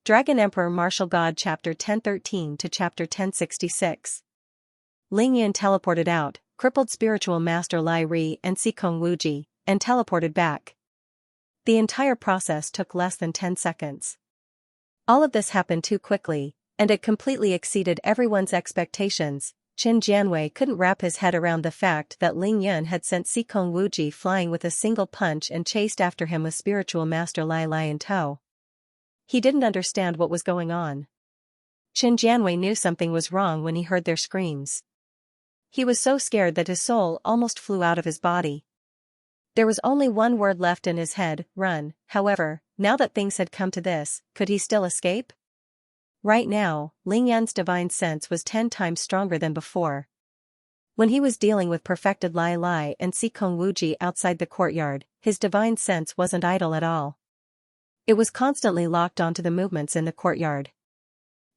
Dragon Emperor Martial God Chapter 1013 to Chapter 1066. Ling Yan teleported out, crippled spiritual master Lai Ri and Sikong Wuji, and teleported back. The entire process took less than 10 seconds. All of this happened too quickly, and it completely exceeded everyone's expectations. Qin Jianwei couldn't wrap his head around the fact that Ling Yan had sent Sikong Wuji flying with a single punch and chased after him with spiritual master Lai Lai in tow. He didn't understand what was going on. Qin Jianwei knew something was wrong when he heard their screams. He was so scared that his soul almost flew out of his body. There was only one word left in his head, run. However, now that things had come to this, could he still escape? Right now, Ling Yan's divine sense was 10 times stronger than before. When he was dealing with perfected Lai Lai and Sikong Wuji outside the courtyard, his divine sense wasn't idle at all. It was constantly locked onto the movements in the courtyard.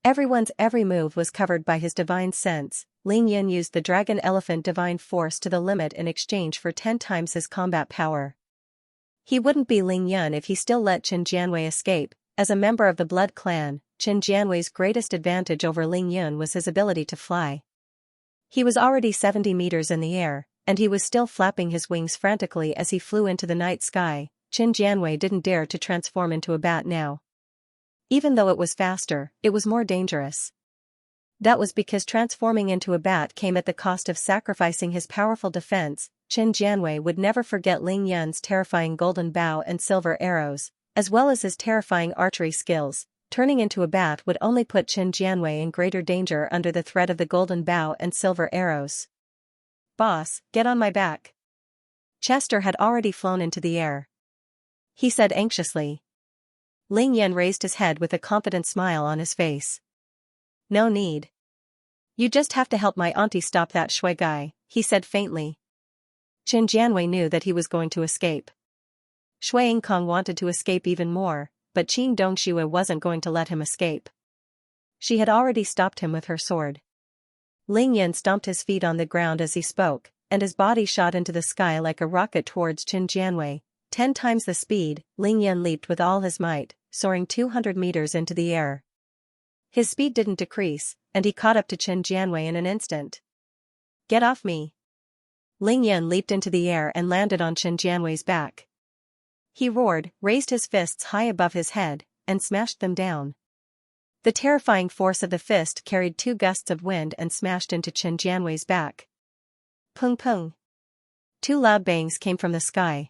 Everyone's every move was covered by his divine sense. Ling Yan used the Dragon Elephant divine force to the limit in exchange for 10 times his combat power. He wouldn't be Ling Yan if he still let Qin Jianwei escape. As a member of the Blood Clan, Qin Jianwei's greatest advantage over Ling Yan was his ability to fly. He was already 70 meters in the air, and he was still flapping his wings frantically as he flew into the night sky. Qin Jianwei didn't dare to transform into a bat now. Even though it was faster, it was more dangerous. That was because transforming into a bat came at the cost of sacrificing his powerful defense. Qin Jianwei would never forget Ling Yan's terrifying golden bow and silver arrows, as well as his terrifying archery skills. Turning into a bat would only put Qin Jianwei in greater danger under the threat of the golden bow and silver arrows. "Boss, get on my back." Chester had already flown into the air. He said anxiously. Ling Yan raised his head with a confident smile on his face. "No need. You just have to help my auntie stop that shui guy," he said faintly. Qin Jianwei knew that he was going to escape. Shui Yingkong wanted to escape even more, but Qin Dongxue wasn't going to let him escape. She had already stopped him with her sword. Ling Yan stomped his feet on the ground as he spoke, and his body shot into the sky like a rocket towards Qin Jianwei. 10 times the speed, Ling Yan leaped with all his might, soaring 200 meters into the air. His speed didn't decrease, and he caught up to Qin Jianwei in an instant. "Get off me!" Ling Yan leaped into the air and landed on Qin Jianwei's back. He roared, raised his fists high above his head, and smashed them down. The terrifying force of the fist carried 2 gusts of wind and smashed into Qin Jianwei's back. Pung pung. 2 loud bangs came from the sky.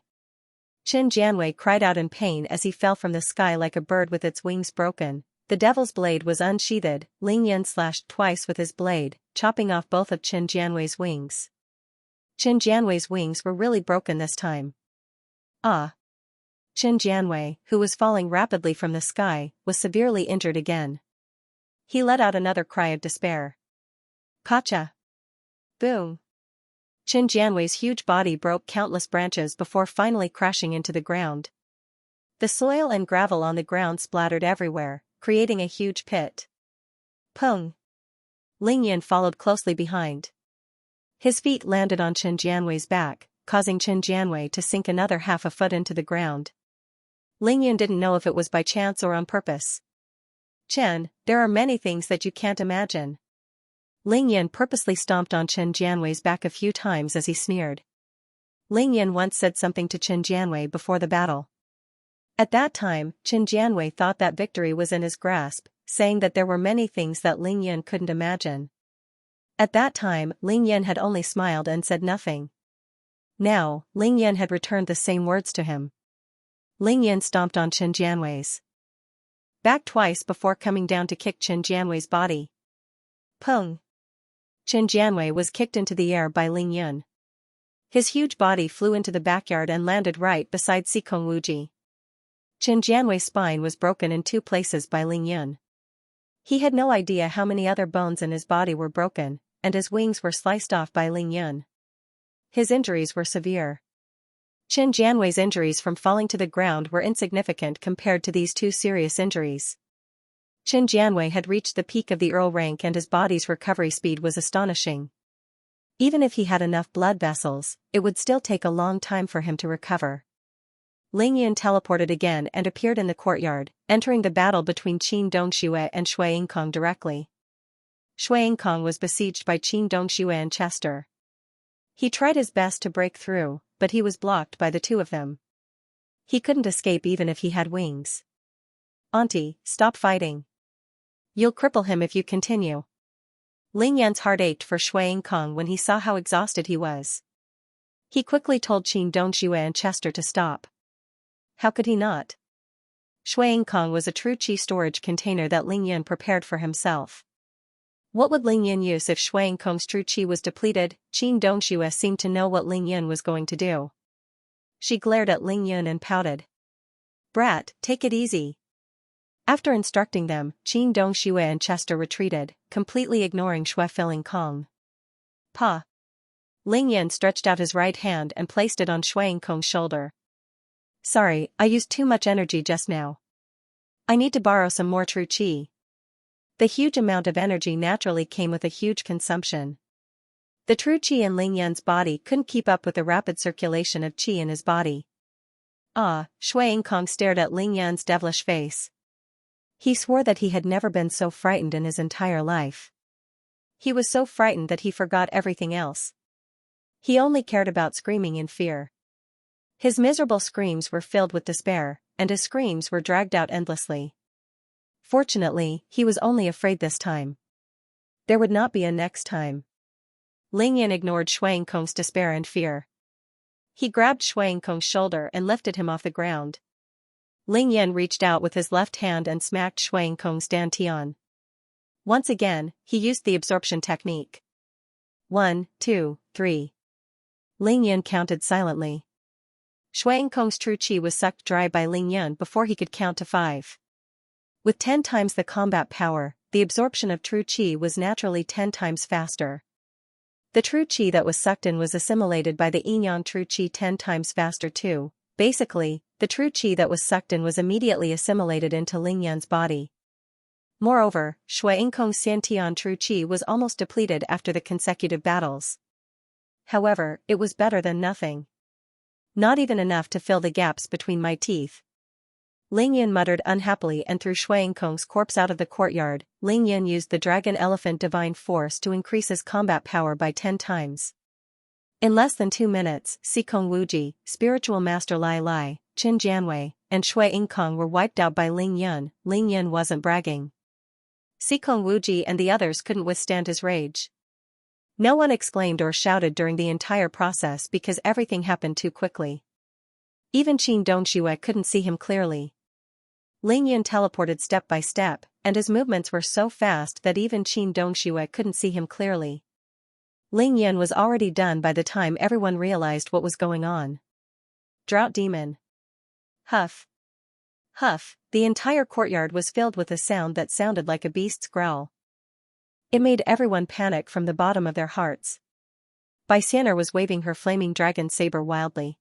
Qin Jianwei cried out in pain as he fell from the sky like a bird with its wings broken. The devil's blade was unsheathed. Ling Yan slashed twice with his blade, chopping off both of Qin Jianwei's wings. Qin Jianwei's wings were really broken this time. Ah! Qin Jianwei, who was falling rapidly from the sky, was severely injured again. He let out another cry of despair. Kacha! Boom! Qin Jianwei's huge body broke countless branches before finally crashing into the ground. The soil and gravel on the ground splattered everywhere, creating a huge pit. Pung! Ling Yan followed closely behind. His feet landed on Qin Jianwei's back, causing Qin Jianwei to sink another half a foot into the ground. Ling Yan didn't know if it was by chance or on purpose. "Chen, there are many things that you can't imagine." Ling Yan purposely stomped on Qin Jianwei's back a few times as he sneered. Ling Yan once said something to Qin Jianwei before the battle. At that time, Qin Jianwei thought that victory was in his grasp, saying that there were many things that Ling Yan couldn't imagine. At that time, Ling Yan had only smiled and said nothing. Now, Ling Yan had returned the same words to him. Ling Yan stomped on Qin Jianwei's back twice before coming down to kick Qin Jianwei's body. Pung! Qin Jianwei was kicked into the air by Ling Yan. His huge body flew into the backyard and landed right beside Sikong Wuji. Qin Jianwei's spine was broken in 2 places by Ling Yan. He had no idea how many other bones in his body were broken, and his wings were sliced off by Ling Yan. His injuries were severe. Qin Jianwei's injuries from falling to the ground were insignificant compared to these 2 serious injuries. Qin Jianwei had reached the peak of the Earl rank and his body's recovery speed was astonishing. Even if he had enough blood vessels, it would still take a long time for him to recover. Ling Yan teleported again and appeared in the courtyard, entering the battle between Qin Dongxue and Shui Yingkong directly. Shui Yingkong was besieged by Qin Dongxue and Chester. He tried his best to break through, but he was blocked by the two of them. He couldn't escape even if he had wings. "Auntie, stop fighting. You'll cripple him if you continue." Ling Yan's heart ached for Shui Yingkong when he saw how exhausted he was. He quickly told Qin Dongxue and Chester to stop. How could he not? Shui Yingkong was a true qi storage container that Ling Yan prepared for himself. What would Ling Yan use if Shui Yingkong's true qi was depleted? Qin Dongxue seemed to know what Ling Yan was going to do. She glared at Ling Yan and pouted. "Brat, take it easy." After instructing them, Qin Dongxue and Chester retreated, completely ignoring Shui Yingkong. "Pa." Ling Yan stretched out his right hand and placed it on Shui Yingkong's shoulder. "Sorry, I used too much energy just now. I need to borrow some more true qi." The huge amount of energy naturally came with a huge consumption. The true qi in Ling Yan's body couldn't keep up with the rapid circulation of qi in his body. Shui Yingkong stared at Ling Yan's devilish face. He swore that he had never been so frightened in his entire life. He was so frightened that he forgot everything else. He only cared about screaming in fear. His miserable screams were filled with despair, and his screams were dragged out endlessly. Fortunately, he was only afraid this time. There would not be a next time. Ling Yan ignored Shui Yingkong's despair and fear. He grabbed Shui Yingkong's shoulder and lifted him off the ground. Ling Yan reached out with his left hand and smacked Shui Yingkong's dantian. Once again, he used the absorption technique. 1, 2, 3. Ling Yan counted silently. Shui Yingkong's true qi was sucked dry by Ling Yan before he could count to 5. With 10 times the combat power, the absorption of true qi was naturally 10 times faster. The true qi that was sucked in was assimilated by the yin-yang true qi 10 times faster too. Basically, the true qi that was sucked in was immediately assimilated into Ling Yan's body. Moreover, Shui Yingkong's Xianxia true qi was almost depleted after the consecutive battles. However, it was better than nothing. Not even enough to fill the gaps between my teeth. Ling Yan muttered unhappily and threw Shui Yingkong's corpse out of the courtyard. Ling Yan used the Dragon Elephant Divine Force to increase his combat power by 10 times. In less than 2 minutes, Xikong Wuji, Spiritual Master Lai Lai, Qin Jianwei, and Shui Yingkong were wiped out by Ling Yan. Ling Yan wasn't bragging. Xikong Wuji and the others couldn't withstand his rage. No one exclaimed or shouted during the entire process because everything happened too quickly. Even Qin Dongxue couldn't see him clearly. Ling Yan teleported step by step, and his movements were so fast that even Qin Dongxue couldn't see him clearly. Ling Yan was already done by the time everyone realized what was going on. Drought Demon. Huff. Huff, the entire courtyard was filled with a sound that sounded like a beast's growl. It made everyone panic from the bottom of their hearts. Bai Xian'er was waving her flaming dragon saber wildly.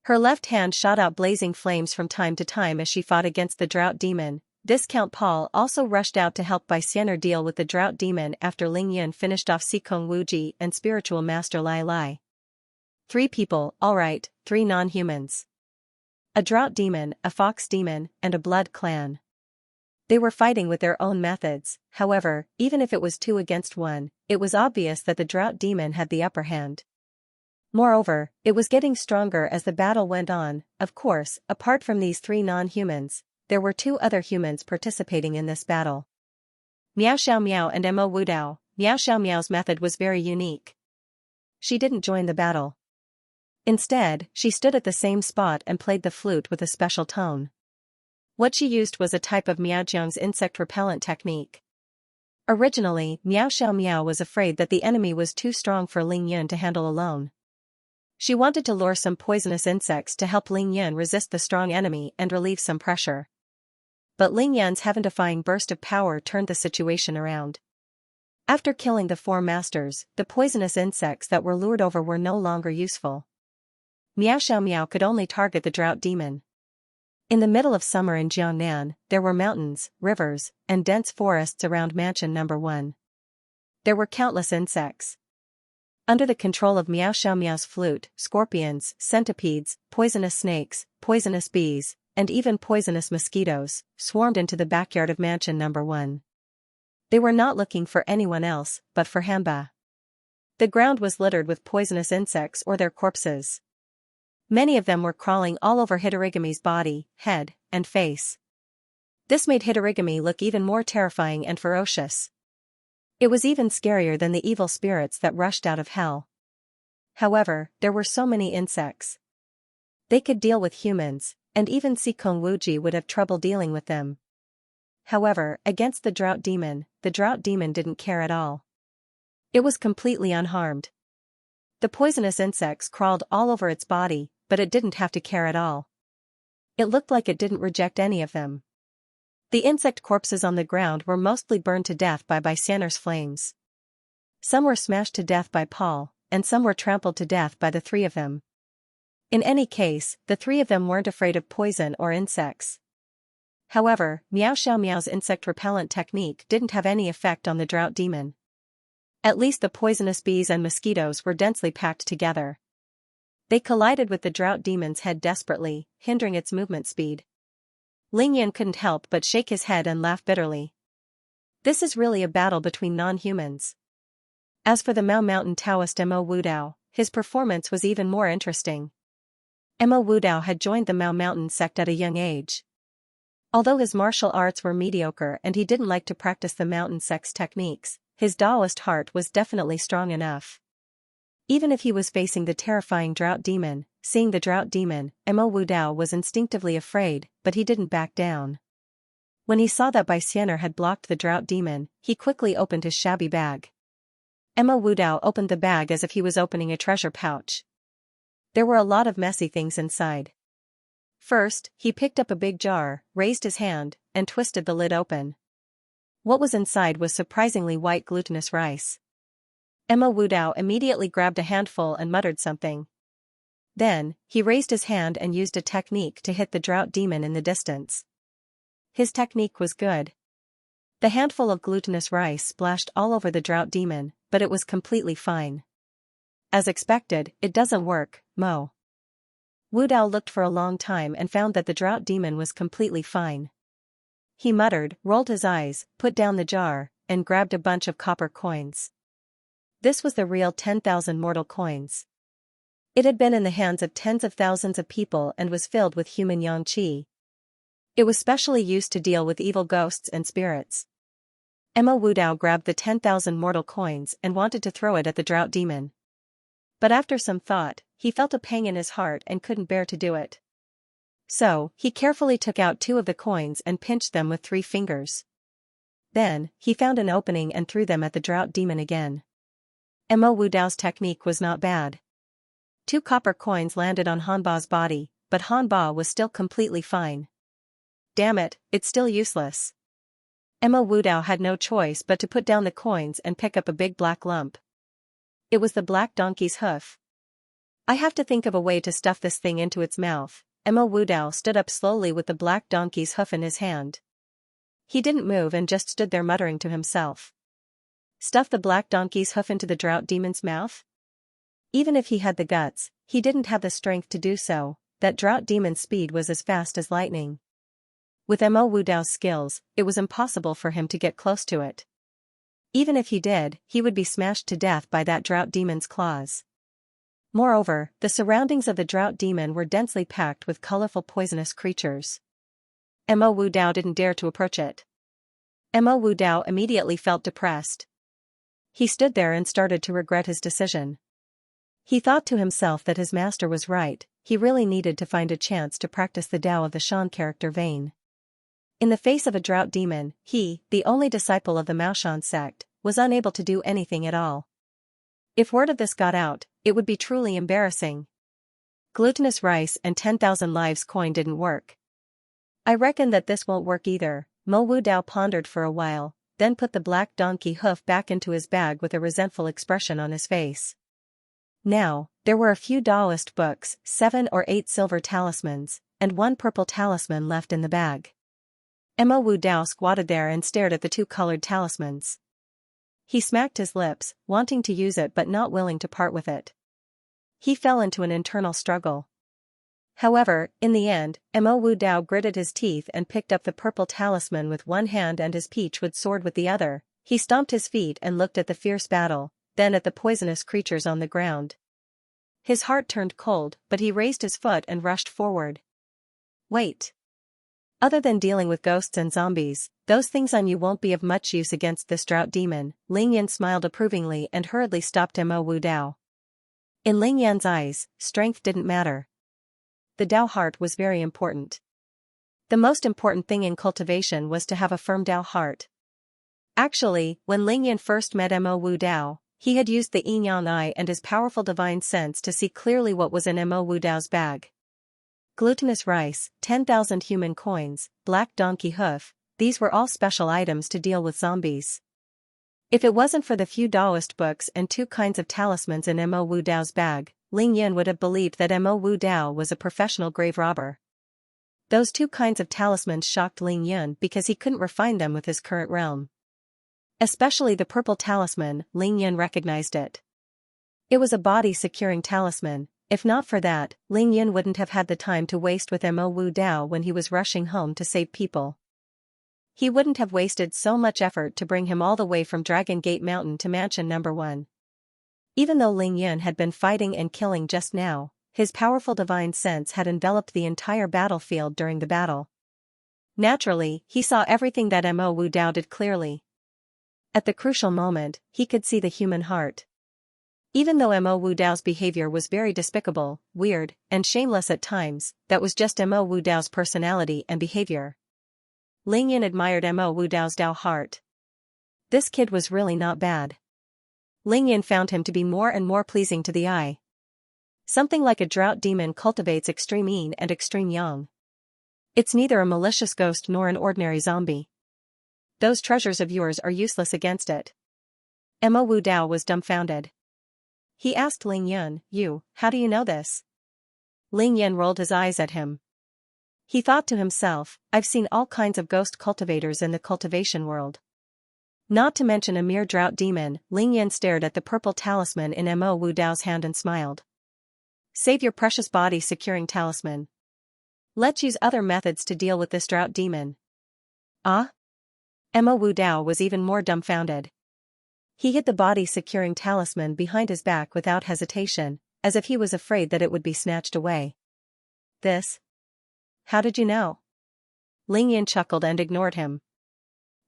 Her left hand shot out blazing flames from time to time as she fought against the drought demon. Discount Paul also rushed out to help Bai Xian'er deal with the drought demon after Ling Yan finished off Xikong Wuji and Spiritual Master Lai Lai. 3 people, alright, 3 non-humans. A drought demon, a fox demon, and a blood clan. They were fighting with their own methods. However, even if it was 2 against 1, it was obvious that the drought demon had the upper hand. Moreover, it was getting stronger as the battle went on. Of course, apart from these 3 non-humans, there were 2 other humans participating in this battle. Miao Xiao Miao and Mo Wudao. Miao Xiao Miao's method was very unique. She didn't join the battle. Instead, she stood at the same spot and played the flute with a special tone. What she used was a type of Miaojiang's insect repellent technique. Originally, Miao Xiao Miao was afraid that the enemy was too strong for Ling Yan to handle alone. She wanted to lure some poisonous insects to help Ling Yan resist the strong enemy and relieve some pressure. But Ling Yan's heaven-defying burst of power turned the situation around. After killing the 4 masters, the poisonous insects that were lured over were no longer useful. Miao Xiao Miao could only target the drought demon. In the middle of summer in Jiangnan, there were mountains, rivers, and dense forests around Mansion No. 1. There were countless insects. Under the control of Miao Xiaomiao's flute, scorpions, centipedes, poisonous snakes, poisonous bees, and even poisonous mosquitoes swarmed into the backyard of Mansion Number 1. They were not looking for anyone else but for Hanba. The ground was littered with poisonous insects or their corpses. Many of them were crawling all over Hitorigami's body, head, and face. This made Hitorigami look even more terrifying and ferocious. It was even scarier than the evil spirits that rushed out of hell. However, there were so many insects. They could deal with humans, and even Sikong Wuji would have trouble dealing with them. However, against the drought demon didn't care at all. It was completely unharmed. The poisonous insects crawled all over its body, but it didn't have to care at all. It looked like it didn't reject any of them. The insect corpses on the ground were mostly burned to death by Xianxer's flames. Some were smashed to death by Paul, and some were trampled to death by the three of them. In any case, the three of them weren't afraid of poison or insects. However, Miao Xiaomiao's insect repellent technique didn't have any effect on the drought demon. At least the poisonous bees and mosquitoes were densely packed together. They collided with the drought demon's head desperately, hindering its movement speed. Lingyan couldn't help but shake his head and laugh bitterly. This is really a battle between non-humans. As for the Mao Mountain Taoist Mo Wudao, his performance was even more interesting. Mo Wudao had joined the Mao Mountain sect at a young age. Although his martial arts were mediocre and he didn't like to practice the mountain sect's techniques, his Taoist heart was definitely strong enough. Even if he was facing the terrifying drought demon, seeing the drought demon, Mo Wudao was instinctively afraid, but he didn't back down. When he saw that Bai Xian'er had blocked the drought demon, he quickly opened his shabby bag. Mo Wudao opened the bag as if he was opening a treasure pouch. There were a lot of messy things inside. First, he picked up a big jar, raised his hand, and twisted the lid open. What was inside was surprisingly white glutinous rice. Mo Wudao immediately grabbed a handful and muttered something. Then, he raised his hand and used a technique to hit the drought demon in the distance. His technique was good. The handful of glutinous rice splashed all over the drought demon, but it was completely fine. As expected, it doesn't work, Mo. Wudao looked for a long time and found that the drought demon was completely fine. He muttered, rolled his eyes, put down the jar, and grabbed a bunch of copper coins. This was the real 10,000 mortal coins. It had been in the hands of tens of thousands of people and was filled with human yang qi. It was specially used to deal with evil ghosts and spirits. Mo Wudao grabbed the 10,000 mortal coins and wanted to throw it at the drought demon. But after some thought, he felt a pang in his heart and couldn't bear to do it. So, he carefully took out 2 of the coins and pinched them with 3 fingers. Then, he found an opening and threw them at the drought demon again. Mo Wudao's technique was not bad. 2 copper coins landed on Hanba's body, but Hanba was still completely fine. Damn it, it's still useless. Mo Wudao had no choice but to put down the coins and pick up a big black lump. It was the black donkey's hoof. I have to think of a way to stuff this thing into its mouth. Mo Wudao stood up slowly with the black donkey's hoof in his hand. He didn't move and just stood there muttering to himself. Stuff the black donkey's hoof into the drought demon's mouth? Even if he had the guts, he didn't have the strength to do so. That drought demon's speed was as fast as lightning. With Mo Wudao's skills, it was impossible for him to get close to it. Even if he did, he would be smashed to death by that drought demon's claws. Moreover, the surroundings of the drought demon were densely packed with colorful poisonous creatures. Mo Wudao didn't dare to approach it. Mo Wudao immediately felt depressed. He stood there and started to regret his decision. He thought to himself that his master was right, he really needed to find a chance to practice the Tao of the Shan character vein. In the face of a drought demon, he, the only disciple of the Maoshan sect, was unable to do anything at all. If word of this got out, it would be truly embarrassing. Glutinous rice and 10,000 lives coin didn't work. I reckon that this won't work either, Mo Wudao pondered for a while, then put the black donkey hoof back into his bag with a resentful expression on his face. Now, there were a few Taoist books, 7 or 8 silver talismans, and 1 purple talisman left in the bag. Mo Wudao squatted there and stared at the 2 colored talismans. He smacked his lips, wanting to use it but not willing to part with it. He fell into an internal struggle. However, in the end, Mo Wu Dao gritted his teeth and picked up the purple talisman with one hand and his peachwood sword with the other. He stomped his feet and looked at the fierce battle, then at the poisonous creatures on the ground. His heart turned cold, but he raised his foot and rushed forward. Wait. Other than dealing with ghosts and zombies, those things on you won't be of much use against this drought demon. Ling Yan smiled approvingly and hurriedly stopped Mo Wu Dao. In Ling Yan's eyes, strength didn't matter. The Dao heart was very important. The most important thing in cultivation was to have a firm Dao heart. Actually, when Ling Yan first met Mo Wu Dao, he had used the Yin Yang Eye and his powerful divine sense to see clearly what was in Mo Wu Dao's bag. Glutinous rice, 10,000 human coins, black donkey hoof, these were all special items to deal with zombies. If it wasn't for the few Daoist books and 2 kinds of talismans in Mo Wu Dao's bag, Ling Yan would have believed that Mo Wu Dao was a professional grave robber. Those 2 kinds of talismans shocked Ling Yan because he couldn't refine them with his current realm. Especially the purple talisman, Ling Yan recognized it. It was a body-securing talisman. If not for that, Ling Yan wouldn't have had the time to waste with Mo Wu Dao when he was rushing home to save people. He wouldn't have wasted so much effort to bring him all the way from Dragon Gate Mountain to Mansion No. 1. Even though Ling Yan had been fighting and killing just now, his powerful divine sense had enveloped the entire battlefield during the battle. Naturally, he saw everything that Mo Wu Dao did clearly. At the crucial moment, he could see the human heart. Even though Mo Wu Dao's behavior was very despicable, weird, and shameless at times, that was just Mo Wu Dao's personality and behavior. Ling Yan admired Mo Wu Dao's Dao heart. This kid was really not bad. Ling Yan found him to be more and more pleasing to the eye. Something like a drought demon cultivates extreme yin and extreme yang. It's neither a malicious ghost nor an ordinary zombie. Those treasures of yours are useless against it. Mo Wu Dao was dumbfounded. He asked Ling Yan, how do you know this? Ling Yan rolled his eyes at him. He thought to himself, I've seen all kinds of ghost cultivators in the cultivation world. Not to mention a mere drought demon. Ling Yan stared at the purple talisman in Mo Wu Dao's hand and smiled. Save your precious body securing talisman. Let's use other methods to deal with this drought demon. Ah? Mo Wu Dao was even more dumbfounded. He hid the body-securing talisman behind his back without hesitation, as if he was afraid that it would be snatched away. This? How did you know? Ling Yan chuckled and ignored him.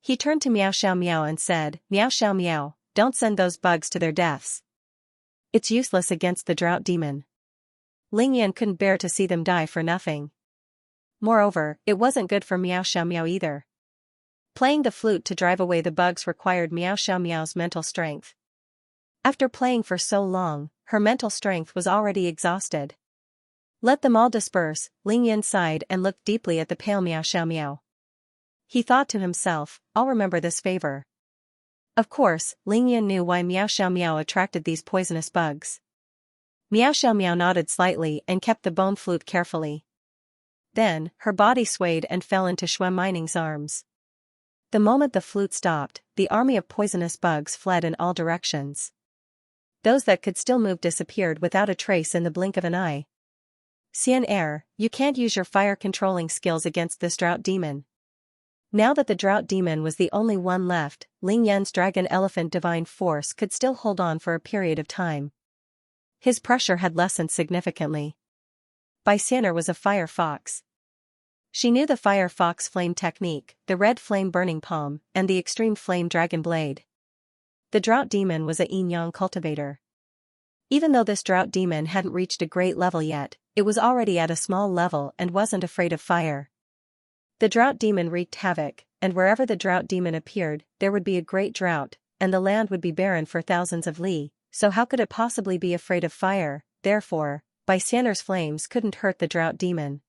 He turned to Miao Xiao Miao and said, Miao Xiao Miao, don't send those bugs to their deaths. It's useless against the drought demon. Ling Yan couldn't bear to see them die for nothing. Moreover, it wasn't good for Miao Xiao Miao either. Playing the flute to drive away the bugs required Miao Xiao Miao's mental strength. After playing for so long, her mental strength was already exhausted. Let them all disperse, Ling Yan sighed and looked deeply at the pale Miao Xiao Miao. He thought to himself, I'll remember this favor. Of course, Ling Yan knew why Miao Xiao Miao attracted these poisonous bugs. Miao Xiao Miao nodded slightly and kept the bone flute carefully. Then, her body swayed and fell into Shui Mining's arms. The moment the flute stopped, the army of poisonous bugs fled in all directions. Those that could still move disappeared without a trace in the blink of an eye. Xianxia, you can't use your fire-controlling skills against this drought demon. Now that the drought demon was the only one left, Ling Yan's dragon elephant divine force could still hold on for a period of time. His pressure had lessened significantly. By Xianxia was a fire fox. She knew the fire fox flame technique, the red flame burning palm, and the extreme flame dragon blade. The drought demon was a yin-yang cultivator. Even though this drought demon hadn't reached a great level yet, it was already at a small level and wasn't afraid of fire. The drought demon wreaked havoc, and wherever the drought demon appeared, there would be a great drought, and the land would be barren for thousands of li, so how could it possibly be afraid of fire? Therefore, Bai Xian'er's flames couldn't hurt the drought demon.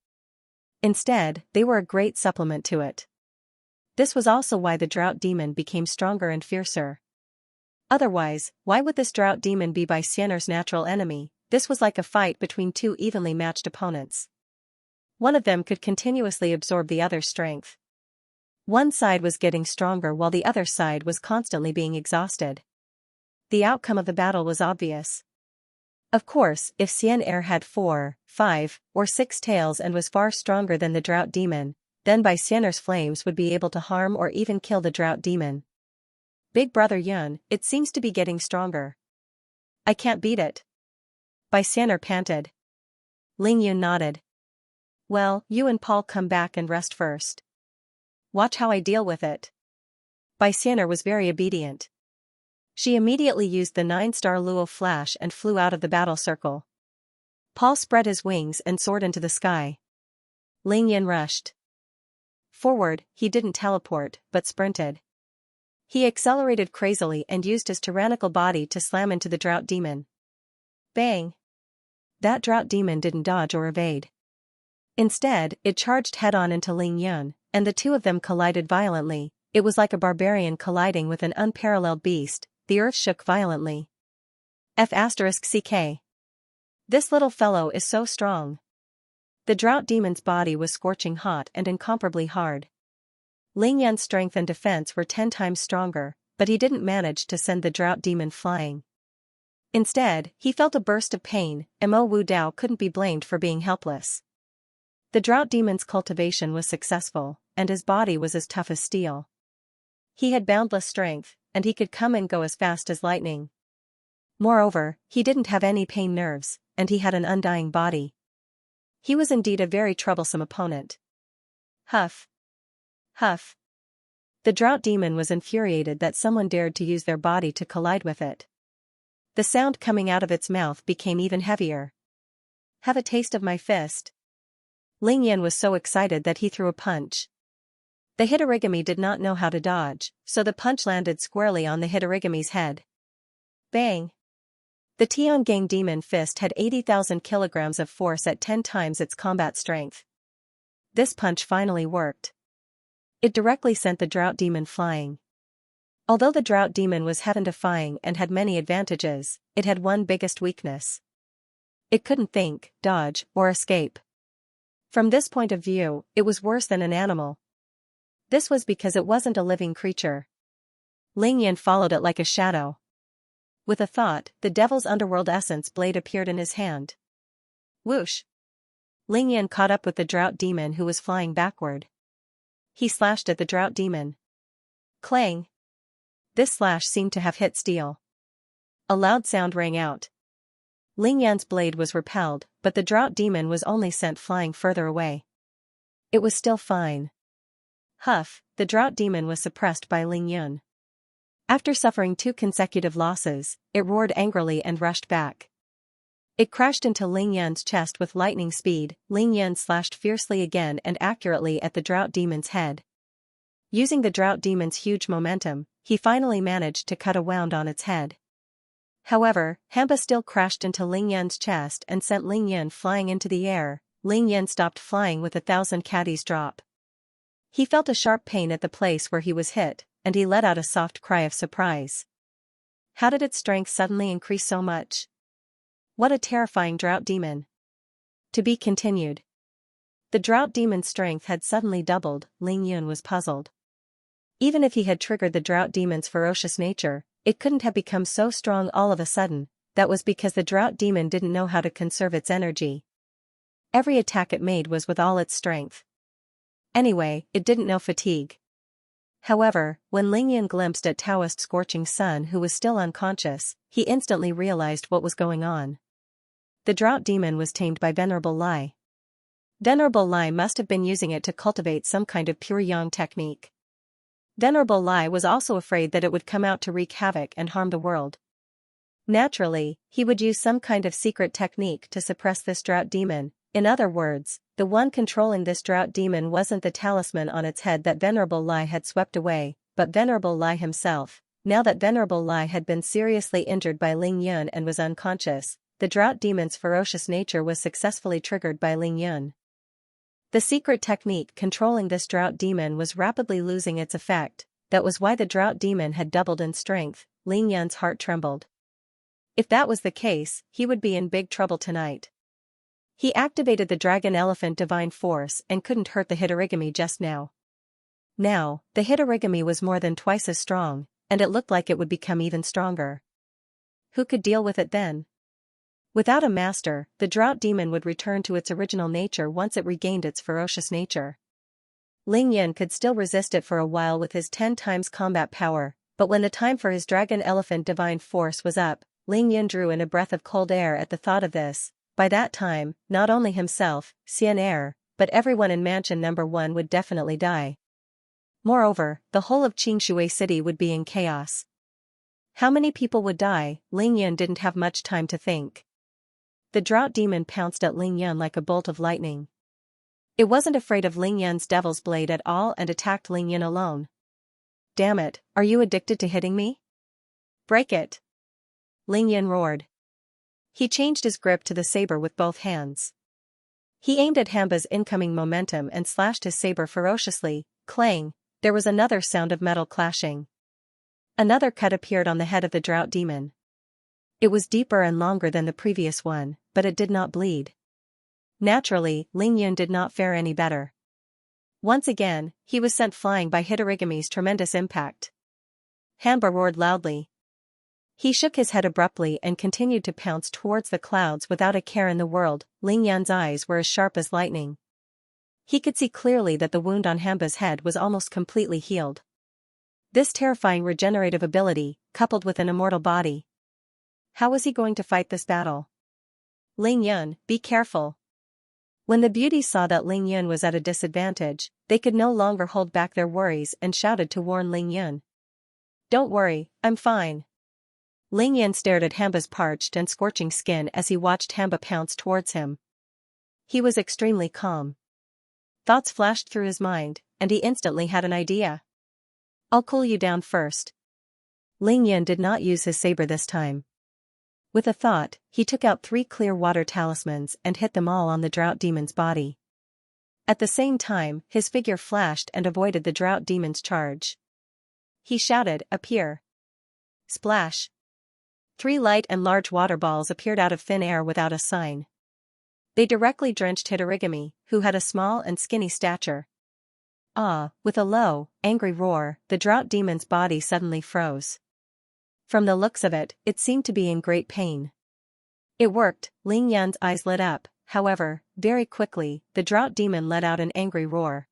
Instead, they were a great supplement to it. This was also why the drought demon became stronger and fiercer. Otherwise, why would this drought demon be Bai Xian'er's natural enemy? This was like a fight between 2 evenly matched opponents. One of them could continuously absorb the other's strength. One side was getting stronger while the other side was constantly being exhausted. The outcome of the battle was obvious. Of course, if Xianxia had 4, 5, or 6 tails and was far stronger than the drought demon, then by Xianxia's flames would be able to harm or even kill the drought demon. Big brother Yun, it seems to be getting stronger. I can't beat it. Bai Xianxia panted. Ling Yun nodded. Well, you and Paul come back and rest first. Watch how I deal with it. Bai Xianxia was very obedient. She immediately used the 9-star Luo flash and flew out of the battle circle. Paul spread his wings and soared into the sky. Ling Yun rushed forward. He didn't teleport, but sprinted. He accelerated crazily and used his tyrannical body to slam into the drought demon. Bang! That drought demon didn't dodge or evade. Instead, it charged head-on into Ling Yun, and the two of them collided violently. It was like a barbarian colliding with an unparalleled beast. The earth shook violently. F***ck. This little fellow is so strong. The drought demon's body was scorching hot and incomparably hard. Ling Yun's strength and defense were 10 times stronger, but he didn't manage to send the drought demon flying. Instead, he felt a burst of pain. Mo Wu Dao couldn't be blamed for being helpless. The drought demon's cultivation was successful, and his body was as tough as steel. He had boundless strength, and he could come and go as fast as lightning. Moreover, he didn't have any pain nerves, and he had an undying body. He was indeed a very troublesome opponent. Huff. Huff. The drought demon was infuriated that someone dared to use their body to collide with it. The sound coming out of its mouth became even heavier. Have a taste of my fist. Ling Yun was so excited that he threw a punch. The Hitorigami did not know how to dodge, so the punch landed squarely on the Hitorigami's head. Bang! The Tiangang demon fist had 80,000 kilograms of force at 10 times its combat strength. This punch finally worked. It directly sent the drought demon flying. Although the drought demon was heaven-defying and had many advantages, it had one biggest weakness. It couldn't think, dodge, or escape. From this point of view, it was worse than an animal. This was because it wasn't a living creature. Ling Yun followed it like a shadow. With a thought, the devil's underworld essence blade appeared in his hand. Whoosh! Ling Yun caught up with the drought demon who was flying backward. He slashed at the drought demon. Clang! This slash seemed to have hit steel. A loud sound rang out. Ling Yun's blade was repelled, but the drought demon was only sent flying further away. It was still fine. Huff, the drought demon was suppressed by Ling Yun. After suffering 2 consecutive losses, it roared angrily and rushed back. It crashed into Ling Yun's chest with lightning speed. Ling Yun slashed fiercely again and accurately at the drought demon's head. Using the drought demon's huge momentum, he finally managed to cut a wound on its head. However, Hamba still crashed into Ling Yun's chest and sent Ling Yun flying into the air. Ling Yun stopped flying with 1,000 caddies drop. He felt a sharp pain at the place where he was hit, and he let out a soft cry of surprise. How did its strength suddenly increase so much? What a terrifying drought demon. To be continued. The drought demon's strength had suddenly doubled. Ling Yun was puzzled. Even if he had triggered the drought demon's ferocious nature, it couldn't have become so strong all of a sudden. That was because the drought demon didn't know how to conserve its energy. Every attack it made was with all its strength. Anyway, it didn't know fatigue. However, when Ling Yun glimpsed at Taoist Scorching Sun who was still unconscious, he instantly realized what was going on. The drought demon was tamed by Venerable Lai. Venerable Lai must have been using it to cultivate some kind of pure yang technique. Venerable Lai was also afraid that it would come out to wreak havoc and harm the world. Naturally, he would use some kind of secret technique to suppress this drought demon. In other words, the one controlling this drought demon wasn't the talisman on its head that Venerable Lai had swept away, but Venerable Lai himself. Now that Venerable Lai had been seriously injured by Ling Yun and was unconscious, the drought demon's ferocious nature was successfully triggered by Ling Yun. The secret technique controlling this drought demon was rapidly losing its effect. That was why the drought demon had doubled in strength. Ling Yun's heart trembled. If that was the case, he would be in big trouble tonight. He activated the Dragon Elephant Divine Force and couldn't hurt the Hitorigami just now. Now, the hitorigami was more than twice as strong, and it looked like it would become even stronger. Who could deal with it then? Without a master, the drought demon would return to its original nature once it regained its ferocious nature. Ling Yan could still resist it for a while with his 10 times combat power, but when the time for his dragon elephant divine force was up, Ling Yan drew in a breath of cold air at the thought of this. By that time, not only himself, Xianxia, but everyone in Mansion Number 1 would definitely die. Moreover, the whole of Xianxia city would be in chaos. How many people would die? Ling Yan didn't have much time to think. The drought demon pounced at Ling Yan like a bolt of lightning. It wasn't afraid of Ling Yan's devil's blade at all and attacked Ling Yan alone. Damn it, are you addicted to hitting me? Break it! Ling Yan roared. He changed his grip to the saber with both hands. He aimed at Hamba's incoming momentum and slashed his saber ferociously. Clang! There was another sound of metal clashing. Another cut appeared on the head of the drought demon. It was deeper and longer than the previous one, but it did not bleed. Naturally, Ling Yan did not fare any better. Once again, he was sent flying by Hitorigami's tremendous impact. Hamba roared loudly. He shook his head abruptly and continued to pounce towards the clouds without a care in the world. Ling Yan's eyes were as sharp as lightning. He could see clearly that the wound on Hamba's head was almost completely healed. This terrifying regenerative ability, coupled with an immortal body. How was he going to fight this battle? Ling Yan, be careful. When the beauties saw that Ling Yan was at a disadvantage, they could no longer hold back their worries and shouted to warn Ling Yan. Don't worry, I'm fine. Ling Yan stared at Hamba's parched and scorching skin as he watched Hamba pounce towards him. He was extremely calm. Thoughts flashed through his mind, and he instantly had an idea. I'll cool you down first. Ling Yan did not use his saber this time. With a thought, he took out 3 clear water talismans and hit them all on the drought demon's body. At the same time, his figure flashed and avoided the drought demon's charge. He shouted, "Appear!" Splash! 3 light and large water balls appeared out of thin air without a sign. They directly drenched Hitorigami, who had a small and skinny stature. With a low, angry roar, the drought demon's body suddenly froze. From the looks of it, it seemed to be in great pain. It worked. Ling Yan's eyes lit up, however, very quickly, the drought demon let out an angry roar.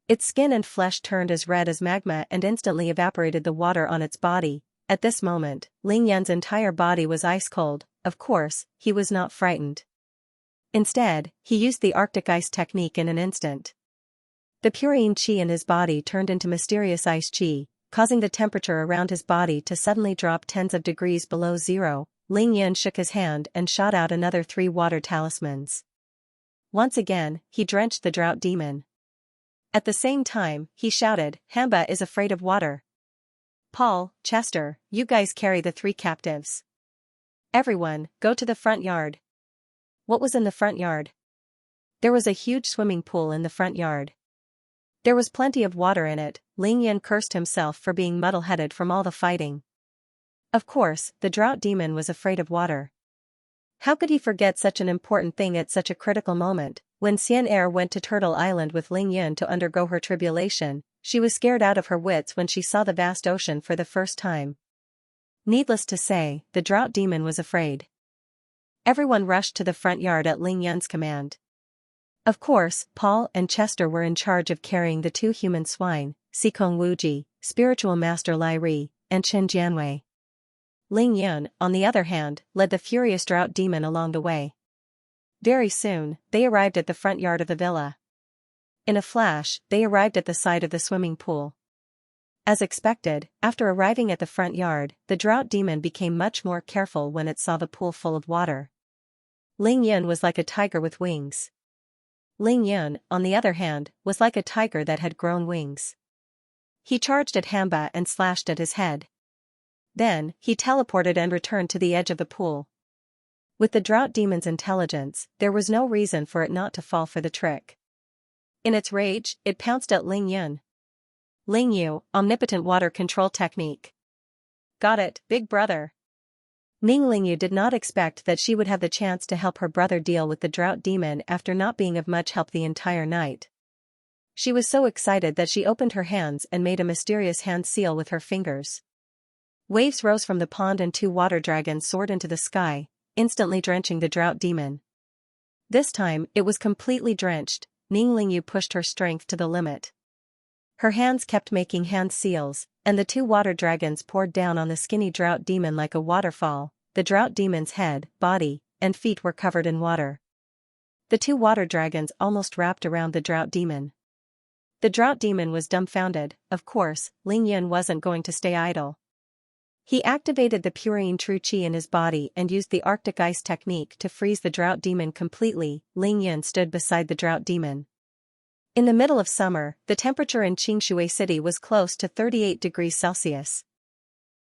Its skin and flesh turned as red as magma and instantly evaporated the water on its body. At this moment, Ling Yan's entire body was ice cold. Of course, he was not frightened. Instead, he used the Arctic ice technique in an instant. The purine chi in his body turned into mysterious ice chi, causing the temperature around his body to suddenly drop tens of degrees below zero. Ling Yan shook his hand and shot out another 3 water talismans. Once again, he drenched the drought demon. At the same time, he shouted, "Hamba is afraid of water. Paul, Chester, you guys carry the 3 captives. Everyone, go to the front yard." What was in the front yard? There was a huge swimming pool in the front yard. There was plenty of water in it. Ling Yan cursed himself for being muddle-headed from all the fighting. Of course, the drought demon was afraid of water. How could he forget such an important thing at such a critical moment? When Xianxia went to Turtle Island with Ling Yan to undergo her tribulation, she was scared out of her wits when she saw the vast ocean for the first time. Needless to say, the drought demon was afraid. Everyone rushed to the front yard at Ling Yan's command. Of course, Paul and Chester were in charge of carrying the 2 human swine, Sikong Wuji, spiritual master Lai Ri, and Chen Jianwei. Ling Yan, on the other hand, led the furious drought demon along the way. Very soon, they arrived at the front yard of the villa. In a flash, they arrived at the side of the swimming pool. As expected, after arriving at the front yard, the drought demon became much more careful when it saw the pool full of water. Ling Yan was like a tiger with wings. Ling Yan, on the other hand, was like a tiger that had grown wings. He charged at Hamba and slashed at his head. Then, he teleported and returned to the edge of the pool. With the drought demon's intelligence, there was no reason for it not to fall for the trick. In its rage, it pounced at Ling Yan. Ling Yu, omnipotent water control technique. Got it, big brother. Ning Yu did not expect that she would have the chance to help her brother deal with the drought demon after not being of much help the entire night. She was so excited that she opened her hands and made a mysterious hand seal with her fingers. Waves rose from the pond and 2 water dragons soared into the sky, instantly drenching the drought demon. This time, it was completely drenched. Ning Lingyu pushed her strength to the limit. Her hands kept making hand seals, and the 2 water dragons poured down on the skinny drought demon like a waterfall. The drought demon's head, body, and feet were covered in water. The 2 water dragons almost wrapped around the drought demon. The drought demon was dumbfounded. Of course, Ling Yan wasn't going to stay idle. He activated the purine true qi in his body and used the Arctic ice technique to freeze the drought demon completely. Ling Yan stood beside the drought demon. In the middle of summer, the temperature in Xianxia city was close to 38 degrees Celsius.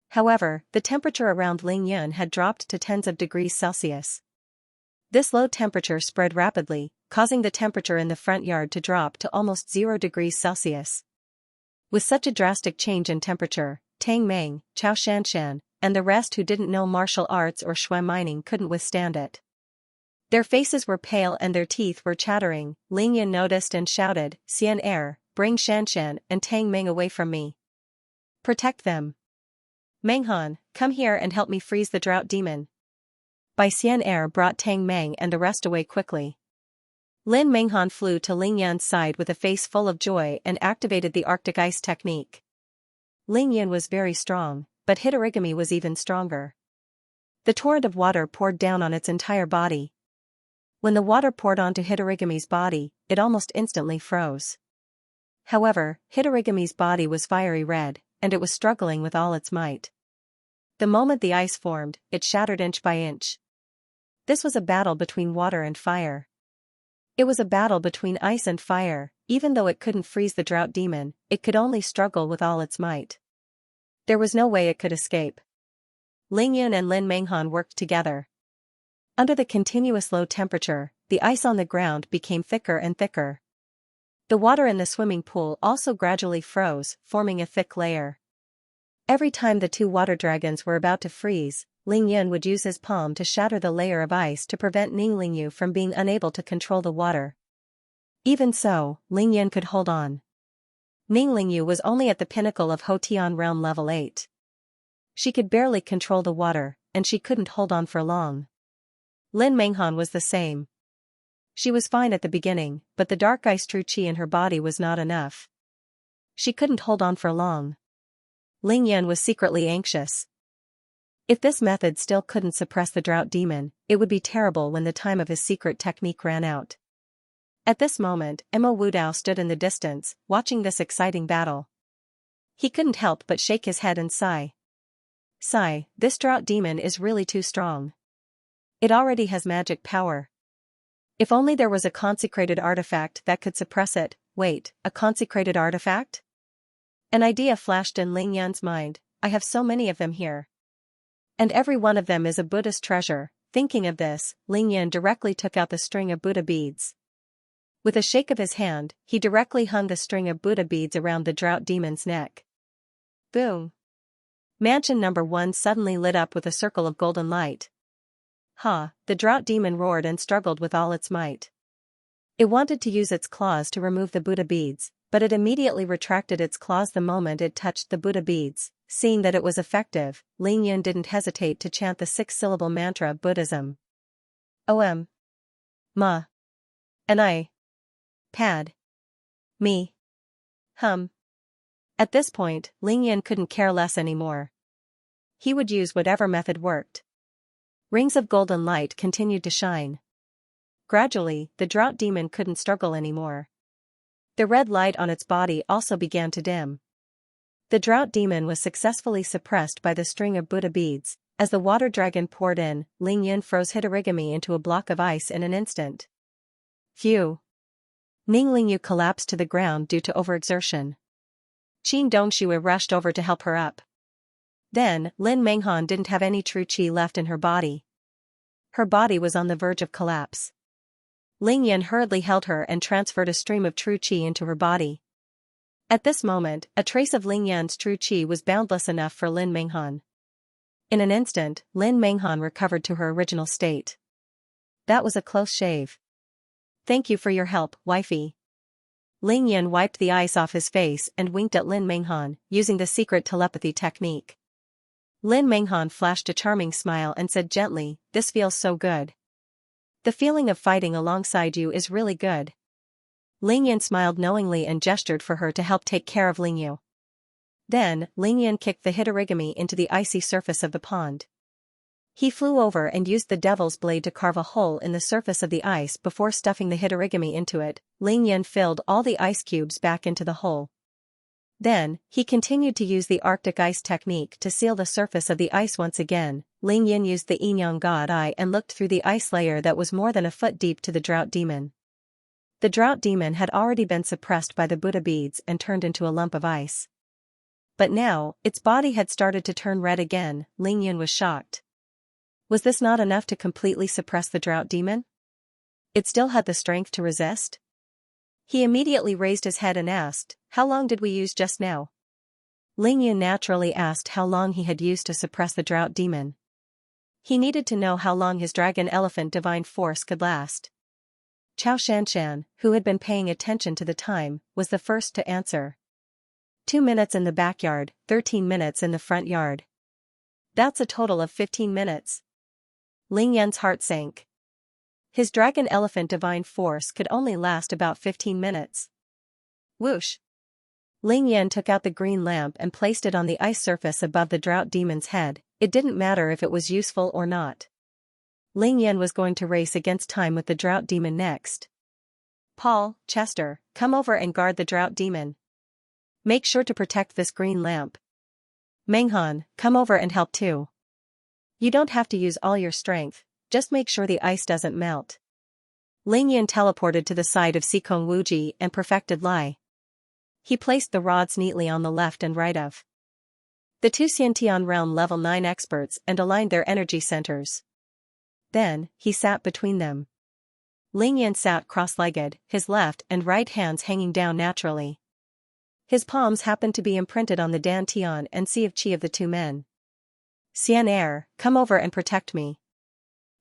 However, the temperature around Ling Yan had dropped to tens of degrees Celsius. This low temperature spread rapidly, causing the temperature in the front yard to drop to almost 0 degrees Celsius. With such a drastic change in temperature, Tang Meng, Chao Shanshan, and the rest who didn't know martial arts or shui mining couldn't withstand it. Their faces were pale and their teeth were chattering. Ling Yan noticed and shouted, "Xian, bring Shanshan and Tang Meng away from me. Protect them. Menghan, come here and help me freeze the drought demon." By Xian brought Tang Meng and the rest away quickly. Lin Menghan flew to Ling Yan's side with a face full of joy and activated the Arctic ice technique. Ling Yan was very strong, but Hitorigami was even stronger. The torrent of water poured down on its entire body. When the water poured onto Hitorigami's body, it almost instantly froze. However, Hitorigami's body was fiery red, and it was struggling with all its might. The moment the ice formed, it shattered inch by inch. This was a battle between water and fire. It was a battle between ice and fire. Even though it couldn't freeze the drought demon, it could only struggle with all its might. There was no way it could escape. Ling Yan and Lin Menghan worked together. Under the continuous low temperature, the ice on the ground became thicker and thicker. The water in the swimming pool also gradually froze, forming a thick layer. Every time the 2 water dragons were about to freeze, Ling Yan would use his palm to shatter the layer of ice to prevent Ning Lingyu from being unable to control the water. Even so, Ling Yan could hold on. Ning Lingyu was only at the pinnacle of Hotian realm level 8. She could barely control the water, and she couldn't hold on for long. Lin Menghan was the same. She was fine at the beginning, but the dark ice true qi in her body was not enough. She couldn't hold on for long. Ling Yan was secretly anxious. If this method still couldn't suppress the drought demon, it would be terrible when the time of his secret technique ran out. At this moment, Mo Wudao stood in the distance, watching this exciting battle. He couldn't help but shake his head and sigh. "Sigh, this drought demon is really too strong. It already has magic power. If only there was a consecrated artifact that could suppress it." Wait, a consecrated artifact? An idea flashed in Ling Yan's mind. "I have so many of them here. And every one of them is a Buddhist treasure." Thinking of this, Ling Yan directly took out the string of Buddha beads. With a shake of his hand, he directly hung the string of Buddha beads around the drought demon's neck. Boom! Mansion number 1 suddenly lit up with a circle of golden light. Ha! The drought demon roared and struggled with all its might. It wanted to use its claws to remove the Buddha beads, but it immediately retracted its claws the moment it touched the Buddha beads. Seeing that it was effective, Ling Yan didn't hesitate to chant the 6-syllable mantra of Buddhism. Om. Ma. And I. Pad. Me. Hum. At this point, Ling Yan couldn't care less anymore. He would use whatever method worked. Rings of golden light continued to shine. Gradually, the drought demon couldn't struggle anymore. The red light on its body also began to dim. The drought demon was successfully suppressed by the string of Buddha beads. As the water dragon poured in, Ling Yan froze Hitorigami into a block of ice in an instant. Phew! Ning Lingyu collapsed to the ground due to overexertion. Qin Dongshui rushed over to help her up. Then, Lin Menghan didn't have any true qi left in her body. Her body was on the verge of collapse. Ling Yan hurriedly held her and transferred a stream of true qi into her body. At this moment, a trace of Ling Yan's true qi was boundless enough for Lin Menghan. In an instant, Lin Menghan recovered to her original state. That was a close shave. Thank you for your help, wifey. Ling Yan wiped the ice off his face and winked at Lin Menghan, using the secret telepathy technique. Lin Menghan flashed a charming smile and said gently, "This feels so good. The feeling of fighting alongside you is really good." Ling Yan smiled knowingly and gestured for her to help take care of Ling Yu. Then, Ling Yan kicked the hitorigami into the icy surface of the pond. He flew over and used the devil's blade to carve a hole in the surface of the ice before stuffing the hitorigami into it. Ling Yan filled all the ice cubes back into the hole. Then, he continued to use the Arctic ice technique to seal the surface of the ice once again. Ling Yan used the Yin God Eye and looked through the ice layer that was more than a foot deep to the drought demon. The drought demon had already been suppressed by the Buddha beads and turned into a lump of ice. But now, its body had started to turn red again. Ling Yan was shocked. Was this not enough to completely suppress the drought demon? It still had the strength to resist? He immediately raised his head and asked, "How long did we use just now?" Ling Yan naturally asked how long he had used to suppress the drought demon. He needed to know how long his dragon elephant divine force could last. Xianxia, who had been paying attention to the time, was the first to answer. 2 minutes in the backyard, 13 minutes in the front yard. That's a total of 15 minutes. Ling Yan's heart sank. His dragon elephant divine force could only last about 15 minutes. Whoosh! Ling Yan took out the green lamp and placed it on the ice surface above the drought demon's head. It didn't matter if it was useful or not. Ling Yan was going to race against time with the drought demon next. "Paul, Chester, come over and guard the drought demon. Make sure to protect this green lamp. Menghan, come over and help too. You don't have to use all your strength, just make sure the ice doesn't melt." Ling Yan teleported to the side of Sikong Wuji and perfected Lai. He placed the rods neatly on the left and right of the two Xiantian realm level 9 experts and aligned their energy centers. Then, he sat between them. Ling Yan sat cross-legged, his left and right hands hanging down naturally. His palms happened to be imprinted on the Dan Tian and Sea of Qi of the two men. "Xian'er, come over and protect me."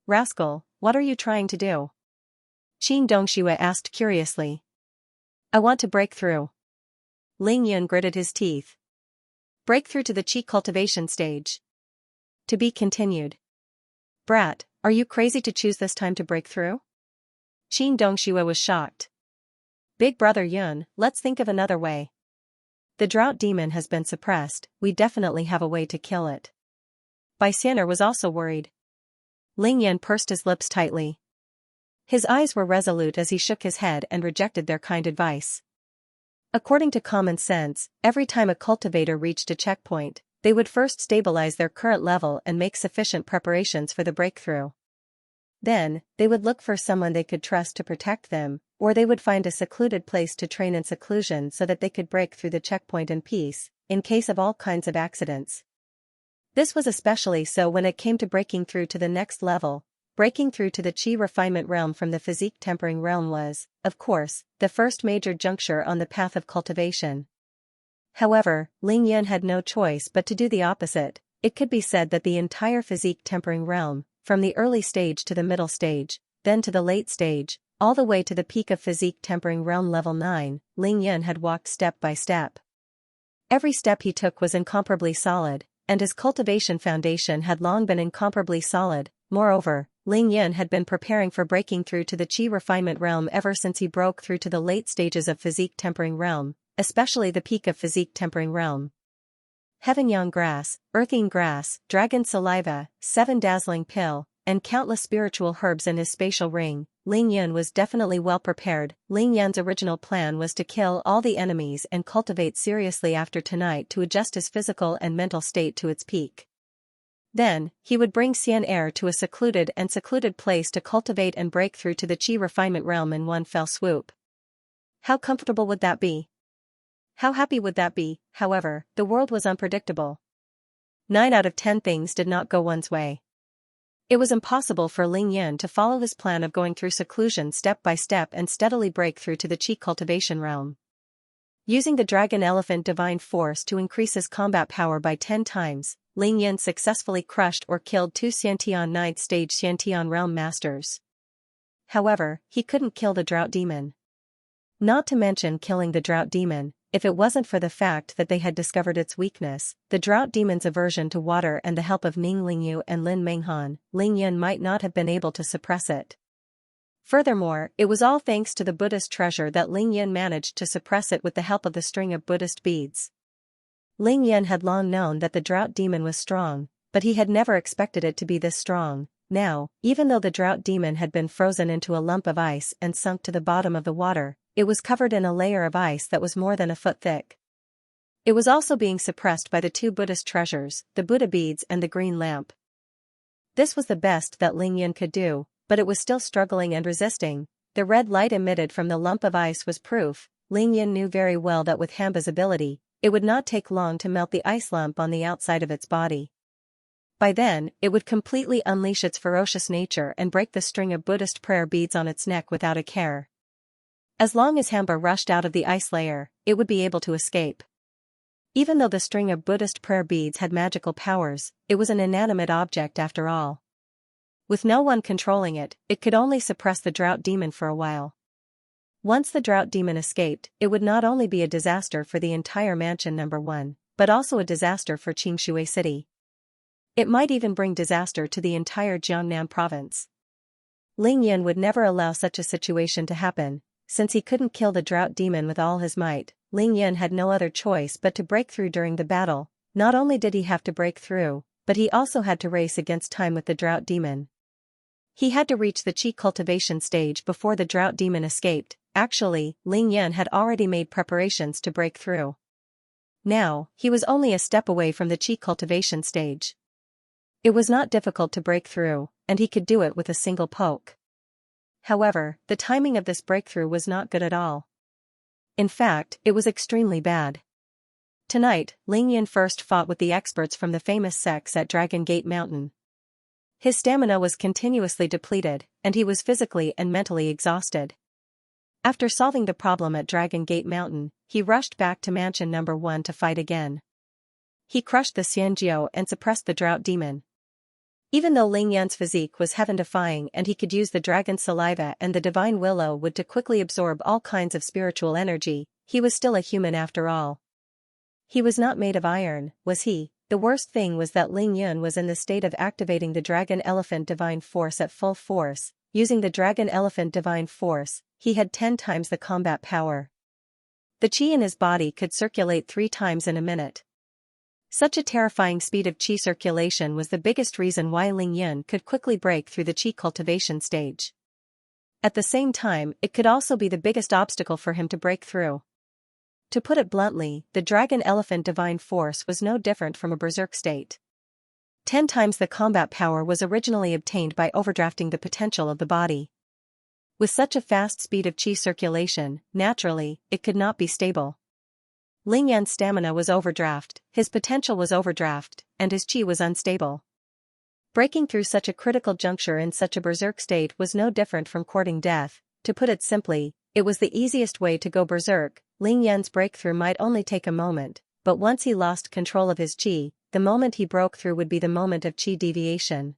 "Rascal, what are you trying to do?" Qin Dongxue asked curiously. "I want to break through." Ling Yan gritted his teeth. "Break through to the Qi cultivation stage. To be continued." "Brat, are you crazy to choose this time to break through?" Qin Dongxue was shocked. "Big brother Yun, let's think of another way. The drought demon has been suppressed, we definitely have a way to kill it." Bai Xian'er was also worried. Ling Yan pursed his lips tightly. His eyes were resolute as he shook his head and rejected their kind advice. According to common sense, every time a cultivator reached a checkpoint, they would first stabilize their current level and make sufficient preparations for the breakthrough. Then, they would look for someone they could trust to protect them, or they would find a secluded place to train in seclusion so that they could break through the checkpoint in peace, in case of all kinds of accidents. This was especially so when it came to breaking through to the next level. Breaking through to the Qi refinement realm from the physique tempering realm was, of course, the first major juncture on the path of cultivation. However, Ling Yan had no choice but to do the opposite. It could be said that the entire physique tempering realm, from the early stage to the middle stage, then to the late stage, all the way to the peak of physique tempering realm level 9, Ling Yan had walked step by step. Every step he took was incomparably solid, and his cultivation foundation had long been incomparably solid. Moreover, Ling Yan had been preparing for breaking through to the Qi refinement realm ever since he broke through to the late stages of physique tempering realm, especially the peak of physique tempering realm. Heaven-yang grass, earthing grass, dragon saliva, 7 dazzling pill, and countless spiritual herbs in his spatial ring, Ling Yan was definitely well prepared. Ling Yan's original plan was to kill all the enemies and cultivate seriously after tonight to adjust his physical and mental state to its peak. Then, he would bring Xian'er to a secluded place to cultivate and break through to the Qi refinement realm in one fell swoop. How comfortable would that be? How happy would that be? However, the world was unpredictable. 9 out of 10 things did not go one's way. It was impossible for Ling Yan to follow his plan of going through seclusion step by step and steadily break through to the Qi cultivation realm. Using the dragon elephant divine force to increase his combat power by 10 times, Ling Yan successfully crushed or killed 2 Xiantian 9th stage Xiantian realm masters. However, he couldn't kill the drought demon. Not to mention killing the drought demon. If it wasn't for the fact that they had discovered its weakness, the drought demon's aversion to water, and the help of Ning Lingyu and Lin Menghan, Ling Yun might not have been able to suppress it. Furthermore, it was all thanks to the Buddhist treasure that Ling Yun managed to suppress it with the help of the string of Buddhist beads. Ling Yun had long known that the drought demon was strong, but he had never expected it to be this strong. Now, even though the drought demon had been frozen into a lump of ice and sunk to the bottom of the water, it was covered in a layer of ice that was more than a foot thick. It was also being suppressed by the two Buddhist treasures, the Buddha beads and the green lamp. This was the best that Ling Yun could do, but it was still struggling and resisting. The red light emitted from the lump of ice was proof. Ling Yun knew very well that with Hamba's ability, it would not take long to melt the ice lump on the outside of its body. By then, it would completely unleash its ferocious nature and break the string of Buddhist prayer beads on its neck without a care. As long as Hamba rushed out of the ice layer, it would be able to escape. Even though the string of Buddhist prayer beads had magical powers, it was an inanimate object after all. With no one controlling it, it could only suppress the drought demon for a while. Once the drought demon escaped, it would not only be a disaster for the entire mansion number 1, but also a disaster for Qingshui City. It might even bring disaster to the entire Jiangnan province. Ling Yun would never allow such a situation to happen. Since he couldn't kill the drought demon with all his might, Ling Yun had no other choice but to break through during the battle. Not only did he have to break through, but he also had to race against time with the drought demon. He had to reach the Qi cultivation stage before the drought demon escaped. Actually, Ling Yun had already made preparations to break through. Now, he was only a step away from the Qi cultivation stage. It was not difficult to break through, and he could do it with a single poke. However, the timing of this breakthrough was not good at all. In fact, it was extremely bad. Tonight, Ling Yun first fought with the experts from the famous sects at Dragon Gate Mountain. His stamina was continuously depleted, and he was physically and mentally exhausted. After solving the problem at Dragon Gate Mountain, he rushed back to Mansion Number 1 to fight again. He crushed the Xianxia and suppressed the drought demon. Even though Ling Yun's physique was heaven-defying and he could use the dragon's saliva and the divine willow wood to quickly absorb all kinds of spiritual energy, he was still a human after all. He was not made of iron, was he? The worst thing was that Ling Yun was in the state of activating the Dragon Elephant Divine Force at full force. Using the Dragon Elephant Divine Force, he had 10 times the combat power. The qi in his body could circulate 3 times in a minute. Such a terrifying speed of qi circulation was the biggest reason why Ling Yun could quickly break through the qi cultivation stage. At the same time, it could also be the biggest obstacle for him to break through. To put it bluntly, the Dragon Elephant Divine Force was no different from a berserk state. 10 times the combat power was originally obtained by overdrafting the potential of the body. With such a fast speed of qi circulation, naturally, it could not be stable. Ling Yun's stamina was overdraft, his potential was overdraft, and his qi was unstable. Breaking through such a critical juncture in such a berserk state was no different from courting death. To put it simply, it was the easiest way to go berserk. Ling Yun's breakthrough might only take a moment, but once he lost control of his qi, the moment he broke through would be the moment of qi deviation.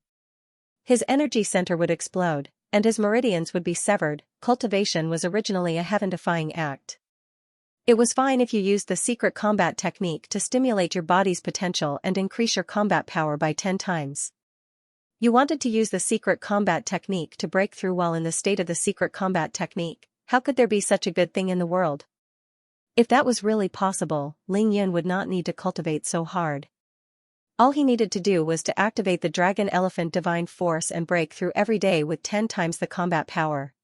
His energy center would explode, and his meridians would be severed. Cultivation was originally a heaven-defying act. It was fine if you used the secret combat technique to stimulate your body's potential and increase your combat power by 10 times. You wanted to use the secret combat technique to break through while in the state of the secret combat technique. How could there be such a good thing in the world? If that was really possible, Ling Yun would not need to cultivate so hard. All he needed to do was to activate the Dragon Elephant Divine Force and break through every day with 10 times the combat power.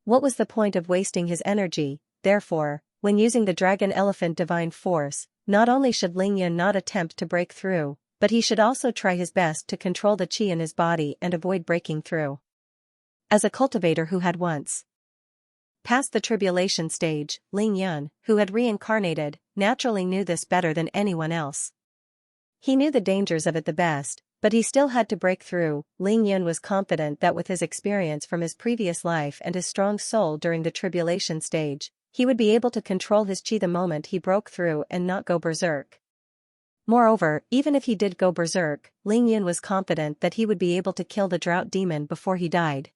What was the point of wasting his energy? Therefore, when using the Dragon Elephant Divine Force, not only should Ling Yun not attempt to break through, but he should also try his best to control the qi in his body and avoid breaking through. As a cultivator who had once passed the tribulation stage, Ling Yun, who had reincarnated, naturally knew this better than anyone else. He knew the dangers of it the best, but he still had to break through. Ling Yun was confident that with his experience from his previous life and his strong soul during the tribulation stage, he would be able to control his qi the moment he broke through and not go berserk. Moreover, even if he did go berserk, Ling Yun was confident that he would be able to kill the drought demon before he died.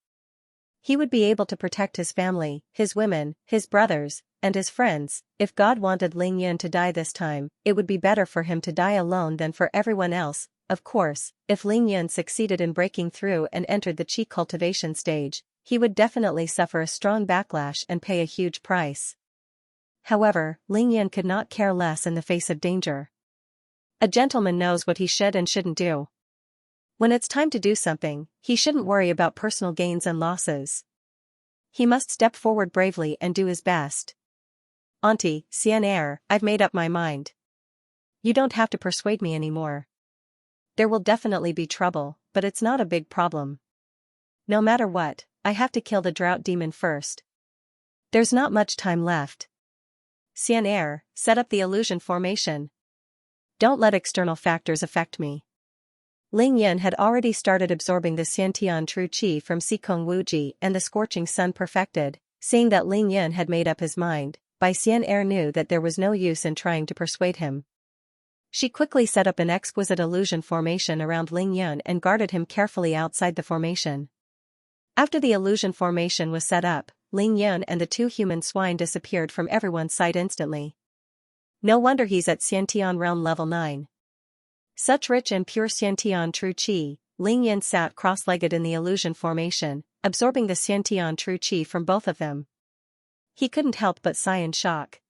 He would be able to protect his family, his women, his brothers, and his friends. If God wanted Ling Yan to die this time, it would be better for him to die alone than for everyone else. Of course, if Ling Yan succeeded in breaking through and entered the qi cultivation stage, he would definitely suffer a strong backlash and pay a huge price. However, Ling Yan could not care less in the face of danger. A gentleman knows what he should and shouldn't do. When it's time to do something, he shouldn't worry about personal gains and losses. He must step forward bravely and do his best. Auntie, Xianxia, I've made up my mind. You don't have to persuade me anymore. There will definitely be trouble, but it's not a big problem. No matter what, I have to kill the drought demon first. There's not much time left. Xianxia, set up the illusion formation. Don't let external factors affect me. Ling Yan had already started absorbing the Xiantian true qi from Xikong Wuji and the scorching sun perfected. Seeing that Ling Yan had made up his mind, Bai Xian'er knew that there was no use in trying to persuade him. She quickly set up an exquisite illusion formation around Ling Yan and guarded him carefully outside the formation. After the illusion formation was set up, Ling Yan and the two human swine disappeared from everyone's sight instantly. No wonder he's at Xiantian realm level 9. Such rich and pure Xiantian true qi. Ling Yan sat cross-legged in the illusion formation, absorbing the Xiantian true qi from both of them. He couldn't help but sigh in shock.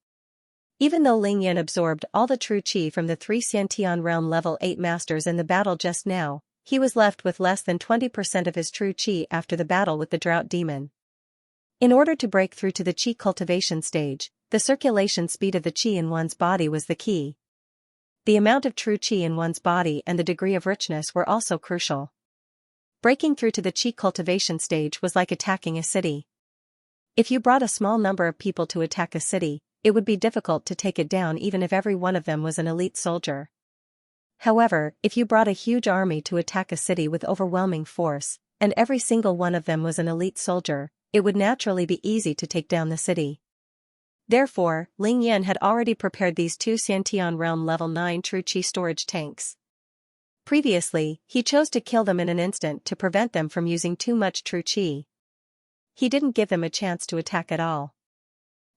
Even though Ling Yan absorbed all the true qi from the 3 Xiantian realm level 8 masters in the battle just now, he was left with less than 20% of his true qi after the battle with the drought demon. In order to break through to the qi cultivation stage, the circulation speed of the qi in one's body was the key. The amount of true qi in one's body and the degree of richness were also crucial. Breaking through to the qi cultivation stage was like attacking a city. If you brought a small number of people to attack a city, it would be difficult to take it down even if every one of them was an elite soldier. However, if you brought a huge army to attack a city with overwhelming force, and every single one of them was an elite soldier, it would naturally be easy to take down the city. Therefore, Ling Yan had already prepared these 2 Xiantian realm level 9 true qi storage tanks. Previously, he chose to kill them in an instant to prevent them from using too much true qi. He didn't give them a chance to attack at all.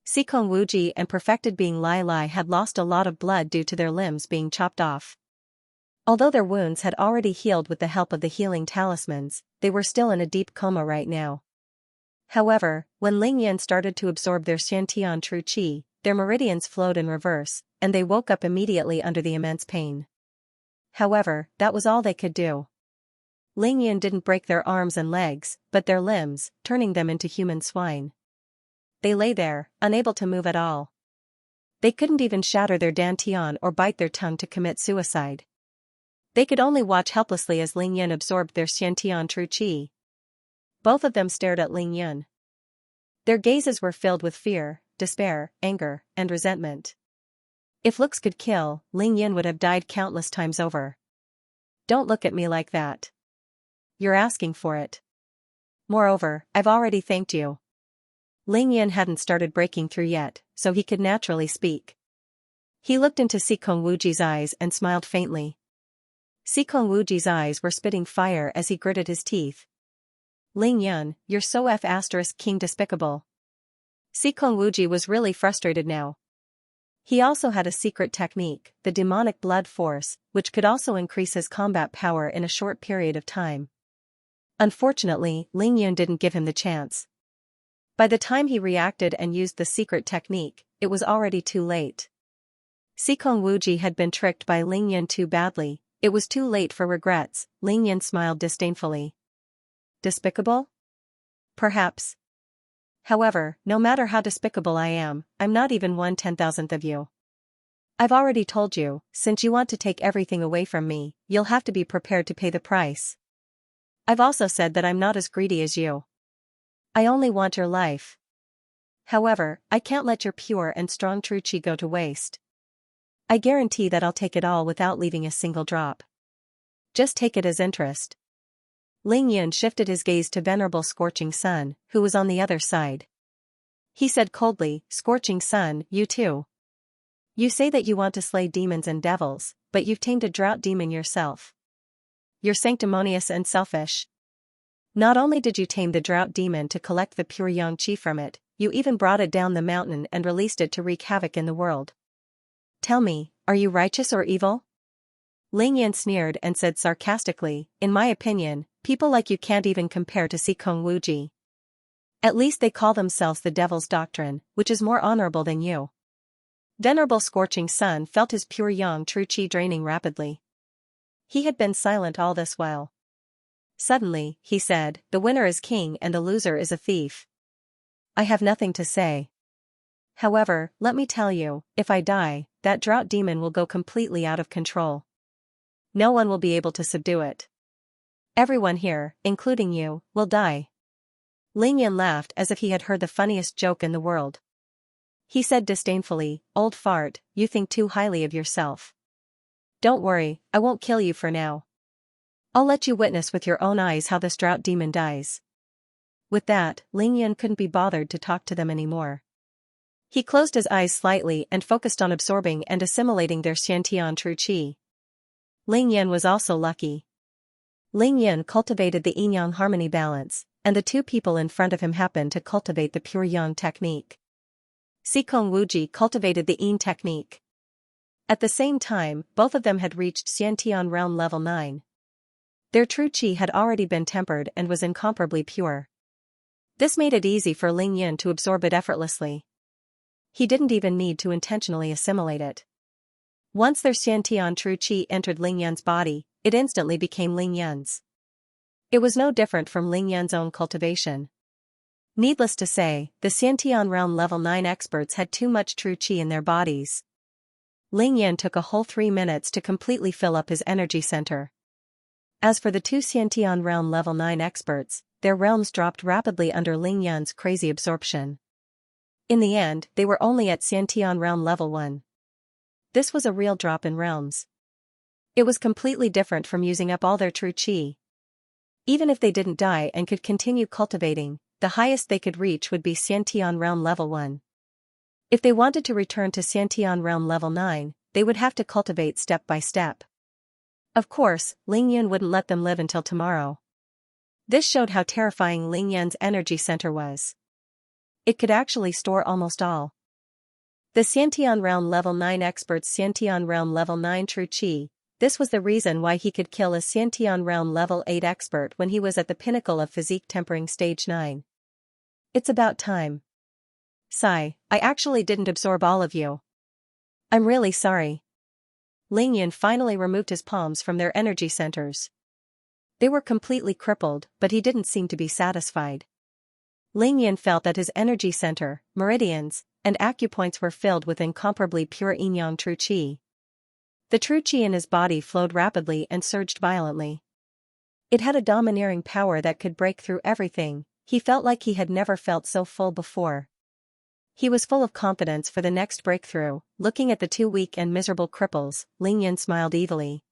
Xikong Wuji and perfected being Lai Lai had lost a lot of blood due to their limbs being chopped off. Although their wounds had already healed with the help of the healing talismans, they were still in a deep coma right now. However, when Ling Yan started to absorb their Xiantian true qi, their meridians flowed in reverse, and they woke up immediately under the immense pain. However, that was all they could do. Ling Yan didn't break their arms and legs, but their limbs, turning them into human swine. They lay there, unable to move at all. They couldn't even shatter their dantian or bite their tongue to commit suicide. They could only watch helplessly as Ling Yan absorbed their Xiantian true qi. Both of them stared at Ling Yan. Their gazes were filled with fear, despair, anger, and resentment. If looks could kill, Ling Yan would have died countless times over. Don't look at me like that. You're asking for it. Moreover, I've already thanked you. Ling Yan hadn't started breaking through yet, so he could naturally speak. He looked into Xikong Wuji's eyes and smiled faintly. Xikong Wuji's eyes were spitting fire as he gritted his teeth. Ling Yan, you're so king despicable. Xikong Wuji was really frustrated now. He also had a secret technique, the demonic blood force, which could also increase his combat power in a short period of time. Unfortunately, Ling Yan didn't give him the chance. By the time he reacted and used the secret technique, it was already too late. Xikong Wuji had been tricked by Ling Yan too badly. It was too late for regrets. Ling Yan smiled disdainfully. Despicable? Perhaps. However, no matter how despicable I am, I'm not even 1/10,000th of you. I've already told you, since you want to take everything away from me, you'll have to be prepared to pay the price. I've also said that I'm not as greedy as you. I only want your life. However, I can't let your pure and strong true qi go to waste. I guarantee that I'll take it all without leaving a single drop. Just take it as interest. Ling Yan shifted his gaze to Venerable Scorching Sun, who was on the other side. He said coldly, Scorching Sun, you too. You say that you want to slay demons and devils, but you've tamed a drought demon yourself. You're sanctimonious and selfish. Not only did you tame the drought demon to collect the pure yang qi from it, you even brought it down the mountain and released it to wreak havoc in the world. Tell me, are you righteous or evil? Ling Yan sneered and said sarcastically, in my opinion, people like you can't even compare to Xikong Wuji. At least they call themselves the Devil's Doctrine, which is more honorable than you. Venerable Scorching Sun felt his pure yang true qi draining rapidly. He had been silent all this while. Suddenly, he said, the winner is king and the loser is a thief. I have nothing to say. However, let me tell you, if I die, that drought demon will go completely out of control. No one will be able to subdue it. Everyone here, including you, will die. Ling Yan laughed as if he had heard the funniest joke in the world. He said disdainfully, old fart, you think too highly of yourself. Don't worry, I won't kill you for now. I'll let you witness with your own eyes how this drought demon dies. With that, Ling Yan couldn't be bothered to talk to them anymore. He closed his eyes slightly and focused on absorbing and assimilating their Xiantian true qi. Ling Yan was also lucky. Ling Yan cultivated the yin-yang harmony balance, and the two people in front of him happened to cultivate the pure yang technique. Xikong Wuji cultivated the yin technique. At the same time, both of them had reached Xiantian realm level 9. Their true qi had already been tempered and was incomparably pure. This made it easy for Ling Yan to absorb it effortlessly. He didn't even need to intentionally assimilate it. Once their Xiantian true qi entered Ling Yan's body, it instantly became Ling Yan's. It was no different from Ling Yan's own cultivation. Needless to say, the Xiantian realm level 9 experts had too much true qi in their bodies. Ling Yan took a whole 3 minutes to completely fill up his energy center. As for the two Xiantian realm level 9 experts, their realms dropped rapidly under Ling Yan's crazy absorption. In the end, they were only at Xiantian realm level 1. This was a real drop in realms. It was completely different from using up all their true qi. Even if they didn't die and could continue cultivating, the highest they could reach would be Xiantian realm level 1. If they wanted to return to Xiantian realm level 9, they would have to cultivate step by step. Of course, Ling Yan wouldn't let them live until tomorrow. This showed how terrifying Ling Yan's energy center was. It could actually store almost all. The Xiantian realm level 9 expert's Xiantian realm level 9 true qi. This was the reason why he could kill a Xiantian realm level 8 expert when he was at the pinnacle of physique tempering stage 9. It's about time. Sigh, I actually didn't absorb all of you. I'm really sorry. Ling Yan finally removed his palms from their energy centers. They were completely crippled, but he didn't seem to be satisfied. Ling Yan felt that his energy center, meridians, and acupoints were filled with incomparably pure yin-yang true qi. The true qi in his body flowed rapidly and surged violently. It had a domineering power that could break through everything. He felt like he had never felt so full before. He was full of confidence for the next breakthrough. Looking at the two weak and miserable cripples, Ling Yan smiled evilly.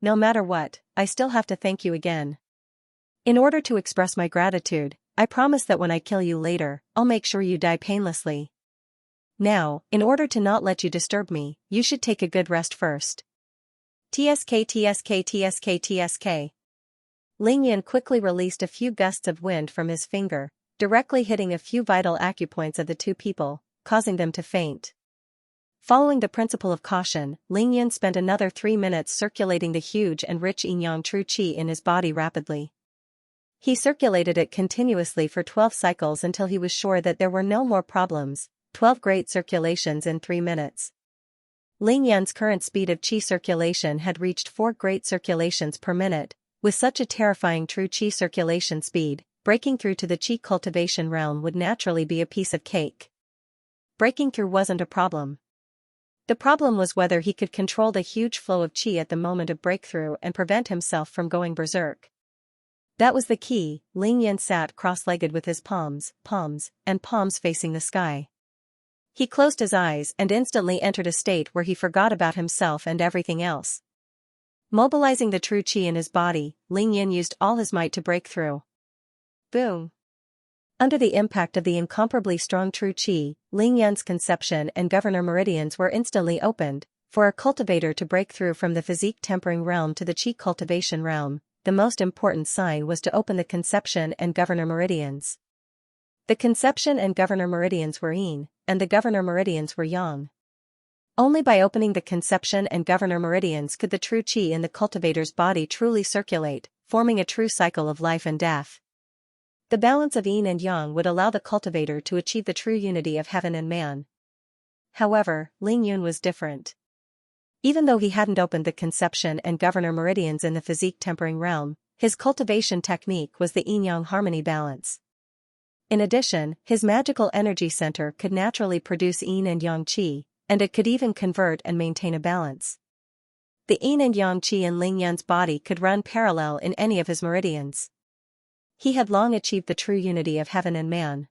No matter what, I still have to thank you again. In order to express my gratitude, I promise that when I kill you later, I'll make sure you die painlessly. Now, in order to not let you disturb me, you should take a good rest first. TSK TSK TSK TSK. Ling Yan quickly released a few gusts of wind from his finger, directly hitting a few vital acupoints of the two people, causing them to faint. Following the principle of caution, Ling Yan spent another 3 minutes circulating the huge and rich yin-yang true qi in his body rapidly. He circulated it continuously for 12 cycles until he was sure that there were no more problems. 12 great circulations in 3 minutes. Ling Yan's current speed of qi circulation had reached 4 great circulations per minute. With such a terrifying true qi circulation speed, breaking through to the qi cultivation realm would naturally be a piece of cake. Breaking through wasn't a problem. The problem was whether he could control the huge flow of qi at the moment of breakthrough and prevent himself from going berserk. That was the key. Ling Yan sat cross-legged with his palms facing the sky. He closed his eyes and instantly entered a state where he forgot about himself and everything else. Mobilizing the true qi in his body, Ling Yan used all his might to break through. Boom! Under the impact of the incomparably strong true qi, Ling Yan's conception and governor meridians were instantly opened. For a cultivator to break through from the physique tempering realm to the qi cultivation realm, the most important sign was to open the conception and governor meridians. The conception and governor meridians were yin, and the governor meridians were yang. Only by opening the conception and governor meridians could the true qi in the cultivator's body truly circulate, forming a true cycle of life and death. The balance of yin and yang would allow the cultivator to achieve the true unity of heaven and man. However, Ling Yun was different. Even though he hadn't opened the conception and governor meridians in the physique tempering realm, his cultivation technique was the yin-yang harmony balance. In addition, his magical energy center could naturally produce yin and yang qi, and it could even convert and maintain a balance. The yin and yang qi in Ling Yun's body could run parallel in any of his meridians. He had long achieved the true unity of heaven and man.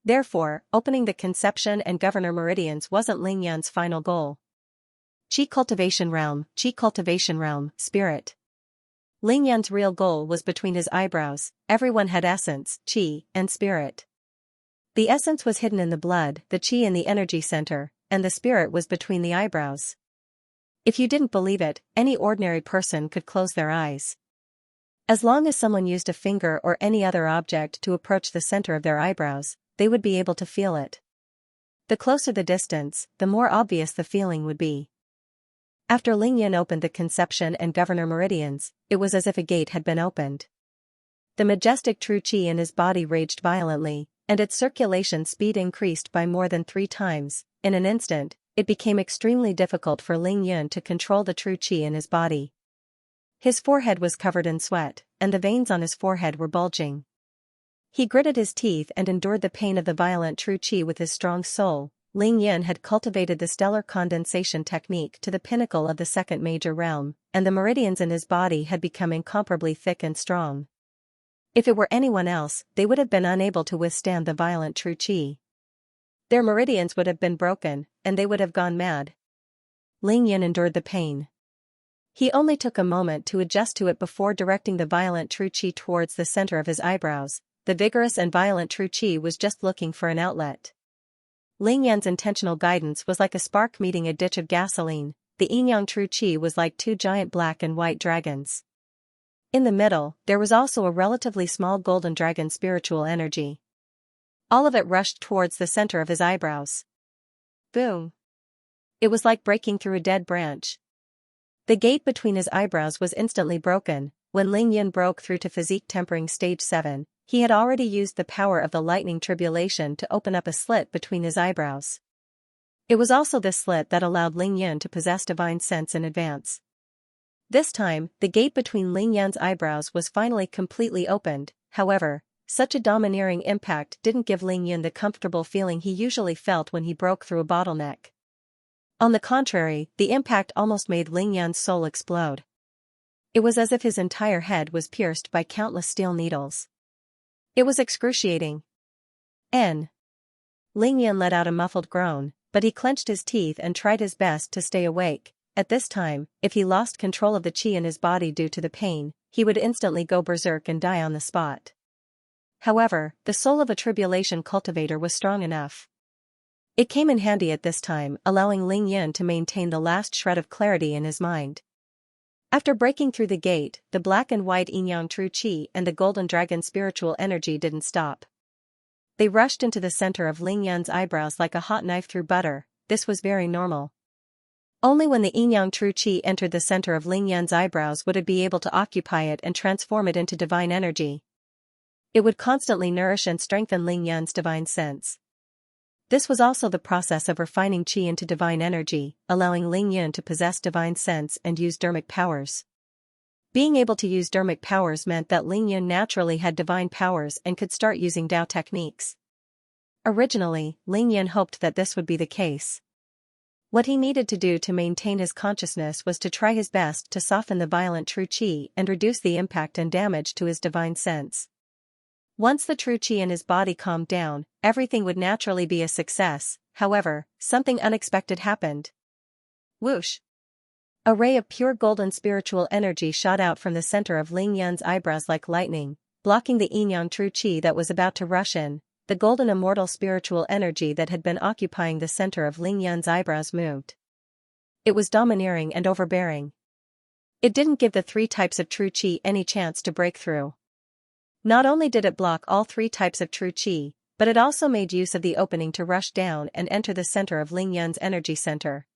Therefore, opening the conception and governor meridians wasn't Ling Yun's final goal. Qi cultivation realm, spirit. Ling Yun's real goal was between his eyebrows. Everyone had essence, qi, and spirit. The essence was hidden in the blood, the qi in the energy center, and the spirit was between the eyebrows. If you didn't believe it, any ordinary person could close their eyes. As long as someone used a finger or any other object to approach the center of their eyebrows, they would be able to feel it. The closer the distance, the more obvious the feeling would be. After Ling Yun opened the conception and governor meridians, it was as if a gate had been opened. The majestic true qi in his body raged violently, and its circulation speed increased by more than 3 times. In an instant, it became extremely difficult for Ling Yun to control the true qi in his body. His forehead was covered in sweat, and the veins on his forehead were bulging. He gritted his teeth and endured the pain of the violent true qi with his strong soul. Ling Yun had cultivated the stellar condensation technique to the pinnacle of the second major realm, and the meridians in his body had become incomparably thick and strong. If it were anyone else, they would have been unable to withstand the violent true qi. Their meridians would have been broken, and they would have gone mad. Ling Yun endured the pain. He only took a moment to adjust to it before directing the violent true qi towards the center of his eyebrows. The vigorous and violent true qi was just looking for an outlet. Ling Yun's intentional guidance was like a spark meeting a ditch of gasoline. The yin-yang true qi was like 2 giant black and white dragons. In the middle, there was also a relatively small golden dragon spiritual energy. All of it rushed towards the center of his eyebrows. Boom! It was like breaking through a dead branch. The gate between his eyebrows was instantly broken. When Ling Yun broke through to physique tempering stage 7, he had already used the power of the lightning tribulation to open up a slit between his eyebrows. It was also this slit that allowed Ling Yun to possess divine sense in advance. This time, the gate between Ling Yun's eyebrows was finally completely opened. However, such a domineering impact didn't give Ling Yun the comfortable feeling he usually felt when he broke through a bottleneck. On the contrary, the impact almost made Ling Yun's soul explode. It was as if his entire head was pierced by countless steel needles. It was excruciating. Ling Yun let out a muffled groan, but he clenched his teeth and tried his best to stay awake. At this time, if he lost control of the qi in his body due to the pain, he would instantly go berserk and die on the spot. However, the soul of a tribulation cultivator was strong enough. It came in handy at this time, allowing Ling Yun to maintain the last shred of clarity in his mind. After breaking through the gate, the black and white yin-yang true qi and the golden dragon spiritual energy didn't stop. They rushed into the center of Ling Yun's eyebrows like a hot knife through butter. This was very normal. Only when the yin-yang true qi entered the center of Ling Yun's eyebrows would it be able to occupy it and transform it into divine energy. It would constantly nourish and strengthen Ling Yun's divine sense. This was also the process of refining qi into divine energy, allowing Ling Yun to possess divine sense and use dharmic powers. Being able to use dharmic powers meant that Ling Yun naturally had divine powers and could start using Dao techniques. Originally, Ling Yun hoped that this would be the case. What he needed to do to maintain his consciousness was to try his best to soften the violent true qi and reduce the impact and damage to his divine sense. Once the true qi in his body calmed down, everything would naturally be a success. However, something unexpected happened. Whoosh! A ray of pure golden spiritual energy shot out from the center of Ling Yun's eyebrows like lightning, blocking the yin-yang true qi that was about to rush in. The golden immortal spiritual energy that had been occupying the center of Ling Yun's eyebrows moved. It was domineering and overbearing. It didn't give the three types of true qi any chance to break through. Not only did it block all three types of true qi, but it also made use of the opening to rush down and enter the center of Ling Yun's energy center.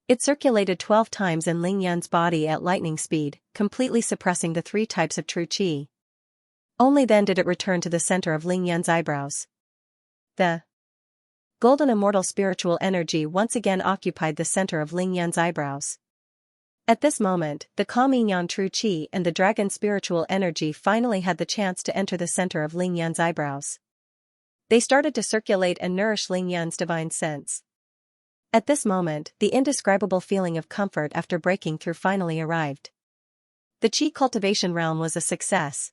It circulated 12 times in Ling Yun's body at lightning speed, completely suppressing the three types of true qi. Only then did it return to the center of Ling Yun's eyebrows. The golden immortal spiritual energy once again occupied the center of Ling Yun's eyebrows. At this moment, the calm Yin Yang true qi and the dragon spiritual energy finally had the chance to enter the center of Ling Yun's eyebrows. They started to circulate and nourish Ling Yun's divine sense. At this moment, the indescribable feeling of comfort after breaking through finally arrived. The qi cultivation realm was a success.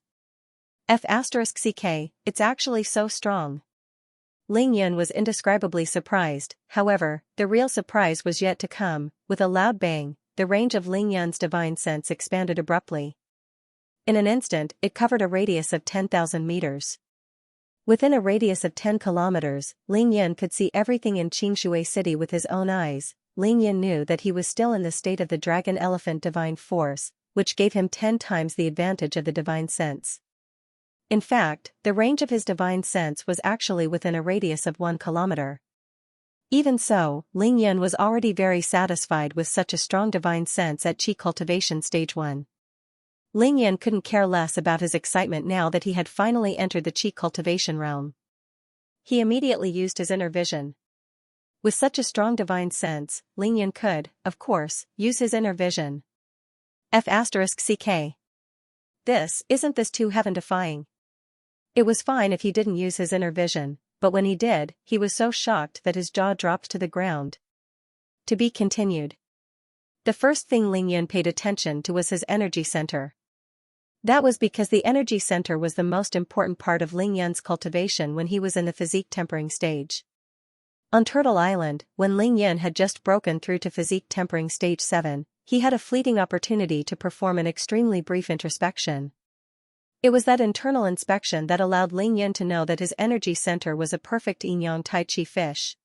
F***ck, it's actually so strong. Ling Yun was indescribably surprised. However, the real surprise was yet to come. With a loud bang, the range of Ling Yun's divine sense expanded abruptly. In an instant, it covered a radius of 10,000 meters. Within a radius of 10 kilometers, Ling Yun could see everything in Xianxia city with his own eyes. Ling Yun knew that he was still in the state of the dragon elephant divine force, which gave him 10 times the advantage of the divine sense. In fact, the range of his divine sense was actually within a radius of 1 kilometer. Even so, Ling Yun was already very satisfied with such a strong divine sense at Qi Cultivation Stage 1. Ling Yun couldn't care less about his excitement now that he had finally entered the Qi Cultivation realm. He immediately used his inner vision. With such a strong divine sense, Ling Yun could, of course, use his inner vision. F***ck. Isn't this too heaven-defying? It was fine if he didn't use his inner vision, but when he did, he was so shocked that his jaw dropped to the ground. To be continued. The first thing Ling Yun paid attention to was his energy center. That was because the energy center was the most important part of Ling Yun's cultivation when he was in the physique tempering stage. On Turtle Island, when Ling Yun had just broken through to physique tempering stage 7, he had a fleeting opportunity to perform an extremely brief introspection. It was that internal inspection that allowed Ling Yun to know that his energy center was a perfect yin-yang tai chi fish.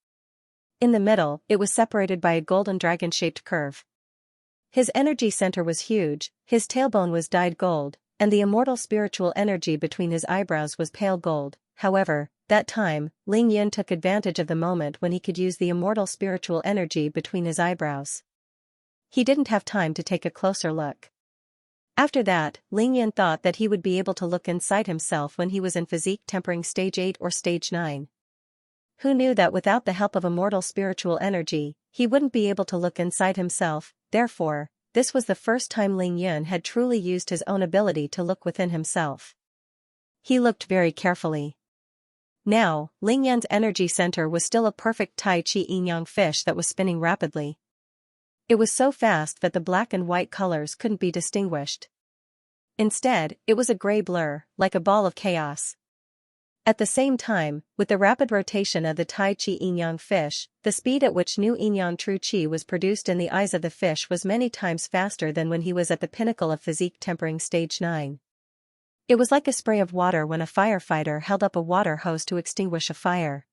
In the middle, it was separated by a golden dragon-shaped curve. His energy center was huge, his tailbone was dyed gold, and the immortal spiritual energy between his eyebrows was pale gold. However, that time, Ling Yun took advantage of the moment when he could use the immortal spiritual energy between his eyebrows. He didn't have time to take a closer look. After that, Ling Yun thought that he would be able to look inside himself when he was in physique tempering stage 8 or stage 9. Who knew that without the help of immortal spiritual energy, he wouldn't be able to look inside himself? Therefore, this was the first time Ling Yun had truly used his own ability to look within himself. He looked very carefully. Now, Ling Yun's energy center was still a perfect Tai Chi yin-yang fish that was spinning rapidly. It was so fast that the black and white colors couldn't be distinguished. Instead, it was a gray blur, like a ball of chaos. At the same time, with the rapid rotation of the Tai Chi yin-yang fish, the speed at which new yin-yang true Qi was produced in the eyes of the fish was many times faster than when he was at the pinnacle of physique tempering stage 9. It was like a spray of water when a firefighter held up a water hose to extinguish a fire.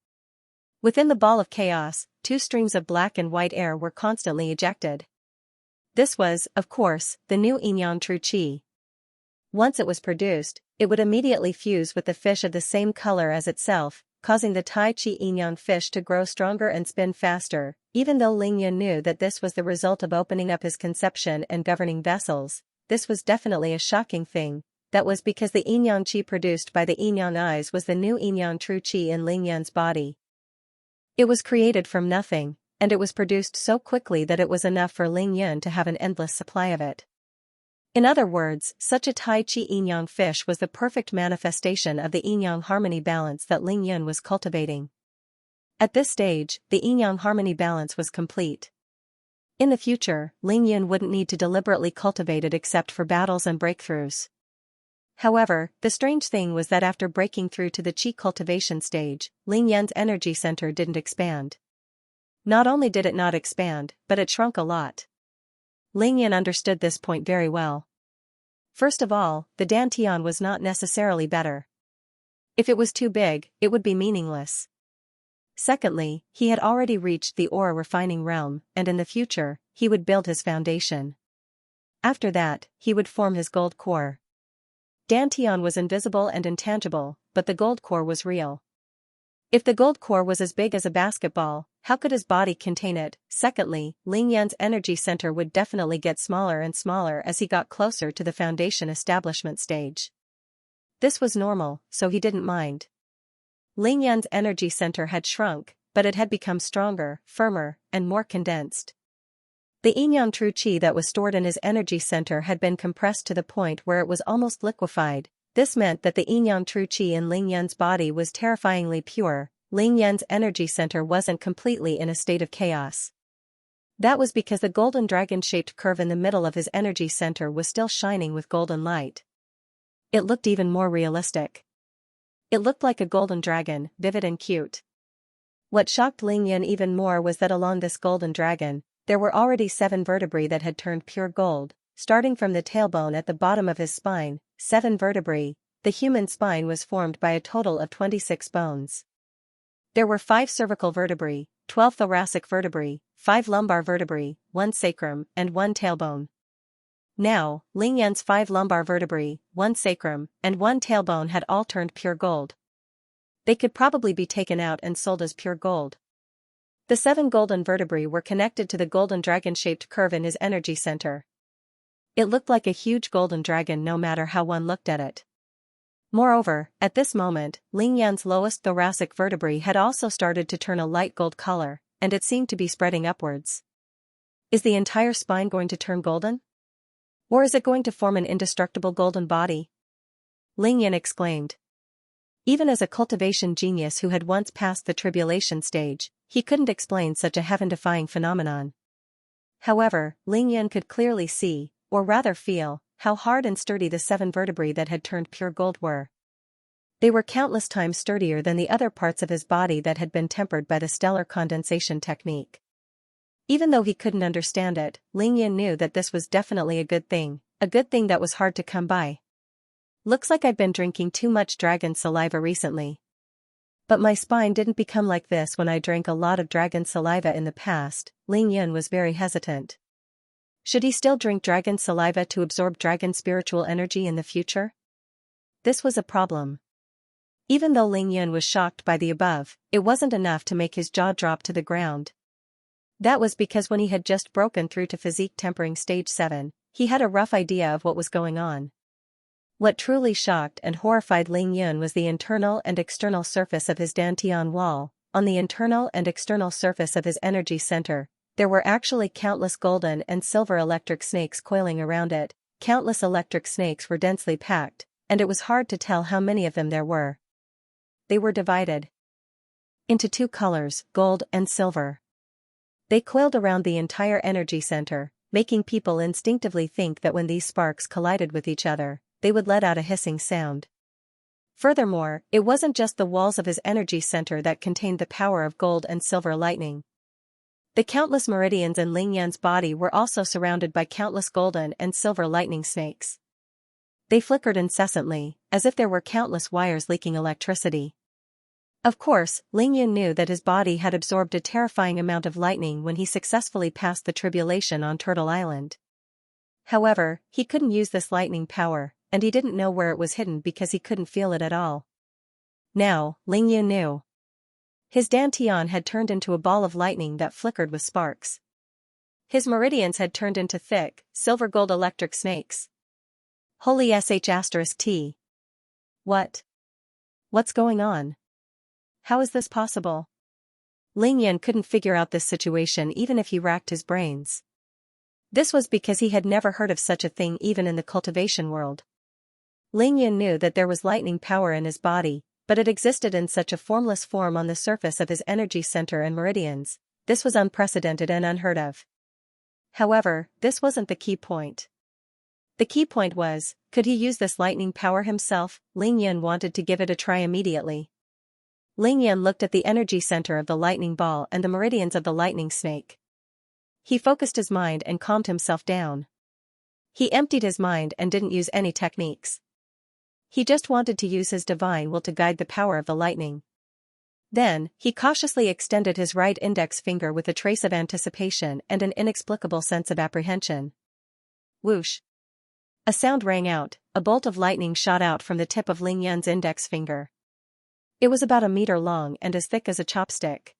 Within the ball of chaos, 2 streams of black and white air were constantly ejected. This was, of course, the new yin-yang true Qi. Once it was produced, it would immediately fuse with the fish of the same color as itself, causing the Tai Chi yin-yang fish to grow stronger and spin faster. Even though Ling Yun knew that this was the result of opening up his conception and governing vessels, this was definitely a shocking thing. That was because the yin-yang Qi produced by the yin-yang eyes was the new yin-yang true Qi in Ling Yun's body. It was created from nothing, and it was produced so quickly that it was enough for Ling Yun to have an endless supply of it. In other words, such a Tai Chi yin-yang fish was the perfect manifestation of the yin-yang harmony balance that Ling Yun was cultivating. At this stage, the yin-yang harmony balance was complete. In the future, Ling Yun wouldn't need to deliberately cultivate it except for battles and breakthroughs. However, the strange thing was that after breaking through to the Qi cultivation stage, Ling Yun's energy center didn't expand. Not only did it not expand, but it shrunk a lot. Ling Yun understood this point very well. First of all, the dantian was not necessarily better. If it was too big, it would be meaningless. Secondly, he had already reached the ore refining realm, and in the future, he would build his foundation. After that, he would form his gold core. Dantian was invisible and intangible, but the gold core was real. If the gold core was as big as a basketball, how could his body contain it? Secondly, Ling Yan's energy center would definitely get smaller and smaller as he got closer to the foundation establishment stage. This was normal, so he didn't mind. Ling Yan's energy center had shrunk, but it had become stronger, firmer, and more condensed. The Yin true qi that was stored in his energy center had been compressed to the point where it was almost liquefied. This meant that the Yin true qi in Ling Yan's body was terrifyingly pure. Ling Yan's energy center wasn't completely in a state of chaos. That was because the golden dragon-shaped curve in the middle of his energy center was still shining with golden light. It looked even more realistic. It looked like a golden dragon, vivid and cute. What shocked Ling Yan even more was that along this golden dragon, there were already 7 vertebrae that had turned pure gold, starting from the tailbone at the bottom of his spine. 7 vertebrae. The human spine was formed by a total of 26 bones. There were 5 cervical vertebrae, 12 thoracic vertebrae, 5 lumbar vertebrae, 1 sacrum, and 1 tailbone. Now, Ling Yan's 5 lumbar vertebrae, 1 sacrum, and 1 tailbone had all turned pure gold. They could probably be taken out and sold as pure gold. The 7 golden vertebrae were connected to the golden dragon-shaped curve in his energy center. It looked like a huge golden dragon no matter how one looked at it. Moreover, at this moment, Ling Yan's lowest thoracic vertebrae had also started to turn a light gold color, and it seemed to be spreading upwards. Is the entire spine going to turn golden? Or is it going to form an indestructible golden body? Ling Yan exclaimed. Even as a cultivation genius who had once passed the tribulation stage, he couldn't explain such a heaven-defying phenomenon. However, Ling Yan could clearly see, or rather feel, how hard and sturdy the 7 vertebrae that had turned pure gold were. They were countless times sturdier than the other parts of his body that had been tempered by the stellar condensation technique. Even though he couldn't understand it, Ling Yan knew that this was definitely a good thing that was hard to come by. Looks like I've been drinking too much dragon saliva recently. But my spine didn't become like this when I drank a lot of dragon saliva in the past. Ling Yan was very hesitant. Should he still drink dragon saliva to absorb dragon spiritual energy in the future? This was a problem. Even though Ling Yan was shocked by the above, it wasn't enough to make his jaw drop to the ground. That was because when he had just broken through to physique tempering stage 7, he had a rough idea of what was going on. What truly shocked and horrified Ling Yan was the internal and external surface of his Dantian wall. On the internal and external surface of his energy center, there were actually countless golden and silver electric snakes coiling around it. Countless electric snakes were densely packed, and it was hard to tell how many of them there were. They were divided into 2 colors, gold and silver. They coiled around the entire energy center, making people instinctively think that when these sparks collided with each other, they would let out a hissing sound. Furthermore, it wasn't just the walls of his energy center that contained the power of gold and silver lightning. The countless meridians in Ling Yan's body were also surrounded by countless golden and silver lightning snakes. They flickered incessantly, as if there were countless wires leaking electricity. Of course, Ling Yan knew that his body had absorbed a terrifying amount of lightning when he successfully passed the tribulation on Turtle Island. However, he couldn't use this lightning power, and he didn't know where it was hidden because he couldn't feel it at all. Now, Ling Yan knew. His Dantian had turned into a ball of lightning that flickered with sparks. His meridians had turned into thick, silver-gold electric snakes. Holy sh*t. What's going on? How is this possible? Ling Yan couldn't figure out this situation even if he racked his brains. This was because he had never heard of such a thing even in the cultivation world. Ling Yan knew that there was lightning power in his body, but it existed in such a formless form on the surface of his energy center and meridians. This was unprecedented and unheard of. However, this wasn't the key point. The key point was, could he use this lightning power himself? Ling Yan wanted to give it a try immediately. Ling Yan looked at the energy center of the lightning ball and the meridians of the lightning snake. He focused his mind and calmed himself down. He emptied his mind and didn't use any techniques. He just wanted to use his divine will to guide the power of the lightning. Then, he cautiously extended his right index finger with a trace of anticipation and an inexplicable sense of apprehension. Whoosh. A sound rang out, a bolt of lightning shot out from the tip of Ling Yan's index finger. It was about a meter long and as thick as a chopstick.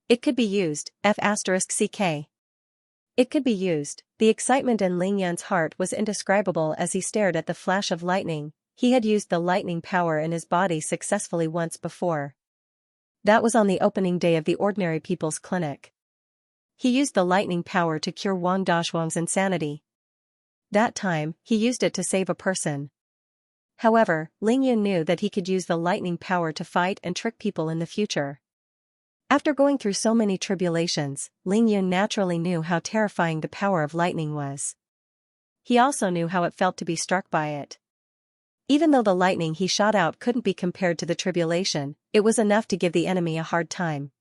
It could be used, F*CK. It could be used. The excitement in Ling Yan's heart was indescribable as he stared at the flash of lightning. He had used the lightning power in his body successfully once before. That was on the opening day of the Ordinary People's Clinic. He used the lightning power to cure Wang Dashuang's insanity. That time, he used it to save a person. However, Ling Yan knew that he could use the lightning power to fight and trick people in the future. After going through so many tribulations, Ling Yan naturally knew how terrifying the power of lightning was. He also knew how it felt to be struck by it. Even though the lightning he shot out couldn't be compared to the tribulation, it was enough to give the enemy a hard time.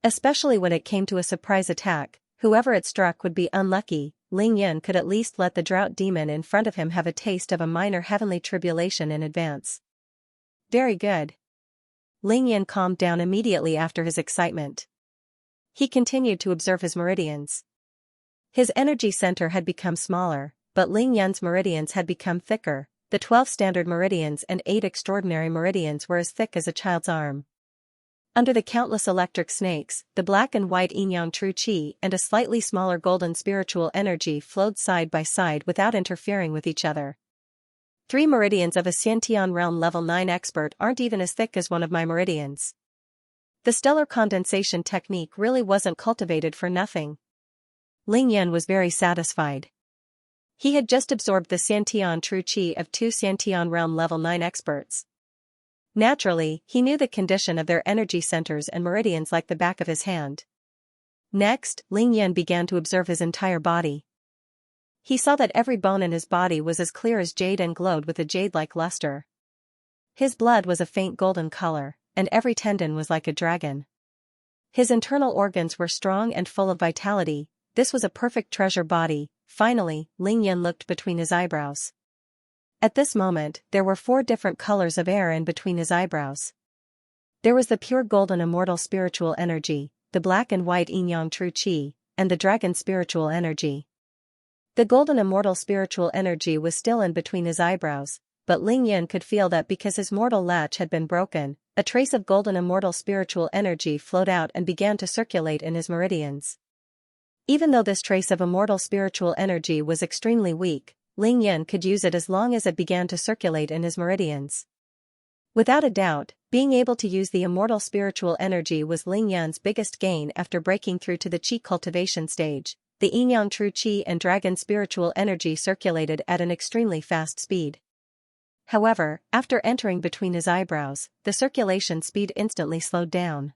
Especially when it came to a surprise attack, whoever it struck would be unlucky. Ling Yan could at least let the drought demon in front of him have a taste of a minor heavenly tribulation in advance. Very good. Ling Yan calmed down immediately after his excitement. He continued to observe his meridians. His energy center had become smaller, but Ling Yan's meridians had become thicker. The 12 standard meridians and 8 extraordinary meridians were as thick as a child's arm. Under the countless electric snakes, the black and white yin-yang true qi and a slightly smaller golden spiritual energy flowed side by side without interfering with each other. 3 meridians of a Xianxia realm level 9 expert aren't even as thick as one of my meridians. The stellar condensation technique really wasn't cultivated for nothing. Ling Yan was very satisfied. He had just absorbed the Xiantian true qi of 2 Xiantian realm level 9 experts. Naturally, he knew the condition of their energy centers and meridians like the back of his hand. Next, Ling Yan began to observe his entire body. He saw that every bone in his body was as clear as jade and glowed with a jade-like luster. His blood was a faint golden color, and every tendon was like a dragon. His internal organs were strong and full of vitality. This was a perfect treasure body. Finally, Ling Yan looked between his eyebrows. At this moment, there were 4 different colors of air in between his eyebrows. There was the pure golden immortal spiritual energy, the black and white yin-yang true qi, and the dragon spiritual energy. The golden immortal spiritual energy was still in between his eyebrows, but Ling Yan could feel that because his mortal latch had been broken, a trace of golden immortal spiritual energy flowed out and began to circulate in his meridians. Even though this trace of immortal spiritual energy was extremely weak, Ling Yan could use it as long as it began to circulate in his meridians. Without a doubt, being able to use the immortal spiritual energy was Ling Yan's biggest gain after breaking through to the qi cultivation stage. The yin-yang true qi and dragon spiritual energy circulated at an extremely fast speed. However, after entering between his eyebrows, the circulation speed instantly slowed down.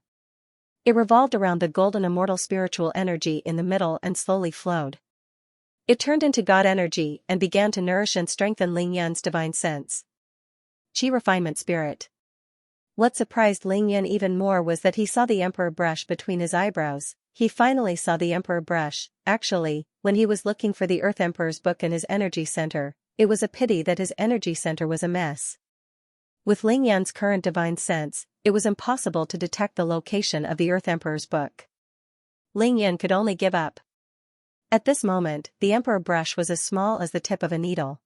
It revolved around the golden immortal spiritual energy in the middle and slowly flowed. It turned into God energy and began to nourish and strengthen Ling Yan's divine sense. Qi refinement spirit. What surprised Ling Yan even more was that he saw the emperor brush between his eyebrows. He finally saw the emperor brush. Actually, when he was looking for the Earth Emperor's book in his energy center, it was a pity that his energy center was a mess. With Ling Yan's current divine sense, it was impossible to detect the location of the Earth Emperor's book. Ling Yan could only give up. At this moment, the emperor brush was as small as the tip of a needle.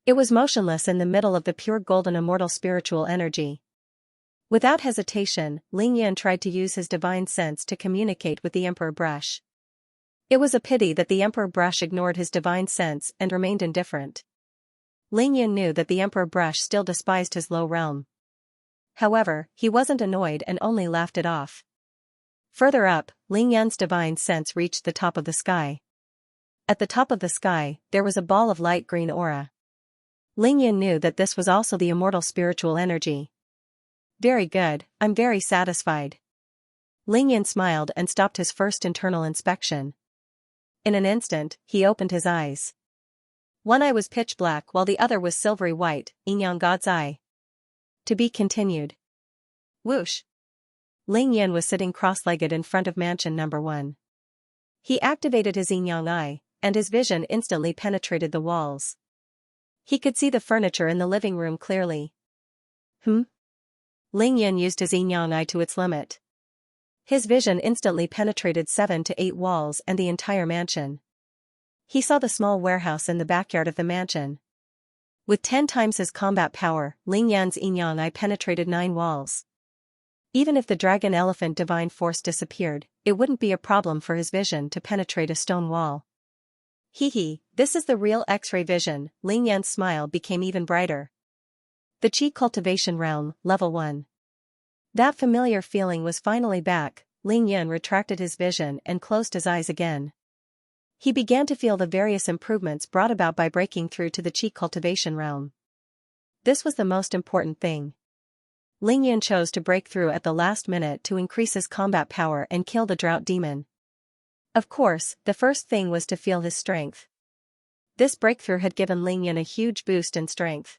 It was motionless in the middle of the pure golden immortal spiritual energy. Without hesitation, Ling Yan tried to use his divine sense to communicate with the emperor brush. It was a pity that the emperor brush ignored his divine sense and remained indifferent. Ling Yan knew that the emperor brush still despised his low realm. However, he wasn't annoyed and only laughed it off. Further up, Ling Yan's divine sense reached the top of the sky. At the top of the sky, there was a ball of light green aura. Ling Yan knew that this was also the immortal spiritual energy. Very good, I'm very satisfied. Ling Yan smiled and stopped his first internal inspection. In an instant, he opened his eyes. One eye was pitch black while the other was silvery white, yin-yang God's eye. To be continued. Whoosh. Ling Yan was sitting cross-legged in front of mansion number 1. He activated his yin-yang eye, and his vision instantly penetrated the walls. He could see the furniture in the living room clearly. Ling Yan used his yin-yang eye to its limit. His vision instantly penetrated 7 to 8 walls and the entire mansion. He saw the small warehouse in the backyard of the mansion. With 10 times his combat power, Ling Yan's Yin-Yang Eye penetrated 9 walls. Even if the dragon elephant divine force disappeared, it wouldn't be a problem for his vision to penetrate a stone wall. Hee, this is the real X-ray vision. Ling Yan's smile became even brighter. The Qi Cultivation Realm, Level 1. That familiar feeling was finally back. Ling Yan retracted his vision and closed his eyes again. He began to feel the various improvements brought about by breaking through to the Qi Cultivation Realm. This was the most important thing. Ling Yan chose to break through at the last minute to increase his combat power and kill the drought demon. Of course, the first thing was to feel his strength. This breakthrough had given Ling Yan a huge boost in strength.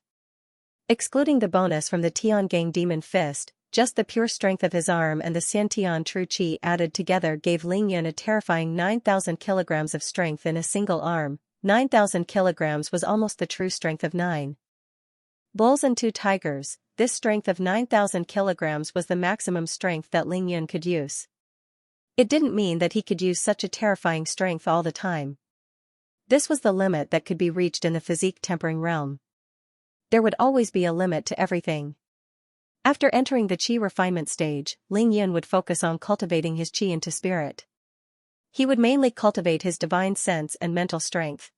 Excluding the bonus from the Tiangang Demon Fist, just the pure strength of his arm and the Xiantian True Qi added together gave Ling Yan a terrifying 9,000 kilograms of strength in a single arm. 9,000 kilograms was almost the true strength of 9 bulls and 2 tigers. This strength of 9,000 kilograms was the maximum strength that Ling Yan could use. It didn't mean that he could use such a terrifying strength all the time. This was the limit that could be reached in the physique tempering realm. There would always be a limit to everything. After entering the Qi refinement stage, Ling Yan would focus on cultivating his Qi into spirit. He would mainly cultivate his divine sense and mental strength.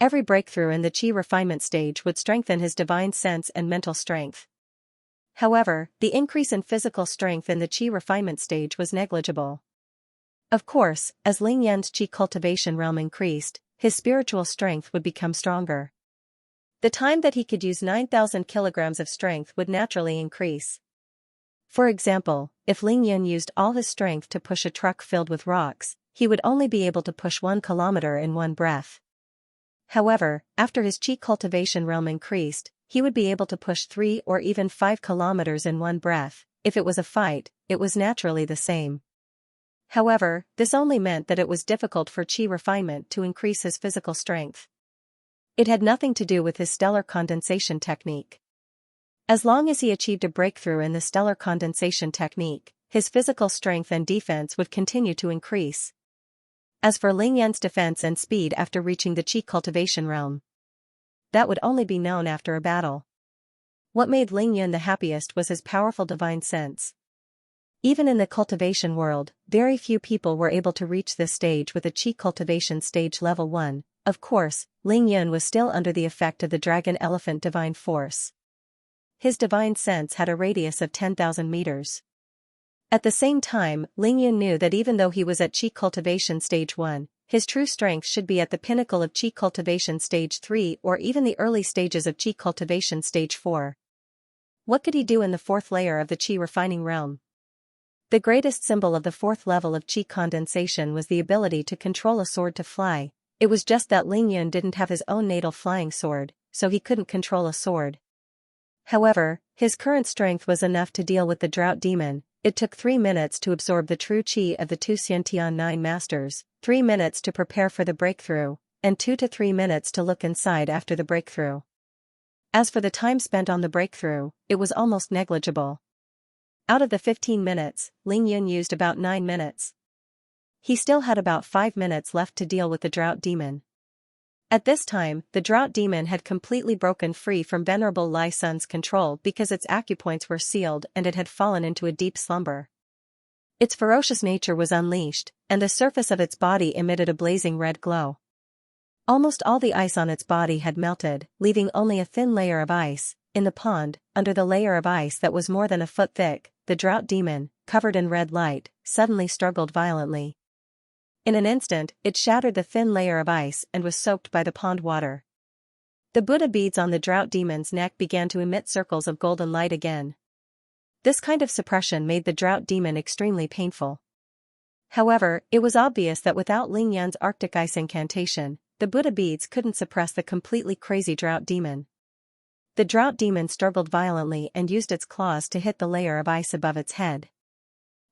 Every breakthrough in the Qi refinement stage would strengthen his divine sense and mental strength. However, the increase in physical strength in the Qi refinement stage was negligible. Of course, as Ling Yan's Qi cultivation realm increased, his spiritual strength would become stronger. The time that he could use 9,000 kilograms of strength would naturally increase. For example, if Ling Yan used all his strength to push a truck filled with rocks, he would only be able to push 1 kilometer in one breath. However, after his Qi cultivation realm increased, he would be able to push 3 or even 5 kilometers in one breath. If it was a fight, it was naturally the same. However, this only meant that it was difficult for Qi refinement to increase his physical strength. It had nothing to do with his stellar condensation technique. As long as he achieved a breakthrough in the stellar condensation technique, his physical strength and defense would continue to increase. As for Ling Yan's defense and speed after reaching the Qi cultivation realm, that would only be known after a battle. What made Ling Yan the happiest was his powerful divine sense. Even in the cultivation world, very few people were able to reach this stage with a Qi cultivation stage level 1. Of course, Ling Yan was still under the effect of the dragon elephant divine force. His divine sense had a radius of 10,000 meters. At the same time, Ling Yan knew that even though he was at Qi cultivation stage 1, his true strength should be at the pinnacle of Qi cultivation stage 3 or even the early stages of Qi cultivation stage 4. What could he do in the 4th layer of the Qi refining realm? The greatest symbol of the 4th level of Qi condensation was the ability to control a sword to fly. It was just that Ling Yan didn't have his own natal flying sword, so he couldn't control a sword. However, his current strength was enough to deal with the drought demon. It took 3 minutes to absorb the true Qi of the 2 Xiantian 9 masters, 3 minutes to prepare for the breakthrough, and 2 to 3 minutes to look inside after the breakthrough. As for the time spent on the breakthrough, it was almost negligible. Out of the 15 minutes, Ling Yan used about 9 minutes. He still had about 5 minutes left to deal with the drought demon. At this time, the drought demon had completely broken free from Venerable Lai Sun's control because its acupoints were sealed and it had fallen into a deep slumber. Its ferocious nature was unleashed, and the surface of its body emitted a blazing red glow. Almost all the ice on its body had melted, leaving only a thin layer of ice. In the pond, under the layer of ice that was more than a foot thick, the drought demon, covered in red light, suddenly struggled violently. In an instant, it shattered the thin layer of ice and was soaked by the pond water. The Buddha beads on the drought demon's neck began to emit circles of golden light again. This kind of suppression made the drought demon extremely painful. However, it was obvious that without Ling Yan's Arctic ice incantation, the Buddha beads couldn't suppress the completely crazy drought demon. The drought demon struggled violently and used its claws to hit the layer of ice above its head.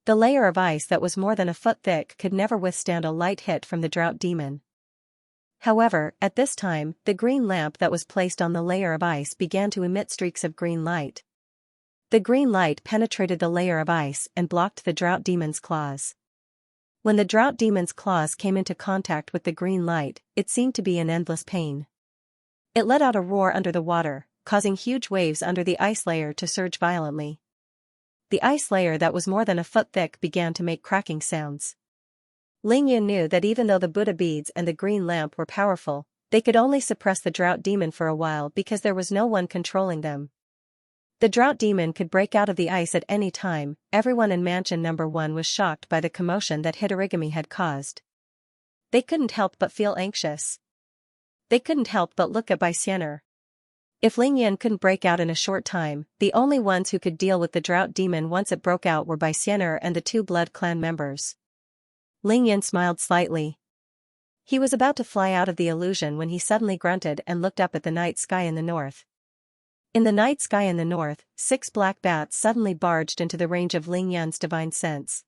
The layer of ice that was more than a foot thick could never withstand a light hit from the drought demon. However, at this time, the green lamp that was placed on the layer of ice began to emit streaks of green light. The green light penetrated the layer of ice and blocked the drought demon's claws. When the drought demon's claws came into contact with the green light, it seemed to be an endless pain. It let out a roar under the water, causing huge waves under the ice layer to surge violently. The ice layer that was more than a foot thick began to make cracking sounds. Lingyun knew that even though the Buddha beads and the green lamp were powerful, they could only suppress the drought demon for a while because there was no one controlling them. The drought demon could break out of the ice at any time. Everyone in Mansion Number 1 was shocked by the commotion that Hitorigami had caused. They couldn't help but feel anxious. They couldn't help but look at Baixianer. If Lingyun couldn't break out in a short time, the only ones who could deal with the drought demon once it broke out were Baixianer and the 2 Blood Clan members. Lingyun smiled slightly. He was about to fly out of the illusion when he suddenly grunted and looked up at the night sky in the north. In the night sky in the north, 6 black bats suddenly barged into the range of Lingyun's divine sense.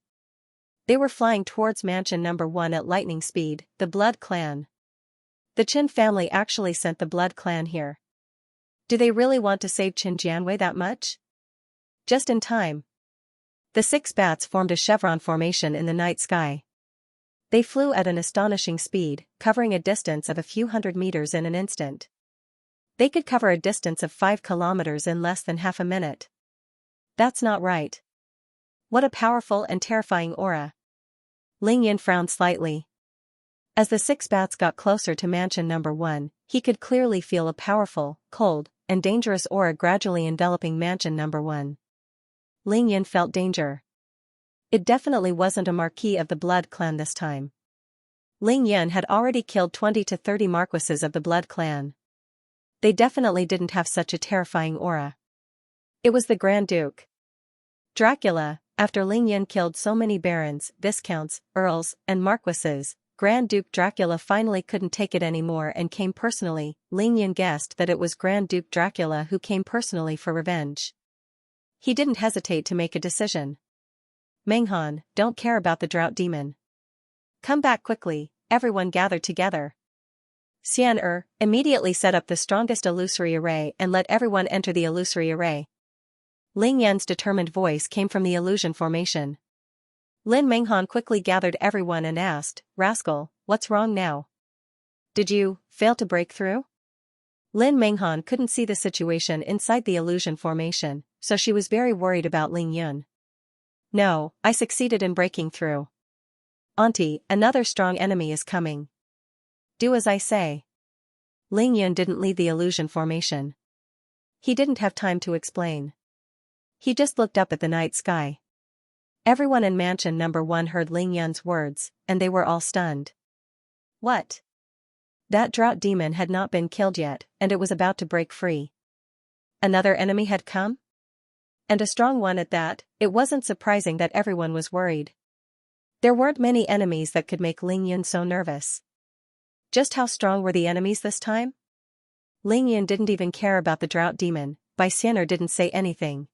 They were flying towards Mansion Number 1 at lightning speed, the Blood Clan. The Qin family actually sent the Blood Clan here. Do they really want to save Qin Jianwei that much? Just in time. The 6 bats formed a chevron formation in the night sky. They flew at an astonishing speed, covering a distance of a few hundred meters in an instant. They could cover a distance of 5 kilometers in less than half a minute. That's not right. What a powerful and terrifying aura. Lingyun frowned slightly. As the 6 bats got closer to Mansion Number 1, he could clearly feel a powerful, cold, and dangerous aura gradually enveloping Mansion Number 1. Lingyun felt danger. It definitely wasn't a marquis of the Blood Clan this time. Lingyun had already killed 20 to 30 marquises of the Blood Clan. They definitely didn't have such a terrifying aura. It was the Grand Duke Dracula. After Lingyun killed so many barons, viscounts, earls, and marquises, Grand Duke Dracula finally couldn't take it anymore and came personally. Lingyun guessed that it was Grand Duke Dracula who came personally for revenge. He didn't hesitate to make a decision. Menghan, don't care about the drought demon. Come back quickly, everyone gathered together. Xianxia immediately set up the strongest illusory array and let everyone enter the illusory array. Lingyun's determined voice came from the illusion formation. Lin Menghan quickly gathered everyone and asked, "Rascal, what's wrong now? Did you fail to break through?" Lin Menghan couldn't see the situation inside the illusion formation, so she was very worried about Lingyun. "No, I succeeded in breaking through. Auntie, another strong enemy is coming. Do as I say." Lingyun didn't leave the illusion formation. He didn't have time to explain. He just looked up at the night sky. Everyone in Mansion Number 1 heard Lingyun's words, and they were all stunned. What? That drought demon had not been killed yet, and it was about to break free. Another enemy had come? And a strong one at that. It wasn't surprising that everyone was worried. There weren't many enemies that could make Lingyun so nervous. Just how strong were the enemies this time? Lingyun didn't even care about the drought demon. Baixianer didn't say anything.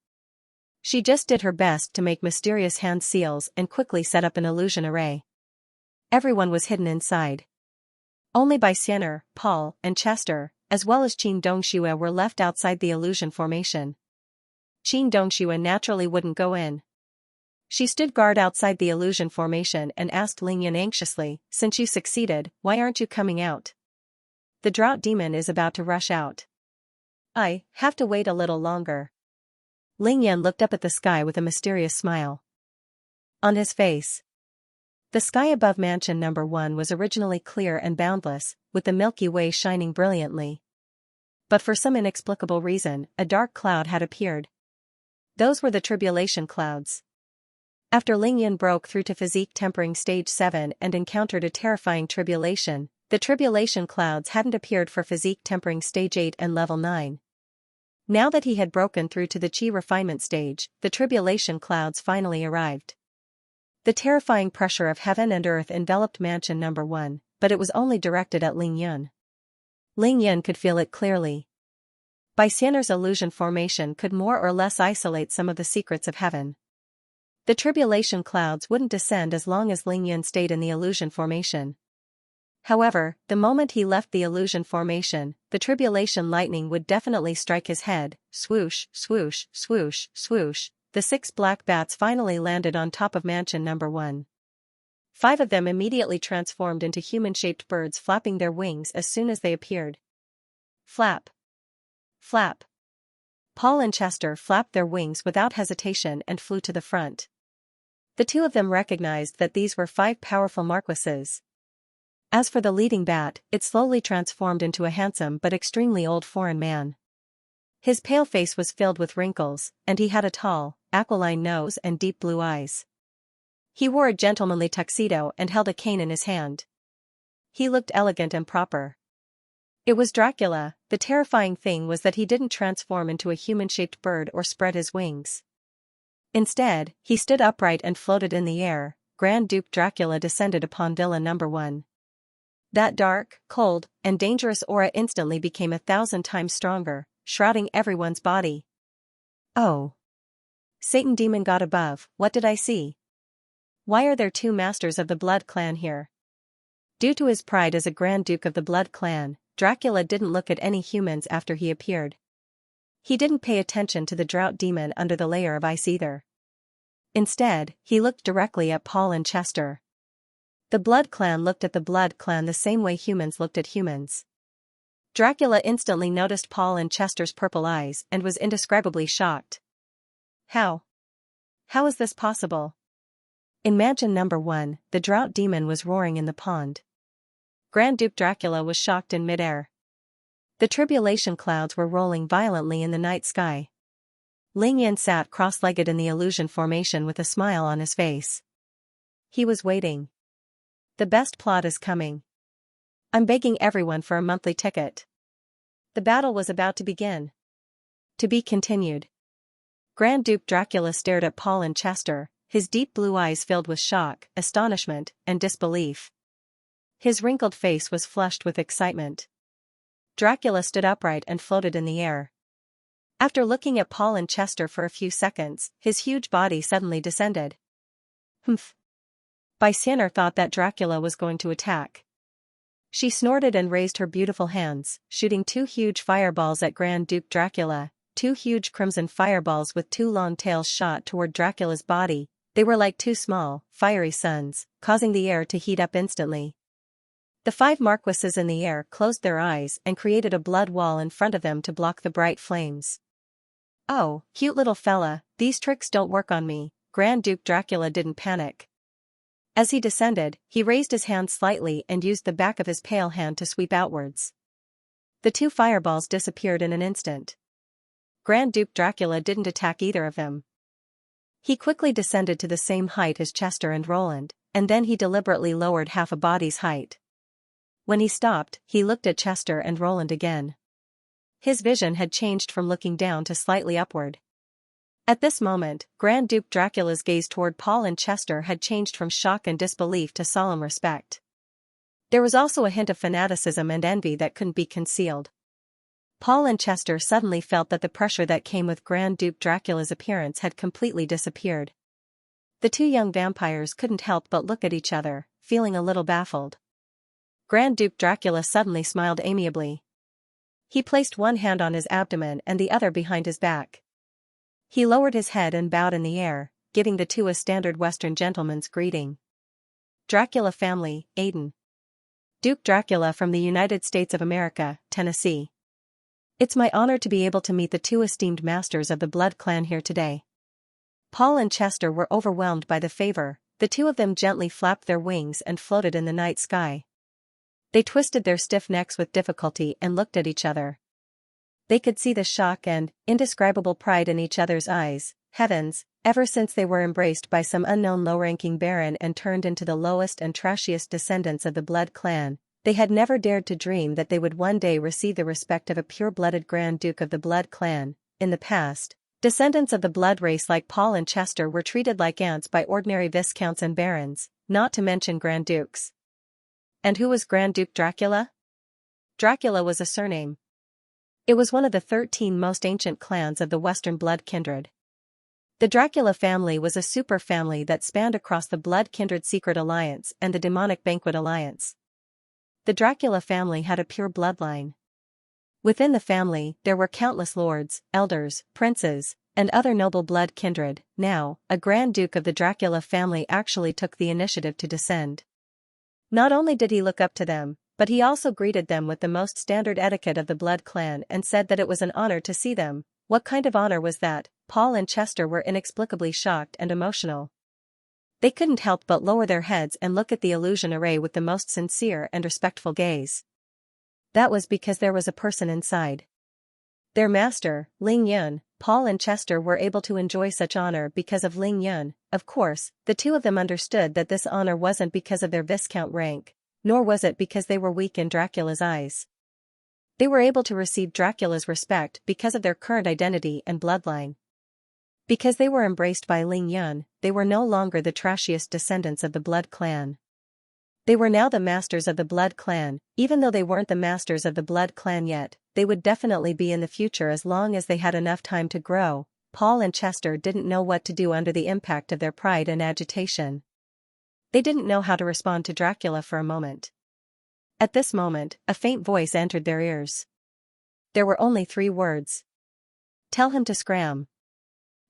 She just did her best to make mysterious hand seals and quickly set up an illusion array. Everyone was hidden inside. Only Baixianer, Paul, and Chester, as well as Qin Dongxue were left outside the illusion formation. Qin Dongxue naturally wouldn't go in. She stood guard outside the illusion formation and asked Lingyun anxiously, "Since you succeeded, why aren't you coming out? The drought demon is about to rush out. I have to wait a little longer." Lingyun looked up at the sky with a mysterious smile on his face. The sky above Mansion Number 1 was originally clear and boundless, with the Milky Way shining brilliantly. But for some inexplicable reason, a dark cloud had appeared. Those were the tribulation clouds. After Lingyun broke through to physique tempering stage 7 and encountered a terrifying tribulation, the tribulation clouds hadn't appeared for physique tempering stage 8 and level 9. Now that he had broken through to the Qi refinement stage, the tribulation clouds finally arrived. The terrifying pressure of heaven and earth enveloped Mansion Number 1, but it was only directed at Lingyun. Lingyun could feel it clearly. Baixianer's illusion formation could more or less isolate some of the secrets of heaven. The tribulation clouds wouldn't descend as long as Lingyun stayed in the illusion formation. However, the moment he left the illusion formation, the tribulation lightning would definitely strike his head. Swoosh, swoosh, swoosh, swoosh. The 6 black bats finally landed on top of Mansion Number 1. 5 of them immediately transformed into human-shaped birds, flapping their wings as soon as they appeared. Flap. Flap. Paul and Chester flapped their wings without hesitation and flew to the front. The 2 of them recognized that these were 5 powerful marquises. As for the leading bat, it slowly transformed into a handsome but extremely old foreign man. His pale face was filled with wrinkles, and he had a tall, aquiline nose and deep blue eyes. He wore a gentlemanly tuxedo and held a cane in his hand. He looked elegant and proper. It was Dracula. The terrifying thing was that he didn't transform into a human-shaped bird or spread his wings. Instead, he stood upright and floated in the air. Grand Duke Dracula descended upon Villa Number 1. That dark, cold, and dangerous aura instantly became 1,000 times stronger, shrouding everyone's body. Oh! Satan demon god above, what did I see? Why are there 2 masters of the Blood Clan here? Due to his pride as a Grand Duke of the Blood Clan, Dracula didn't look at any humans after he appeared. He didn't pay attention to the drought demon under the layer of ice either. Instead, he looked directly at Paul and Chester. The Blood Clan looked at the Blood Clan the same way humans looked at humans. Dracula instantly noticed Paul and Chester's purple eyes and was indescribably shocked. How? How is this possible? In Mansion Number 1, the drought demon was roaring in the pond. Grand Duke Dracula was shocked in midair. The tribulation clouds were rolling violently in the night sky. Ling sat cross-legged in the illusion formation with a smile on his face. He was waiting. The best plot is coming. I'm begging everyone for a monthly ticket. The battle was about to begin. To be continued. Grand Duke Dracula stared at Paul and Chester, his deep blue eyes filled with shock, astonishment, and disbelief. His wrinkled face was flushed with excitement. Dracula stood upright and floated in the air. After looking at Paul and Chester for a few seconds, his huge body suddenly descended. Humph. Xianxia thought that Dracula was going to attack. She snorted and raised her beautiful hands, shooting 2 huge fireballs at Grand Duke Dracula. 2 huge crimson fireballs with 2 long tails shot toward Dracula's body. They were like 2 small, fiery suns, causing the air to heat up instantly. The 5 marquises in the air closed their eyes and created a blood wall in front of them to block the bright flames. Oh, cute little fella, these tricks don't work on me. Grand Duke Dracula didn't panic. As he descended, he raised his hand slightly and used the back of his pale hand to sweep outwards. The 2 fireballs disappeared in an instant. Grand Duke Dracula didn't attack either of them. He quickly descended to the same height as Chester and Roland, and then he deliberately lowered half a body's height. When he stopped, he looked at Chester and Roland again. His vision had changed from looking down to slightly upward. At this moment, Grand Duke Dracula's gaze toward Paul and Chester had changed from shock and disbelief to solemn respect. There was also a hint of fanaticism and envy that couldn't be concealed. Paul and Chester suddenly felt that the pressure that came with Grand Duke Dracula's appearance had completely disappeared. The 2 young vampires couldn't help but look at each other, feeling a little baffled. Grand Duke Dracula suddenly smiled amiably. He placed one hand on his abdomen and the other behind his back. He lowered his head and bowed in the air, giving the 2 a standard Western gentleman's greeting. Dracula family, Aiden. Duke Dracula from the United States of America, Tennessee. It's my honor to be able to meet the 2 esteemed masters of the Blood Clan here today. Paul and Chester were overwhelmed by the favor. The 2 of them gently flapped their wings and floated in the night sky. They twisted their stiff necks with difficulty and looked at each other. They could see the shock and indescribable pride in each other's eyes. Heavens, ever since they were embraced by some unknown low-ranking baron and turned into the lowest and trashiest descendants of the Blood Clan, they had never dared to dream that they would one day receive the respect of a pure-blooded Grand Duke of the Blood Clan. In the past, descendants of the blood race like Paul and Chester were treated like ants by ordinary viscounts and barons, not to mention Grand Dukes. And who was Grand Duke Dracula? Dracula was a surname. It was one of the 13 most ancient clans of the Western blood kindred. The Dracula family was a super family that spanned across the Blood Kindred Secret Alliance and the Demonic Banquet Alliance. The Dracula family had a pure bloodline. Within the family, there were countless lords, elders, princes, and other noble blood kindred. Now, a Grand Duke of the Dracula family actually took the initiative to descend. Not only did he look up to them, but he also greeted them with the most standard etiquette of the Blood clan and said that it was an honor to see them. What kind of honor was that? Paul and Chester were inexplicably shocked and emotional. They couldn't help but lower their heads and look at the illusion array with the most sincere and respectful gaze. That was because there was a person inside. Their master, Ling Yun. Paul and Chester were able to enjoy such honor because of Ling Yun. Of course, the two of them understood that this honor wasn't because of their viscount rank, nor was it because they were weak in Dracula's eyes. They were able to receive Dracula's respect because of their current identity and bloodline. Because they were embraced by Ling Yun, they were no longer the trashiest descendants of the Blood clan. They were now the masters of the Blood clan. Even though they weren't the masters of the Blood clan yet, they would definitely be in the future as long as they had enough time to grow. Paul and Chester didn't know what to do under the impact of their pride and agitation. They didn't know how to respond to Dracula for a moment. At this moment, a faint voice entered their ears. There were only 3 words. Tell him to scram.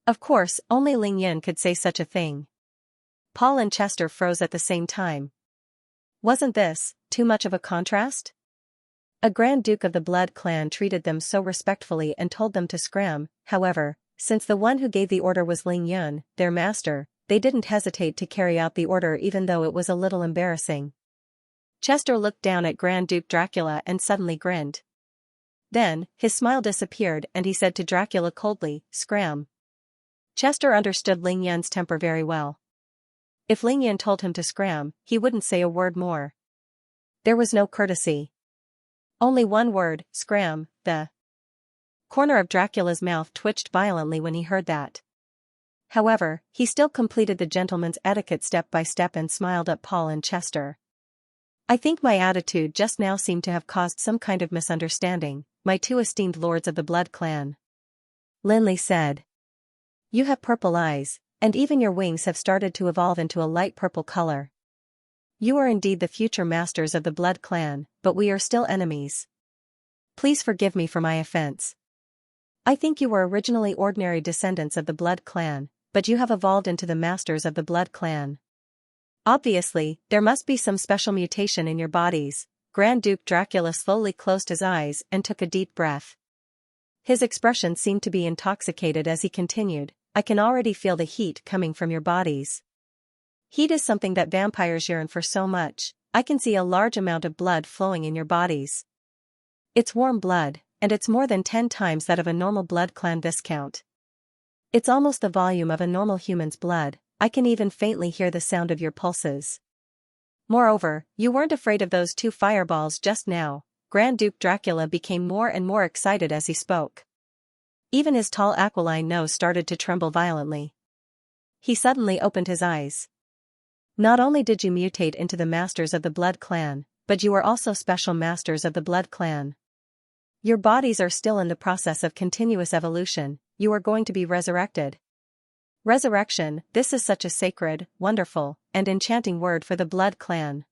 Of course, only Ling Yun could say such a thing. Paul and Chester froze at the same time. Wasn't this too much of a contrast? A Grand Duke of the Blood clan treated them so respectfully and told them to scram. However, since the one who gave the order was Ling Yun, their master, they didn't hesitate to carry out the order even though it was a little embarrassing. Chester looked down at Grand Duke Dracula and suddenly grinned. Then, his smile disappeared and he said to Dracula coldly, "Scram." Chester understood Ling Yun's temper very well. If Ling Yun told him to scram, he wouldn't say a word more. There was no courtesy. Only one word, scram. The corner of Dracula's mouth twitched violently when he heard that. However, he still completed the gentleman's etiquette step by step and smiled at Paul and Chester. I think my attitude just now seemed to have caused some kind of misunderstanding, my 2 esteemed lords of the Blood clan. Linley said. You have purple eyes, and even your wings have started to evolve into a light purple color. You are indeed the future masters of the Blood clan, but we are still enemies. Please forgive me for my offense. I think you were originally ordinary descendants of the Blood clan, but you have evolved into the masters of the Blood clan. Obviously, there must be some special mutation in your bodies. Grand Duke Dracula slowly closed his eyes and took a deep breath. His expression seemed to be intoxicated as he continued, I can already feel the heat coming from your bodies. Heat is something that vampires yearn for so much. I can see a large amount of blood flowing in your bodies. It's warm blood, and it's more than 10 times that of a normal Blood clan viscount. It's almost the volume of a normal human's blood. I can even faintly hear the sound of your pulses. Moreover, you weren't afraid of those 2 fireballs just now. Grand Duke Dracula became more and more excited as he spoke. Even his tall aquiline nose started to tremble violently. He suddenly opened his eyes. Not only did you mutate into the masters of the Blood clan, but you are also special masters of the Blood clan. Your bodies are still in the process of continuous evolution. You are going to be resurrected. Resurrection, this is such a sacred, wonderful, and enchanting word for the Blood clan.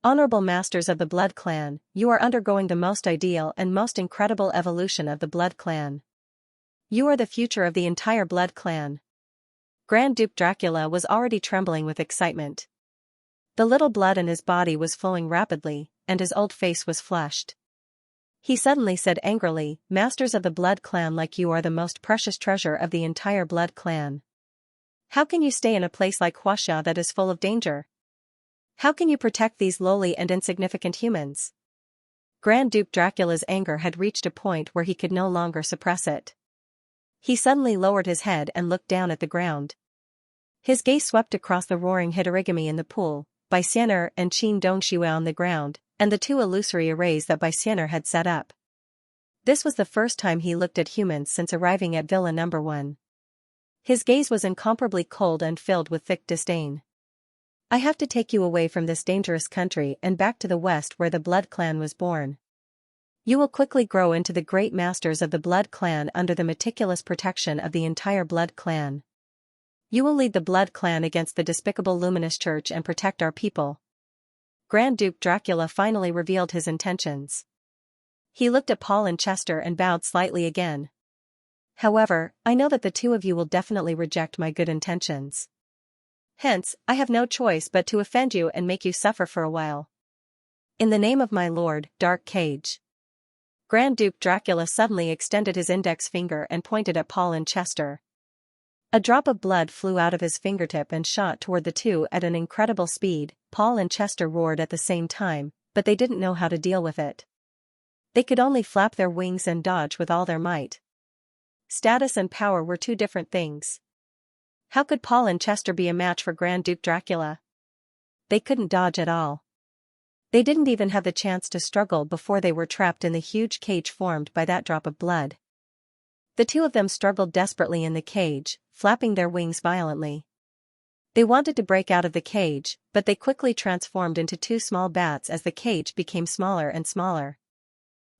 Honorable masters of the Blood clan, you are undergoing the most ideal and most incredible evolution of the Blood clan. You are the future of the entire Blood clan. Grand Duke Dracula was already trembling with excitement. The little blood in his body was flowing rapidly, and his old face was flushed. He suddenly said angrily, Masters of the Blood clan like you are the most precious treasure of the entire Blood clan. How can you stay in a place like Xianxia that is full of danger? How can you protect these lowly and insignificant humans? Grand Duke Dracula's anger had reached a point where he could no longer suppress it. He suddenly lowered his head and looked down at the ground. His gaze swept across the roaring Hitorigami in the pool, Baixianer and Qin Dongshui on the ground, and the 2 illusory arrays that Baixianer had set up. This was the first time he looked at humans since arriving at Villa No. 1. His gaze was incomparably cold and filled with thick disdain. I have to take you away from this dangerous country and back to the west where the Blood clan was born. You will quickly grow into the great masters of the Blood clan under the meticulous protection of the entire Blood clan. You will lead the Blood clan against the despicable Luminous Church and protect our people. Grand Duke Dracula finally revealed his intentions. He looked at Paul and Chester and bowed slightly again. However, I know that the two of you will definitely reject my good intentions. Hence, I have no choice but to offend you and make you suffer for a while. In the name of my lord, Dark Cage. Grand Duke Dracula suddenly extended his index finger and pointed at Paul and Chester. A drop of blood flew out of his fingertip and shot toward the two at an incredible speed. Paul and Chester roared at the same time, but they didn't know how to deal with it. They could only flap their wings and dodge with all their might. Status and power were two different things. How could Paul and Chester be a match for Grand Duke Dracula? They couldn't dodge at all. They didn't even have the chance to struggle before they were trapped in the huge cage formed by that drop of blood. The two of them struggled desperately in the cage, flapping their wings violently. They wanted to break out of the cage, but they quickly transformed into two small bats as the cage became smaller and smaller.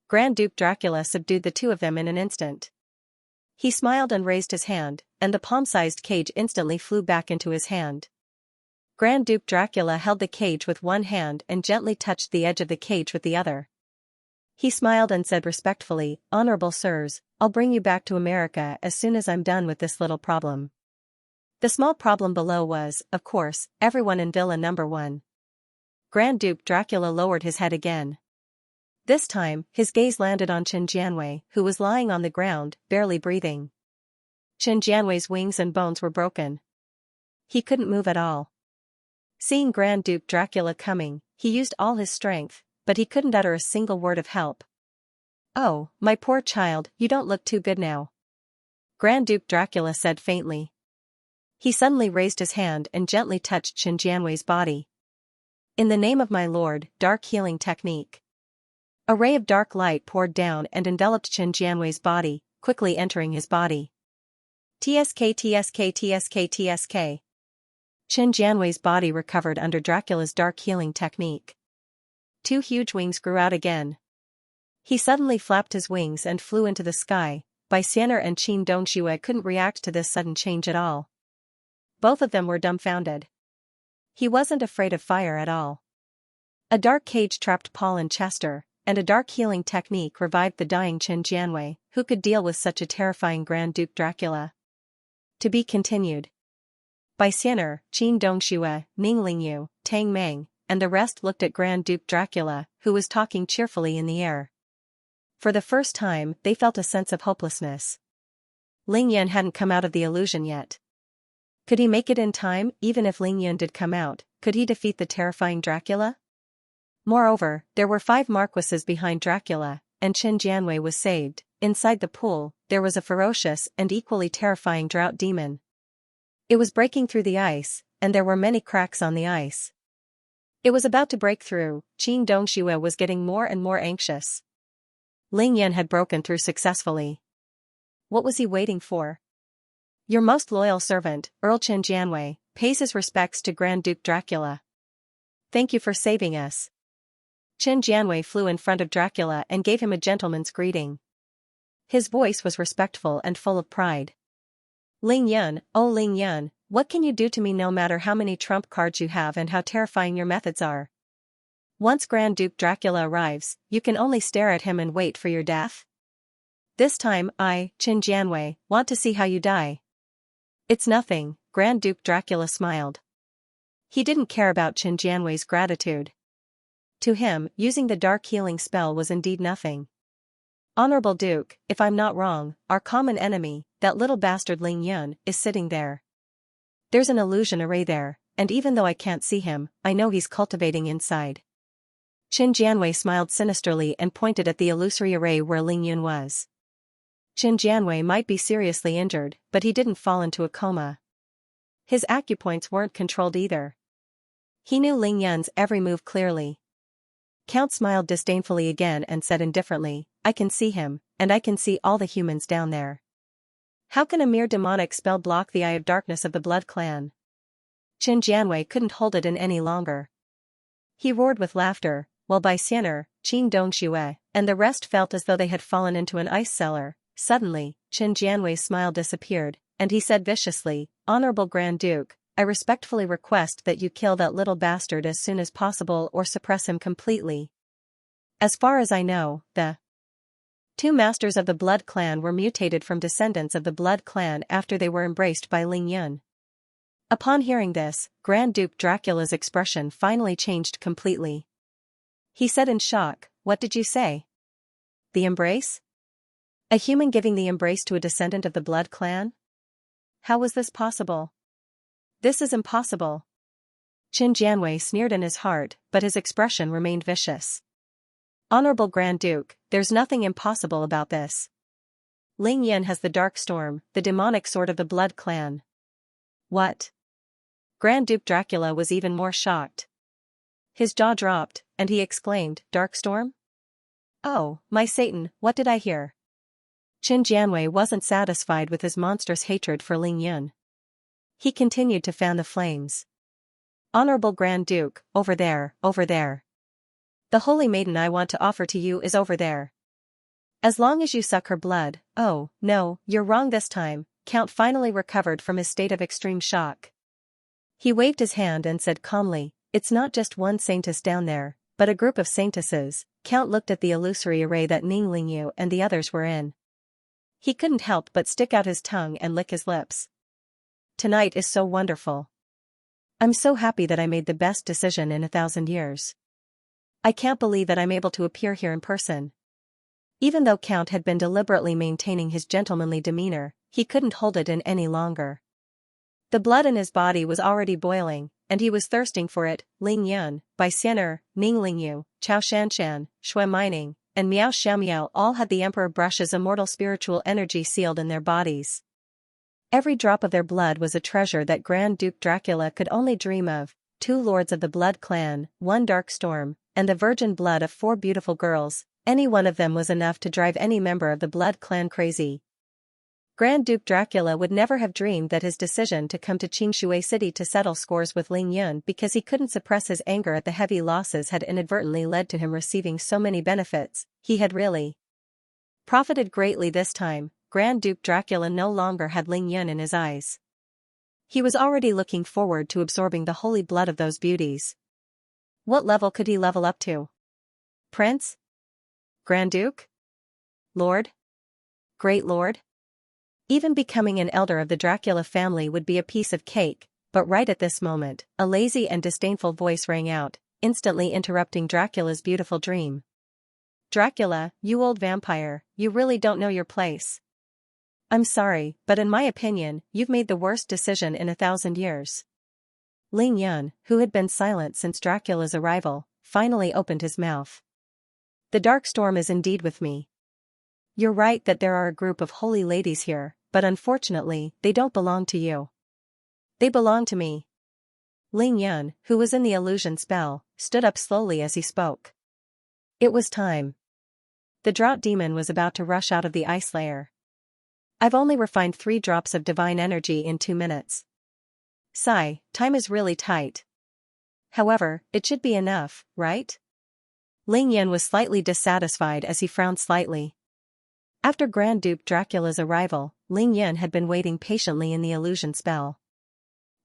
Grand Duke Dracula subdued the two of them in an instant. He smiled and raised his hand, and the palm-sized cage instantly flew back into his hand. Grand Duke Dracula held the cage with one hand and gently touched the edge of the cage with the other. He smiled and said respectfully, "Honorable sirs, I'll bring you back to America as soon as I'm done with this little problem." The small problem below was, of course, everyone in Villa Number 1. Grand Duke Dracula lowered his head again. This time, his gaze landed on Xianxia, who was lying on the ground, barely breathing. Xianxia's wings and bones were broken. He couldn't move at all. Seeing Grand Duke Dracula coming, he used all his strength, but he couldn't utter a single word of help. "Oh, my poor child, you don't look too good now," Grand Duke Dracula said faintly. He suddenly raised his hand and gently touched Xianxia's body. "In the name of my lord, Dark Healing Technique." A ray of dark light poured down and enveloped Xianxia's body, quickly entering his body. TSK TSK TSK TSK. Xianxia's body recovered under Dracula's dark healing technique. Two huge wings grew out again. He suddenly flapped his wings and flew into the sky. Xianxia and Qin Dongxue couldn't react to this sudden change at all. Both of them were dumbfounded. He wasn't afraid of fire at all. A dark cage trapped Paul and Chester, and a dark healing technique revived the dying Xianxia, who could deal with such a terrifying Grand Duke Dracula. To be continued. Xianxia, Qin Dongxue, Ning Lingyu, Tang Meng, and the rest looked at Grand Duke Dracula, who was talking cheerfully in the air. For the first time, they felt a sense of hopelessness. Ling Yun hadn't come out of the illusion yet. Could he make it in time? Even if Ling Yun did come out, could he defeat the terrifying Dracula? Moreover, there were 5 marquises behind Dracula, and Xianxia was saved. Inside the pool, there was a ferocious and equally terrifying drought demon. It was breaking through the ice, and there were many cracks on the ice. It was about to break through. Qin Dongxue was getting more and more anxious. Ling Yun had broken through successfully. What was he waiting for? Your most loyal servant, Earl Xianxia, pays his respects to Grand Duke Dracula. Thank you for saving us. Xianxia flew in front of Dracula and gave him a gentleman's greeting. His voice was respectful and full of pride. Ling Yun, oh Ling Yun, what can you do to me no matter how many trump cards you have and how terrifying your methods are? Once Grand Duke Dracula arrives, you can only stare at him and wait for your death? This time I, Xianxia, want to see how you die. It's nothing, Grand Duke Dracula smiled. He didn't care about Xianxia's gratitude. To him, using the dark healing spell was indeed nothing. Honorable Duke, if I'm not wrong, our common enemy, that little bastard Ling Yun, is sitting there. There's an illusion array there, and even though I can't see him, I know he's cultivating inside. Xianxia smiled sinisterly and pointed at the illusory array where Ling Yun was. Xianxia might be seriously injured, but he didn't fall into a coma. His acupoints weren't controlled either. He knew Ling Yun's every move clearly. Count smiled disdainfully again and said indifferently, I can see him, and I can see all the humans down there. How can a mere demonic spell block the eye of darkness of the Blood Clan? Xianxia couldn't hold it in any longer. He roared with laughter, while Xianxia, Qin Dongxue, and the rest felt as though they had fallen into an ice cellar. Suddenly, Xianxia's smile disappeared, and he said viciously, Honorable Grand Duke, I respectfully request that you kill that little bastard as soon as possible or suppress him completely. As far as I know, the Two masters of the Blood Clan were mutated from descendants of the Blood Clan after they were embraced by Ling Yun. Upon hearing this, Grand Duke Dracula's expression finally changed completely. He said in shock, "What did you say? The embrace? A human giving the embrace to a descendant of the Blood Clan? How was this possible? This is impossible." Qin Jianwei sneered in his heart, but his expression remained vicious. "Honorable Grand Duke, there's nothing impossible about this. Ling Yan has the Dark Storm, the demonic sword of the Blood Clan." "What?" Grand Duke Dracula was even more shocked. His jaw dropped, and he exclaimed, "Dark Storm? Oh, my Satan, what did I hear?" Qin Jianwei wasn't satisfied with his monstrous hatred for Ling Yun. He continued to fan the flames. "Honorable Grand Duke, over there, over there. The holy maiden I want to offer to you is over there. As long as you suck her blood." "Oh, no, you're wrong this time." Count finally recovered from his state of extreme shock. He waved his hand and said calmly, "It's not just one saintess down there, but a group of saintesses." Count looked at the illusory array that Ning Lingyu and the others were in. He couldn't help but stick out his tongue and lick his lips. "Tonight is so wonderful. I'm so happy that I made the best decision in 1,000 years. I can't believe that I'm able to appear here in person." Even though Count had been deliberately maintaining his gentlemanly demeanor, he couldn't hold it in any longer. The blood in his body was already boiling, and he was thirsting for it. Ling Yun, Bai Xian'er, Ning Lingyu, Chao Shanshan, Shui Mining, and Miao Xiaomiao all had the Emperor Brush's immortal spiritual energy sealed in their bodies. Every drop of their blood was a treasure that Grand Duke Dracula could only dream of. 2 lords of the Blood Clan, 1 Dark Storm, and the virgin blood of 4 beautiful girls. Any one of them was enough to drive any member of the Blood Clan crazy. Grand Duke Dracula would never have dreamed that his decision to come to Qingshui City to settle scores with Ling Yun because he couldn't suppress his anger at the heavy losses had inadvertently led to him receiving so many benefits. He had really profited greatly this time. Grand Duke Dracula no longer had Ling Yun in his eyes. He was already looking forward to absorbing the holy blood of those beauties. What level could he level up to? Prince? Grand Duke? Lord? Great Lord? Even becoming an elder of the Dracula family would be a piece of cake, but right at this moment, a lazy and disdainful voice rang out, instantly interrupting Dracula's beautiful dream. "Dracula, you old vampire, you really don't know your place. I'm sorry, but in my opinion, you've made the worst decision in 1,000 years." Ling Yun, who had been silent since Dracula's arrival, finally opened his mouth. "The Dark Storm is indeed with me. You're right that there are a group of holy ladies here, but unfortunately, they don't belong to you. They belong to me." Ling Yun, who was in the illusion spell, stood up slowly as he spoke. It was time. The drought demon was about to rush out of the ice layer. "I've only refined 3 drops of divine energy in 2 minutes. Sigh, time is really tight. However, it should be enough, right?" Ling Yun was slightly dissatisfied as he frowned slightly. After Grand Duke Dracula's arrival, Ling Yun had been waiting patiently in the illusion spell.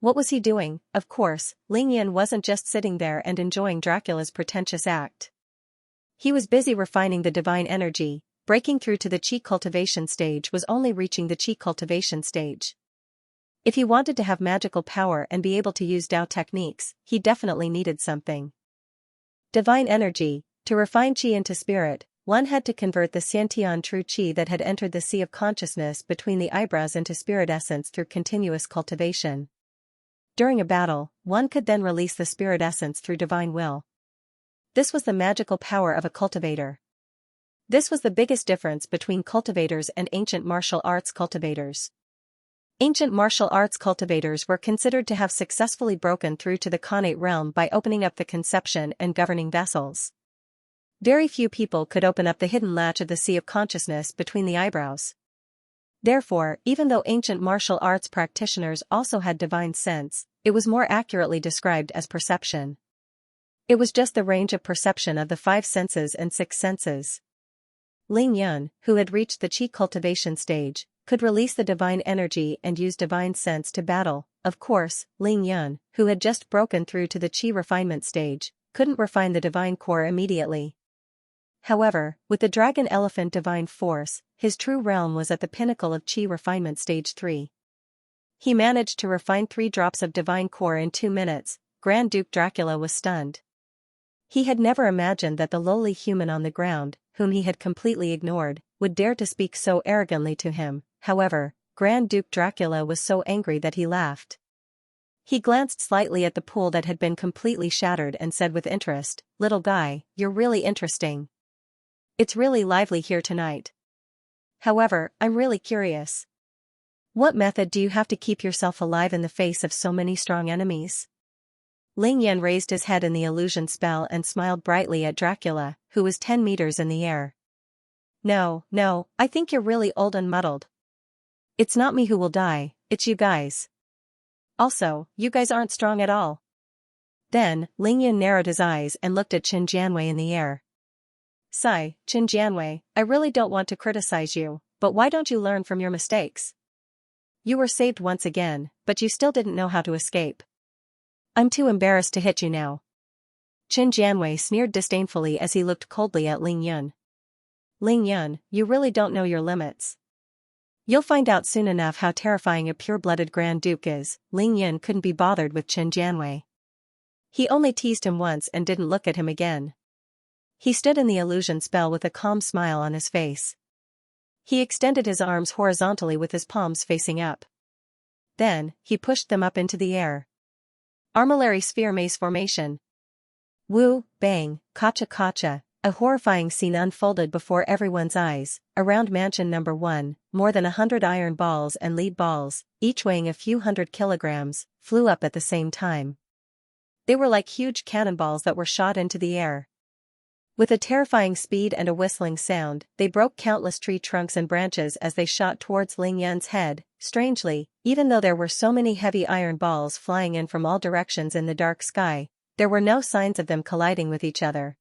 What was he doing? Of course, Ling Yun wasn't just sitting there and enjoying Dracula's pretentious act. He was busy refining the divine energy. Breaking through to the Qi cultivation stage was only reaching the Qi cultivation stage. If he wanted to have magical power and be able to use Dao techniques, he definitely needed something. Divine energy. To refine Qi into spirit, one had to convert the Xiantian true Qi that had entered the sea of consciousness between the eyebrows into spirit essence through continuous cultivation. During a battle, one could then release the spirit essence through divine will. This was the magical power of a cultivator. This was the biggest difference between cultivators and ancient martial arts cultivators. Ancient martial arts cultivators were considered to have successfully broken through to the Khanate realm by opening up the conception and governing vessels. Very few people could open up the hidden latch of the sea of consciousness between the eyebrows. Therefore, even though ancient martial arts practitioners also had divine sense, it was more accurately described as perception. It was just the range of perception of the 5 senses and 6 senses. Ling Yun, who had reached the Qi cultivation stage, could release the divine energy and use divine sense to battle. Of course, Ling Yun, who had just broken through to the Qi refinement stage, couldn't refine the divine core immediately. However, with the dragon elephant divine force, his true realm was at the pinnacle of Qi refinement stage 3. He managed to refine 3 drops of divine core in 2 minutes. Grand Duke Dracula was stunned. He had never imagined that the lowly human on the ground, whom he had completely ignored, would dare to speak so arrogantly to him. However, Grand Duke Dracula was so angry that he laughed. He glanced slightly at the pool that had been completely shattered and said with interest, "Little guy, you're really interesting. It's really lively here tonight. However, I'm really curious. What method do you have to keep yourself alive in the face of so many strong enemies?" Ling Yan raised his head in the illusion spell and smiled brightly at Dracula, who was 10 meters in the air. No, I think you're really old and muddled. It's not me who will die, it's you guys. Also, you guys aren't strong at all. Then, Ling Yan narrowed his eyes and looked at Qin Jianwei in the air. Sigh, Qin Jianwei, I really don't want to criticize you, but why don't you learn from your mistakes? You were saved once again, but you still didn't know how to escape. I'm too embarrassed to hit you now. Qin Jianwei sneered disdainfully as he looked coldly at Ling Yan. Ling Yan, you really don't know your limits. You'll find out soon enough how terrifying a pure-blooded Grand Duke is. Ling Yan couldn't be bothered with Qin Jianwei. He only teased him once and didn't look at him again. He stood in the illusion spell with a calm smile on his face. He extended his arms horizontally with his palms facing up. Then, he pushed them up into the air. Armillary Sphere Maze Formation. Woo, bang, kacha. A horrifying scene unfolded before everyone's eyes. Around Mansion Number 1, more than 100 iron balls and lead balls, each weighing a few hundred kilograms, flew up at the same time. They were like huge cannonballs that were shot into the air. With a terrifying speed and a whistling sound, they broke countless tree trunks and branches as they shot towards Ling Yan's head. Strangely, even though there were so many heavy iron balls flying in from all directions in the dark sky, there were no signs of them colliding with each other.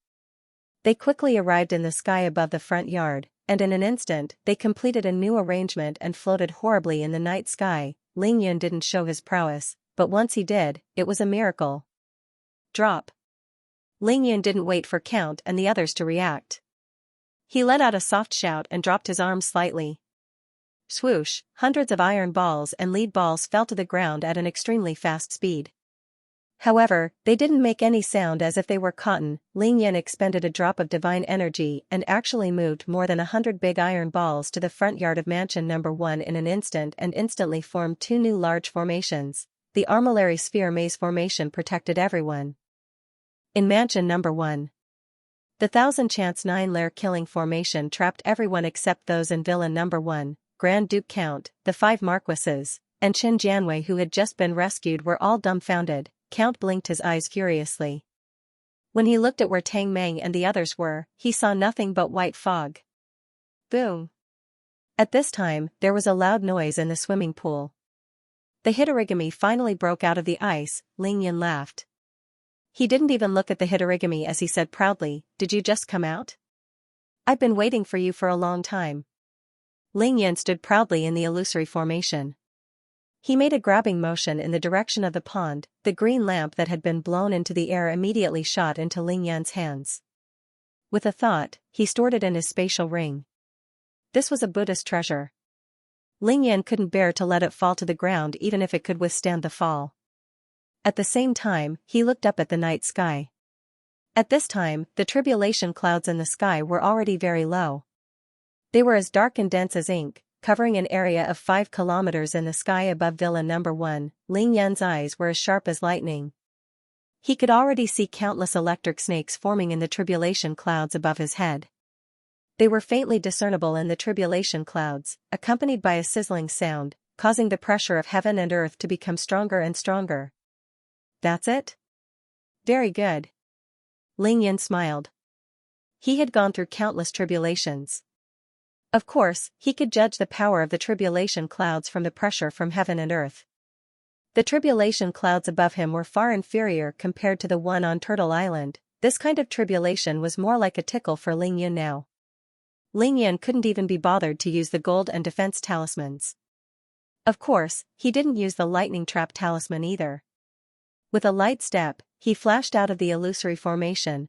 They quickly arrived in the sky above the front yard, and in an instant, they completed a new arrangement and floated horribly in the night sky. Ling Yan didn't show his prowess, but once he did, it was a miracle. Drop. Ling Yan didn't wait for Count and the others to react. He let out a soft shout and dropped his arms slightly. Swoosh, hundreds of iron balls and lead balls fell to the ground at an extremely fast speed. However, they didn't make any sound as if they were cotton. Ling Yan expended a drop of divine energy and actually moved more than 100 big iron balls to the front yard of Mansion Number 1 in an instant and instantly formed 2 new large formations. The Armillary Sphere Maze Formation protected everyone. In Mansion Number 1, the 1000 Chance 9-layer killing formation trapped everyone except those in Villa Number 1, Grand Duke Count, the 5 Marquises, and Qin Jianwei who had just been rescued were all dumbfounded. Count blinked his eyes furiously. When he looked at where Tang Meng and the others were, he saw nothing but white fog. Boom! At this time, there was a loud noise in the swimming pool. The hitorigami finally broke out of the ice. Ling Yan laughed. He didn't even look at the hitorigami as he said proudly, "Did you just come out? I've been waiting for you for a long time." Ling Yan stood proudly in the illusory formation. He made a grabbing motion in the direction of the pond. The green lamp that had been blown into the air immediately shot into Ling Yan's hands. With a thought, he stored it in his spatial ring. This was a Buddhist treasure. Ling Yan couldn't bear to let it fall to the ground even if it could withstand the fall. At the same time, he looked up at the night sky. At this time, the tribulation clouds in the sky were already very low. They were as dark and dense as ink, covering an area of 5 kilometers in the sky above Villa Number 1. Ling Yan's eyes were as sharp as lightning. He could already see countless electric snakes forming in the tribulation clouds above his head. They were faintly discernible in the tribulation clouds, accompanied by a sizzling sound, causing the pressure of heaven and earth to become stronger and stronger. That's it? Very good. Ling Yan smiled. He had gone through countless tribulations. Of course, he could judge the power of the tribulation clouds from the pressure from heaven and earth. The tribulation clouds above him were far inferior compared to the one on Turtle Island. This kind of tribulation was more like a tickle for Ling Yan now. Ling Yan couldn't even be bothered to use the gold and defense talismans. Of course, he didn't use the lightning trap talisman either. With a light step, he flashed out of the illusory formation,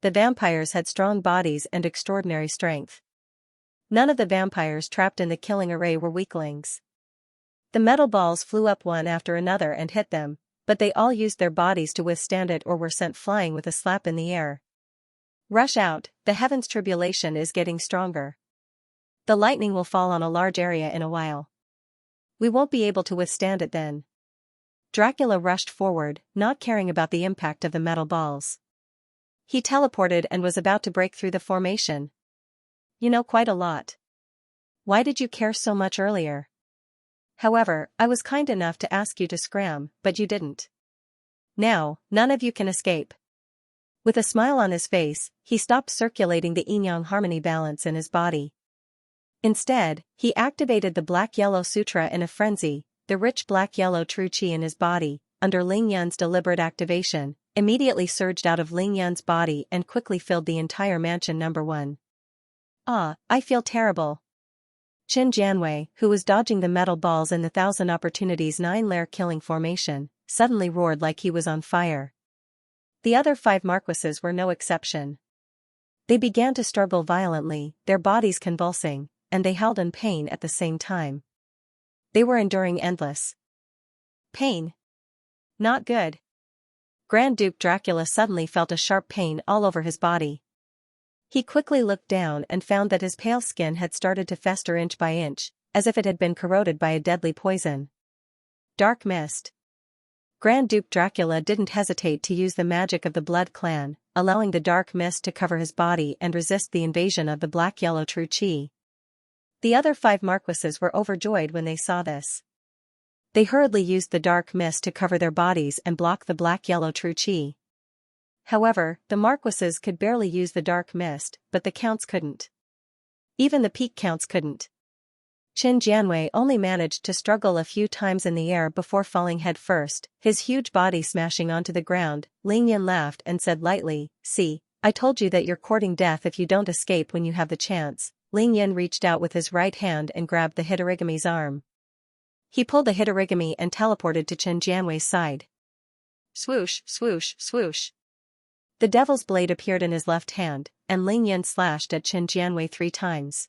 the vampires had strong bodies and extraordinary strength. None of the vampires trapped in the killing array were weaklings. The metal balls flew up one after another and hit them, but they all used their bodies to withstand it or were sent flying with a slap in the air. Rush out, the heavens' tribulation is getting stronger. The lightning will fall on a large area in a while. We won't be able to withstand it then. Dracula rushed forward, not caring about the impact of the metal balls. He teleported and was about to break through the formation. You know quite a lot. Why did you care so much earlier? However, I was kind enough to ask you to scram, but you didn't. Now, none of you can escape. With a smile on his face, he stopped circulating the yin-yang harmony balance in his body. Instead, he activated the black-yellow sutra in a frenzy, the rich black-yellow true qi in his body, under Ling Yun's deliberate activation, immediately surged out of Ling Yun's body and quickly filled the entire mansion number 1. Ah, I feel terrible. Qin Jianwei, who was dodging the metal balls in the Thousand Opportunities 9-layer killing formation, suddenly roared like he was on fire. The other 5 marquises were no exception. They began to struggle violently, their bodies convulsing, and they howled in pain at the same time. They were enduring endless pain. Not good. Grand Duke Dracula suddenly felt a sharp pain all over his body. He quickly looked down and found that his pale skin had started to fester inch by inch, as if it had been corroded by a deadly poison. Dark mist. Grand Duke Dracula didn't hesitate to use the magic of the Blood Clan, allowing the dark mist to cover his body and resist the invasion of the black-yellow true qi. The other 5 marquises were overjoyed when they saw this. They hurriedly used the dark mist to cover their bodies and block the black-yellow true qi. However, the marquises could barely use the dark mist, but the counts couldn't. Even the peak counts couldn't. Qin Jianwei only managed to struggle a few times in the air before falling headfirst, his huge body smashing onto the ground. Ling Yun laughed and said lightly, "See, I told you that you're courting death if you don't escape when you have the chance." Ling Yun reached out with his right hand and grabbed the Hitorigami's arm. He pulled the Hitorigami and teleported to Qin Jianwei's side. Swoosh, swoosh, swoosh. The devil's blade appeared in his left hand, and Ling Yun slashed at Qin Jianwei 3 times.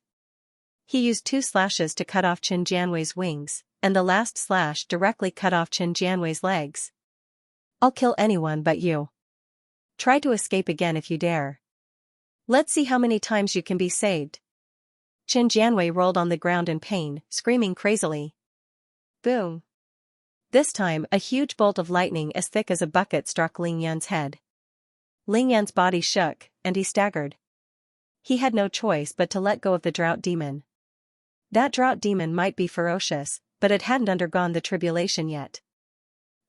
He used 2 slashes to cut off Qin Jianwei's wings, and the last slash directly cut off Qin Jianwei's legs. I'll kill anyone but you. Try to escape again if you dare. Let's see how many times you can be saved. Qin Jianwei rolled on the ground in pain, screaming crazily. Boom. This time, a huge bolt of lightning as thick as a bucket struck Ling Yun's head. Ling Yun's body shook, and he staggered. He had no choice but to let go of the drought demon. That drought demon might be ferocious, but it hadn't undergone the tribulation yet.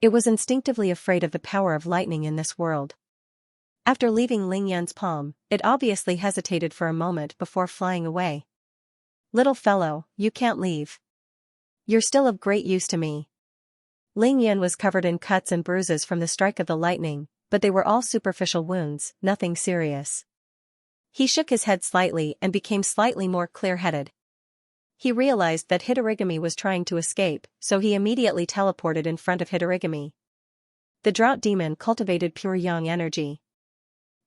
It was instinctively afraid of the power of lightning in this world. After leaving Ling Yun's palm, it obviously hesitated for a moment before flying away. Little fellow, you can't leave. You're still of great use to me. Ling Yun was covered in cuts and bruises from the strike of the lightning, but they were all superficial wounds, nothing serious. He shook his head slightly and became slightly more clear-headed. He realized that Hitorigami was trying to escape, so he immediately teleported in front of Hitorigami. The drought demon cultivated pure yang energy.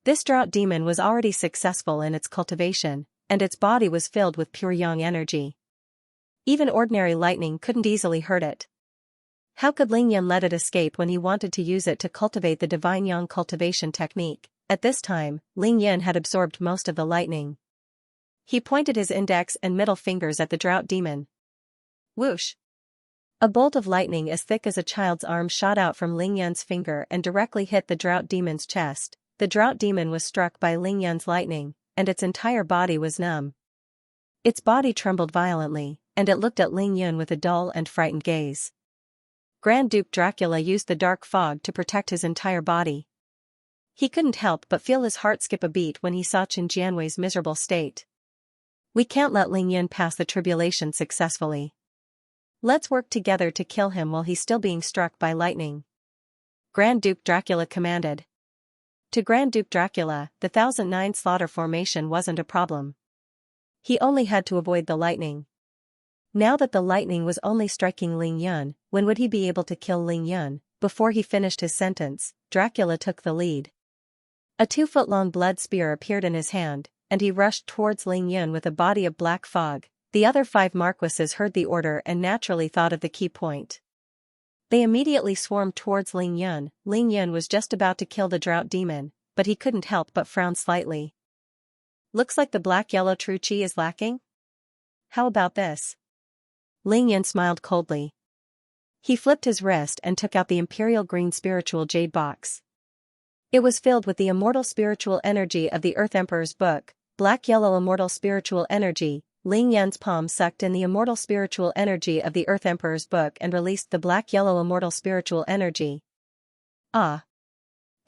This drought demon was already successful in its cultivation, and its body was filled with pure yang energy. Even ordinary lightning couldn't easily hurt it. How could Ling Yun let it escape when he wanted to use it to cultivate the divine yang cultivation technique? At this time, Ling Yun had absorbed most of the lightning. He pointed his index and middle fingers at the drought demon. Whoosh! A bolt of lightning as thick as a child's arm shot out from Ling Yun's finger and directly hit the drought demon's chest. The drought demon was struck by Ling Yun's lightning, and its entire body was numb. Its body trembled violently, and it looked at Ling Yun with a dull and frightened gaze. Grand Duke Dracula used the dark fog to protect his entire body. He couldn't help but feel his heart skip a beat when he saw Qin Jianwei's miserable state. We can't let Ling Yun pass the tribulation successfully. Let's work together to kill him while he's still being struck by lightning. Grand Duke Dracula commanded. To Grand Duke Dracula, the 1009 slaughter formation wasn't a problem. He only had to avoid the lightning. Now that the lightning was only striking Ling Yun, when would he be able to kill Ling Yun? Before he finished his sentence, Dracula took the lead. A 2-foot-long blood spear appeared in his hand, and he rushed towards Ling Yun with a body of black fog. The other 5 marquises heard the order and naturally thought of the key point. They immediately swarmed towards Ling Yun. Ling Yun was just about to kill the drought demon, but he couldn't help but frown slightly. Looks like the black-yellow true chi is lacking? How about this? Ling Yun smiled coldly. He flipped his wrist and took out the imperial green spiritual jade box. It was filled with the immortal spiritual energy of the Earth Emperor's book, black-yellow immortal spiritual energy. Ling Yun's palm sucked in the immortal spiritual energy of the Earth Emperor's book and released the black-yellow immortal spiritual energy. Ah!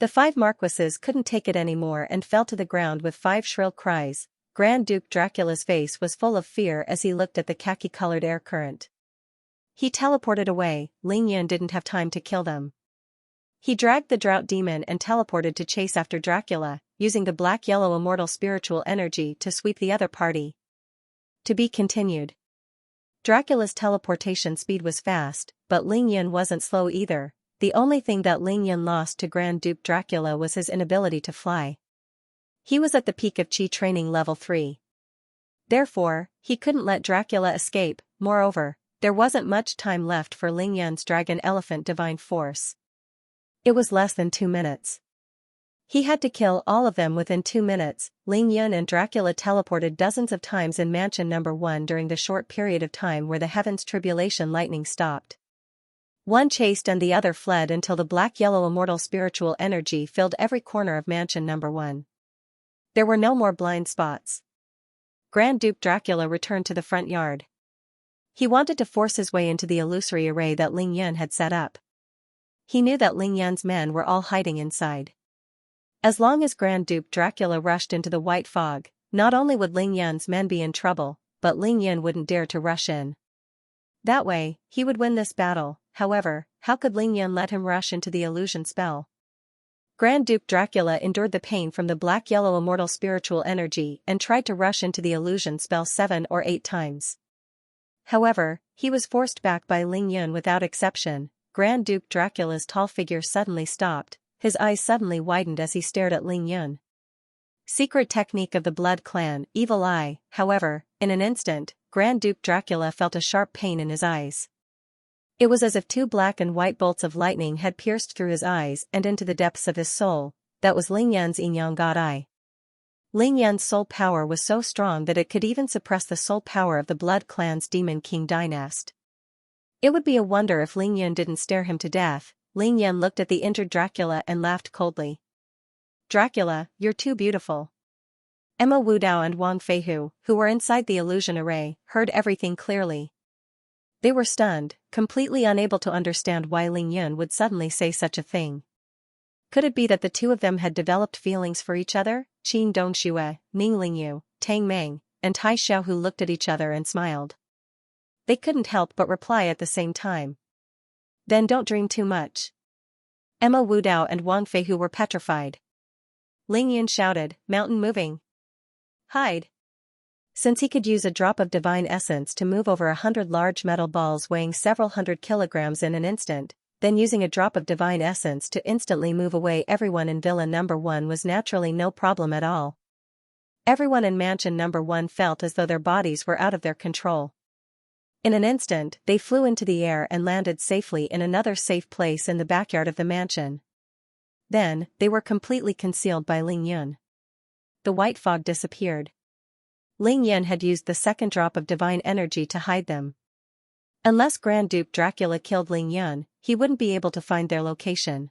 The 5 marquises couldn't take it anymore and fell to the ground with 5 shrill cries. Grand Duke Dracula's face was full of fear as he looked at the khaki-colored air current. He teleported away. Ling Yun didn't have time to kill them. He dragged the drought demon and teleported to chase after Dracula, using the black-yellow immortal spiritual energy to sweep the other party. To be continued. Dracula's teleportation speed was fast, but Ling Yun wasn't slow either. The only thing that Ling Yun lost to Grand Duke Dracula was his inability to fly. He was at the peak of Qi training level 3. Therefore, he couldn't let Dracula escape. Moreover, there wasn't much time left for Ling Yun's Dragon Elephant Divine Force. It was less than 2 minutes. He had to kill all of them within 2 minutes. Ling Yun and Dracula teleported dozens of times in Mansion No. 1 during the short period of time where the Heaven's Tribulation lightning stopped. One chased and the other fled until the black-yellow immortal spiritual energy filled every corner of Mansion No. 1. There were no more blind spots. Grand Duke Dracula returned to the front yard. He wanted to force his way into the illusory array that Ling Yun had set up. He knew that Ling Yun's men were all hiding inside. As long as Grand Duke Dracula rushed into the white fog, not only would Ling Yun's men be in trouble, but Ling Yun wouldn't dare to rush in. That way, he would win this battle. However, how could Ling Yun let him rush into the illusion spell? Grand Duke Dracula endured the pain from the black-yellow immortal spiritual energy and tried to rush into the illusion spell 7 or 8 times. However, he was forced back by Ling Yun without exception. Grand Duke Dracula's tall figure suddenly stopped. His eyes suddenly widened as he stared at Ling Yun. Secret technique of the Blood Clan, Evil Eye. However, in an instant, Grand Duke Dracula felt a sharp pain in his eyes. It was as if 2 black and white bolts of lightning had pierced through his eyes and into the depths of his soul. That was Ling Yun's Yin-Yang God Eye. Ling Yun's soul power was so strong that it could even suppress the soul power of the Blood Clan's Demon King dynasty. It would be a wonder if Ling Yun didn't stare him to death. Ling Yun looked at the injured Dracula and laughed coldly. Dracula, you're too beautiful. Emma Wudao and Wang Feihu, who were inside the illusion array, heard everything clearly. They were stunned, completely unable to understand why Ling Yun would suddenly say such a thing. Could it be that the 2 of them had developed feelings for each other? Qin Dongxue, Ning Lingyu, Tang Meng, and Tai Xiao, who looked at each other and smiled. They couldn't help but reply at the same time. Then don't dream too much. Emma Wudao and Wang Feihu were petrified. Ling Yun shouted, "Mountain moving! Hide!" Since he could use a drop of divine essence to move over 100 large metal balls weighing several hundred kilograms in an instant, then using a drop of divine essence to instantly move away everyone in Villa No. 1 was naturally no problem at all. Everyone in Mansion No. 1 felt as though their bodies were out of their control. In an instant, they flew into the air and landed safely in another safe place in the backyard of the mansion. Then, they were completely concealed by Ling Yun. The white fog disappeared. Ling Yun had used the second drop of divine energy to hide them. Unless Grand Duke Dracula killed Ling Yun, he wouldn't be able to find their location.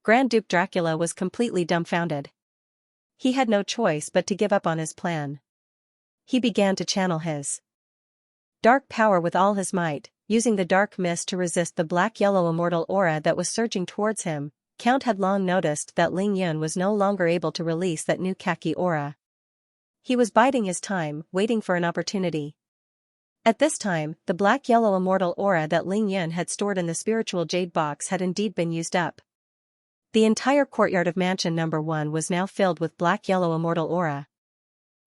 Grand Duke Dracula was completely dumbfounded. He had no choice but to give up on his plan. He began to channel his dark power with all his might, using the dark mist to resist the black-yellow immortal aura that was surging towards him. Count had long noticed that Ling Yun was no longer able to release that new khaki aura. He was biding his time, waiting for an opportunity. At this time, the black-yellow immortal aura that Ling Yun had stored in the spiritual jade box had indeed been used up. The entire courtyard of Mansion No. 1 was now filled with black-yellow immortal aura.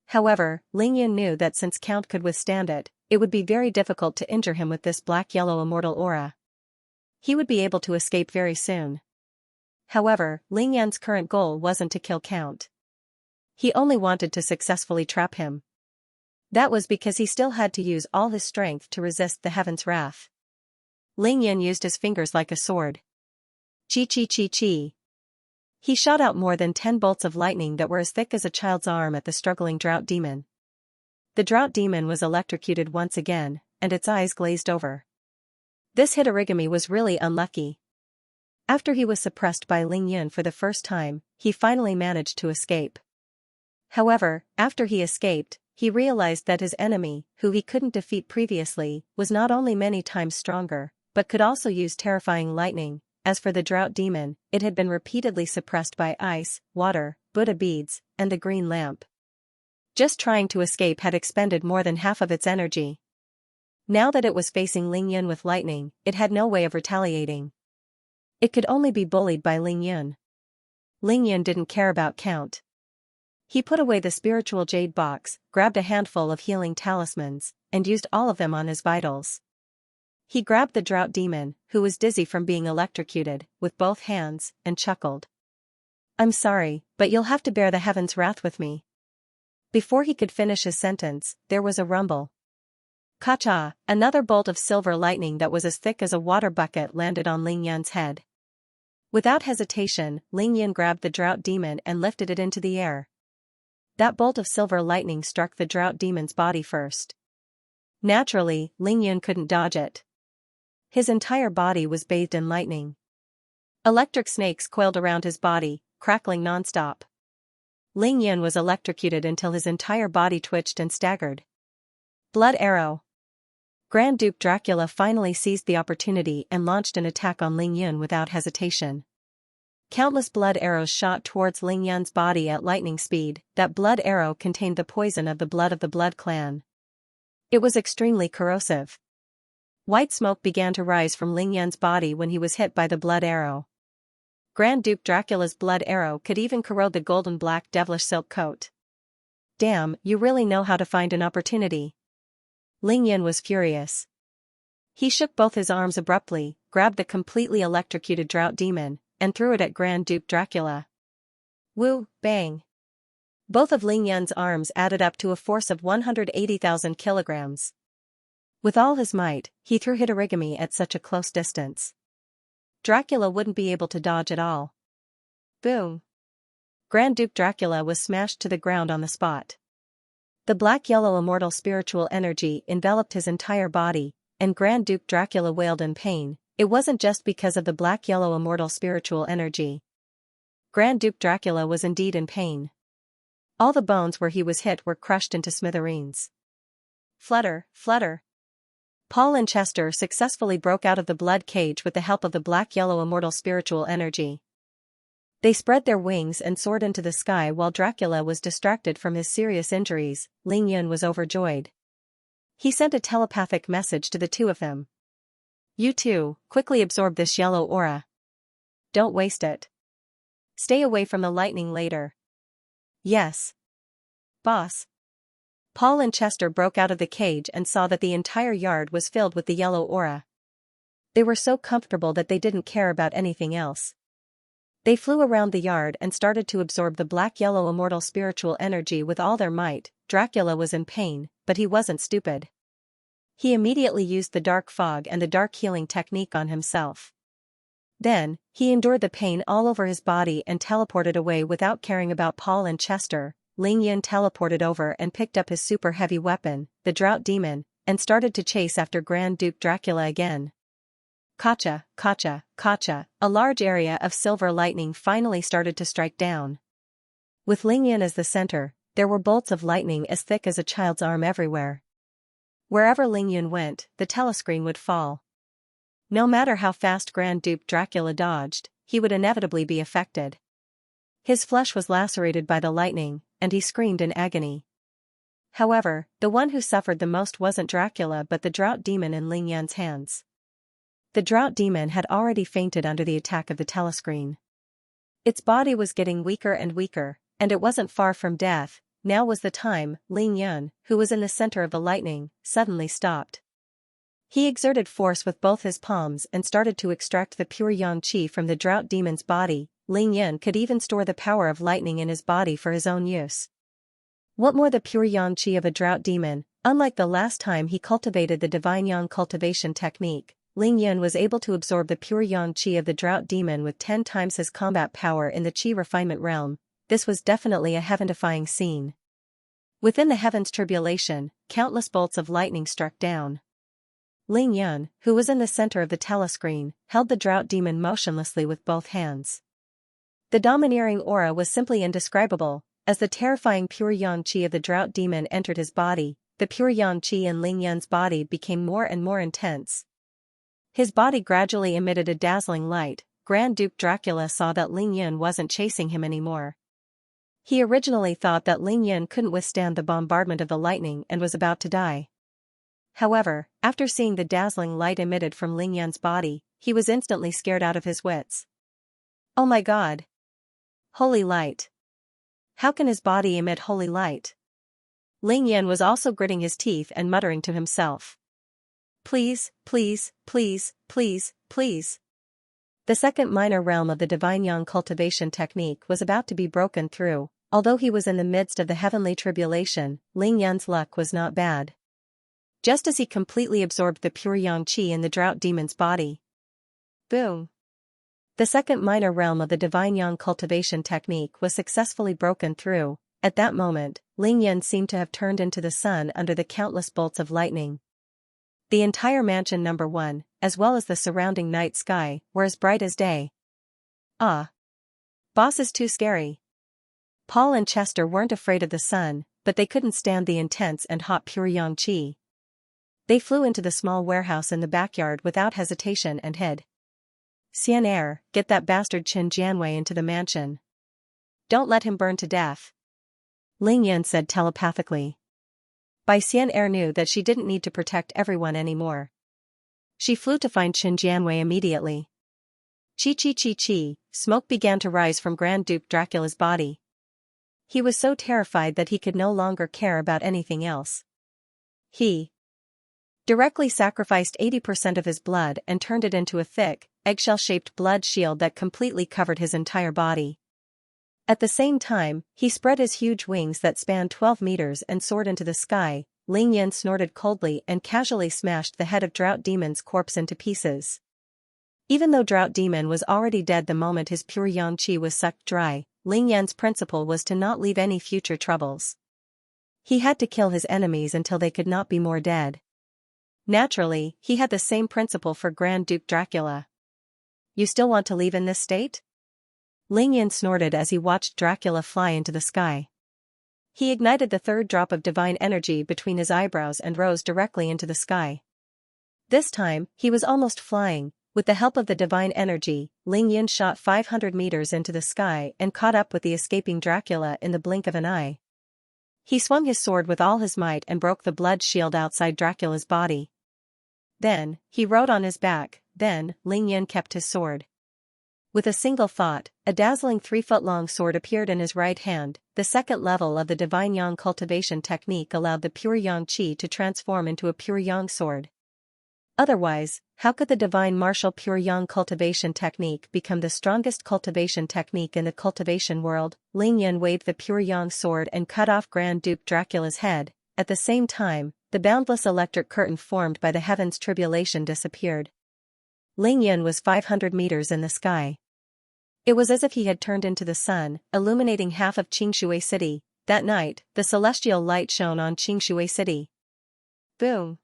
However, Ling Yun knew that since Count could withstand it, it would be very difficult to injure him with this black-yellow immortal aura. He would be able to escape very soon. However, Ling Yan's current goal wasn't to kill Count. He only wanted to successfully trap him. That was because he still had to use all his strength to resist the heaven's wrath. Ling Yan used his fingers like a sword. Chi chi chi chi. He shot out more than 10 bolts of lightning that were as thick as a child's arm at the struggling drought demon. The drought demon was electrocuted once again, and its eyes glazed over. This hit Origami was really unlucky. After he was suppressed by Ling Yan for the first time, he finally managed to escape. However, after he escaped, he realized that his enemy, who he couldn't defeat previously, was not only many times stronger, but could also use terrifying lightning. As for the drought demon, it had been repeatedly suppressed by ice, water, Buddha beads, and the green lamp. Just trying to escape had expended more than half of its energy. Now that it was facing Ling Yan with lightning, it had no way of retaliating. It could only be bullied by Ling Yan. Ling Yan didn't care about Count. He put away the spiritual jade box, grabbed a handful of healing talismans, and used all of them on his vitals. He grabbed the drought demon, who was dizzy from being electrocuted, with both hands, and chuckled. "I'm sorry, but you'll have to bear the heaven's wrath with me." Before he could finish his sentence, there was a rumble. Ka-cha! Another bolt of silver lightning that was as thick as a water bucket landed on Ling Yan's head. Without hesitation, Ling Yan grabbed the drought demon and lifted it into the air. That bolt of silver lightning struck the drought demon's body first. Naturally, Ling Yan couldn't dodge it. His entire body was bathed in lightning. Electric snakes coiled around his body, crackling nonstop. Ling Yan was electrocuted until his entire body twitched and staggered. Blood arrow. Grand Duke Dracula finally seized the opportunity and launched an attack on Ling Yan without hesitation. Countless blood arrows shot towards Ling Yan's body at lightning speed. That blood arrow contained the poison of the Blood clan. It was extremely corrosive. White smoke began to rise from Ling Yan's body when he was hit by the blood arrow. Grand Duke Dracula's blood arrow could even corrode the golden black devilish silk coat. Damn, you really know how to find an opportunity. Ling Yan was furious. He shook both his arms abruptly, grabbed the completely electrocuted drought demon, and threw it at Grand Duke Dracula. Woo, bang. Both of Ling Yan's arms added up to a force of 180,000 kilograms. With all his might, he threw Origami at such a close distance. Dracula wouldn't be able to dodge at all. Boom. Grand Duke Dracula was smashed to the ground on the spot. The black-yellow immortal spiritual energy enveloped his entire body, and Grand Duke Dracula wailed in pain. It wasn't just because of the black-yellow immortal spiritual energy. Grand Duke Dracula was indeed in pain. All the bones where he was hit were crushed into smithereens. Flutter, flutter. Paul and Chester successfully broke out of the blood cage with the help of the black-yellow immortal spiritual energy. They spread their wings and soared into the sky while Dracula was distracted from his serious injuries. Ling Yan was overjoyed. He sent a telepathic message to the two of them. You two, quickly absorb this yellow aura. Don't waste it. Stay away from the lightning later. Yes. Boss. Paul and Chester broke out of the cage and saw that the entire yard was filled with the yellow aura. They were so comfortable that they didn't care about anything else. They flew around the yard and started to absorb the black-yellow immortal spiritual energy with all their might. Dracula was in pain, but he wasn't stupid. He immediately used the dark fog and the dark healing technique on himself. Then, he endured the pain all over his body and teleported away without caring about Paul and Chester. Ling Yan teleported over and picked up his super heavy weapon, the drought demon, and started to chase after Grand Duke Dracula again. Kacha, kacha, kacha, a large area of silver lightning finally started to strike down. With Ling Yan as the center, there were bolts of lightning as thick as a child's arm everywhere. Wherever Ling Yan went, the telescreen would fall. No matter how fast Grand Duke Dracula dodged, he would inevitably be affected. His flesh was lacerated by the lightning, and he screamed in agony. However, the one who suffered the most wasn't Dracula but the drought demon in Ling Yan's hands. The drought demon had already fainted under the attack of the telescreen. Its body was getting weaker and weaker, and it wasn't far from death. Now was the time. Ling Yan, who was in the center of the lightning, suddenly stopped. He exerted force with both his palms and started to extract the pure yang qi from the drought demon's body. Ling Yan could even store the power of lightning in his body for his own use. What more, the pure yang qi of a drought demon, unlike the last time he cultivated the divine yang cultivation technique, Ling Yan was able to absorb the pure yang qi of the drought demon with 10 times his combat power in the qi refinement realm. This was definitely a heaven-defying scene. Within the heaven's tribulation, countless bolts of lightning struck down. Ling Yan, who was in the center of the telescreen, held the drought demon motionlessly with both hands. The domineering aura was simply indescribable. As the terrifying pure yang qi of the drought demon entered his body, the pure yang qi in Ling Yan's body became more and more intense. His body gradually emitted a dazzling light. Grand Duke Dracula saw that Ling Yan wasn't chasing him anymore. He originally thought that Ling Yan couldn't withstand the bombardment of the lightning and was about to die. However, after seeing the dazzling light emitted from Ling Yan's body, he was instantly scared out of his wits. Oh my God! Holy light! How can his body emit holy light? Ling Yan was also gritting his teeth and muttering to himself. Please, please, please, please, please. The second minor realm of the divine yang cultivation technique was about to be broken through. Although he was in the midst of the heavenly tribulation, Ling Yan's luck was not bad. Just as he completely absorbed the pure yang qi in the drought demon's body. Boom! The second minor realm of the divine yang cultivation technique was successfully broken through. At that moment, Ling Yan seemed to have turned into the sun under the countless bolts of lightning. The entire mansion number 1, as well as the surrounding night sky, were as bright as day. Ah! Boss is too scary. Paul and Chester weren't afraid of the sun, but they couldn't stand the intense and hot pure yang qi. They flew into the small warehouse in the backyard without hesitation and hid. Xianxia, get that bastard Qin Jianwei into the mansion. Don't let him burn to death. Ling Yan said telepathically. Bai Xianxia knew that she didn't need to protect everyone anymore. She flew to find Qin Jianwei immediately. Chi chi chi chi, smoke began to rise from Grand Duke Dracula's body. He was so terrified that he could no longer care about anything else. He directly sacrificed 80% of his blood and turned it into a thick, eggshell-shaped blood shield that completely covered his entire body. At the same time, he spread his huge wings that spanned 12 meters and soared into the sky. Ling Yan snorted coldly and casually smashed the head of Drought Demon's corpse into pieces. Even though Drought Demon was already dead the moment his pure yang qi was sucked dry, Ling Yan's principle was to not leave any future troubles. He had to kill his enemies until they could not be more dead. Naturally, he had the same principle for Grand Duke Dracula. You still want to leave in this state? Ling Yan snorted as he watched Dracula fly into the sky. He ignited the third drop of divine energy between his eyebrows and rose directly into the sky. This time, he was almost flying. With the help of the divine energy, Ling Yan shot 500 meters into the sky and caught up with the escaping Dracula in the blink of an eye. He swung his sword with all his might and broke the blood shield outside Dracula's body. Then, he rode on his back. Then, Ling Yan kept his sword. With a single thought, a dazzling 3-foot-long sword appeared in his right hand. The second level of the divine yang cultivation technique allowed the pure yang qi to transform into a pure yang sword. Otherwise, how could the divine martial pure yang cultivation technique become the strongest cultivation technique in the cultivation world? Ling Yan waved the pure yang sword and cut off Grand Duke Dracula's head. At the same time, the boundless electric curtain formed by the heaven's tribulation disappeared. Ling Yan was 500 meters in the sky. It was as if he had turned into the sun, illuminating half of Xianxia City. That night, the celestial light shone on Xianxia City. Boom!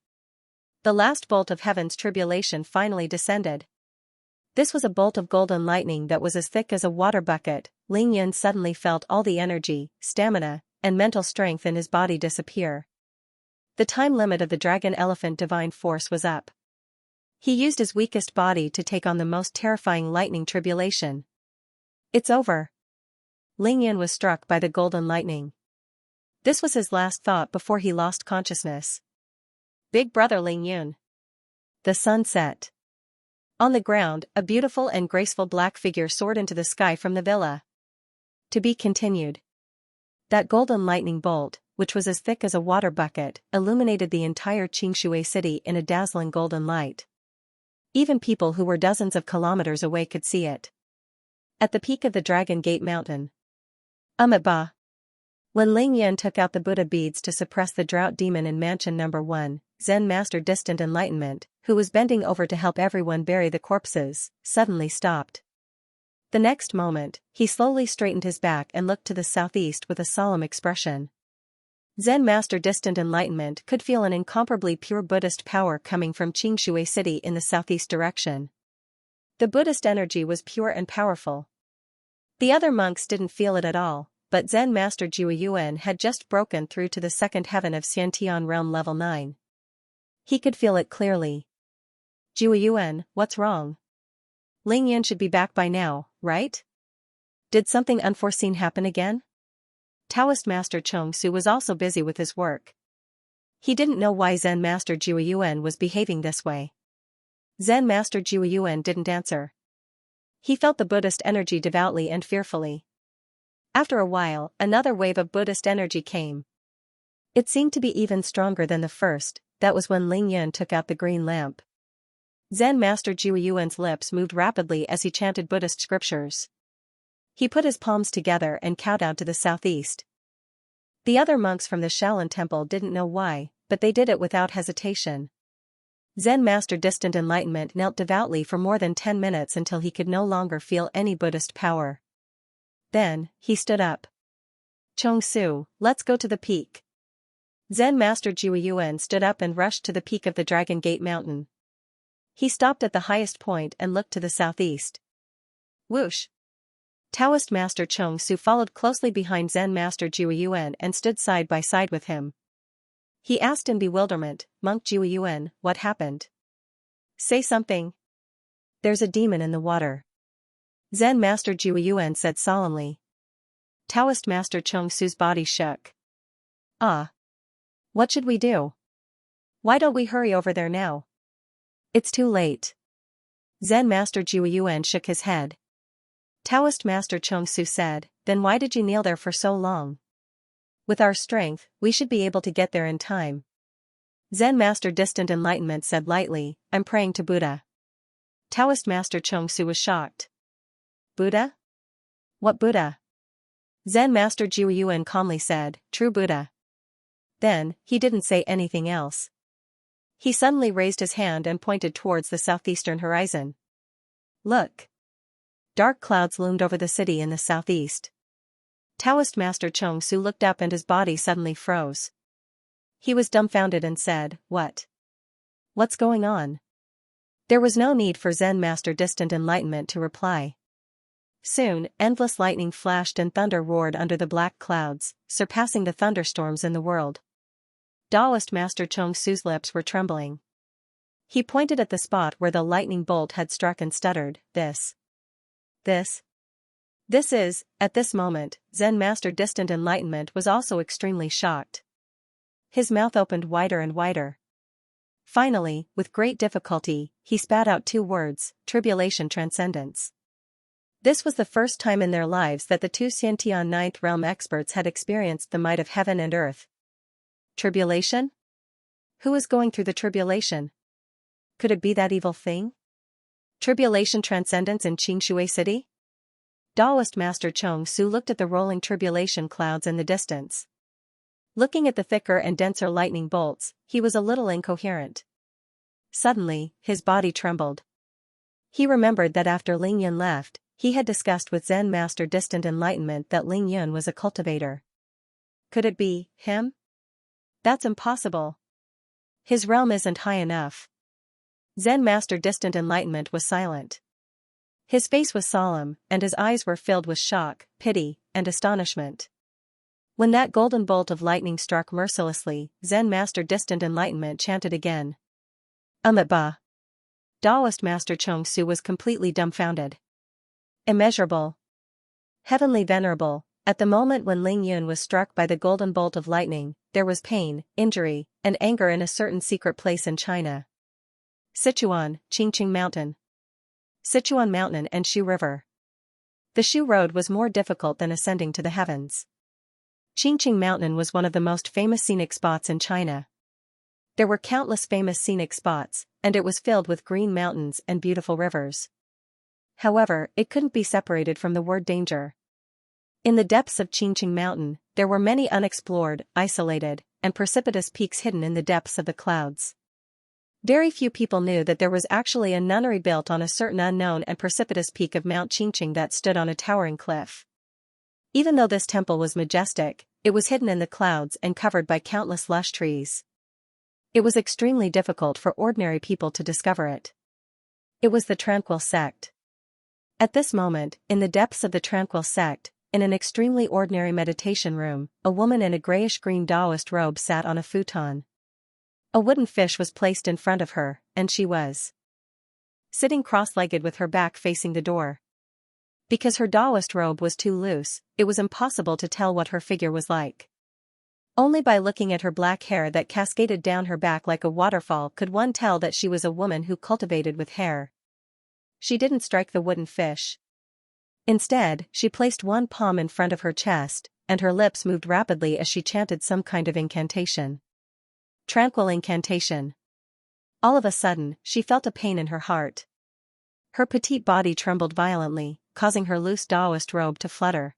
The last bolt of heaven's tribulation finally descended. This was a bolt of golden lightning that was as thick as a water bucket. Ling Yan suddenly felt all the energy, stamina, and mental strength in his body disappear. The time limit of the dragon elephant divine force was up. He used his weakest body to take on the most terrifying lightning tribulation. It's over. Ling Yan was struck by the golden lightning. This was his last thought before he lost consciousness. Big brother Ling Yan. The sun set. On the ground, a beautiful and graceful black figure soared into the sky from the villa. To be continued. That golden lightning bolt, which was as thick as a water bucket, illuminated the entire Xianxia City in a dazzling golden light. Even people who were dozens of kilometers away could see it. At the peak of the Dragon Gate Mountain. Ba. When Ling Yan took out the Buddha beads to suppress the drought demon in Mansion Number 1, Zen Master Distant Enlightenment, who was bending over to help everyone bury the corpses, suddenly stopped. The next moment, he slowly straightened his back and looked to the southeast with a solemn expression. Zen Master Distant Enlightenment could feel an incomparably pure Buddhist power coming from Xianxia city in the southeast direction. The Buddhist energy was pure and powerful. The other monks didn't feel it at all, but Zen Master Jiuyuan had just broken through to the second heaven of Xiantian realm level 9. He could feel it clearly. Jiuyuan, what's wrong? Ling Yan should be back by now, right? Did something unforeseen happen again? Taoist Master Chong Su was also busy with his work. He didn't know why Zen Master Jiuyuan was behaving this way. Zen Master Jiuyuan didn't answer. He felt the Buddhist energy devoutly and fearfully. After a while, another wave of Buddhist energy came. It seemed to be even stronger than the first. That was when Ling Yan took out the green lamp. Zen Master Jiuyuan's lips moved rapidly as he chanted Buddhist scriptures. He put his palms together and kowtowed to the southeast. The other monks from the Shaolin Temple didn't know why, but they did it without hesitation. Zen Master Distant Enlightenment knelt devoutly for more than 10 minutes until he could no longer feel any Buddhist power. Then, he stood up. Chong Su, let's go to the peak. Zen Master Jiuyuan stood up and rushed to the peak of the Dragon Gate Mountain. He stopped at the highest point and looked to the southeast. Whoosh! Taoist Master Chong Su followed closely behind Zen Master Jiuyuan and stood side by side with him. He asked in bewilderment, Monk Jiuyuan, what happened? Say something. There's a demon in the water. Zen Master Jiuyuan said solemnly. Taoist Master Chong Su's body shook. Ah. What should we do? Why don't we hurry over there now? It's too late. Zen Master Jiuyuan shook his head. Taoist Master Chong Su said, then why did you kneel there for so long? With our strength, we should be able to get there in time. Zen Master Distant Enlightenment said lightly, I'm praying to Buddha. Taoist Master Chong Su was shocked. Buddha? What Buddha? Zen Master Jiuyuan calmly said, true Buddha. Then, he didn't say anything else. He suddenly raised his hand and pointed towards the southeastern horizon. Look. Dark clouds loomed over the city in the southeast. Taoist Master Chong Su looked up and his body suddenly froze. He was dumbfounded and said, what? What's going on? There was no need for Zen Master Distant Enlightenment to reply. Soon, endless lightning flashed and thunder roared under the black clouds, surpassing the thunderstorms in the world. Taoist Master Chong Su's lips were trembling. He pointed at the spot where the lightning bolt had struck and stuttered, This is, at this moment, Zen Master Distant Enlightenment was also extremely shocked. His mouth opened wider and wider. Finally, with great difficulty, he spat out 2 words, Tribulation Transcendence. This was the first time in their lives that the 2 Xiantian Ninth Realm experts had experienced the might of heaven and earth. Tribulation? Who is going through the tribulation? Could it be that evil thing? Tribulation Transcendence in Xianxia city? Taoist Master Chong Su looked at the rolling tribulation clouds in the distance. Looking at the thicker and denser lightning bolts, he was a little incoherent. Suddenly, his body trembled. He remembered that after Ling Yun left, he had discussed with Zen Master Distant Enlightenment that Ling Yun was a cultivator. Could it be him? That's impossible. His realm isn't high enough. Zen Master Distant Enlightenment was silent. His face was solemn, and his eyes were filled with shock, pity, and astonishment. When that golden bolt of lightning struck mercilessly, Zen Master Distant Enlightenment chanted again. Ba. Taoist Master Chong Su was completely dumbfounded. Immeasurable. Heavenly Venerable, at the moment when Ling Yun was struck by the golden bolt of lightning, there was pain, injury, and anger in a certain secret place in China. Sichuan, Qingqing Mountain. Sichuan Mountain and Shu River. The Shu Road was more difficult than ascending to the heavens. Qingqing Mountain was one of the most famous scenic spots in China. There were countless famous scenic spots, and it was filled with green mountains and beautiful rivers. However, it couldn't be separated from the word danger. In the depths of Qingqing Mountain, there were many unexplored, isolated, and precipitous peaks hidden in the depths of the clouds. Very few people knew that there was actually a nunnery built on a certain unknown and precipitous peak of Mount Qingqing that stood on a towering cliff. Even though this temple was majestic, it was hidden in the clouds and covered by countless lush trees. It was extremely difficult for ordinary people to discover it. It was the Tranquil Sect. At this moment, in the depths of the Tranquil Sect, in an extremely ordinary meditation room, a woman in a grayish-green Taoist robe sat on a futon. A wooden fish was placed in front of her, and she was sitting cross-legged with her back facing the door. Because her Taoist robe was too loose, it was impossible to tell what her figure was like. Only by looking at her black hair that cascaded down her back like a waterfall could one tell that she was a woman who cultivated with hair. She didn't strike the wooden fish. Instead, she placed one palm in front of her chest, and her lips moved rapidly as she chanted some kind of incantation. Tranquil incantation. All of a sudden, she felt a pain in her heart. Her petite body trembled violently, causing her loose Taoist robe to flutter.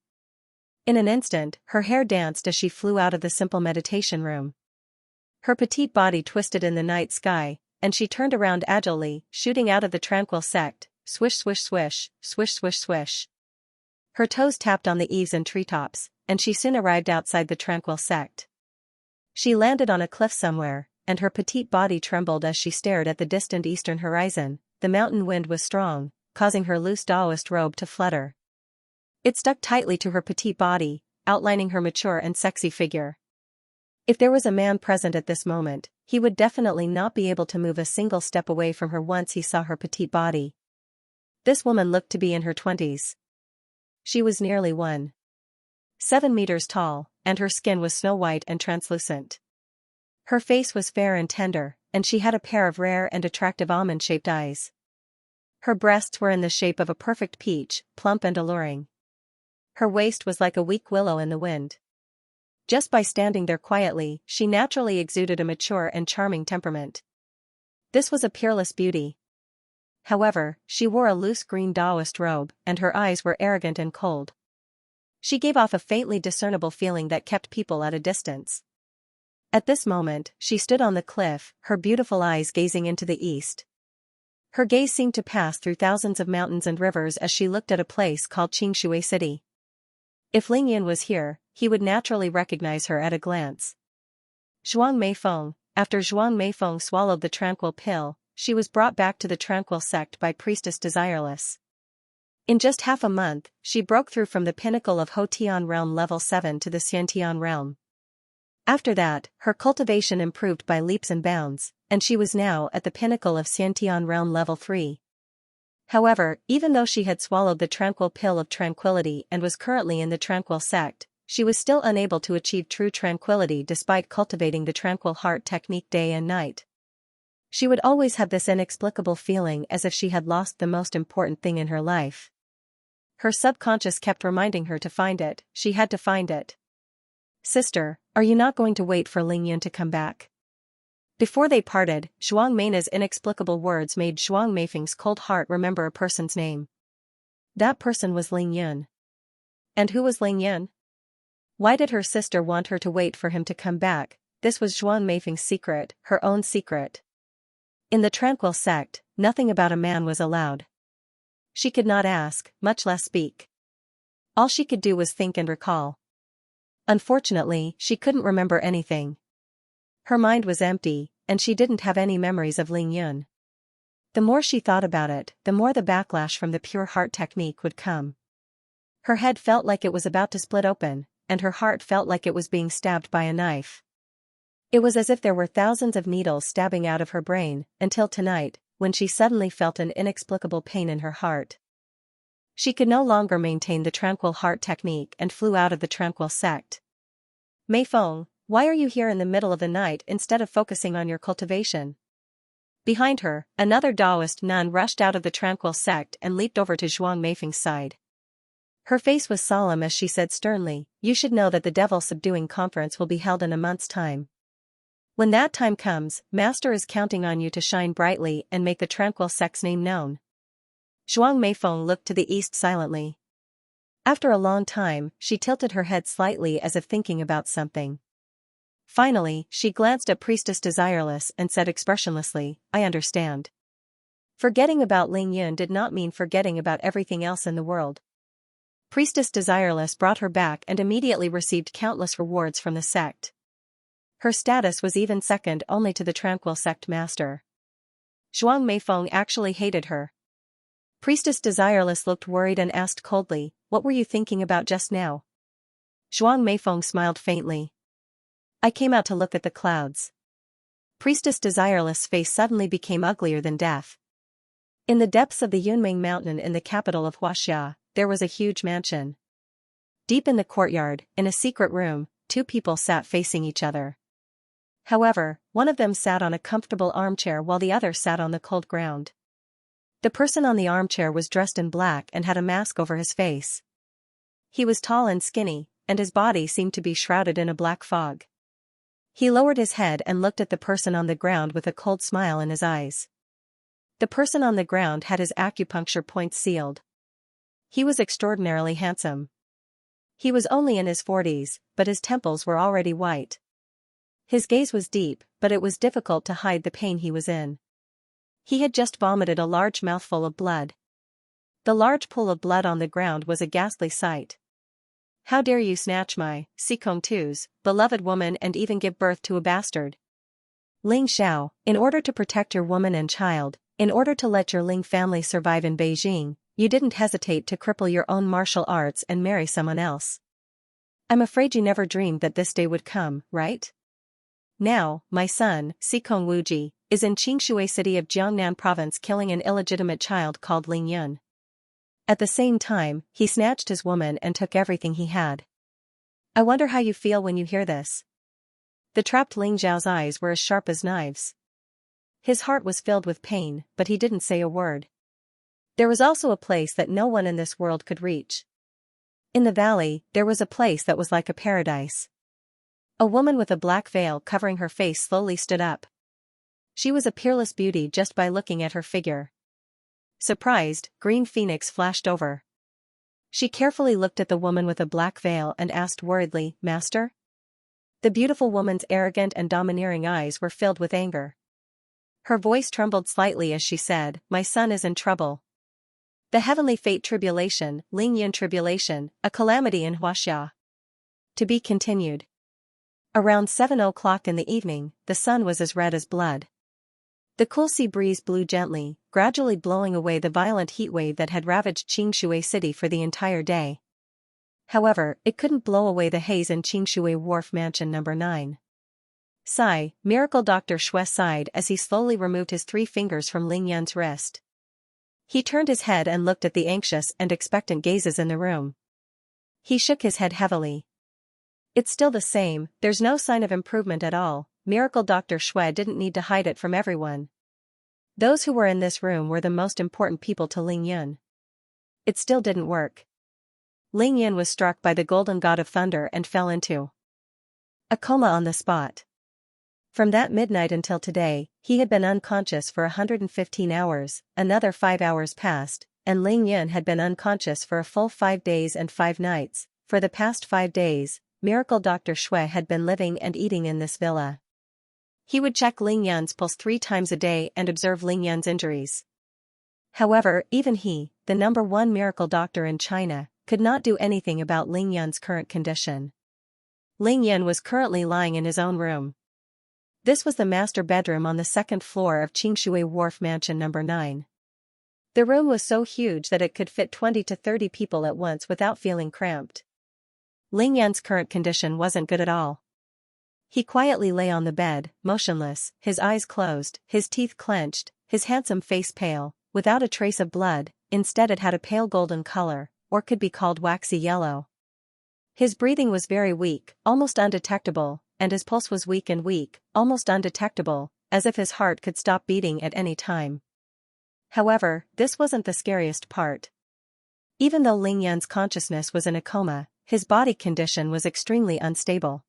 In an instant, her hair danced as she flew out of the simple meditation room. Her petite body twisted in the night sky, and she turned around agilely, shooting out of the Tranquil Sect, swish swish swish, swish swish swish. Her toes tapped on the eaves and treetops, and she soon arrived outside the Tranquil Sect. She landed on a cliff somewhere, and her petite body trembled as she stared at the distant eastern horizon. The mountain wind was strong, causing her loose Taoist robe to flutter. It stuck tightly to her petite body, outlining her mature and sexy figure. If there was a man present at this moment, he would definitely not be able to move a single step away from her once he saw her petite body. This woman looked to be in her 20s. She was nearly 1.7 meters tall, and her skin was snow-white and translucent. Her face was fair and tender, and she had a pair of rare and attractive almond-shaped eyes. Her breasts were in the shape of a perfect peach, plump and alluring. Her waist was like a weak willow in the wind. Just by standing there quietly, she naturally exuded a mature and charming temperament. This was a peerless beauty. However, she wore a loose green Taoist robe, and her eyes were arrogant and cold. She gave off a faintly discernible feeling that kept people at a distance. At this moment, she stood on the cliff, her beautiful eyes gazing into the east. Her gaze seemed to pass through thousands of mountains and rivers as she looked at a place called Xianxia City. If Ling Yan was here, he would naturally recognize her at a glance. Zhuang Meifeng. After Zhuang Meifeng swallowed the tranquil pill, she was brought back to the Tranquil Sect by Priestess Desireless. In just half a month, she broke through from the pinnacle of Hotian Realm Level 7 to the Xiantian Realm. After that, her cultivation improved by leaps and bounds, and she was now at the pinnacle of Xiantian Realm Level 3. However, even though she had swallowed the tranquil pill of tranquility and was currently in the Tranquil Sect, she was still unable to achieve true tranquility despite cultivating the Tranquil Heart technique day and night. She would always have this inexplicable feeling as if she had lost the most important thing in her life. Her subconscious kept reminding her to find it, she had to find it. "Sister, are you not going to wait for Ling Yan to come back?" Before they parted, Zhuang Meina's inexplicable words made Zhuang Meifeng's cold heart remember a person's name. That person was Ling Yan. And who was Ling Yan? Why did her sister want her to wait for him to come back? This was Zhuang Meifeng's secret, her own secret. In the Tranquil Sect, nothing about a man was allowed. She could not ask, much less speak. All she could do was think and recall. Unfortunately, she couldn't remember anything. Her mind was empty, and she didn't have any memories of Ling Yun. The more she thought about it, the more the backlash from the pure heart technique would come. Her head felt like it was about to split open, and her heart felt like it was being stabbed by a knife. It was as if there were thousands of needles stabbing out of her brain, until tonight, when she suddenly felt an inexplicable pain in her heart. She could no longer maintain the tranquil heart technique and flew out of the Tranquil Sect. "Meifeng, why are you here in the middle of the night instead of focusing on your cultivation?" Behind her, another Taoist nun rushed out of the Tranquil Sect and leaped over to Zhuang Meifeng's side. Her face was solemn as she said sternly, "You should know that the Devil Subduing Conference will be held in a month's time. When that time comes, Master is counting on you to shine brightly and make the Tranquil Sect's name known." Zhuang Meifeng looked to the east silently. After a long time, she tilted her head slightly as if thinking about something. Finally, she glanced at Priestess Desireless and said expressionlessly, "I understand." Forgetting about Ling Yun did not mean forgetting about everything else in the world. Priestess Desireless brought her back and immediately received countless rewards from the sect. Her status was even second only to the Tranquil sect master. Zhuang Meifeng actually hated her. Priestess Desireless looked worried and asked coldly, "What were you thinking about just now?" Zhuang Meifeng smiled faintly. "I came out to look at the clouds." Priestess Desireless' face suddenly became uglier than death. In the depths of the Yunming mountain in the capital of Huaxia, there was a huge mansion. Deep in the courtyard, in a secret room, two people sat facing each other. However, one of them sat on a comfortable armchair while the other sat on the cold ground. The person on the armchair was dressed in black and had a mask over his face. He was tall and skinny, and his body seemed to be shrouded in a black fog. He lowered his head and looked at the person on the ground with a cold smile in his eyes. The person on the ground had his acupuncture points sealed. He was extraordinarily handsome. He was only in his 40s, but his temples were already white. His gaze was deep, but it was difficult to hide the pain he was in. He had just vomited a large mouthful of blood. The large pool of blood on the ground was a ghastly sight. "How dare you snatch my, Sikong Tu's, beloved woman and even give birth to a bastard? Ling Xiao, in order to protect your woman and child, in order to let your Ling family survive in Beijing, you didn't hesitate to cripple your own martial arts and marry someone else. I'm afraid you never dreamed that this day would come, right? Now, my son, Sikong Wuji, is in Xianxia city of Jiangnan province killing an illegitimate child called Ling Yun. At the same time, he snatched his woman and took everything he had. I wonder how you feel when you hear this." The trapped Ling Zhao's eyes were as sharp as knives. His heart was filled with pain, but he didn't say a word. There was also a place that no one in this world could reach. In the valley, there was a place that was like a paradise. A woman with a black veil covering her face slowly stood up. She was a peerless beauty just by looking at her figure. Surprised, Green Phoenix flashed over. She carefully looked at the woman with a black veil and asked worriedly, "Master?" The beautiful woman's arrogant and domineering eyes were filled with anger. Her voice trembled slightly as she said, "My son is in trouble. The heavenly fate tribulation, Ling Yun tribulation, a calamity in Huaxia." To be continued. Around 7 o'clock in the evening, the sun was as red as blood. The cool sea breeze blew gently, gradually blowing away the violent heatwave that had ravaged Xianxia city for the entire day. However, it couldn't blow away the haze in Xianxia Wharf Mansion No. 9. Sigh, Miracle Dr. Xue sighed as he slowly removed his 3 fingers from Ling Yun's wrist. He turned his head and looked at the anxious and expectant gazes in the room. He shook his head heavily. "It's still the same, there's no sign of improvement at all." Miracle Dr. Xue didn't need to hide it from everyone. Those who were in this room were the most important people to Ling Yun. It still didn't work. Ling Yun was struck by the golden god of thunder and fell into a coma on the spot. From that midnight until today, he had been unconscious for 115 hours, another 5 hours passed, and Ling Yun had been unconscious for a full 5 days and 5 nights. For the past 5 days, Miracle Dr. Xue had been living and eating in this villa. He would check Ling Yun's pulse 3 times a day and observe Ling Yun's injuries. However, even he, the #1 miracle doctor in China, could not do anything about Ling Yun's current condition. Ling Yun was currently lying in his own room. This was the master bedroom on the 2nd floor of Xianxia Wharf Mansion No. 9. The room was so huge that it could fit 20 to 30 people at once without feeling cramped. Ling Yun's current condition wasn't good at all. He quietly lay on the bed, motionless, his eyes closed, his teeth clenched, his handsome face pale, without a trace of blood. Instead it had a pale golden color, or could be called waxy yellow. His breathing was very weak, almost undetectable, and his pulse was weak and weak, almost undetectable, as if his heart could stop beating at any time. However, this wasn't the scariest part. Even though Ling Yun's consciousness was in a coma, his body condition was extremely unstable.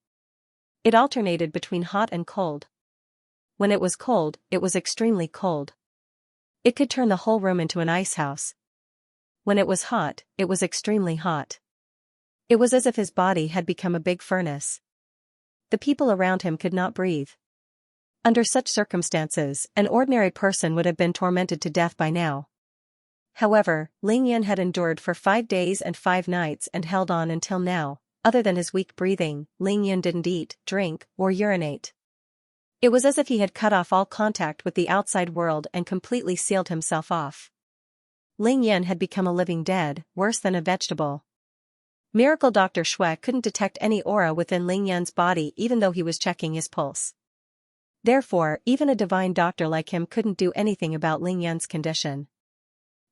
It alternated between hot and cold. When it was cold, it was extremely cold. It could turn the whole room into an ice house. when it was hot, it was extremely hot. It was as if his body had become a big furnace. The people around him could not breathe. Under such circumstances, an ordinary person would have been tormented to death by now. However, Ling Yan had endured for 5 days and 5 nights and held on until now. Other than his weak breathing, Ling Yan didn't eat, drink, or urinate. It was as if he had cut off all contact with the outside world and completely sealed himself off. Ling Yan had become a living dead, worse than a vegetable. Miracle Dr. Shui couldn't detect any aura within Ling Yan's body even though he was checking his pulse. Therefore, even a divine doctor like him couldn't do anything about Ling Yan's condition.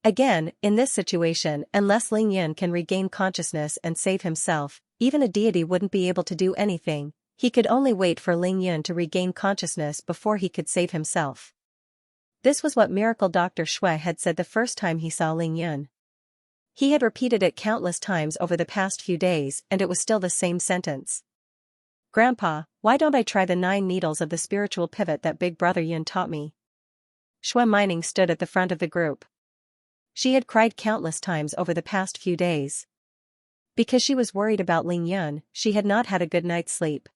Again, in this situation, unless Ling Yan can regain consciousness and save himself, even a deity wouldn't be able to do anything. He could only wait for Ling Yan to regain consciousness before he could save himself. This was what Miracle Dr. Shui had said the first time he saw Ling Yan. He had repeated it countless times over the past few days and it was still the same sentence. Grandpa, why don't I try the 9 needles of the spiritual pivot that Big Brother Yin taught me? Shui Mining stood at the front of the group. She had cried countless times over the past few days. Because she was worried about Ling Yan, she had not had a good night's sleep.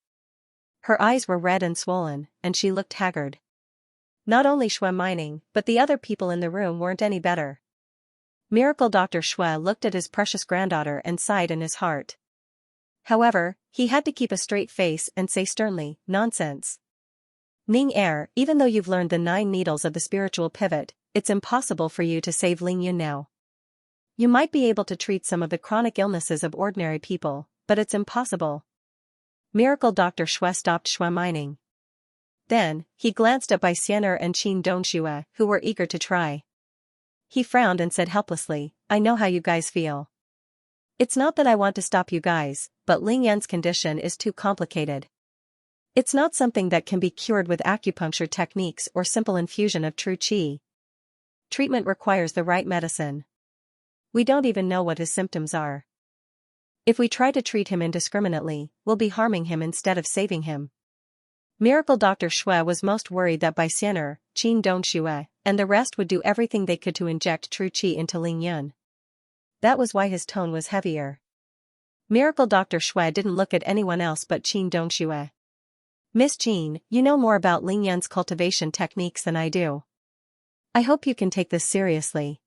Her eyes were red and swollen, and she looked haggard. Not only Shui Mining, but the other people in the room weren't any better. Miracle Dr. Shui looked at his precious granddaughter and sighed in his heart. However, he had to keep a straight face and say sternly, "Nonsense. Ning Er, even though you've learned the 9 needles of the spiritual pivot, it's impossible for you to save Ling Yan now. You might be able to treat some of the chronic illnesses of ordinary people, but it's impossible." Miracle Dr. Shui stopped Shui Mining. Then, he glanced at Xianxia and Qin Dongxue, who were eager to try. He frowned and said helplessly, "I know how you guys feel. It's not that I want to stop you guys, but Ling Yan's condition is too complicated. It's not something that can be cured with acupuncture techniques or simple infusion of true qi. Treatment requires the right medicine. We don't even know what his symptoms are. If we try to treat him indiscriminately, we'll be harming him instead of saving him." Miracle Dr. Shui was most worried that Xianxia, Qin Dongxue, and the rest would do everything they could to inject true qi into Ling Yan. That was why his tone was heavier. Miracle Dr. Shui didn't look at anyone else but Qin Dongxue. "Miss Qin, you know more about Ling Yan's cultivation techniques than I do. I hope you can take this seriously."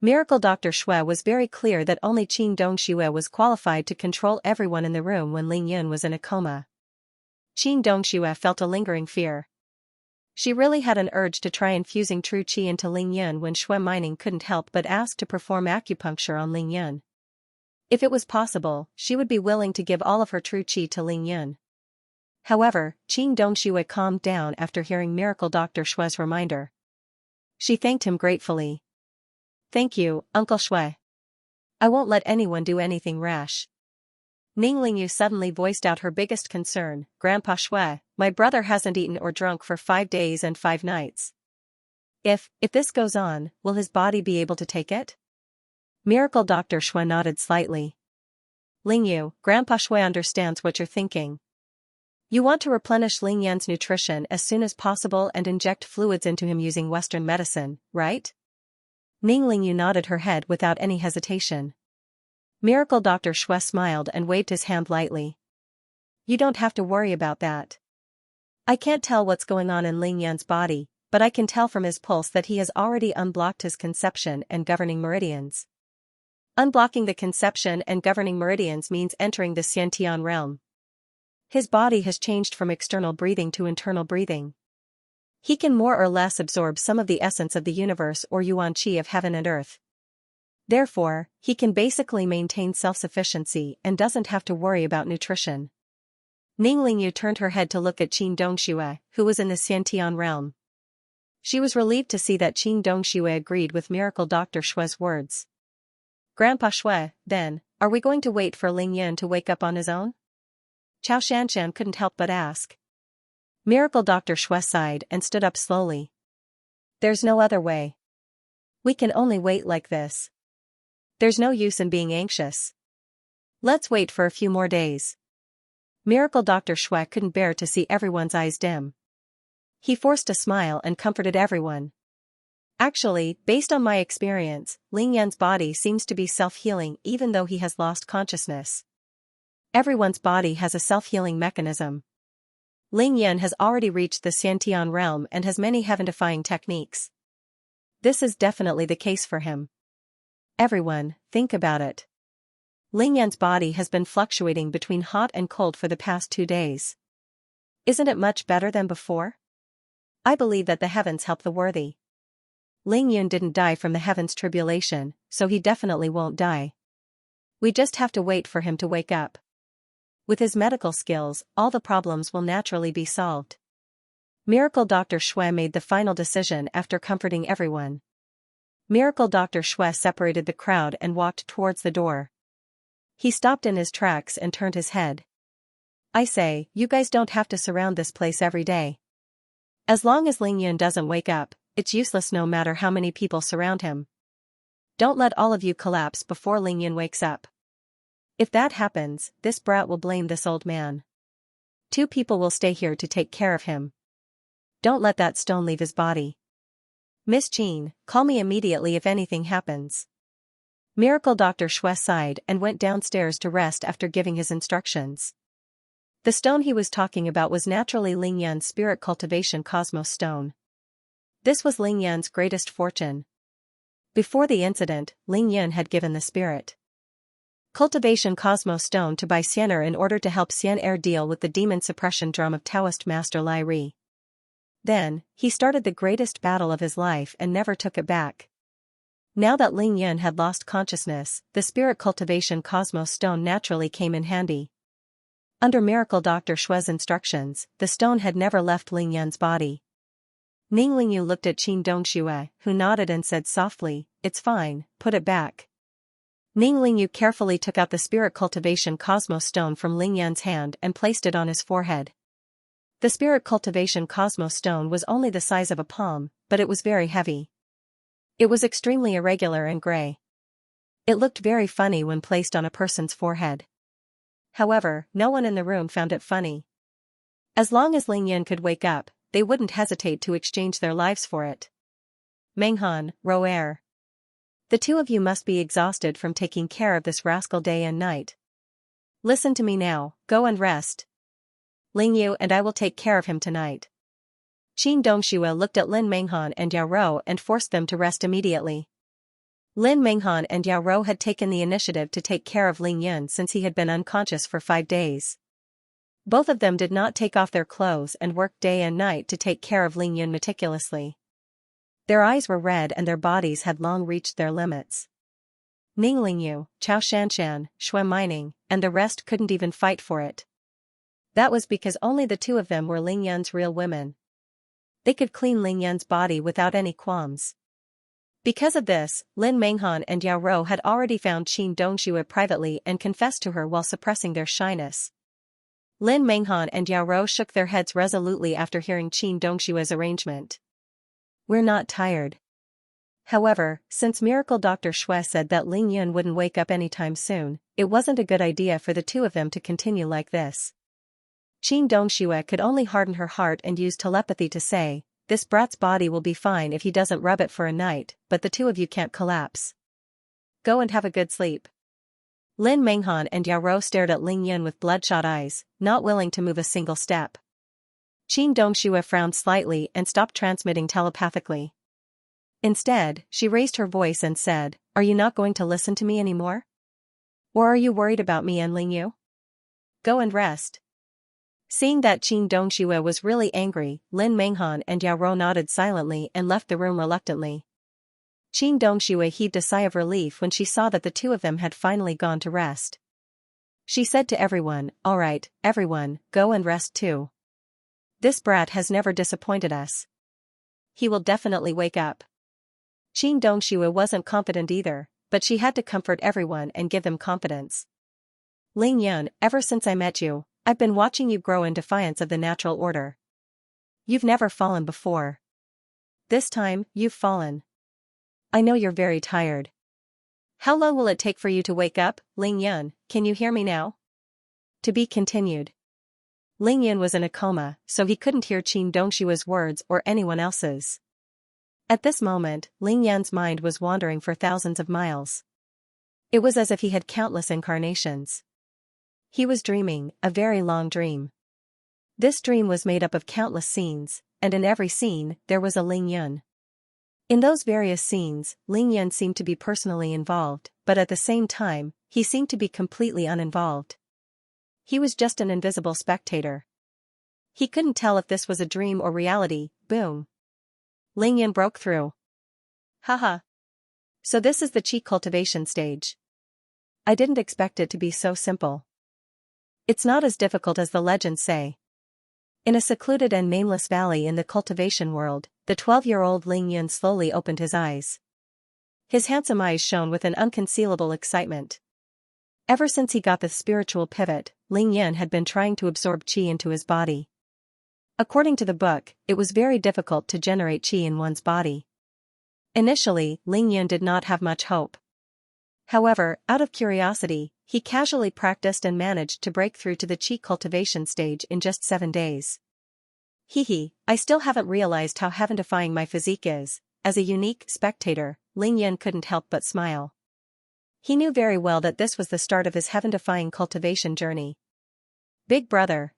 Miracle Dr. Shui was very clear that only Qin Dongxue was qualified to control everyone in the room when Ling Yan was in a coma. Qin Dongxue felt a lingering fear. She really had an urge to try infusing true qi into Ling Yan when Shui Mining couldn't help but ask to perform acupuncture on Ling Yan. If it was possible, she would be willing to give all of her true qi to Ling Yan. However, Qin Dongxue calmed down after hearing Miracle Dr. Shui's reminder. She thanked him gratefully. "Thank you, Uncle Shui. I won't let anyone do anything rash." Ning Lingyu suddenly voiced out her biggest concern, "Grandpa Shui, my brother hasn't eaten or drunk for 5 days and 5 nights. If this goes on, will his body be able to take it?" Miracle Dr. Shui nodded slightly. "Lingyu, Grandpa Shui understands what you're thinking. You want to replenish Ling Yan's nutrition as soon as possible and inject fluids into him using Western medicine, right?" Ning Lingyu nodded her head without any hesitation. Miracle Dr. Shui smiled and waved his hand lightly. "You don't have to worry about that. I can't tell what's going on in Ling Yan's body, but I can tell from his pulse that he has already unblocked his conception and governing meridians. Unblocking the conception and governing meridians means entering the Xiantian realm. His body has changed from external breathing to internal breathing. He can more or less absorb some of the essence of the universe or yuan qi of heaven and earth. Therefore, he can basically maintain self-sufficiency and doesn't have to worry about nutrition." Ning Lingyu turned her head to look at Qin Dongxue, who was in the Xiantian realm. She was relieved to see that Qin Dongxue agreed with Miracle Dr. Shui's words. "Grandpa Shui, then, are we going to wait for Ling Yan to wake up on his own?" Chao Shanshan couldn't help but ask. Miracle Dr. Shui sighed and stood up slowly. "There's no other way. We can only wait like this. There's no use in being anxious. Let's wait for a few more days." Miracle Dr. Shui couldn't bear to see everyone's eyes dim. He forced a smile and comforted everyone. Actually, based on my experience, Ling Yan's body seems to be self-healing even though he has lost consciousness. Everyone's body has a self-healing mechanism. Ling Yan has already reached the Xiantian realm and has many heaven-defying techniques. This is definitely the case for him. Everyone, think about it. Ling Yan's body has been fluctuating between hot and cold for the past 2 days. Isn't it much better than before? I believe that the heavens help the worthy. Ling Yun didn't die from the heavens' tribulation, so he definitely won't die. We just have to wait for him to wake up. With his medical skills, all the problems will naturally be solved. Miracle Dr. Xue made the final decision after comforting everyone. Miracle Dr. Xue separated the crowd and walked towards the door. He stopped in his tracks and turned his head. I say, you guys don't have to surround this place every day. As long as Ling Yun doesn't wake up, it's useless no matter how many people surround him. Don't let all of you collapse before Ling Yun wakes up. If that happens, this brat will blame this old man. 2 people will stay here to take care of him. Don't let that stone leave his body. Miss Jean, call me immediately if anything happens. Miracle Dr. Xue sighed and went downstairs to rest after giving his instructions. The stone he was talking about was naturally Ling Yan's spirit cultivation cosmos stone. This was Ling Yan's greatest fortune. Before the incident, Ling Yan had given the spirit cultivation cosmos stone to Bai Xianer in order to help Xian'er deal with the demon suppression drum of Taoist master Lai Ri. Then, he started the greatest battle of his life and never took it back. Now that Ling Yan had lost consciousness, the spirit cultivation cosmos stone naturally came in handy. Under Miracle Dr. Xue's instructions, the stone had never left Ling Yan's body. Ning Lingyu looked at Qin Dongxue, who nodded and said softly, "It's fine, put it back." Ning Lingyu carefully took out the spirit cultivation cosmos stone from Ling Yan's hand and placed it on his forehead. The spirit cultivation cosmos stone was only the size of a palm, but it was very heavy. It was extremely irregular and gray. It looked very funny when placed on a person's forehead. However, no one in the room found it funny. As long as Ling Yan could wake up, they wouldn't hesitate to exchange their lives for it. Menghan, Roer. The 2 of you must be exhausted from taking care of this rascal day and night. Listen to me now, go and rest. Ling Yu and I will take care of him tonight. Qin Dongxue looked at Lin Menghan and Yao Rou and forced them to rest immediately. Lin Menghan and Yao Rou had taken the initiative to take care of Ling Yun since he had been unconscious for 5 days. Both of them did not take off their clothes and worked day and night to take care of Ling Yun meticulously. Their eyes were red and their bodies had long reached their limits. Ning Lingyu, Chao Shanshan, Xue Mining, and the rest couldn't even fight for it. That was because only the 2 of them were Ling Yun's real women. They could clean Ling Yun's body without any qualms. Because of this, Lin Menghan and Yao Rou had already found Qin Dongxue privately and confessed to her while suppressing their shyness. Lin Menghan and Yao Rou shook their heads resolutely after hearing Qin Dongxue's arrangement. We're not tired. However, since Miracle Dr. Xue said that Ling Yun wouldn't wake up anytime soon, it wasn't a good idea for the 2 of them to continue like this. Qin Dongxue could only harden her heart and use telepathy to say, "This brat's body will be fine if he doesn't rub it for a night, but the 2 of you can't collapse. Go and have a good sleep." Lin Menghan and Yao Rou stared at Ling Yun with bloodshot eyes, not willing to move a single step. Qin Dongxue frowned slightly and stopped transmitting telepathically. Instead, she raised her voice and said, "Are you not going to listen to me anymore? Or are you worried about me and Ling Yu? Go and rest." Seeing that Qin Dongxue was really angry, Lin Menghan and Yao Rou nodded silently and left the room reluctantly. Qin Dongxue heaved a sigh of relief when she saw that the 2 of them had finally gone to rest. She said to everyone, "All right, everyone, go and rest too. This brat has never disappointed us. He will definitely wake up." Qin Dongxue wasn't confident either, but she had to comfort everyone and give them confidence. "Ling Yun, ever since I met you, I've been watching you grow in defiance of the natural order. You've never fallen before. This time, you've fallen. I know you're very tired. How long will it take for you to wake up, Ling Yun? Can you hear me now?" To be continued. Ling Yun was in a coma, so he couldn't hear Qin Dongxue's words or anyone else's. At this moment, Ling Yan's mind was wandering for thousands of miles. It was as if he had countless incarnations. He was dreaming, a very long dream. This dream was made up of countless scenes, and in every scene, there was a Ling Yan. In those various scenes, Ling Yan seemed to be personally involved, but at the same time, he seemed to be completely uninvolved. He was just an invisible spectator. He couldn't tell if this was a dream or reality. Boom. Ling Yan broke through. Haha. So this is the qi cultivation stage. I didn't expect it to be so simple. It's not as difficult as the legends say. In a secluded and nameless valley in the cultivation world, the 12-year-old Ling Yan slowly opened his eyes. His handsome eyes shone with an unconcealable excitement. Ever since he got the spiritual pivot, Ling Yan had been trying to absorb qi into his body. According to the book, it was very difficult to generate qi in one's body. Initially, Ling Yan did not have much hope. However, out of curiosity, he casually practiced and managed to break through to the qi cultivation stage in just 7 days. I still haven't realized how heaven-defying my physique is. As a unique spectator, Ling Yan couldn't help but smile. He knew very well that this was the start of his heaven-defying cultivation journey. Big brother,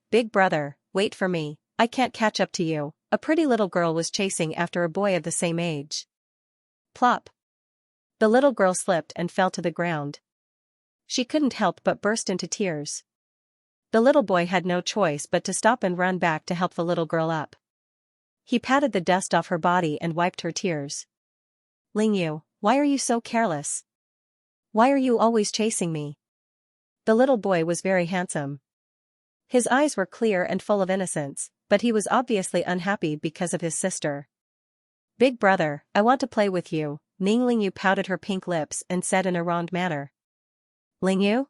wait for me, I can't catch up to you, a pretty little girl was chasing after a boy of the same age. Plop. The little girl slipped and fell to the ground. She couldn't help but burst into tears. The little boy had no choice but to stop and run back to help the little girl up. He patted the dust off her body and wiped her tears. Ling Yu, why are you so careless? Why are you always chasing me? The little boy was very handsome. His eyes were clear and full of innocence, but he was obviously unhappy because of his sister. Big brother, I want to play with you, Ling Yu pouted her pink lips and said in a wronged manner. Ling Yu?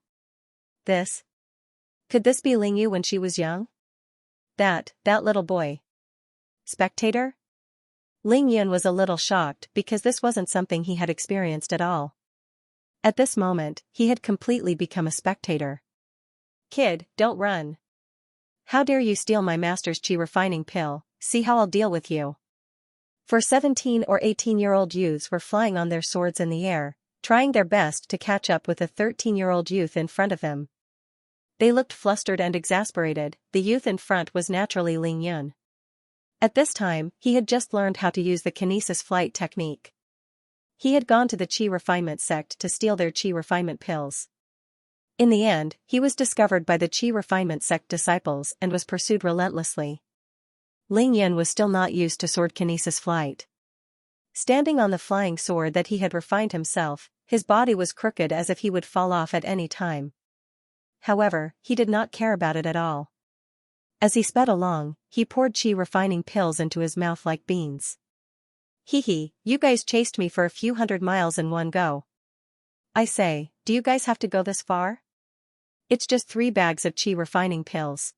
Could this be Ling Yu when she was young? That little boy. Spectator? Ling Yan was a little shocked because this wasn't something he had experienced at all. At this moment, he had completely become a spectator. Kid, don't run. How dare you steal my master's qi refining pill, see how I'll deal with you. 17 or 18-year-old youths were flying on their swords in the air, trying their best to catch up with a 13-year-old youth in front of them. They looked flustered and exasperated. The youth in front was naturally Ling Yan. At this time, he had just learned how to use the kinesis flight technique. He had gone to the qi refinement sect to steal their qi refinement pills. In the end, he was discovered by the qi refinement sect disciples and was pursued relentlessly. Ling Yan was still not used to sword kinesis flight. Standing on the flying sword that he had refined himself, his body was crooked as if he would fall off at any time. However, he did not care about it at all. As he sped along, he poured qi refining pills into his mouth like beans. You guys chased me for a few 100 miles in one go. I say, do you guys have to go this far? It's just 3 bags of qi refining pills.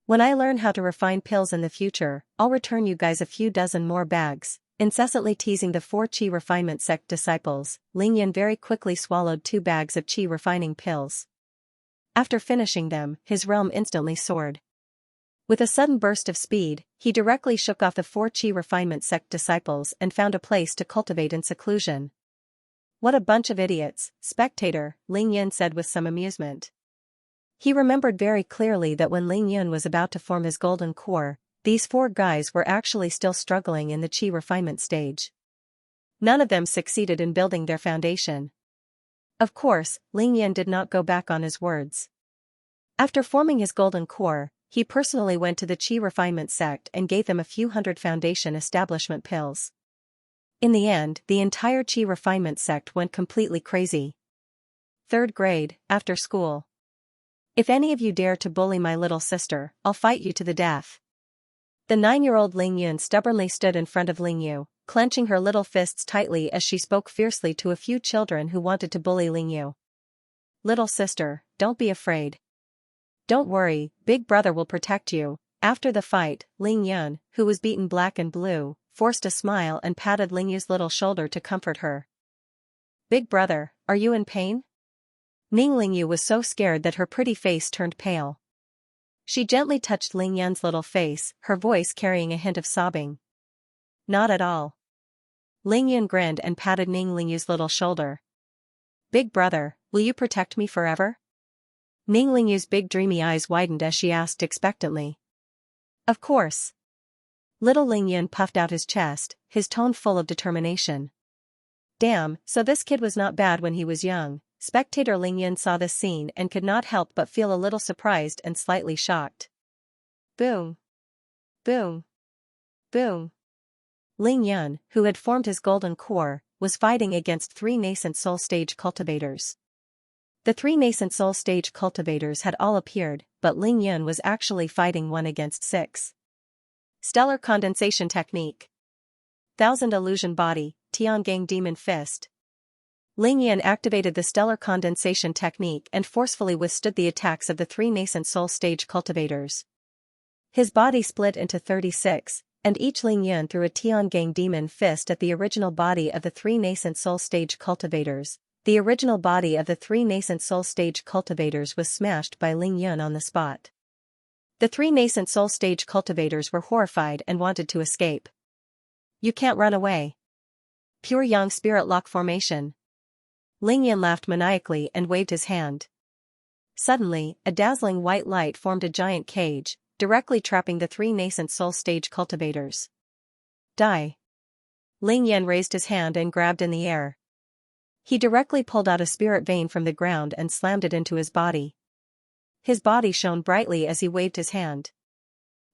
When I learn how to refine pills in the future, I'll return you guys a few dozen more bags. Incessantly teasing the 4 qi refinement sect disciples, Ling Yan very quickly swallowed 2 bags of qi refining pills. After finishing them, his realm instantly soared. With a sudden burst of speed, he directly shook off the 4 qi refinement sect disciples and found a place to cultivate in seclusion. What a bunch of idiots, spectator, Ling Yan said with some amusement. He remembered very clearly that when Ling Yan was about to form his golden core, these 4 guys were actually still struggling in the qi refinement stage. None of them succeeded in building their foundation. Of course, Ling Yan did not go back on his words. After forming his golden core, he personally went to the qi refinement sect and gave them a few 100 foundation establishment pills. In the end, the entire qi refinement sect went completely crazy. 3rd grade, after school. If any of you dare to bully my little sister, I'll fight you to the death. The 9-year-old Ling Yan stubbornly stood in front of Ling Yu, clenching her little fists tightly as she spoke fiercely to a few children who wanted to bully Ling Yu. Little sister, don't be afraid. Don't worry, big brother will protect you. After the fight, Ling Yan, who was beaten black and blue, forced a smile and patted Ling Yu's little shoulder to comfort her. Big brother, are you in pain? Ling Yu was so scared that her pretty face turned pale. She gently touched Ling Yan's little face, her voice carrying a hint of sobbing. Not at all. Ling Yun grinned and patted Ning Lingyu's little shoulder. Big brother, will you protect me forever? Ning Lingyu's big dreamy eyes widened as she asked expectantly. Of course. Little Ling Yun puffed out his chest, his tone full of determination. Damn, so this kid was not bad when he was young. Spectator Ling Yun saw this scene and could not help but feel a little surprised and slightly shocked. Boom. Boom. Boom. Ling Yun, who had formed his golden core, was fighting against 3 nascent soul stage cultivators. The 3 nascent soul stage cultivators had all appeared, but Ling Yun was actually fighting 1 against 6. Stellar Condensation Technique. Thousand Illusion Body, Tiangang Demon Fist. Ling Yun activated the Stellar Condensation Technique and forcefully withstood the attacks of the 3 nascent soul stage cultivators. His body split into 36, and each Ling Yun threw a Tiangang Demon Fist at the original body of the 3 nascent soul stage cultivators. The original body of the 3 nascent soul stage cultivators was smashed by Ling Yun on the spot. The 3 nascent soul stage cultivators were horrified and wanted to escape. You can't run away. Pure Yang Spirit Lock Formation. Ling Yun laughed maniacally and waved his hand. Suddenly, a dazzling white light formed a giant cage, directly trapping the 3 nascent soul stage cultivators. Die. Ling Yun raised his hand and grabbed in the air. He directly pulled out a spirit vein from the ground and slammed it into his body. His body shone brightly as he waved his hand.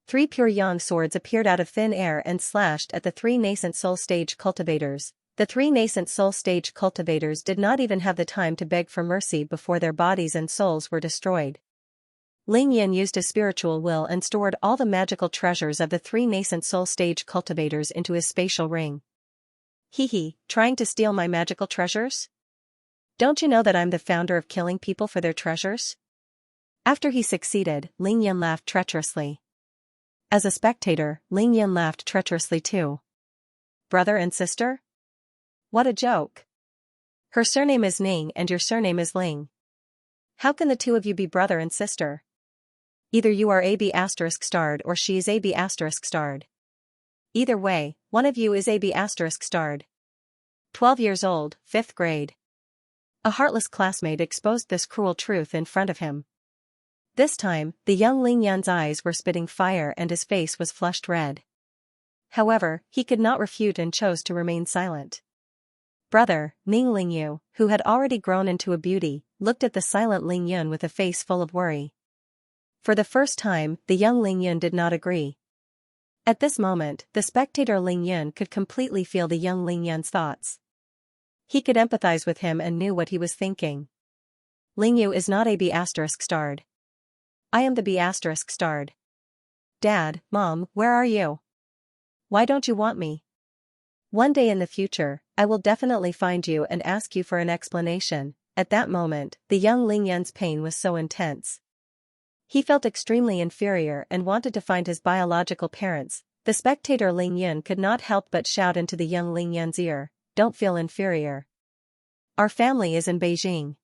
3 pure yang swords appeared out of thin air and slashed at the 3 nascent soul stage cultivators. The 3 nascent soul stage cultivators did not even have the time to beg for mercy before their bodies and souls were destroyed. Ling Yun used his spiritual will and stored all the magical treasures of the 3 nascent soul stage cultivators into his spatial ring. Hee, trying to steal my magical treasures? Don't you know that I'm the founder of killing people for their treasures? After he succeeded, Ling Yun laughed treacherously. As a spectator, Ling Yun laughed treacherously too. Brother and sister? What a joke. Her surname is Ning and your surname is Ling. How can the 2 of you be brother and sister? Either you are AB** starred or she is AB** starred. Either way, one of you is AB** starred. 12 years old, 5th grade. A heartless classmate exposed this cruel truth in front of him. This time, the young Ling Yun's eyes were spitting fire and his face was flushed red. However, he could not refute and chose to remain silent. Brother, Ning Lingyu, who had already grown into a beauty, looked at the silent Ling Yun with a face full of worry. For the first time, the young Ling Yun did not agree. At this moment, the spectator Ling Yun could completely feel the young Ling Yun's thoughts. He could empathize with him and knew what he was thinking. Lingyu is not AB** starred. I am the B** starred. Dad, Mom, where are you? Why don't you want me? One day in the future, I will definitely find you and ask you for an explanation. At that moment, the young Ling Yun's pain was so intense. He felt extremely inferior and wanted to find his biological parents. The spectator Ling Yun could not help but shout into the young Ling Yun's ear, "Don't feel inferior. Our family is in Beijing.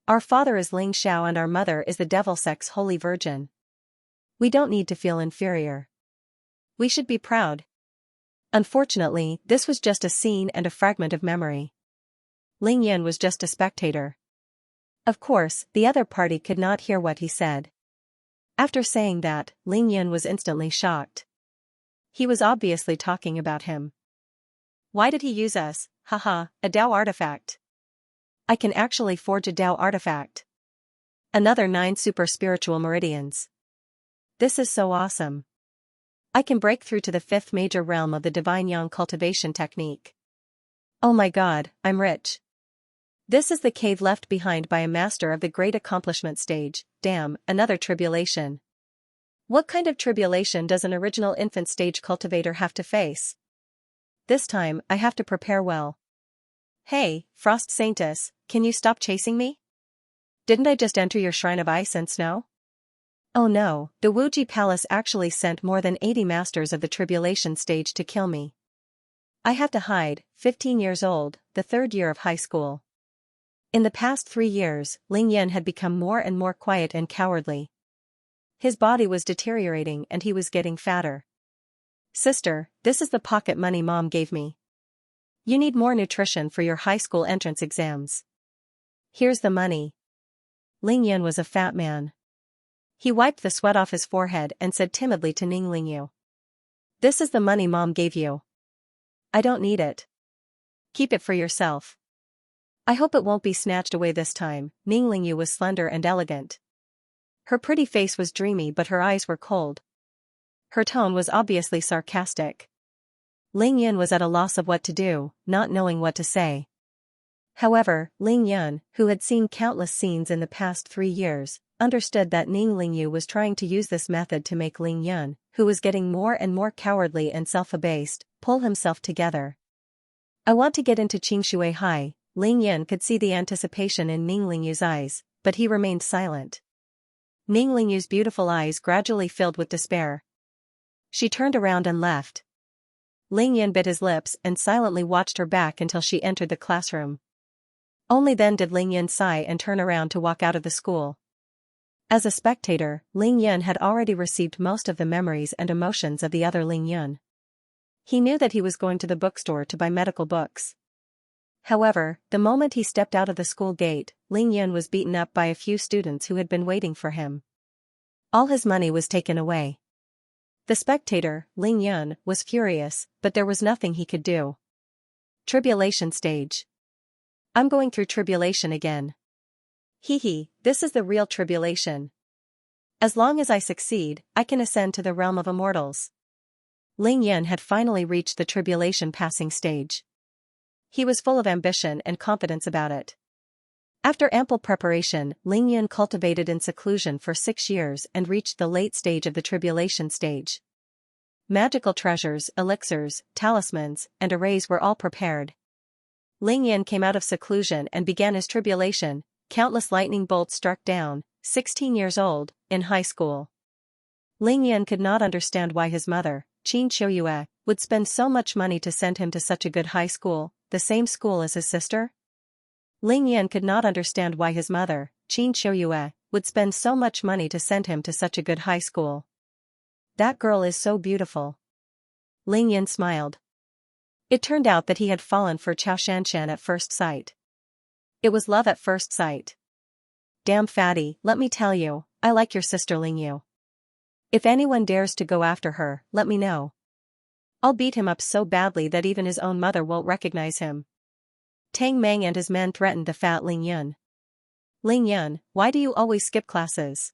Our father is Ling Xiao and our mother is the Devil Sex Holy Virgin. We don't need to feel inferior. We should be proud." Unfortunately, this was just a scene and a fragment of memory. Ling Yun was just a spectator. Of course, the other party could not hear what he said. After saying that, Ling Yun was instantly shocked. He was obviously talking about him. Why did he use us? Haha, a Dao artifact. I can actually forge a Dao artifact. Another 9 super spiritual meridians. This is so awesome. I can break through to the 5th major realm of the divine yang cultivation technique. Oh my god, I'm rich. This is the cave left behind by a master of the great accomplishment stage. Damn, another tribulation. What kind of tribulation does an original infant stage cultivator have to face? This time, I have to prepare well. Hey, Frost Saintess, can you stop chasing me? Didn't I just enter your shrine of ice and snow? Oh no, the Wuji Palace actually sent more than 80 masters of the tribulation stage to kill me. I have to hide, 15 years old, the 3rd year of high school. In the past 3 years, Ling Yun had become more and more quiet and cowardly. His body was deteriorating and he was getting fatter. Sister, this is the pocket money Mom gave me. You need more nutrition for your high school entrance exams. Here's the money. Ling Yan was a fat man. He wiped the sweat off his forehead and said timidly to Ning Lingyu. This is the money Mom gave you. I don't need it. Keep it for yourself. I hope it won't be snatched away this time. Ning Lingyu was slender and elegant. Her pretty face was dreamy but her eyes were cold. Her tone was obviously sarcastic. Ling Yan was at a loss of what to do, not knowing what to say. However, Ling Yan, who had seen countless scenes in the past 3 years, understood that Ning Lingyu was trying to use this method to make Ling Yan, who was getting more and more cowardly and self-abased, pull himself together. I want to get into Xianxia High. Ling Yan could see the anticipation in Ning Lingyu's eyes, but he remained silent. Ning Lingyu's beautiful eyes gradually filled with despair. She turned around and left. Ling Yan bit his lips and silently watched her back until she entered the classroom. Only then did Ling Yan sigh and turn around to walk out of the school. As a spectator, Ling Yan had already received most of the memories and emotions of the other Ling Yan. He knew that he was going to the bookstore to buy medical books. However, the moment he stepped out of the school gate, Ling Yan was beaten up by a few students who had been waiting for him. All his money was taken away. The spectator, Ling Yan, was furious, but there was nothing he could do. Tribulation stage. I'm going through tribulation again. Hee, this is the real tribulation. As long as I succeed, I can ascend to the realm of immortals. Ling Yan had finally reached the tribulation passing stage. He was full of ambition and confidence about it. After ample preparation, Ling Yan cultivated in seclusion for 6 years and reached the late stage of the tribulation stage. Magical treasures, elixirs, talismans, and arrays were all prepared. Ling Yan came out of seclusion and began his tribulation. Countless lightning bolts struck down, 16 years old, in high school. Ling Yan could not understand why his mother, Xianxia, would spend so much money to send him to such a good high school, the same school as his sister. Ling Yan could not understand why his mother, Xianxia, would spend so much money to send him to such a good high school. That girl is so beautiful. Ling Yan smiled. It turned out that he had fallen for Xianxia at first sight. It was love at first sight. Damn fatty, let me tell you, I like your sister Lingyu. If anyone dares to go after her, let me know. I'll beat him up so badly that even his own mother won't recognize him. Tang Meng and his men threatened the fat Ling Yan. Ling Yan, why do you always skip classes?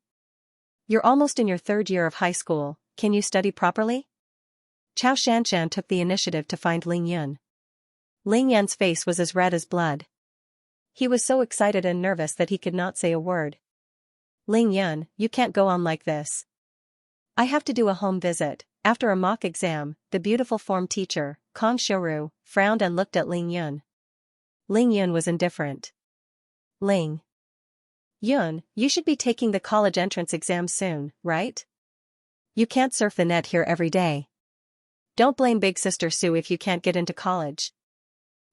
You're almost in your 3rd year of high school, can you study properly? Xianxia took the initiative to find Ling Yan. Ling Yan's face was as red as blood. He was so excited and nervous that he could not say a word. Ling Yan, you can't go on like this. I have to do a home visit. After a mock exam, the beautiful form teacher, Kong Xiuru, frowned and looked at Ling Yan. Ling Yan was indifferent. Ling Yun, you should be taking the college entrance exam soon, right? You can't surf the net here every day. Don't blame Big Sister Sue if you can't get into college.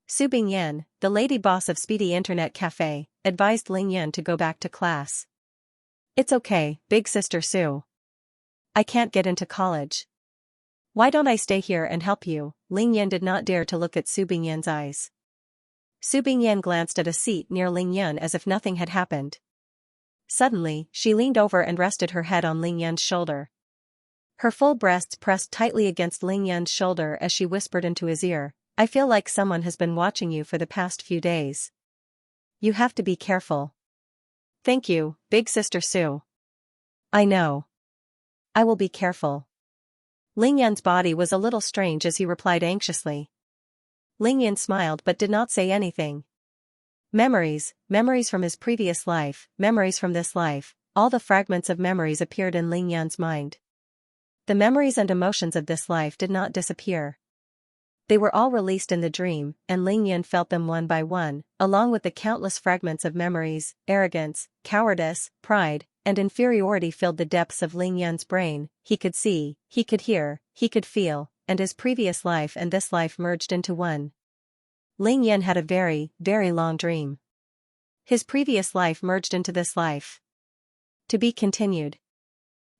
Su Bingyan, the lady boss of Speedy Internet Cafe, advised Ling Yan to go back to class. It's okay, Big Sister Sue. I can't get into college. Why don't I stay here and help you? Ling Yan did not dare to look at Su Bingyan's eyes. Su Bingyan glanced at a seat near Ling Yan as if nothing had happened. Suddenly, she leaned over and rested her head on Ling Yan's shoulder. Her full breasts pressed tightly against Ling Yan's shoulder as she whispered into his ear, I feel like someone has been watching you for the past few days. You have to be careful. Thank you, Big Sister Sue. I know. I will be careful. Ling Yan's body was a little strange as he replied anxiously. Ling Yan smiled but did not say anything. Memories from his previous life, memories from this life, all the fragments of memories appeared in Ling Yan's mind. The memories and emotions of this life did not disappear. They were all released in the dream, and Ling Yan felt them one by one, along with the countless fragments of memories. Arrogance, cowardice, pride, and inferiority filled the depths of Ling Yan's brain. He could see, he could hear, he could feel, and his previous life and this life merged into one. Ling Yan had a very, very long dream. His previous life merged into this life. To be continued.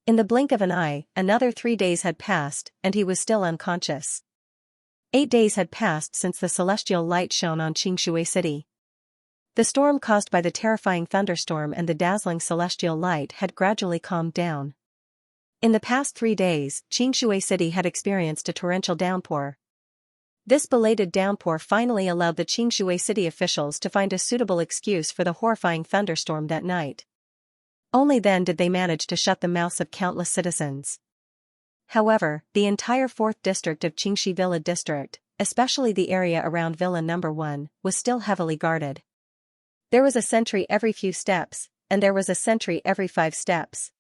In the blink of an eye, another 3 days had passed, and he was still unconscious. 8 days had passed since the celestial light shone on Xianxia City. The storm caused by the terrifying thunderstorm and the dazzling celestial light had gradually calmed down. In the past 3 days, Xianxia City had experienced a torrential downpour. This belated downpour finally allowed the Xianxia City officials to find a suitable excuse for the horrifying thunderstorm that night. Only then did they manage to shut the mouths of countless citizens. However, the entire 4th district of Qingxi Villa District, especially the area around Villa No. 1, was still heavily guarded. There was a sentry every few steps, and there was a sentry every 5 steps.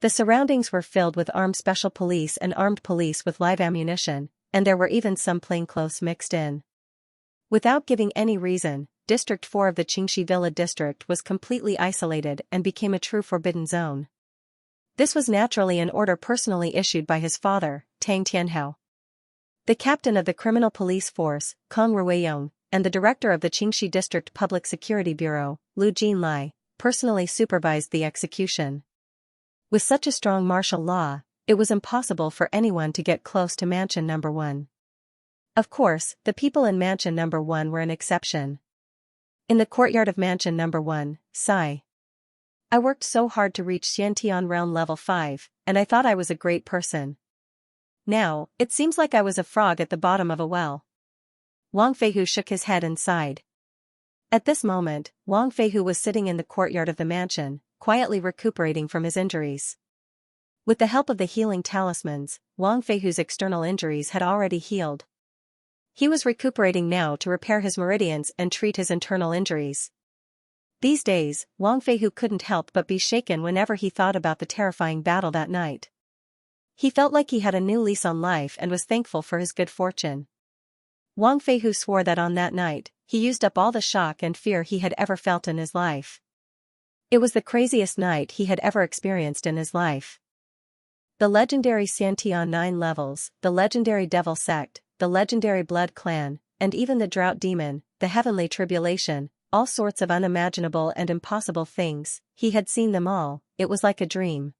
The surroundings were filled with armed special police and armed police with live ammunition, and there were even some plainclothes mixed in. Without giving any reason, District 4 of the Qingxi Villa District was completely isolated and became a true forbidden zone. This was naturally an order personally issued by his father, Tang Tianhao. The captain of the criminal police force, Kong Ruiyong, and the director of the Qingxi District Public Security Bureau, Lu Jinlai, personally supervised the execution. With such a strong martial law, it was impossible for anyone to get close to Mansion No. 1. Of course, the people in Mansion No. 1 were an exception. In the courtyard of Mansion No. 1, sigh. I worked so hard to reach Xiantian Realm Level 5, and I thought I was a great person. Now, it seems like I was a frog at the bottom of a well. Wang Feihu shook his head and sighed. At this moment, Wang Feihu was sitting in the courtyard of the mansion, quietly recuperating from his injuries. With the help of the healing talismans, Wang Feihu's external injuries had already healed. He was recuperating now to repair his meridians and treat his internal injuries. These days, Wang Feihu couldn't help but be shaken whenever he thought about the terrifying battle that night. He felt like he had a new lease on life and was thankful for his good fortune. Wang Feihu swore that on that night, he used up all the shock and fear he had ever felt in his life. It was the craziest night he had ever experienced in his life. The legendary Xiantian 9 levels, the legendary Devil Sect, the legendary Blood Clan, and even the Drought Demon, the Heavenly Tribulation, all sorts of unimaginable and impossible things, he had seen them all. It was like a dream.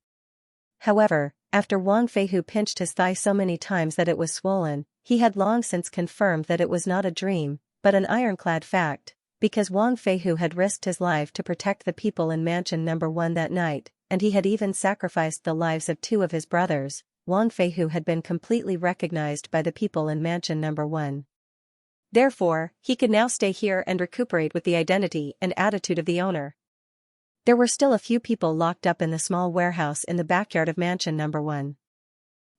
However, after Wang Feihu pinched his thigh so many times that it was swollen, he had long since confirmed that it was not a dream, but an ironclad fact, because Wang Feihu had risked his life to protect the people in Mansion No. 1 that night, and he had even sacrificed the lives of 2 of his brothers. Wang Feihu had been completely recognized by the people in Mansion No. 1. Therefore, he could now stay here and recuperate with the identity and attitude of the owner. There were still a few people locked up in the small warehouse in the backyard of Mansion No. 1.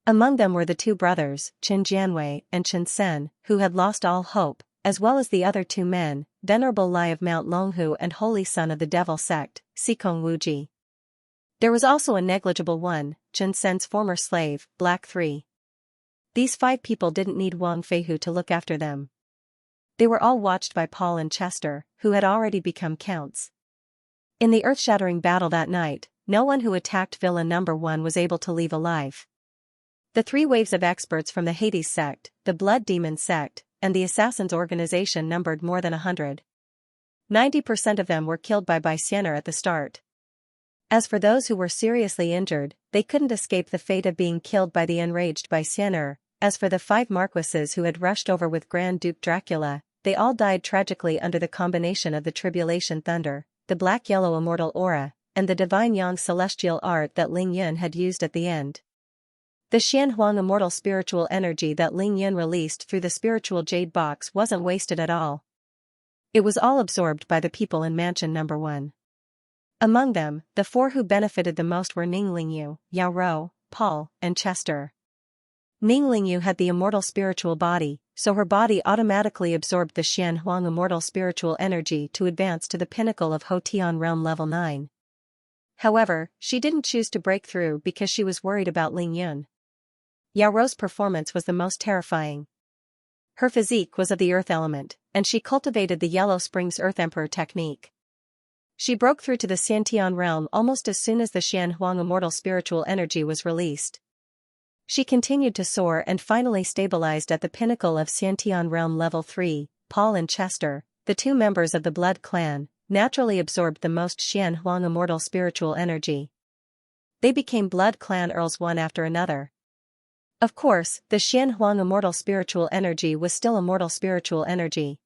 Among them were the 2 brothers, Qin Jianwei and Qin Sen, who had lost all hope, as well as the other 2 men, Venerable Lai of Mount Longhu and Holy Son of the Devil Sect, Xikong Wuji. There was also a negligible one, Qin Sen's former slave, Black 3. These 5 people didn't need Wang Feihu to look after them. They were all watched by Paul and Chester, who had already become counts. In the earth-shattering battle that night, no one who attacked Villa No. 1 was able to leave alive. The 3 waves of experts from the Hades sect, the Blood Demon sect, and the Assassins organization numbered more than 100. 90% of them were killed by Baixianer at the start. As for those who were seriously injured, they couldn't escape the fate of being killed by the enraged Baixianer. As for the 5 marquises who had rushed over with Grand Duke Dracula, they all died tragically under the combination of the Tribulation Thunder, the black-yellow immortal aura, and the divine yang celestial art that Ling Yun had used at the end. The Xianhuang immortal spiritual energy that Ling Yun released through the spiritual jade box wasn't wasted at all. It was all absorbed by the people in Mansion No. 1. Among them, the 4 who benefited the most were Ning Lingyu, Yao Rou, Paul, and Chester. Ning Lingyu had the immortal spiritual body, so her body automatically absorbed the Xianhuang immortal spiritual energy to advance to the pinnacle of Hotian Realm Level 9. However, she didn't choose to break through because she was worried about Ling Yun. Yao Rou's performance was the most terrifying. Her physique was of the earth element, and she cultivated the Yellow Springs Earth Emperor technique. She broke through to the Xiantian realm almost as soon as the Xianhuang immortal spiritual energy was released. She continued to soar and finally stabilized at the pinnacle of Xiantian Realm Level 3. Paul and Chester, the 2 members of the Blood Clan, naturally absorbed the most Xianhuang immortal spiritual energy. They became Blood Clan Earls one after another. Of course, the Xian Huang immortal spiritual energy was still immortal spiritual energy.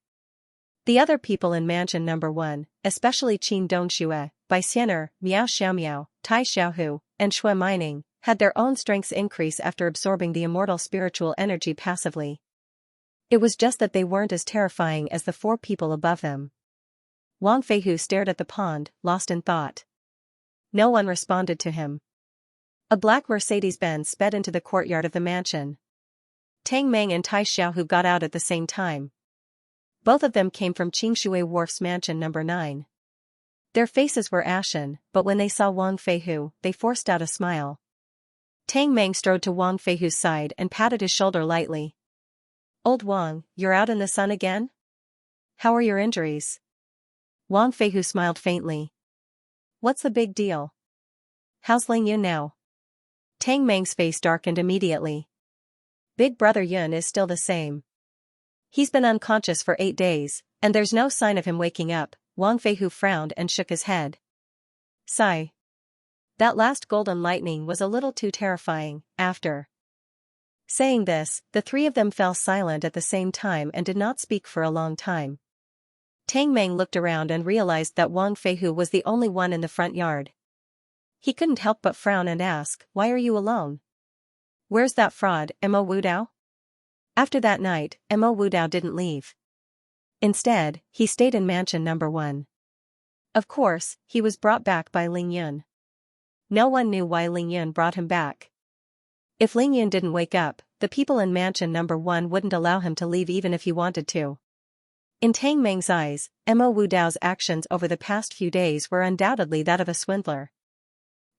The other people in Mansion Number 1, especially Qin Dongxue, Bai Xianer, Miao Xiaomiao, Tai Xiaohu, and Shui Mining, had their own strengths increase after absorbing the immortal spiritual energy passively. It was just that they weren't as terrifying as the 4 people above them. Wang Feihu stared at the pond, lost in thought. No one responded to him. A black Mercedes-Benz sped into the courtyard of the mansion. Tang Meng and Tai Xiaohu got out at the same time. Both of them came from Qingshui Wharf's Mansion Number 9. Their faces were ashen, but when they saw Wang Feihu, they forced out a smile. Tang Meng strode to Wang Feihu's side and patted his shoulder lightly. "Old Wang, you're out in the sun again? How are your injuries?" Wang Feihu smiled faintly. "What's the big deal? How's Ling Yun now?" Tang Meng's face darkened immediately. "Big brother Yun is still the same. He's been unconscious for 8 days, and there's no sign of him waking up." Wang Feihu frowned and shook his head. Sigh. That last golden lightning was a little too terrifying. After saying this, the 3 of them fell silent at the same time and did not speak for a long time. Tang Meng looked around and realized that Wang Feihu was the only one in the front yard. He couldn't help but frown and ask, "Why are you alone? Where's that fraud, Mo Wudao?" After that night, Mo Wudao didn't leave. Instead, he stayed in Mansion Number 1. Of course, he was brought back by Ling Yun. No one knew why Ling Yun brought him back. If Ling Yun didn't wake up, the people in Mansion Number 1 wouldn't allow him to leave even if he wanted to. In Tang Meng's eyes, Mo Wudao's actions over the past few days were undoubtedly that of a swindler.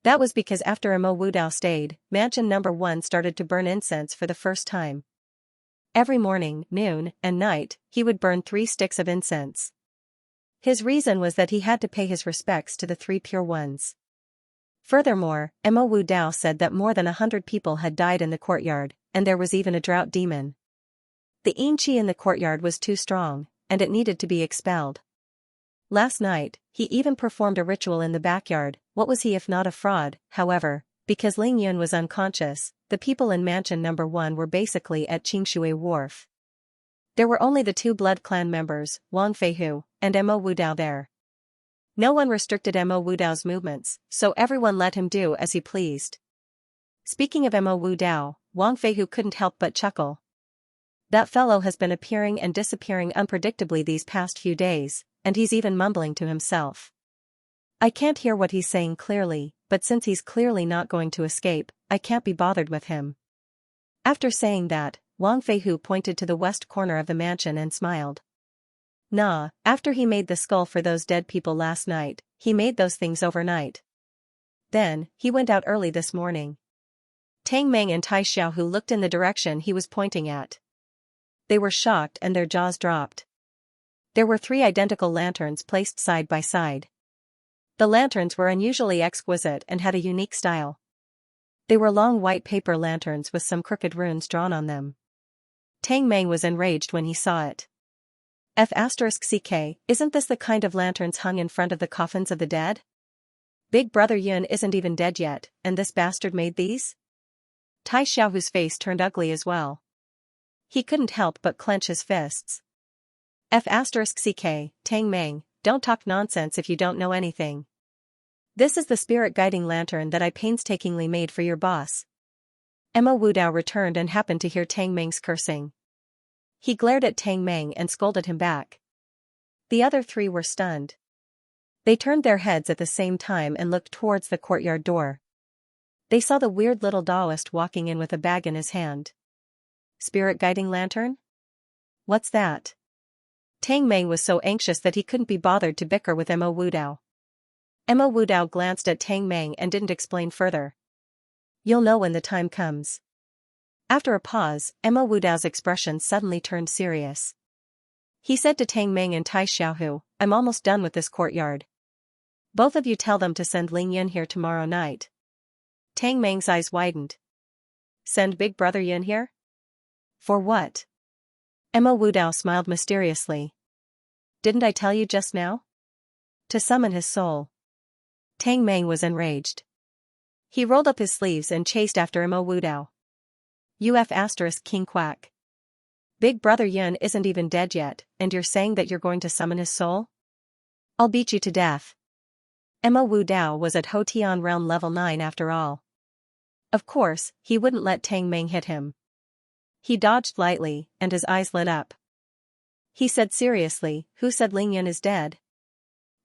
That was because after Mo Wudao stayed, Mansion Number 1 started to burn incense for the first time. Every morning, noon, and night, he would burn 3 sticks of incense. His reason was that he had to pay his respects to the 3 pure ones. Furthermore, Mo Wudao said that more than 100 people had died in the courtyard, and there was even a drought demon. The yin qi in the courtyard was too strong, and it needed to be expelled. Last night, he even performed a ritual in the backyard. What was he if not a fraud? However, because Ling Yun was unconscious, the people in Mansion Number 1 were basically at Qingshui Wharf. There were only the 2 Blood Clan members, Wang Feihu and Mo Wudao there. No one restricted Mo Wudao's movements, so everyone let him do as he pleased. Speaking of Mo Wudao, Wang Feihu couldn't help but chuckle. That fellow has been appearing and disappearing unpredictably these past few days, and he's even mumbling to himself. I can't hear what he's saying clearly, but since he's clearly not going to escape, I can't be bothered with him. After saying that, Wang Feihu pointed to the west corner of the mansion and smiled. Nah, after he made the skull for those dead people last night, he made those things overnight. Then, he went out early this morning. Tang Meng and Tai Xiaohu looked in the direction he was pointing at. They were shocked and their jaws dropped. There were 3 identical lanterns placed side by side. The lanterns were unusually exquisite and had a unique style. They were long white paper lanterns with some crooked runes drawn on them. Tang Meng was enraged when he saw it. F***ck, isn't this the kind of lanterns hung in front of the coffins of the dead? Big brother Yun isn't even dead yet, and this bastard made these? Tai Xiaohu's face turned ugly as well. He couldn't help but clench his fists. F***ck, Tang Meng, don't talk nonsense if you don't know anything. This is the spirit guiding lantern that I painstakingly made for your boss. Mo Wudao returned and happened to hear Tang Meng's cursing. He glared at Tang Meng and scolded him back. The other 3 were stunned. They turned their heads at the same time and looked towards the courtyard door. They saw the weird little Taoist walking in with a bag in his hand. Spirit guiding lantern? What's that? Tang Meng was so anxious that he couldn't be bothered to bicker with Mo Wudao. Mo Wudao glanced at Tang Meng and didn't explain further. You'll know when the time comes. After a pause, Mo Wudao's expression suddenly turned serious. He said to Tang Meng and Tai Xiaohu, I'm almost done with this courtyard. Both of you tell them to send Ling Yun here tomorrow night. Tang Meng's eyes widened. Send big brother Yun here? For what? Mo Wudao smiled mysteriously. Didn't I tell you just now? To summon his soul. Tang Meng was enraged. He rolled up his sleeves and chased after Mo Wudao. UF asterisk king quack. Big brother Yun isn't even dead yet, and you're saying that you're going to summon his soul? I'll beat you to death. Mo Wu Dao was at Ho Tian realm level 9 after all. Of course, he wouldn't let Tang Meng hit him. He dodged lightly, and his eyes lit up. He said seriously, who said Ling Yun is dead?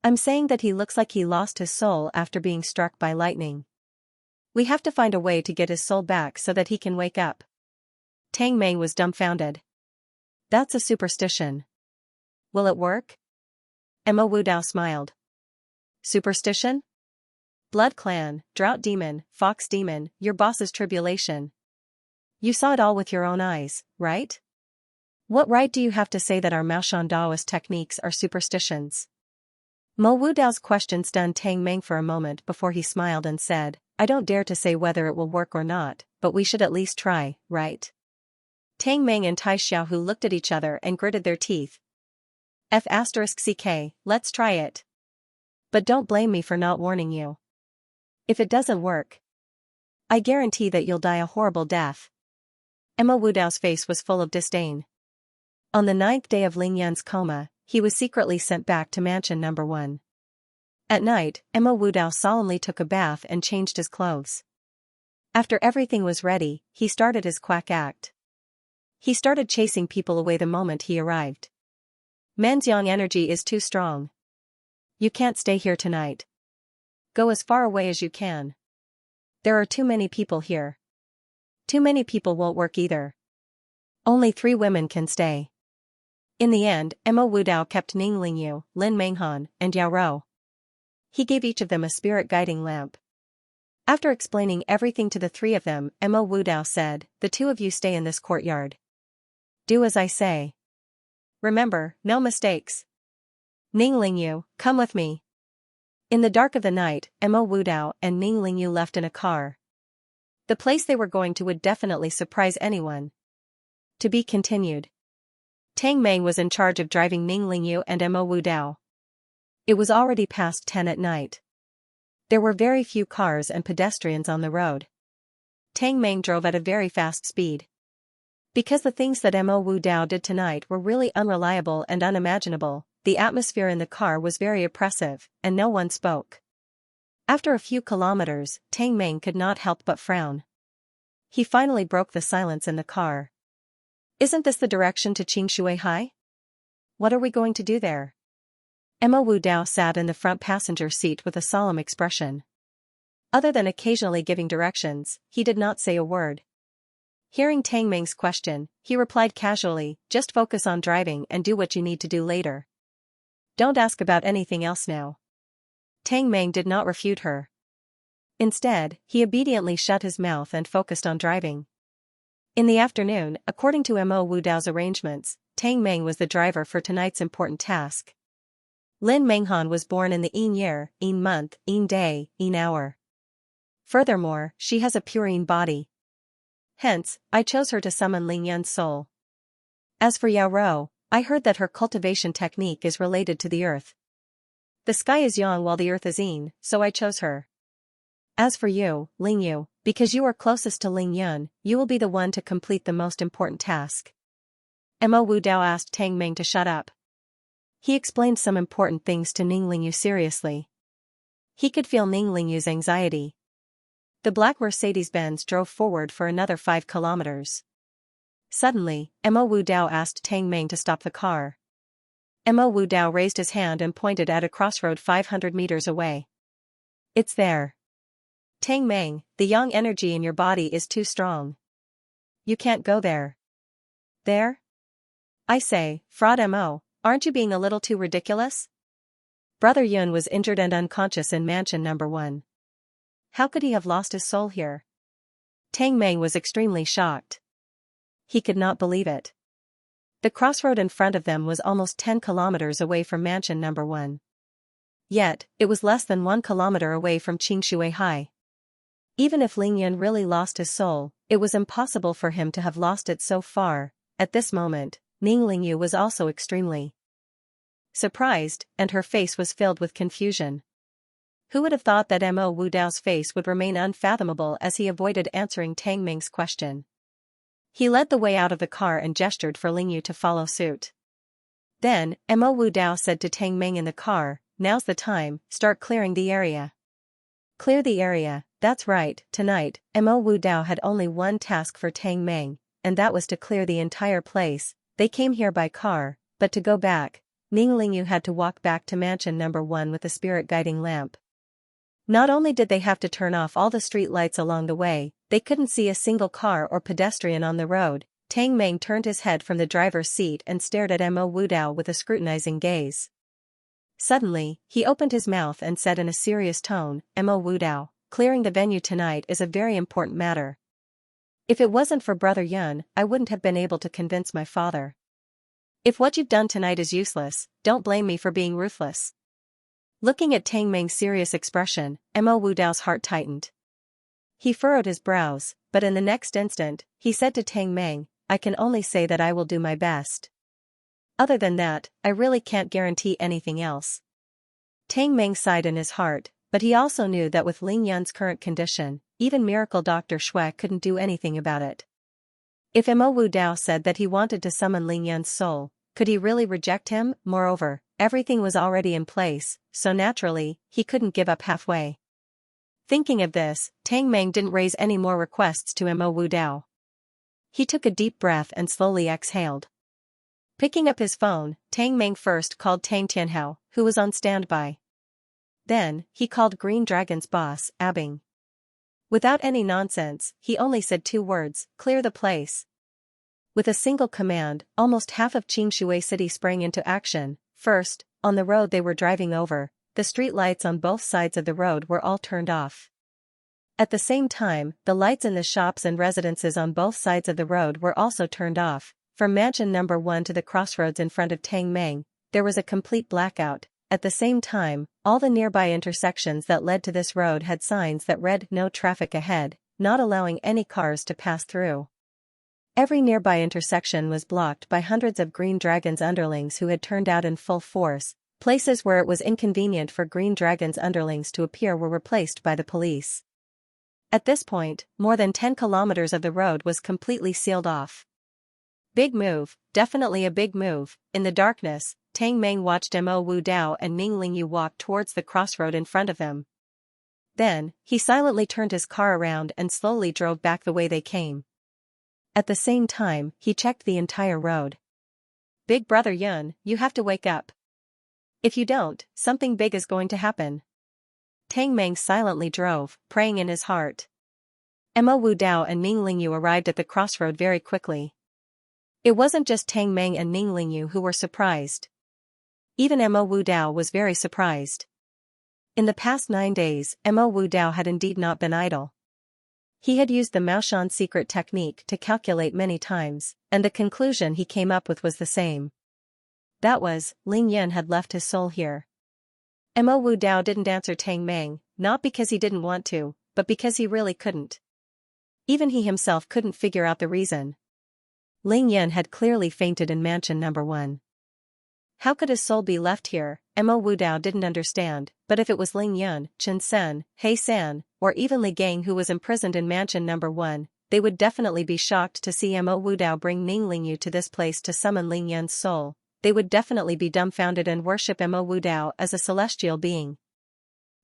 I'm saying that he looks like he lost his soul after being struck by lightning. We have to find a way to get his soul back so that he can wake up. Tang Meng was dumbfounded. That's a superstition. Will it work? Mo Wu Dao smiled. Superstition? Blood clan, drought demon, fox demon, your boss's tribulation. You saw it all with your own eyes, right? What right do you have to say that our Maoshan Daoist techniques are superstitions? Mo Wu Dao's question stunned Tang Meng for a moment before he smiled and said, I don't dare to say whether it will work or not, but we should at least try, right? Tang Meng and Tai Xiaohu looked at each other and gritted their teeth. F***ck, let's try it. But don't blame me for not warning you. If it doesn't work, I guarantee that you'll die a horrible death. Mo Wu Dao's face was full of disdain. On the 9th day of Ling Yun's coma, he was secretly sent back to mansion number 1. At night, Mo Wu Dao solemnly took a bath and changed his clothes. After everything was ready, he started his quack act. He started chasing people away the moment he arrived. Men's yang energy is too strong. You can't stay here tonight. Go as far away as you can. There are too many people here. Too many people won't work either. Only 3 women can stay. In the end, Mo Wu Dao kept Ning Lingyu, Lin Menghan, and Yao Rou. He gave each of them a spirit guiding lamp. After explaining everything to the 3 of them, Mo Wu Dao said, the 2 of you stay in this courtyard. Do as I say. Remember, no mistakes. Ning Lingyu, come with me. In the dark of the night, Mo Wu Dao and Ning Lingyu left in a car. The place they were going to would definitely surprise anyone. To be continued. Tang Meng was in charge of driving Ning Lingyu and Mo Wu Dao. It was already past 10 at night. There were very few cars and pedestrians on the road. Tang Meng drove at a very fast speed. Because the things that Mo Wu Dao did tonight were really unreliable and unimaginable, the atmosphere in the car was very oppressive, and no one spoke. After a few kilometers, Tang Meng could not help but frown. He finally broke the silence in the car. Isn't this the direction to Xianxia High? What are we going to do there? Mo Wu Dao sat in the front passenger seat with a solemn expression. Other than occasionally giving directions, he did not say a word. Hearing Tang Meng's question, he replied casually, just focus on driving and do what you need to do later. Don't ask about anything else now. Tang Meng did not refute her. Instead, he obediently shut his mouth and focused on driving. In the afternoon, according to Mo Wu Dao's arrangements, Tang Meng was the driver for tonight's important task. Lin Menghan was born in the Yin year, Yin month, Yin day, Yin hour. Furthermore, she has a pure Yin body. Hence, I chose her to summon Ling Yun's soul. As for Yao Rou, I heard that her cultivation technique is related to the earth. The sky is yang while the earth is yin, so I chose her. As for you, Ling Yu, because you are closest to Ling Yun, you will be the one to complete the most important task. Mo Wu Dao asked Tang Meng to shut up. He explained some important things to Ning Lingyu seriously. He could feel Ning Lingyu's anxiety. The black Mercedes-Benz drove forward for another 5 kilometers. Suddenly, Mo Wu Dao asked Tang Meng to stop the car. Mo Wu Dao raised his hand and pointed at a crossroad 500 meters away. It's there. Tang Meng, the yang energy in your body is too strong. You can't go there. There? I say, fraud Mo, aren't you being a little too ridiculous? Brother Yun was injured and unconscious in mansion number 1. How could he have lost his soul here? Tang Meng was extremely shocked. He could not believe it. The crossroad in front of them was almost 10 kilometers away from mansion number 1. Yet, it was less than 1 kilometer away from Xianxia High. Even if Ling Yun really lost his soul, it was impossible for him to have lost it so far. At this moment, Ning Lingyu was also extremely surprised, and her face was filled with confusion. Who would have thought that Mo Wu Dao's face would remain unfathomable as he avoided answering Tang Meng's question? He led the way out of the car and gestured for Ling Yu to follow suit. Then, Mo Wu Dao said to Tang Meng in the car, "Now's the time, start clearing the area." Clear the area, that's right. Tonight, Mo Wu Dao had only one task for Tang Meng, and that was to clear the entire place. They came here by car, but to go back, Ning Yu had to walk back to mansion number 1 with a spirit guiding lamp. Not only did they have to turn off all the street lights along the way, they couldn't see a single car or pedestrian on the road. Tang Meng turned his head from the driver's seat and stared at Mo Wu Dao with a scrutinizing gaze. Suddenly, he opened his mouth and said in a serious tone, "Mo Wu Dao, clearing the venue tonight is a very important matter. If it wasn't for Brother Yun, I wouldn't have been able to convince my father. If what you've done tonight is useless, don't blame me for being ruthless." Looking at Tang Meng's serious expression, Mo Wu Dao's heart tightened. He furrowed his brows, but in the next instant, he said to Tang Meng, "I can only say that I will do my best. Other than that, I really can't guarantee anything else." Tang Meng sighed in his heart, but he also knew that with Ling Yun's current condition, even miracle Dr. Shui couldn't do anything about it. If Mo Wu Dao said that he wanted to summon Ling Yun's soul, could he really reject him? Moreover, everything was already in place, so naturally, he couldn't give up halfway. Thinking of this, Tang Meng didn't raise any more requests to Mo Wu Dao. He took a deep breath and slowly exhaled. Picking up his phone, Tang Meng first called Tang Tianhao, who was on standby. Then, he called Green Dragon's boss, Abing. Without any nonsense, he only said 2 words, "Clear the place." With a single command, almost half of Qingshui City sprang into action. First, on the road they were driving over, the street lights on both sides of the road were all turned off. At the same time, the lights in the shops and residences on both sides of the road were also turned off. From mansion number 1 to the crossroads in front of Tang Meng, there was a complete blackout. At the same time, all the nearby intersections that led to this road had signs that read "No traffic ahead," not allowing any cars to pass through. Every nearby intersection was blocked by hundreds of Green Dragon's underlings who had turned out in full force. Places where it was inconvenient for Green Dragon's underlings to appear were replaced by the police. At this point, more than 10 kilometers of the road was completely sealed off. Big move, definitely a big move. In the darkness, Tang Meng watched Mo Wu Dao and Ning Yu walk towards the crossroad in front of him. Then, he silently turned his car around and slowly drove back the way they came. At the same time, he checked the entire road. "Big Brother Yun, you have to wake up. If you don't, something big is going to happen." Tang Meng silently drove, praying in his heart. Mo Wu Dao and Ning Yu arrived at the crossroad very quickly. It wasn't just Tang Meng and Ning Yu who were surprised. Even Mo Wu Dao was very surprised. In the past 9 days, Mo Wu Dao had indeed not been idle. He had used the Maoshan secret technique to calculate many times, and the conclusion he came up with was the same. That was, Ling Yun had left his soul here. Mo Wu Dao didn't answer Tang Meng, not because he didn't want to, but because he really couldn't. Even he himself couldn't figure out the reason. Ling Yun had clearly fainted in mansion number 1. How could his soul be left here? Mo Wu Dao didn't understand, but if it was Ling Yun, Chen Sen, He San, or even Li Gang who was imprisoned in mansion number 1, they would definitely be shocked to see Mo Wu Dao bring Ning Yu to this place to summon Ling Yun's soul. They would definitely be dumbfounded and worship Mo Wu Dao as a celestial being.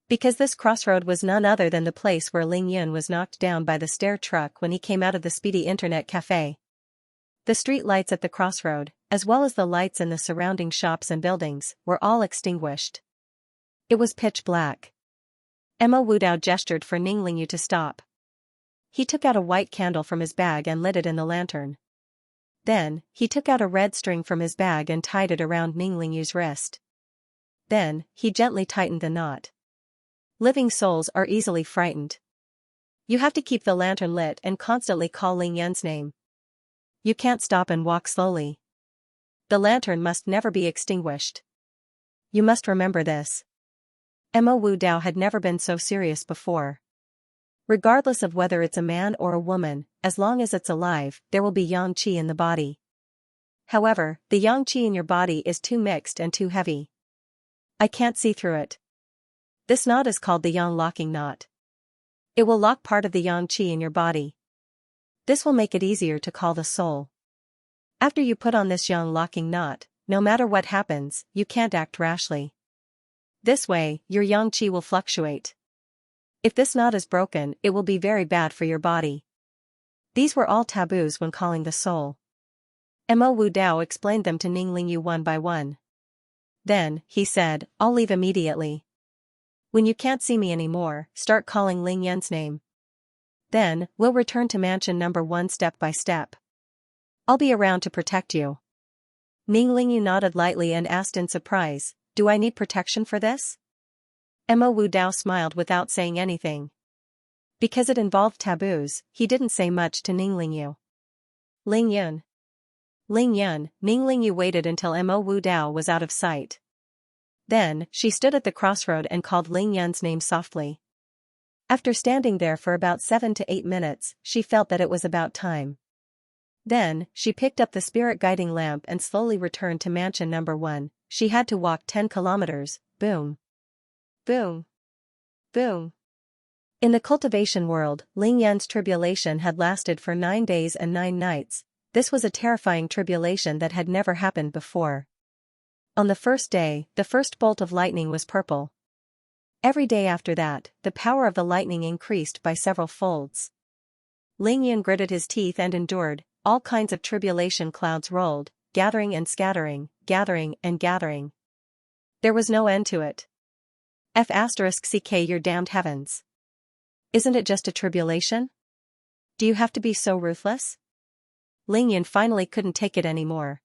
Because this crossroad was none other than the place where Ling Yun was knocked down by the stair truck when he came out of the speedy internet cafe. The street lights at the crossroad, as well as the lights in the surrounding shops and buildings, were all extinguished. It was pitch black. Mo Wu Dao gestured for Ning Yu to stop. He took out a white candle from his bag and lit it in the lantern. Then, he took out a red string from his bag and tied it around Ning Yu's wrist. Then, he gently tightened the knot. Living souls are easily frightened. You have to keep the lantern lit and constantly call Ling Yun's name. You can't stop and walk slowly. The lantern must never be extinguished. You must remember this. Mo Wu Dao had never been so serious before. Regardless of whether it's a man or a woman, as long as it's alive, there will be yang qi in the body. However, the yang qi in your body is too mixed and too heavy. I can't see through it. This knot is called the yang locking knot. It will lock part of the yang qi in your body. This will make it easier to call the soul. After you put on this yang locking knot, no matter what happens, you can't act rashly. This way, your yang qi will fluctuate. If this knot is broken, it will be very bad for your body. These were all taboos when calling the soul. Mo Wu Dao explained them to Ning Lingyu one by one. Then, he said, I'll leave immediately. When you can't see me anymore, start calling Ling Yan's name. Then, we'll return to mansion number 1 step by step. I'll be around to protect you. Ning Lingyu nodded lightly and asked in surprise, do I need protection for this? Mo Wu Dao smiled without saying anything. Because it involved taboos, he didn't say much to Ning Lingyu. Ling Yun. Ling Yun, Ning Lingyu waited until Mo Wu Dao was out of sight. Then, she stood at the crossroad and called Ling Yun's name softly. After standing there for about 7 to 8 minutes, she felt that it was about time. Then, she picked up the spirit guiding lamp and slowly returned to mansion number 1. She had to walk 10 kilometers, boom. Boom. Boom. In the cultivation world, Ling Yan's tribulation had lasted for 9 days and 9 nights. This was a terrifying tribulation that had never happened before. On the first day, the first bolt of lightning was purple. Every day after that, the power of the lightning increased by several folds. Ling Yan gritted his teeth and endured. All kinds of tribulation clouds rolled, gathering and scattering, gathering and gathering. There was no end to it. F***ck your damned heavens. Isn't it just a tribulation? Do you have to be so ruthless? Ling Yan finally couldn't take it anymore.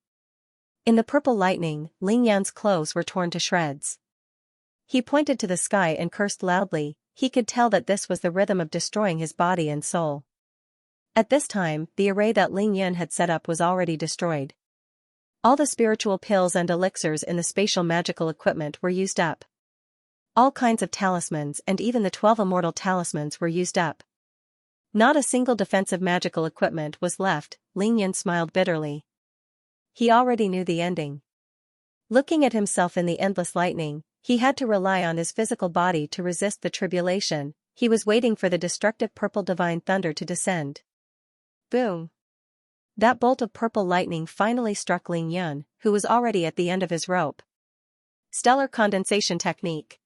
In the purple lightning, Ling Yan's clothes were torn to shreds. He pointed to the sky and cursed loudly. He could tell that this was the rhythm of destroying his body and soul. At this time, the array that Ling Yan had set up was already destroyed. All the spiritual pills and elixirs in the spatial magical equipment were used up. All kinds of talismans and even the 12 immortal talismans were used up. Not a single defensive magical equipment was left. Ling Yan smiled bitterly. He already knew the ending. Looking at himself in the endless lightning, he had to rely on his physical body to resist the tribulation. He was waiting for the destructive purple divine thunder to descend. Boom. That bolt of purple lightning finally struck Ling Yan, who was already at the end of his rope. Stellar condensation technique.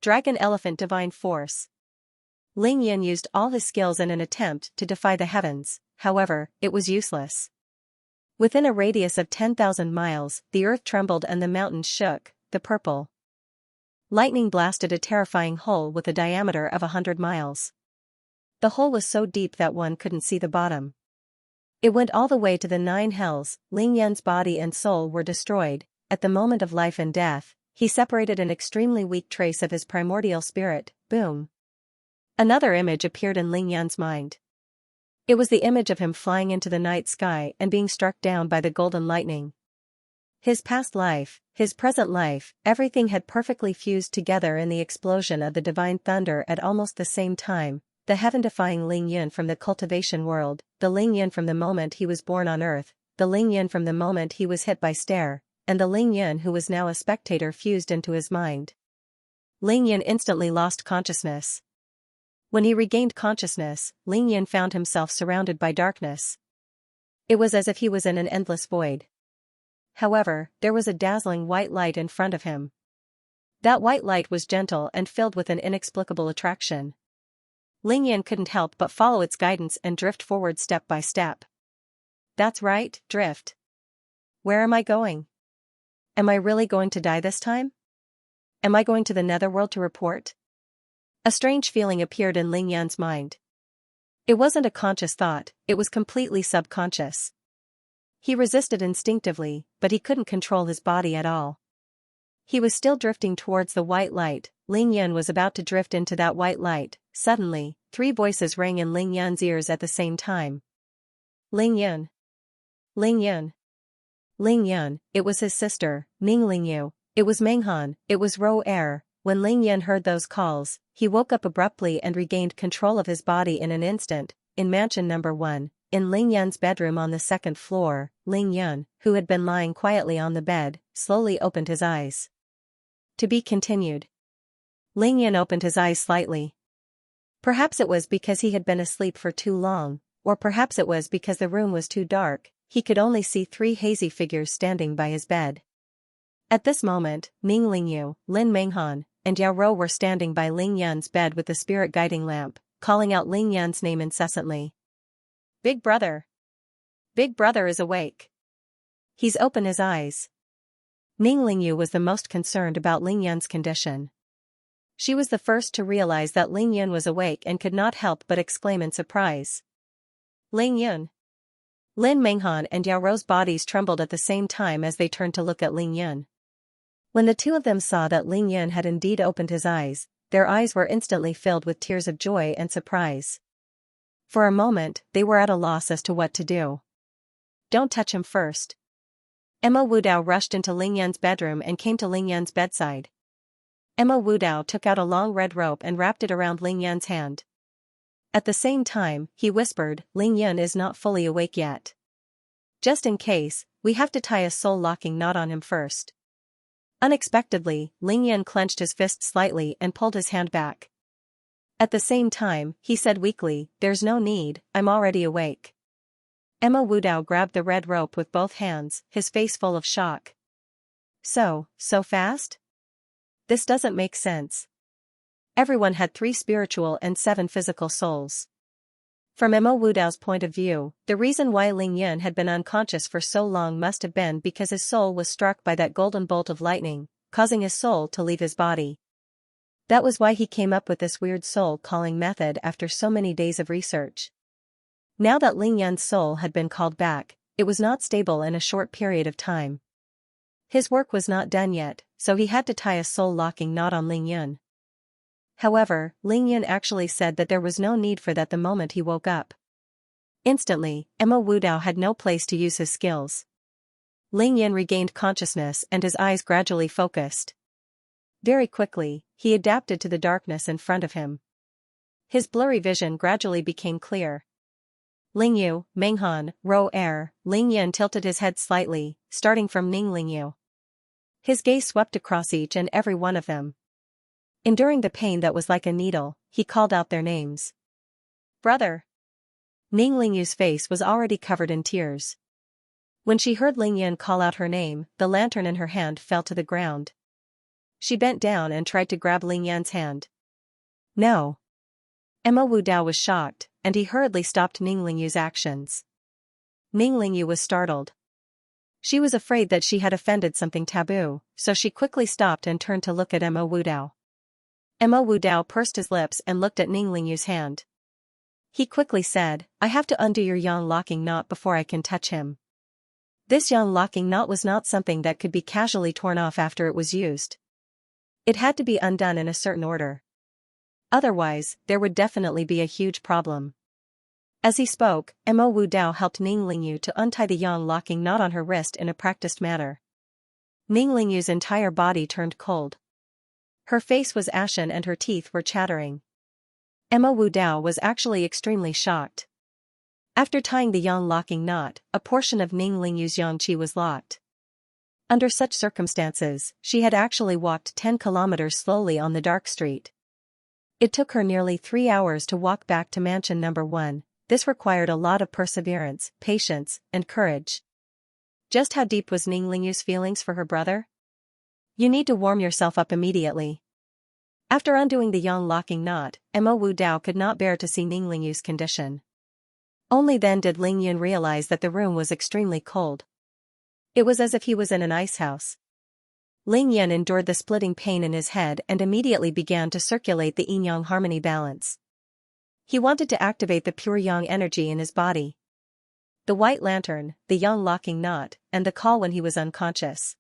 Dragon Elephant Divine Force. Ling Yan used all his skills in an attempt to defy the heavens, however, it was useless. Within a radius of 10,000 miles, the earth trembled and the mountains shook. The purple lightning blasted a terrifying hole with a diameter of 100 miles. The hole was so deep that one couldn't see the bottom. It went all the way to the 9 hells. Ling Yan's body and soul were destroyed. At the moment of life and death, he separated an extremely weak trace of his primordial spirit. Boom. Another image appeared in Ling Yan's mind. It was the image of him flying into the night sky and being struck down by the golden lightning. His past life, his present life, everything had perfectly fused together in the explosion of the divine thunder at almost the same time. The heaven-defying Ling Yan from the cultivation world, the Ling Yan from the moment he was born on earth, the Ling Yan from the moment he was hit by stare, and the Ling Yan who was now a spectator fused into his mind. Ling Yan instantly lost consciousness. When he regained consciousness, Ling Yan found himself surrounded by darkness. It was as if he was in an endless void. However, there was a dazzling white light in front of him. That white light was gentle and filled with an inexplicable attraction. Ling Yan couldn't help but follow its guidance and drift forward step by step. That's right, drift. Where am I going? Am I really going to die this time? Am I going to the netherworld to report? A strange feeling appeared in Ling Yan's mind. It wasn't a conscious thought, it was completely subconscious. He resisted instinctively, but he couldn't control his body at all. He was still drifting towards the white light. Ling Yan was about to drift into that white light. Suddenly, 3 voices rang in Ling Yan's ears at the same time. Ling Yan. Ling Yan. Ling Yan, it was his sister, Ning Lingyu. It was Menghan, it was Ro Er. When Ling Yan heard those calls, he woke up abruptly and regained control of his body in an instant. In mansion number 1, in Ling Yan's bedroom on the 2nd floor, Ling Yan, who had been lying quietly on the bed, slowly opened his eyes. To be continued. Ling Yan opened his eyes slightly. Perhaps it was because he had been asleep for too long. Or perhaps it was because the room was too dark, he could only see 3 hazy figures standing by his bed. At this moment, Ning Lingyu, Lin Menghan, and Yao Rou were standing by Ling Yan's bed with the spirit guiding lamp, calling out Ling Yan's name incessantly. Big brother! Big brother is awake! He's opened his eyes. Ning Lingyu was the most concerned about Ling Yan's condition. She was the first to realize that Ling Yun was awake and could not help but exclaim in surprise. Ling Yun! Lin Menghan and Yao Rou's bodies trembled at the same time as they turned to look at Ling Yun. When the two of them saw that Ling Yun had indeed opened his eyes, their eyes were instantly filled with tears of joy and surprise. For a moment, they were at a loss as to what to do. Don't touch him first. Emma Wudao rushed into Ling Yun's bedroom and came to Ling Yun's bedside. Emma Wudao took out a long red rope and wrapped it around Ling Yun's hand. At the same time, he whispered, Ling Yun is not fully awake yet. Just in case, we have to tie a soul-locking knot on him first. Unexpectedly, Ling Yun clenched his fist slightly and pulled his hand back. At the same time, he said weakly, there's no need, I'm already awake. Emma Wudao grabbed the red rope with both hands, his face full of shock. So fast? This doesn't make sense. Everyone had 3 spiritual and 7 physical souls. From Emma Wudao's point of view, the reason why Ling Yun had been unconscious for so long must have been because his soul was struck by that golden bolt of lightning, causing his soul to leave his body. That was why he came up with this weird soul-calling method after so many days of research. Now that Ling Yun's soul had been called back, it was not stable in a short period of time. His work was not done yet, so he had to tie a soul-locking knot on Ling Yun. However, Ling Yun actually said that there was no need for that the moment he woke up. Instantly, Emma Wudao had no place to use his skills. Ling Yun regained consciousness and his eyes gradually focused. Very quickly, he adapted to the darkness in front of him. His blurry vision gradually became clear. Lingyu, Menghan, Rou Er, Ling Yun tilted his head slightly, starting from Ning Lingyu. His gaze swept across each and every one of them. Enduring the pain that was like a needle, he called out their names. Brother! Ning Lingyu's face was already covered in tears. When she heard Ling Yun call out her name, the lantern in her hand fell to the ground. She bent down and tried to grab Ling Yun's hand. No! Emma Wudao was shocked, and he hurriedly stopped Ning Lingyu's actions. Ning Lingyu was startled. She was afraid that she had offended something taboo, so she quickly stopped and turned to look at Emma Wudao. Emma Wudao pursed his lips and looked at Ning Lingyu's hand. He quickly said, I have to undo your yang locking knot before I can touch him. This yang locking knot was not something that could be casually torn off after it was used. It had to be undone in a certain order. Otherwise, there would definitely be a huge problem. As he spoke, Emma Wudao helped Ning Lingyu to untie the yang locking knot on her wrist in a practiced manner. Ning Lingyu's entire body turned cold. Her face was ashen and her teeth were chattering. Emma Wudao was actually extremely shocked. After tying the yang locking knot, a portion of Ning Lingyu's yang qi was locked. Under such circumstances, she had actually walked 10 kilometers slowly on the dark street. It took her nearly 3 hours to walk back to mansion number 1. This required a lot of perseverance, patience, and courage. Just how deep was Ning Lingyu's feelings for her brother? You need to warm yourself up immediately. After undoing the yang locking knot, Emma Wudao could not bear to see Ning Lingyu's condition. Only then did Ling Yun realize that the room was extremely cold. It was as if he was in an ice house. Ling Yun endured the splitting pain in his head and immediately began to circulate the yin-yang harmony balance. He wanted to activate the pure yang energy in his body. The white lantern, the yang locking knot, and the call when he was unconscious.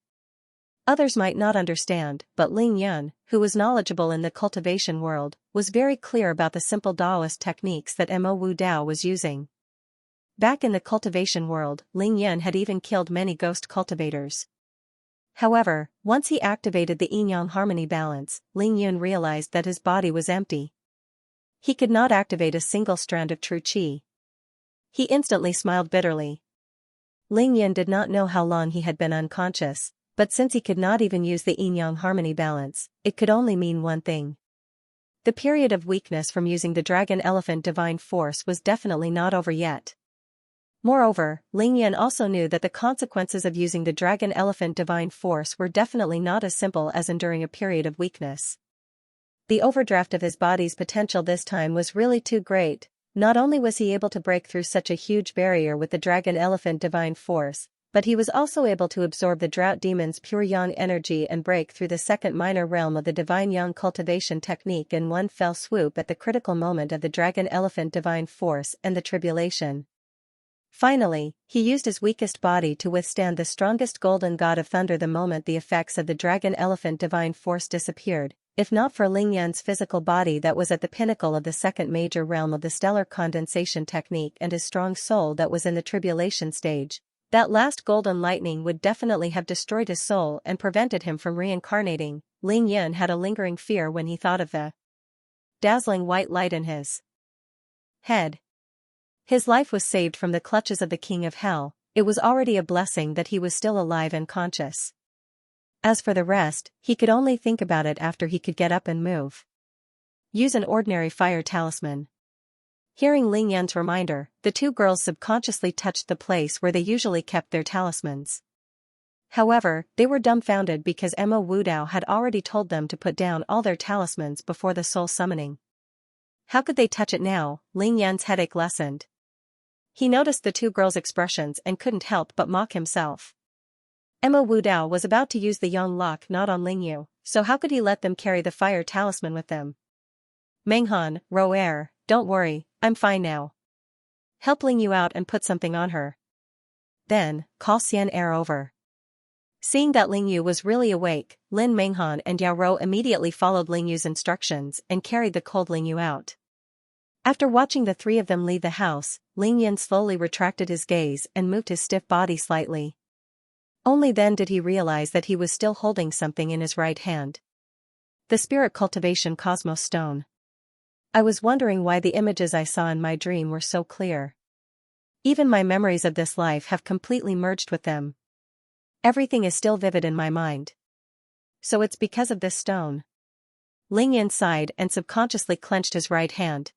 Others might not understand, but Ling Yun, who was knowledgeable in the cultivation world, was very clear about the simple Taoist techniques that Mo Wudao was using. Back in the cultivation world, Ling Yun had even killed many ghost cultivators. However, once he activated the yin-yang harmony balance, Ling Yun realized that his body was empty. He could not activate a single strand of true qi. He instantly smiled bitterly. Ling Yun did not know how long he had been unconscious, but since he could not even use the yin-yang harmony balance, it could only mean one thing. The period of weakness from using the dragon elephant divine force was definitely not over yet. Moreover, Ling Yan also knew that the consequences of using the dragon elephant divine force were definitely not as simple as enduring a period of weakness. The overdraft of his body's potential this time was really too great. Not only was he able to break through such a huge barrier with the dragon elephant divine force, but he was also able to absorb the drought demon's pure yang energy and break through the second minor realm of the divine yang cultivation technique in one fell swoop at the critical moment of the dragon elephant divine force and the tribulation. Finally, he used his weakest body to withstand the strongest golden god of thunder the moment the effects of the dragon elephant divine force disappeared. If not for Ling Yan's physical body that was at the pinnacle of the second major realm of the stellar condensation technique and his strong soul that was in the tribulation stage, that last golden lightning would definitely have destroyed his soul and prevented him from reincarnating. Ling Yan had a lingering fear when he thought of the dazzling white light in his head. His life was saved from the clutches of the king of hell. It was already a blessing that he was still alive and conscious. As for the rest, he could only think about it after he could get up and move. Use an ordinary fire talisman. Hearing Ling Yan's reminder, the two girls subconsciously touched the place where they usually kept their talismans. However, they were dumbfounded because Emma Wudao had already told them to put down all their talismans before the soul summoning. How could they touch it now? Ling Yan's headache lessened. He noticed the two girls' expressions and couldn't help but mock himself. Emma Wudao was about to use the yang lock not on Lingyu, so how could he let them carry the fire talisman with them? Menghan, Roer, don't worry, I'm fine now. Help Lingyu out and put something on her. Then, call Xianxia over. Seeing that Lingyu was really awake, Lin Menghan and Yao Rou immediately followed Lingyu's instructions and carried the cold Lingyu out. After watching the three of them leave the house, Ling Yan slowly retracted his gaze and moved his stiff body slightly. Only then did he realize that he was still holding something in his right hand. The Spirit Cultivation Cosmos Stone. I was wondering why the images I saw in my dream were so clear. Even my memories of this life have completely merged with them. Everything is still vivid in my mind. So it's because of this stone. Ling Yan sighed and subconsciously clenched his right hand.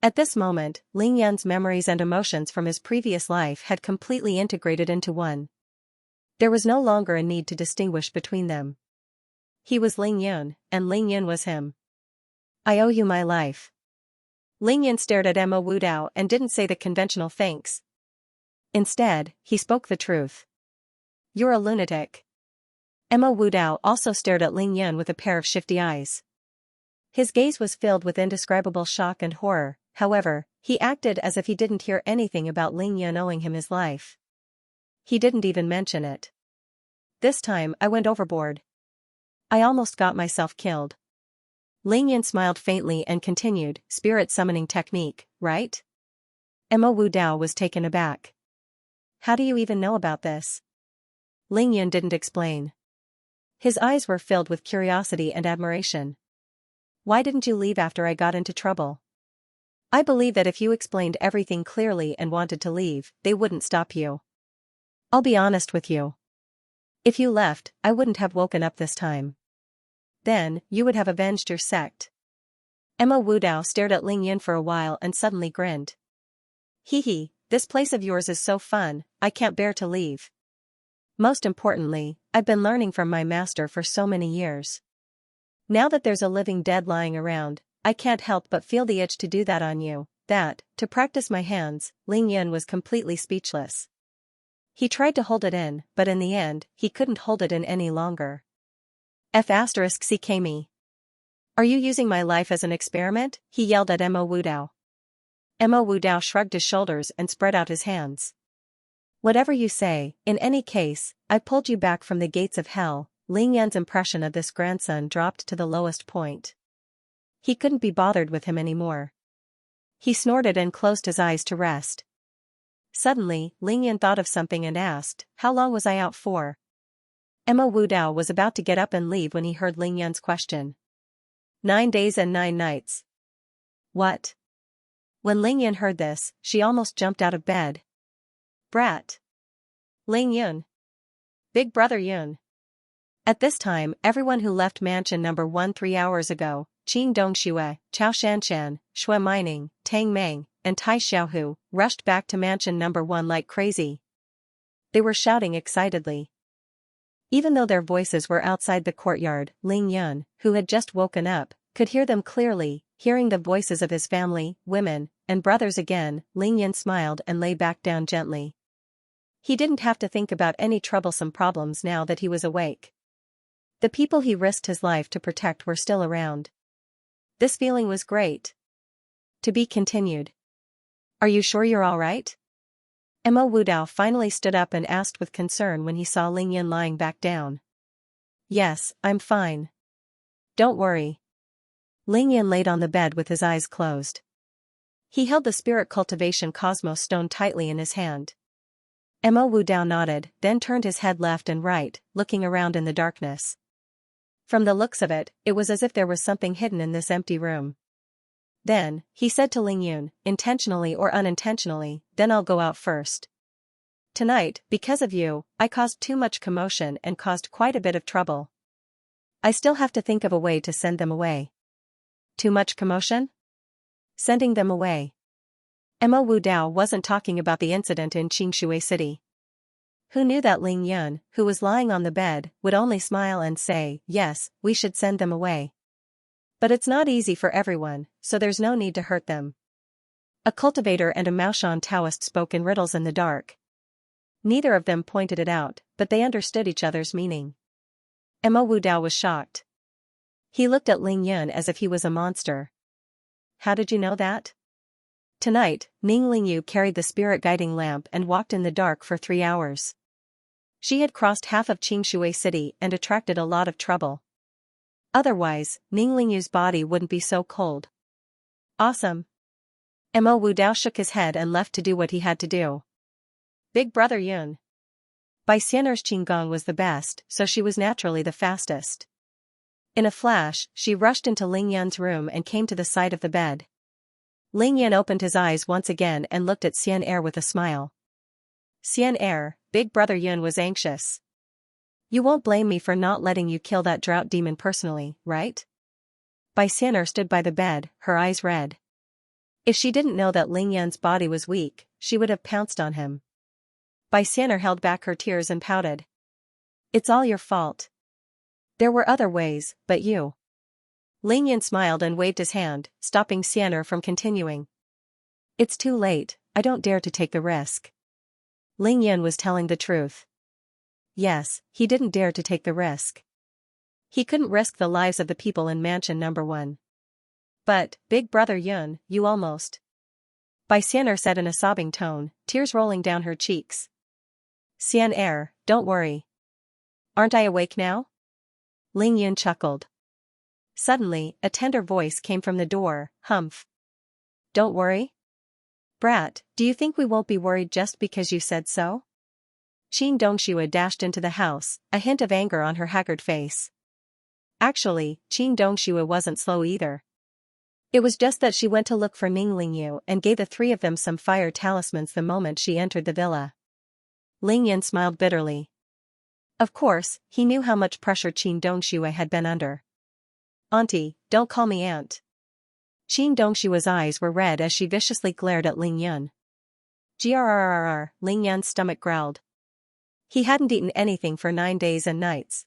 At this moment, Ling Yan's memories and emotions from his previous life had completely integrated into one. There was no longer a need to distinguish between them. He was Ling Yan, and Ling Yan was him. I owe you my life. Ling Yan stared at Emma Wudao and didn't say the conventional thanks. Instead, he spoke the truth. You're a lunatic. Emma Wudao also stared at Ling Yan with a pair of shifty eyes. His gaze was filled with indescribable shock and horror. However, he acted as if he didn't hear anything about Ling Yan owing him his life. He didn't even mention it. This time I went overboard. I almost got myself killed. Ling Yan smiled faintly and continued, spirit summoning technique, right? Emma Wudao was taken aback. How do you even know about this? Ling Yan didn't explain. His eyes were filled with curiosity and admiration. Why didn't you leave after I got into trouble? I believe that if you explained everything clearly and wanted to leave, they wouldn't stop you. I'll be honest with you. If you left, I wouldn't have woken up this time. Then, you would have avenged your sect. Emma Wudao stared at Ling Yan for a while and suddenly grinned. Hee hee, this place of yours is so fun, I can't bear to leave. Most importantly, I've been learning from my master for so many years. Now that there's a living dead lying around, I can't help but feel the itch to do that on you, to practice my hands. Ling Yan was completely speechless. He tried to hold it in, but in the end, he couldn't hold it in any longer. CKMe. Are you using my life as an experiment? He yelled at Emma Wudao. Emma Wudao shrugged his shoulders and spread out his hands. Whatever you say, in any case, I pulled you back from the gates of hell. Ling Yan's impression of this grandson dropped to the lowest point. He couldn't be bothered with him anymore. He snorted and closed his eyes to rest. Suddenly, Ling Yan thought of something and asked, how long was I out for? Emma Wudao was about to get up and leave when he heard Ling Yan's question. 9 days and 9 nights. What? When Ling Yan heard this, she almost jumped out of bed. Brat. Ling Yun. Big brother Yun. At this time, everyone who left mansion number 1 3 hours ago, Qing Dongxue, Chao Shanshan, Shui Mining, Tang Meng, and Tai Xiaohu, rushed back to mansion number 1 like crazy. They were shouting excitedly. Even though their voices were outside the courtyard, Ling Yun, who had just woken up, could hear them clearly. Hearing the voices of his family, women, and brothers again, Ling Yun smiled and lay back down gently. He didn't have to think about any troublesome problems now that he was awake. The people he risked his life to protect were still around. This feeling was great. To be continued. Are you sure you're all right? Mo Wudao finally stood up and asked with concern when he saw Ling Yun lying back down. Yes, I'm fine. Don't worry. Ling Yun laid on the bed with his eyes closed. He held the Spirit Cultivation Cosmos Stone tightly in his hand. Mo Wudao nodded, then turned his head left and right, looking around in the darkness. From the looks of it, it was as if there was something hidden in this empty room. Then, he said to Ling Yun, intentionally or unintentionally, then I'll go out first. Tonight, because of you, I caused too much commotion and caused quite a bit of trouble. I still have to think of a way to send them away. Too much commotion? Sending them away. Mo Wudao wasn't talking about the incident in Xianxia City. Who knew that Ling Yun, who was lying on the bed, would only smile and say, yes, we should send them away. But it's not easy for everyone, so there's no need to hurt them. A cultivator and a Maoshan Taoist spoke in riddles in the dark. Neither of them pointed it out, but they understood each other's meaning. Mo Wudao was shocked. He looked at Ling Yun as if he was a monster. How did you know that? Tonight, Ning Lingyu carried the spirit guiding lamp and walked in the dark for 3 hours. She had crossed half of Xianxia City and attracted a lot of trouble. Otherwise, Ning Lingyu's body wouldn't be so cold. Awesome. Mo Wudao shook his head and left to do what he had to do. Big brother Yun. Bai Xianer's Qinggong was the best, so she was naturally the fastest. In a flash, she rushed into Ling Yun's room and came to the side of the bed. Ling Yun opened his eyes once again and looked at Xian'er with a smile. Xian'er, Big brother Yun was anxious. You won't blame me for not letting you kill that drought demon personally, right? Bai Xianer stood by the bed, her eyes red. If she didn't know that Ling Yun's body was weak, she would have pounced on him. Bai Xianer held back her tears and pouted. It's all your fault. There were other ways, but you. Ling Yun smiled and waved his hand, stopping Xianer from continuing. It's too late, I don't dare to take the risk. Ling Yun was telling the truth. Yes, he didn't dare to take the risk. He couldn't risk the lives of the people in mansion number 1. But, Big brother Yun, you almost. Bai Xianer said in a sobbing tone, tears rolling down her cheeks. Xian'er, don't worry. Aren't I awake now? Ling Yun chuckled. Suddenly, a tender voice came from the door, humph. Don't worry? Brat, do you think we won't be worried just because you said so? Qing Dongxue dashed into the house, a hint of anger on her haggard face. Actually, Qing Dongxue wasn't slow either. It was just that she went to look for Ning Lingyu and gave the 3 of them some fire talismans the moment she entered the villa. Ling Yun smiled bitterly. Of course, he knew how much pressure Qing Dongxue had been under. Auntie, don't call me aunt. Qing Dongshue's eyes were red as she viciously glared at Ling Yun. Grrrr, Ling Yun's stomach growled. He hadn't eaten anything for 9 days and nights.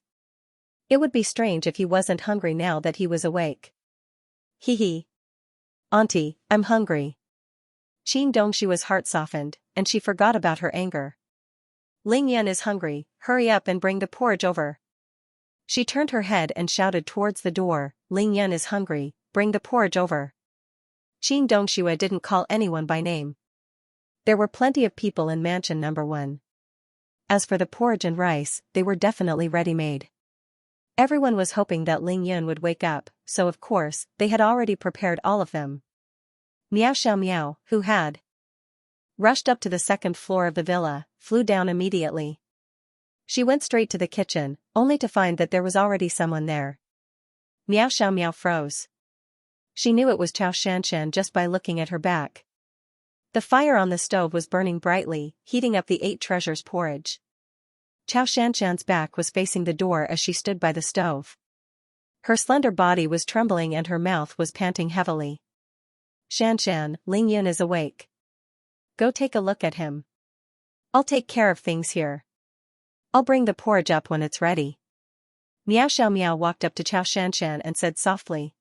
It would be strange if he wasn't hungry now that he was awake. Hee. Auntie, I'm hungry. Qing Dongshue's heart softened, and she forgot about her anger. Ling Yun is hungry, hurry up and bring the porridge over. She turned her head and shouted towards the door, Ling Yun is hungry, bring the porridge over. Qing Dongxue didn't call anyone by name. There were plenty of people in mansion number 1. As for the porridge and rice, they were definitely ready-made. Everyone was hoping that Ling Yun would wake up, so of course, they had already prepared all of them. Miao Xiao, who had rushed up to the 2nd floor of the villa, flew down immediately. She went straight to the kitchen, only to find that there was already someone there. Miao Xiao froze. She knew it was Chao Shanshan just by looking at her back. The fire on the stove was burning brightly, heating up the 8 treasures porridge. Xianxia's back was facing the door as she stood by the stove. Her slender body was trembling and her mouth was panting heavily. Xianxian, Ling Yun is awake. Go take a look at him. I'll take care of things here. I'll bring the porridge up when it's ready. Miao Xiao Miao walked up to Xianxian and said softly.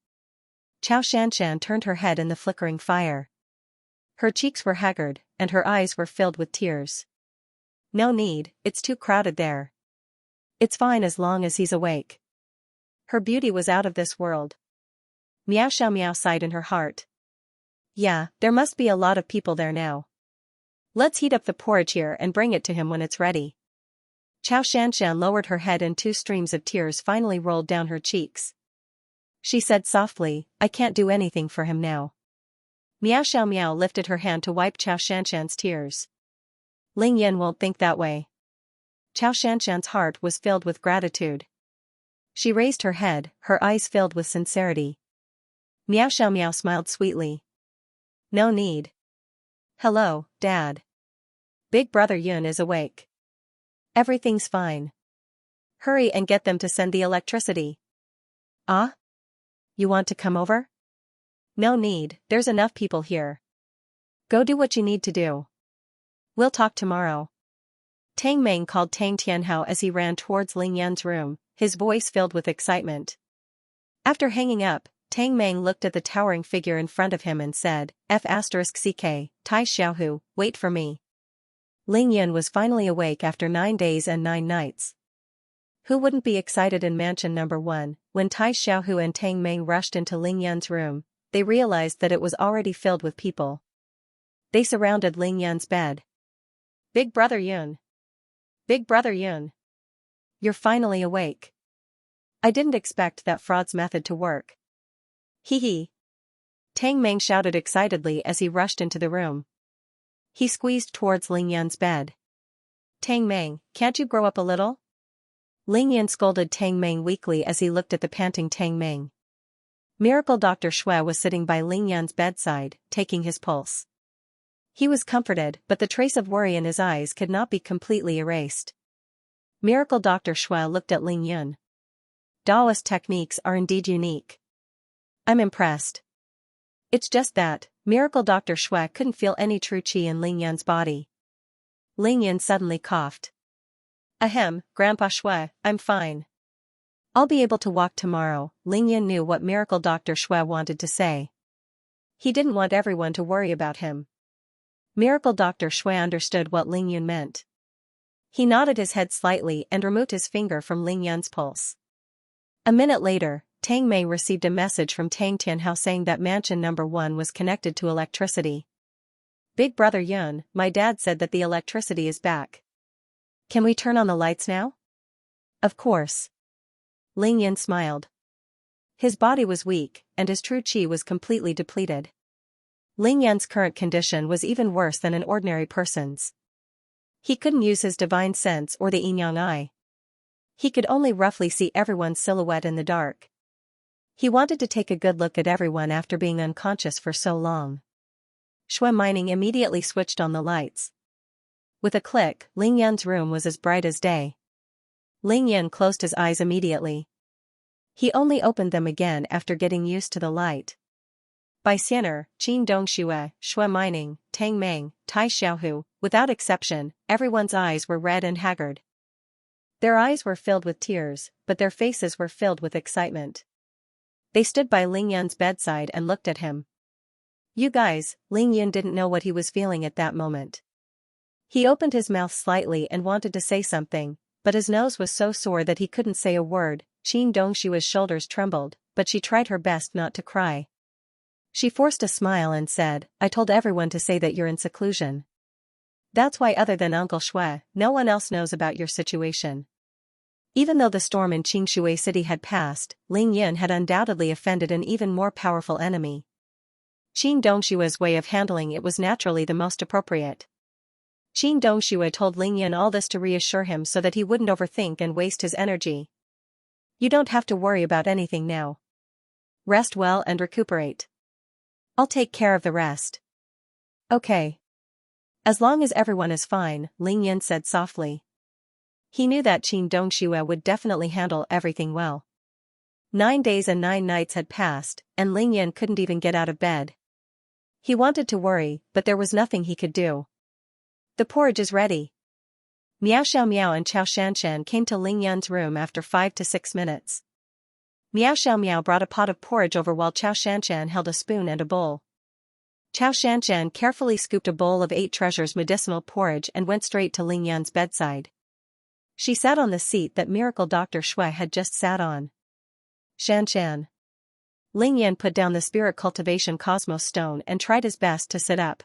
Xianxian turned her head in the flickering fire. Her cheeks were haggard, and her eyes were filled with tears. No need, it's too crowded there. It's fine as long as he's awake. Her beauty was out of this world. Miao Xiao Miao sighed in her heart. Yeah, there must be a lot of people there now. Let's heat up the porridge here and bring it to him when it's ready. Xianxian lowered her head and 2 streams of tears finally rolled down her cheeks. She said softly, I can't do anything for him now. Miao Xiao Miao lifted her hand to wipe Xianxian's tears. Ling Yin won't think that way. Xianxian's heart was filled with gratitude. She raised her head, her eyes filled with sincerity. Miao Xiao Miao smiled sweetly. No need. Hello, Dad. Big brother Yun is awake. Everything's fine. Hurry and get them to send the electricity. Ah? You want to come over? No need, there's enough people here. Go do what you need to do. We'll talk tomorrow. Tang Meng called Tang Tianhao as he ran towards Ling Yan's room, his voice filled with excitement. After hanging up, Tang Meng looked at the towering figure in front of him and said, F***ck, Tai Xiaohu, wait for me. Ling Yan was finally awake after 9 days and 9 nights. Who wouldn't be excited in mansion number 1, when Tai Xiaohu and Tang Meng rushed into Ling Yan's room, they realized that it was already filled with people. They surrounded Ling Yan's bed. Big brother Yun. Big brother Yun. You're finally awake. I didn't expect that fraud's method to work. Hee hee. Tang Meng shouted excitedly as he rushed into the room. He squeezed towards Ling Yan's bed. Tang Meng, can't you grow up a little? Ling Yan scolded Tang Meng weakly as he looked at the panting Tang Meng. Miracle Dr. Shui was sitting by Ling Yan's bedside, taking his pulse. He was comforted, but the trace of worry in his eyes could not be completely erased. Miracle Dr. Shui looked at Ling Yan. Daoist techniques are indeed unique. I'm impressed. It's just that, Miracle Dr. Shui couldn't feel any true qi in Ling Yan's body. Ling Yan suddenly coughed. Ahem, Grandpa Shui, I'm fine. I'll be able to walk tomorrow. Ling Yan knew what Miracle Dr. Shui wanted to say. He didn't want everyone to worry about him. Miracle Dr. Shui understood what Ling Yan meant. He nodded his head slightly and removed his finger from Ling Yan's pulse. A minute later, Tang Mei received a message from Tang Tianhao saying that mansion number 1 was connected to electricity. Big brother Yun, my dad said that the electricity is back. Can we turn on the lights now? Of course. Ling Yan smiled. His body was weak, and his true qi was completely depleted. Ling Yan's current condition was even worse than an ordinary person's. He couldn't use his divine sense or the yin-yang eye. He could only roughly see everyone's silhouette in the dark. He wanted to take a good look at everyone after being unconscious for so long. Shui Mining immediately switched on the lights. With a click, Ling Yan's room was as bright as day. Ling Yan closed his eyes immediately. He only opened them again after getting used to the light. By Xianer, Qin Dongxue, Shui Mining, Tang Meng, Tai Xiaohu, without exception, everyone's eyes were red and haggard. Their eyes were filled with tears, but their faces were filled with excitement. They stood by Ling Yan's bedside and looked at him. You guys, Ling Yan didn't know what he was feeling at that moment. He opened his mouth slightly and wanted to say something, but his nose was so sore that he couldn't say a word. Qin Dongshua's shoulders trembled, but she tried her best not to cry. She forced a smile and said, I told everyone to say that you're in seclusion. That's why other than Uncle Shui, no one else knows about your situation. Even though the storm in Qingshui City had passed, Ling Yan had undoubtedly offended an even more powerful enemy. Qin Dongshua's way of handling it was naturally the most appropriate. Qin Dongxue told Ling Yan all this to reassure him so that he wouldn't overthink and waste his energy. You don't have to worry about anything now. Rest well and recuperate. I'll take care of the rest. Okay. As long as everyone is fine, Ling Yan said softly. He knew that Qin Dongxue would definitely handle everything well. 9 days and 9 nights had passed, and Ling Yan couldn't even get out of bed. He wanted to worry, but there was nothing he could do. The porridge is ready. Miao Xiao Miao and Chao Shanshan came to Ling Yan's room after 5 to 6 minutes. Miao Xiao Miao brought a pot of porridge over while Chao Shanshan held a spoon and a bowl. Chao Shanshan carefully scooped a bowl of 8 treasures medicinal porridge and went straight to Ling Yan's bedside. She sat on the seat that Miracle Dr. Shui had just sat on. Shanshan. Ling Yan put down the spirit cultivation cosmos stone and tried his best to sit up.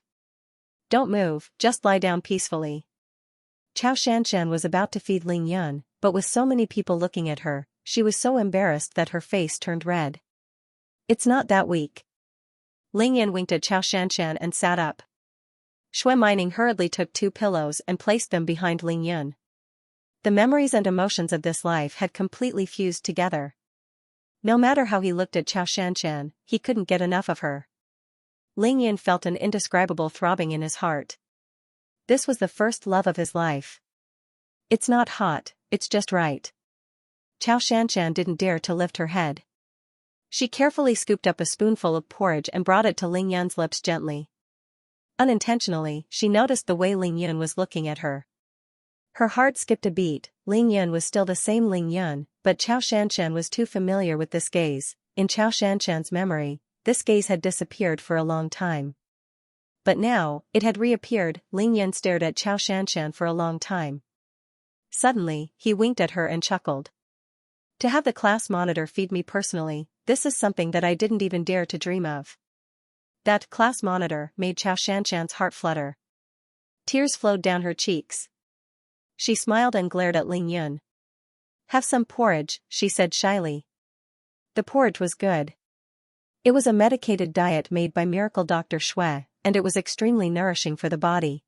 Don't move, just lie down peacefully. Chao Shanshan was about to feed Ling Yan, but with so many people looking at her, she was so embarrassed that her face turned red. It's not that weak. Ling Yan winked at Chao Shanshan and sat up. Shui Mining hurriedly took 2 pillows and placed them behind Ling Yan. The memories and emotions of this life had completely fused together. No matter how he looked at Chao Shanshan, he couldn't get enough of her. Ling Yan felt an indescribable throbbing in his heart. This was the first love of his life. It's not hot, it's just right. Chao Shanshan didn't dare to lift her head. She carefully scooped up a spoonful of porridge and brought it to Ling Yan's lips gently. Unintentionally, she noticed the way Ling Yan was looking at her. Her heart skipped a beat. Ling Yan was still the same Ling Yan, but Chao Shanshan was too familiar with this gaze. In Chao Shanshan's memory, this gaze had disappeared for a long time. But now, it had reappeared. Ling Yan stared at Chao Shanshan for a long time. Suddenly, he winked at her and chuckled. To have the class monitor feed me personally, this is something that I didn't even dare to dream of. That class monitor made Chao Shanshan's heart flutter. Tears flowed down her cheeks. She smiled and glared at Ling Yan. Have some porridge, she said shyly. The porridge was good. It was a medicated diet made by Miracle Dr. Shui, and it was extremely nourishing for the body.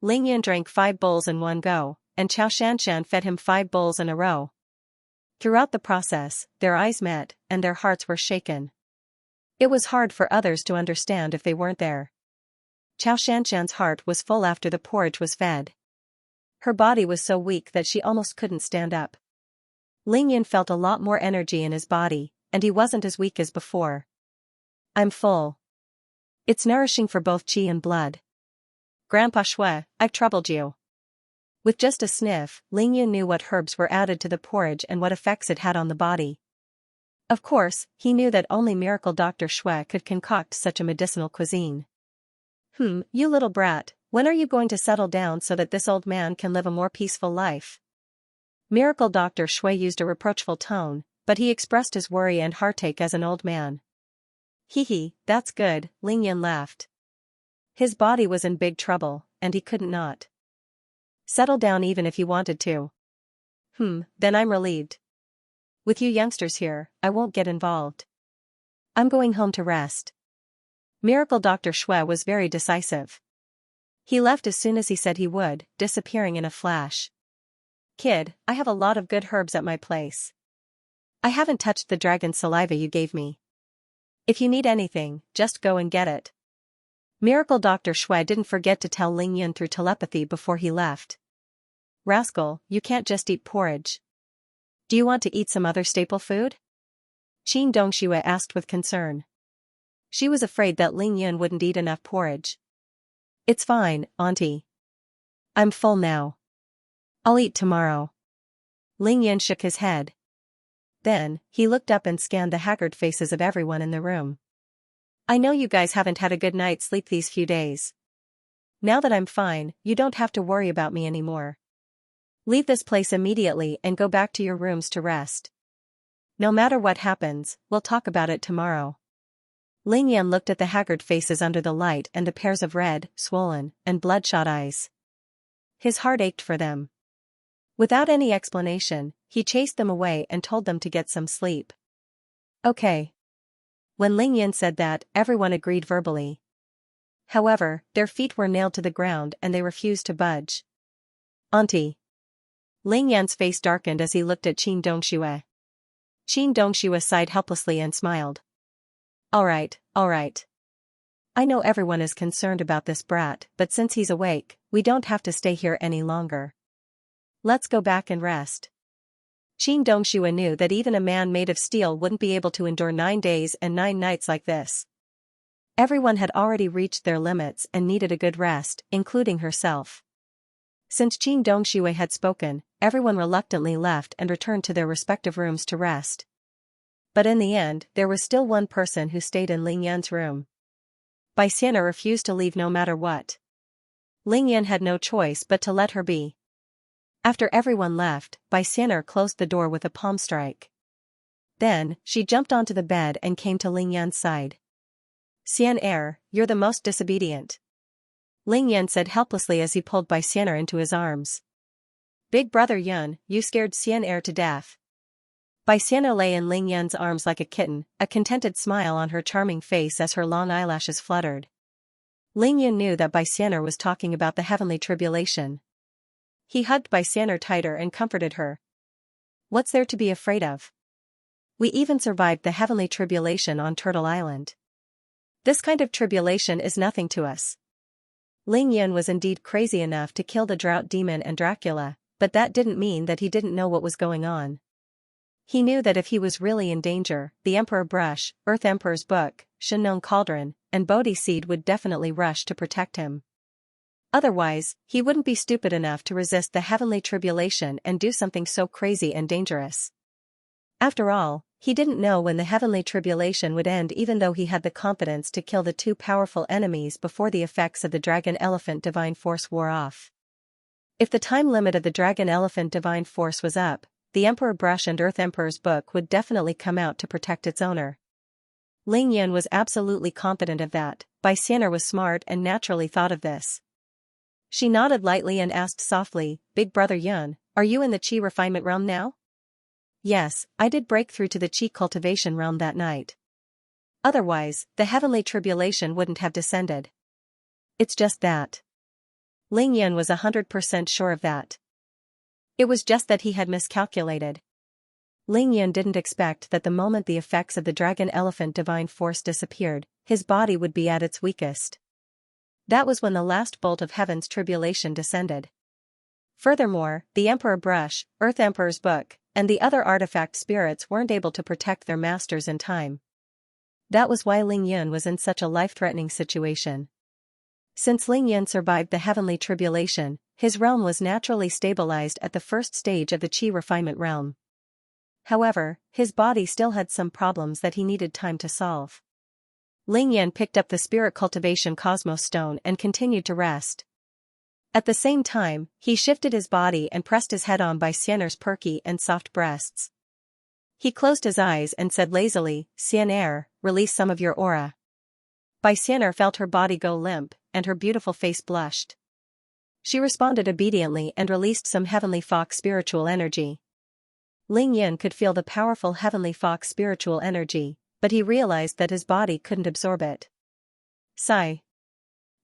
Ling Yan drank 5 bowls in one go, and Chao Shanshan fed him 5 bowls in a row. Throughout the process, their eyes met, and their hearts were shaken. It was hard for others to understand if they weren't there. Chao Shanshan's heart was full after the porridge was fed. Her body was so weak that she almost couldn't stand up. Ling Yan felt a lot more energy in his body, and he wasn't as weak as before. I'm full. It's nourishing for both qi and blood. Grandpa Shui, I've troubled you. With just a sniff, Ling Yan knew what herbs were added to the porridge and what effects it had on the body. Of course, he knew that only Miracle Dr. Shui could concoct such a medicinal cuisine. You little brat, when are you going to settle down so that this old man can live a more peaceful life? Miracle Dr. Shui used a reproachful tone, but he expressed his worry and heartache as an old man. Hee, that's good, Ling Yan laughed. His body was in big trouble, and he couldn't not settle down even if he wanted to. Then I'm relieved. With you youngsters here, I won't get involved. I'm going home to rest. Miracle Dr. Shui was very decisive. He left as soon as he said he would, disappearing in a flash. Kid, I have a lot of good herbs at my place. I haven't touched the dragon saliva you gave me. If you need anything, just go and get it. Miracle Dr. Shui didn't forget to tell Ling Yan through telepathy before he left. Rascal, you can't just eat porridge. Do you want to eat some other staple food? Qin Dongxue asked with concern. She was afraid that Ling Yan wouldn't eat enough porridge. It's fine, Auntie. I'm full now. I'll eat tomorrow. Ling Yan shook his head. Then, he looked up and scanned the haggard faces of everyone in the room. I know you guys haven't had a good night's sleep these few days. Now that I'm fine, you don't have to worry about me anymore. Leave this place immediately and go back to your rooms to rest. No matter what happens, we'll talk about it tomorrow. Ling Yan looked at the haggard faces under the light and the pairs of red, swollen, and bloodshot eyes. His heart ached for them. Without any explanation, he chased them away and told them to get some sleep. Okay. When Ling Yan said that, everyone agreed verbally. However, their feet were nailed to the ground and they refused to budge. Auntie. Ling Yan's face darkened as he looked at Qin Dongxue. Qin Dongxue sighed helplessly and smiled. All right. I know everyone is concerned about this brat, but since he's awake, we don't have to stay here any longer. Let's go back and rest. Qin Dongxue knew that even a man made of steel wouldn't be able to endure 9 days and 9 nights like this. Everyone had already reached their limits and needed a good rest, including herself. Since Qin Dongxue had spoken, everyone reluctantly left and returned to their respective rooms to rest. But in the end, there was still one person who stayed in Ling Yan's room. Bai Xian'er refused to leave no matter what. Ling Yan had no choice but to let her be. After everyone left, Bai Xian'er closed the door with a palm strike. Then, she jumped onto the bed and came to Ling Yan's side. Xian'er, you're the most disobedient. Ling Yan said helplessly as he pulled Bai Xian'er into his arms. Big brother Yun, you scared Xian'er to death. Bai Xian'er lay in Ling Yan's arms like a kitten, a contented smile on her charming face as her long eyelashes fluttered. Ling Yan knew that Bai Xian'er was talking about the heavenly tribulation. He hugged Bai Xian'er tighter and comforted her. What's there to be afraid of? We even survived the heavenly tribulation on Turtle Island. This kind of tribulation is nothing to us. Ling Yan was indeed crazy enough to kill the drought demon and Dracula, but that didn't mean that he didn't know what was going on. He knew that if he was really in danger, the Emperor Brush, Earth Emperor's Book, Shenong Cauldron, and Bodhi Seed would definitely rush to protect him. Otherwise, he wouldn't be stupid enough to resist the heavenly tribulation and do something so crazy and dangerous. After all, he didn't know when the heavenly tribulation would end, even though he had the confidence to kill the 2 powerful enemies before the effects of the Dragon Elephant Divine Force wore off. If the time limit of the Dragon Elephant Divine Force was up, the Emperor Brush and Earth Emperor's Book would definitely come out to protect its owner. Ling Yan was absolutely confident of that. Bai Xian'er was smart and naturally thought of this. She nodded lightly and asked softly, Big brother Yun, are you in the Qi refinement realm now? Yes, I did break through to the Qi cultivation realm that night. Otherwise, the heavenly tribulation wouldn't have descended. It's just that. Ling Yan was 100% sure of that. It was just that he had miscalculated. Ling Yan didn't expect that the moment the effects of the Dragon Elephant Divine Force disappeared, his body would be at its weakest. That was when the last bolt of heaven's tribulation descended. Furthermore, the Emperor Brush, Earth Emperor's Book, and the other artifact spirits weren't able to protect their masters in time. That was why Ling Yan was in such a life-threatening situation. Since Ling Yan survived the heavenly tribulation, his realm was naturally stabilized at the first stage of the Qi refinement realm. However, his body still had some problems that he needed time to solve. Ling Yan picked up the Spirit Cultivation Cosmos Stone and continued to rest. At the same time, he shifted his body and pressed his head on Bai Xian'er's perky and soft breasts. He closed his eyes and said lazily, Xian'er, release some of your aura. Bai Xian'er felt her body go limp, and her beautiful face blushed. She responded obediently and released some Heavenly Fox spiritual energy. Ling Yan could feel the powerful Heavenly Fox spiritual energy, but he realized that his body couldn't absorb it. Sigh.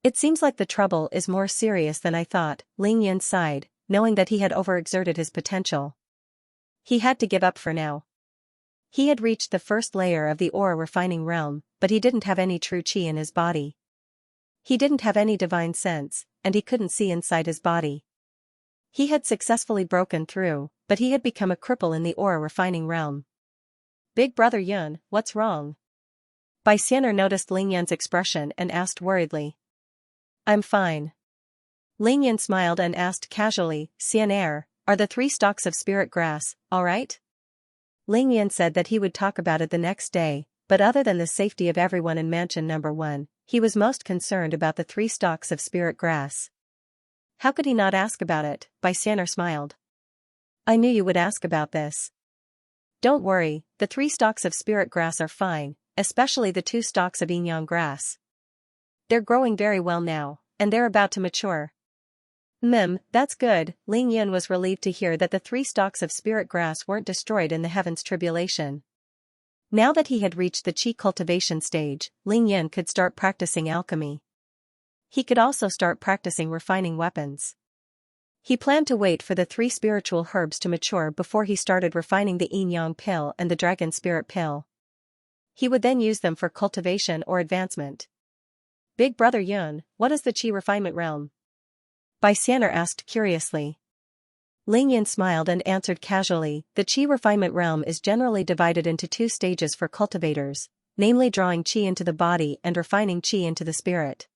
It seems like the trouble is more serious than I thought, Ling Yan sighed, knowing that he had overexerted his potential. He had to give up for now. He had reached the first layer of the aura refining realm, but he didn't have any true qi in his body. He didn't have any divine sense, and he couldn't see inside his body. He had successfully broken through, but he had become a cripple in the aura refining realm. Big brother Yun, what's wrong? Bai Xian'er noticed Ling Yan's expression and asked worriedly. I'm fine. Ling Yan smiled and asked casually, Xian'er, are the 3 stalks of spirit grass, alright? Ling Yan said that he would talk about it the next day, but other than the safety of everyone in Mansion Number 1, he was most concerned about the 3 stalks of spirit grass. How could he not ask about it? Bai Xian'er smiled. I knew you would ask about this. Don't worry, the 3 stalks of spirit grass are fine, especially the 2 stalks of yin-yang grass. They're growing very well now, and they're about to mature. That's good. Ling Yan was relieved to hear that the 3 stalks of spirit grass weren't destroyed in the heavens tribulation. Now that he had reached the qi cultivation stage, Ling Yan could start practicing alchemy. He could also start practicing refining weapons. He planned to wait for the 3 spiritual herbs to mature before he started refining the yin-yang pill and the dragon spirit pill. He would then use them for cultivation or advancement. Big brother Yun, what is the qi refinement realm? Bai Xian'er asked curiously. Ling Yin smiled and answered casually, the qi refinement realm is generally divided into two stages for cultivators, namely drawing qi into the body and refining qi into the spirit.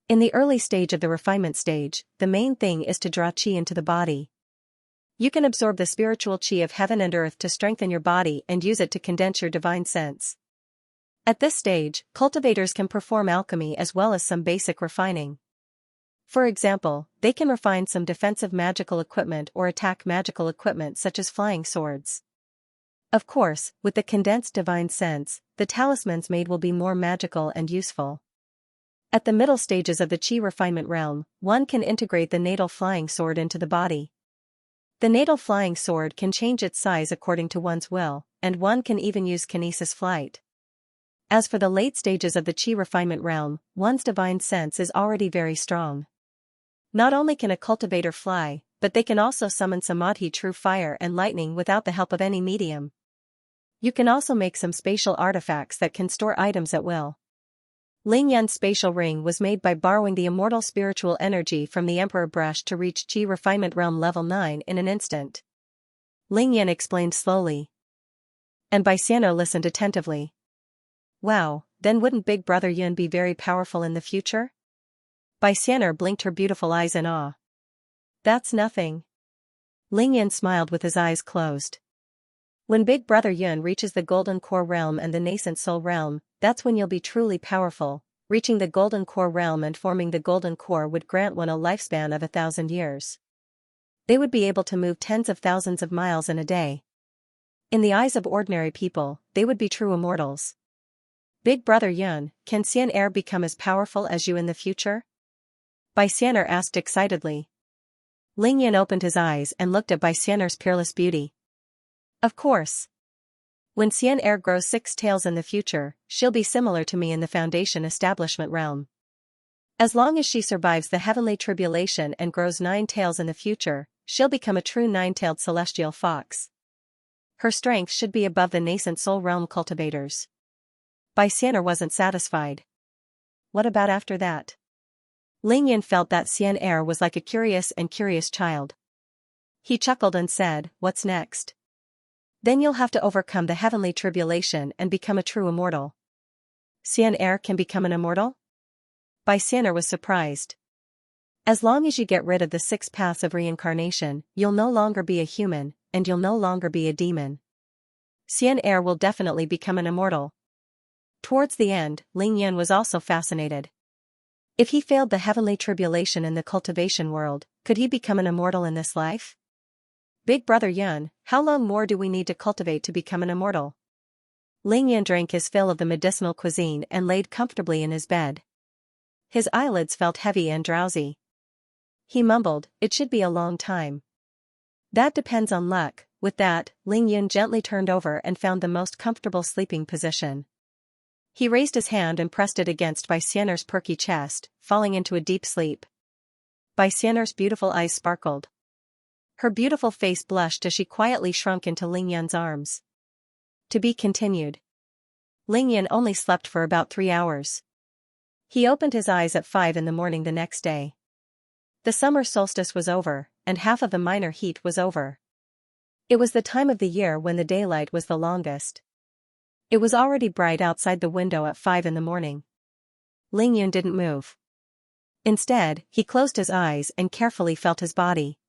In the early stage of the refinement stage, the main thing is to draw qi into the body. You can absorb the spiritual qi of heaven and earth to strengthen your body and use it to condense your divine sense. At this stage, cultivators can perform alchemy as well as some basic refining. For example, they can refine some defensive magical equipment or attack magical equipment such as flying swords. Of course, with the condensed divine sense, the talismans made will be more magical and useful. At the middle stages of the qi refinement realm, one can integrate the natal flying sword into the body. The natal flying sword can change its size according to one's will, and one can even use kinesis flight. As for the late stages of the qi refinement realm, one's divine sense is already very strong. Not only can a cultivator fly, but they can also summon samadhi true fire and lightning without the help of any medium. You can also make some spatial artifacts that can store items at will. Ling Yan's spatial ring was made by borrowing the immortal spiritual energy from the Emperor Brush to reach qi refinement realm level 9 in an instant. Ling Yan explained slowly. And Xianxia listened attentively. Wow, then wouldn't Big Brother Yun be very powerful in the future? Xianxia blinked her beautiful eyes in awe. That's nothing. Ling Yan smiled with his eyes closed. When Big Brother Yun reaches the Golden Core realm and the Nascent Soul realm, that's when you'll be truly powerful. Reaching the Golden Core realm and forming the Golden Core would grant one a lifespan of 1,000 years. They would be able to move tens of thousands of miles in a day. In the eyes of ordinary people, they would be true immortals. Big Brother Yun, can Xianxia become as powerful as you in the future? Xianxia asked excitedly. Ling Yan opened his eyes and looked at Xianxia's peerless beauty. Of course. When Xianxia grows 6 tails in the future, she'll be similar to me in the Foundation establishment realm. As long as she survives the heavenly tribulation and grows 9 tails in the future, she'll become a true 9-tailed celestial fox. Her strength should be above the Nascent Soul realm cultivators. Xianxia wasn't satisfied. What about after that? Ling Yan felt that Xianxia was like a curious child. He chuckled and said, what's next? Then you'll have to overcome the heavenly tribulation and become a true immortal. Xianxia can become an immortal? Xianxia was surprised. As long as you get rid of the 6 paths of reincarnation, you'll no longer be a human, and you'll no longer be a demon. Xianxia will definitely become an immortal. Towards the end, Ling Yan was also fascinated. If he failed the heavenly tribulation in the cultivation world, could he become an immortal in this life? Big Brother Yun, how long more do we need to cultivate to become an immortal? Ling Yan drank his fill of the medicinal cuisine and laid comfortably in his bed. His eyelids felt heavy and drowsy. He mumbled, it should be a long time. That depends on luck. With that, Ling Yan gently turned over and found the most comfortable sleeping position. He raised his hand and pressed it against Xianxia's perky chest, falling into a deep sleep. Xianxia's beautiful eyes sparkled. Her beautiful face blushed as she quietly shrunk into Ling Yan's arms. To be continued. Ling Yan only slept for about 3 hours. He opened his eyes at 5 in the morning the next day. The summer solstice was over, and half of the minor heat was over. It was the time of the year when the daylight was the longest. It was already bright outside the window at 5 in the morning. Ling Yan didn't move. Instead, he closed his eyes and carefully felt his body.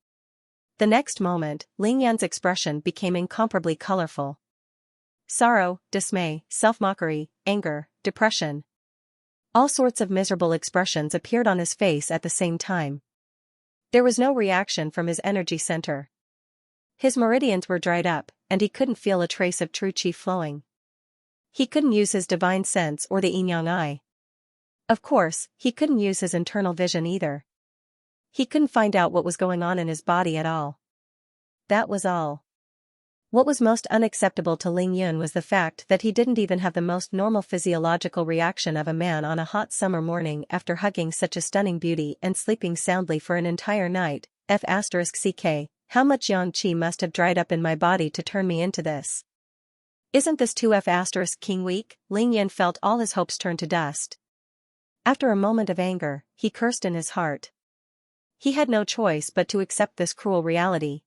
The next moment, Ling Yan's expression became incomparably colorful. Sorrow, dismay, self-mockery, anger, depression. All sorts of miserable expressions appeared on his face at the same time. There was no reaction from his energy center. His meridians were dried up, and he couldn't feel a trace of true qi flowing. He couldn't use his divine sense or the yin-yang eye. Of course, he couldn't use his internal vision either. He couldn't find out what was going on in his body at all. That was all. What was most unacceptable to Ling Yan was the fact that he didn't even have the most normal physiological reaction of a man on a hot summer morning after hugging such a stunning beauty and sleeping soundly for an entire night. F***ck, how much yang qi must have dried up in my body to turn me into this? Isn't this too F***king weak? Ling Yan felt all his hopes turn to dust. After a moment of anger, he cursed in his heart. He had no choice but to accept this cruel reality.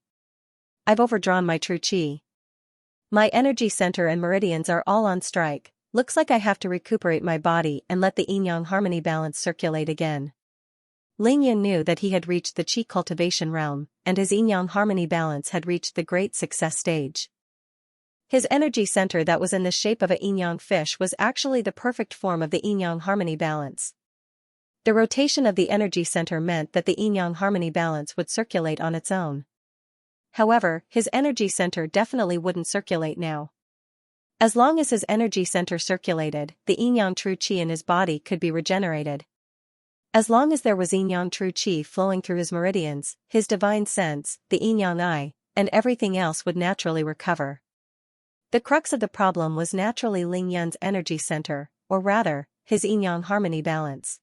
I've overdrawn my true qi. My energy center and meridians are all on strike. Looks like I have to recuperate my body and let the yin-yang harmony balance circulate again. Ling Yan knew that he had reached the qi cultivation realm, and his yin-yang harmony balance had reached the great success stage. His energy center that was in the shape of a yin-yang fish was actually the perfect form of the yin-yang harmony balance. The rotation of the energy center meant that the yin-yang harmony balance would circulate on its own. However, his energy center definitely wouldn't circulate now. As long as his energy center circulated, the yin-yang true qi in his body could be regenerated. As long as there was yin-yang true qi flowing through his meridians, his divine sense, the yin-yang eye, and everything else would naturally recover. The crux of the problem was naturally Ling Yan's energy center, or rather, his yin-yang harmony balance.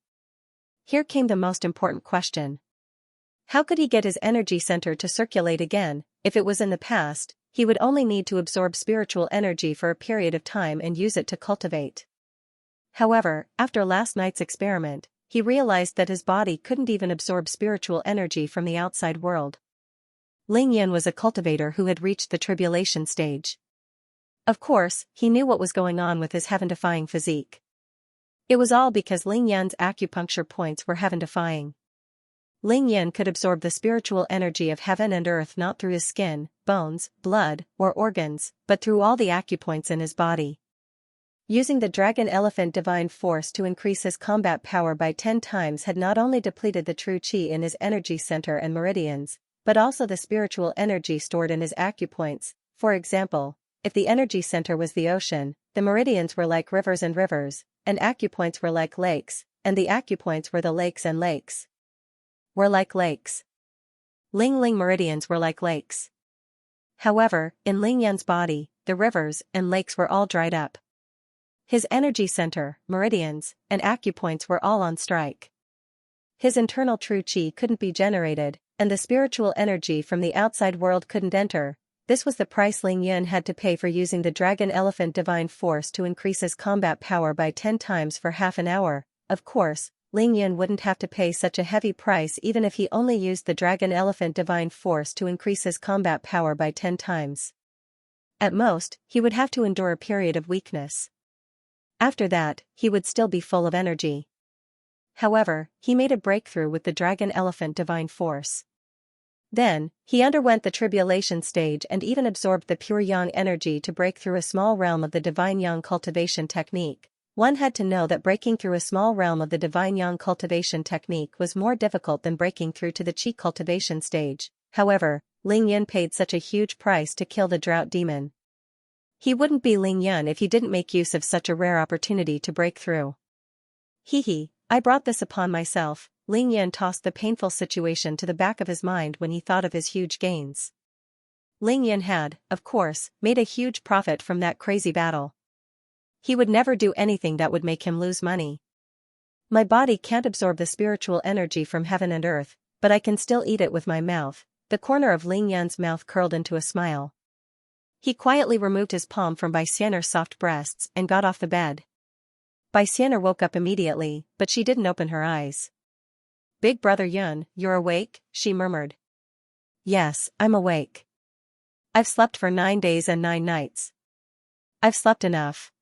Here came the most important question. How could he get his energy center to circulate again? If it was in the past, he would only need to absorb spiritual energy for a period of time and use it to cultivate. However, after last night's experiment, he realized that his body couldn't even absorb spiritual energy from the outside world. Ling Yan was a cultivator who had reached the tribulation stage. Of course, he knew what was going on with his heaven-defying physique. It was all because Ling Yan's acupuncture points were heaven-defying. Ling Yan could absorb the spiritual energy of heaven and earth not through his skin, bones, blood, or organs, but through all the acupoints in his body. Using the dragon elephant divine force to increase his combat power by 10 times had not only depleted the true qi in his energy center and meridians, but also the spiritual energy stored in his acupoints. For example, if the energy center was the ocean, the meridians were like rivers, and acupoints were like lakes, and the acupoints were the lakes, and lakes were like lakes. Ling meridians were like lakes. However, in Ling Yan's body, the rivers and lakes were all dried up. His energy center, meridians, and acupoints were all on strike. His internal true qi couldn't be generated, and the spiritual energy from the outside world couldn't enter. This was the price Ling Yan had to pay for using the dragon elephant divine force to increase his combat power by 10 times for half an hour. Of course, Ling Yan wouldn't have to pay such a heavy price even if he only used the dragon elephant divine force to increase his combat power by 10 times. At most, he would have to endure a period of weakness. After that, he would still be full of energy. However, he made a breakthrough with the dragon elephant divine force. Then, he underwent the tribulation stage and even absorbed the pure yang energy to break through a small realm of the divine yang cultivation technique. One had to know that breaking through a small realm of the divine yang cultivation technique was more difficult than breaking through to the qi cultivation stage. However, Ling Yan paid such a huge price to kill the drought demon. He wouldn't be Ling Yan if he didn't make use of such a rare opportunity to break through. I brought this upon myself. Ling Yan tossed the painful situation to the back of his mind when he thought of his huge gains. Ling Yan had, of course, made a huge profit from that crazy battle. He would never do anything that would make him lose money. My body can't absorb the spiritual energy from heaven and earth, but I can still eat it with my mouth. The corner of Ling Yan's mouth curled into a smile. He quietly removed his palm from Bai Xianer's soft breasts and got off the bed. Bai Xianer woke up immediately, but she didn't open her eyes. "Big brother Yun, you're awake?" she murmured. "Yes, I'm awake. I've slept for 9 days and 9 nights. I've slept enough,"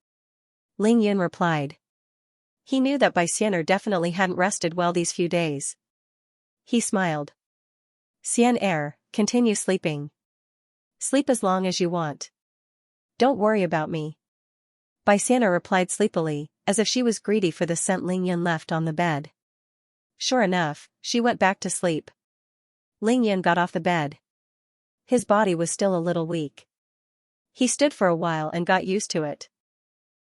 Ling Yun replied. He knew that Bai Xianer definitely hadn't rested well these few days. He smiled. "Xian continue sleeping. Sleep as long as you want. Don't worry about me," Bai Xianer replied sleepily, as if she was greedy for the scent Ling Yun left on the bed. Sure enough, she went back to sleep. Ling Yun got off the bed. His body was still a little weak. He stood for a while and got used to it.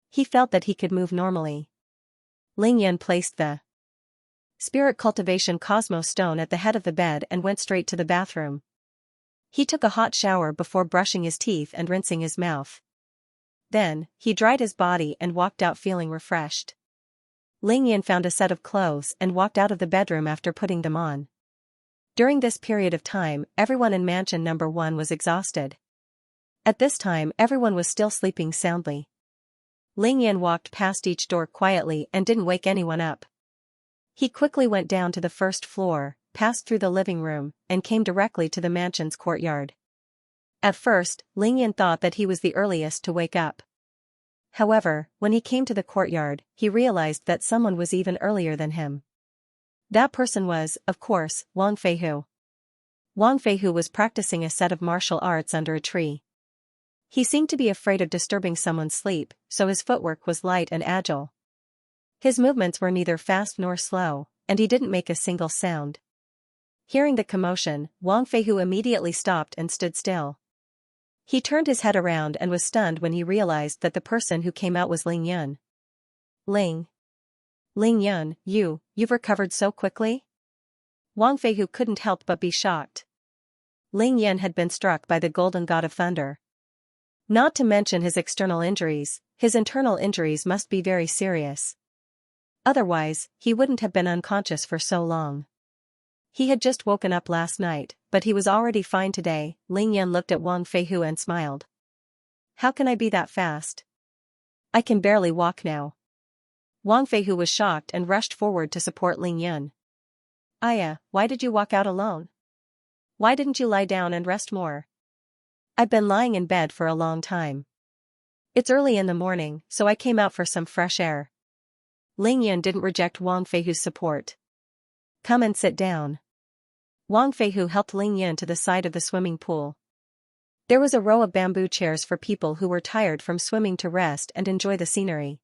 He felt that he could move normally. Ling Yan placed the Spirit Cultivation Cosmos Stone at the head of the bed and went straight to the bathroom. He took a hot shower before brushing his teeth and rinsing his mouth. Then, he dried his body and walked out feeling refreshed. Ling Yan found a set of clothes and walked out of the bedroom after putting them on. During this period of time, everyone in Mansion Number 1 was exhausted. At this time, everyone was still sleeping soundly. Ling Yan walked past each door quietly and didn't wake anyone up. He quickly went down to the first floor, passed through the living room, and came directly to the mansion's courtyard. At first, Ling Yan thought that he was the earliest to wake up. However, when he came to the courtyard, he realized that someone was even earlier than him. That person was, of course, Wang Feihu. Wang Feihu was practicing a set of martial arts under a tree. He seemed to be afraid of disturbing someone's sleep, so his footwork was light and agile. His movements were neither fast nor slow, and he didn't make a single sound. Hearing the commotion, Wang Feihu immediately stopped and stood still. He turned his head around and was stunned when he realized that the person who came out was Ling Yan. Ling Yan, you've recovered so quickly? Wang Feihu couldn't help but be shocked. Ling Yan had been struck by the golden god of thunder. Not to mention his external injuries, his internal injuries must be very serious. Otherwise, he wouldn't have been unconscious for so long. He had just woken up last night, but he was already fine today. Ling Yan looked at Wang Feihu and smiled. How can I be that fast? I can barely walk now. Wang Feihu was shocked and rushed forward to support Ling Yan. Aya, why did you walk out alone? Why didn't you lie down and rest more? I've been lying in bed for a long time. It's early in the morning, so I came out for some fresh air. Ling Yan didn't reject Wang Feihu's support. Come and sit down. Wang Feihu helped Ling Yan to the side of the swimming pool. There was a row of bamboo chairs for people who were tired from swimming to rest and enjoy the scenery.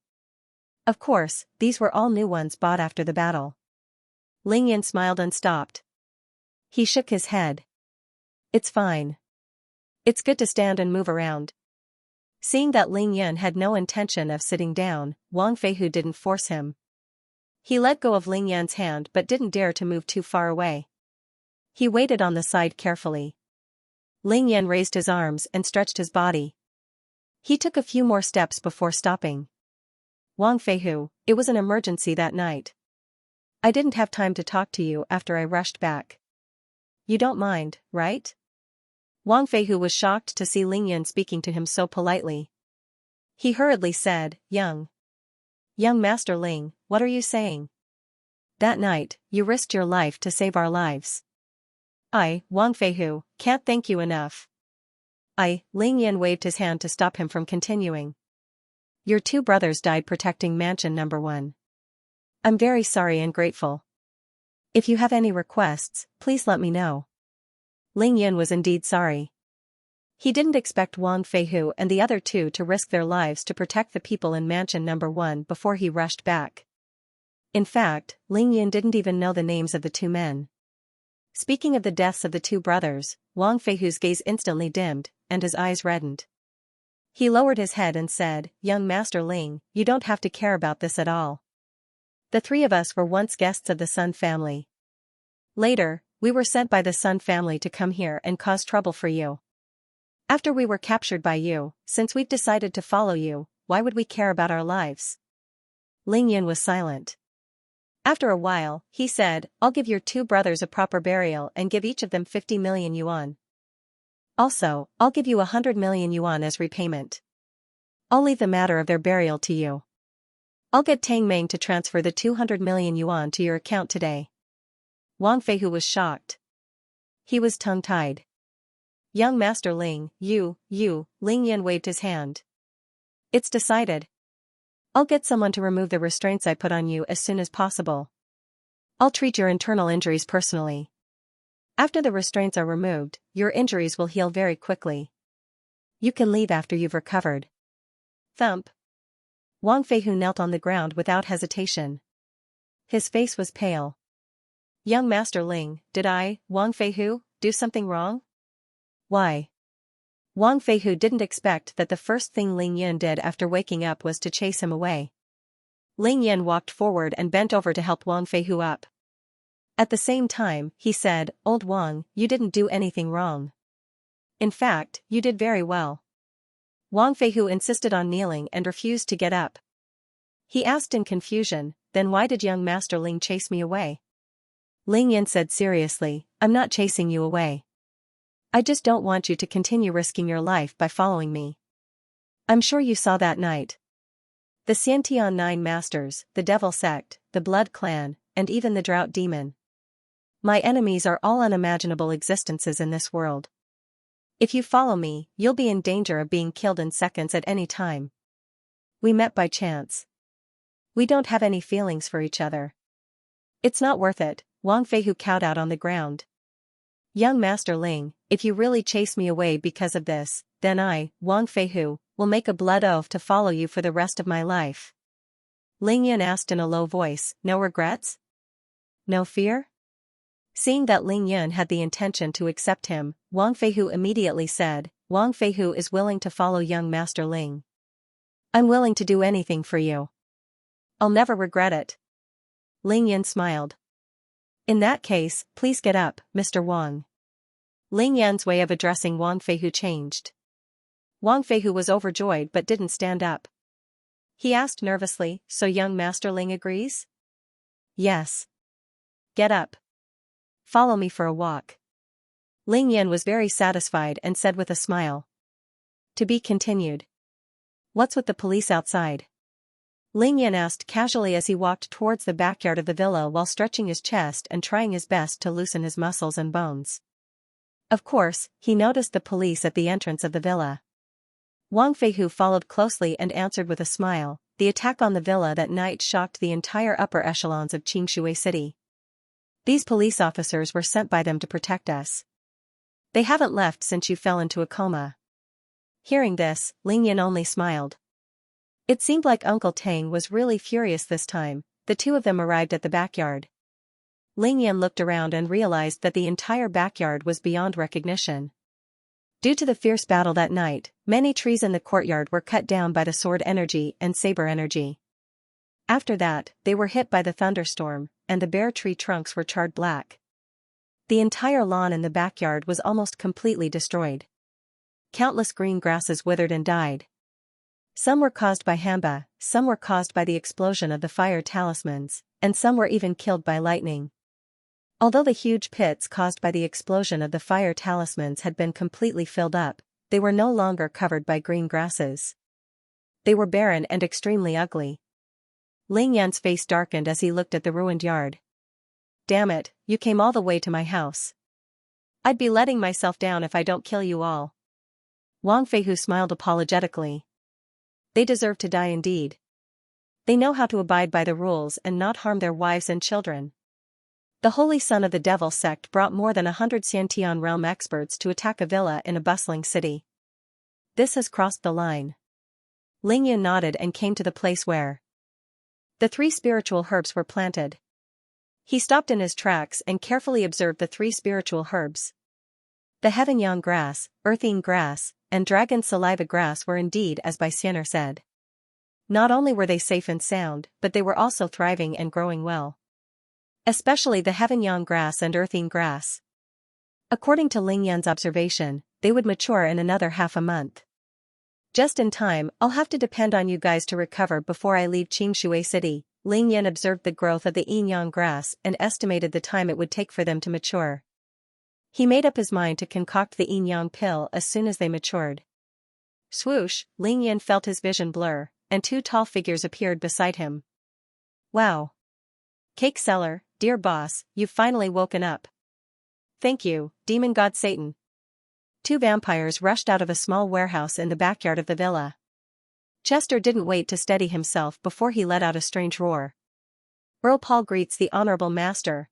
Of course, these were all new ones bought after the battle. Ling Yan smiled and stopped. He shook his head. It's fine. It's good to stand and move around. Seeing that Ling Yan had no intention of sitting down, Wang Feihu didn't force him. He let go of Ling Yan's hand but didn't dare to move too far away. He waited on the side carefully. Ling Yan raised his arms and stretched his body. He took a few more steps before stopping. Wang Feihu, it was an emergency that night. I didn't have time to talk to you after I rushed back. You don't mind, right? Wang Feihu was shocked to see Ling Yan speaking to him so politely. He hurriedly said, Young Master Ling, what are you saying? That night, you risked your life to save our lives. I, Wang Feihu, can't thank you enough. Ling Yan waved his hand to stop him from continuing. Your two brothers died protecting Mansion Number 1. I'm very sorry and grateful. If you have any requests, please let me know. Ling Yan was indeed sorry. He didn't expect Wang Feihu and the other two to risk their lives to protect the people in Mansion Number 1 before he rushed back. In fact, Ling Yan didn't even know the names of the two men. Speaking of the deaths of the two brothers, Wang Feihu's gaze instantly dimmed, and his eyes reddened. He lowered his head and said, Young Master Ling, you don't have to care about this at all. The three of us were once guests of the Sun family. Later, we were sent by the Sun family to come here and cause trouble for you. After we were captured by you, since we've decided to follow you, why would we care about our lives? Ling Yan was silent. After a while, he said, I'll give your two brothers a proper burial and give each of them 50 million yuan. Also, I'll give you 100 million yuan as repayment. I'll leave the matter of their burial to you. I'll get Tang Meng to transfer the 200 million yuan to your account today. Wang Feihu was shocked. He was tongue-tied. Young Master Ling, Ling Yan waved his hand. It's decided. I'll get someone to remove the restraints I put on you as soon as possible. I'll treat your internal injuries personally. After the restraints are removed, your injuries will heal very quickly. You can leave after you've recovered. Thump. Wang Feihu knelt on the ground without hesitation. His face was pale. Young Master Ling, did I, Wang Feihu, do something wrong? Why? Wang Feihu didn't expect that the first thing Ling Yan did after waking up was to chase him away. Ling Yan walked forward and bent over to help Wang Feihu up. At the same time, he said, Old Wang, you didn't do anything wrong. In fact, you did very well. Wang Feihu insisted on kneeling and refused to get up. He asked in confusion, then why did young Master Ling chase me away? Ling Yan said seriously, I'm not chasing you away. I just don't want you to continue risking your life by following me. I'm sure you saw that night. The Xianxia 9 masters, the Devil Sect, the Blood Clan, and even the Drought Demon. My enemies are all unimaginable existences in this world. If you follow me, you'll be in danger of being killed in seconds at any time. We met by chance. We don't have any feelings for each other. It's not worth it, Wang Feihu cowed out on the ground. Young Master Ling, if you really chase me away because of this, then I, Wang Feihu, will make a blood oath to follow you for the rest of my life. Ling Yan asked in a low voice, no regrets? No fear? Seeing that Ling Yan had the intention to accept him, Wang Feihu immediately said, Wang Feihu is willing to follow young Master Ling. I'm willing to do anything for you. I'll never regret it. Ling Yan smiled. In that case, please get up, Mr. Wang. Ling Yan's way of addressing Wang Feihu changed. Wang Feihu was overjoyed but didn't stand up. He asked nervously, so young Master Ling agrees? Yes. Get up. Follow me for a walk. Ling Yan was very satisfied and said with a smile. To be continued. What's with the police outside? Ling Yan asked casually as he walked towards the backyard of the villa while stretching his chest and trying his best to loosen his muscles and bones. Of course, he noticed the police at the entrance of the villa. Wang Feihu followed closely and answered with a smile, the attack on the villa that night shocked the entire upper echelons of Xianxia city. These police officers were sent by them to protect us. They haven't left since you fell into a coma. Hearing this, Ling Yan only smiled. It seemed like Uncle Tang was really furious this time. The two of them arrived at the backyard. Ling Yan looked around and realized that the entire backyard was beyond recognition. Due to the fierce battle that night, many trees in the courtyard were cut down by the sword energy and saber energy. After that, they were hit by the thunderstorm, and the bare tree trunks were charred black. The entire lawn in the backyard was almost completely destroyed. Countless green grasses withered and died. Some were caused by Hamba, some were caused by the explosion of the fire talismans, and some were even killed by lightning. Although the huge pits caused by the explosion of the fire talismans had been completely filled up, they were no longer covered by green grasses. They were barren and extremely ugly. Ling Yan's face darkened as he looked at the ruined yard. Damn it, you came all the way to my house. I'd be letting myself down if I don't kill you all. Wang Feihu smiled apologetically. They deserve to die indeed. They know how to abide by the rules and not harm their wives and children. The Holy Son of the Devil sect brought more than 100 Xiantian realm experts to attack a villa in a bustling city. This has crossed the line. Ling Yan nodded and came to the place where the 3 spiritual herbs were planted. He stopped in his tracks and carefully observed the 3 spiritual herbs. The Heaven Yang grass, Earthing grass, and Dragon Saliva grass were indeed as by Xianxia said. Not only were they safe and sound, but they were also thriving and growing well. Especially the Heaven Yang grass and Earthing grass. According to Ling Yan's observation, they would mature in another half a month. Just in time, I'll have to depend on you guys to recover before I leave Xianxia city. Ling Yan observed the growth of the Yin Yang grass and estimated the time it would take for them to mature. He made up his mind to concoct the Yin Yang pill as soon as they matured. Swoosh, Ling Yan felt his vision blur, and 2 tall figures appeared beside him. Wow. Cake seller, dear boss, you've finally woken up. Thank you, demon god Satan. 2 vampires rushed out of a small warehouse in the backyard of the villa. Chester didn't wait to steady himself before he let out a strange roar. Earl Paul greets the honorable master.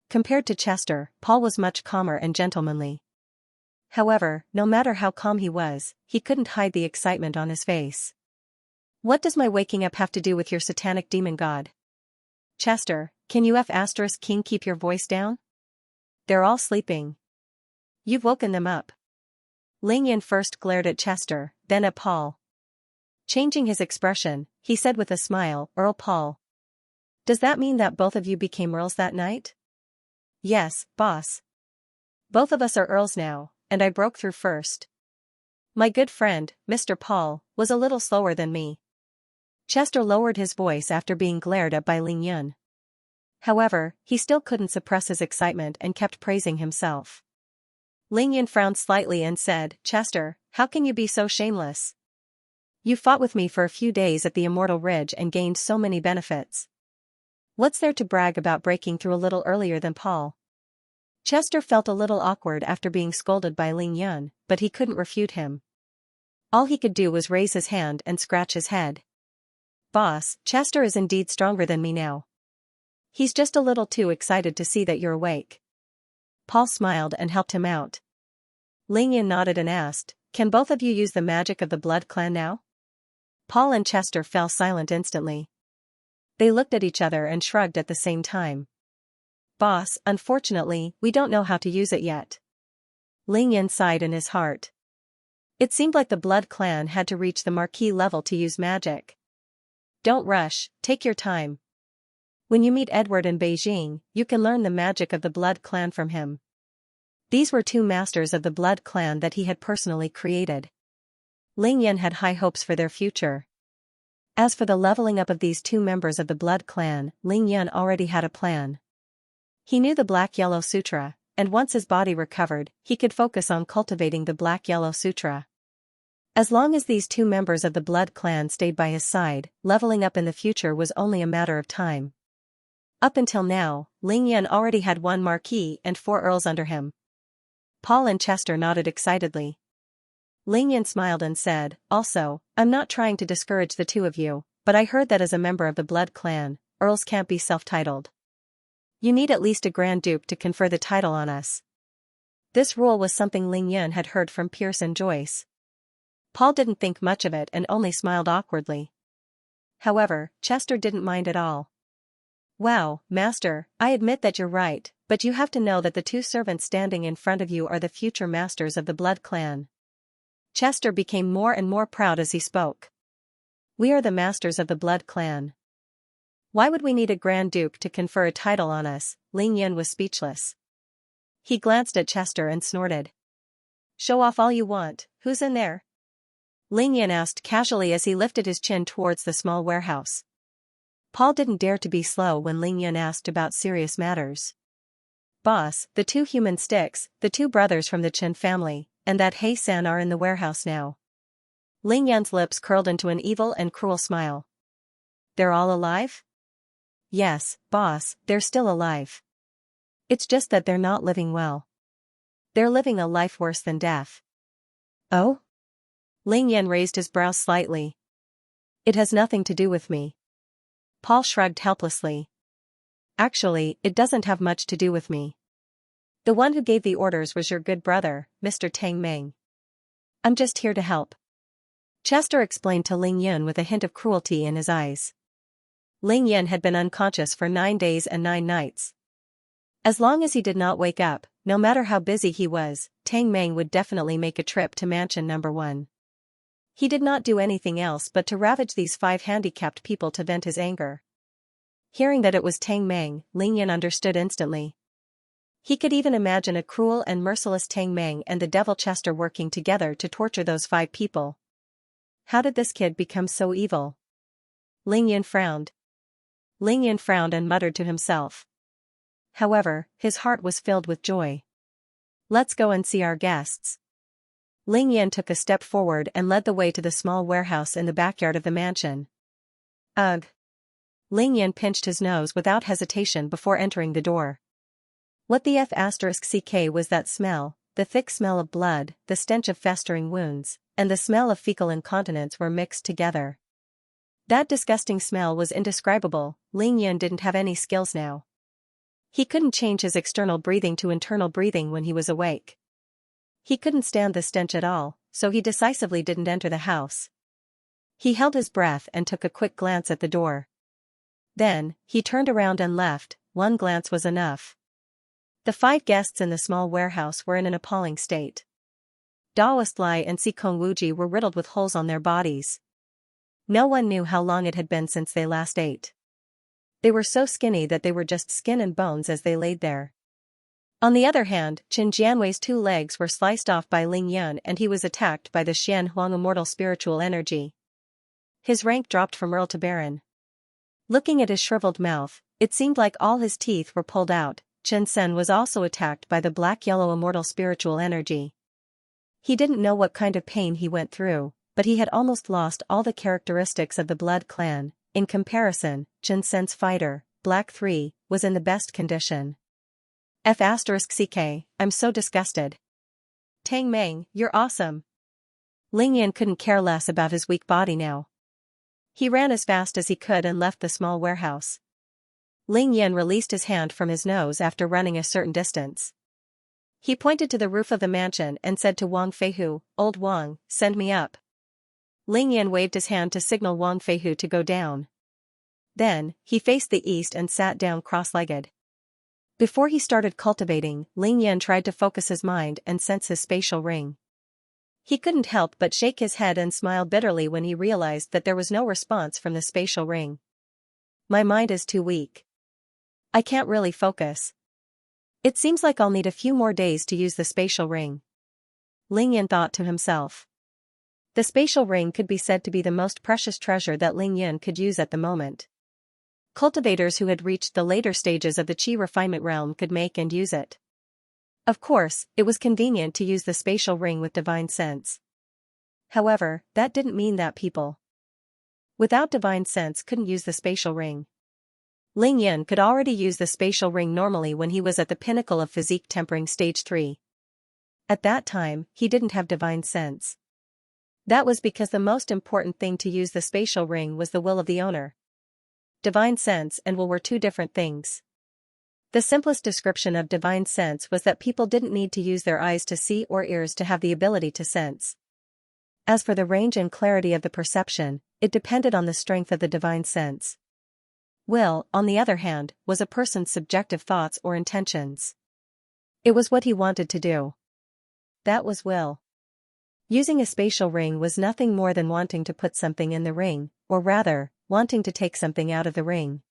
Compared to Chester, Paul was much calmer and gentlemanly. However, no matter how calm he was, he couldn't hide the excitement on his face. What does my waking up have to do with your satanic demon god? Chester, can you King keep your voice down? They're all sleeping. You've woken them up. Ling Yan first glared at Chester, then at Paul. Changing his expression, he said with a smile, Earl Paul. Does that mean that both of you became earls that night? Yes, boss. Both of us are earls now, and I broke through first. My good friend, Mr. Paul, was a little slower than me. Chester lowered his voice after being glared at by Ling Yan. However, he still couldn't suppress his excitement and kept praising himself. Ling Yan frowned slightly and said, Chester, how can you be so shameless? You fought with me for a few days at the Immortal Ridge and gained so many benefits. What's there to brag about breaking through a little earlier than Paul? Chester felt a little awkward after being scolded by Ling Yun, but he couldn't refute him. All he could do was raise his hand and scratch his head. Boss, Chester is indeed stronger than me now. He's just a little too excited to see that you're awake. Paul smiled and helped him out. Ling Yun nodded and asked, "Can both of you use the magic of the blood clan now?" Paul and Chester fell silent instantly. They looked at each other and shrugged at the same time. "Boss, unfortunately, we don't know how to use it yet." Ling Yun sighed in his heart. It seemed like the blood clan had to reach the marquee level to use magic. "Don't rush, take your time. When you meet Edward in Beijing, you can learn the magic of the blood clan from him." These were two masters of the blood clan that he had personally created. Ling Yun had high hopes for their future. As for the leveling up of these two members of the blood clan, Ling Yun already had a plan. He knew the Black-Yellow Sutra, and once his body recovered, he could focus on cultivating the Black-Yellow Sutra. As long as these two members of the blood clan stayed by his side, leveling up in the future was only a matter of time. Up until now, Ling Yun already had 1 marquis and 4 earls under him. Paul and Chester nodded excitedly. Ling Yun smiled and said, "Also, I'm not trying to discourage the two of you, but I heard that as a member of the blood clan, earls can't be self-titled. You need at least a Grand Duke to confer the title on us." This rule was something Ling Yun had heard from Pierce and Joyce. Paul didn't think much of it and only smiled awkwardly. However, Chester didn't mind at all. "Wow, Master, I admit that you're right, but you have to know that the 2 servants standing in front of you are the future masters of the blood clan." Chester became more and more proud as he spoke. "We are the masters of the blood clan. Why would we need a Grand Duke to confer a title on us?" Ling Yun was speechless. He glanced at Chester and snorted. "Show off all you want, who's in there?" Ling Yun asked casually as he lifted his chin towards the small warehouse. Paul didn't dare to be slow when Ling Yun asked about serious matters. "Boss, the 2 human sticks, the 2 brothers from the Chen family, and that Hei-san are in the warehouse now." Ling Yun's lips curled into an evil and cruel smile. "They're all alive?" "Yes, boss, they're still alive. It's just that they're not living well. They're living a life worse than death." "Oh?" Ling Yun raised his brows slightly. "It has nothing to do with me." Paul shrugged helplessly. "Actually, it doesn't have much to do with me. The one who gave the orders was your good brother, Mr. Tang Meng. I'm just here to help." Chester explained to Ling Yun with a hint of cruelty in his eyes. Ling Yun had been unconscious for 9 days and 9 nights. As long as he did not wake up, no matter how busy he was, Tang Meng would definitely make a trip to mansion number 1. He did not do anything else but to ravage these 5 handicapped people to vent his anger. Hearing that it was Tang Meng, Ling Yun understood instantly. He could even imagine a cruel and merciless Tang Meng and the devil Chester working together to torture those 5 people. How did this kid become so evil? Ling Yun frowned. Ling Yun frowned and muttered to himself. However, his heart was filled with joy. "Let's go and see our guests." Ling Yun took a step forward and led the way to the small warehouse in the backyard of the mansion. Ugh. Ling Yun pinched his nose without hesitation before entering the door. What the F***ck was that smell? The thick smell of blood, the stench of festering wounds, and the smell of fecal incontinence were mixed together. That disgusting smell was indescribable. Ling Yun didn't have any skills now. He couldn't change his external breathing to internal breathing when he was awake. He couldn't stand the stench at all, so he decisively didn't enter the house. He held his breath and took a quick glance at the door. Then, he turned around and left. 1 glance was enough. The 5 guests in the small warehouse were in an appalling state. Daoist Lai and Sikong Wuji were riddled with holes on their bodies. No one knew how long it had been since they last ate. They were so skinny that they were just skin and bones as they laid there. On the other hand, Qin Jianwei's 2 legs were sliced off by Ling Yun and he was attacked by the Xian Huang immortal spiritual energy. His rank dropped from Earl to Baron. Looking at his shriveled mouth, it seemed like all his teeth were pulled out. Chen Sen was also attacked by the black-yellow immortal spiritual energy. He didn't know what kind of pain he went through, but he had almost lost all the characteristics of the blood clan. In comparison, Chen Sen's fighter, Black 3, was in the best condition. F*ck, I'm so disgusted. Tang Meng, you're awesome. Ling Yan couldn't care less about his weak body now. He ran as fast as he could and left the small warehouse. Ling Yan released his hand from his nose after running a certain distance. He pointed to the roof of the mansion and said to Wang Feihu, "Old Wang, send me up." Ling Yan waved his hand to signal Wang Feihu to go down. Then, he faced the east and sat down cross-legged. Before he started cultivating, Ling Yan tried to focus his mind and sense his spatial ring. He couldn't help but shake his head and smile bitterly when he realized that there was no response from the spatial ring. My mind is too weak. I can't really focus. It seems like I'll need a few more days to use the spatial ring. Ling Yan thought to himself. The spatial ring could be said to be the most precious treasure that Ling Yan could use at the moment. Cultivators who had reached the later stages of the Qi refinement realm could make and use it. Of course, it was convenient to use the spatial ring with divine sense. However, that didn't mean that people without divine sense couldn't use the spatial ring. Ling Yan could already use the spatial ring normally when he was at the pinnacle of physique tempering stage 3. At that time, he didn't have divine sense. That was because the most important thing to use the spatial ring was the will of the owner. Divine sense and will were two different things. The simplest description of divine sense was that people didn't need to use their eyes to see or ears to have the ability to sense. As for the range and clarity of the perception, it depended on the strength of the divine sense. Will, on the other hand, was a person's subjective thoughts or intentions. It was what he wanted to do. That was will. Using a spatial ring was nothing more than wanting to put something in the ring, or rather, wanting to take something out of the ring.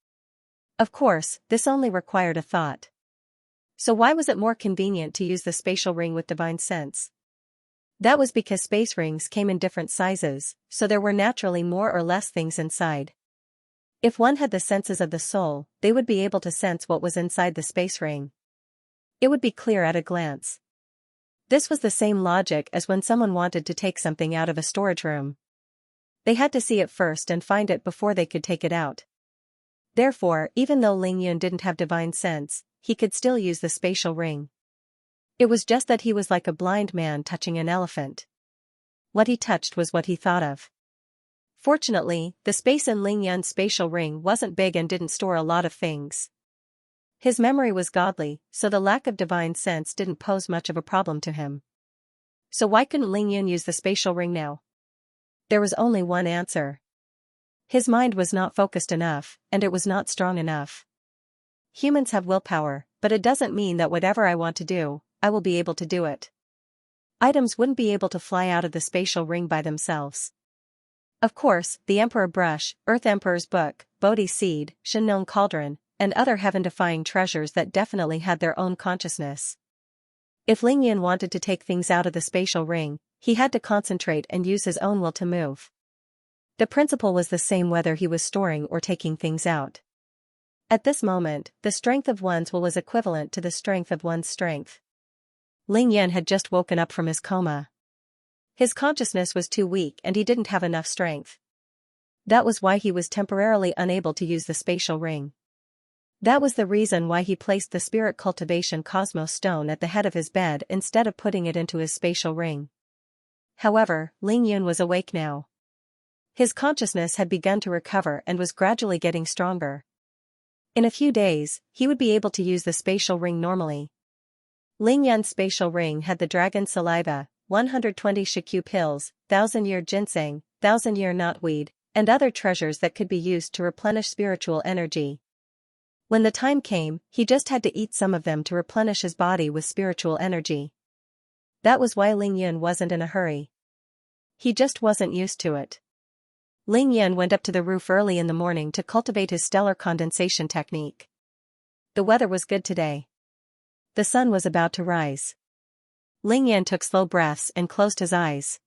Of course, this only required a thought. So why was it more convenient to use the spatial ring with divine sense? That was because space rings came in different sizes, so there were naturally more or less things inside. If one had the senses of the soul, they would be able to sense what was inside the space ring. It would be clear at a glance. This was the same logic as when someone wanted to take something out of a storage room. They had to see it first and find it before they could take it out. Therefore, even though Ling Yun didn't have divine sense, he could still use the spatial ring. It was just that he was like a blind man touching an elephant. What he touched was what he thought of. Fortunately, the space in Ling Yun's spatial ring wasn't big and didn't store a lot of things. His memory was godly, so the lack of divine sense didn't pose much of a problem to him. So why couldn't Ling Yun use the spatial ring now? There was only one answer. His mind was not focused enough, and it was not strong enough. Humans have willpower, but it doesn't mean that whatever I want to do, I will be able to do it. Items wouldn't be able to fly out of the spatial ring by themselves. Of course, the Emperor Brush, Earth Emperor's Book, Bodhi Seed, Shenlong Cauldron, and other heaven-defying treasures that definitely had their own consciousness. If Ling Yan wanted to take things out of the spatial ring, he had to concentrate and use his own will to move. The principle was the same whether he was storing or taking things out. At this moment, the strength of one's will was equivalent to the strength of one's strength. Ling Yan had just woken up from his coma. His consciousness was too weak and he didn't have enough strength. That was why he was temporarily unable to use the spatial ring. That was the reason why he placed the Spirit Cultivation Cosmos Stone at the head of his bed instead of putting it into his spatial ring. However, Ling Yun was awake now. His consciousness had begun to recover and was gradually getting stronger. In a few days, he would be able to use the spatial ring normally. Ling Yun's spatial ring had the dragon saliva, 120 shikyu pills, 1,000-year ginseng, 1,000-year knotweed, and other treasures that could be used to replenish spiritual energy. When the time came, he just had to eat some of them to replenish his body with spiritual energy. That was why Ling Yun wasn't in a hurry. He just wasn't used to it. Ling Yun went up to the roof early in the morning to cultivate his stellar condensation technique. The weather was good today. The sun was about to rise. Ling Yan took slow breaths and closed his eyes.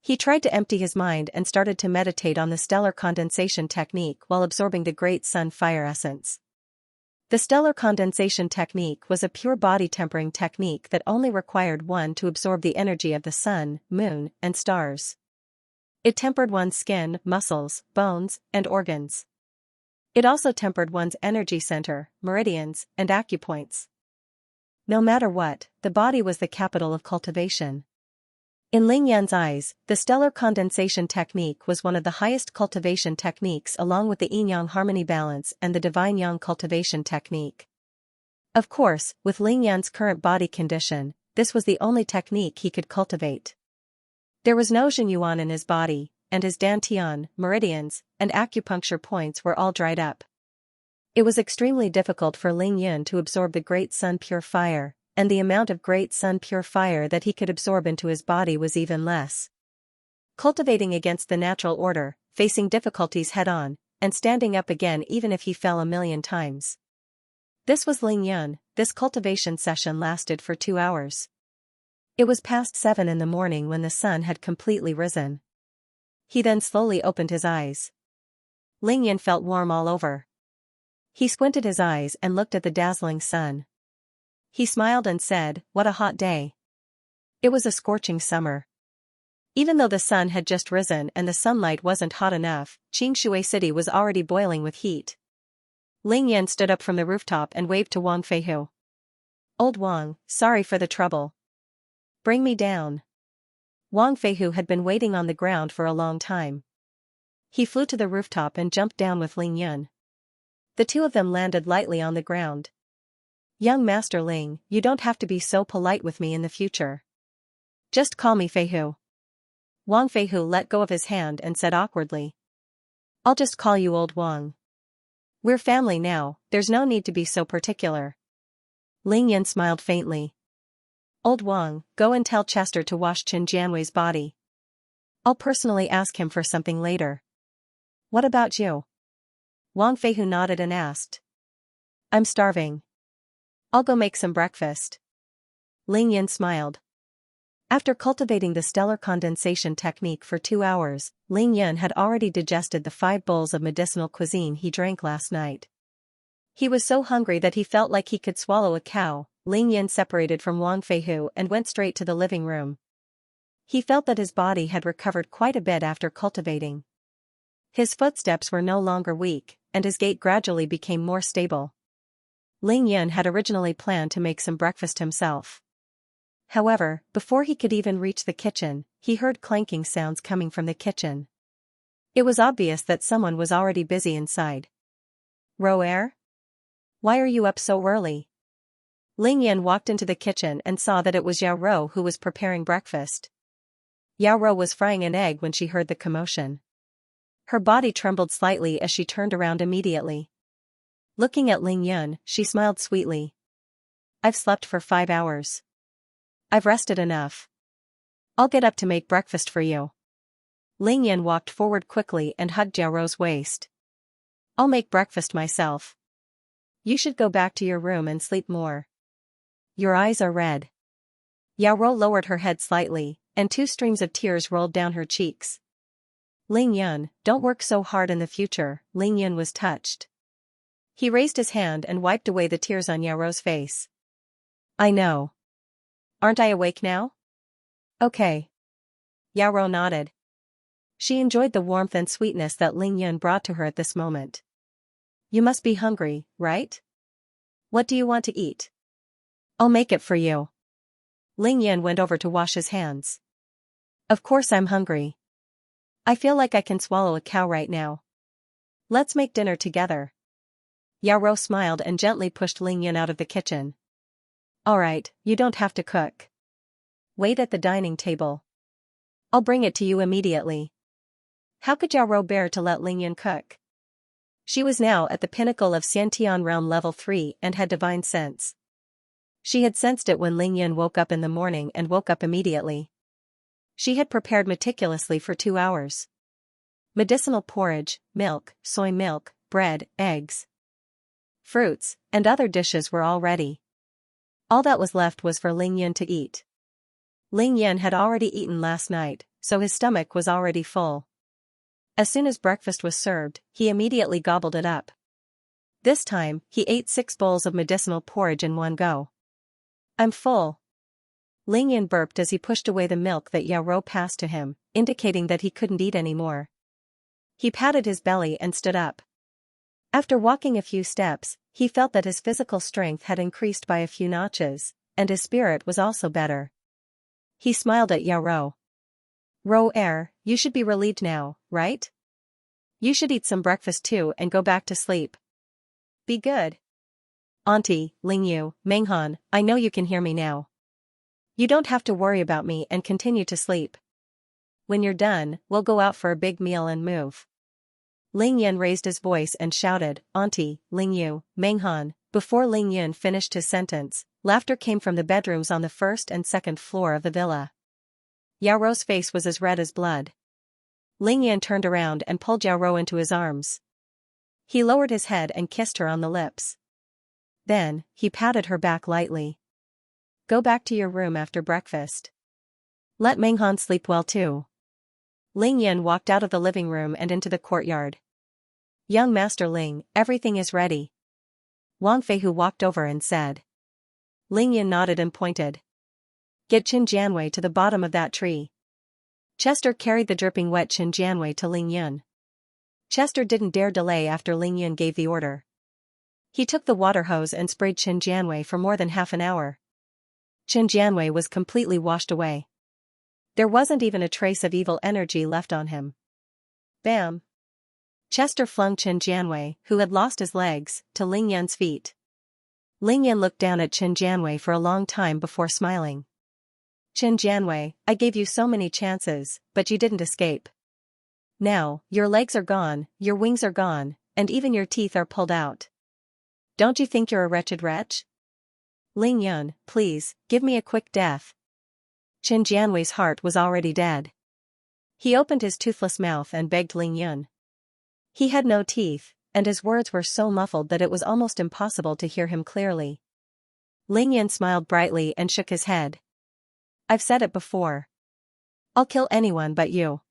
He tried to empty his mind and started to meditate on the stellar condensation technique while absorbing the great sun fire essence. The stellar condensation technique was a pure body tempering technique that only required one to absorb the energy of the sun, moon, and stars. It tempered one's skin, muscles, bones, and organs. It also tempered one's energy center, meridians, and acupoints. No matter what, the body was the capital of cultivation. In Ling Yan's eyes, the stellar condensation technique was one of the highest cultivation techniques along with the yin-yang harmony balance and the divine yang cultivation technique. Of course, with Ling Yan's current body condition, this was the only technique he could cultivate. There was no Zhenyuan in his body, and his dantian, meridians, and acupuncture points were all dried up. It was extremely difficult for Ling Yan to absorb the great sun pure fire, and the amount of great sun pure fire that he could absorb into his body was even less. Cultivating against the natural order, facing difficulties head-on, and standing up again even if he fell 1,000,000 times. This was Ling Yan. This cultivation session lasted for 2 hours. It was past 7 in the morning when the sun had completely risen. He then slowly opened his eyes. Ling Yan felt warm all over. He squinted his eyes and looked at the dazzling sun. He smiled and said, "What a hot day." It was a scorching summer. Even though the sun had just risen and the sunlight wasn't hot enough, Xianxia City was already boiling with heat. Ling Yan stood up from the rooftop and waved to Wang Feihu. "Old Wang, sorry for the trouble. Bring me down." Wang Feihu had been waiting on the ground for a long time. He flew to the rooftop and jumped down with Ling Yan. The two of them landed lightly on the ground. "Young Master Ling, you don't have to be so polite with me in the future. Just call me Feihu." Wang Feihu let go of his hand and said awkwardly, "I'll just call you Old Wang. We're family now, there's no need to be so particular." Ling Yan smiled faintly. "Old Wang, go and tell Chester to wash Qin Jianwei's body. I'll personally ask him for something later." "What about you?" Wang Feihu nodded and asked. "I'm starving. I'll go make some breakfast." Ling Yan smiled. After cultivating the stellar condensation technique for 2 hours, Ling Yan had already digested the 5 bowls of medicinal cuisine he drank last night. He was so hungry that he felt like he could swallow a cow. Ling Yan separated from Wang Feihu and went straight to the living room. He felt that his body had recovered quite a bit after cultivating. His footsteps were no longer weak, and his gait gradually became more stable. Ling Yan had originally planned to make some breakfast himself. However, before he could even reach the kitchen, he heard clanking sounds coming from the kitchen. It was obvious that someone was already busy inside. "Roer? Why are you up so early?" Ling Yan walked into the kitchen and saw that it was Yao Ro who was preparing breakfast. Yao Ro was frying an egg when she heard the commotion. Her body trembled slightly as she turned around immediately. Looking at Ling Yan, she smiled sweetly. "I've slept for 5 hours. I've rested enough. I'll get up to make breakfast for you." Ling Yan walked forward quickly and hugged Yao Ro's waist. "I'll make breakfast myself. You should go back to your room and sleep more. Your eyes are red." Yao Ro lowered her head slightly, and 2 streams of tears rolled down her cheeks. "Ling Yan, don't work so hard in the future." Ling Yan was touched. He raised his hand and wiped away the tears on Yao Ro's face. "I know. Aren't I awake now?" "Okay." Yao Ro nodded. She enjoyed the warmth and sweetness that Ling Yan brought to her at this moment. "You must be hungry, right? What do you want to eat? I'll make it for you." Ling Yan went over to wash his hands. "Of course I'm hungry. I feel like I can swallow a cow right now. Let's make dinner together." Yao Ro smiled and gently pushed Ling Yan out of the kitchen. "Alright, you don't have to cook. Wait at the dining table. I'll bring it to you immediately." How could Yao Ro bear to let Ling Yan cook? She was now at the pinnacle of Xiantian realm level 3 and had divine sense. She had sensed it when Ling Yan woke up in the morning and woke up immediately. She had prepared meticulously for 2 hours. Medicinal porridge, milk, soy milk, bread, eggs, fruits, and other dishes were all ready. All that was left was for Ling Yan to eat. Ling Yan had already eaten last night, so his stomach was already full. As soon as breakfast was served, he immediately gobbled it up. This time, he ate 6 bowls of medicinal porridge in one go. "I'm full." Ling Yan burped as he pushed away the milk that Yao Ro passed to him, indicating that he couldn't eat any more. He patted his belly and stood up. After walking a few steps, He felt that his physical strength had increased by a few notches, and his spirit was also better. He smiled at Yao Ro. You should be relieved now, right? You should eat some breakfast too and go back to sleep. Be good. Auntie, Lingyu, Menghan, I know you can hear me now. You don't have to worry about me and continue to sleep. When you're done, we'll go out for a big meal and move. Ling Yan raised his voice and shouted, Auntie, Lingyu, Menghan. Before Ling Yun finished his sentence, laughter came from the bedrooms on the first and second floor of the villa. Yao Ro's face was as red as blood. Ling Yan turned around and pulled Yao Ro into his arms. He lowered his head and kissed her on the lips. Then, he patted her back lightly. Go back to your room after breakfast. Let Menghan sleep well too. Ling Yan walked out of the living room and into the courtyard. Young Master Ling, everything is ready. Wang Feihu walked over and said. Ling Yan nodded and pointed. Get Qin Jianwei to the bottom of that tree. Chester carried the dripping wet Qin Jianwei to Ling Yun. Chester didn't dare delay after Ling Yun gave the order. He took the water hose and sprayed Qin Jianwei for more than half an hour. Qin Jianwei was completely washed away. There wasn't even a trace of evil energy left on him. Bam! Chester flung Qin Jianwei, who had lost his legs, to Ling Yun's feet. Ling Yun looked down at Qin Jianwei for a long time before smiling. Qin Jianwei, I gave you so many chances, but you didn't escape. Now, your legs are gone, your wings are gone, and even your teeth are pulled out. Don't you think you're a wretched wretch? Ling Yun, please, give me a quick death. Qin Jianwei's heart was already dead. He opened his toothless mouth and begged Ling Yun. He had no teeth, and his words were so muffled that it was almost impossible to hear him clearly. Ling Yun smiled brightly and shook his head. I've said it before. I'll kill anyone but you.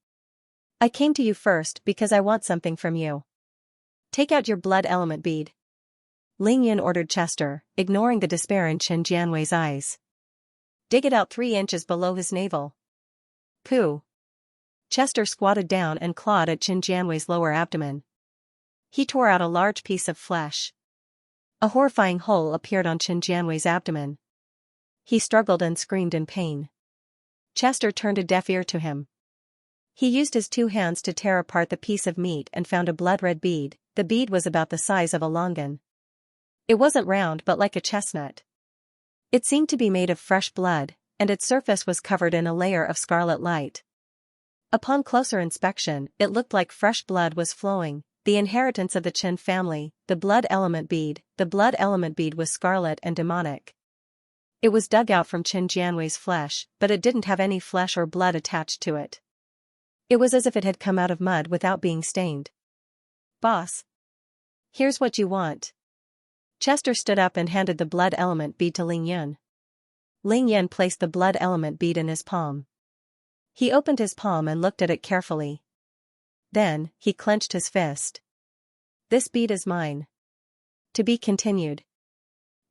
I came to you first because I want something from you. Take out your blood element bead. Ling Yun ordered Chester, ignoring the despair in Qin Jianwei's eyes. Dig it out 3 inches below his navel. Pooh. Chester squatted down and clawed at Qin Jianwei's lower abdomen. He tore out a large piece of flesh. A horrifying hole appeared on Qin Jianwei's abdomen. He struggled and screamed in pain. Chester turned a deaf ear to him. He used his 2 hands to tear apart the piece of meat and found a blood-red bead. The bead was about the size of a longan. It wasn't round but like a chestnut. It seemed to be made of fresh blood, and its surface was covered in a layer of scarlet light. Upon closer inspection, it looked like fresh blood was flowing, the inheritance of the Qin family, the blood element bead. The blood element bead was scarlet and demonic. It was dug out from Qin Jianwei's flesh, but it didn't have any flesh or blood attached to it. It was as if it had come out of mud without being stained. Boss. Here's what you want. Chester stood up and handed the blood element bead to Ling Yun. Ling Yun placed the blood element bead in his palm. He opened his palm and looked at it carefully. Then, he clenched his fist. This bead is mine. To be continued.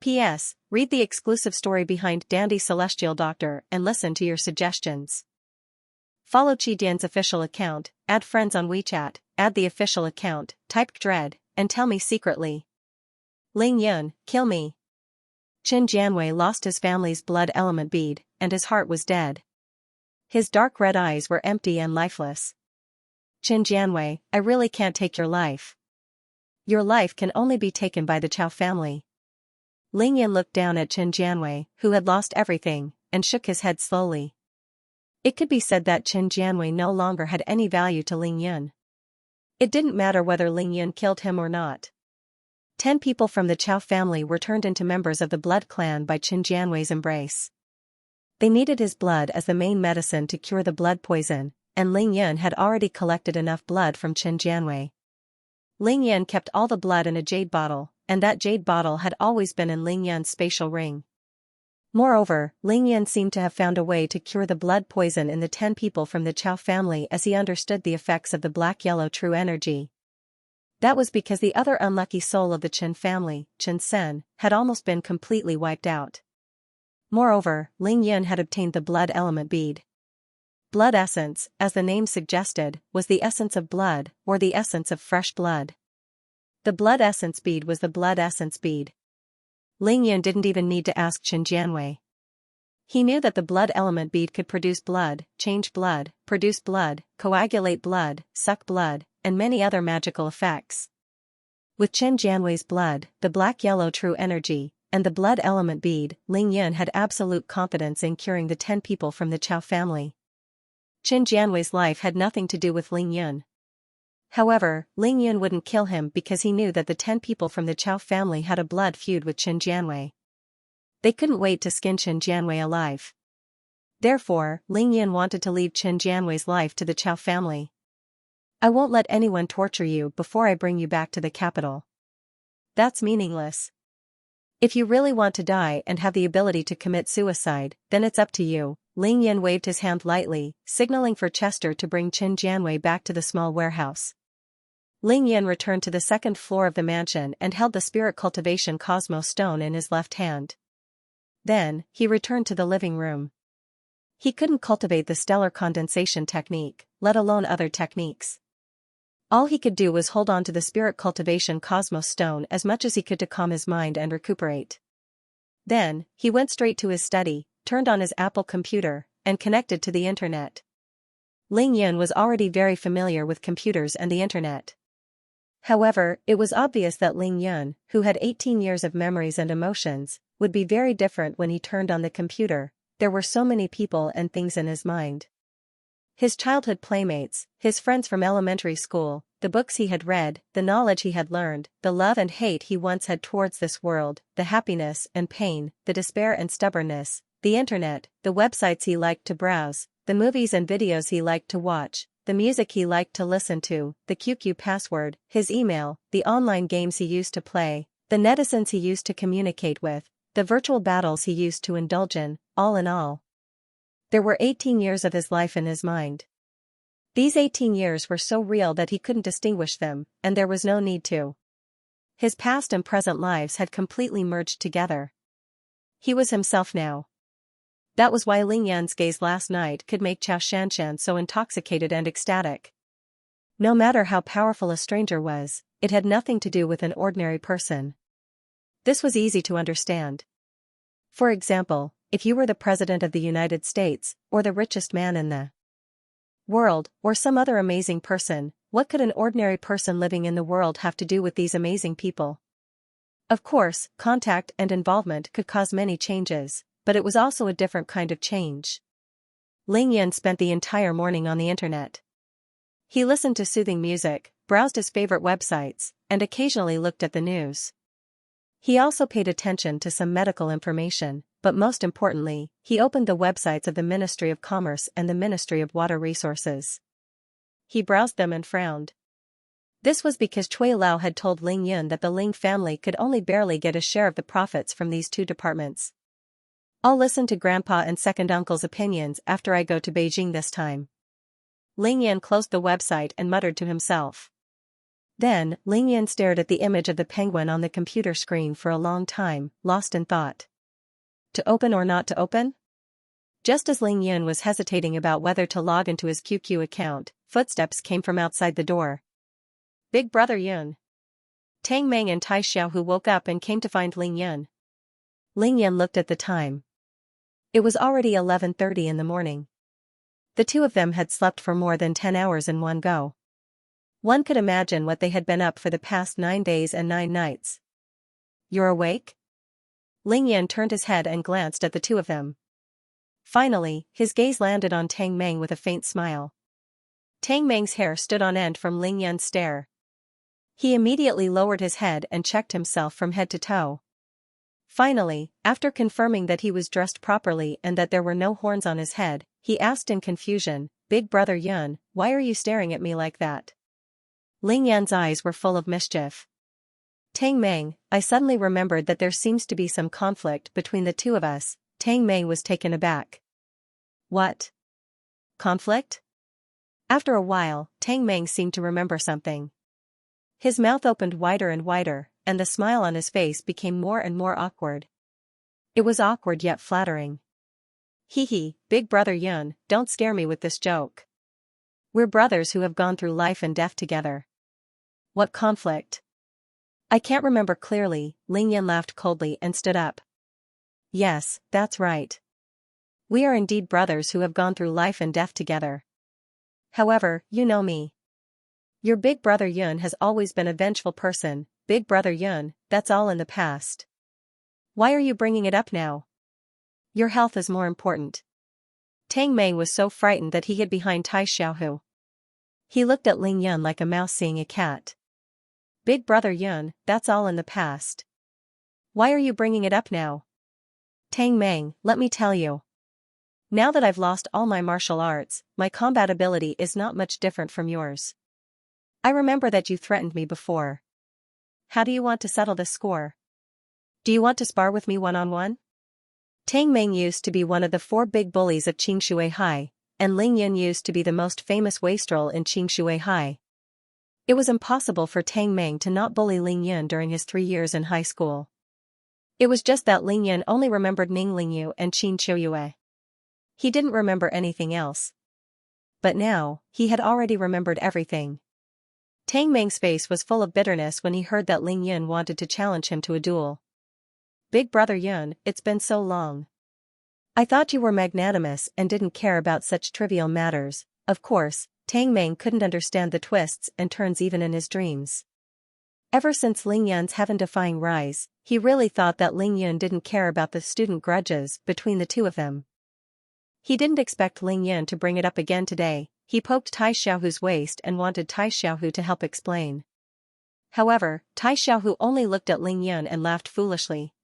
P.S. Read the exclusive story behind Dandy Celestial Doctor and listen to your suggestions. Follow Qi Dian's official account, add friends on WeChat, add the official account, type dread, and tell me secretly. Ling Yun, kill me. Qin Jianwei lost his family's blood element bead, and his heart was dead. His dark red eyes were empty and lifeless. Qin Jianwei, I really can't take your life. Your life can only be taken by the Chao family. Ling Yun looked down at Qin Jianwei, who had lost everything, and shook his head slowly. It could be said that Qin Jianwei no longer had any value to Ling Yun. It didn't matter whether Ling Yun killed him or not. 10 people from the Chao family were turned into members of the blood clan by Qin Jianwei's embrace. They needed his blood as the main medicine to cure the blood poison, and Ling Yun had already collected enough blood from Qin Jianwei. Ling Yun kept all the blood in a jade bottle, and that jade bottle had always been in Ling Yun's spatial ring. Moreover, Ling Yun seemed to have found a way to cure the blood poison in the 10 people from the Chao family as he understood the effects of the black-yellow true energy. That was because the other unlucky soul of the Qin family, Qin Sen, had almost been completely wiped out. Moreover, Ling Yun had obtained the blood element bead. Blood essence, as the name suggested, was the essence of blood, or the essence of fresh blood. The blood essence bead was the blood essence bead. Ling Yun didn't even need to ask Qin Jianwei. He knew that the blood element bead could produce blood, change blood, produce blood, coagulate blood, suck blood, and many other magical effects. With Qin Jianwei's blood, the black-yellow true energy, and the blood element bead, Ling Yun had absolute confidence in curing the 10 people from the Chao family. Qin Jianwei's life had nothing to do with Ling Yun. However, Ling Yun wouldn't kill him because he knew that the 10 people from the Chao family had a blood feud with Qin Jianwei. They couldn't wait to skin Qin Jianwei alive. Therefore, Ling Yun wanted to leave Qin Jianwei's life to the Chao family. I won't let anyone torture you before I bring you back to the capital. That's meaningless. If you really want to die and have the ability to commit suicide, then it's up to you. Ling Yun waved his hand lightly, signaling for Chester to bring Qin Jianwei back to the small warehouse. Ling Yun returned to the second floor of the mansion and held the Spirit Cultivation Cosmos Stone in his left hand. Then, he returned to the living room. He couldn't cultivate the stellar condensation technique, let alone other techniques. All he could do was hold on to the Spirit Cultivation Cosmos Stone as much as he could to calm his mind and recuperate. Then, he went straight to his study, turned on his Apple computer, and connected to the internet. Ling Yun was already very familiar with computers and the internet. However, it was obvious that Ling Yun, who had 18 years of memories and emotions, would be very different when he turned on the computer. There were so many people and things in his mind. His childhood playmates, his friends from elementary school, the books he had read, the knowledge he had learned, the love and hate he once had towards this world, the happiness and pain, the despair and stubbornness, the internet, the websites he liked to browse, the movies and videos he liked to watch, the music he liked to listen to, the QQ password, his email, the online games he used to play, the netizens he used to communicate with, the virtual battles he used to indulge in all. There were 18 years of his life in his mind. These 18 years were so real that he couldn't distinguish them, and there was no need to. His past and present lives had completely merged together. He was himself now. That was why Ling Yun's gaze last night could make Xianxia so intoxicated and ecstatic. No matter how powerful a stranger was, it had nothing to do with an ordinary person. This was easy to understand. For example, if you were the President of the United States, or the richest man in the world, or some other amazing person, what could an ordinary person living in the world have to do with these amazing people? Of course, contact and involvement could cause many changes, but it was also a different kind of change. Ling Yun spent the entire morning on the internet. He listened to soothing music, browsed his favorite websites, and occasionally looked at the news. He also paid attention to some medical information, but most importantly, he opened the websites of the Ministry of Commerce and the Ministry of Water Resources. He browsed them and frowned. This was because Cui Lao had told Ling Yun that the Ling family could only barely get a share of the profits from these two departments. I'll listen to Grandpa and Second Uncle's opinions after I go to Beijing this time. Ling Yun closed the website and muttered to himself. Then, Ling Yun stared at the image of the penguin on the computer screen for a long time, lost in thought. To open or not to open? Just as Ling Yun was hesitating about whether to log into his QQ account, footsteps came from outside the door. Big Brother Yun. Tang Meng and Tai Xiaohu woke up and came to find Ling Yun. Ling Yun looked at the time. It was already 11:30 in the morning. The two of them had slept for more than 10 hours in one go. One could imagine what they had been up for the past 9 days and 9 nights. You're awake? Ling Yun turned his head and glanced at the two of them. Finally, his gaze landed on Tang Meng with a faint smile. Tang Meng's hair stood on end from Ling Yun's stare. He immediately lowered his head and checked himself from head to toe. Finally, after confirming that he was dressed properly and that there were no horns on his head, he asked in confusion, Big Brother Yun, why are you staring at me like that? Ling Yun's eyes were full of mischief. Tang Meng, I suddenly remembered that there seems to be some conflict between the two of us. Tang Meng was taken aback. What? Conflict? After a while, Tang Meng seemed to remember something. His mouth opened wider and wider, and the smile on his face became more and more awkward. It was awkward yet flattering. Hee, Big Brother Yun, don't scare me with this joke. We're brothers who have gone through life and death together. What conflict? I can't remember clearly, Ling Yan laughed coldly and stood up. Yes, that's right. We are indeed brothers who have gone through life and death together. However, you know me. Your big brother Yun has always been a vengeful person, big brother Yun, that's all in the past. Why are you bringing it up now? Your health is more important. Tang Meng was so frightened that he hid behind Tai Xiaohu. He looked at Ling Yun like a mouse seeing a cat. Big brother Yun, that's all in the past. Why are you bringing it up now? Tang Meng, let me tell you. Now that I've lost all my martial arts, my combat ability is not much different from yours. I remember that you threatened me before. How do you want to settle this score? Do you want to spar with me one-on-one? Tang Meng used to be one of the 4 big bullies of Qingshui High, and Ling Yun used to be the most famous wastrel in Qingshui High. It was impossible for Tang Meng to not bully Ling Yun during his 3 years in high school. It was just that Ling Yun only remembered Ning Lingyu and Qin Qiuyue. He didn't remember anything else. But now, he had already remembered everything. Tang Meng's face was full of bitterness when he heard that Ling Yun wanted to challenge him to a duel. Big brother Yun, it's been so long. I thought you were magnanimous and didn't care about such trivial matters. Of course, Tang Meng couldn't understand the twists and turns even in his dreams. Ever since Ling Yun's heaven-defying rise, he really thought that Ling Yun didn't care about the student grudges between the two of them. He didn't expect Ling Yun to bring it up again today. He poked Tai Xiaohu's waist and wanted Tai Xiaohu to help explain. However, Tai Xiaohu only looked at Ling Yun and laughed foolishly.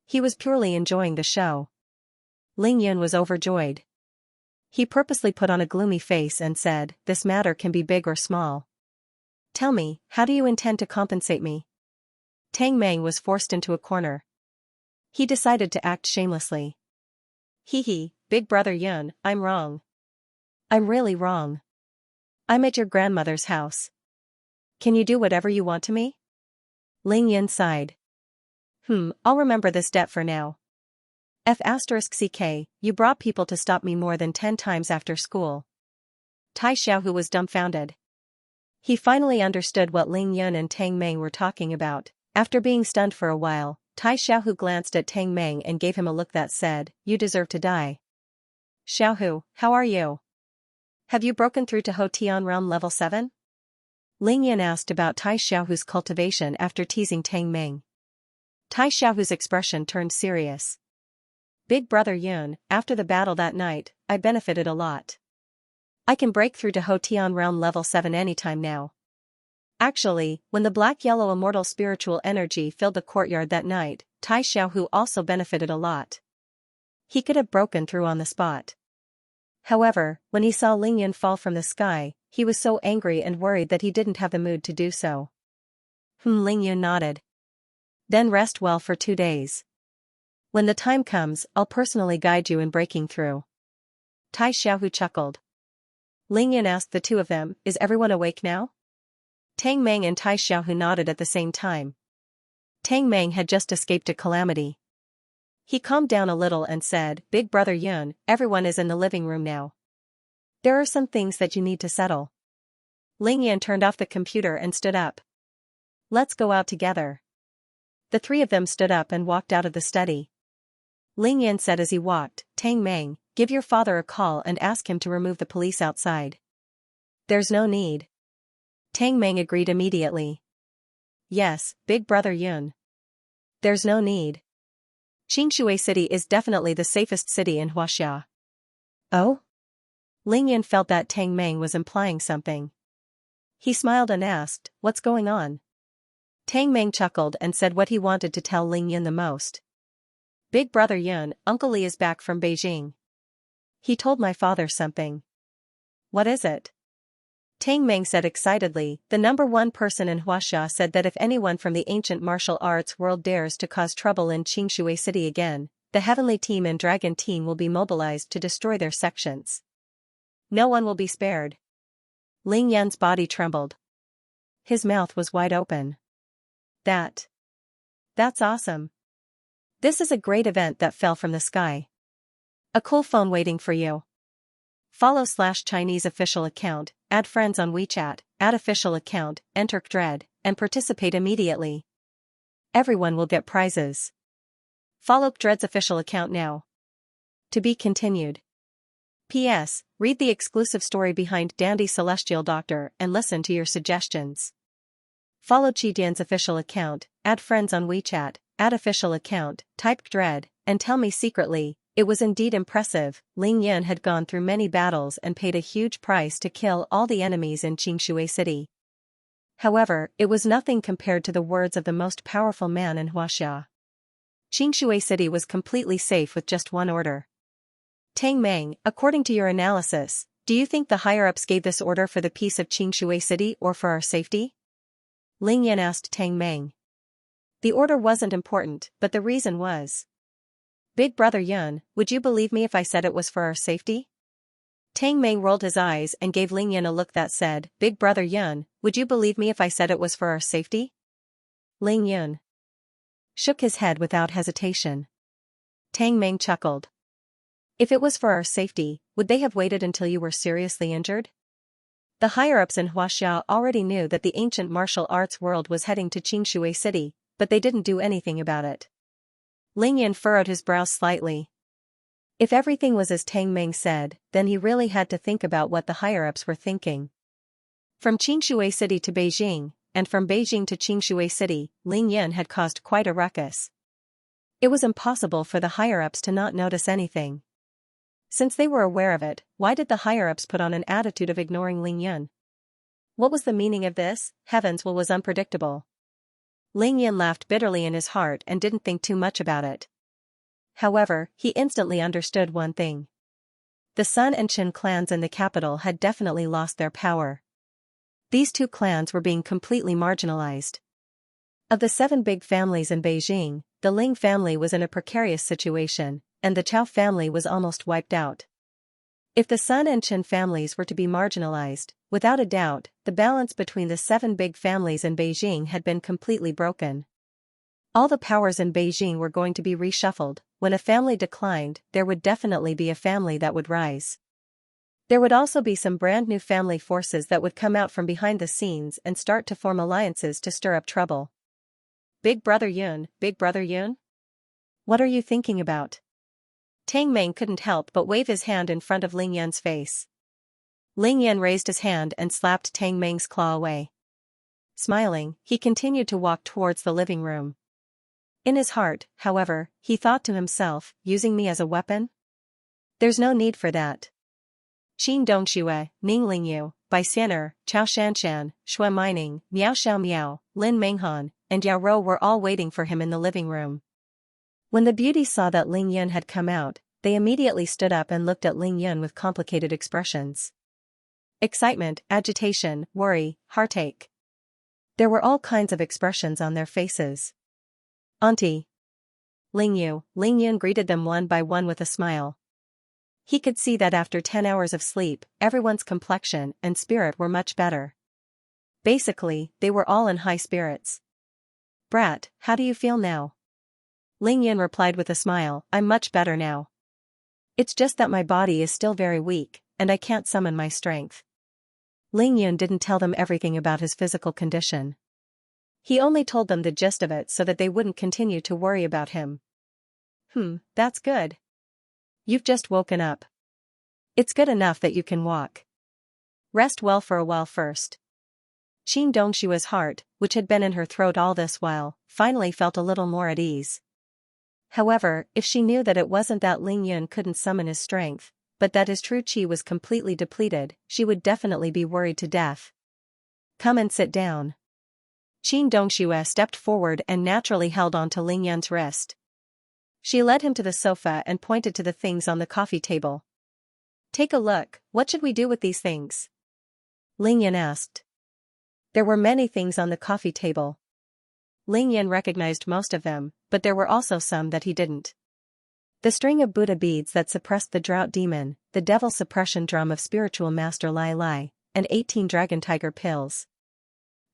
He was purely enjoying the show. Ling Yun was overjoyed. He purposely put on a gloomy face and said, "This matter can be big or small. Tell me, how do you intend to compensate me?" Tang Meng was forced into a corner. He decided to act shamelessly. Hee, big brother Yun, I'm wrong. I'm really wrong. I'm at your grandmother's house. Can you do whatever you want to me? Ling Yun sighed. I'll remember this debt for now. F***ck, you brought people to stop me more than 10 times after school. Tai Xiaohu was dumbfounded. He finally understood what Ling Yun and Tang Meng were talking about. After being stunned for a while, Tai Xiaohu glanced at Tang Meng and gave him a look that said, "You deserve to die." Xiaohu, how are you? Have you broken through to Hotian Realm Level 7? Ling Yun asked about Tai Xiaohu's cultivation after teasing Tang Meng. Tai Xiaohu's expression turned serious. Big brother Yun, after the battle that night, I benefited a lot. I can break through to Hotian Realm Level 7 anytime now. Actually, when the black-yellow immortal spiritual energy filled the courtyard that night, Tai Xiaohu also benefited a lot. He could have broken through on the spot. However, when he saw Ling Yun fall from the sky, he was so angry and worried that he didn't have the mood to do so. Ling Yun nodded. Then rest well for 2 days. When the time comes, I'll personally guide you in breaking through. Tai Xiaohu chuckled. Ling Yun asked the two of them, "Is everyone awake now?" Tang Meng and Tai Xiaohu nodded at the same time. Tang Meng had just escaped a calamity. He calmed down a little and said, "Big brother Yun, everyone is in the living room now. There are some things that you need to settle." Ling Yun turned off the computer and stood up. "Let's go out together." The 3 of them stood up and walked out of the study. Ling Yun said as he walked, "Tang Meng, give your father a call and ask him to remove the police outside." "There's no need." Tang Meng agreed immediately. "Yes, big brother Yun. There's no need. Qingshui City is definitely the safest city in Huaxia." "Oh?" Ling Yun felt that Tang Meng was implying something. He smiled and asked, "What's going on?" Tang Meng chuckled and said what he wanted to tell Ling Yun the most. "Big brother Yun, Uncle Li is back from Beijing. He told my father something." "What is it?" Tang Meng said excitedly, "The #1 person in Huaxia said that if anyone from the ancient martial arts world dares to cause trouble in Qingshui City again, the Heavenly Team and Dragon Team will be mobilized to destroy their sections. No one will be spared." Ling Yan's body trembled. His mouth was wide open. That's awesome. This is a great event that fell from the sky. A cool phone waiting for you. Follow /Chinese official account, add friends on WeChat, add official account, enter Dread, and participate immediately. Everyone will get prizes. Follow Dread's official account now. To be continued. P.S. Read the exclusive story behind Dandy Celestial Doctor and listen to your suggestions. Follow Chidian's official account, add friends on WeChat, add official account, type Dread, and tell me secretly. It was indeed impressive. Ling Yan had gone through many battles and paid a huge price to kill all the enemies in Xianxia City. However, it was nothing compared to the words of the most powerful man in Xianxia. Xianxia City was completely safe with just one order. Tang Meng, according to your analysis, do you think the higher-ups gave this order for the peace of Xianxia City or for our safety? Ling Yan asked Tang Meng. The order wasn't important, but the reason was. Big Brother Yun, would you believe me if I said it was for our safety? Tang Meng rolled his eyes and gave Ling Yan a look that said, Big Brother Yun, would you believe me if I said it was for our safety? Ling Yun shook his head without hesitation. Tang Meng chuckled. If it was for our safety, would they have waited until you were seriously injured? The higher-ups in Xianxia already knew that the ancient martial arts world was heading to Xianxia City, but they didn't do anything about it. Ling Yan furrowed his brows slightly. If everything was as Tang Meng said, then he really had to think about what the higher-ups were thinking. From Xianxia City to Beijing, and from Beijing to Xianxia City, Ling Yan had caused quite a ruckus. It was impossible for the higher-ups to not notice anything. Since they were aware of it, why did the higher-ups put on an attitude of ignoring Ling Yan? What was the meaning of this? Heavens, what was unpredictable? Ling Yan laughed bitterly in his heart and didn't think too much about it. However, he instantly understood one thing. The Sun and Qin clans in the capital had definitely lost their power. These two clans were being completely marginalized. Of the 7 big families in Beijing, the Ling family was in a precarious situation, and the Chao family was almost wiped out. If the Sun and Qin families were to be marginalized, without a doubt, the balance between the 7 big families in Beijing had been completely broken. All the powers in Beijing were going to be reshuffled. When a family declined, there would definitely be a family that would rise. There would also be some brand new family forces that would come out from behind the scenes and start to form alliances to stir up trouble. Big Brother Yun, Big Brother Yun? What are you thinking about? Tang Meng couldn't help but wave his hand in front of Ling Yan's face. Ling Yan raised his hand and slapped Tang Meng's claw away. Smiling, he continued to walk towards the living room. In his heart, however, he thought to himself, using me as a weapon? There's no need for that. Qin Dongxue, Ning Lingyu, Bai Xianer, Chao Shanshan, Shui Mining, Miao Xiao Miao, Lin Menghan, and Yao Rou were all waiting for him in the living room. When the beauties saw that Ling Yan had come out, they immediately stood up and looked at Ling Yan with complicated expressions. Excitement, agitation, worry, heartache. There were all kinds of expressions on their faces. Auntie. Ling Yan greeted them one by one with a smile. He could see that after 10 hours of sleep, everyone's complexion and spirit were much better. Basically, they were all in high spirits. Brat, how do you feel now? Ling Yan replied with a smile, I'm much better now. It's just that my body is still very weak, and I can't summon my strength. Ling Yan didn't tell them everything about his physical condition. He only told them the gist of it so that they wouldn't continue to worry about him. That's good. You've just woken up. It's good enough that you can walk. Rest well for a while first. Qin Dongshua's heart, which had been in her throat all this while, finally felt a little more at ease. However, if she knew that it wasn't that Ling Yan couldn't summon his strength, but that his true qi was completely depleted, she would definitely be worried to death. Come and sit down. Qin Dongxue stepped forward and naturally held on to Ling Yan's wrist. She led him to the sofa and pointed to the things on the coffee table. Take a look, what should we do with these things? Ling Yan asked. There were many things on the coffee table. Ling Yan recognized most of them, but there were also some that he didn't. The string of Buddha beads that suppressed the drought demon, the devil suppression drum of spiritual master Lai Lai, and 18 dragon tiger pills.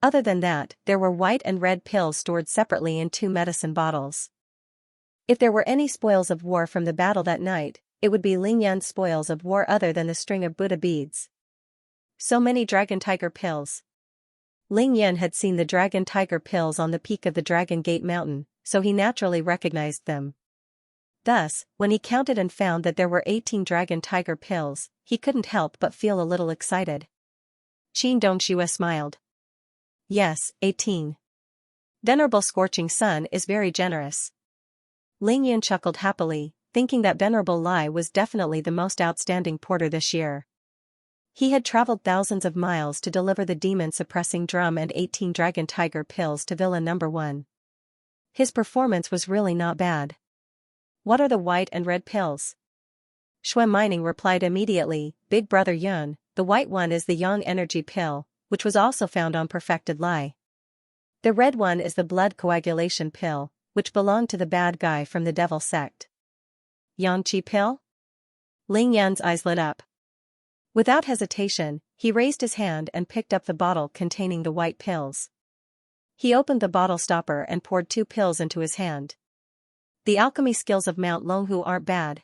Other than that, there were white and red pills stored separately in 2 medicine bottles. If there were any spoils of war from the battle that night, it would be Ling Yan's spoils of war other than the string of Buddha beads. So many dragon tiger pills. Ling Yan had seen the dragon tiger pills on the peak of the Dragon Gate mountain, so he naturally recognized them. Thus, when he counted and found that there were 18 dragon tiger pills, he couldn't help but feel a little excited. Qin Dongxue smiled. Yes, 18. Venerable Scorching Sun is very generous. Ling Yan chuckled happily, thinking that Venerable Lai was definitely the most outstanding porter this year. He had traveled thousands of miles to deliver the demon-suppressing drum and 18 dragon tiger pills to villain number 1. His performance was really not bad. What are the white and red pills? Shui Mining replied immediately, Big Brother Yun, the white one is the Yang Energy pill, which was also found on Perfected Lai. The red one is the blood coagulation pill, which belonged to the bad guy from the devil sect. Yang Qi pill? Ling Yan's eyes lit up. Without hesitation, he raised his hand and picked up the bottle containing the white pills. He opened the bottle stopper and poured 2 pills into his hand. The alchemy skills of Mount Longhu aren't bad.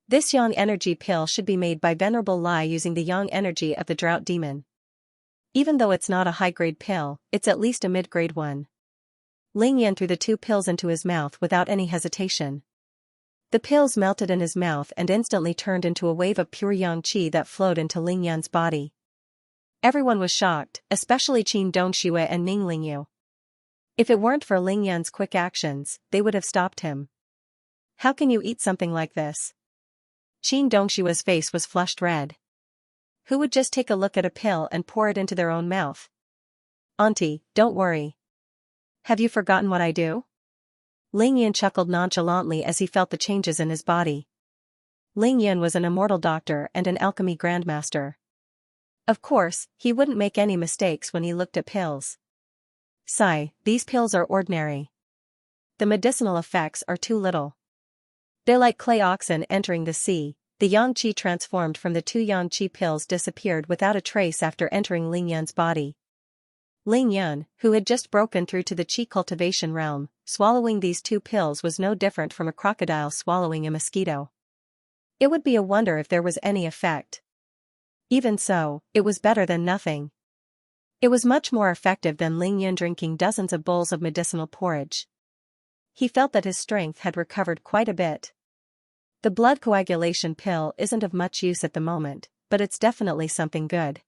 This Yang Energy pill should be made by Venerable Lai using the Yang Energy of the Drought Demon. Even though it's not a high-grade pill, it's at least a mid-grade one. Ling Yan threw the 2 pills into his mouth without any hesitation. The pills melted in his mouth and instantly turned into a wave of pure Yang Qi that flowed into Ling Yan's body. Everyone was shocked, especially Qin Dongxue and Ning Lingyu. If it weren't for Ling Yan's quick actions, they would have stopped him. How can you eat something like this? Qin Dongshue's face was flushed red. Who would just take a look at a pill and pour it into their own mouth? Auntie, don't worry. Have you forgotten what I do? Ling Yan chuckled nonchalantly as he felt the changes in his body. Ling Yan was an immortal doctor and an alchemy grandmaster. Of course, he wouldn't make any mistakes when he looked at pills. Sigh, these pills are ordinary. The medicinal effects are too little. They're like clay oxen entering the sea. The Yang Qi transformed from the 2 Yang Qi pills disappeared without a trace after entering Ling Yan's body. Ling Yan, who had just broken through to the Qi cultivation realm, swallowing these 2 pills was no different from a crocodile swallowing a mosquito. It would be a wonder if there was any effect. Even so, it was better than nothing. It was much more effective than Ling Yan drinking dozens of bowls of medicinal porridge. He felt that his strength had recovered quite a bit. The blood coagulation pill isn't of much use at the moment, but it's definitely something good.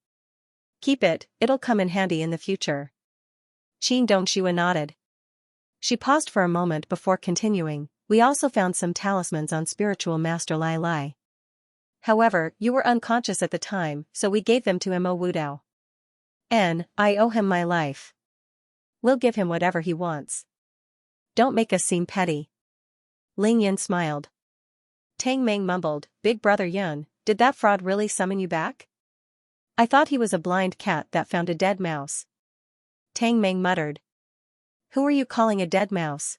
Keep it, it'll come in handy in the future. Qin Dongxue nodded. She paused for a moment before continuing, we also found some talismans on spiritual master Lai Lai. However, you were unconscious at the time, so we gave them to Mo Wudao. I owe him my life. We'll give him whatever he wants. Don't make us seem petty. Ling Yan smiled. Tang Meng mumbled, Big Brother Yun, did that fraud really summon you back? I thought he was a blind cat that found a dead mouse. Tang Meng muttered. Who are you calling a dead mouse?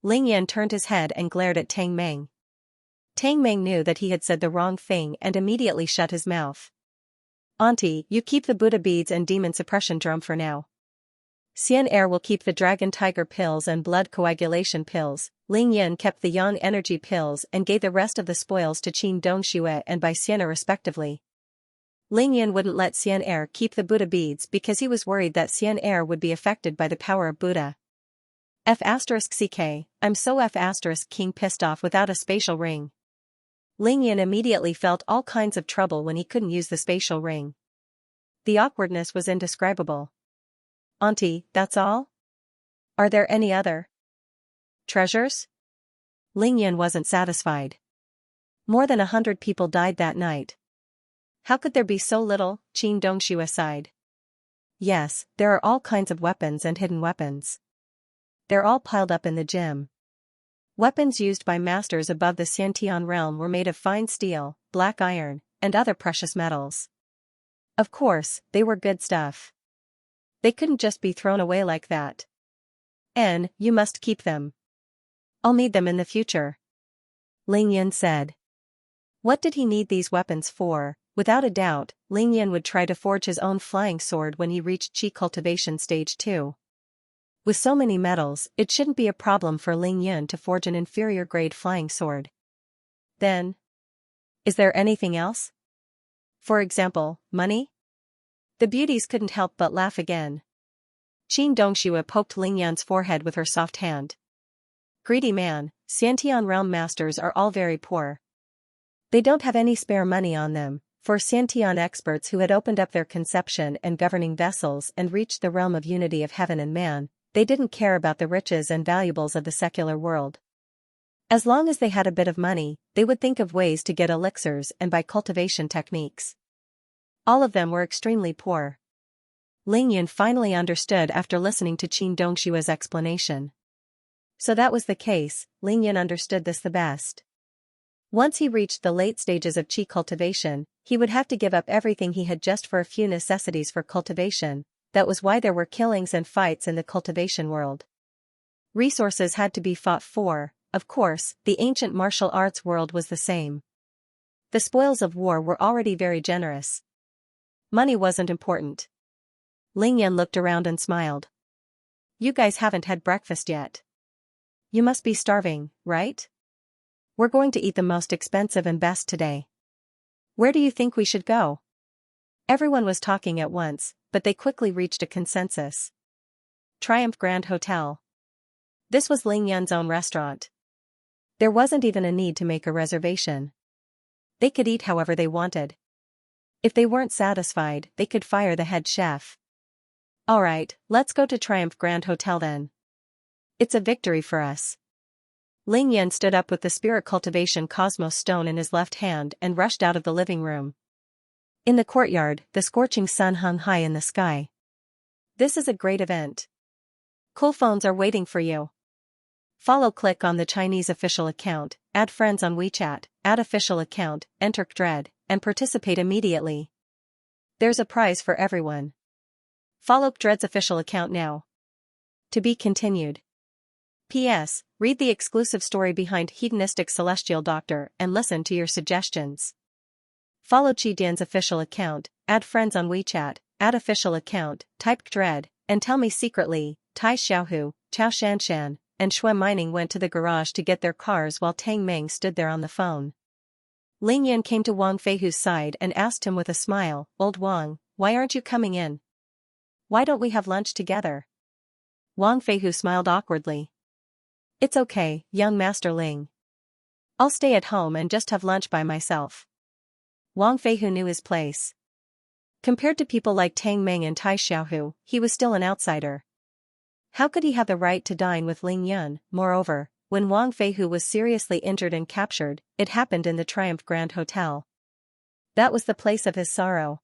Ling Yan turned his head and glared at Tang Meng. Tang Meng knew that he had said the wrong thing and immediately shut his mouth. Auntie, you keep the Buddha beads and demon suppression drum for now. Xianxia will keep the dragon tiger pills and blood coagulation pills. Ling Yan kept the Yang Energy pills and gave the rest of the spoils to Qin Dongxue and Bai Xianxia respectively. Ling Yan wouldn't let Xianxia keep the Buddha beads because he was worried that Xianxia would be affected by the power of Buddha. F*CK, I'm so F*King pissed off without a spatial ring. Ling Yan immediately felt all kinds of trouble when he couldn't use the spatial ring. The awkwardness was indescribable. Auntie, that's all? Are there any other treasures? Ling Yan wasn't satisfied. More than 100 people died that night. How could there be so little? Qin Dongxue sighed. Yes, there are all kinds of weapons and hidden weapons. They're all piled up in the gym. Weapons used by masters above the Xiantian realm were made of fine steel, black iron, and other precious metals. Of course, they were good stuff. They couldn't just be thrown away like that. You must keep them. I'll need them in the future. Ling Yan said. What did he need these weapons for? Without a doubt, Ling Yan would try to forge his own flying sword when he reached Qi Cultivation Stage 2. With so many metals, it shouldn't be a problem for Ling Yan to forge an inferior-grade flying sword. Then, is there anything else? For example, money? The beauties couldn't help but laugh again. Qin Dongxue poked Ling Yan's forehead with her soft hand. Greedy man, Xiantian realm masters are all very poor. They don't have any spare money on them. For Xiantian experts who had opened up their conception and governing vessels and reached the realm of unity of heaven and man, they didn't care about the riches and valuables of the secular world. As long as they had a bit of money, they would think of ways to get elixirs and buy cultivation techniques. All of them were extremely poor. Ling Yan finally understood after listening to Qin Dongshue's explanation. So that was the case, Ling Yan understood this the best. Once he reached the late stages of qi cultivation, he would have to give up everything he had just for a few necessities for cultivation. That was why there were killings and fights in the cultivation world. Resources had to be fought for. Of course, the ancient martial arts world was the same. The spoils of war were already very generous. Money wasn't important. Ling Yan looked around and smiled. You guys haven't had breakfast yet. You must be starving, right? We're going to eat the most expensive and best today. Where do you think we should go? Everyone was talking at once, but they quickly reached a consensus. Triumph Grand Hotel. This was Ling Yan's own restaurant. There wasn't even a need to make a reservation. They could eat however they wanted. If they weren't satisfied, they could fire the head chef. Alright, let's go to Triumph Grand Hotel then. It's a victory for us. Ling Yan stood up with the Spirit Cultivation Cosmos Stone in his left hand and rushed out of the living room. In the courtyard, the scorching sun hung high in the sky. This is a great event. Cool phones are waiting for you. Click on the Chinese official account, add friends on WeChat, add official account, enter Dread, and participate immediately. There's a prize for everyone. Follow Dread's official account now. To be continued. P.S. Read the exclusive story behind Hedonistic Celestial Doctor and listen to your suggestions. Follow Dian's official account, add friends on WeChat, add official account, type Dread, and tell me secretly. Tai Xiaohu, Chao Shanshan, and Shui Mining went to the garage to get their cars while Tang Meng stood there on the phone. Ling Yan came to Wang Feihu's side and asked him with a smile, Old Wang, why aren't you coming in? Why don't we have lunch together? Wang Feihu smiled awkwardly. It's okay, young Master Ling. I'll stay at home and just have lunch by myself. Wang Feihu knew his place. Compared to people like Tang Meng and Tai Xiaohu, he was still an outsider. How could he have the right to dine with Ling Yan? Moreover, when Wang Feihu was seriously injured and captured, it happened in the Triumph Grand Hotel. That was the place of his sorrow.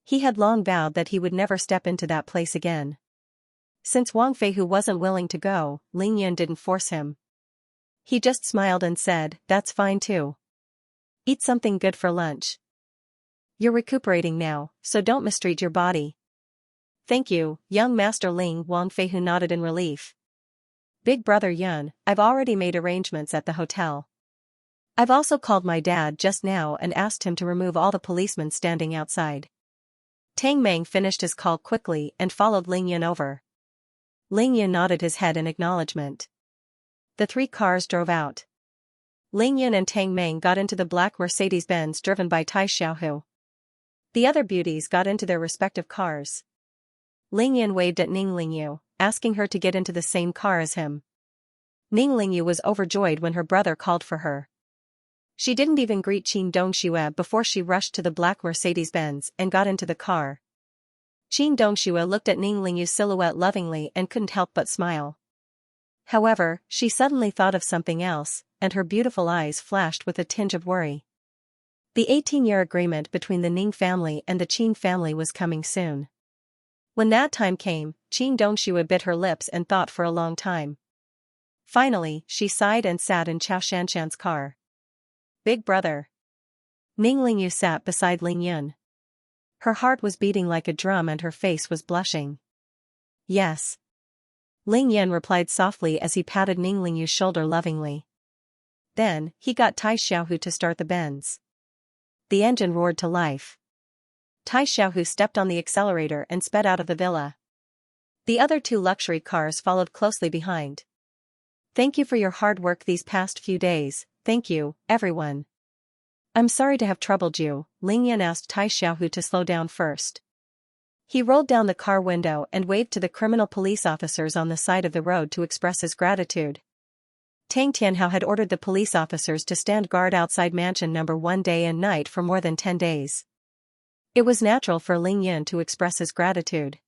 He had long vowed that he would never step into that place again. Since Wang Feihu wasn't willing to go, Ling Yan didn't force him. He just smiled and said, that's fine too. Eat something good for lunch. You're recuperating now, so don't mistreat your body. Thank you, young Master Ling. Wang Feihu nodded in relief. Big brother Yun, I've already made arrangements at the hotel. I've also called my dad just now and asked him to remove all the policemen standing outside. Tang Meng finished his call quickly and followed Ling Yan over. Ling Yan nodded his head in acknowledgement. The three cars drove out. Ling Yan and Tang Meng got into the black Mercedes-Benz driven by Tai Xiaohu. The other beauties got into their respective cars. Ling Yan waved at Ning Lingyu, asking her to get into the same car as him. Ning Lingyu was overjoyed when her brother called for her. She didn't even greet Qin Dongxue before she rushed to the black Mercedes-Benz and got into the car. Qin Dongxue looked at Ning Lingyu's silhouette lovingly and couldn't help but smile. However, she suddenly thought of something else, and her beautiful eyes flashed with a tinge of worry. The 18-year agreement between the Ning family and the Qin family was coming soon. When that time came, Qin Dongxue bit her lips and thought for a long time. Finally, she sighed and sat in Chao Shanshan's car. Big brother. Ning Lingyu sat beside Ling Yun. Her heart was beating like a drum and her face was blushing. Yes. Ling Yan replied softly as he patted Ning Lingyu's shoulder lovingly. Then, he got Tai Xiaohu to start the Benz. The engine roared to life. Tai Xiaohu stepped on the accelerator and sped out of the villa. The other two luxury cars followed closely behind. Thank you for your hard work these past few days, thank you, everyone. I'm sorry to have troubled you, Ling Yan asked Tai Xiaohu to slow down first. He rolled down the car window and waved to the criminal police officers on the side of the road to express his gratitude. Tang Tianhao had ordered the police officers to stand guard outside mansion number 1 day and night for more than 10 days. It was natural for Ling Yin to express his gratitude.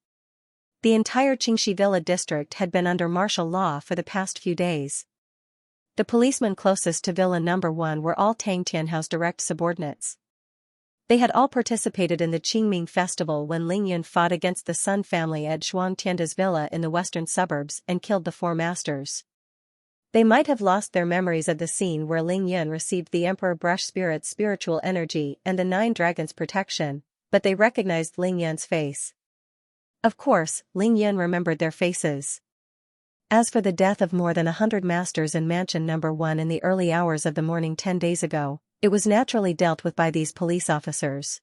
The entire Qingxi Villa district had been under martial law for the past few days. The policemen closest to Villa number 1 were all Tang Tianhao's direct subordinates. They had all participated in the Qingming festival when Ling Yin fought against the Sun family at Xianxia's villa in the western suburbs and killed the 4 masters. They might have lost their memories of the scene where Ling Yin received the Emperor Brush Spirit's spiritual energy and the 9 dragons' protection, but they recognized Ling Yin's face. Of course, Ling Yin remembered their faces. As for the death of more than 100 masters in mansion number 1 in the early hours of the morning 10 days ago, it was naturally dealt with by these police officers.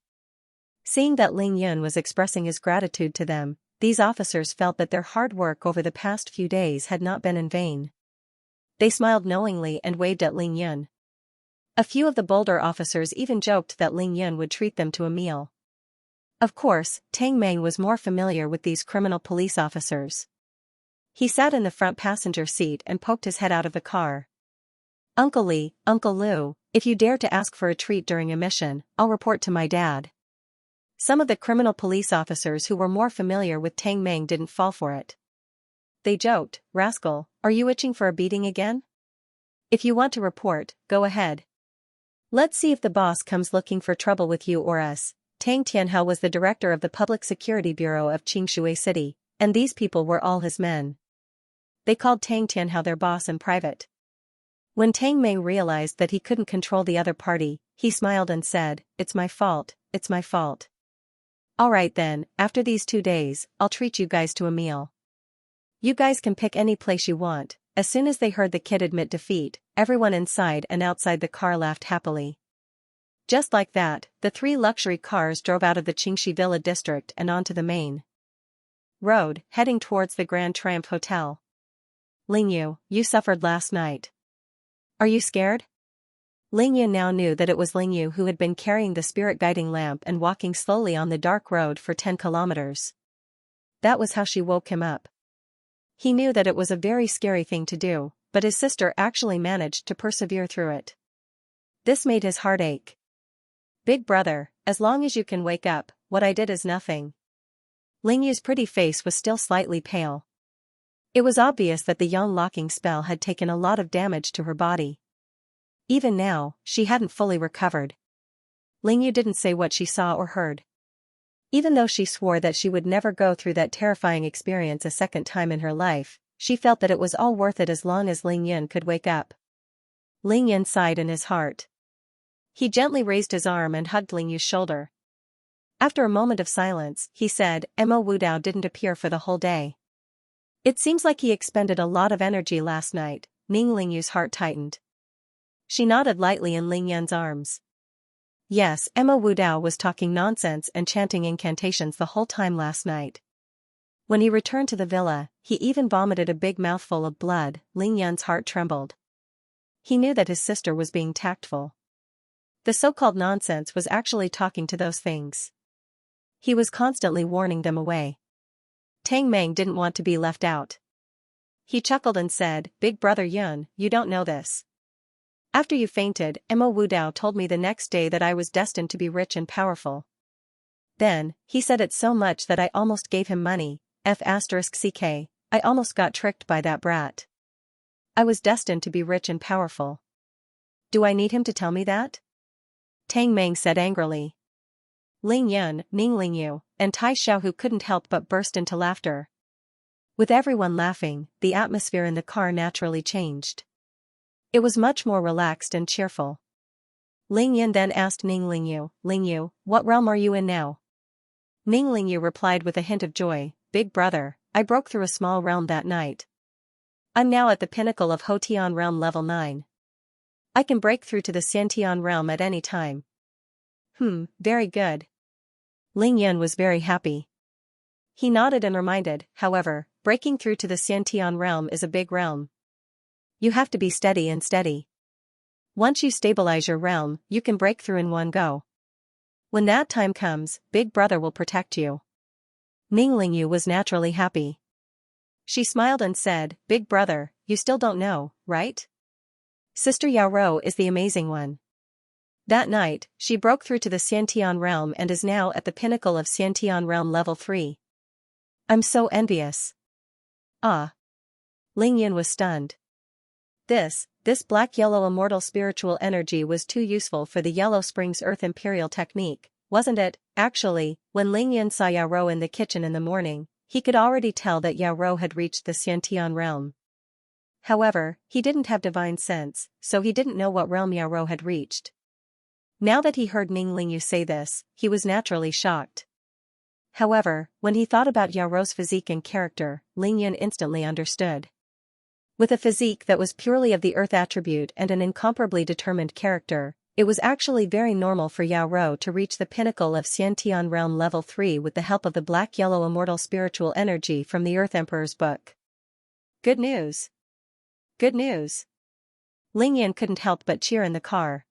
Seeing that Ling Yin was expressing his gratitude to them, these officers felt that their hard work over the past few days had not been in vain. They smiled knowingly and waved at Ling Yin. A few of the bolder officers even joked that Ling Yin would treat them to a meal. Of course, Tang Meng was more familiar with these criminal police officers. He sat in the front passenger seat and poked his head out of the car. "Uncle Li, Uncle Lu, if you dare to ask for a treat during a mission, I'll report to my dad." Some of the criminal police officers who were more familiar with Tang Meng didn't fall for it. They joked, "Rascal, are you itching for a beating again? If you want to report, go ahead. Let's see if the boss comes looking for trouble with you or us." Tang Tianhao was the director of the Public Security Bureau of Qingshui City, and these people were all his men. They called Tang Tianhao their boss in private. When Tang Meng realized that he couldn't control the other party, he smiled and said, "It's my fault, it's my fault. Alright then, after these 2 days, I'll treat you guys to a meal. You guys can pick any place you want." As soon as they heard the kid admit defeat, everyone inside and outside the car laughed happily. Just like that, the 3 luxury cars drove out of the Qingxi Villa district and onto the main road, heading towards the Grand Triumph Hotel. "Ling Yu, you suffered last night. Are you scared?" Ling Yu now knew that it was Ling Yu who had been carrying the spirit guiding lamp and walking slowly on the dark road for 10 kilometers. That was how she woke him up. He knew that it was a very scary thing to do, but his sister actually managed to persevere through it. This made his heart ache. "Big brother, as long as you can wake up, what I did is nothing." Ling Yu's pretty face was still slightly pale. It was obvious that the yang locking spell had taken a lot of damage to her body. Even now, she hadn't fully recovered. Ling Yu didn't say what she saw or heard. Even though she swore that she would never go through that terrifying experience a second time in her life, she felt that it was all worth it as long as Ling Yin could wake up. Ling Yin sighed in his heart. He gently raised his arm and hugged Ling Yu's shoulder. After a moment of silence, he said, "Mo Wudao didn't appear for the whole day. It seems like he expended a lot of energy last night." Ling Yu's heart tightened. She nodded lightly in Ling Yin's arms. Yes, Mo Wudao was talking nonsense and chanting incantations the whole time last night. When he returned to the villa, he even vomited a big mouthful of blood. Ling Yin's heart trembled. He knew that his sister was being tactful. The so-called nonsense was actually talking to those things. He was constantly warning them away. Tang Meng didn't want to be left out. He chuckled and said, "Big brother Yun, you don't know this. After you fainted, Mo Wudao told me the next day that I was destined to be rich and powerful. Then, he said it so much that I almost gave him money. I almost got tricked by that brat. I was destined to be rich and powerful. Do I need him to tell me that?" Tang Meng said angrily. Ling Yun, Ning Yu, and Tai Xiaohu couldn't help but burst into laughter. With everyone laughing, the atmosphere in the car naturally changed. It was much more relaxed and cheerful. Ling Yin then asked Ning Yu, "What realm are you in now?" Ning Yu replied with a hint of joy, "Big brother, I broke through a small realm that night. I'm now at the pinnacle of Hotian realm level 9. I can break through to the Xiantian realm at any time." Very good. Ling Yin was very happy. He nodded and reminded, "However, breaking through to the Xiantian realm is a big realm. You have to be steady and steady. Once you stabilize your realm, you can break through in one go. When that time comes, Big Brother will protect you." Ning Lingyu was naturally happy. She smiled and said, "Big brother, you still don't know, right? Sister Yaoro is the amazing one." That night, she broke through to the Xiantian realm and is now at the pinnacle of Xiantian realm level 3. I'm so envious. Ah. Lingyun was stunned. This black-yellow immortal spiritual energy was too useful for the Yellow Springs Earth Imperial technique, wasn't it? Actually, when Lingyun saw Yaoro in the kitchen in the morning, he could already tell that Yaoro had reached the Xiantian realm. However, he didn't have divine sense, so he didn't know what realm Yaoro had reached. Now that he heard Ning Lingyu say this, he was naturally shocked. However, when he thought about Yaoro's physique and character, Lingyun instantly understood. With a physique that was purely of the earth attribute and an incomparably determined character, it was actually very normal for Yaoro to reach the pinnacle of Xiantian realm level 3 with the help of the black-yellow immortal spiritual energy from the Earth Emperor's book. Good news! Good news! Lingyun couldn't help but cheer in the car.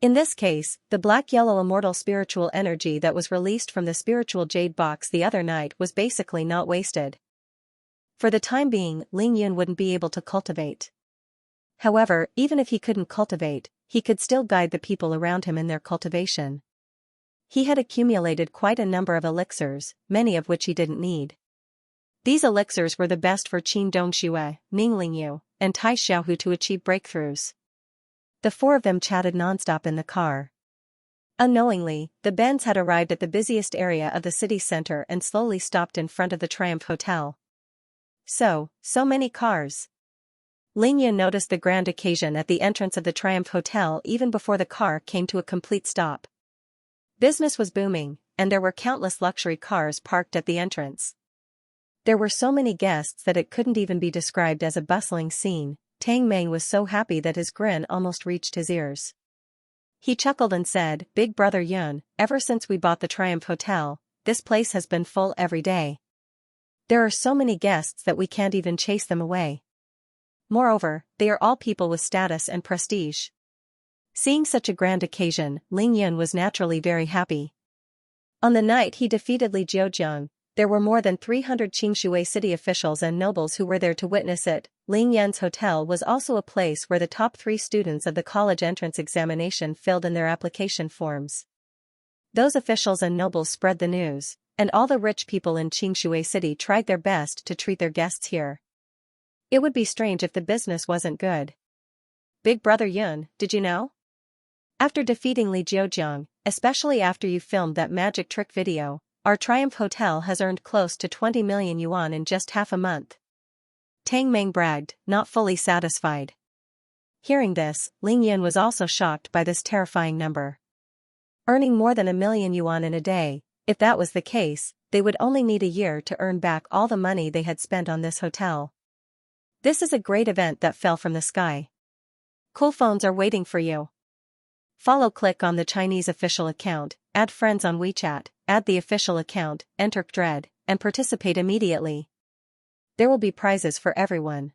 In this case, the black-yellow immortal spiritual energy that was released from the spiritual jade box the other night was basically not wasted. For the time being, Lingyun wouldn't be able to cultivate. However, even if he couldn't cultivate, he could still guide the people around him in their cultivation. He had accumulated quite a number of elixirs, many of which he didn't need. These elixirs were the best for Qin Dongxue, Ning Lingyu, and Tai Xiaohu to achieve breakthroughs. The four of them chatted nonstop in the car. Unknowingly, the Benz had arrived at the busiest area of the city center and slowly stopped in front of the Triumph Hotel. So many cars. Lingyun noticed the grand occasion at the entrance of the Triumph Hotel even before the car came to a complete stop. Business was booming, and there were countless luxury cars parked at the entrance. There were so many guests that it couldn't even be described as a bustling scene. Tang Meng was so happy that his grin almost reached his ears. He chuckled and said, "Big brother Yun, ever since we bought the Triumph Hotel, this place has been full every day. There are so many guests that we can't even chase them away. Moreover, they are all people with status and prestige." Seeing such a grand occasion, Lingyun was naturally very happy. On the night he defeated Li Jiujiang, there were more than 300 Qingshui city officials and nobles who were there to witness it. Lingyun's hotel was also a place where the top 3 students of the college entrance examination filled in their application forms. Those officials and nobles spread the news, and all the rich people in Qingshui city tried their best to treat their guests here. It would be strange if the business wasn't good. Big brother Yun, did you know? After defeating Li Jiujiang, especially after you filmed that magic trick video, our Triumph Hotel has earned close to 20 million yuan in just half a month. Tang Meng bragged, not fully satisfied. Hearing this, Lingyun was also shocked by this terrifying number. Earning more than 1 million yuan in a day, if that was the case, they would only need a year to earn back all the money they had spent on this hotel. This is a great event that fell from the sky. Cool phones are waiting for you. Click on the Chinese official account, add friends on WeChat, add the official account, enter Dread, and participate immediately. There will be prizes for everyone.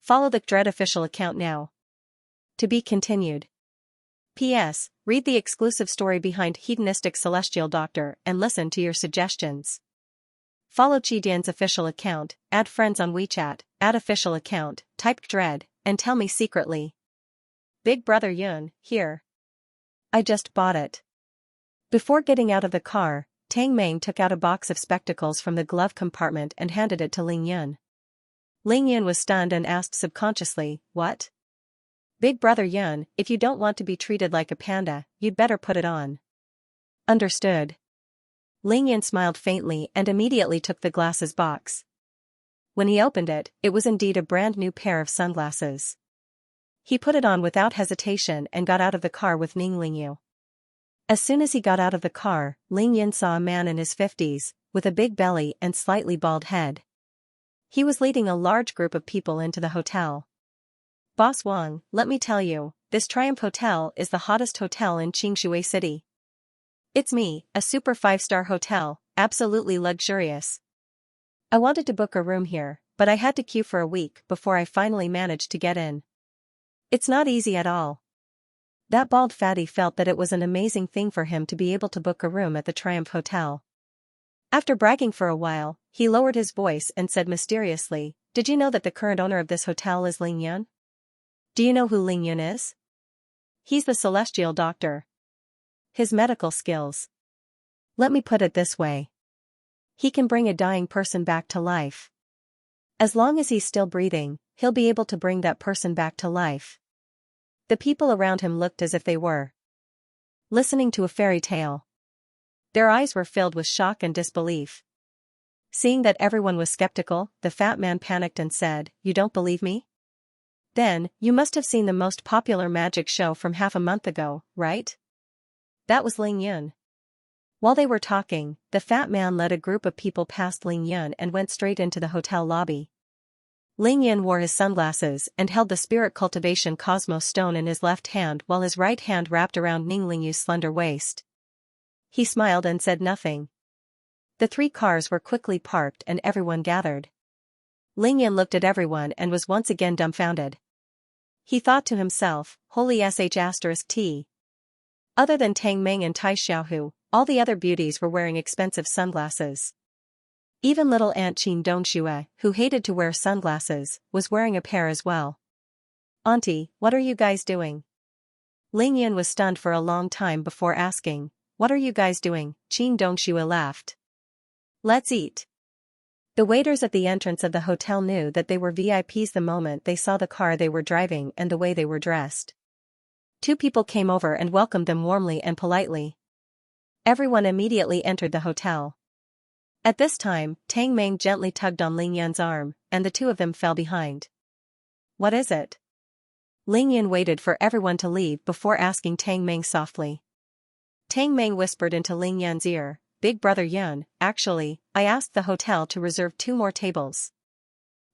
Follow the Dread official account now. To be continued. P.S. Read the exclusive story behind Hedonistic Celestial Doctor and listen to your suggestions. Follow Chidian's official account, add friends on WeChat, add official account, type Dread, and tell me secretly. Big brother Yun, here. I just bought it. Before getting out of the car, Tang Meng took out a box of spectacles from the glove compartment and handed it to Lingyun. Lingyun was stunned and asked subconsciously, "What?" "Big brother Yun, if you don't want to be treated like a panda, you'd better put it on." Understood. Lingyun smiled faintly and immediately took the glasses box. When he opened it, it was indeed a brand new pair of sunglasses. He put it on without hesitation and got out of the car with Ning Lingyu. As soon as he got out of the car, Lingyun saw a man in his 50s, with a big belly and slightly bald head. He was leading a large group of people into the hotel. "Boss Wang, let me tell you, this Triumph Hotel is the hottest hotel in Qingshui City. It's me, a super 5-star hotel, absolutely luxurious. I wanted to book a room here, but I had to queue for a week before I finally managed to get in. It's not easy at all." That bald fatty felt that it was an amazing thing for him to be able to book a room at the Triumph Hotel. After bragging for a while, he lowered his voice and said mysteriously, "Did you know that the current owner of this hotel is Ling Yun? Do you know who Ling Yun is? He's the celestial doctor. His medical skills. Let me put it this way. He can bring a dying person back to life. As long as he's still breathing, he'll be able to bring that person back to life." The people around him looked as if they were listening to a fairy tale. Their eyes were filled with shock and disbelief. Seeing that everyone was skeptical, the fat man panicked and said, "You don't believe me? Then, you must have seen the most popular magic show from half a month ago, right? That was Ling Yun." While they were talking, the fat man led a group of people past Ling Yun and went straight into the hotel lobby. Ling Yun wore his sunglasses and held the Spirit Cultivation Cosmos stone in his left hand while his right hand wrapped around Ning Lingyu's slender waist. He smiled and said nothing. The 3 cars were quickly parked and everyone gathered. Ling Yun looked at everyone and was once again dumbfounded. He thought to himself, "Holy sh*t. Other than Tang Meng and Tai Xiaohu, all the other beauties were wearing expensive sunglasses. Even little Aunt Qin Dongxue, who hated to wear sunglasses, was wearing a pair as well. "Auntie, what are you guys doing?" Ling Yun was stunned for a long time before asking, "What are you guys doing?" Qin Dongxue laughed. "Let's eat." The waiters at the entrance of the hotel knew that they were VIPs the moment they saw the car they were driving and the way they were dressed. 2 people came over and welcomed them warmly and politely. Everyone immediately entered the hotel. At this time, Tang Meng gently tugged on Ling Yun's arm, and the 2 of them fell behind. "What is it?" Ling Yun waited for everyone to leave before asking Tang Meng softly. Tang Meng whispered into Ling Yun's ear, "Big brother Yun, actually, I asked the hotel to reserve 2 more tables.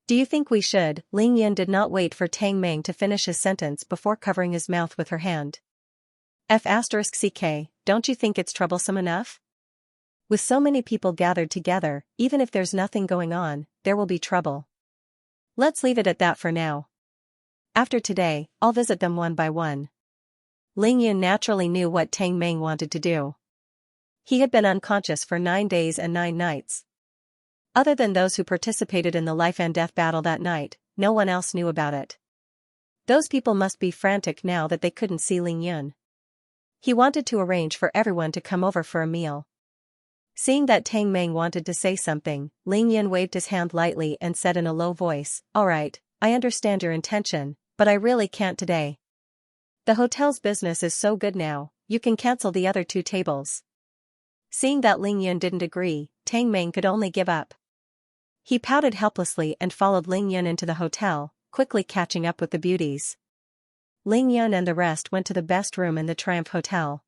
Do you think we should?" Ling Yun did not wait for Tang Meng to finish his sentence before covering his mouth with her hand. "F***ck, don't you think it's troublesome enough? With so many people gathered together, even if there's nothing going on, there will be trouble. Let's leave it at that for now. After today, I'll visit them one by one." Ling Yun naturally knew what Tang Meng wanted to do. He had been unconscious for 9 days and 9 nights. Other than those who participated in the life and death battle that night, no one else knew about it. Those people must be frantic now that they couldn't see Ling Yun. He wanted to arrange for everyone to come over for a meal. Seeing that Tang Meng wanted to say something, Ling Yun waved his hand lightly and said in a low voice, "All right, I understand your intention, but I really can't today. The hotel's business is so good now, you can cancel the other 2 tables." Seeing that Ling Yun didn't agree, Tang Meng could only give up. He pouted helplessly and followed Ling Yun into the hotel, quickly catching up with the beauties. Ling Yun and the rest went to the best room in the Triumph Hotel.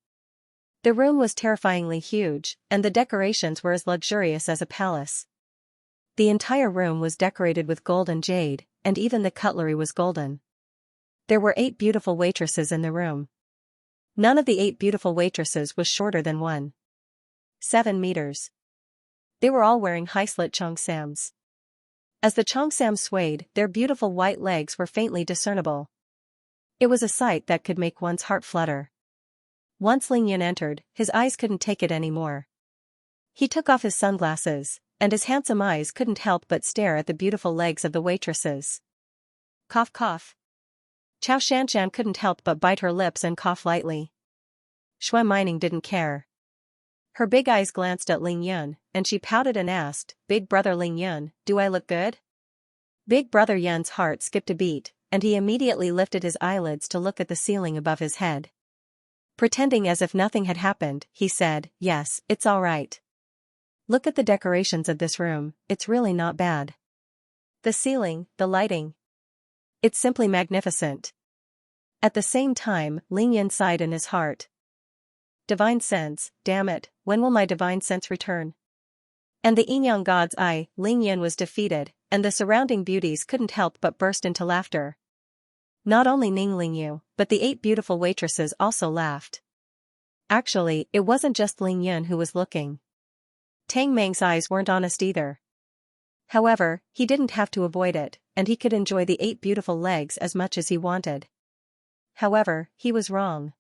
The room was terrifyingly huge, and the decorations were as luxurious as a palace. The entire room was decorated with gold and jade, and even the cutlery was golden. There were 8 beautiful waitresses in the room. None of the 8 beautiful waitresses was shorter than 1.7 meters. They were all wearing high-slit cheongsams. As the cheongsams swayed, their beautiful white legs were faintly discernible. It was a sight that could make one's heart flutter. Once Ling Yun entered, his eyes couldn't take it anymore. He took off his sunglasses, and his handsome eyes couldn't help but stare at the beautiful legs of the waitresses. Cough cough. Chao Xianxia couldn't help but bite her lips and cough lightly. Shui Mining didn't care. Her big eyes glanced at Ling Yun, and she pouted and asked, "Big brother Ling Yun, do I look good?" Big brother Yun's heart skipped a beat, and he immediately lifted his eyelids to look at the ceiling above his head. Pretending as if nothing had happened, he said, "Yes, it's all right. Look at the decorations of this room, it's really not bad. The ceiling, the lighting. It's simply magnificent." At the same time, Ling Yun sighed in his heart. Divine sense, damn it, when will my divine sense return? And the Yin God's eye, Ling Yun was defeated, and the surrounding beauties couldn't help but burst into laughter. Not only Ning Lingyu, but the 8 beautiful waitresses also laughed. Actually, it wasn't just Ling Yun who was looking. Tang Meng's eyes weren't honest either. However, he didn't have to avoid it, and he could enjoy the 8 beautiful legs as much as he wanted. However, he was wrong.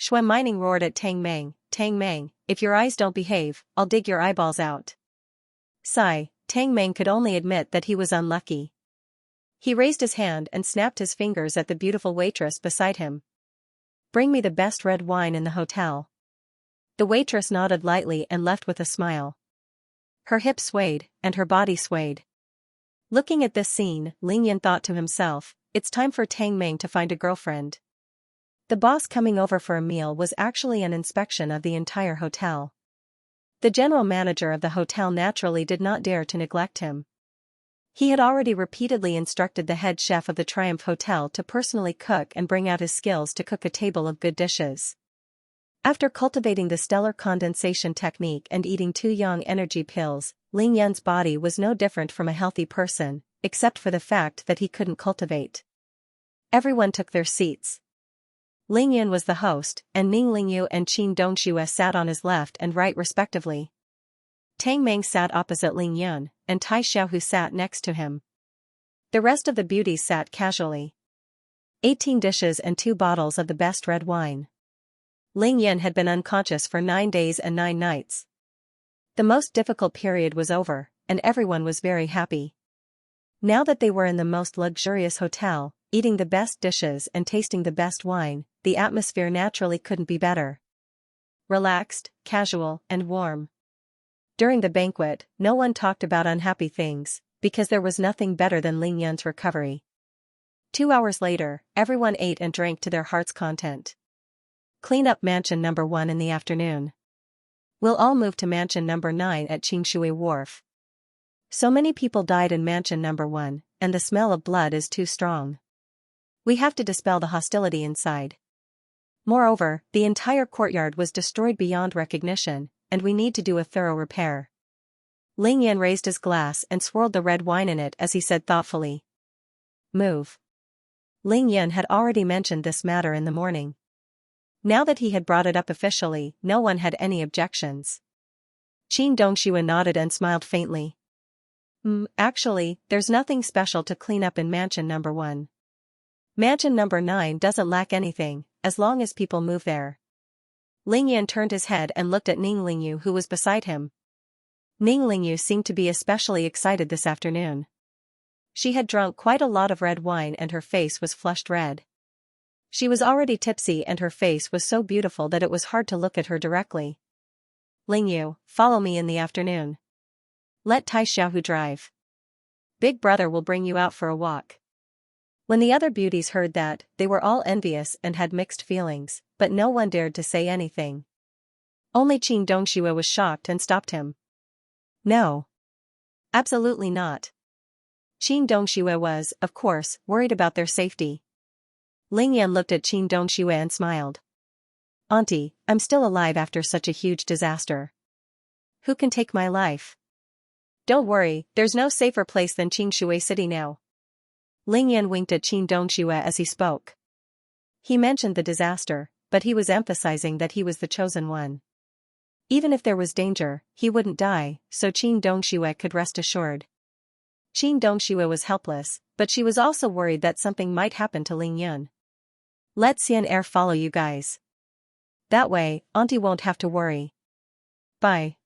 Shui Mining roared at Tang Meng, if your eyes don't behave, I'll dig your eyeballs out. Sigh, Tang Meng could only admit that he was unlucky. He raised his hand and snapped his fingers at the beautiful waitress beside him. Bring me the best red wine in the hotel. The waitress nodded lightly and left with a smile. Her hips swayed, and her body swayed. Looking at this scene, Ling Yan thought to himself, it's time for Tang Meng to find a girlfriend. The boss coming over for a meal was actually an inspection of the entire hotel. The general manager of the hotel naturally did not dare to neglect him. He had already repeatedly instructed the head chef of the Triumph Hotel to personally cook and bring out his skills to cook a table of good dishes. After cultivating the stellar condensation technique and eating 2 yang energy pills, Ling Yan's body was no different from a healthy person, except for the fact that he couldn't cultivate. Everyone took their seats. Ling Yan was the host, and Ning Lingyu and Qin Dongxue sat on his left and right respectively. Tang Meng sat opposite Ling Yan, and Tai Xiaohu sat next to him. The rest of the beauties sat casually. 18 dishes and 2 bottles of the best red wine. Ling Yan had been unconscious for 9 days and 9 nights. The most difficult period was over, and everyone was very happy. Now that they were in the most luxurious hotel, eating the best dishes and tasting the best wine, the atmosphere naturally couldn't be better. Relaxed, casual, and warm. During the banquet, no one talked about unhappy things, because there was nothing better than Ling Yan's recovery. 2 hours later, everyone ate and drank to their heart's content. Clean up mansion number 1 in the afternoon. We'll all move to mansion number 9 at Qingshui Wharf. So many people died in mansion number 1, and the smell of blood is too strong. We have to dispel the hostility inside. Moreover, the entire courtyard was destroyed beyond recognition, and we need to do a thorough repair. Ling Yan raised his glass and swirled the red wine in it as he said thoughtfully. Move. Ling Yan had already mentioned this matter in the morning. Now that he had brought it up officially, no one had any objections. Qin Dongxue nodded and smiled faintly. Actually, there's nothing special to clean up in mansion number 1. Mansion number 9 doesn't lack anything, as long as people move there. Ling Yan turned his head and looked at Ning Lingyu who was beside him. Ning Lingyu seemed to be especially excited this afternoon. She had drunk quite a lot of red wine and her face was flushed red. She was already tipsy and her face was so beautiful that it was hard to look at her directly. Lingyu, follow me in the afternoon. Let Tai Xiaohu drive. Big brother will bring you out for a walk. When the other beauties heard that, they were all envious and had mixed feelings, but no one dared to say anything. Only Qin Dongxue was shocked and stopped him. No. Absolutely not. Qin Dongxue was, of course, worried about their safety. Ling Yan looked at Qin Dongxue and smiled. Auntie, I'm still alive after such a huge disaster. Who can take my life? Don't worry, there's no safer place than Qingshui City now. Ling Yan winked at Qin Dongxue as he spoke. He mentioned the disaster, but he was emphasizing that he was the chosen one. Even if there was danger, he wouldn't die, so Qin Dongxue could rest assured. Qin Dongxue was helpless, but she was also worried that something might happen to Ling Yan. Let Xianxia follow you guys. That way, Auntie won't have to worry. Bye.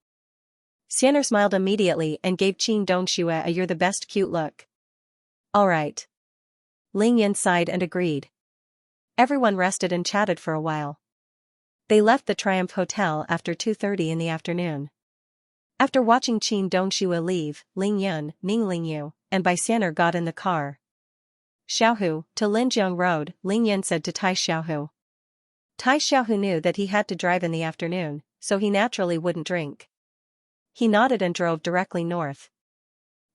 Xianxia smiled immediately and gave Qin Dongxue a "you're the best" cute look. Alright. Ling Yan sighed and agreed. Everyone rested and chatted for a while. They left the Triumph Hotel after 2:30 in the afternoon. After watching Qin Dongxue leave, Ling Yan, Ning Lingyu, and Bai Xian'er got in the car. Xiaohu, to Linjiang Road, Ling Yan said to Tai Xiaohu. Tai Xiaohu knew that he had to drive in the afternoon, so he naturally wouldn't drink. He nodded and drove directly north.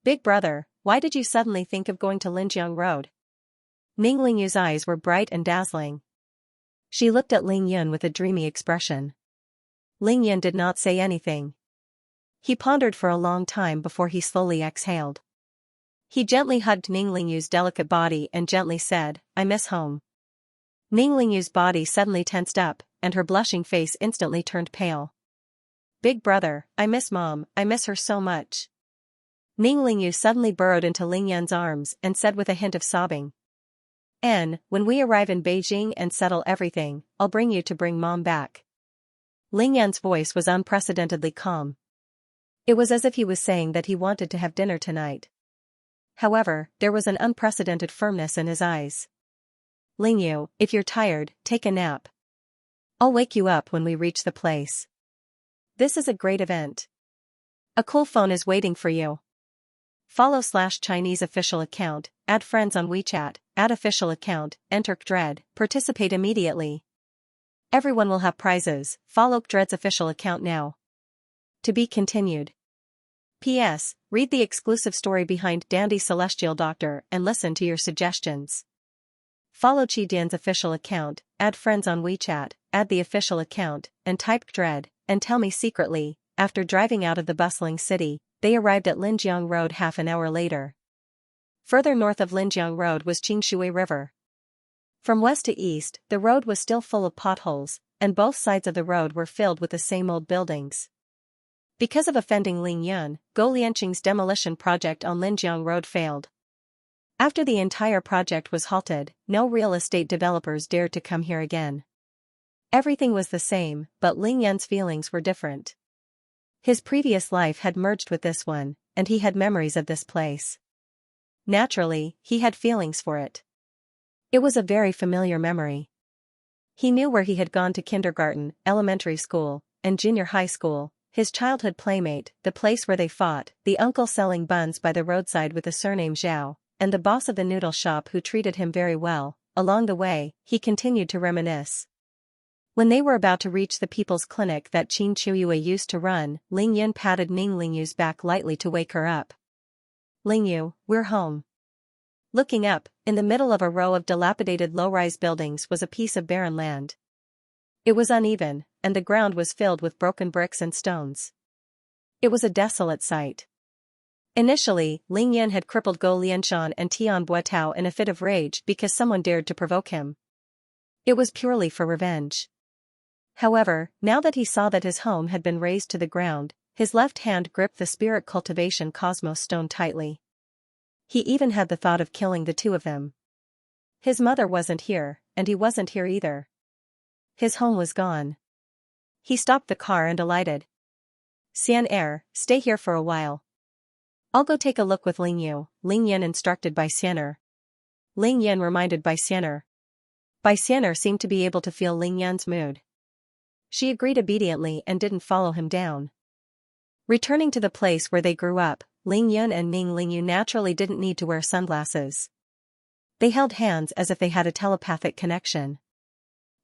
Big brother, why did you suddenly think of going to Linjiang Road? Ning Lingyu's eyes were bright and dazzling. She looked at Ling Yan with a dreamy expression. Ling Yan did not say anything. He pondered for a long time before he slowly exhaled. He gently hugged Ning Lingyu's delicate body and gently said, I miss home. Ning Lingyu's body suddenly tensed up, and her blushing face instantly turned pale. Big brother, I miss Mom, I miss her so much. Ning Lingyu suddenly burrowed into Ling Yan's arms and said with a hint of sobbing. When we arrive in Beijing and settle everything, I'll bring you to bring mom back." Ling Yan's voice was unprecedentedly calm. It was as if he was saying that he wanted to have dinner tonight. However, there was an unprecedented firmness in his eyes. "Ling Yu, if you're tired, take a nap. I'll wake you up when we reach the place. This is a great event. A cool phone is waiting for you. Follow/Chinese official account, add friends on WeChat, add official account, enter Kdred, participate immediately. Everyone will have prizes, follow Kdred's official account now. To be continued. P.S. Read the exclusive story behind Dandy Celestial Doctor and listen to your suggestions. Follow Qi Dian's official account, add friends on WeChat, add the official account, and type Kdred, and tell me secretly." After driving out of the bustling city, they arrived at Linjiang Road half an hour later. Further north of Linjiang Road was Qingshui River. From west to east, the road was still full of potholes, and both sides of the road were filled with the same old buildings. Because of offending Ling Yun, Go Lianqing's demolition project on Linjiang Road failed. After the entire project was halted, no real estate developers dared to come here again. Everything was the same, but Ling Yun's feelings were different. His previous life had merged with this one, and he had memories of this place. Naturally, he had feelings for it. It was a very familiar memory. He knew where he had gone to kindergarten, elementary school, and junior high school, his childhood playmate, the place where they fought, the uncle selling buns by the roadside with the surname Zhao, and the boss of the noodle shop who treated him very well. Along the way, he continued to reminisce. When they were about to reach the people's clinic that Qin Chuyue used to run, Ling Yun patted Ning Lingyu's back lightly to wake her up. "Ling Yu, we're home." Looking up, in the middle of a row of dilapidated low-rise buildings was a piece of barren land. It was uneven, and the ground was filled with broken bricks and stones. It was a desolate sight. Initially, Ling Yun had crippled Go Lianshan and Tian Buetao in a fit of rage because someone dared to provoke him. It was purely for revenge. However, now that he saw that his home had been razed to the ground, his left hand gripped the spirit cultivation cosmos stone tightly. He even had the thought of killing the two of them. His mother wasn't here, and he wasn't here either. His home was gone. He stopped the car and alighted. "Xian, stay here for a while. I'll go take a look with Ling Yu," Ling Yan instructed by Xianer. Ling Yan reminded by Xianer. Bai Xianer seemed to be able to feel Ling Yan's mood. She agreed obediently and didn't follow him down. Returning to the place where they grew up, Ling Yun and Ning Lingyu naturally didn't need to wear sunglasses. They held hands as if they had a telepathic connection.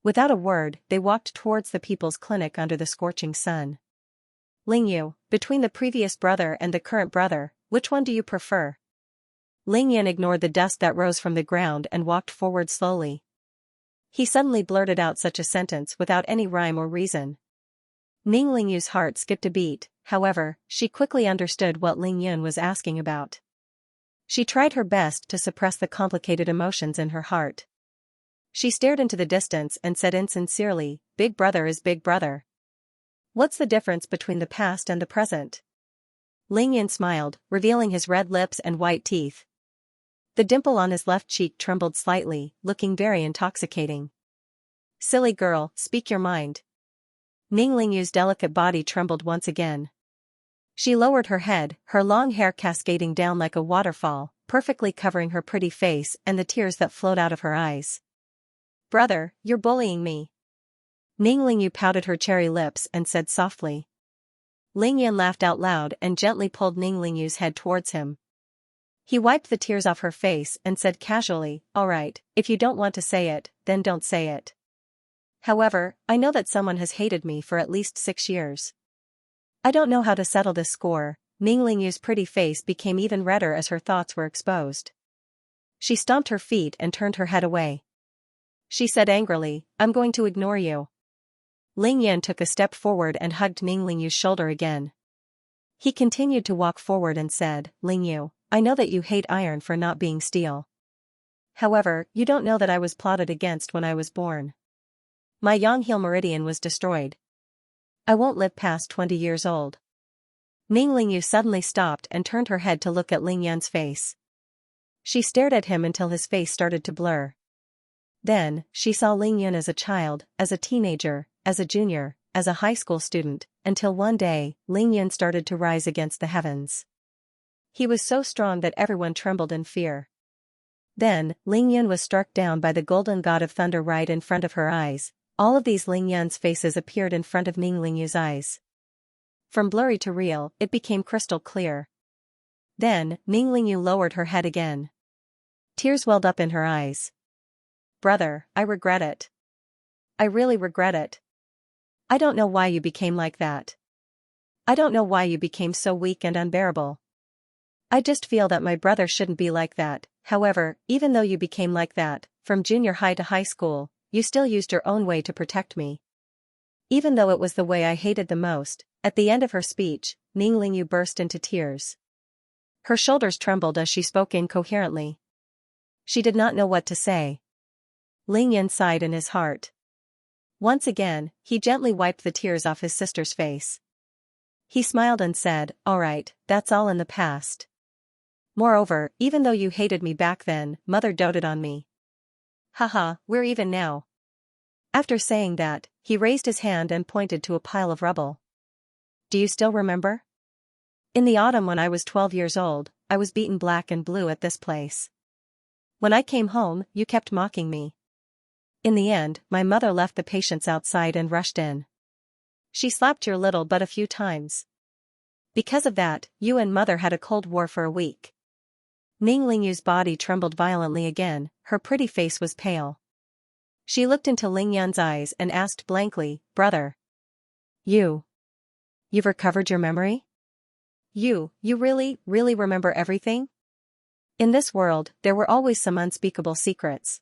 Without a word, they walked towards the people's clinic under the scorching sun. "Ling Yu, between the previous brother and the current brother, which one do you prefer?" Ling Yan ignored the dust that rose from the ground and walked forward slowly. He suddenly blurted out such a sentence without any rhyme or reason. Ning Lingyu's heart skipped a beat, however, she quickly understood what Ling Yun was asking about. She tried her best to suppress the complicated emotions in her heart. She stared into the distance and said insincerely, "Big brother is big brother. What's the difference between the past and the present?" Ling Yun smiled, revealing his red lips and white teeth. The dimple on his left cheek trembled slightly, looking very intoxicating. "Silly girl, speak your mind." Ning Lingyu's delicate body trembled once again. She lowered her head, her long hair cascading down like a waterfall, perfectly covering her pretty face and the tears that flowed out of her eyes. "Brother, you're bullying me." Ning Lingyu pouted her cherry lips and said softly. Ling Yan laughed out loud and gently pulled Ning Lingyu's head towards him. He wiped the tears off her face and said casually, "All right, if you don't want to say it, then don't say it. However, I know that someone has hated me for at least 6 years. I don't know how to settle this score." Ning Lingyu's pretty face became even redder as her thoughts were exposed. She stomped her feet and turned her head away. She said angrily, "I'm going to ignore you." Ling Yan took a step forward and hugged Ning Lingyu's shoulder again. He continued to walk forward and said, "Ling Yu, I know that you hate iron for not being steel. However, you don't know that I was plotted against when I was born. My Yonghil meridian was destroyed. I won't live past 20 years old." Ning Lingyu suddenly stopped and turned her head to look at Ling Yan's face. She stared at him until his face started to blur. Then, she saw Ling Yun as a child, as a teenager, as a junior, as a high school student, until one day, Ling Yun started to rise against the heavens. He was so strong that everyone trembled in fear. Then, Ling Yun was struck down by the golden god of thunder right in front of her eyes. All of these Ling Yun's faces appeared in front of Ning Lingyu's eyes. From blurry to real, it became crystal clear. Then, Ning Lingyu lowered her head again. Tears welled up in her eyes. Brother, I regret it. I really regret it. I don't know why you became like that. I don't know why you became so weak and unbearable. I just feel that my brother shouldn't be like that. However, even though you became like that, from junior high to high school, you still used your own way to protect me. Even though it was the way I hated the most. At the end of her speech, Ning Lingyu burst into tears. Her shoulders trembled as she spoke incoherently. She did not know what to say. Ling Yun sighed in his heart. Once again, he gently wiped the tears off his sister's face. He smiled and said, "All right, that's all in the past. Moreover, even though you hated me back then, Mother doted on me. Haha, we're even now." After saying that, he raised his hand and pointed to a pile of rubble. Do you still remember? In the autumn when I was 12 years old, I was beaten black and blue at this place. When I came home, you kept mocking me. In the end, my mother left the patients outside and rushed in. She slapped your little butt a few times. Because of that, you and Mother had a cold war for a week. Ning Lingyu's body trembled violently again, her pretty face was pale. She looked into Ling Yun's eyes and asked blankly, "Brother. You've recovered your memory? You really remember everything?" In this world, there were always some unspeakable secrets.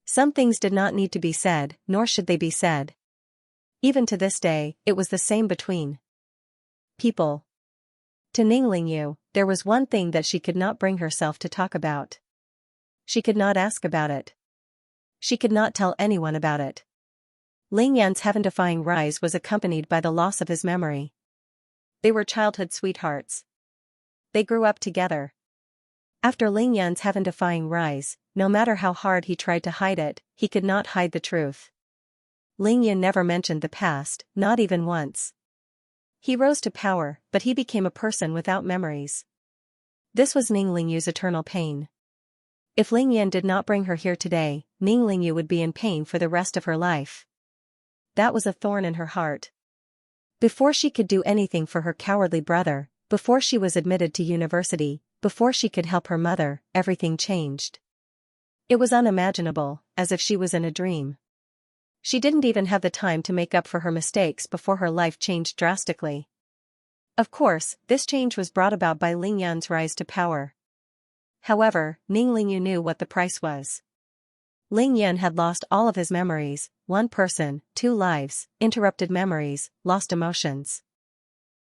Some things did not need to be said, nor should they be said. Even to this day, it was the same between people. To Ning Lingyu, there was one thing that she could not bring herself to talk about. She could not ask about it. She could not tell anyone about it. Ling Yan's heaven-defying rise was accompanied by the loss of his memory. They were childhood sweethearts. They grew up together. After Ling Yan's heaven-defying rise, no matter how hard he tried to hide it, he could not hide the truth. Ling Yan never mentioned the past, not even once. He rose to power, but he became a person without memories. This was Ning Lingyu's eternal pain. If Ling Yan did not bring her here today, Ning Lingyu would be in pain for the rest of her life. That was a thorn in her heart. Before she could do anything for her cowardly brother, before she was admitted to university, before she could help her mother, everything changed. It was unimaginable, as if she was in a dream. She didn't even have the time to make up for her mistakes before her life changed drastically. Of course, this change was brought about by Ling Yan's rise to power. However, Ning Lingyu knew what the price was. Ling Yan had lost all of his memories, one person, two lives, interrupted memories, lost emotions.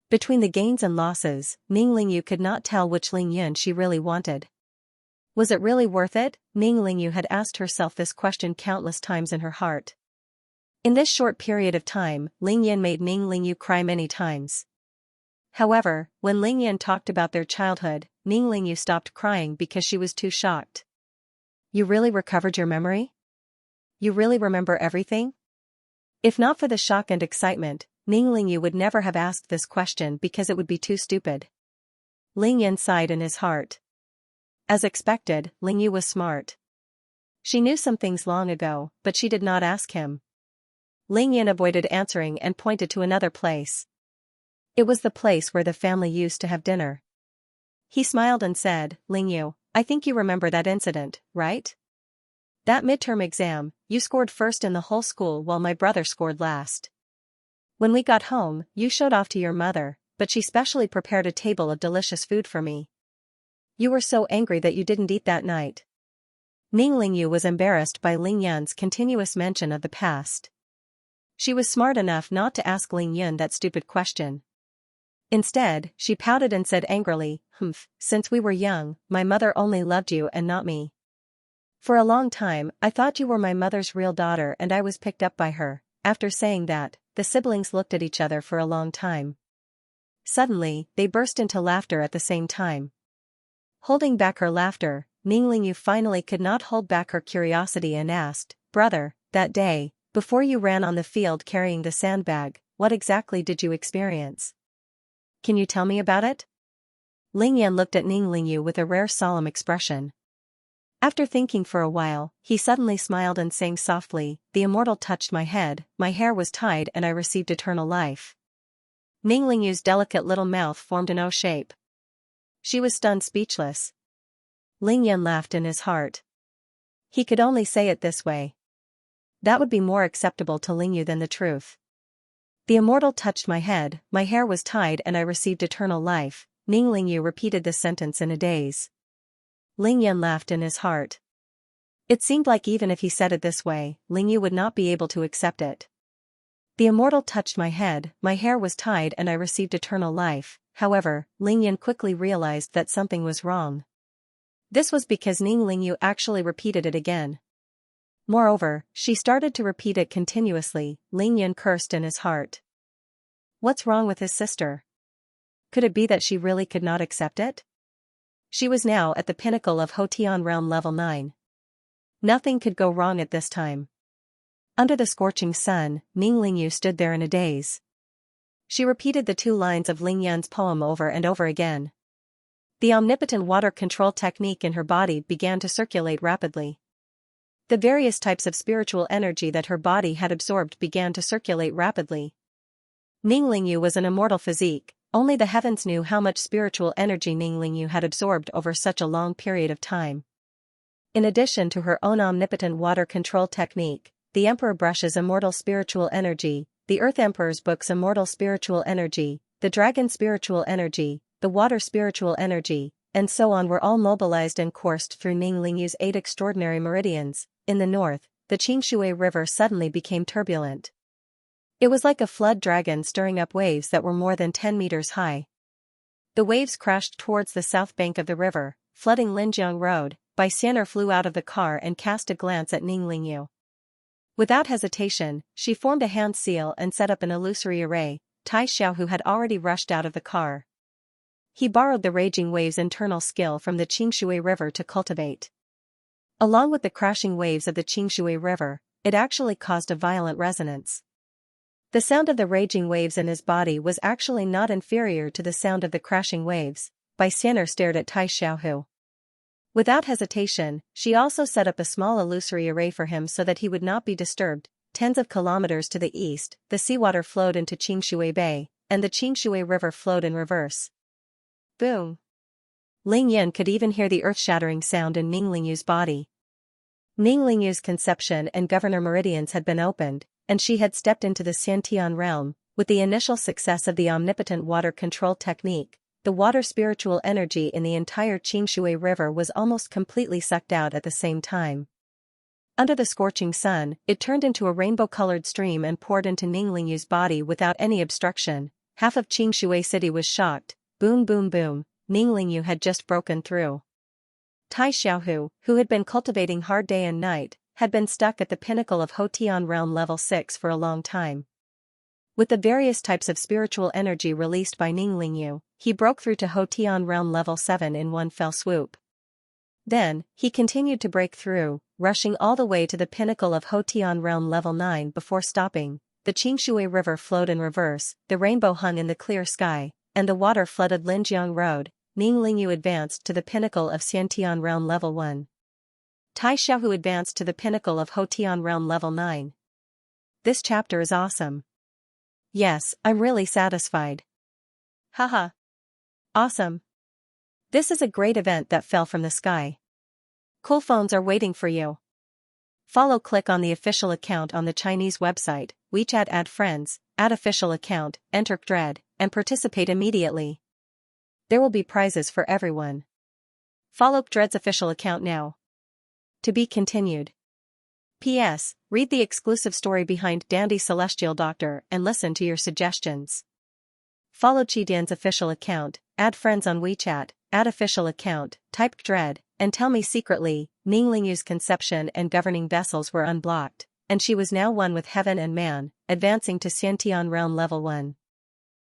Between the gains and losses, Ning Lingyu could not tell which Ling Yan she really wanted. Was it really worth it? Ning Lingyu had asked herself this question countless times in her heart. In this short period of time, Ling Yan made Ning Lingyu cry many times. However, when Ling Yan talked about their childhood, Ning Lingyu stopped crying because she was too shocked. You really recovered your memory? You really remember everything? If not for the shock and excitement, Ning Lingyu would never have asked this question because it would be too stupid. Ling Yan sighed in his heart. As expected, Lingyu was smart. She knew some things long ago, but she did not ask him. Ling Yan avoided answering and pointed to another place. It was the place where the family used to have dinner. He smiled and said, "Lingyu, I think you remember that incident, right? That midterm exam, you scored first in the whole school while my brother scored last. When we got home, you showed off to your mother, but she specially prepared a table of delicious food for me. You were so angry that you didn't eat that night." Ning Lingyu was embarrassed by Ling Yan's continuous mention of the past. She was smart enough not to ask Ling Yan that stupid question. Instead, she pouted and said angrily, "Since we were young, my mother only loved you and not me. For a long time, I thought you were my mother's real daughter and I was picked up by her." After saying that, the siblings looked at each other for a long time. Suddenly, they burst into laughter at the same time. Holding back her laughter, Ning Lingyu finally could not hold back her curiosity and asked, "Brother, that day, before you ran on the field carrying the sandbag, what exactly did you experience? Can you tell me about it?" Ling Yan looked at Ning Lingyu with a rare solemn expression. After thinking for a while, he suddenly smiled and sang softly, "The immortal touched my head, my hair was tied and I received eternal life." Ning Lingyu's delicate little mouth formed an O shape. She was stunned speechless. Ling Yan laughed in his heart. He could only say it this way. That would be more acceptable to Lingyu than the truth. "The immortal touched my head, my hair was tied and I received eternal life." Ning Lingyu repeated the sentence in a daze. Ling Yan laughed in his heart. It seemed like even if he said it this way, Lingyu would not be able to accept it. "The immortal touched my head, my hair was tied and I received eternal life." However, Ling Yan quickly realized that something was wrong. This was because Ning Lingyu actually repeated it again. Moreover, she started to repeat it continuously. Ling Yan cursed in his heart. What's wrong with his sister? Could it be that she really could not accept it? She was now at the pinnacle of Hotian realm level 9. Nothing could go wrong at this time. Under the scorching sun, Ning Lingyu stood there in a daze. She repeated the 2 lines of Ling Yan's poem over and over again. The omnipotent water control technique in her body began to circulate rapidly. The various types of spiritual energy that her body had absorbed began to circulate rapidly. Ning Lingyu was an immortal physique. Only the heavens knew how much spiritual energy Ning Lingyu had absorbed over such a long period of time. In addition to her own omnipotent water control technique, the Emperor Brush's immortal spiritual energy, the Earth Emperor's book's immortal spiritual energy, the Dragon spiritual energy, the Water spiritual energy, and so on were all mobilized and coursed through Ning Lingyu's 8 extraordinary meridians. In the north, the Xianxia River suddenly became turbulent. It was like a flood dragon stirring up waves that were more than 10 meters high. The waves crashed towards the south bank of the river, flooding Linjiang Road. Bai Xian'er flew out of the car and cast a glance at Ning Lingyu. Without hesitation, she formed a hand seal and set up an illusory array. Tai Xiaohu had already rushed out of the car. He borrowed the raging waves' internal skill from the Xianxia River to cultivate. Along with the crashing waves of the Xianxia River, it actually caused a violent resonance. The sound of the raging waves in his body was actually not inferior to the sound of the crashing waves. Bai Xian'er stared at Tai Xiaohu. Without hesitation, she also set up a small illusory array for him so that he would not be disturbed. Tens of kilometers to the east, the seawater flowed into Xianxia Bay, and the Xianxia River flowed in reverse. Boom! Ling Yan could even hear the earth-shattering sound in Ning Lingyu's body. Ning Lingyu's conception and governor meridians had been opened, and she had stepped into the Xiantian realm. With the initial success of the omnipotent water control technique, the water spiritual energy in the entire Xianxia River was almost completely sucked out at the same time. Under the scorching sun, it turned into a rainbow-colored stream and poured into Ning Lingyu's body without any obstruction. Half of Xianxia City was shocked. Boom boom boom, Ning Lingyu had just broken through. Tai Xiaohu, who had been cultivating hard day and night, had been stuck at the pinnacle of Hotian realm level 6 for a long time. With the various types of spiritual energy released by Ning Lingyu, he broke through to Hotian realm level 7 in one fell swoop. Then, he continued to break through, rushing all the way to the pinnacle of Hotian realm level 9 before stopping. The Xianxia River flowed in reverse, the rainbow hung in the clear sky, and the water flooded Linjiang Road. Ning Lingyu advanced to the pinnacle of Xiantian realm level 1. Tai Xiaohu advanced to the pinnacle of Hotian realm level 9. This chapter is awesome. Yes, I'm really satisfied. Haha. Awesome. This is a great event that fell from the sky. Cool phones are waiting for you. Click on the official account on the Chinese website, WeChat, add friends, add official account, enter Dread, and participate immediately. There will be prizes for everyone. Follow Dread's official account now. To be continued. P.S. Read the exclusive story behind Dandy Celestial Doctor and listen to your suggestions. Follow Chidian's official account, add friends on WeChat, add official account, type Dread, and tell me secretly. Ning Lingyu's conception and governing vessels were unblocked, and she was now one with heaven and man, advancing to Xiantian realm level 1.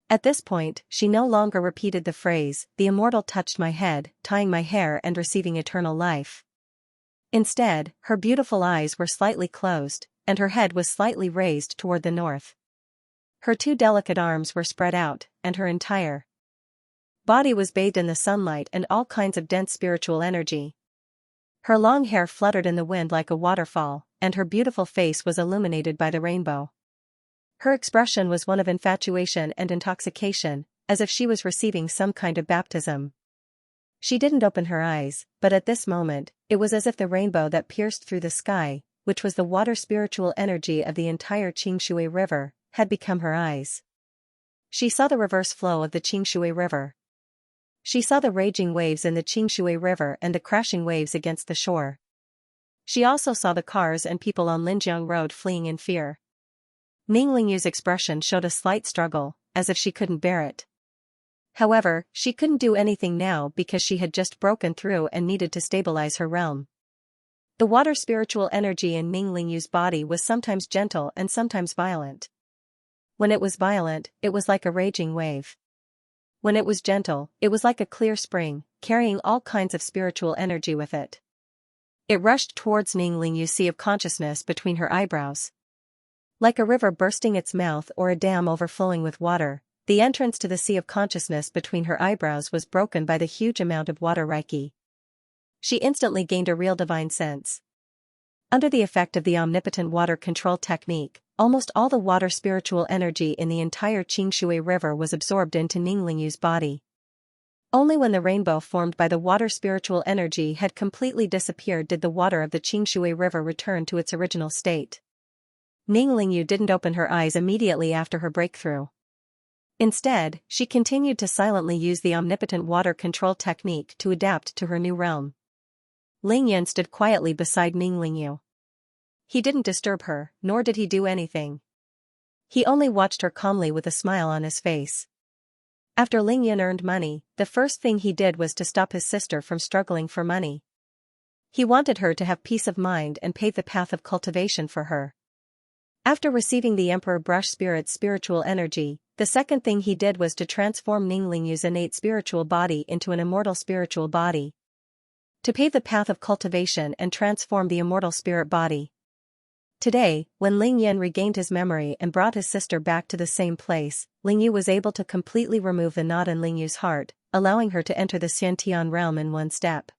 At this point, she no longer repeated the phrase, "The immortal touched my head, tying my hair and receiving eternal life." Instead, her beautiful eyes were slightly closed, and her head was slightly raised toward the north. Her two delicate arms were spread out, and her entire body was bathed in the sunlight and all kinds of dense spiritual energy. Her long hair fluttered in the wind like a waterfall, and her beautiful face was illuminated by the rainbow. Her expression was one of infatuation and intoxication, as if she was receiving some kind of baptism. She didn't open her eyes, but at this moment, it was as if the rainbow that pierced through the sky, which was the water spiritual energy of the entire Xianxia River, had become her eyes. She saw the reverse flow of the Xianxia River. She saw the raging waves in the Xianxia River and the crashing waves against the shore. She also saw the cars and people on Linjiang Road fleeing in fear. Ning Lingyu's expression showed a slight struggle, as if she couldn't bear it. However, she couldn't do anything now because she had just broken through and needed to stabilize her realm. The water spiritual energy in Ning Lingyu's body was sometimes gentle and sometimes violent. When it was violent, it was like a raging wave. When it was gentle, it was like a clear spring, carrying all kinds of spiritual energy with it. It rushed towards Ning Lingyu's sea of consciousness between her eyebrows. Like a river bursting its mouth or a dam overflowing with water, the entrance to the sea of consciousness between her eyebrows was broken by the huge amount of water reiki. She instantly gained a real divine sense. Under the effect of the omnipotent water control technique, almost all the water spiritual energy in the entire Xianxia River was absorbed into Ning Lingyu's body. Only when the rainbow formed by the water spiritual energy had completely disappeared did the water of the Xianxia River return to its original state. Ning Lingyu didn't open her eyes immediately after her breakthrough. Instead, she continued to silently use the omnipotent water control technique to adapt to her new realm. Ling Yan stood quietly beside Ning Lingyu. He didn't disturb her, nor did he do anything. He only watched her calmly with a smile on his face. After Ling Yan earned money, the first thing he did was to stop his sister from struggling for money. He wanted her to have peace of mind and pave the path of cultivation for her. After receiving the Emperor Brush Spirit's spiritual energy, the second thing he did was to transform Ning Lingyu's innate spiritual body into an immortal spiritual body. To pave the path of cultivation and transform the immortal spirit body. Today, when Ling Yan regained his memory and brought his sister back to the same place, Lingyu was able to completely remove the knot in Lingyu's heart, allowing her to enter the Xiantian realm in one step.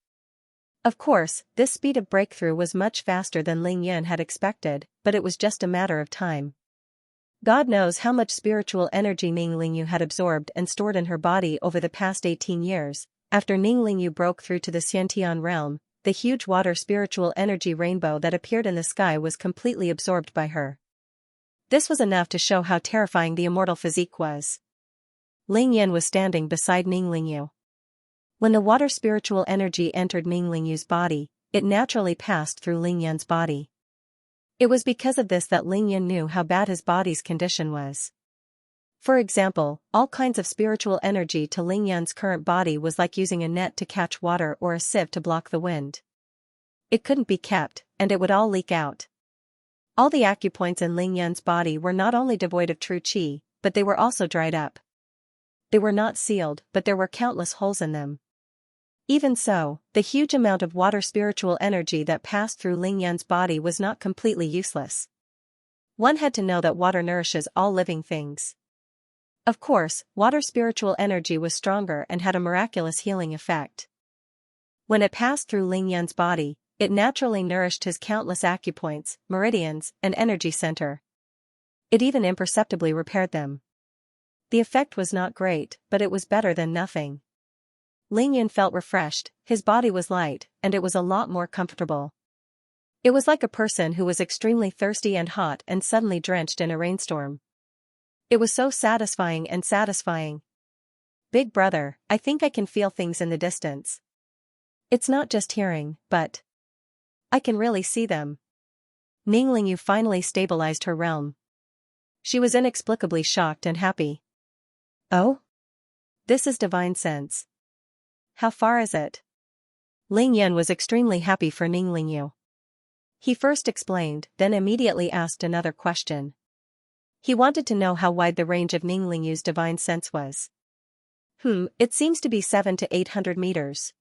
Of course, this speed of breakthrough was much faster than Ling Yan had expected, but it was just a matter of time. God knows how much spiritual energy Ning Lingyu had absorbed and stored in her body over the past 18 years. After Ning Lingyu broke through to the Xiantian realm, the huge water spiritual energy rainbow that appeared in the sky was completely absorbed by her. This was enough to show how terrifying the immortal physique was. Ling Yan was standing beside Ning Lingyu. When the water spiritual energy entered Ning Lingyu's body, it naturally passed through Ling Yan's body. It was because of this that Ling Yan knew how bad his body's condition was. For example, all kinds of spiritual energy to Ling Yan's current body was like using a net to catch water or a sieve to block the wind. It couldn't be kept, and it would all leak out. All the acupoints in Ling Yan's body were not only devoid of true qi, but they were also dried up. They were not sealed, but there were countless holes in them. Even so, the huge amount of water spiritual energy that passed through Ling Yan's body was not completely useless. One had to know that water nourishes all living things. Of course, water spiritual energy was stronger and had a miraculous healing effect. When it passed through Ling Yan's body, it naturally nourished his countless acupoints, meridians, and energy center. It even imperceptibly repaired them. The effect was not great, but it was better than nothing. Ling Yan felt refreshed, his body was light, and it was a lot more comfortable. It was like a person who was extremely thirsty and hot and suddenly drenched in a rainstorm. It was so satisfying and satisfying. Big brother, I think I can feel things in the distance. It's not just hearing, but I can really see them. Ning Lingyu finally stabilized her realm. She was inexplicably shocked and happy. Oh? This is divine sense. How far is it? Ling Yan was extremely happy for Ning Lingyu. He first explained, then immediately asked another question. He wanted to know how wide the range of Ning Lingyu's divine sense was. It seems to be 700 to 800 meters.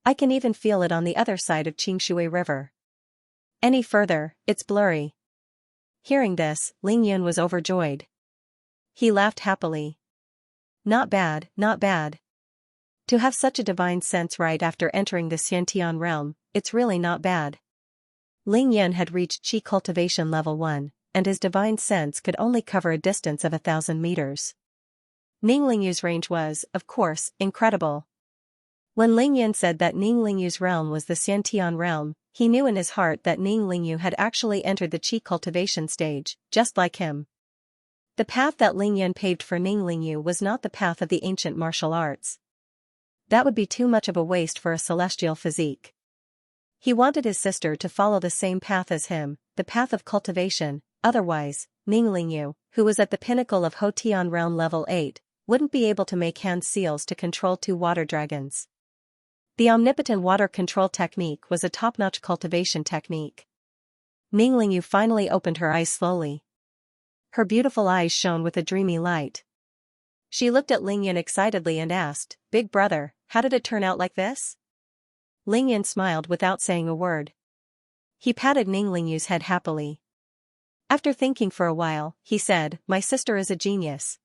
I can even feel it on the other side of Qingshui River. Any further, it's blurry. Hearing this, Lingyun was overjoyed. He laughed happily. Not bad, not bad. To have such a divine sense right after entering the Xiantian realm, it's really not bad. Lingyun had reached Qi Cultivation level 1, and his divine sense could only cover a distance of 1,000 meters. Ning Lingyu's range was, of course, incredible. When Lingyun said that Ning Lingyu's realm was the Xiantian realm, he knew in his heart that Ning Lingyu had actually entered the Qi cultivation stage, just like him. The path that Lingyun paved for Ning Lingyu was not the path of the ancient martial arts. That would be too much of a waste for a celestial physique. He wanted his sister to follow the same path as him, the path of cultivation, otherwise, Ning Lingyu, who was at the pinnacle of Hotian realm level 8, wouldn't be able to make hand seals to control 2 water dragons. The omnipotent water control technique was a top-notch cultivation technique. Ning Lingyu finally opened her eyes slowly. Her beautiful eyes shone with a dreamy light. She looked at Lingyun excitedly and asked, "Big brother, how did it turn out like this?" Lingyun smiled without saying a word. He patted Ning Lingyu's head happily. After thinking for a while, he said, "My sister is a genius.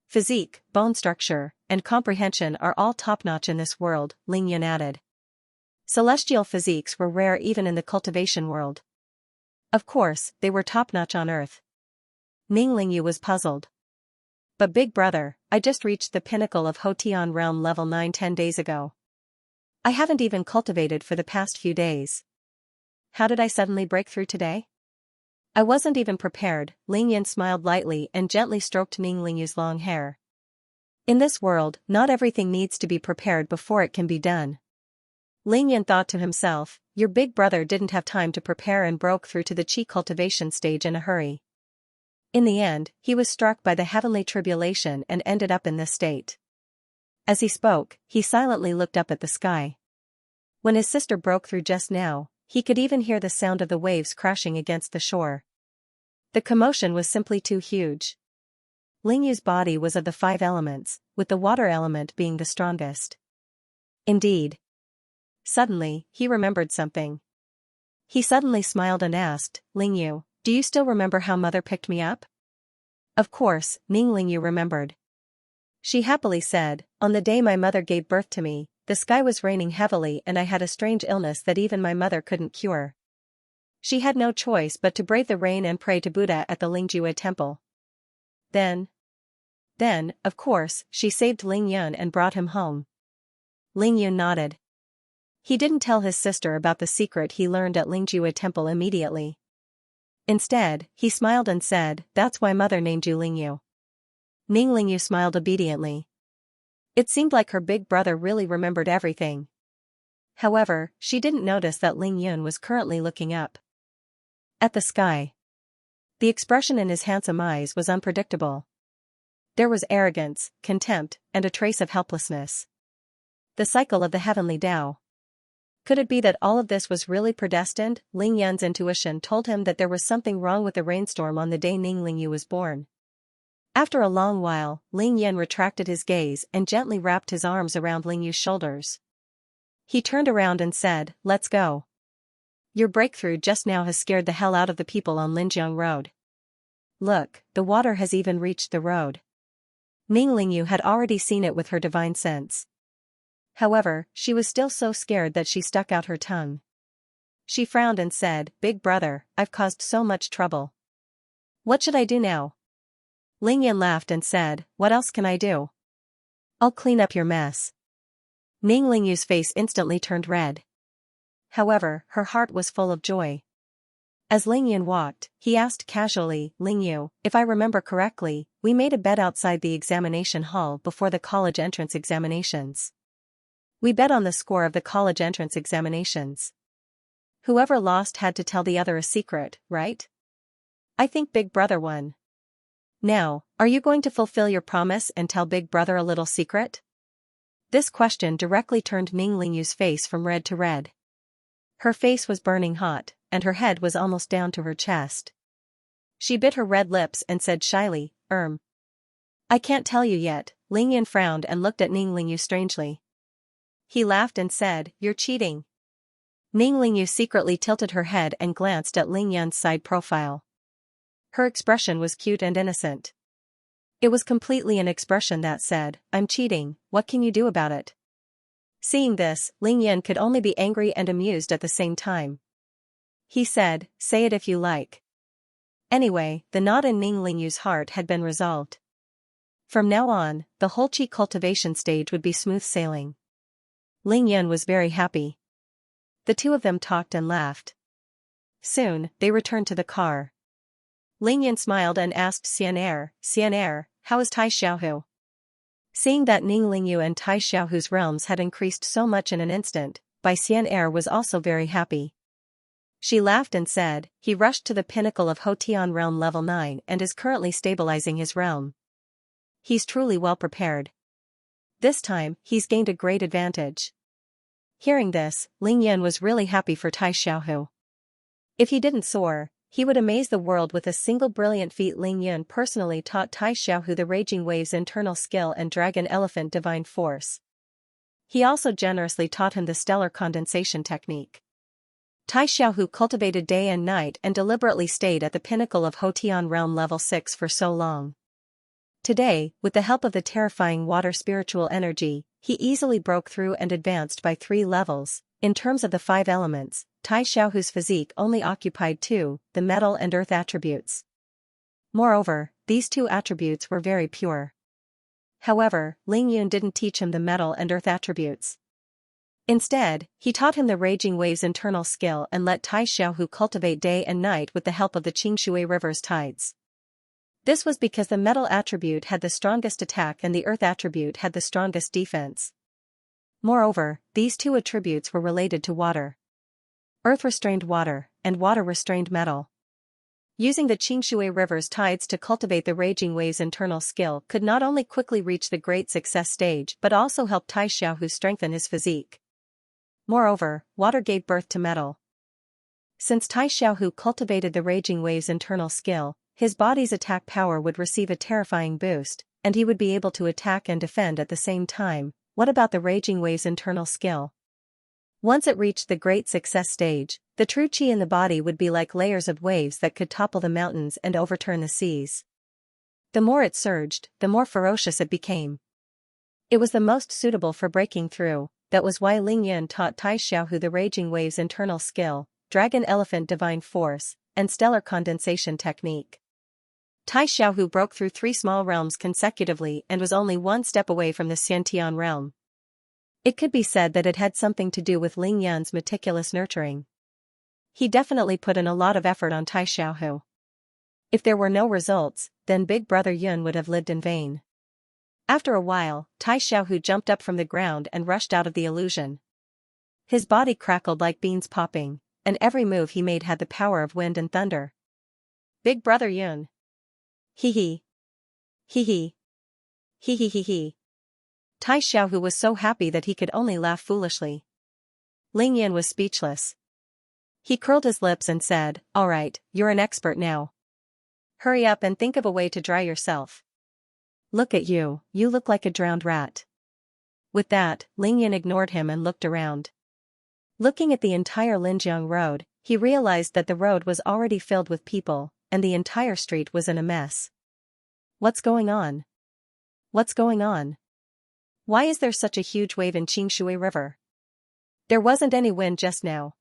Physique, bone structure, and comprehension are all top-notch in this world," Lingyun added. Celestial physiques were rare even in the cultivation world. Of course, they were top-notch on Earth. Ning Lingyu was puzzled. "But big brother, I just reached the pinnacle of Hotian realm level 9 10 days ago. I haven't even cultivated for the past few days. How did I suddenly break through today?" "I wasn't even prepared," Lingyun smiled lightly and gently stroked Ning Lingyu's long hair. In this world, not everything needs to be prepared before it can be done. Lingyun thought to himself, your big brother didn't have time to prepare and broke through to the Qi cultivation stage in a hurry. In the end, he was struck by the heavenly tribulation and ended up in this state. As he spoke, he silently looked up at the sky. When his sister broke through just now, he could even hear the sound of the waves crashing against the shore. The commotion was simply too huge. Lingyu's body was of the 5 elements, with the water element being the strongest. Indeed. Suddenly, he remembered something. He suddenly smiled and asked, "Lingyu, do you still remember how mother picked me up?" Of course, Ning Lingyu remembered. She happily said, "On the day my mother gave birth to me, the sky was raining heavily and I had a strange illness that even my mother couldn't cure. She had no choice but to brave the rain and pray to Buddha at the Lingjue temple. Then, of course, she saved Lingyun and brought him home." Lingyun nodded. He didn't tell his sister about the secret he learned at Lingjue temple immediately. Instead, he smiled and said, "That's why mother named you Lingyu." Ning Lingyu smiled obediently. It seemed like her big brother really remembered everything. However, she didn't notice that Lingyun was currently looking up at the sky. The expression in his handsome eyes was unpredictable. There was arrogance, contempt, and a trace of helplessness. The cycle of the heavenly Tao. Could it be that all of this was really predestined? Lingyun's intuition told him that there was something wrong with the rainstorm on the day Ning Lingyu was born. After a long while, Lingyun retracted his gaze and gently wrapped his arms around Lingyu's shoulders. He turned around and said, "Let's go. Your breakthrough just now has scared the hell out of the people on Linjiang Road. Look, the water has even reached the road." Ning Lingyu had already seen it with her divine sense. However, she was still so scared that she stuck out her tongue. She frowned and said, "Big brother, I've caused so much trouble. What should I do now?" Lingyun laughed and said, "What else can I do? I'll clean up your mess." Ning Lingyu's face instantly turned red. However, her heart was full of joy. As Lingyun walked, he asked casually, "Lingyu, if I remember correctly, we made a bet outside the examination hall before the college entrance examinations. We bet on the score of the college entrance examinations. Whoever lost had to tell the other a secret, right? I think Big Brother won. Now, are you going to fulfill your promise and tell Big Brother a little secret?" This question directly turned Ning Lingyu's face from red to red. Her face was burning hot, and her head was almost down to her chest. She bit her red lips and said shyly, I can't tell you yet." Ling Yan frowned and looked at Ning Lingyu strangely. He laughed and said, "You're cheating." Ning Lingyu secretly tilted her head and glanced at Ling Yan's side profile. Her expression was cute and innocent. It was completely an expression that said, "I'm cheating, what can you do about it?" Seeing this, Ling Yan could only be angry and amused at the same time. He said, "Say it if you like." Anyway, the knot in Ning Lingyu's heart had been resolved. From now on, the whole Qi cultivation stage would be smooth sailing. Ling Yan was very happy. The two of them talked and laughed. Soon, they returned to the car. Ling Yan smiled and asked Xianxia, "How is Tai Xiaohu?" Seeing that Ning Lingyu and Tai Xiaohu's realms had increased so much in an instant, Xianxia was also very happy. She laughed and said, "He rushed to the pinnacle of Hotian realm level 9 and is currently stabilizing his realm. He's truly well prepared. This time, he's gained a great advantage." Hearing this, Ling Yan was really happy for Tai Xiaohu. If he didn't soar, he would amaze the world with a single brilliant feat. Ling Yan personally taught Tai Xiaohu the Raging Waves internal skill and Dragon Elephant divine force. He also generously taught him the stellar condensation technique. Tai Xiaohu cultivated day and night and deliberately stayed at the pinnacle of Hotian realm level 6 for so long. Today, with the help of the terrifying water spiritual energy, he easily broke through and advanced by 3 levels. In terms of the 5 elements, Tai Xiaohu's physique only occupied 2, the metal and earth attributes. Moreover, these 2 attributes were very pure. However, Ling Yun didn't teach him the metal and earth attributes. Instead, he taught him the Raging Waves internal skill and let Tai Xiaohu cultivate day and night with the help of the Xianxia River's tides. This was because the metal attribute had the strongest attack and the earth attribute had the strongest defense. Moreover, these 2 attributes were related to water. Earth restrained water, and water restrained metal. Using the Xianxia River's tides to cultivate the Raging Waves internal skill could not only quickly reach the great success stage but also help Tai Xiaohu strengthen his physique. Moreover, water gave birth to metal. Since Tai Xiaohu cultivated the Raging Waves internal skill, his body's attack power would receive a terrifying boost, and he would be able to attack and defend at the same time. What about the Raging Waves internal skill? Once it reached the great success stage, the true Qi in the body would be like layers of waves that could topple the mountains and overturn the seas. The more it surged, the more ferocious it became. It was the most suitable for breaking through. That was why Ling Yan taught Tai Xiaohu the Raging Waves internal skill, Dragon Elephant divine force, and stellar condensation technique. Tai Xiaohu broke through 3 small realms consecutively and was only 1 step away from the Xiantian realm. It could be said that it had something to do with Ling Yan's meticulous nurturing. He definitely put in a lot of effort on Tai Xiaohu. If there were no results, then Big Brother Yun would have lived in vain. After a while, Tai Xiaohu jumped up from the ground and rushed out of the illusion. His body crackled like beans popping, and every move he made had the power of wind and thunder. Big Brother Yun. Hee hee. Hee hee. Hee hee hee hee. Tai Xiaohu was so happy that he could only laugh foolishly. Ling Yan was speechless. He curled his lips and said, "All right, you're an expert now. Hurry up and think of a way to dry yourself. Look at you, you look like a drowned rat." With that, Ling Yan ignored him and looked around. Looking at the entire Linjiang road, he realized that the road was already filled with people, and the entire street was in a mess. What's going on? What's going on? Why is there such a huge wave in Xianxia River? There wasn't any wind just now.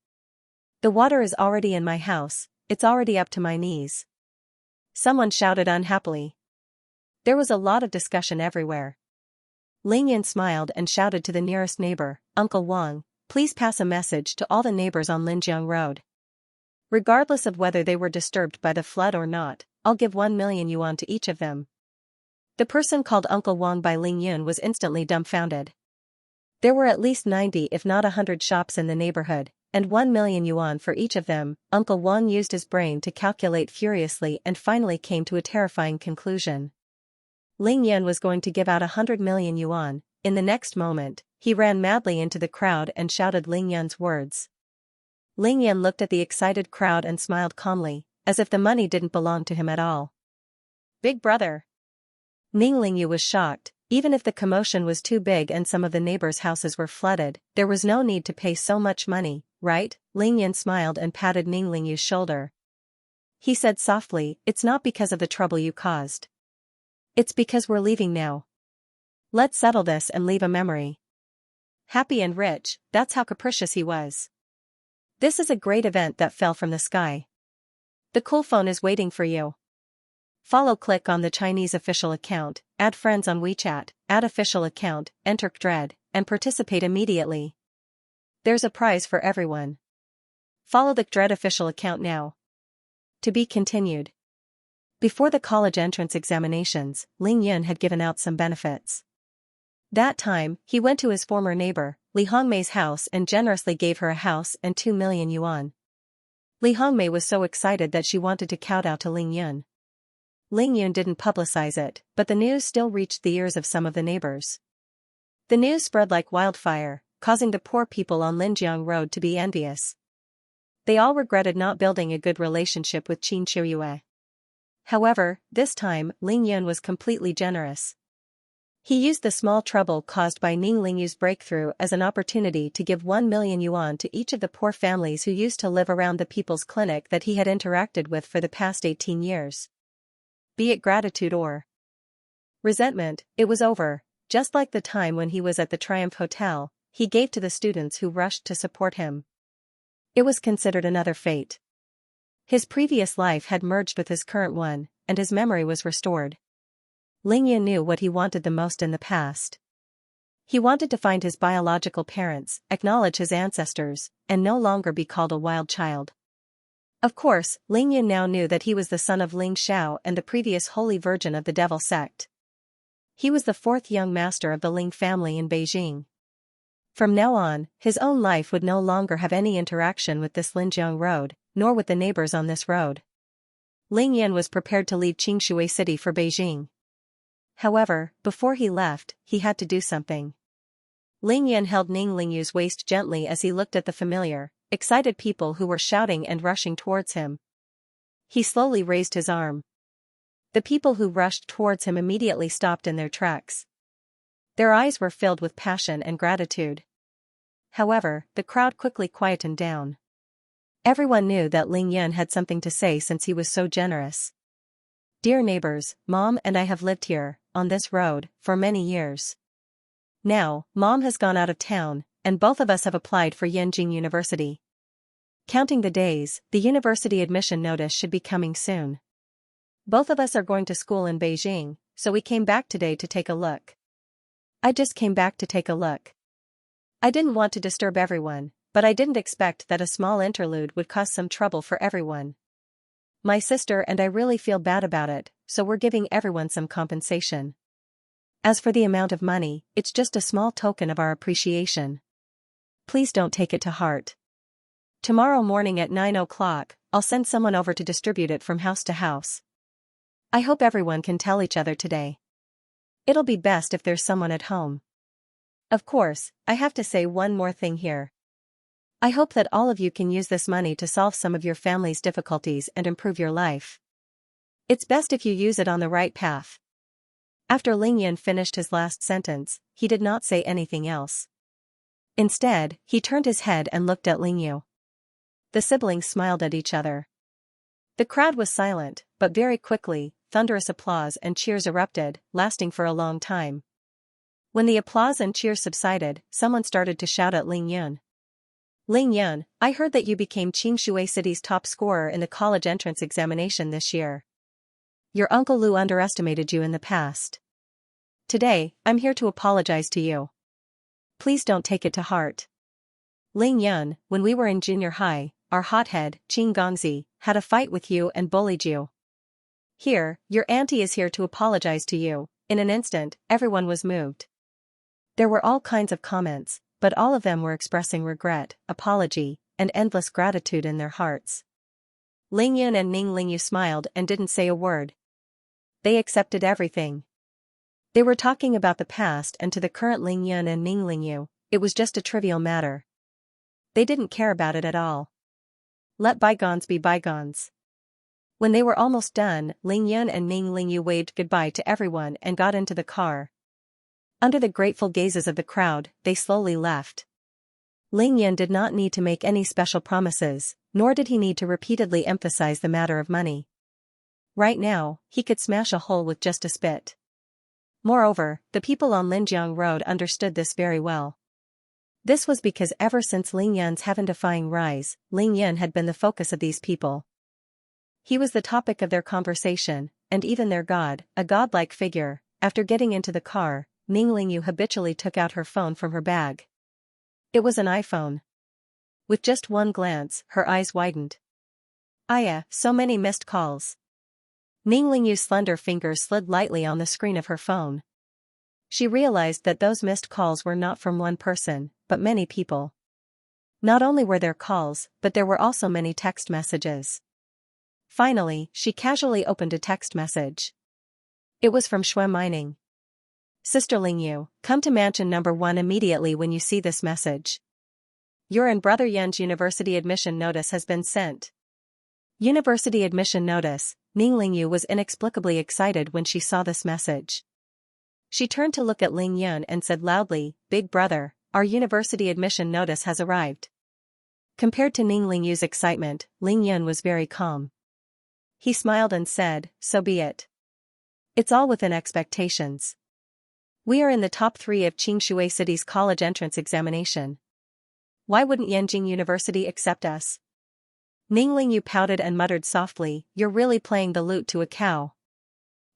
The water is already in my house, it's already up to my knees. Someone shouted unhappily. There was a lot of discussion everywhere. Ling Yan smiled and shouted to the nearest neighbor, "Uncle Wang, please pass a message to all the neighbors on Linjiang Road. Regardless of whether they were disturbed by the flood or not, I'll give 1 million yuan to each of them." The person called Uncle Wang by Ling Yun was instantly dumbfounded. There were at least 90 if not 100 shops in the neighborhood, and 1 million yuan for each of them. Uncle Wang used his brain to calculate furiously and finally came to a terrifying conclusion. Ling Yan was going to give out 100 million yuan. In the next moment, he ran madly into the crowd and shouted Ling Yan's words. Ling Yan looked at the excited crowd and smiled calmly. as if the money didn't belong to him at all. Big brother. Ning Lingyu was shocked. Even if the commotion was too big and some of the neighbors' houses were flooded, there was no need to pay so much money, right? Ling Yan smiled and patted Ning Lingyu's shoulder. He said softly, "It's not because of the trouble you caused. It's because we're leaving now. Let's settle this and leave a memory." Happy and rich, that's how capricious he was. This is a great event that fell from the sky. The cool phone is waiting for you. Click on the Chinese official account, add friends on WeChat, add official account, enter Dread, and participate immediately. There's a prize for everyone. Follow the Dread official account now. To be continued. Before the college entrance examinations, Ling Yun had given out some benefits. That time, he went to his former neighbor, Li Hongmei's house and generously gave her a house and 2 million yuan. Li Hongmei was so excited that she wanted to kowtow to Ling Yun. Ling Yun didn't publicize it, but the news still reached the ears of some of the neighbors. The news spread like wildfire, causing the poor people on Linjiang Road to be envious. They all regretted not building a good relationship with Qin Shiyue. However, this time, Ling Yun was completely generous. He used the small trouble caused by Ning Lingyu's breakthrough as an opportunity to give 1 million yuan to each of the poor families who used to live around the people's clinic that he had interacted with for the past 18 years. Be it gratitude or resentment, it was over. Just like the time when he was at the Triumph Hotel, he gave to the students who rushed to support him. It was considered another fate. His previous life had merged with his current one, and his memory was restored. Ling Yun knew what he wanted the most in the past. He wanted to find his biological parents, acknowledge his ancestors, and no longer be called a wild child. Of course, Ling Yun now knew that he was the son of Ling Xiao and the previous holy virgin of the devil sect. He was the fourth young master of the Ling family in Beijing. From now on, his own life would no longer have any interaction with this Linjiang Road, nor with the neighbors on this road. Ling Yan was prepared to leave Qingshui City for Beijing. However, before he left, he had to do something. Ling Yan held Ning Lingyu's waist gently as he looked at the familiar, excited people who were shouting and rushing towards him. He slowly raised his arm. The people who rushed towards him immediately stopped in their tracks. Their eyes were filled with passion and gratitude. However, the crowd quickly quietened down. Everyone knew that Ling Yan had something to say since he was so generous. "Dear neighbors, Mom and I have lived here, on this road, for many years. Now, Mom has gone out of town, and both of us have applied for Yenjing University. Counting the days, the university admission notice should be coming soon. Both of us are going to school in Beijing, so we came back today to take a look. I just came back to take a look. I didn't want to disturb everyone, but I didn't expect that a small interlude would cause some trouble for everyone. My sister and I really feel bad about it, so we're giving everyone some compensation. As for the amount of money, it's just a small token of our appreciation. Please don't take it to heart. Tomorrow morning at 9 o'clock, I'll send someone over to distribute it from house to house. I hope everyone can tell each other today. It'll be best if there's someone at home. Of course, I have to say one more thing here. I hope that all of you can use this money to solve some of your family's difficulties and improve your life. It's best if you use it on the right path." After Ling Yan finished his last sentence, he did not say anything else. Instead, he turned his head and looked at Ling Yu. The siblings smiled at each other. The crowd was silent, but very quickly, thunderous applause and cheers erupted, lasting for a long time. When the applause and cheers subsided, someone started to shout at Ling Yun. "Ling Yun, I heard that you became Qingshui City's top scorer in the college entrance examination this year. Your Uncle Lu underestimated you in the past. Today, I'm here to apologize to you. Please don't take it to heart. Ling Yun, when we were in junior high, our hothead, Qin Gongzi, had a fight with you and bullied you. Here, your auntie is here to apologize to you." In an instant, everyone was moved. There were all kinds of comments, but all of them were expressing regret, apology, and endless gratitude in their hearts. Ling Yun and Ning Lingyu smiled and didn't say a word. They accepted everything. They were talking about the past, and to the current Ling Yun and Ning Lingyu, it was just a trivial matter. They didn't care about it at all. Let bygones be bygones. When they were almost done, Ling Yun and Ning Lingyu waved goodbye to everyone and got into the car. Under the grateful gazes of the crowd, they slowly left. Ling Yun did not need to make any special promises, nor did he need to repeatedly emphasize the matter of money. Right now, he could smash a hole with just a spit. Moreover, the people on Linjiang Road understood this very well. This was because ever since Ling Yun's heaven-defying rise, Ling Yun had been the focus of these people. He was the topic of their conversation, and even their god, a godlike figure. After getting into the car, Ning Lingyu habitually took out her phone from her bag. It was an iPhone. With just one glance, her eyes widened. Aya, so many missed calls. Ning Lingyu's slender fingers slid lightly on the screen of her phone. She realized that those missed calls were not from one person, but many people. Not only were there calls, but there were also many text messages. Finally, she casually opened a text message. It was from Shui Mining. Sister Lingyu, come to mansion number 1 immediately when you see this message. Your and Brother Yun's university admission notice has been sent. University admission notice. Ning Lingyu was inexplicably excited when she saw this message. She turned to look at Ling Yun and said loudly, Big brother, our university admission notice has arrived. Compared to Ning Lingyu's excitement, Ling Yun was very calm. He smiled and said, so be it. It's all within expectations. We are in the top 3 of Qingshui City's college entrance examination. Why wouldn't Yanjing University accept us? Ning Lingyu pouted and muttered softly, you're really playing the lute to a cow.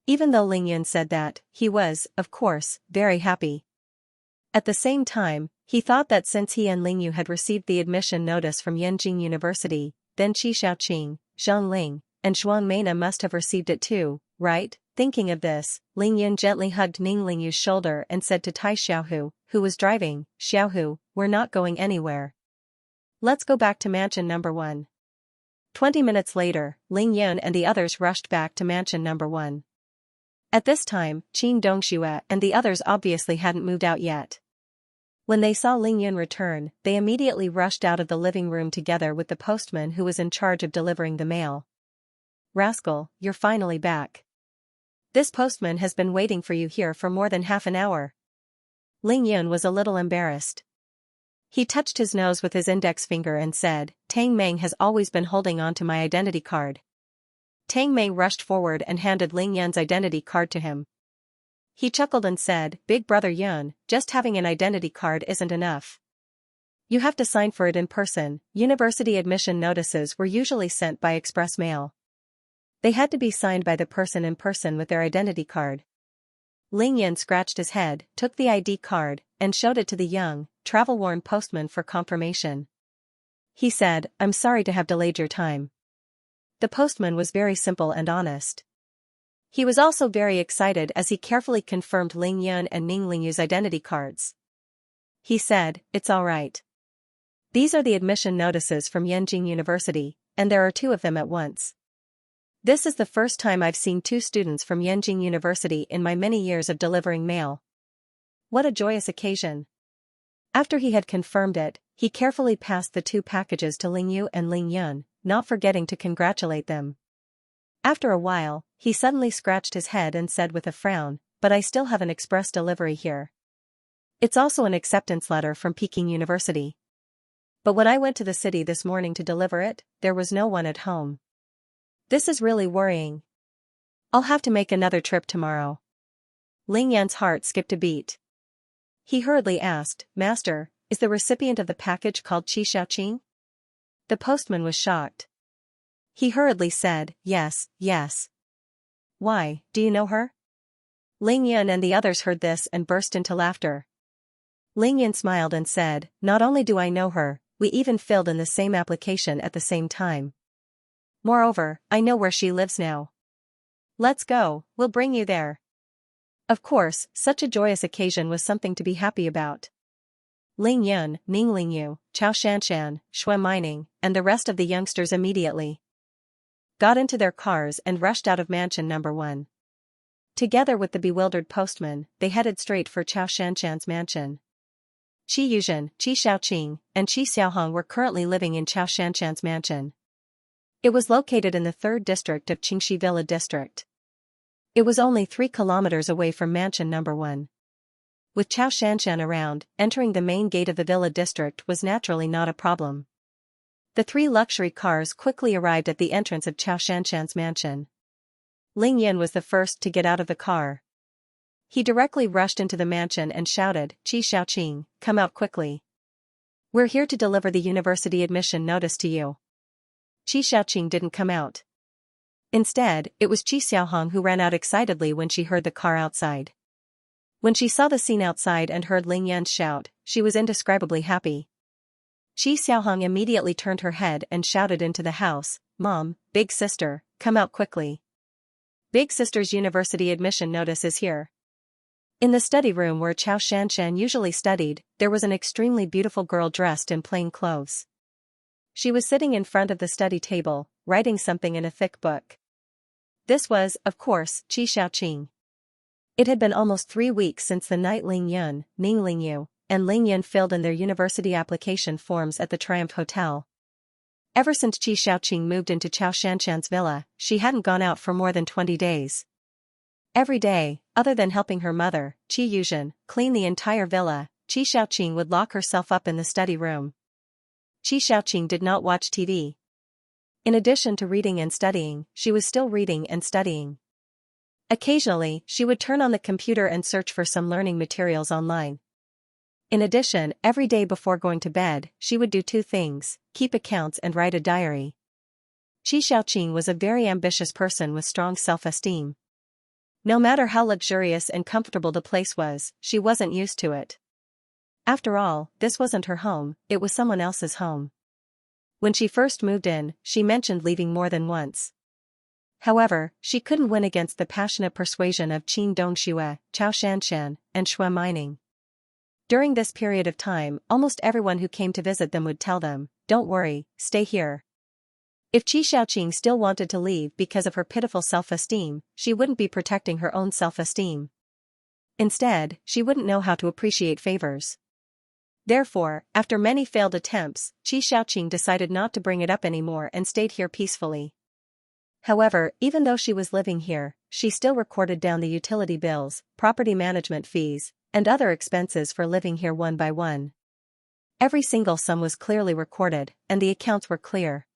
Even though Ling Yun said that, he was, of course, very happy. At the same time, he thought that since he and Lingyu had received the admission notice from Yanjing University, then Qi Xiaoqing, Zhang Ling, and Zhuang Meina must have received it too, right? Thinking of this, Ling Yun gently hugged Ning Lingyu's shoulder and said to Tai Xiaohu, who was driving, Xiaohu, we're not going anywhere. Let's go back to mansion number 1. 20 minutes later, Ling Yun and the others rushed back to mansion number 1. At this time, Qin Dongxue and the others obviously hadn't moved out yet. When they saw Ling Yun return, they immediately rushed out of the living room together with the postman who was in charge of delivering the mail. Rascal, you're finally back. This postman has been waiting for you here for more than half an hour. Ling Yun was a little embarrassed. He touched his nose with his index finger and said, Tang Meng has always been holding on to my identity card. Tang Meng rushed forward and handed Ling Yun's identity card to him. He chuckled and said, Big brother Yun, just having an identity card isn't enough. You have to sign for it in person. University admission notices were usually sent by express mail. They had to be signed by the person in person with their identity card. Ling Yun scratched his head, took the ID card, and showed it to the young, travel-worn postman for confirmation. He said, I'm sorry to have delayed your time. The postman was very simple and honest. He was also very excited as he carefully confirmed Ling Yun and Ning Lingyu's identity cards. He said, it's all right. These are the admission notices from Yanjing University, and there are 2 of them at once. This is the first time I've seen 2 students from Yanjing University in my many years of delivering mail. What a joyous occasion. After he had confirmed it, he carefully passed the 2 packages to Lingyu and Ling Yun, not forgetting to congratulate them. After a while, he suddenly scratched his head and said with a frown, but I still have an express delivery here. It's also an acceptance letter from Peking University. But when I went to the city this morning to deliver it, there was no one at home. This is really worrying. I'll have to make another trip tomorrow. Ling Yan's heart skipped a beat. He hurriedly asked, Master, is the recipient of the package called Qi Xiaoqing? The postman was shocked. He hurriedly said, yes, yes. Why, do you know her? Ling Yun and the others heard this and burst into laughter. Ling Yun smiled and said, not only do I know her, we even filled in the same application at the same time. Moreover, I know where she lives now. Let's go, we'll bring you there. Of course, such a joyous occasion was something to be happy about. Ling Yun, Ning Lingyu, Chao Shanshan, Shui Mining, and the rest of the youngsters immediately got into their cars and rushed out of mansion number 1. Together with the bewildered postman, they headed straight for Chao Shanshan's mansion. Qi Yuzhen, Qi Xiaoqing, and Qi Xiaohong were currently living in Chao Shanshan's mansion. It was located in the 3rd district of Xianxia Villa District. It was only 3 kilometers away from mansion number 1. With Xianxia around, entering the main gate of the villa district was naturally not a problem. The 3 luxury cars quickly arrived at the entrance of Xianxia's mansion. Ling Yan was the first to get out of the car. He directly rushed into the mansion and shouted, "Qi Xiaoqing, come out quickly. We're here to deliver the university admission notice to you." Qi Xiaoqing didn't come out. Instead, it was Qi Xiaohong who ran out excitedly when she heard the car outside. When she saw the scene outside and heard Ling Yan's shout, she was indescribably happy. Qi Xiaohong immediately turned her head and shouted into the house, "Mom, big sister, come out quickly. Big sister's university admission notice is here." In the study room where Xianxia usually studied, there was an extremely beautiful girl dressed in plain clothes. She was sitting in front of the study table, writing something in a thick book. This was, of course, Qi Xiaoqing. It had been almost 3 weeks since the night Ling Yun, Ning Lingyu, and Ling Yan filled in their university application forms at the Triumph Hotel. Ever since Qi Xiaoqing moved into Xianxia's villa, she hadn't gone out for more than 20 days. Every day, other than helping her mother, Qi Yuzhen, clean the entire villa, Qi Xiaoqing would lock herself up in the study room. Qi Xiaoqing did not watch TV. In addition to reading and studying, she was still reading and studying. Occasionally, she would turn on the computer and search for some learning materials online. In addition, every day before going to bed, she would do 2 things, keep accounts and write a diary. Qi Xiaoqing was a very ambitious person with strong self-esteem. No matter how luxurious and comfortable the place was, she wasn't used to it. After all, this wasn't her home, it was someone else's home. When she first moved in, she mentioned leaving more than once. However, she couldn't win against the passionate persuasion of Qin Dongxue, Chao Shanshan, and Shui Mining. During this period of time, almost everyone who came to visit them would tell them, "Don't worry, stay here." If Qi Xiaoqing still wanted to leave because of her pitiful self-esteem, she wouldn't be protecting her own self-esteem. Instead, she wouldn't know how to appreciate favors. Therefore, after many failed attempts, Qi Xiaoqing decided not to bring it up anymore and stayed here peacefully. However, even though she was living here, she still recorded down the utility bills, property management fees, and other expenses for living here one by one. Every single sum was clearly recorded, and the accounts were clear.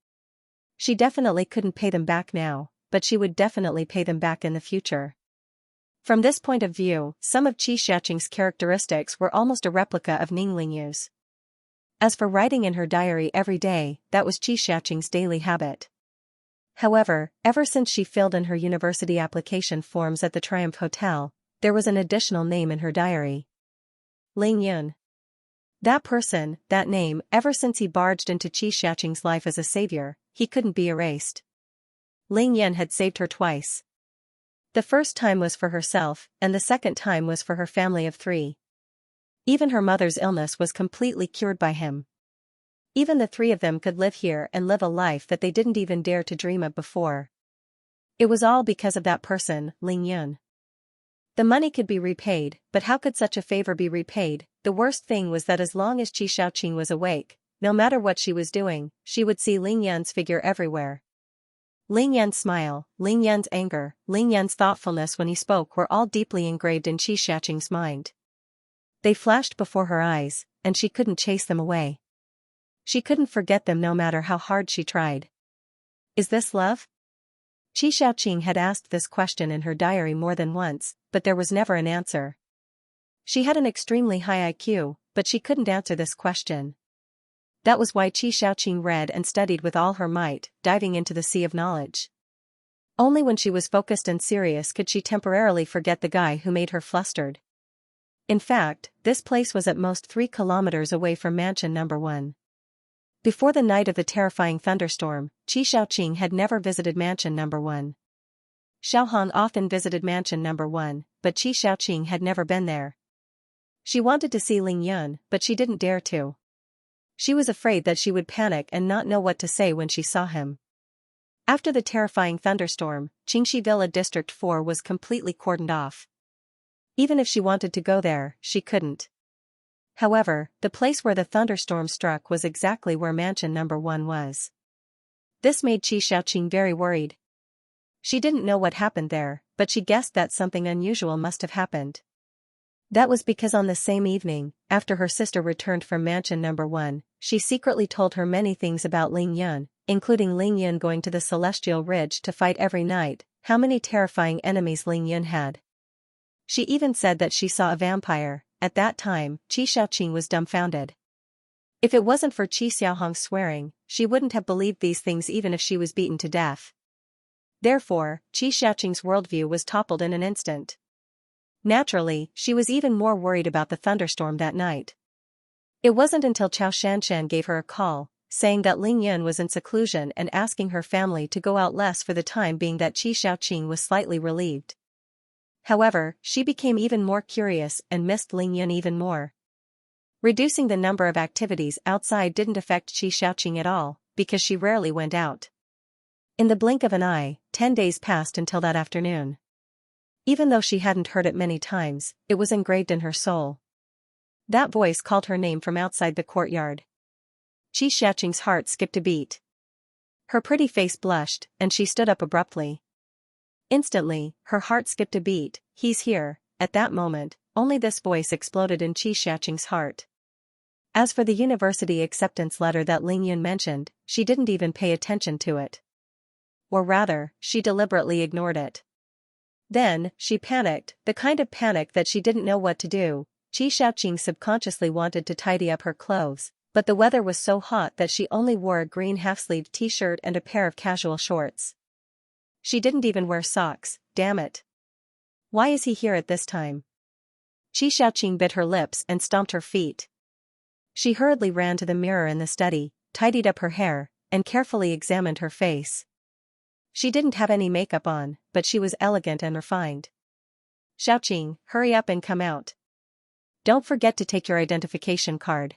She definitely couldn't pay them back now, but she would definitely pay them back in the future. From this point of view, some of Qi Xiaoqing's characteristics were almost a replica of Ning Lingyu's. As for writing in her diary every day, that was Qi Xiaoqing's daily habit. However, ever since she filled in her university application forms at the Triumph Hotel, there was an additional name in her diary. Ling Yun. That person, that name, ever since he barged into Qi Xiaoqing's life as a savior, he couldn't be erased. Ling Yan had saved her twice. The first time was for herself, and the second time was for her family of 3. Even her mother's illness was completely cured by him. Even the 3 of them could live here and live a life that they didn't even dare to dream of before. It was all because of that person, Ling Yun. The money could be repaid, but how could such a favor be repaid? The worst thing was that as long as Qi Xiaoqing was awake, no matter what she was doing, she would see Ling Yan's figure everywhere. Ling Yan's smile, Ling Yan's anger, Ling Yan's thoughtfulness when he spoke were all deeply engraved in Qi Xiaoqing's mind. They flashed before her eyes, and she couldn't chase them away. She couldn't forget them no matter how hard she tried. Is this love? Qi Xiaoqing had asked this question in her diary more than once, but there was never an answer. She had an extremely high IQ, but she couldn't answer this question. That was why Qi Xiaoqing read and studied with all her might, diving into the sea of knowledge. Only when she was focused and serious could she temporarily forget the guy who made her flustered. In fact, this place was at most 3 kilometers away from mansion number 1. Before the night of the terrifying thunderstorm, Qi Xiaoqing had never visited mansion number 1. Xiaohong often visited mansion number 1, but Qi Xiaoqing had never been there. She wanted to see Ling Yun, but she didn't dare to. She was afraid that she would panic and not know what to say when she saw him. After the terrifying thunderstorm, Xianxia Villa District 4 was completely cordoned off. Even if she wanted to go there, she couldn't. However, the place where the thunderstorm struck was exactly where mansion number 1 was. This made Qi Xiaoqing very worried. She didn't know what happened there, but she guessed that something unusual must have happened. That was because on the same evening, after her sister returned from mansion number 1, she secretly told her many things about Ling Yun, including Ling Yun going to the Celestial Ridge to fight every night, how many terrifying enemies Ling Yun had. She even said that she saw a vampire. At that time, Qi Xiaoqing was dumbfounded. If it wasn't for Qi Xiaohong's swearing, she wouldn't have believed these things even if she was beaten to death. Therefore, Qi Xiaoqing's worldview was toppled in an instant. Naturally, she was even more worried about the thunderstorm that night. It wasn't until Chao Shanshan gave her a call, saying that Ling Yun was in seclusion and asking her family to go out less for the time being that Qi Xiaoqing was slightly relieved. However, she became even more curious and missed Ling Yun even more. Reducing the number of activities outside didn't affect Qi Xiaoqing at all, because she rarely went out. In the blink of an eye, 10 days passed until that afternoon. Even though she hadn't heard it many times, it was engraved in her soul. That voice called her name from outside the courtyard. Qi Xiaoqing's heart skipped a beat. Her pretty face blushed, and she stood up abruptly. Instantly, her heart skipped a beat. He's here. At that moment, only this voice exploded in Qi Xiaoqing's heart. As for the university acceptance letter that Ling Yun mentioned, she didn't even pay attention to it. Or rather, she deliberately ignored it. Then, she panicked, the kind of panic that she didn't know what to do. Qi Xiaoqing subconsciously wanted to tidy up her clothes, but the weather was so hot that she only wore a green half-sleeved t-shirt and a pair of casual shorts. She didn't even wear socks, damn it. Why is he here at this time? Qi Xiaoqing bit her lips and stomped her feet. She hurriedly ran to the mirror in the study, tidied up her hair, and carefully examined her face. She didn't have any makeup on, but she was elegant and refined. Xiaoqing, hurry up and come out. Don't forget to take your identification card.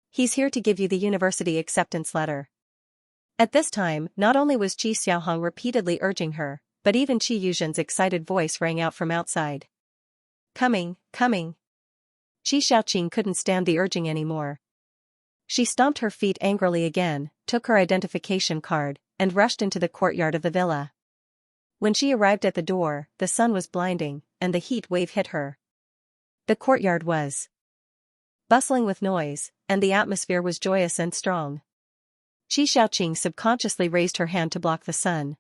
He's here to give you the university acceptance letter. At this time, not only was Qi Xiaohong repeatedly urging her, but even Qi Yuzhen's excited voice rang out from outside. Coming, coming. Qi Xiaoqing couldn't stand the urging anymore. She stomped her feet angrily again, took her identification card, and rushed into the courtyard of the villa. When she arrived at the door, the sun was blinding, and the heat wave hit her. The courtyard was bustling with noise, and the atmosphere was joyous and strong. Qi Xiaoqing subconsciously raised her hand to block the sun.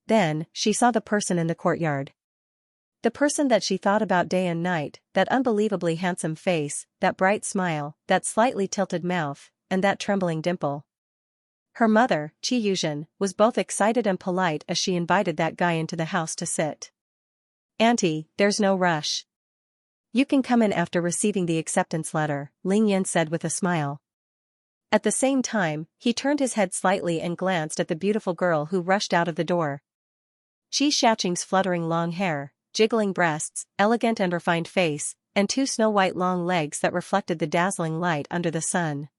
Then, she saw the person in the courtyard. The person that she thought about day and night, that unbelievably handsome face, that bright smile, that slightly tilted mouth, and that trembling dimple. Her mother, Qi Yuzhen, was both excited and polite as she invited that guy into the house to sit. Auntie, there's no rush. You can come in after receiving the acceptance letter, Ling Yun said with a smile. At the same time, he turned his head slightly and glanced at the beautiful girl who rushed out of the door. Qi Xiaoqing's fluttering long hair, jiggling breasts, elegant and refined face, and 2 snow-white long legs that reflected the dazzling light under the sun.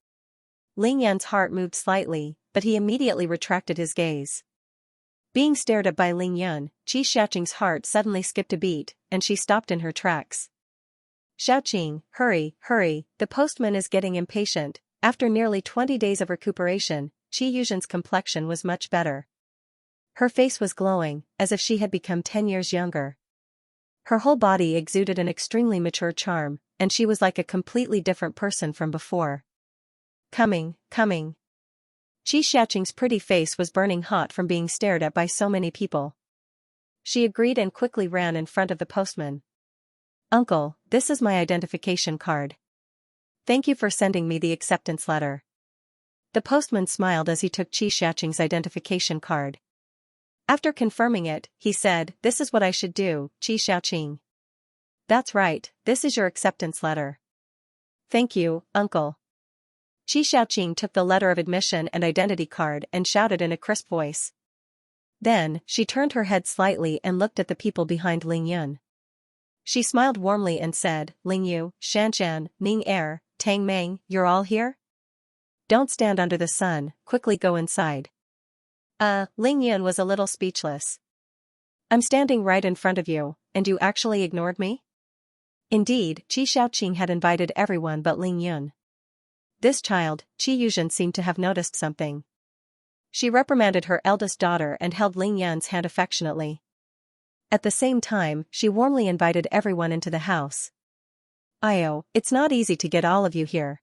Ling Yun's heart moved slightly, but he immediately retracted his gaze. Being stared at by Ling Yun, Qi Xiaoqing's heart suddenly skipped a beat, and she stopped in her tracks. Xiaoqing, hurry, hurry, the postman is getting impatient. After nearly 20 days of recuperation, Qi Yuzhen's complexion was much better. Her face was glowing, as if she had become 10 years younger. Her whole body exuded an extremely mature charm, and she was like a completely different person from before. Coming, coming. Qi Xiaoqing's pretty face was burning hot from being stared at by so many people. She agreed and quickly ran in front of the postman. Uncle, this is my identification card. Thank you for sending me the acceptance letter. The postman smiled as he took Qi Xiaoqing's identification card. After confirming it, he said, "This is what I should do, Qi Xiaoqing." That's right, this is your acceptance letter. Thank you, uncle. Qi Xiaoqing took the letter of admission and identity card and shouted in a crisp voice. Then, she turned her head slightly and looked at the people behind Ling Yun. She smiled warmly and said, Ling Yu, Shanshan, Ning Er, Tang Meng, you're all here? Don't stand under the sun, quickly go inside. Ling Yun was a little speechless. I'm standing right in front of you, and you actually ignored me? Indeed, Qi Xiaoqing had invited everyone but Ling Yun. This child, Qi Yuzhen, seemed to have noticed something. She reprimanded her eldest daughter and held Ling Yan's hand affectionately. At the same time, she warmly invited everyone into the house. "Io, it's not easy to get all of you here.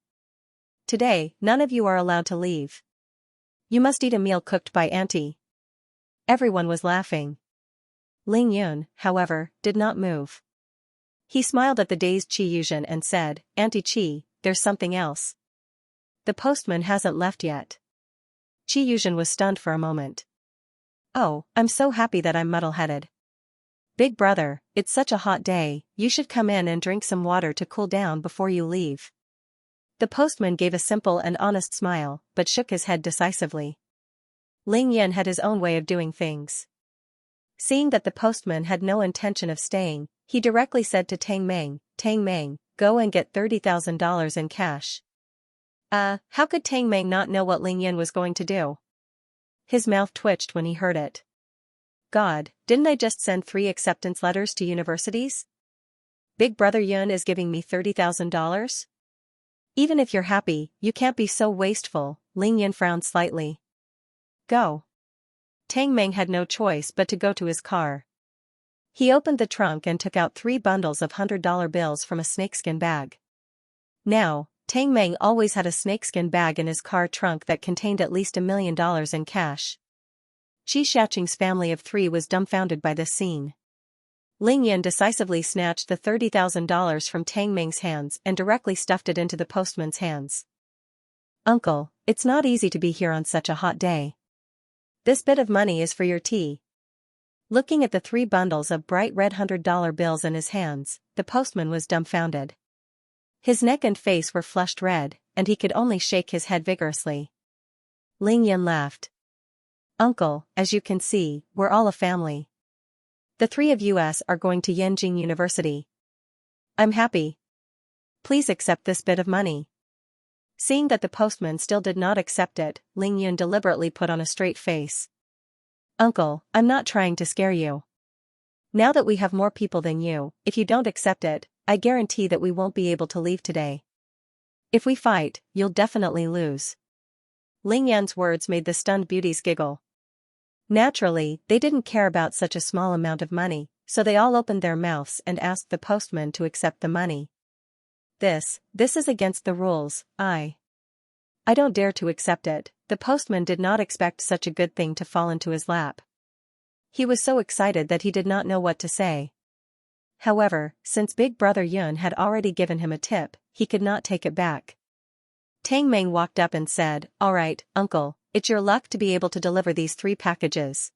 Today, none of you are allowed to leave. You must eat a meal cooked by Auntie." Everyone was laughing. Ling Yun, however, did not move. He smiled at the dazed Qiushan and said, "Auntie Qi, there's something else. The postman hasn't left yet." Qiushan was stunned for a moment. "Oh, I'm so happy that I'm muddle-headed. Big brother, it's such a hot day, you should come in and drink some water to cool down before you leave." The postman gave a simple and honest smile, but shook his head decisively. Ling Yun had his own way of doing things. Seeing that the postman had no intention of staying, he directly said to Tang Meng, "Go and get $30,000 in cash." How could Tang Meng not know what Ling Yun was going to do? His mouth twitched when he heard it. God, didn't I just send 3 acceptance letters to universities? Big brother Yun is giving me $30,000? Even if you're happy, you can't be so wasteful. Ling Yun frowned slightly. Go. Tang Meng had no choice but to go to his car. He opened the trunk and took out 3 bundles of $100 bills from a snakeskin bag. Now, Tang Meng always had a snakeskin bag in his car trunk that contained at least $1 million in cash. Xianxia's family of 3 was dumbfounded by this scene. Ling Yun decisively snatched the $30,000 from Tang Meng's hands and directly stuffed it into the postman's hands. "Uncle, it's not easy to be here on such a hot day. This bit of money is for your tea." Looking at the 3 bundles of bright red $100 bills in his hands, the postman was dumbfounded. His neck and face were flushed red, and he could only shake his head vigorously. Ling Yun laughed. "Uncle, as you can see, we're all a family. The 3 of us are going to Yenjing University. I'm happy. Please accept this bit of money." Seeing that the postman still did not accept it, Ling Yun deliberately put on a straight face. "Uncle, I'm not trying to scare you. Now that we have more people than you, if you don't accept it, I guarantee that we won't be able to leave today. If we fight, you'll definitely lose." Ling Yan's words made the stunned beauties giggle. Naturally, they didn't care about such a small amount of money, so they all opened their mouths and asked the postman to accept the money. This is against the rules. I don't dare to accept it." The postman did not expect such a good thing to fall into his lap. He was so excited that he did not know what to say. However, since Big Brother Yun had already given him a tip, he could not take it back. Tang Meng walked up and said, "All right, uncle, it's your luck to be able to deliver these 3 packages.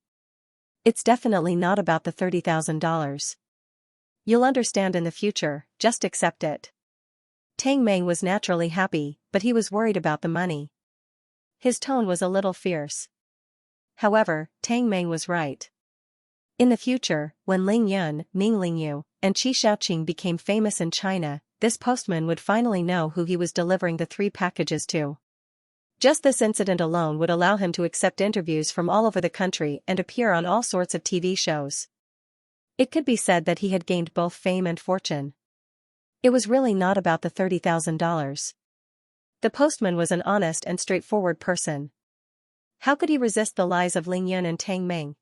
It's definitely not about the $30,000. You'll understand in the future, just accept it." Tang Meng was naturally happy, but he was worried about the money. His tone was a little fierce. However, Tang Meng was right. In the future, when Ling Yun, Ming Lingyu, and Qi Shaoqing became famous in China, this postman would finally know who he was delivering the 3 packages to. Just this incident alone would allow him to accept interviews from all over the country and appear on all sorts of TV shows. It could be said that he had gained both fame and fortune. It was really not about the $30,000. The postman was an honest and straightforward person. How could he resist the lies of Ling Yun and Tang Meng?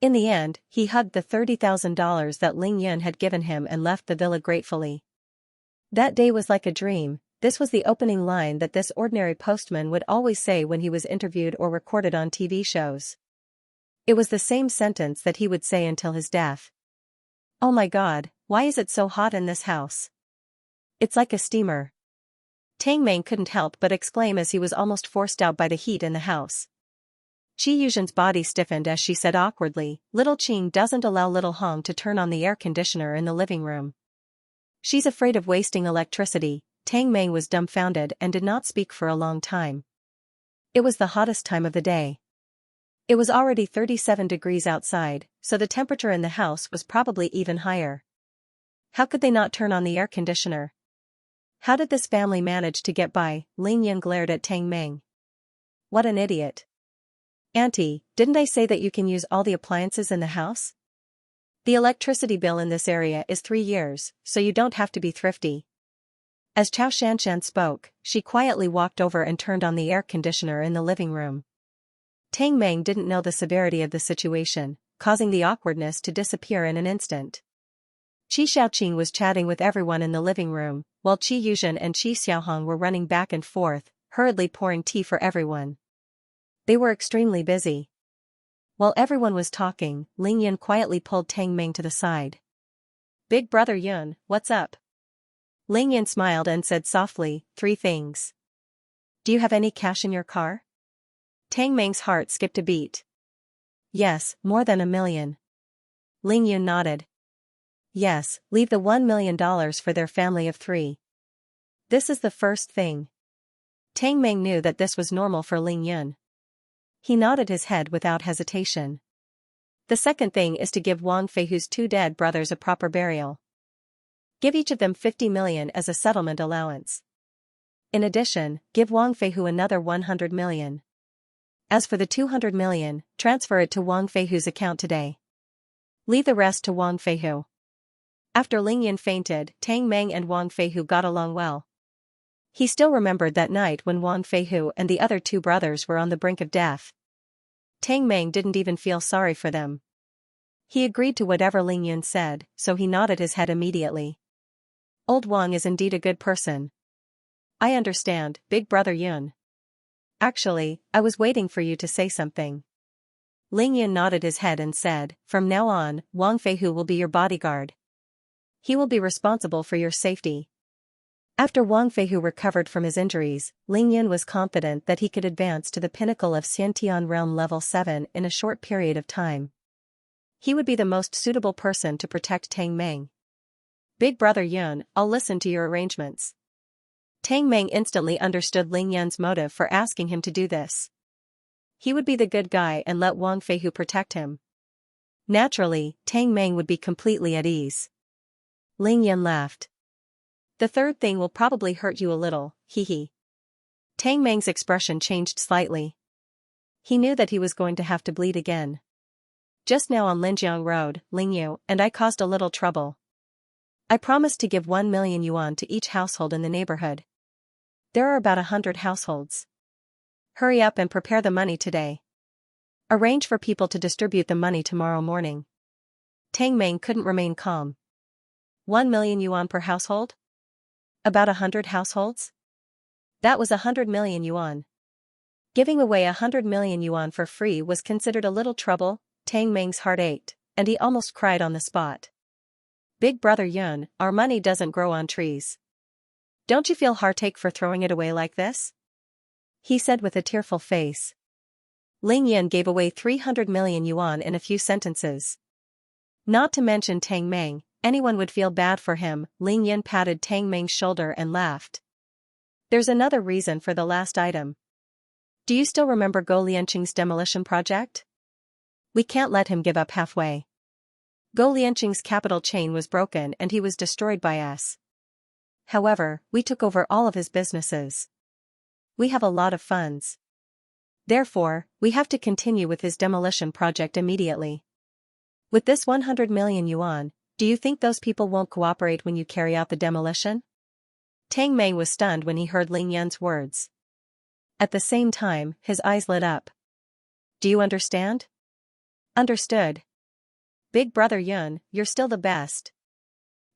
In the end, he hugged the $30,000 that Ling Yun had given him and left the villa gratefully. That day was like a dream. This was the opening line that this ordinary postman would always say when he was interviewed or recorded on TV shows. It was the same sentence that he would say until his death. "Oh my God, why is it so hot in this house? It's like a steamer." Tang Meng couldn't help but exclaim as he was almost forced out by the heat in the house. Qiushan's body stiffened as she said awkwardly, "Little Qing doesn't allow little Hong to turn on the air conditioner in the living room. She's afraid of wasting electricity." Tang Meng was dumbfounded and did not speak for a long time. It was the hottest time of the day. It was already 37 degrees outside, so the temperature in the house was probably even higher. How could they not turn on the air conditioner? How did this family manage to get by? Ling Yun glared at Tang Meng. What an idiot. "Auntie, didn't I say that you can use all the appliances in the house? The electricity bill in this area is 3 years, so you don't have to be thrifty." As Chao Shanshan spoke, she quietly walked over and turned on the air conditioner in the living room. Tang Meng didn't know the severity of the situation, causing the awkwardness to disappear in an instant. Qi Xiaoqing was chatting with everyone in the living room, while Qi Yuzhen and Qi Xiaohong were running back and forth, hurriedly pouring tea for everyone. They were extremely busy. While everyone was talking, Ling Yan quietly pulled Tang Meng to the side. "Big brother Yun, what's up?" Ling Yan smiled and said softly, "3 things. Do you have any cash in your car?" Tang Meng's heart skipped a beat. "Yes, more than $1 million." Ling Yun nodded. "Yes, leave the $1 million for their family of 3. This is the first thing." Tang Meng knew that this was normal for Ling Yun. He nodded his head without hesitation. "The second thing is to give Wang Feihu's 2 dead brothers a proper burial. Give each of them 50 million as a settlement allowance. In addition, give Wang Feihu another 100 million. As for the 200 million, transfer it to Wang Feihu's account today. Leave the rest to Wang Feihu." After Ling Yan fainted, Tang Meng and Wang Feihu got along well. He still remembered that night when Wang Feihu and the other 2 brothers were on the brink of death. Tang Meng didn't even feel sorry for them. He agreed to whatever Ling Yan said, so he nodded his head immediately. "Old Wang is indeed a good person." "I understand, big brother Yun. Actually, I was waiting for you to say something." Ling Yan nodded his head and said, "From now on, Wang Feihu will be your bodyguard. He will be responsible for your safety." After Wang Feihu recovered from his injuries, Ling Yan was confident that he could advance to the pinnacle of Xiantian Realm Level 7 in a short period of time. He would be the most suitable person to protect Tang Meng. "Big brother Yun, I'll listen to your arrangements." Tang Meng instantly understood Ling Yan's motive for asking him to do this. He would be the good guy and let Wang Feihu protect him. Naturally, Tang Meng would be completely at ease. Ling Yan laughed. "The third thing will probably hurt you a little, hee." Tang Meng's expression changed slightly. He knew that he was going to have to bleed again. "Just now on Linjiang Road, Ling Yu and I caused a little trouble. I promised to give 1 million yuan to each household in the neighborhood. There are about 100 households. Hurry up and prepare the money today. Arrange for people to distribute the money tomorrow morning." Tang Meng couldn't remain calm. 1 million yuan per household? About 100 households? That was 100 million yuan. Giving away 100 million yuan for free was considered a little trouble. Tang Meng's heart ached, and he almost cried on the spot. "Big brother Yun, our money doesn't grow on trees. Don't you feel heartache for throwing it away like this?" he said with a tearful face. Ling Yan gave away 300 million yuan in a few sentences. Not to mention Tang Meng, anyone would feel bad for him. Ling Yan patted Tang Meng's shoulder and laughed. "There's another reason for the last item. Do you still remember Go Lianqing's demolition project? We can't let him give up halfway. Go Lianqing's capital chain was broken and he was destroyed by us. However, we took over all of his businesses. We have a lot of funds. Therefore, we have to continue with his demolition project immediately. With this 100 million yuan, do you think those people won't cooperate when you carry out the demolition?" Tang Meng was stunned when he heard Ling Yan's words. At the same time, his eyes lit up. "Do you understand?" "Understood. Big brother Yun, you're still the best."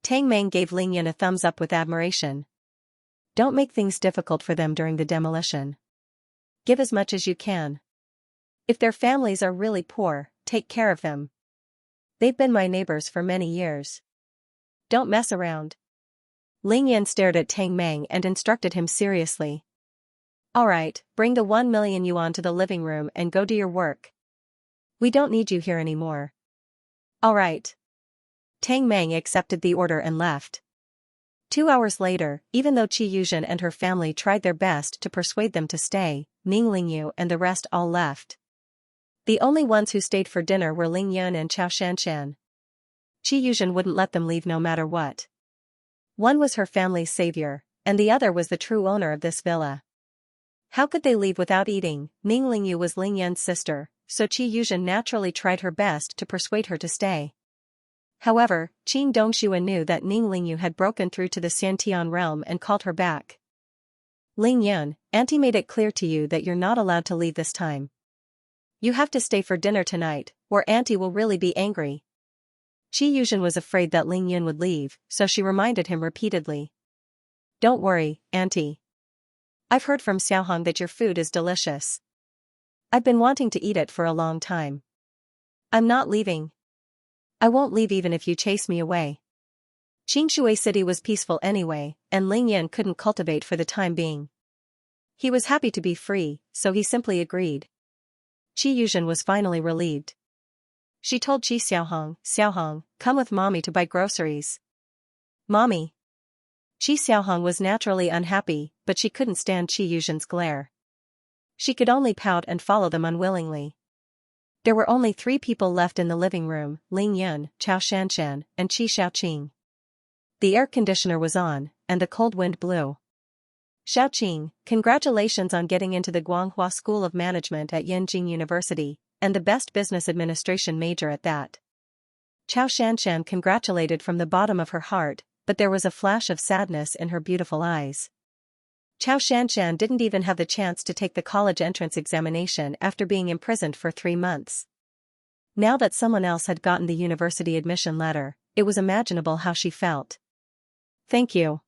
Tang Meng gave Ling Yan a thumbs up with admiration. "Don't make things difficult for them during the demolition. Give as much as you can. If their families are really poor, take care of them. They've been my neighbors for many years. Don't mess around." Ling Yan stared at Tang Meng and instructed him seriously. "Alright, bring the 1 million yuan to the living room and go do your work. We don't need you here anymore." "Alright." Tang Meng accepted the order and left. 2 hours later, even though Qi Yuzhen and her family tried their best to persuade them to stay, Ning Lingyu and the rest all left. The only ones who stayed for dinner were Ling Yun and Chao Shanshan. Qi Yuzhen wouldn't let them leave no matter what. One was her family's savior, and the other was the true owner of this villa. How could they leave without eating? Ning Lingyu was Ling Yun's sister, so Qi Yuzhen naturally tried her best to persuade her to stay. However, Qin Dongxue knew that Ning Lingyu had broken through to the Xiantian realm and called her back. "Ling Yun, Auntie made it clear to you that you're not allowed to leave this time. You have to stay for dinner tonight, or Auntie will really be angry. Qi Yuzhen was afraid that Ling Yun would leave, so she reminded him repeatedly. Don't worry, Auntie. I've heard from Xiaohong that your food is delicious. I've been wanting to eat it for a long time. I'm not leaving. I won't leave even if you chase me away. Qingshui City was peaceful anyway, and Ling Yan couldn't cultivate for the time being. He was happy to be free, so he simply agreed. Qi Yuzhen was finally relieved. She told Qi Xiaohong, come with mommy to buy groceries. Mommy. Qi Xiaohong was naturally unhappy, but she couldn't stand Qi Yuzhen's glare. She could only pout and follow them unwillingly. There were only 3 people left in the living room, Ling Yun, Chao Shanshan, and Qi Xiaoqing. The air conditioner was on, and the cold wind blew. Xiaoqing, congratulations on getting into the Guanghua School of Management at Yanjing University, and the best business administration major at that. Chao Shanshan congratulated from the bottom of her heart, but there was a flash of sadness in her beautiful eyes. Chao Shanshan didn't even have the chance to take the college entrance examination after being imprisoned for 3 months. Now that someone else had gotten the university admission letter, it was imaginable how she felt. Thank you.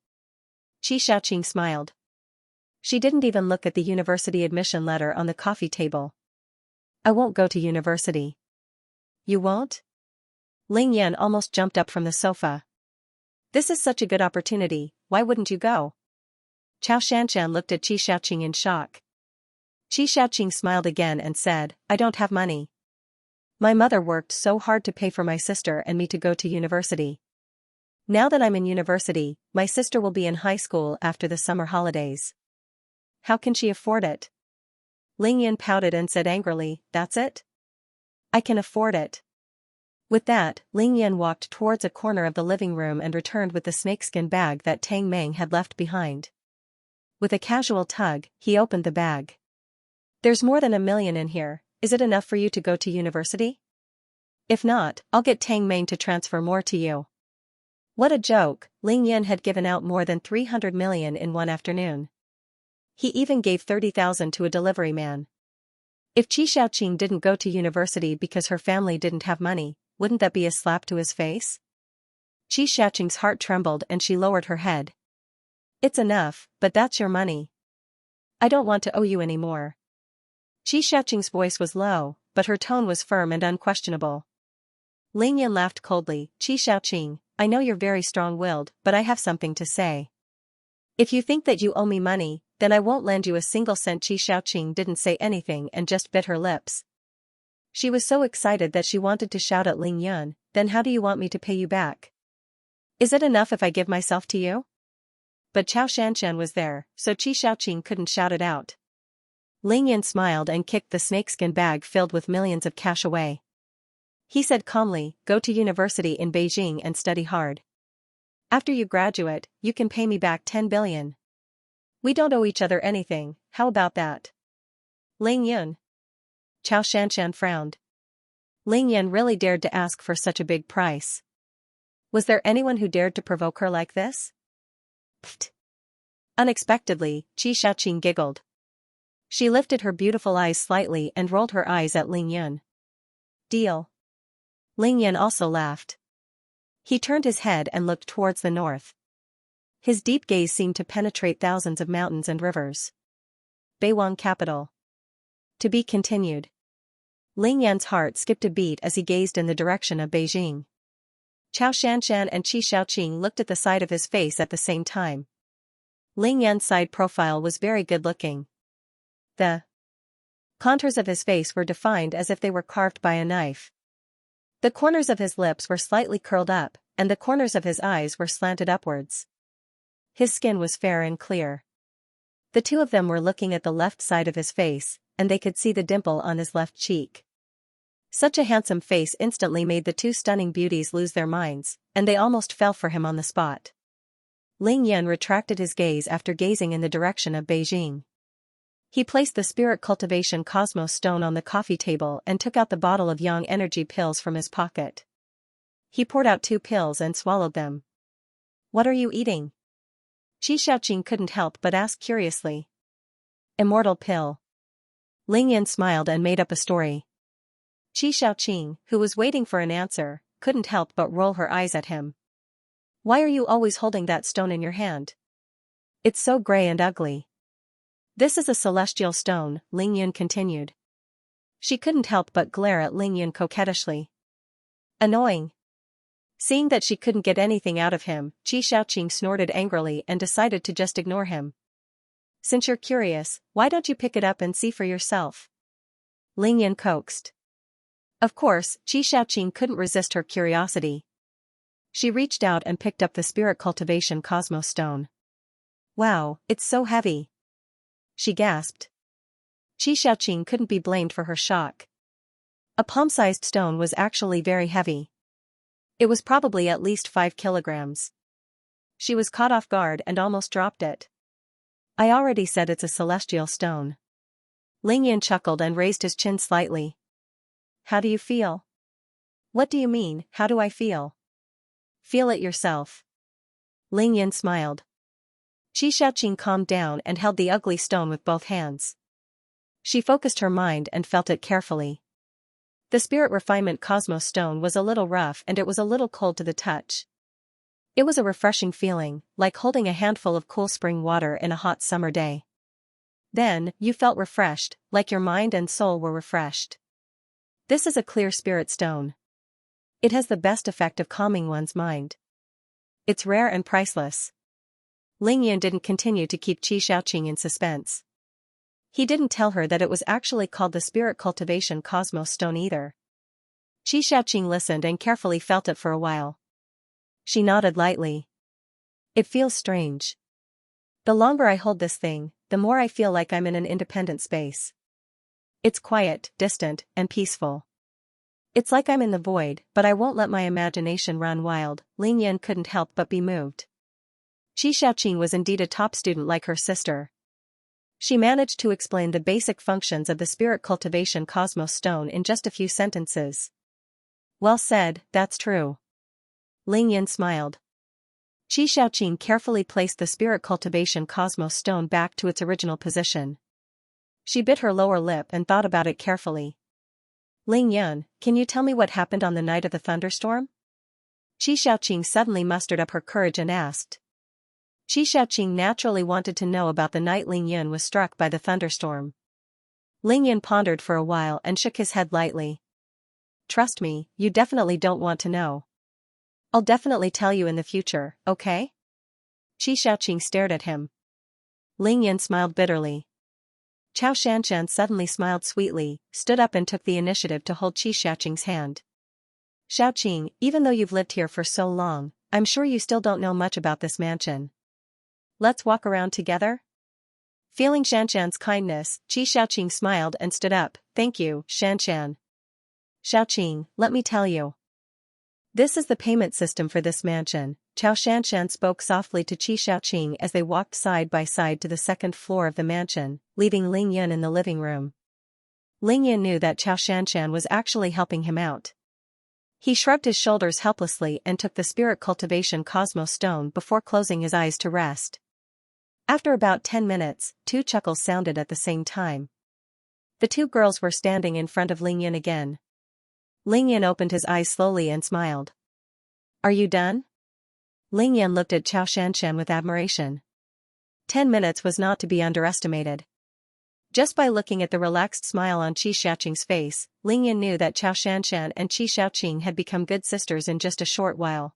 Qi Xiaoqing smiled. She didn't even look at the university admission letter on the coffee table. I won't go to university. You won't? Ling Yan almost jumped up from the sofa. This is such a good opportunity, why wouldn't you go? Chao Shanshan looked at Qi Xiaoqing in shock. Qi Xiaoqing smiled again and said, I don't have money. My mother worked so hard to pay for my sister and me to go to university. Now that I'm in university, my sister will be in high school after the summer holidays. How can she afford it? Ling Yan pouted and said angrily, that's it? I can afford it. With that, Ling Yan walked towards a corner of the living room and returned with the snakeskin bag that Tang Meng had left behind. With a casual tug, he opened the bag. There's more than $1 million in here, is it enough for you to go to university? If not, I'll get Tang Meng to transfer more to you. What a joke, Ling Yan had given out more than 300 million in one afternoon. He even gave 30,000 to a delivery man. If Qi Xiaoqing didn't go to university because her family didn't have money, wouldn't that be a slap to his face? Qi Xiaoqing's heart trembled and she lowered her head. It's enough, but that's your money. I don't want to owe you any more. Qi Xiaoqing's voice was low, but her tone was firm and unquestionable. Ling Yan laughed coldly, Qi Xiaoqing, I know you're very strong-willed, but I have something to say. If you think that you owe me money, then I won't lend you a single cent. Qi Xiaoqing didn't say anything and just bit her lips. She was so excited that she wanted to shout at Ling Yun, then how do you want me to pay you back? Is it enough if I give myself to you? But Chao Shanshan was there, so Qi Xiaoqing couldn't shout it out. Ling Yan smiled and kicked the snakeskin bag filled with millions of cash away. He said calmly, go to university in Beijing and study hard. After you graduate, you can pay me back 10 billion. We don't owe each other anything, how about that? Ling Yun. Chao Shanshan frowned. Ling Yan really dared to ask for such a big price. Was there anyone who dared to provoke her like this? Pfft. Unexpectedly, Qi Xiaoqing giggled. She lifted her beautiful eyes slightly and rolled her eyes at Ling Yun. Deal. Ling Yan also laughed. He turned his head and looked towards the north. His deep gaze seemed to penetrate thousands of mountains and rivers. Beiwang capital. To be continued. Ling Yan's heart skipped a beat as he gazed in the direction of Beijing. Chao Shanshan and Qi Xiaoqing looked at the side of his face at the same time. Ling Yan's side profile was very good-looking. The contours of his face were defined as if they were carved by a knife. The corners of his lips were slightly curled up, and the corners of his eyes were slanted upwards. His skin was fair and clear. The two of them were looking at the left side of his face, and they could see the dimple on his left cheek. Such a handsome face instantly made the two stunning beauties lose their minds, and they almost fell for him on the spot. Ling Yan retracted his gaze after gazing in the direction of Beijing. He placed the Spirit Cultivation Cosmos stone on the coffee table and took out the bottle of Yang energy pills from his pocket. He poured out 2 pills and swallowed them. What are you eating? Qi Xiaoqing couldn't help but ask curiously. Immortal pill. Ling Yan smiled and made up a story. Xiaoqing, who was waiting for an answer, couldn't help but roll her eyes at him. Why are you always holding that stone in your hand? It's so gray and ugly. This is a celestial stone, Ling Yan continued. She couldn't help but glare at Ling Yan coquettishly. Annoying. Seeing that she couldn't get anything out of him, Xiaoqing snorted angrily and decided to just ignore him. Since you're curious, why don't you pick it up and see for yourself? Ling Yan coaxed. Of course, Xiaoqing couldn't resist her curiosity. She reached out and picked up the Spirit Cultivation Cosmos Stone. Wow, it's so heavy. She gasped. Xiaoqing couldn't be blamed for her shock. A palm-sized stone was actually very heavy. It was probably at least 5 kilograms. She was caught off guard and almost dropped it. I already said it's a celestial stone. Ling Yan chuckled and raised his chin slightly. How do you feel? What do you mean, how do I feel? Feel it yourself. Ling Yan smiled. Xiaoqing calmed down and held the ugly stone with both hands. She focused her mind and felt it carefully. The Spirit Refinement Cosmos Stone was a little rough and it was a little cold to the touch. It was a refreshing feeling, like holding a handful of cool spring water in a hot summer day. Then, you felt refreshed, like your mind and soul were refreshed. This is a clear spirit stone. It has the best effect of calming one's mind. It's rare and priceless. Ling Yan didn't continue to keep Xiaoqing in suspense. He didn't tell her that it was actually called the Spirit Cultivation Cosmos Stone either. Xiaoqing listened and carefully felt it for a while. She nodded lightly. It feels strange. The longer I hold this thing, the more I feel like I'm in an independent space. It's quiet, distant, and peaceful. It's like I'm in the void, but I won't let my imagination run wild. Ling Yan couldn't help but be moved. Xiaoqing was indeed a top student like her sister. She managed to explain the basic functions of the Spirit Cultivation Cosmos Stone in just a few sentences. Well said, that's true. Ling Yan smiled. Xiaoqing carefully placed the Spirit Cultivation Cosmos Stone back to its original position. She bit her lower lip and thought about it carefully. Ling Yan, can you tell me what happened on the night of the thunderstorm? Xiaoqing suddenly mustered up her courage and asked. Xiaoqing naturally wanted to know about the night Ling Yan was struck by the thunderstorm. Ling Yan pondered for a while and shook his head lightly. Trust me, you definitely don't want to know. I'll definitely tell you in the future, okay? Xiaoqing stared at him. Ling Yan smiled bitterly. Xianxia suddenly smiled sweetly, stood up and took the initiative to hold Xiaoqing's hand. Xiaoqing, even though you've lived here for so long, I'm sure you still don't know much about this mansion. Let's walk around together? Feeling Xianxia's kindness, Xiaoqing smiled and stood up. Thank you, Xianxia. Xiaoqing, let me tell you. This is the payment system for this mansion. Xianxia spoke softly to Xiaoqing as they walked side by side to the second floor of the mansion, leaving Ling Yan in the living room. Ling Yan knew that Xianxia was actually helping him out. He shrugged his shoulders helplessly and took the Spirit Cultivation Cosmos Stone before closing his eyes to rest. After about 10 minutes, 2 chuckles sounded at the same time. The 2 girls were standing in front of Ling Yan again. Ling Yan opened his eyes slowly and smiled. Are you done? Ling Yan looked at Xianxia with admiration. 10 minutes was not to be underestimated. Just by looking at the relaxed smile on Xiaoqing's face, Ling Yan knew that Xianxia and Xiaoqing had become good sisters in just a short while.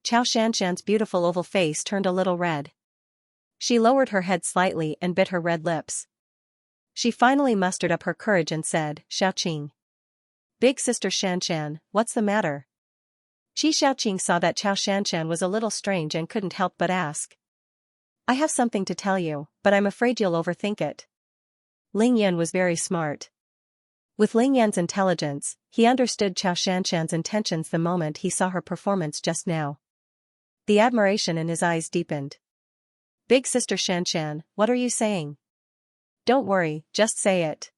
Xianxia's beautiful oval face turned a little red. She lowered her head slightly and bit her red lips. She finally mustered up her courage and said, Xiaoqing. Big sister Xianxia, what's the matter? Xiaoqing saw that Xianxia was a little strange and couldn't help but ask. I have something to tell you, but I'm afraid you'll overthink it. Ling Yan was very smart. With Ling Yan's intelligence, he understood Xiaoxian's intentions the moment he saw her performance just now. The admiration in his eyes deepened. Big sister Xianxia, what are you saying? Don't worry, just say it.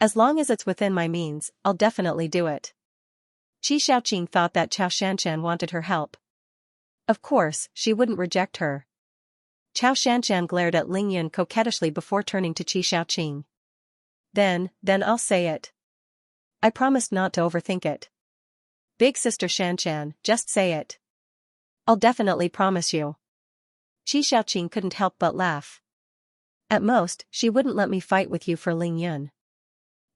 As long as it's within my means, I'll definitely do it. Xiaoqing thought that Xianxia wanted her help. Of course, she wouldn't reject her. Xianxia glared at Ling Yan coquettishly before turning to Xiaoqing. Then I'll say it. I promised not to overthink it. Big sister Xianxia, just say it. I'll definitely promise you. Xiaoqing couldn't help but laugh. At most, she wouldn't let me fight with you for Ling Yun.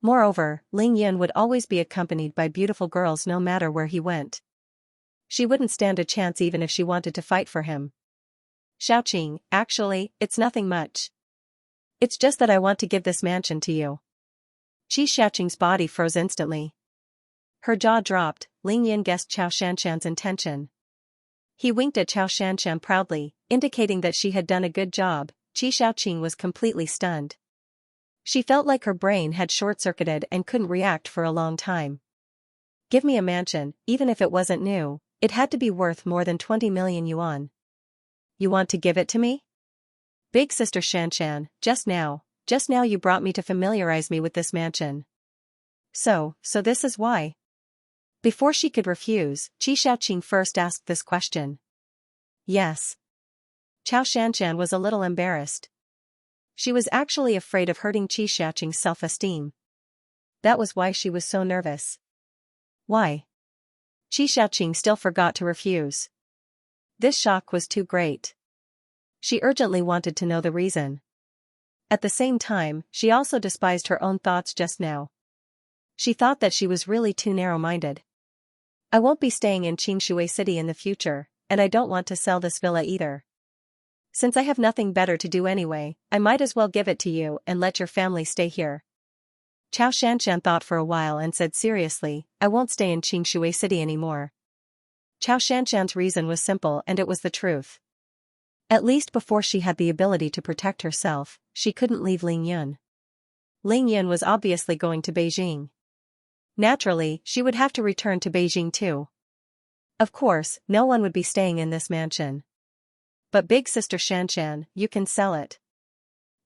Moreover, Ling Yun would always be accompanied by beautiful girls no matter where he went. She wouldn't stand a chance even if she wanted to fight for him. Xiaoqing, actually, it's nothing much. It's just that I want to give this mansion to you. Xiaoqing's body froze instantly. Her jaw dropped. Ling Yun guessed Chao Shanshan's intention. He winked at Chao Shanshan proudly, indicating that she had done a good job. Xiaoqing was completely stunned. She felt like her brain had short-circuited and couldn't react for a long time. Give me a mansion, even if it wasn't new, it had to be worth more than 20 million yuan. You want to give it to me? Big sister Xianxia, just now you brought me to familiarize me with this mansion. So this is why. Before she could refuse, Xiaoqing first asked this question. Yes. Chao Shanshan was a little embarrassed. She was actually afraid of hurting Xiaoqing's self-esteem. That was why she was so nervous. Why? Xiaoqing still forgot to refuse. This shock was too great. She urgently wanted to know the reason. At the same time, she also despised her own thoughts just now. She thought that she was really too narrow-minded. I won't be staying in Xingshui City in the future, and I don't want to sell this villa either. Since I have nothing better to do anyway, I might as well give it to you and let your family stay here. Chao Shanshan thought for a while and said seriously, I won't stay in Xingshui City anymore. Chao Shanshan's reason was simple and it was the truth. At least before she had the ability to protect herself, she couldn't leave Ling Yun. Ling Yun was obviously going to Beijing. Naturally, she would have to return to Beijing too. Of course, no one would be staying in this mansion. But big sister Xianxia, you can sell it.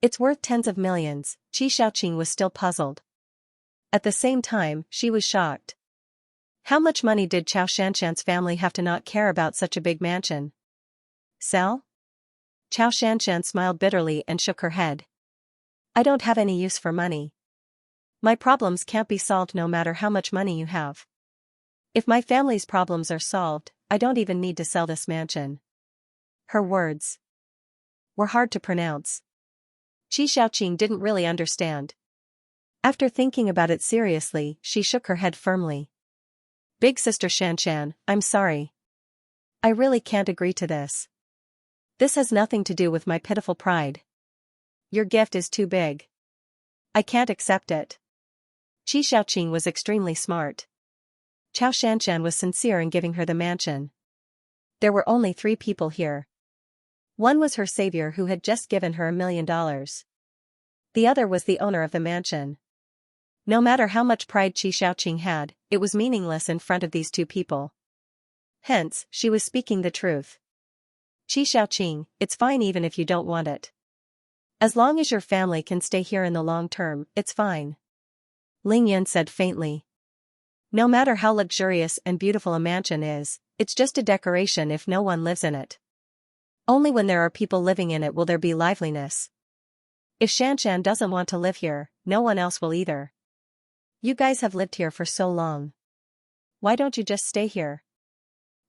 It's worth tens of millions. Xiaoqing was still puzzled. At the same time, she was shocked. How much money did Chao Shanshan's family have to not care about such a big mansion? Sell? Chao Shanshan smiled bitterly and shook her head. I don't have any use for money. My problems can't be solved no matter how much money you have. If my family's problems are solved, I don't even need to sell this mansion. Her words were hard to pronounce. Xiaoqing didn't really understand. After thinking about it seriously, she shook her head firmly. Big sister Xianxia, I'm sorry. I really can't agree to this. This has nothing to do with my pitiful pride. Your gift is too big. I can't accept it. Xiaoqing was extremely smart. Chao Shanshan was sincere in giving her the mansion. There were only 3 people here. One was her savior who had just given her $1 million. The other was the owner of the mansion. No matter how much pride Xiaoqing had, it was meaningless in front of these 2 people. Hence, she was speaking the truth. Xiaoqing, it's fine even if you don't want it. As long as your family can stay here in the long term, it's fine. Ling Yun said faintly. No matter how luxurious and beautiful a mansion is, it's just a decoration if no one lives in it. Only when there are people living in it will there be liveliness. If Xianxia doesn't want to live here, no one else will either. You guys have lived here for so long. Why don't you just stay here?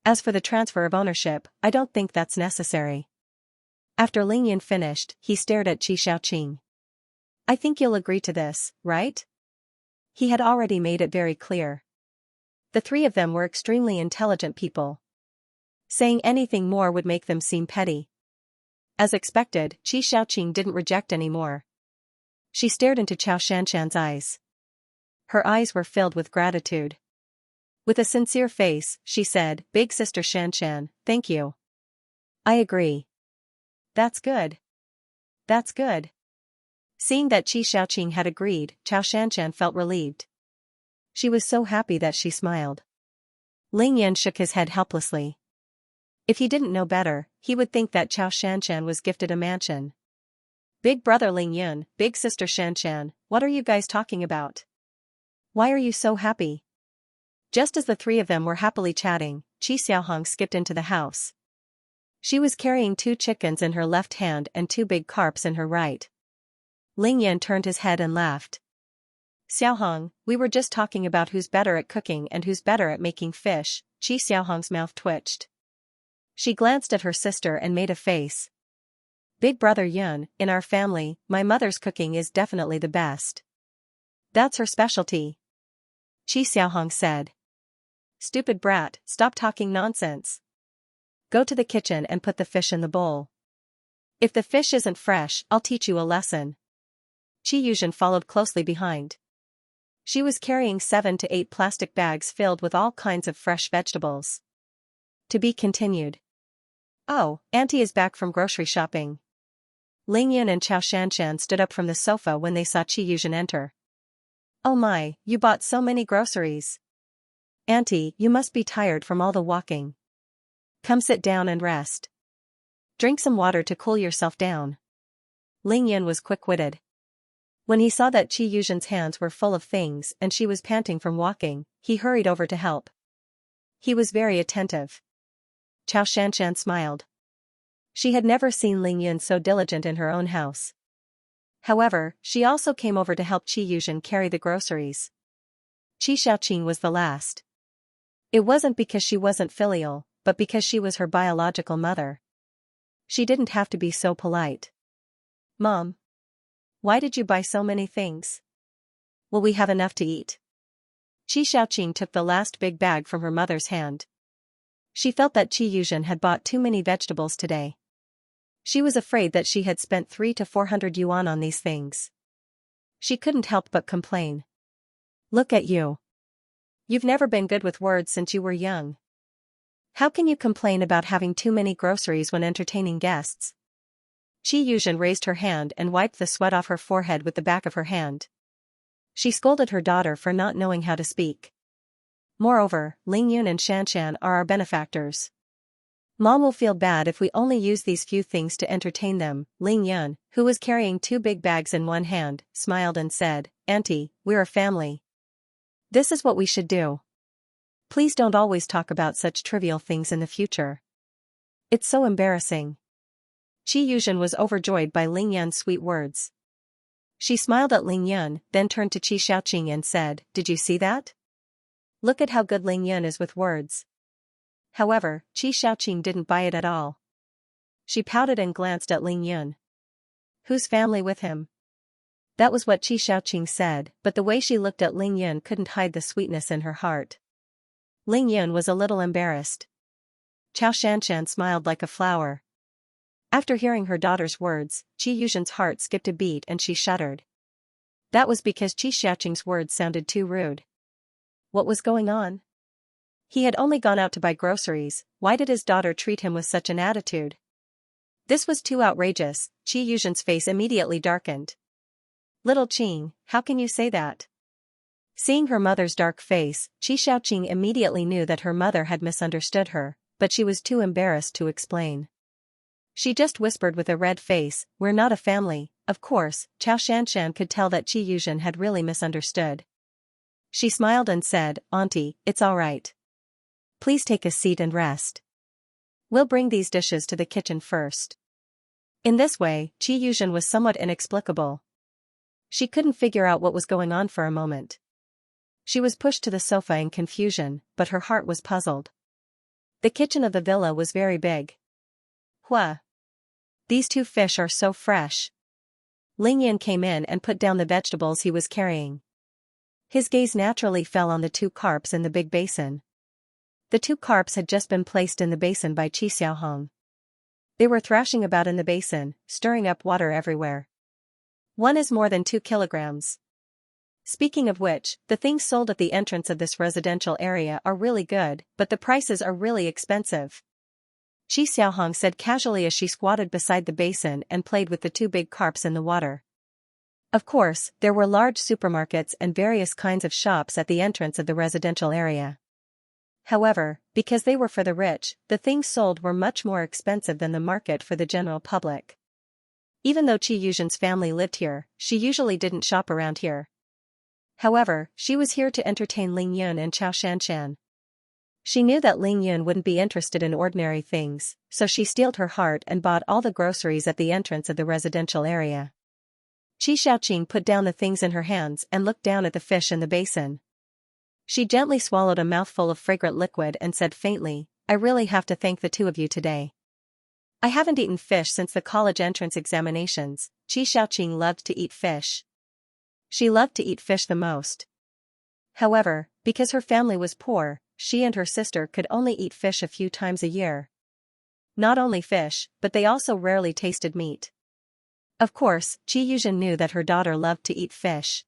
As for the transfer of ownership, I don't think that's necessary. After Ling Yun finished, he stared at Xiaoqing. I think you'll agree to this, right? He had already made it very clear. The 3 of them were extremely intelligent people. Saying anything more would make them seem petty. As expected, Xiaoqing didn't reject any more. She stared into Chao Shanshan's eyes. Her eyes were filled with gratitude. With a sincere face, she said, Big sister Xianxia, thank you. I agree. That's good. That's good. Seeing that Xiaoqing had agreed, Chao Shanshan felt relieved. She was so happy that she smiled. Ling Yun shook his head helplessly. If he didn't know better, he would think that Chao Shanshan was gifted a mansion. Big brother Ling Yun, big sister Xianxia, what are you guys talking about? Why are you so happy? Just as the 3 of them were happily chatting, Qi Xiaohong skipped into the house. She was carrying 2 chickens in her left hand and 2 big carps in her right. Ling Yun turned his head and laughed. Xiaohong, we were just talking about who's better at cooking and who's better at making fish. Xiaohong's mouth twitched. She glanced at her sister and made a face. Big brother Yun, in our family, my mother's cooking is definitely the best. That's her specialty. Xiaohong said. Stupid brat, stop talking nonsense. Go to the kitchen and put the fish in the bowl. If the fish isn't fresh, I'll teach you a lesson. Yuzhen followed closely behind. She was carrying 7 to 8 plastic bags filled with all kinds of fresh vegetables. To be continued. Oh, Auntie is back from grocery shopping. Ling Yun and Xianxia stood up from the sofa when they saw Yuzhen enter. Oh my, you bought so many groceries. Auntie, you must be tired from all the walking. Come sit down and rest. Drink some water to cool yourself down. Ling Yun was quick-witted. When he saw that Yuzhen's hands were full of things and she was panting from walking, he hurried over to help. He was very attentive. Xianxia smiled. She had never seen Ling Yun so diligent in her own house. However, she also came over to help Yuzhen carry the groceries. Xiaoqing was the last. It wasn't because she wasn't filial, but because she was her biological mother. She didn't have to be so polite. Mom. Why did you buy so many things? Will we have enough to eat? Xiaoqing took the last big bag from her mother's hand. She felt that Yuzhen had bought too many vegetables today. She was afraid that she had spent 300 to 400 yuan on these things. She couldn't help but complain. Look at you. You've never been good with words since you were young. How can you complain about having too many groceries when entertaining guests? Yuzhen raised her hand and wiped the sweat off her forehead with the back of her hand. She scolded her daughter for not knowing how to speak. Moreover, Ling Yun and Xianxia are our benefactors. Mom will feel bad if we only use these few things to entertain them. Ling Yun, who was carrying 2 big bags in one hand, smiled and said, Auntie, we're a family. This is what we should do. Please don't always talk about such trivial things in the future. It's so embarrassing. Yuzhen was overjoyed by Ling Yun's sweet words. She smiled at Ling Yun, then turned to Xiaoqing and said, Did you see that? Look at how good Ling Yun is with words. However, Xiaoqing didn't buy it at all. She pouted and glanced at Ling Yun. Whose family with him? That was what Xiaoqing said, but the way she looked at Ling Yun couldn't hide the sweetness in her heart. Ling Yun was a little embarrassed. Xianxia smiled like a flower. After hearing her daughter's words, Yuzhen's heart skipped a beat and she shuddered. That was because Xiaoqing's words sounded too rude. What was going on? He had only gone out to buy groceries, why did his daughter treat him with such an attitude? This was too outrageous. Yuzhen's face immediately darkened. Little Qing, how can you say that? Seeing her mother's dark face, Xiaoqing immediately knew that her mother had misunderstood her, but she was too embarrassed to explain. She just whispered with a red face, We're not a family. Of course, Xianxia could tell that Yuzhen had really misunderstood. She smiled and said, Auntie, it's all right. Please take a seat and rest. We'll bring these dishes to the kitchen first. In this way, Yuzhen was somewhat inexplicable. She couldn't figure out what was going on for a moment. She was pushed to the sofa in confusion, but her heart was puzzled. The kitchen of the villa was very big. Hua! These 2 fish are so fresh. Ling Yun came in and put down the vegetables he was carrying. His gaze naturally fell on the 2 carps in the big basin. The 2 carps had just been placed in the basin by Xiaohong. They were thrashing about in the basin, stirring up water everywhere. One is more than 2 kilograms. Speaking of which, the things sold at the entrance of this residential area are really good, but the prices are really expensive. Xiaohong said casually as she squatted beside the basin and played with the 2 big carps in the water. Of course, there were large supermarkets and various kinds of shops at the entrance of the residential area. However, because they were for the rich, the things sold were much more expensive than the market for the general public. Even though Yuzhen's family lived here, she usually didn't shop around here. However, she was here to entertain Ling Yun and Xianxia. She knew that Ling Yun wouldn't be interested in ordinary things, so she steeled her heart and bought all the groceries at the entrance of the residential area. Qi Xiaoqing put down the things in her hands and looked down at the fish in the basin. She gently swallowed a mouthful of fragrant liquid and said faintly, I really have to thank the two of you today. I haven't eaten fish since the college entrance examinations. Qi Xiaoqing loved to eat fish. She loved to eat fish the most. However, because her family was poor, she and her sister could only eat fish a few times a year. Not only fish, but they also rarely tasted meat. Of course, Qi Yuzhen knew that her daughter loved to eat fish.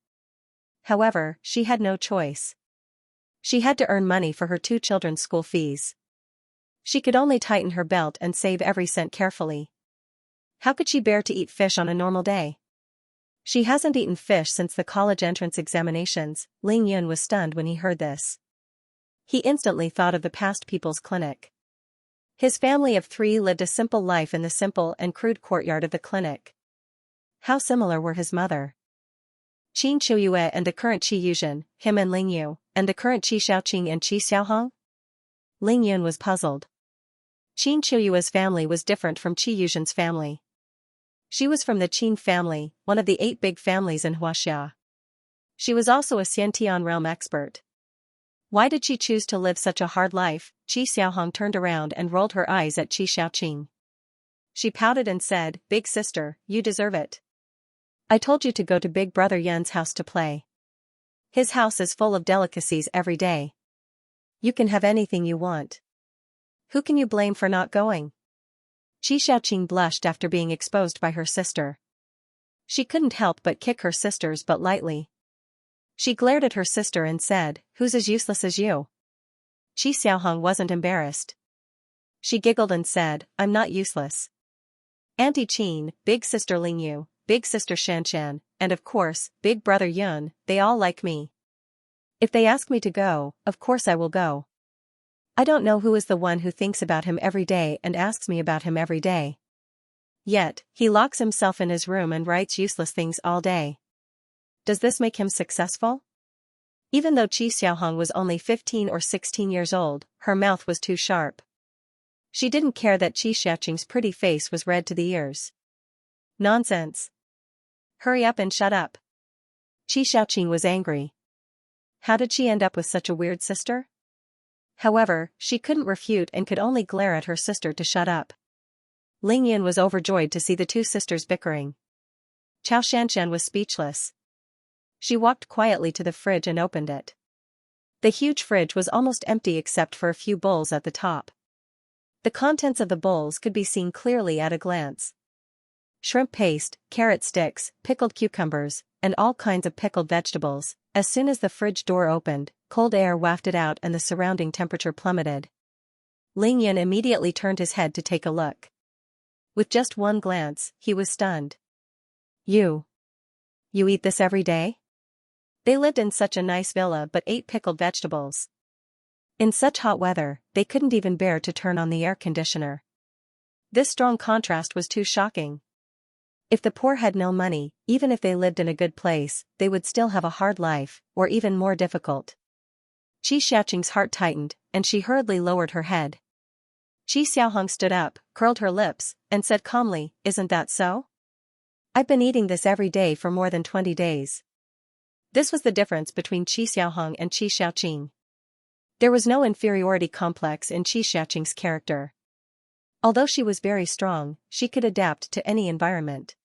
However, she had no choice. She had to earn money for her two children's school fees. She could only tighten her belt and save every cent carefully. How could she bear to eat fish on a normal day? She hasn't eaten fish since the college entrance examinations. Ling Yun was stunned when he heard this. He instantly thought of the past people's clinic. His family of 3 lived a simple life in the simple and crude courtyard of the clinic. How similar were his mother, Qin Chuiyue, and the current Qi Yuzhen, him and Ling Yu, and the current Qi Xiaoqing and Qi Xiaohong? Ling Yun was puzzled. Qin Chuiyue's family was different from Qi Yuzhen's family. She was from the Qin family, one of the 8 big families in Huaxia. She was also a Xiantian realm expert. Why did she choose to live such a hard life? Qi Xiaohong turned around and rolled her eyes at Qi Xiaoqing. She pouted and said, Big sister, you deserve it. I told you to go to Big Brother Yun's house to play. His house is full of delicacies every day. You can have anything you want. Who can you blame for not going? Qi Xiaoqing blushed after being exposed by her sister. She couldn't help but kick her sister's butt lightly. She glared at her sister and said, Who's as useless as you? Qi Xiaohong wasn't embarrassed. She giggled and said, I'm not useless. Auntie Qin, Big Sister Ling Yu, Big Sister Xianxia, and of course, Big Brother Yun, they all like me. If they ask me to go, of course I will go. I don't know who is the one who thinks about him every day and asks me about him every day. Yet, he locks himself in his room and writes useless things all day. Does this make him successful? Even though Qi Xiaohong was only 15 or 16 years old, her mouth was too sharp. She didn't care that Qi Xiaoqing's pretty face was red to the ears. Nonsense. Hurry up and shut up. Qi Xiaoqing was angry. How did she end up with such a weird sister? However, she couldn't refute and could only glare at her sister to shut up. Ling Yun was overjoyed to see the two sisters bickering. Chao Shanshan was speechless. She walked quietly to the fridge and opened it. The huge fridge was almost empty except for a few bowls at the top. The contents of the bowls could be seen clearly at a glance. Shrimp paste, carrot sticks, pickled cucumbers, and all kinds of pickled vegetables. As soon as the fridge door opened, cold air wafted out and the surrounding temperature plummeted. Ling Yun immediately turned his head to take a look. With just one glance, he was stunned. You eat this every day? They lived in such a nice villa but ate pickled vegetables. In such hot weather, they couldn't even bear to turn on the air conditioner. This strong contrast was too shocking. If the poor had no money, even if they lived in a good place, they would still have a hard life, or even more difficult. Qi Xiaoqing's heart tightened, and she hurriedly lowered her head. Qi Xiaohong stood up, curled her lips, and said calmly, Isn't that so? I've been eating this every day for more than 20 days. This was the difference between Qi Xiaohong and Qi Xiaoqing. There was no inferiority complex in Qi Xiaoqing's character. Although she was very strong, she could adapt to any environment.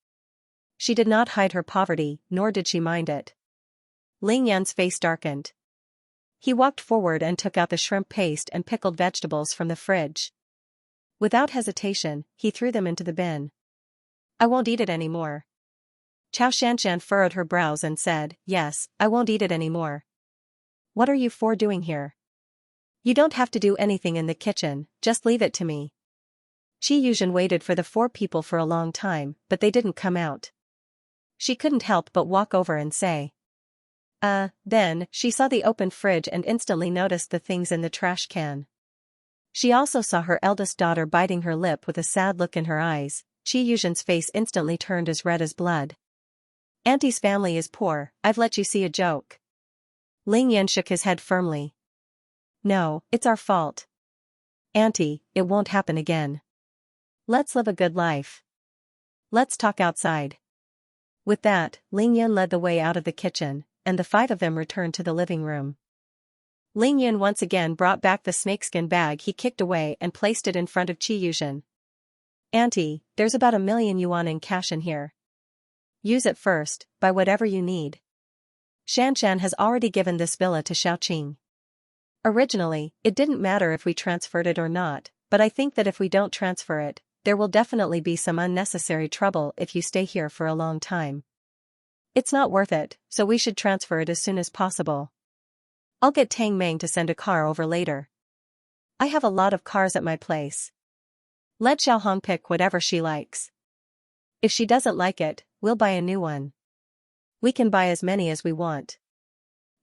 She did not hide her poverty, nor did she mind it. Ling Yan's face darkened. He walked forward and took out the shrimp paste and pickled vegetables from the fridge. Without hesitation, he threw them into the bin. I won't eat it anymore. Chao Shanshan furrowed her brows and said, Yes, I won't eat it anymore. What are you four doing here? You don't have to do anything in the kitchen, just leave it to me. Qi Yuzhen waited for the 4 people for a long time, but they didn't come out. She couldn't help but walk over and say. Then, she saw the open fridge and instantly noticed the things in the trash can. She also saw her eldest daughter biting her lip with a sad look in her eyes. Qi Yuzhen's face instantly turned as red as blood. Auntie's family is poor, I've let you see a joke. Ling Yan shook his head firmly. No, it's our fault. Auntie, it won't happen again. Let's live a good life. Let's talk outside. With that, Ling Yun led the way out of the kitchen, and the five of them returned to the living room. Ling Yun once again brought back the snakeskin bag he kicked away and placed it in front of Qi Yuzhen. "Auntie, there's about 1,000,000 yuan in cash in here. Use it first, buy whatever you need. Xianxia has already given this villa to Xiaoqing. Originally, it didn't matter if we transferred it or not, but I think that if we don't transfer it, there will definitely be some unnecessary trouble if you stay here for a long time. It's not worth it, so we should transfer it as soon as possible. I'll get Tang Meng to send a car over later. I have a lot of cars at my place. Let Xiaohong pick whatever she likes. If she doesn't like it, we'll buy a new one. We can buy as many as we want.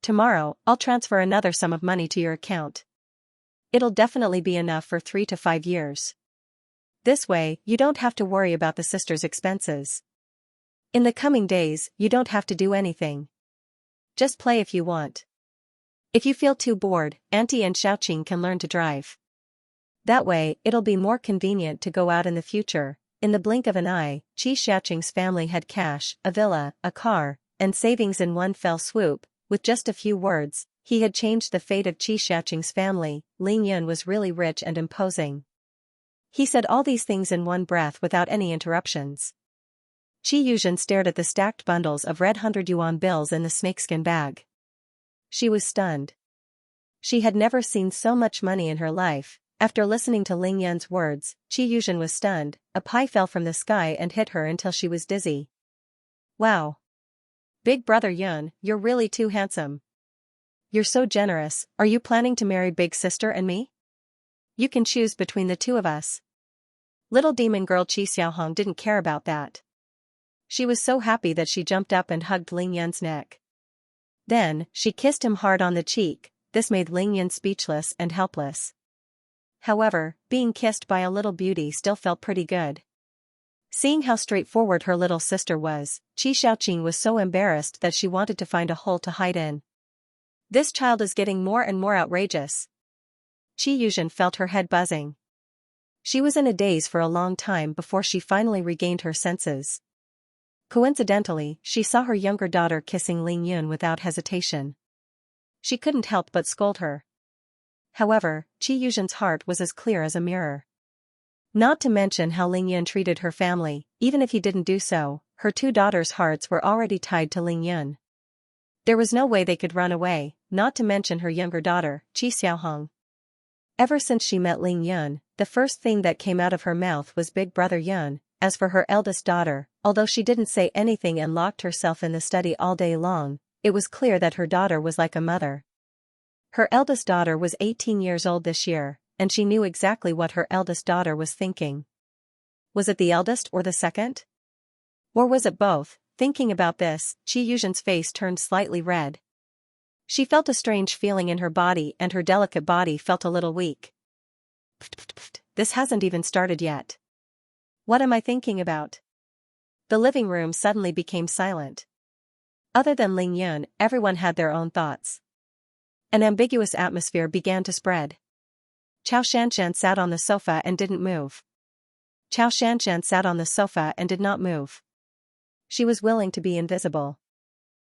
Tomorrow, I'll transfer another sum of money to your account. It'll definitely be enough for 3 to 5 years. This way, you don't have to worry about the sisters' expenses. In the coming days, you don't have to do anything. Just play if you want. If you feel too bored, Auntie and Xiaoqing can learn to drive. That way, it'll be more convenient to go out in the future." In the blink of an eye, Qi Xiaoqing's family had cash, a villa, a car, and savings in one fell swoop. With just a few words, he had changed the fate of Qi Xiaoqing's family. Ling Yun was really rich and imposing. He said all these things in one breath without any interruptions. Qi Yuzhen stared at the stacked bundles of red 100 yuan bills in the snakeskin bag. She was stunned. She had never seen so much money in her life. After listening to Ling Yun's words, Qi Yuzhen was stunned. A pie fell from the sky and hit her until she was dizzy. "Wow. Big brother Yun, you're really too handsome. You're so generous. Are you planning to marry big sister and me? You can choose between the two of us." Little demon girl Qi Xiaohong didn't care about that. She was so happy that she jumped up and hugged Ling Yun's neck. Then, she kissed him hard on the cheek. This made Ling Yun speechless and helpless. However, being kissed by a little beauty still felt pretty good. Seeing how straightforward her little sister was, Qi Xiaoqing was so embarrassed that she wanted to find a hole to hide in. This child is getting more and more outrageous. Qi Yuzhen felt her head buzzing. She was in a daze for a long time before she finally regained her senses. Coincidentally, she saw her younger daughter kissing Ling Yun without hesitation. She couldn't help but scold her. However, Qi Yuzhen's heart was as clear as a mirror. Not to mention how Ling Yun treated her family. Even if he didn't do so, her two daughters' hearts were already tied to Ling Yun. There was no way they could run away, not to mention her younger daughter, Qi Xiaohong. Ever since she met Ling Yun, the first thing that came out of her mouth was Big Brother Yun. As for her eldest daughter, although she didn't say anything and locked herself in the study all day long, it was clear that her daughter was like a mother. Her eldest daughter was 18 years old this year, and she knew exactly what her eldest daughter was thinking. Was it the eldest or the second? Or was it both? Thinking about this, Qi Yuzhen's face turned slightly red. She felt a strange feeling in her body and her delicate body felt a little weak. This hasn't even started yet. What am I thinking about? The living room suddenly became silent. Other than Ling Yun, everyone had their own thoughts. An ambiguous atmosphere began to spread. Chao Shanshan sat on the sofa and didn't move. Chao Shanshan sat on the sofa and did not move. She was willing to be invisible.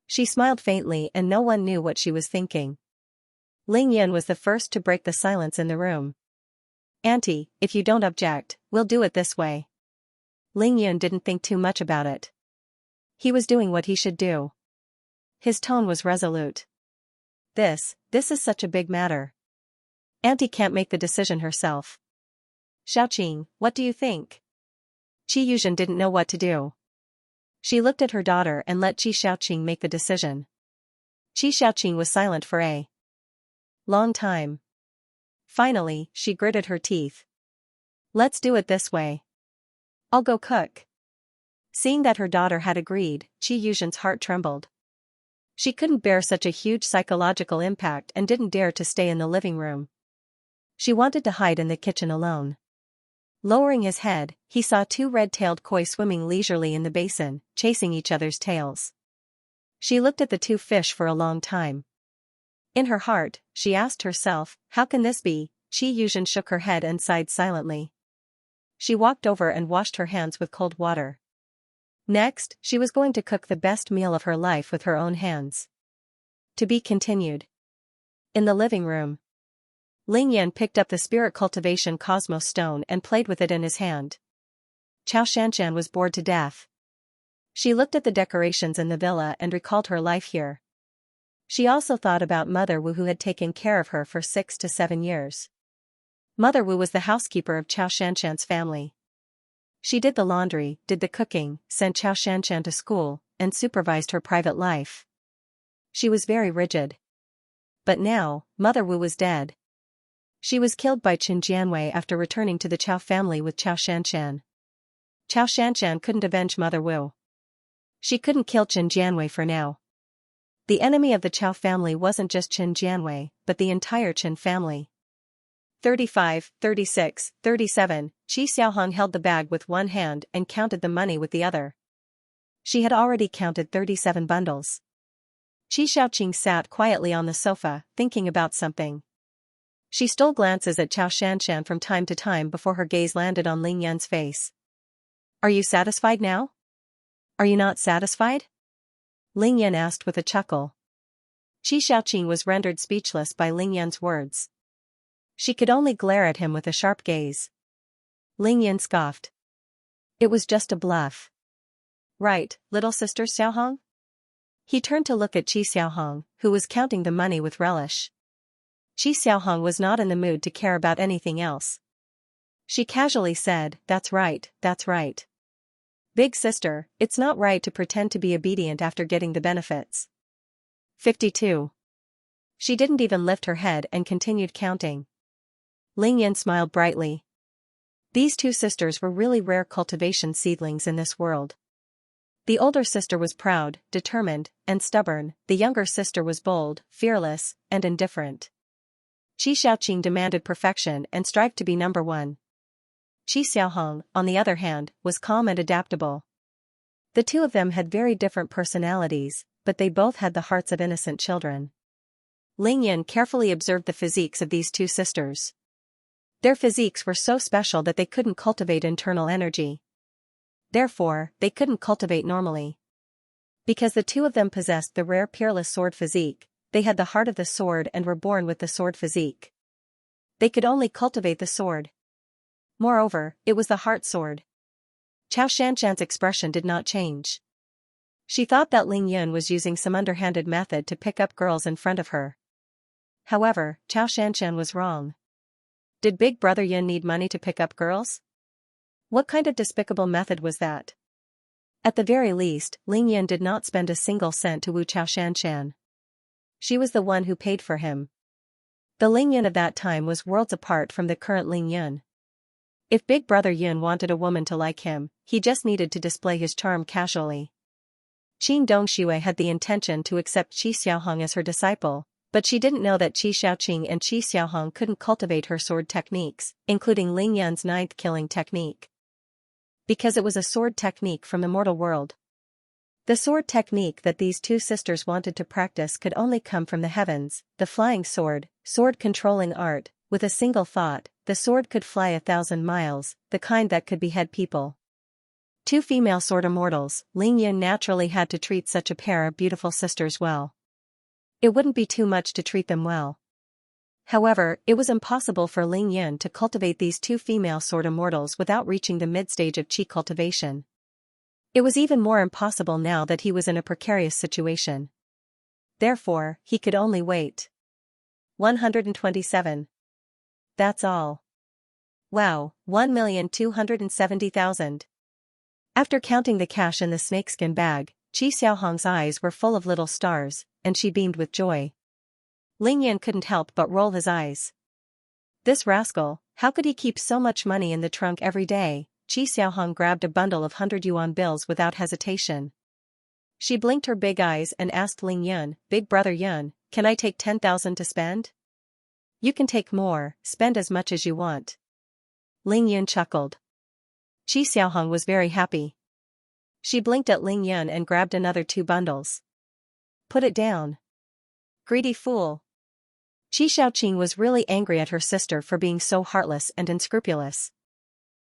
She smiled faintly and no one knew what she was thinking. Ling Yun was the first to break the silence in the room. "Auntie, if you don't object, we'll do it this way." Ling Yun didn't think too much about it. He was doing what he should do. His tone was resolute. This is such a big matter. Auntie can't make the decision herself. Xiaoqing, what do you think? Qi Yuzhen didn't know what to do. She looked at her daughter and let Qi Xiaoqing make the decision. Qi Xiaoqing was silent for a long time. Finally, she gritted her teeth. "Let's do it this way. I'll go cook." Seeing that her daughter had agreed, Qi Yuzhen's heart trembled. She couldn't bear such a huge psychological impact and didn't dare to stay in the living room. She wanted to hide in the kitchen alone. Lowering his head, he saw two red-tailed koi swimming leisurely in the basin, chasing each other's tails. She looked at the two fish for a long time. In her heart, she asked herself, how can this be? Qi Yuzhen shook her head and sighed silently. She walked over and washed her hands with cold water. Next, she was going to cook the best meal of her life with her own hands. To be continued. In the living room, Ling Yan picked up the spirit cultivation cosmos stone and played with it in his hand. Xianxia was bored to death. She looked at the decorations in the villa and recalled her life here. She also thought about Mother Wu, who had taken care of her for 6 to 7 years. Mother Wu was the housekeeper of Xianxia's family. She did the laundry, did the cooking, sent Xianxia to school, and supervised her private life. She was very rigid. But now, Mother Wu was dead. She was killed by Qin Jianwei after returning to the Qiao family with Xianxia. Xianxia couldn't avenge Mother Wu. She couldn't kill Qin Jianwei for now. The enemy of the Qiao family wasn't just Qin Jianwei, but the entire Qin family. 35, 36, 37, Qi Xiaohong held the bag with one hand and counted the money with the other. She had already counted 37 bundles. Qi Xiaoqing sat quietly on the sofa, thinking about something. She stole glances at Xianxia from time to time before her gaze landed on Ling Yan's face. "Are you satisfied now? Are you not satisfied?" Ling Yan asked with a chuckle. Qi Xiaoqing was rendered speechless by Ling Yan's words. She could only glare at him with a sharp gaze. Ling Yan scoffed. It was just a bluff. "Right, little sister Xiaohong?" He turned to look at Qi Xiaohong, who was counting the money with relish. Qi Xiaohong was not in the mood to care about anything else. She casually said, that's right, that's right. Big sister, it's not right to pretend to be obedient after getting the benefits." 52. She didn't even lift her head and continued counting. Ling Yan smiled brightly. These two sisters were really rare cultivation seedlings in this world. The older sister was proud, determined, and stubborn. The younger sister was bold, fearless, and indifferent. Qi Xiaoqing demanded perfection and strived to be number one. Qi Xiaohong, on the other hand, was calm and adaptable. The two of them had very different personalities, but they both had the hearts of innocent children. Ling Yan carefully observed the physiques of these two sisters. Their physiques were so special that they couldn't cultivate internal energy. Therefore, they couldn't cultivate normally. Because the two of them possessed the rare peerless sword physique, they had the heart of the sword and were born with the sword physique. They could only cultivate the sword. Moreover, it was the heart sword. Xianxia's expression did not change. She thought that Ling Yan was using some underhanded method to pick up girls in front of her. However, Xianxia was wrong. Did Big Brother Yan need money to pick up girls? What kind of despicable method was that? At the very least, Ling Yan did not spend a single cent to woo Xianxia. She was the one who paid for him. The Ling Yan of that time was worlds apart from the current Ling Yan. If Big Brother Yan wanted a woman to like him, he just needed to display his charm casually. Qin Dongshui had the intention to accept Qi Xiaohong as her disciple, but she didn't know that Qi Xiaoqing and Qi Xiaohong couldn't cultivate her sword techniques, including Ling Yan's 9th killing technique. Because it was a sword technique from the mortal world. The sword technique that these two sisters wanted to practice could only come from the heavens, the flying sword, sword-controlling art. With a single thought, the sword could fly 1,000 miles, the kind that could behead people. Two female sword immortals, Ling Yan naturally had to treat such a pair of beautiful sisters well. It wouldn't be too much to treat them well. However, it was impossible for Ling Yan to cultivate these two female sword immortals without reaching the mid-stage of qi cultivation. It was even more impossible now that he was in a precarious situation. Therefore, he could only wait. 127. That's all. Wow, 1,270,000. After counting the cash in the snakeskin bag, Qi Xiaohong's eyes were full of little stars, and she beamed with joy. Ling Yan couldn't help but roll his eyes. This rascal, how could he keep so much money in the trunk every day? Qi Xiaohong grabbed a bundle of 100 yuan bills without hesitation. She blinked her big eyes and asked Ling Yan, Big Brother Yan, can I take 10,000 to spend? You can take more, spend as much as you want. Ling Yan chuckled. Qi Xiaohong was very happy. She blinked at Ling Yan and grabbed another 2 bundles. Put it down. Greedy fool. Qi Xiaoqing was really angry at her sister for being so heartless and unscrupulous.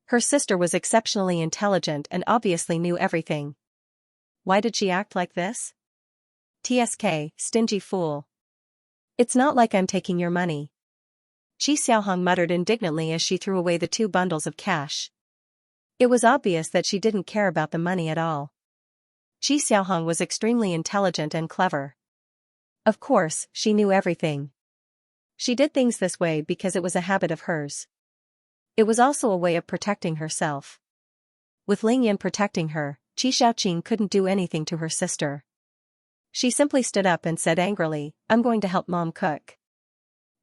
Her sister was exceptionally intelligent and obviously knew everything. why did she act like this? TSK, stingy fool. It's not like I'm taking your money. Xiaohong muttered indignantly as she threw away the 2 bundles of cash. It was obvious that she didn't care about the money at all. Xiaohong was extremely intelligent and clever. Of course, she knew everything. She did things this way because it was a habit of hers. It was also a way of protecting herself. With Ling Yan protecting her, Qi Shaoqing couldn't do anything to her sister. She simply stood up and said angrily, "I'm going to help Mom cook."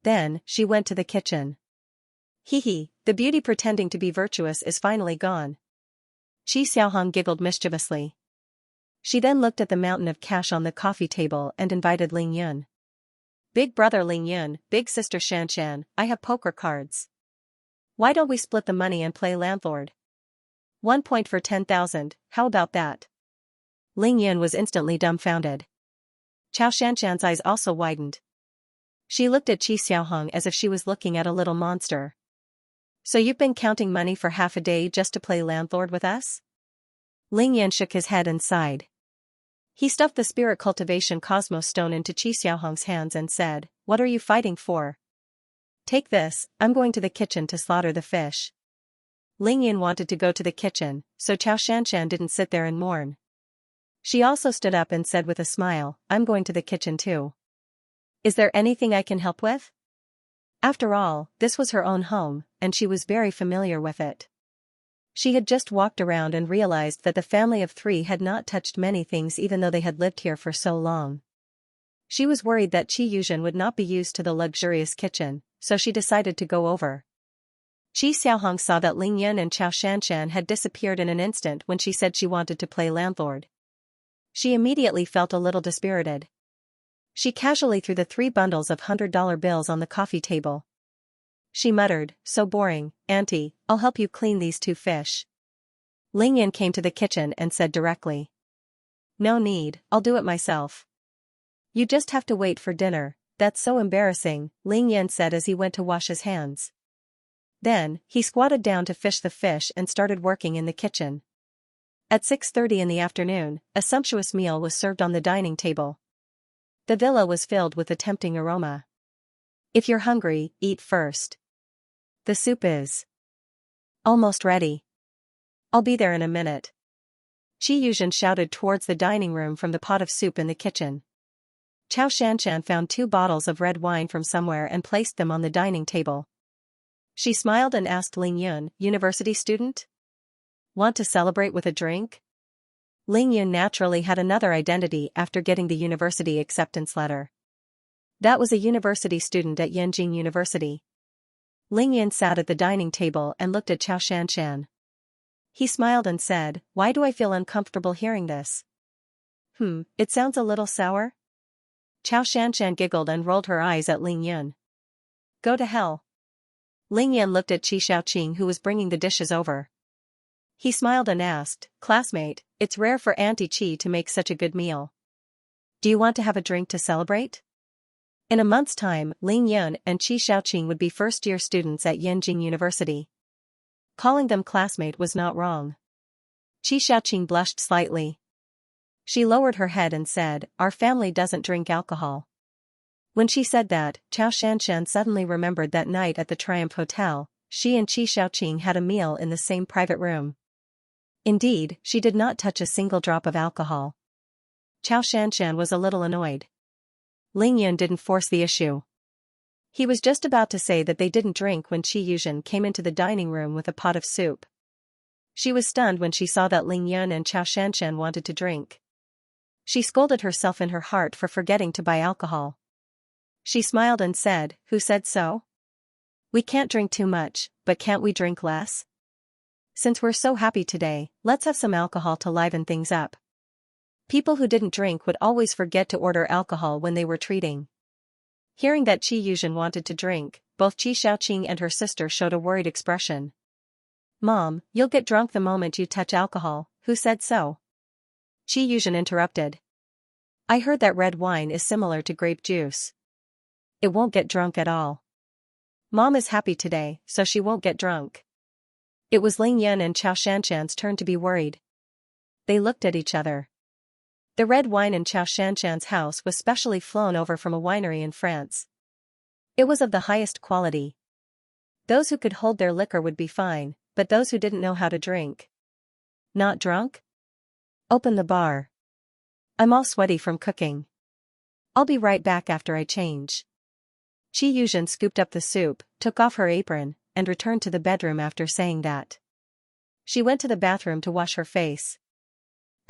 Then, she went to the kitchen. Hee, the beauty pretending to be virtuous is finally gone. Qi Xiaohong giggled mischievously. She then looked at the mountain of cash on the coffee table and invited Ling Yun. "Big brother Ling Yun, big sister Xianxia, I have poker cards. Why don't we split the money and play landlord? 1 point for 10,000, how about that?" Ling Yun was instantly dumbfounded. Chao Shanxian's eyes also widened. She looked at Qi Xiaohong as if she was looking at a little monster. "So you've been counting money for half a day just to play landlord with us?" Ling Yan shook his head and sighed. He stuffed the spirit cultivation cosmos stone into Qi Xiaohong's hands and said, "What are you fighting for? Take this, I'm going to the kitchen to slaughter the fish." Ling Yan wanted to go to the kitchen, so Chao Shanxian didn't sit there and mourn. She also stood up and said with a smile, "I'm going to the kitchen too. Is there anything I can help with?" After all, this was her own home, and she was very familiar with it. She had just walked around and realized that the family of 3 had not touched many things even though they had lived here for so long. She was worried that Qi Yuzhen would not be used to the luxurious kitchen, so she decided to go over. Qi Xiaohong saw that Ling Yun and Chao Shanxian had disappeared in an instant when she said she wanted to play landlord. She immediately felt a little dispirited. She casually threw the 3 bundles of $100 bills on the coffee table. She muttered, "So boring, Auntie, I'll help you clean these 2 fish." Ling Yan came to the kitchen and said directly, "No need, I'll do it myself." "You just have to wait for dinner, that's so embarrassing," Ling Yan said as he went to wash his hands. Then, he squatted down to fish the fish and started working in the kitchen. At 6:30 in the afternoon, a sumptuous meal was served on the dining table. The villa was filled with a tempting aroma. "If you're hungry, eat first. The soup is almost ready. I'll be there in a minute." Qi Yuzhen shouted towards the dining room from the pot of soup in the kitchen. Chao Shanxian found 2 bottles of red wine from somewhere and placed them on the dining table. She smiled and asked Ling Yun, "University student? Want to celebrate with a drink?" Ling Yun naturally had another identity after getting the university acceptance letter. That was a university student at Yanjing University. Ling Yan sat at the dining table and looked at Chao Shanxian. He smiled and said, "Why do I feel uncomfortable hearing this? It sounds a little sour?" Chao Shanxian giggled and rolled her eyes at Ling Yun. "Go to hell." Ling Yan looked at Qi Shaoqing who was bringing the dishes over. He smiled and asked, "Classmate, it's rare for Auntie Qi to make such a good meal. Do you want to have a drink to celebrate?" In a month's time, Ling Yun and Qi Shaoqing would be first-year students at Yanjing University. Calling them classmate was not wrong. Qi Shaoqing blushed slightly. She lowered her head and said, "Our family doesn't drink alcohol." When she said that, Chao Shanxian suddenly remembered that night at the Triumph Hotel, she and Qi Shaoqing had a meal in the same private room. Indeed, she did not touch a single drop of alcohol. Chao Shanxian was a little annoyed. Ling Yun didn't force the issue. He was just about to say that they didn't drink when Qi Yuzhen came into the dining room with a pot of soup. She was stunned when she saw that Ling Yun and Chao Shanxian wanted to drink. She scolded herself in her heart for forgetting to buy alcohol. She smiled and said, "Who said so? We can't drink too much, but can't we drink less? Since we're so happy today, let's have some alcohol to liven things up." People who didn't drink would always forget to order alcohol when they were treating. Hearing that Qi Yuzhen wanted to drink, both Qi Shaoqing and her sister showed a worried expression. "Mom, you'll get drunk the moment you touch alcohol, who said so?" Qi Yuzhen interrupted. "I heard that red wine is similar to grape juice. It won't get drunk at all. Mom is happy today, so she won't get drunk." It was Ling Yun and Chao Shanxian's turn to be worried. They looked at each other. The red wine in Xianxia's house was specially flown over from a winery in France. It was of the highest quality. Those who could hold their liquor would be fine, but those who didn't know how to drink. Not drunk? Open the bar. I'm all sweaty from cooking. I'll be right back after I change. Xianxia scooped up the soup, took off her apron, and returned to the bedroom after saying that. She went to the bathroom to wash her face.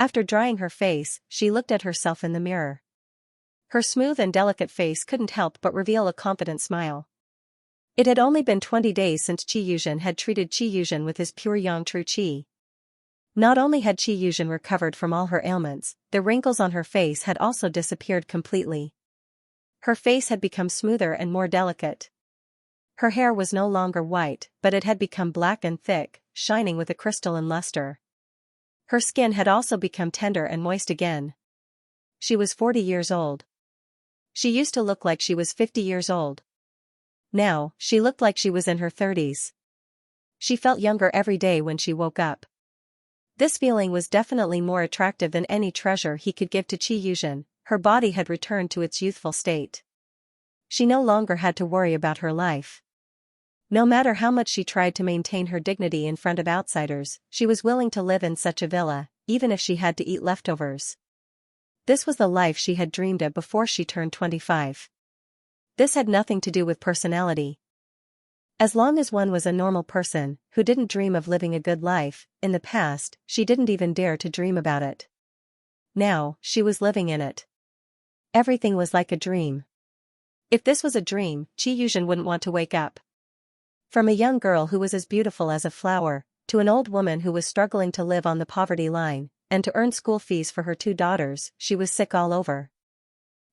After drying her face, she looked at herself in the mirror. Her smooth and delicate face couldn't help but reveal a confident smile. It had only been 20 days since Xianxia had treated Xianxia with his pure yang true qi. Not only had Xianxia recovered from all her ailments, the wrinkles on her face had also disappeared completely. Her face had become smoother and more delicate. Her hair was no longer white, but it had become black and thick, shining with a crystalline luster. Her skin had also become tender and moist again. She was 40 years old. She used to look like she was 50 years old. Now, she looked like she was in her 30s. She felt younger every day when she woke up. This feeling was definitely more attractive than any treasure he could give to Xianxia. Her body had returned to its youthful state. She no longer had to worry about her life. No matter how much she tried to maintain her dignity in front of outsiders, she was willing to live in such a villa, even if she had to eat leftovers. This was the life she had dreamed of before she turned 25. This had nothing to do with personality. As long as one was a normal person, who didn't dream of living a good life, in the past, she didn't even dare to dream about it. Now, she was living in it. Everything was like a dream. If this was a dream, Xianxia wouldn't want to wake up. From a young girl who was as beautiful as a flower, to an old woman who was struggling to live on the poverty line, and to earn school fees for her 2 daughters, she was sick all over.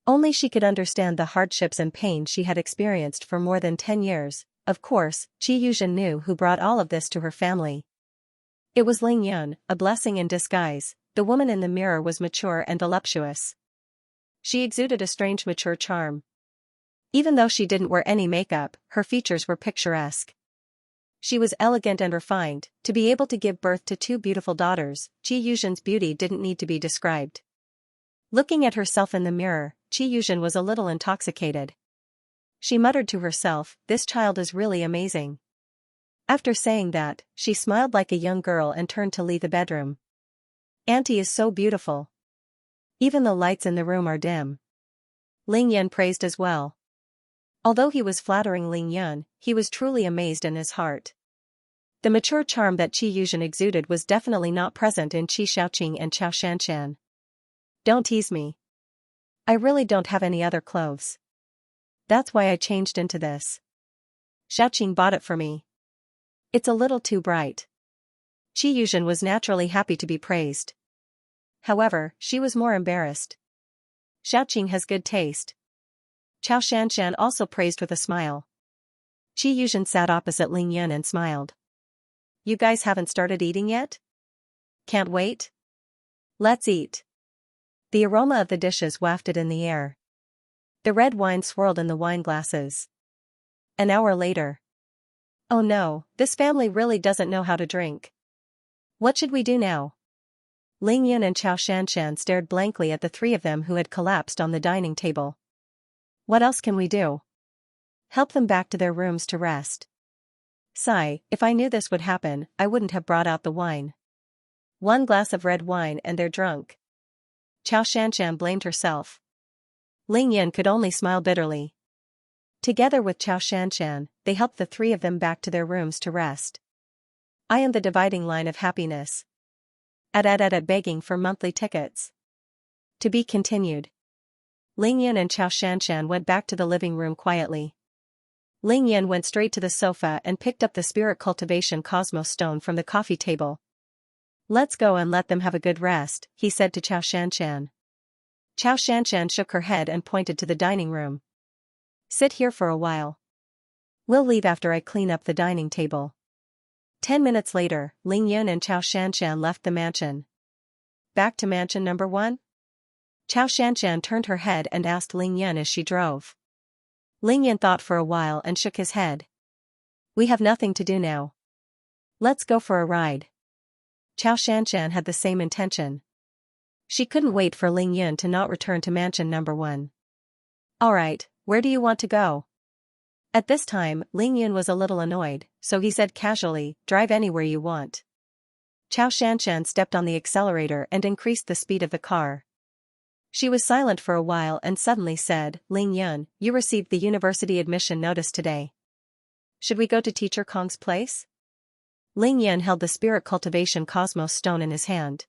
Only she could understand the hardships and pain she had experienced for more than 10 years. Of course, Xianxia knew who brought all of this to her family. It was Lingyun, a blessing in disguise. The woman in the mirror was mature and voluptuous. She exuded a strange mature charm. Even though she didn't wear any makeup, her features were picturesque. She was elegant and refined. To be able to give birth to 2 beautiful daughters, Xianxia's beauty didn't need to be described. Looking at herself in the mirror, Xianxia was a little intoxicated. She muttered to herself, "This child is really amazing." After saying that, she smiled like a young girl and turned to leave the bedroom. "Auntie is so beautiful. Even the lights in the room are dim." Lingyun praised as well. Although he was flattering Lingyun, he was truly amazed in his heart. The mature charm that Xianxia exuded was definitely not present in Qi Shaoqing and Qiao Shanshan. "Don't tease me. I really don't have any other clothes. That's why I changed into this. Xiaoqing bought it for me. It's a little too bright." Xianxia was naturally happy to be praised. However, she was more embarrassed. "Xiaoqing has good taste." Qiao Shanshan also praised with a smile. Xianxia sat opposite Lingyun and smiled. "You guys haven't started eating yet? Can't wait? Let's eat." The aroma of the dishes wafted in the air. The red wine swirled in the wine glasses. An hour later. "Oh no, this family really doesn't know how to drink. What should we do now?" Lingyun and Qiao Shanshan stared blankly at the 3 of them who had collapsed on the dining table. "What else can we do? Help them back to their rooms to rest." "Sigh, if I knew this would happen, I wouldn't have brought out the wine. 1 glass of red wine and they're drunk." Qiao Shanshan blamed herself. Lingyun could only smile bitterly. Together with Qiao Shanshan, they helped the 3 of them back to their rooms to rest. "I am the dividing line of happiness." At begging for monthly tickets. To be continued. Lingyun and Qiao Shanshan went back to the living room quietly. Lingyun went straight to the sofa and picked up the Spirit Cultivation Cosmos stone from the coffee table. "Let's go and let them have a good rest," he said to Qiao Shanshan. Qiao Shanshan shook her head and pointed to the dining room. "Sit here for a while. We'll leave after I clean up the dining table." 10 minutes later, Lingyun and Qiao Shanshan left the mansion. "Back to mansion number 1? Qiao Shanshan turned her head and asked Lingyun as she drove. Lingyun thought for a while and shook his head. "We have nothing to do now. Let's go for a ride." Qiao Shanshan had the same intention. She couldn't wait for Ling Yun to not return to mansion number 1. Alright, where do you want to go? At this time, Ling Yun was a little annoyed, so he said casually, drive anywhere you want. Xianxia stepped on the accelerator and increased the speed of the car. She was silent for a while and suddenly said, Ling Yun, you received the university admission notice today. Should we go to Teacher Kong's place? Ling Yun held the spirit cultivation cosmos stone in his hand.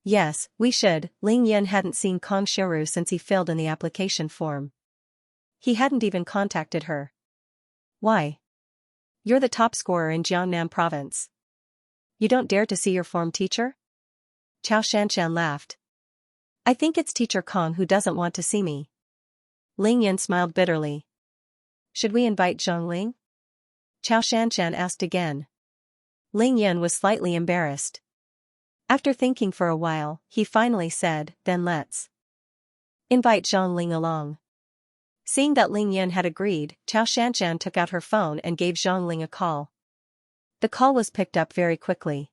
Yes, we should. Ling Yun hadn't seen Kong Shiru since he filled in the application form. He hadn't even contacted her. Why? You're the top scorer in Jiangnam province. You don't dare to see your form teacher? Xianxia laughed. I think it's Teacher Kong who doesn't want to see me. Ling Yun smiled bitterly. Should we invite Zhongling? Xianxia asked again. Ling Yun was slightly embarrassed. After thinking for a while, he finally said, then let's invite Zhongling along. Seeing that Ling Yun had agreed, Xianxia took out her phone and gave Zhongling a call. The call was picked up very quickly.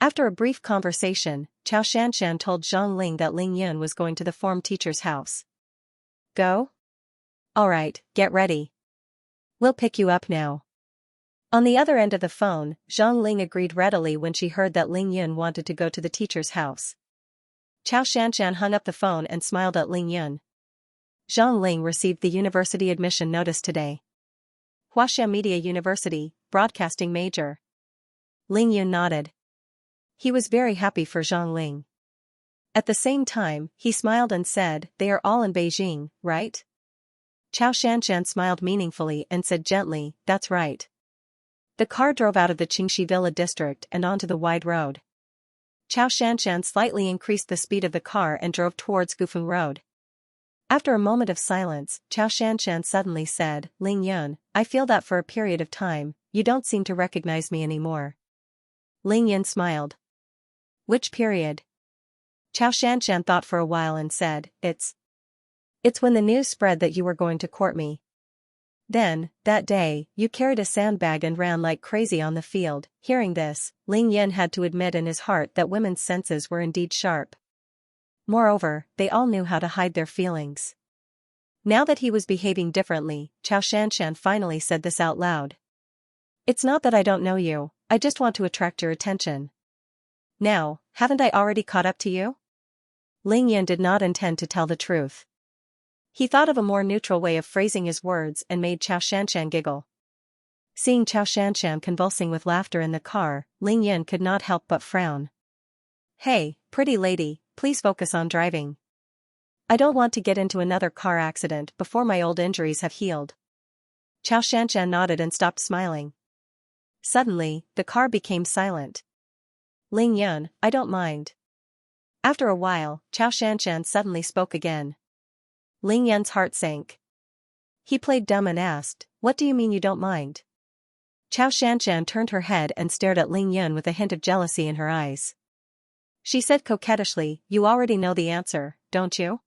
After a brief conversation, Xianxia told Zhongling that Ling Yun was going to the form teacher's house. Go? Alright, get ready. We'll pick you up now. On the other end of the phone, Zhongling agreed readily when she heard that Ling Yun wanted to go to the teacher's house. Xianxia hung up the phone and smiled at Ling Yun. Zhongling received the university admission notice today. Huaxia Media University, broadcasting major. Ling Yun nodded. He was very happy for Zhongling. At the same time, he smiled and said, they are all in Beijing, right? Xianxia smiled meaningfully and said gently, that's right. The car drove out of the Qingxi Villa district and onto the wide road. Xianxia slightly increased the speed of the car and drove towards Gufeng Road. After a moment of silence, Xianxia suddenly said, Ling Yun, I feel that for a period of time, you don't seem to recognize me anymore. Ling Yun smiled. Which period? Xianxia thought for a while and said, It's when the news spread that you were going to court me. Then, that day, you carried a sandbag and ran like crazy on the field. Hearing this, Ling Yun had to admit in his heart that women's senses were indeed sharp. Moreover, they all knew how to hide their feelings. Now that he was behaving differently, Xianxia finally said this out loud. It's not that I don't know you, I just want to attract your attention. Now, haven't I already caught up to you? Ling Yun did not intend to tell the truth. He thought of a more neutral way of phrasing his words and made Xianxia giggle. Seeing Xianxia convulsing with laughter in the car, Ling Yun could not help but frown. Hey, pretty lady, please focus on driving. I don't want to get into another car accident before my old injuries have healed. Xianxia nodded and stopped smiling. Suddenly, the car became silent. Ling Yun, I don't mind. After a while, Xianxia suddenly spoke again. Ling Yun's heart sank. He played dumb and asked, what do you mean you don't mind? Xianxia turned her head and stared at Ling Yun with a hint of jealousy in her eyes. She said coquettishly, you already know the answer, don't you?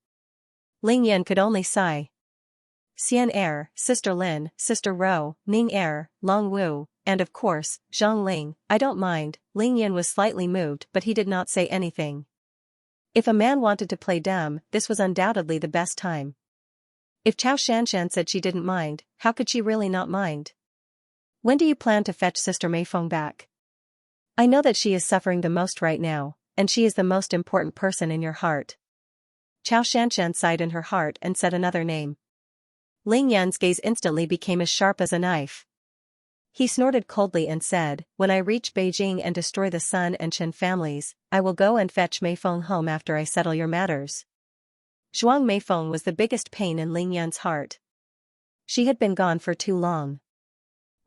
Ling Yun could only sigh. Xian Sister Lin, Sister Ro, Ning Long Wu, and of course, Zhongling, I don't mind. Ling Yun was slightly moved but he did not say anything. If a man wanted to play dumb, this was undoubtedly the best time. If Xianxia said she didn't mind, how could she really not mind? When do you plan to fetch Sister Meifeng back? I know that she is suffering the most right now, and she is the most important person in your heart. Xianxia sighed in her heart and said another name. Ling Yun's gaze instantly became as sharp as a knife. He snorted coldly and said, when I reach Beijing and destroy the Sun and Chen families, I will go and fetch Meifeng home after I settle your matters. Zhuang Meifeng was the biggest pain in Ling Yun's heart. She had been gone for too long.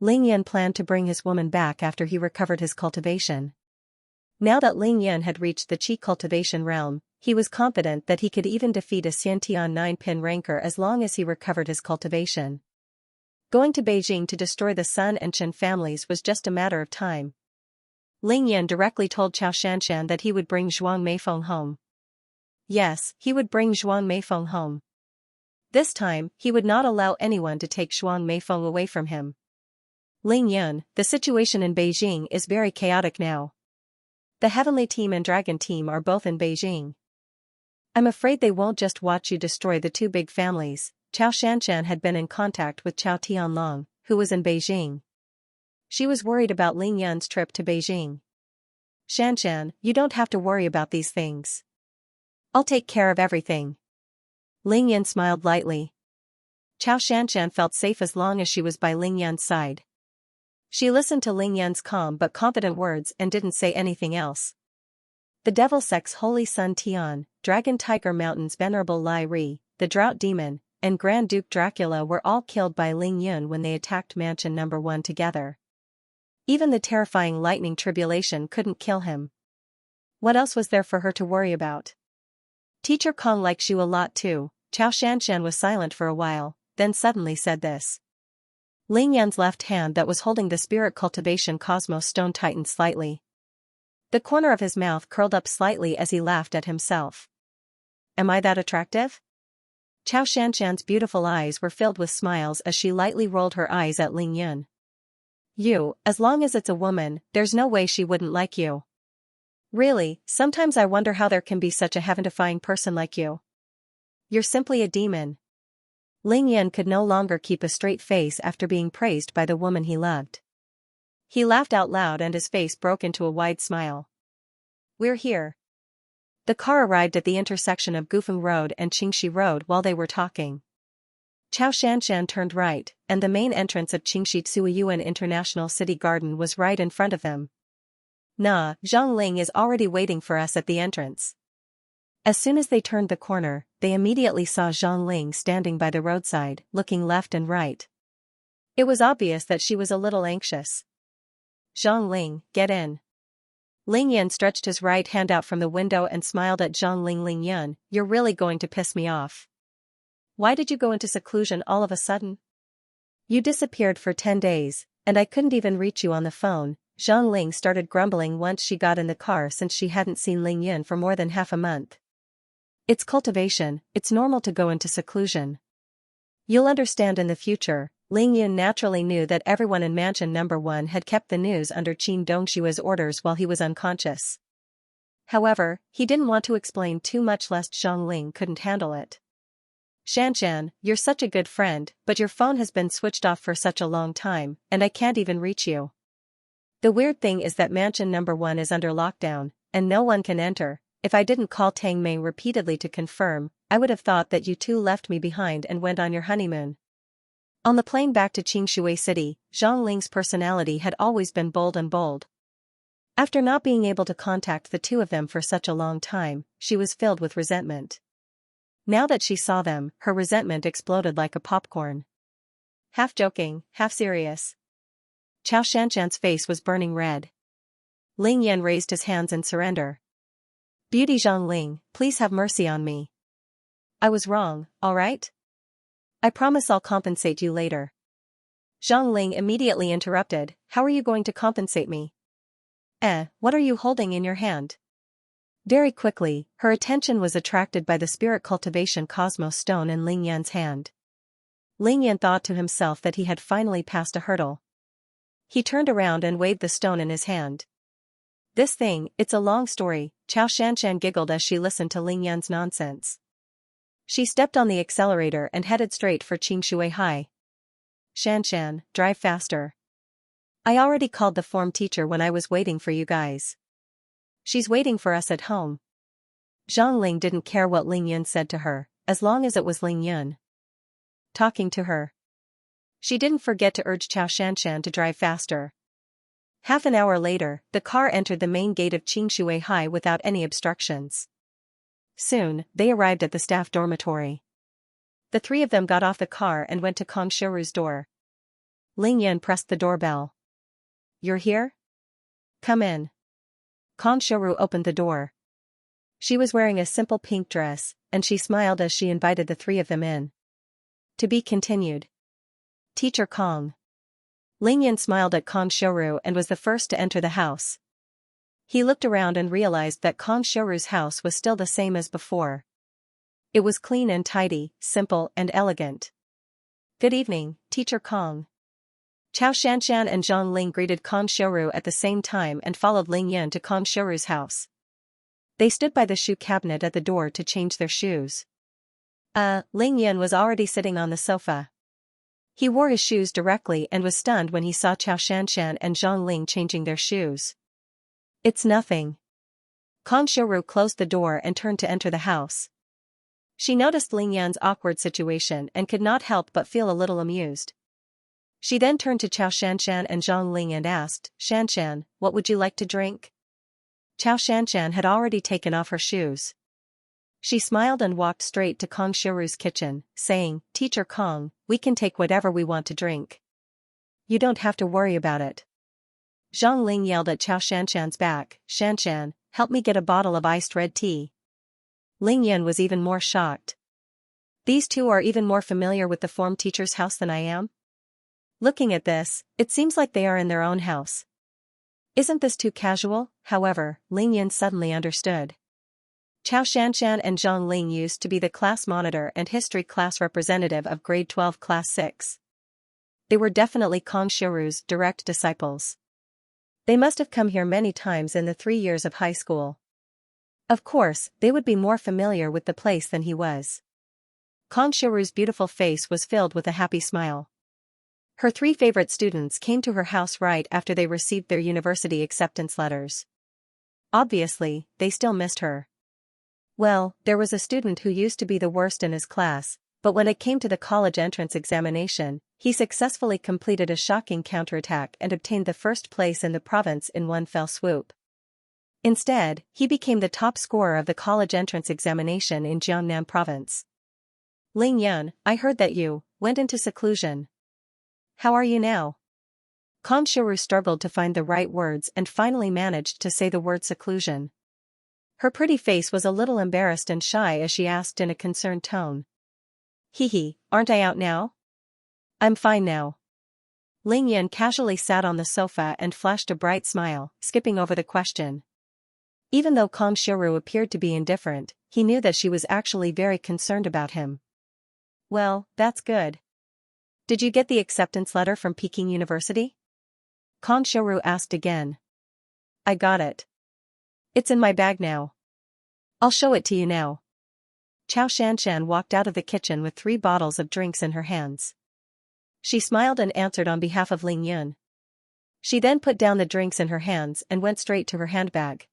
Ling Yun planned to bring his woman back after he recovered his cultivation. Now that Ling Yun had reached the Qi cultivation realm, he was confident that he could even defeat a Xiantian 9-pin ranker as long as he recovered his cultivation. Going to Beijing to destroy the Sun and Chen families was just a matter of time. Ling Yun directly told Xianxia that he would bring Zhuang Meifeng home. Yes, he would bring Zhuang Meifeng home. This time, he would not allow anyone to take Zhuang Meifeng away from him. Ling Yun, the situation in Beijing is very chaotic now. The Heavenly Team and Dragon Team are both in Beijing. I'm afraid they won't just watch you destroy the two big families. Chao Shanshan had been in contact with Chao Tianlong, who was in Beijing. She was worried about Ling Yun's trip to Beijing. Shanshan, you don't have to worry about these things. I'll take care of everything. Ling Yun smiled lightly. Chao Shanshan felt safe as long as she was by Ling Yun's side. She listened to Ling Yun's calm but confident words and didn't say anything else. The Devil Sect's Holy Sun Tian, Dragon Tiger Mountain's Venerable Lai Ri, the Drought Demon, and Grand Duke Dracula were all killed by Ling Yun when they attacked Mansion No. 1 together. Even the terrifying lightning tribulation couldn't kill him. What else was there for her to worry about? Teacher Kong likes you a lot too. Chao Shanshan was silent for a while, then suddenly said this. Ling Yun's left hand that was holding the Spirit Cultivation Cosmos Stone tightened slightly. The corner of his mouth curled up slightly as he laughed at himself. Am I that attractive? Chao Shanshan's beautiful eyes were filled with smiles as she lightly rolled her eyes at Ling Yun. You, as long as it's a woman, there's no way she wouldn't like you. Really, sometimes I wonder how there can be such a heaven-defying person like you. You're simply a demon. Ling Yun could no longer keep a straight face after being praised by the woman he loved. He laughed out loud and his face broke into a wide smile. We're here. The car arrived at the intersection of Gufeng Road and Qingxi Road while they were talking. Chao Shanshan turned right, and the main entrance of Qingxi Tsuiyuan International City Garden was right in front of them. Nah, Zhang Ling is already waiting for us at the entrance. As soon as they turned the corner, they immediately saw Zhang Ling standing by the roadside, looking left and right. It was obvious that she was a little anxious. Zhang Ling, get in. Ling Yun stretched his right hand out from the window and smiled at Zhang Ling. Ling Yun, you're really going to piss me off. Why did you go into seclusion all of a sudden? You disappeared for 10 days, and I couldn't even reach you on the phone. Zhang Ling started grumbling once she got in the car since she hadn't seen Ling Yun for more than half a month. It's cultivation, it's normal to go into seclusion. You'll understand in the future. Ling Yun naturally knew that everyone in Mansion No. 1 had kept the news under Qin Dongshua's orders while he was unconscious. However, he didn't want to explain too much lest Zhang Ling couldn't handle it. Shanshan, you're such a good friend, but your phone has been switched off for such a long time, and I can't even reach you. The weird thing is that Mansion No. 1 is under lockdown, and no one can enter. If I didn't call Tang Mei repeatedly to confirm, I would have thought that you two left me behind and went on your honeymoon. On the plane back to Qingshui City, Zhang Ling's personality had always been bold and bold. After not being able to contact the two of them for such a long time, she was filled with resentment. Now that she saw them, her resentment exploded like a popcorn. Half joking, half serious. Chao Shanshan's face was burning red. Ling Yan raised his hands in surrender. Beauty Zhang Ling, please have mercy on me. I was wrong, alright? I promise I'll compensate you later. Zhang Ling immediately interrupted, how are you going to compensate me? What are you holding in your hand? Very quickly, her attention was attracted by the Spirit Cultivation Cosmos Stone in Ling Yan's hand. Ling Yan thought to himself that he had finally passed a hurdle. He turned around and waved the stone in his hand. This thing, it's a long story, Chao Shanshan giggled as she listened to Ling Yan's nonsense. She stepped on the accelerator and headed straight for Qingshui High. Shanshan, drive faster. I already called the form teacher when I was waiting for you guys. She's waiting for us at home. Zhang Ling didn't care what Ling Yun said to her, as long as it was Ling Yun talking to her. She didn't forget to urge Chao Shanshan to drive faster. Half an hour later, the car entered the main gate of Qingshui High without any obstructions. Soon, they arrived at the staff dormitory. The three of them got off the car and went to Kong Shiru's door. Ling Yun pressed the doorbell. You're here? Come in. Kong Shiru opened the door. She was wearing a simple pink dress, and she smiled as she invited the three of them in. To be continued. Teacher Kong. Ling Yun smiled at Kong Shiru and was the first to enter the house. He looked around and realized that Kong Shiru's house was still the same as before. It was clean and tidy, simple and elegant. Good evening, Teacher Kong. Chao Shanshan and Zhang Ling greeted Kong Xiuru at the same time and followed Ling Yan to Kong Xiuru's house. They stood by the shoe cabinet at the door to change their shoes. Ling Yan was already sitting on the sofa. He wore his shoes directly and was stunned when he saw Chao Shanshan and Zhang Ling changing their shoes. It's nothing. Kong Xiuru closed the door and turned to enter the house. She noticed Ling Yan's awkward situation and could not help but feel a little amused. She then turned to Chao Shanshan and Zhang Ling and asked, Shanshan, what would you like to drink? Chao Shanshan had already taken off her shoes. She smiled and walked straight to Kong Xiuru's kitchen, saying, Teacher Kong, we can take whatever we want to drink. You don't have to worry about it. Zhang Ling yelled at Chao Shanshan's back, Shanshan, help me get a bottle of iced red tea. Ling Yan was even more shocked. These two are even more familiar with the form teacher's house than I am? Looking at this, it seems like they are in their own house. Isn't this too casual? However, Ling Yan suddenly understood. Chao Shanshan and Zhang Ling used to be the class monitor and history class representative of grade 12 class 6. They were definitely Kong Xiuru's direct disciples. They must have come here many times in the 3 years of high school. Of course, they would be more familiar with the place than he was. Kong Xiuru's beautiful face was filled with a happy smile. Her 3 favorite students came to her house right after they received their university acceptance letters. Obviously, they still missed her. Well, there was a student who used to be the worst in his class, but when it came to the college entrance examination, he successfully completed a shocking counterattack and obtained the first place in the province in one fell swoop. Instead, he became the top scorer of the college entrance examination in Jiangnan province. Ling Yan, I heard that you went into seclusion. How are you now? Kong Xiuru struggled to find the right words and finally managed to say the word seclusion. Her pretty face was a little embarrassed and shy as she asked in a concerned tone. Hee, aren't I out now? I'm fine now. Ling Yan casually sat on the sofa and flashed a bright smile, skipping over the question. Even though Kong Xiuru appeared to be indifferent, he knew that she was actually very concerned about him. Well, that's good. Did you get the acceptance letter from Peking University? Kong Xiuru asked again. I got it. It's in my bag now. I'll show it to you now. Chao Shanshan walked out of the kitchen with 3 bottles of drinks in her hands. She smiled and answered on behalf of Ling Yun. She then put down the drinks in her hands and went straight to her handbag.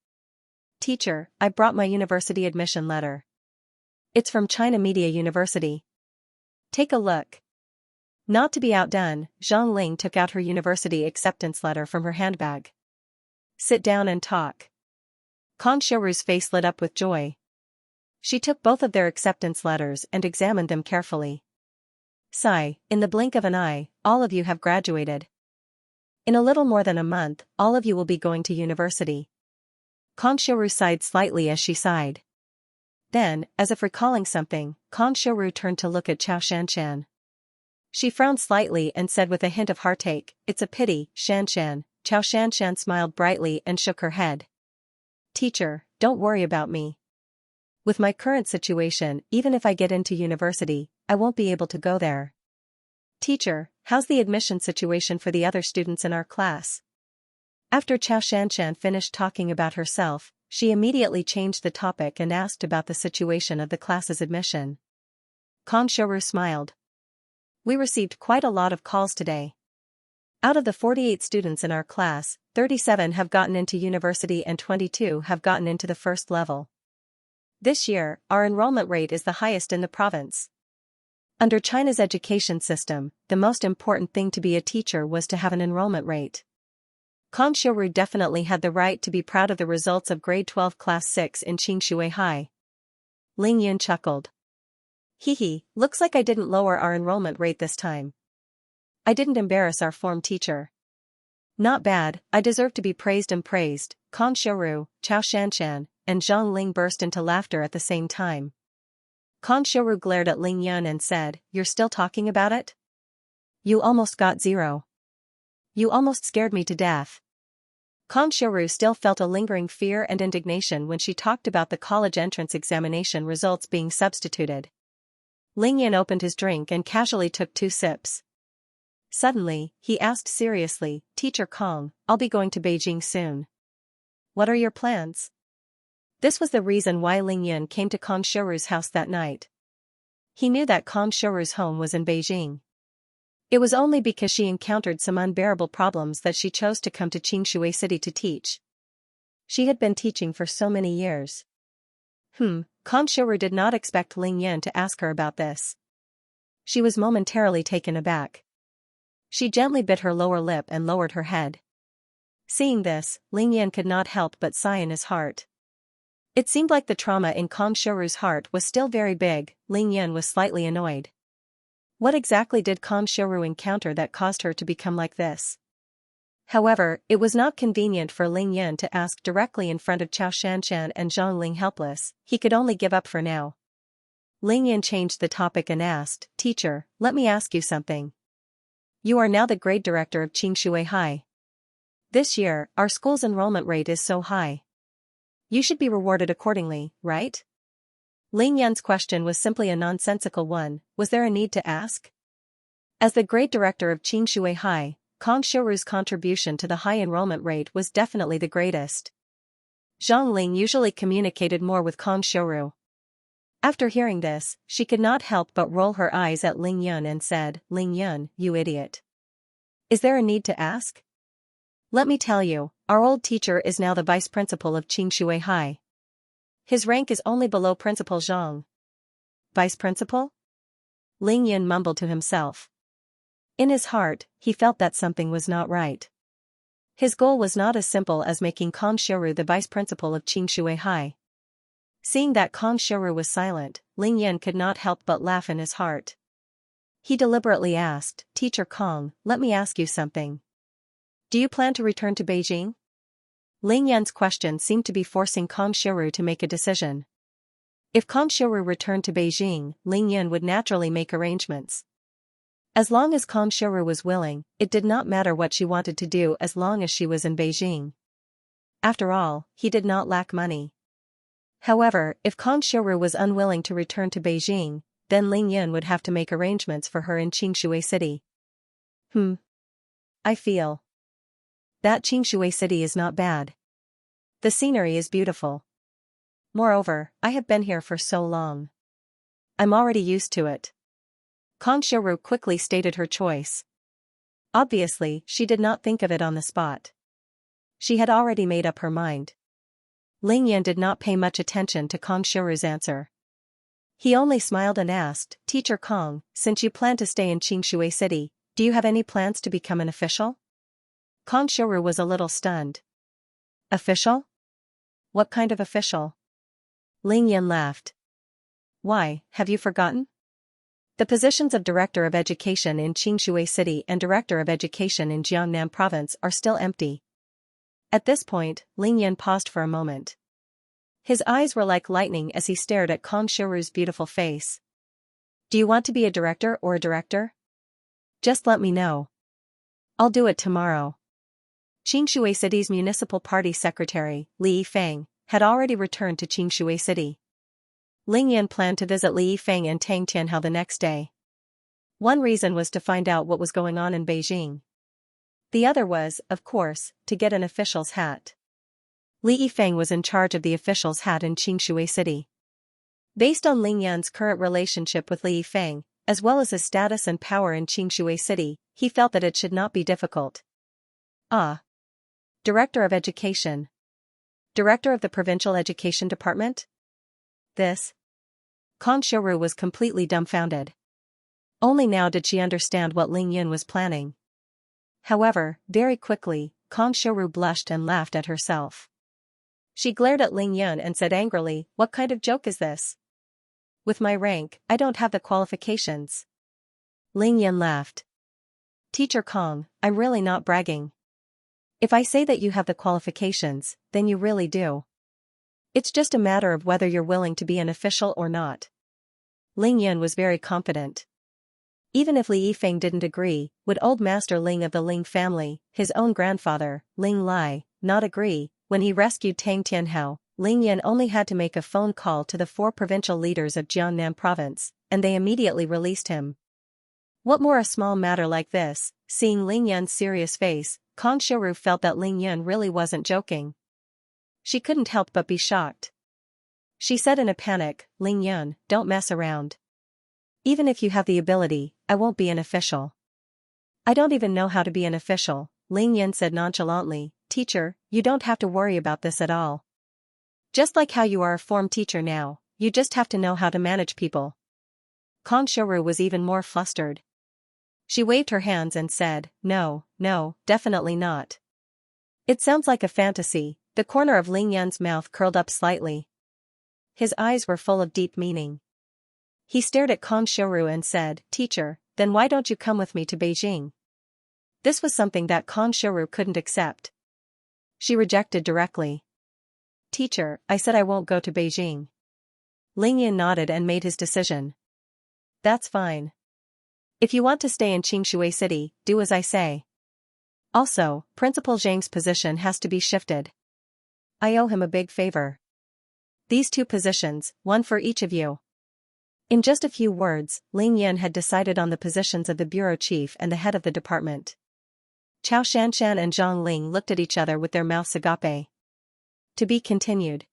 Teacher, I brought my university admission letter. It's from China Media University. Take a look. Not to be outdone, Zhang Ling took out her university acceptance letter from her handbag. Sit down and talk. Kong Xiuru's face lit up with joy. She took both of their acceptance letters and examined them carefully. Sigh, in the blink of an eye, all of you have graduated. In a little more than a month, all of you will be going to university. Kong Xiuru sighed slightly as she sighed. Then, as if recalling something, Kong Xiuru turned to look at Chao Shanshan. She frowned slightly and said with a hint of heartache, It's a pity, Shanshan. Chao Shanshan smiled brightly and shook her head. Teacher, don't worry about me. With my current situation, even if I get into university, I won't be able to go there. Teacher, how's the admission situation for the other students in our class? After Chao Shanshan finished talking about herself, she immediately changed the topic and asked about the situation of the class's admission. Kong Xiuru smiled. We received quite a lot of calls today. Out of the 48 students in our class, 37 have gotten into university and 22 have gotten into the first level. This year, our enrollment rate is the highest in the province. Under China's education system, the most important thing to be a teacher was to have an enrollment rate. Kong Xiuru definitely had the right to be proud of the results of grade 12 class 6 in Xingshui High. Ling Yun chuckled. Looks like I didn't lower our enrollment rate this time. I didn't embarrass our form teacher. Not bad, I deserve to be praised and praised. Kong Xiuru, Chao Shanshan, and Zhang Ling burst into laughter at the same time. Kong Xiuru glared at Ling Yun and said, You're still talking about it? You almost got 0. You almost scared me to death. Kong Xiuru still felt a lingering fear and indignation when she talked about the college entrance examination results being substituted. Ling Yan opened his drink and casually took 2 sips. Suddenly, he asked seriously, "Teacher Kong, I'll be going to Beijing soon. What are your plans?" This was the reason why Ling Yan came to Kong Shuru's house that night. He knew that Kong Shuru's home was in Beijing. It was only because she encountered some unbearable problems that she chose to come to Xianxia City to teach. She had been teaching for so many years. Kong Shuru did not expect Ling Yan to ask her about this. She was momentarily taken aback. She gently bit her lower lip and lowered her head. Seeing this, Ling Yan could not help but sigh in his heart. It seemed like the trauma in Kong Shuru's heart was still very big. Ling Yan was slightly annoyed. What exactly did Kong Shuru encounter that caused her to become like this? However, it was not convenient for Ling Yan to ask directly in front of Chao Shanshan and Zhang Ling. Helpless, he could only give up for now. Ling Yan changed the topic and asked, "Teacher, let me ask you something. You are now the grade director of Xianxia High. This year, our school's enrollment rate is so high. You should be rewarded accordingly, right?" Ling Yan's question was simply a nonsensical one. Was there a need to ask? As the grade director of Xianxia High, Kong Shuru's contribution to the high enrollment rate was definitely the greatest. Zhang Ling usually communicated more with Kong Shuru. After hearing this, she could not help but roll her eyes at Ling Yan and said, "Ling Yan, you idiot. Is there a need to ask? Let me tell you, our old teacher is now the vice principal of Xianxia High. His rank is only below Principal Zhang." Vice principal? Ling Yan mumbled to himself. In his heart, he felt that something was not right. His goal was not as simple as making Kong Shuru the vice principal of Xianxia High. Seeing that Kong Shuru was silent, Ling Yan could not help but laugh in his heart. He deliberately asked, "Teacher Kong, let me ask you something. Do you plan to return to Beijing?" Ling Yan's question seemed to be forcing Kong Shuru to make a decision. If Kong Shuru returned to Beijing, Ling Yan would naturally make arrangements. As long as Kong Shuru was willing, it did not matter what she wanted to do as long as she was in Beijing. After all, he did not lack money. However, if Kong Shuru was unwilling to return to Beijing, then Ling Yan would have to make arrangements for her in Xianxia City. I feel that Xianxia City is not bad. The scenery is beautiful. Moreover, I have been here for so long. I'm already used to it. Kong Shuru quickly stated her choice. Obviously, she did not think of it on the spot. She had already made up her mind. Ling Yan did not pay much attention to Kong Shuru's answer. He only smiled and asked, "Teacher Kong, since you plan to stay in Xianxia City, do you have any plans to become an official?" Kong Shuru was a little stunned. "Official? What kind of official?" Ling Yan laughed. "Why, have you forgotten? The positions of Director of Education in Xianxia City and Director of Education in Jiangnan Province are still empty." At this point, Ling Yan paused for a moment. His eyes were like lightning as he stared at Kong Shuru's beautiful face. "Do you want to be a director or a director? Just let me know. I'll do it tomorrow." Xianxia City's municipal party secretary, Li Yifeng, had already returned to Xianxia City. Ling Yan planned to visit Li Yifeng and Tang Tianhao the next day. One reason was to find out what was going on in Beijing. The other was, of course, to get an official's hat. Li Yifeng was in charge of the official's hat in Xianxia City. Based on Ling Yan's current relationship with Li Yifeng, as well as his status and power in Xianxia City, he felt that it should not be difficult. Director of Education. Director of the Provincial Education Department? This? Kong Shuru was completely dumbfounded. Only now did she understand what Ling Yan was planning. However, very quickly, Kong Shuru blushed and laughed at herself. She glared at Ling Yan and said angrily, "What kind of joke is this? With my rank, I don't have the qualifications." Ling Yan laughed. "Teacher Kong, I'm really not bragging. If I say that you have the qualifications, then you really do. It's just a matter of whether you're willing to be an official or not." Ling Yan was very confident. Even if Li Yifeng didn't agree, would old Master Ling of the Ling family, his own grandfather, Ling Lai, not agree? When he rescued Tang Tianhao, Ling Yan only had to make a phone call to the 4 provincial leaders of Jiangnan Province, and they immediately released him. What more a small matter like this, seeing Ling Yun's serious face, Kang Xiuru felt that Ling Yun really wasn't joking. She couldn't help but be shocked. She said in a panic, "Ling Yun, don't mess around. Even if you have the ability, I won't be an official." "I don't even know how to be an official," Ling Yun said nonchalantly. "Teacher, you don't have to worry about this at all. Just like how you are a form teacher now, you just have to know how to manage people." Kang Xiuru was even more flustered. She waved her hands and said, "No, no, definitely not." "It sounds like a fantasy." The corner of Ling Yun's mouth curled up slightly. His eyes were full of deep meaning. He stared at Kang Xiuru and said, "Teacher, then why don't you come with me to Beijing?" This was something that Kang Xiuru couldn't accept. She rejected directly. "Teacher, I said I won't go to Beijing." Ling Yun nodded and made his decision. "That's fine. If you want to stay in Xianxia City, do as I say. Also, Principal Zhang's position has to be shifted. I owe him a big favor. These 2 positions, one for each of you." In just a few words, Ling Yun had decided on the positions of the bureau chief and the head of the department. Chao Shanshan and Zhang Ling looked at each other with their mouths agape. To be continued.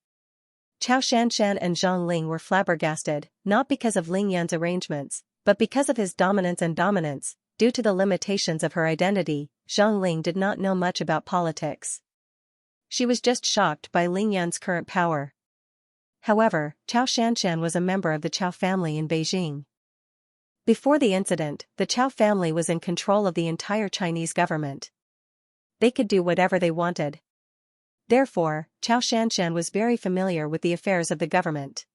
Chao Shanshan and Zhang Ling were flabbergasted, not because of Ling Yun's arrangements, but because of his dominance. Due to the limitations of her identity, Zhang Ling did not know much about politics. She was just shocked by Ling Yun's current power. However, Chao Shanshan was a member of the Chao family in Beijing. Before the incident, the Chao family was in control of the entire Chinese government. They could do whatever they wanted. Therefore, Chao Shanshan was very familiar with the affairs of the government.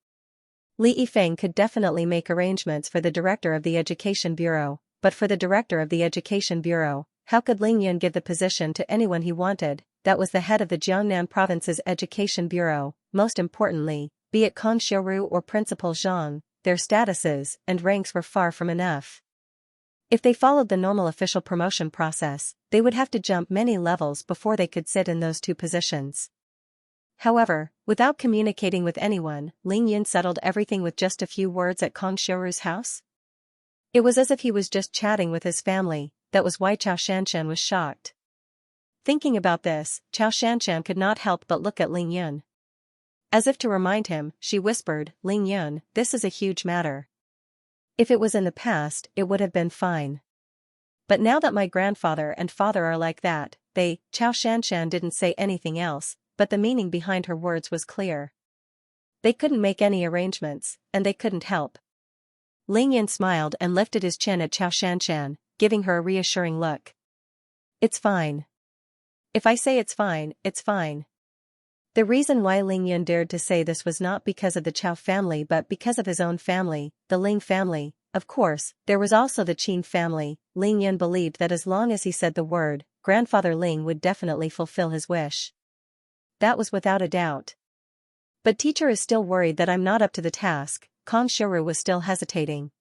Li Yifeng could definitely make arrangements for the director of the Education Bureau, but for the director of the Education Bureau, how could Ling Yun give the position to anyone he wanted? That was the head of the Jiangnan province's Education Bureau. Most importantly, be it Kang Xiuru or Principal Zhang, their statuses and ranks were far from enough. If they followed the normal official promotion process, they would have to jump many levels before they could sit in those 2 positions. However, without communicating with anyone, Ling Yun settled everything with just a few words at Kang Xiuru's house. It was as if he was just chatting with his family. That was why Chao Shanshan was shocked. Thinking about this, Chao Shanshan could not help but look at Ling Yun. As if to remind him, she whispered, "Ling Yun, this is a huge matter. If it was in the past, it would have been fine. But now that my grandfather and father are like that, Chao Shanshan didn't say anything else, but the meaning behind her words was clear. They couldn't make any arrangements, and they couldn't help. Ling Yun smiled and lifted his chin at Chao Shanshan, giving her a reassuring look. "It's fine. If I say it's fine, it's fine." The reason why Ling Yun dared to say this was not because of the Chao family but because of his own family, the Ling family. Of course, there was also the Qin family. Ling Yun believed that as long as he said the word, grandfather Ling would definitely fulfill his wish. That was without a doubt. "But teacher is still worried that I'm not up to the task." Kang Xiuru was still hesitating.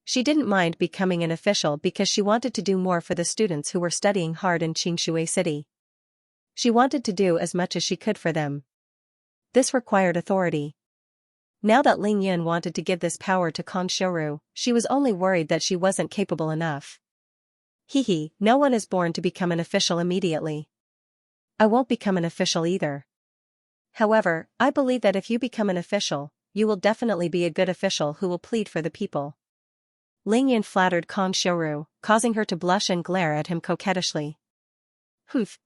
She didn't mind becoming an official because she wanted to do more for the students who were studying hard in Xianxia City. She wanted to do as much as she could for them. This required authority. Now that Ling Yun wanted to give this power to Kang Xiuru, she was only worried that she wasn't capable enough. No one is born to become an official immediately. I won't become an official either. However, I believe that if you become an official, you will definitely be a good official who will plead for the people. Ling Yun flattered Kang Xiuru, causing her to blush and glare at him coquettishly.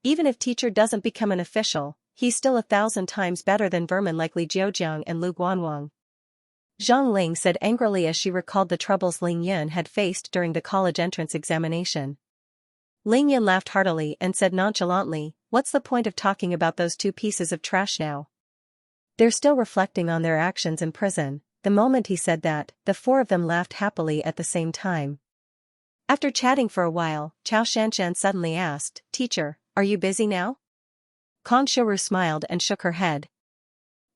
Even if teacher doesn't become an official, he's still 1,000 times better than vermin like Li Jiujiang and Lu Guanwang. Zhang Ling said angrily as she recalled the troubles Ling Yun had faced during the college entrance examination. Ling Yun laughed heartily and said nonchalantly, "What's the point of talking about those 2 pieces of trash now? They're still reflecting on their actions in prison." The moment he said that, the 4 of them laughed happily at the same time. After chatting for a while, Chao Shanshan suddenly asked, "Teacher, are you busy now?" Kang Xiuru smiled and shook her head.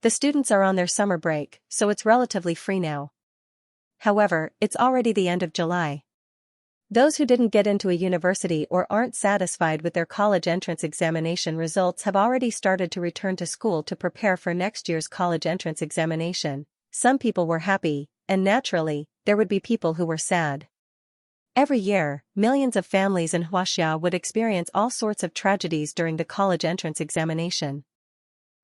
"The students are on their summer break, so it's relatively free now. However, it's already the end of July. Those who didn't get into a university or aren't satisfied with their college entrance examination results have already started to return to school to prepare for next year's college entrance examination. Some people were happy, and naturally, there would be people who were sad. Every year, millions of families in Xianxia would experience all sorts of tragedies during the college entrance examination.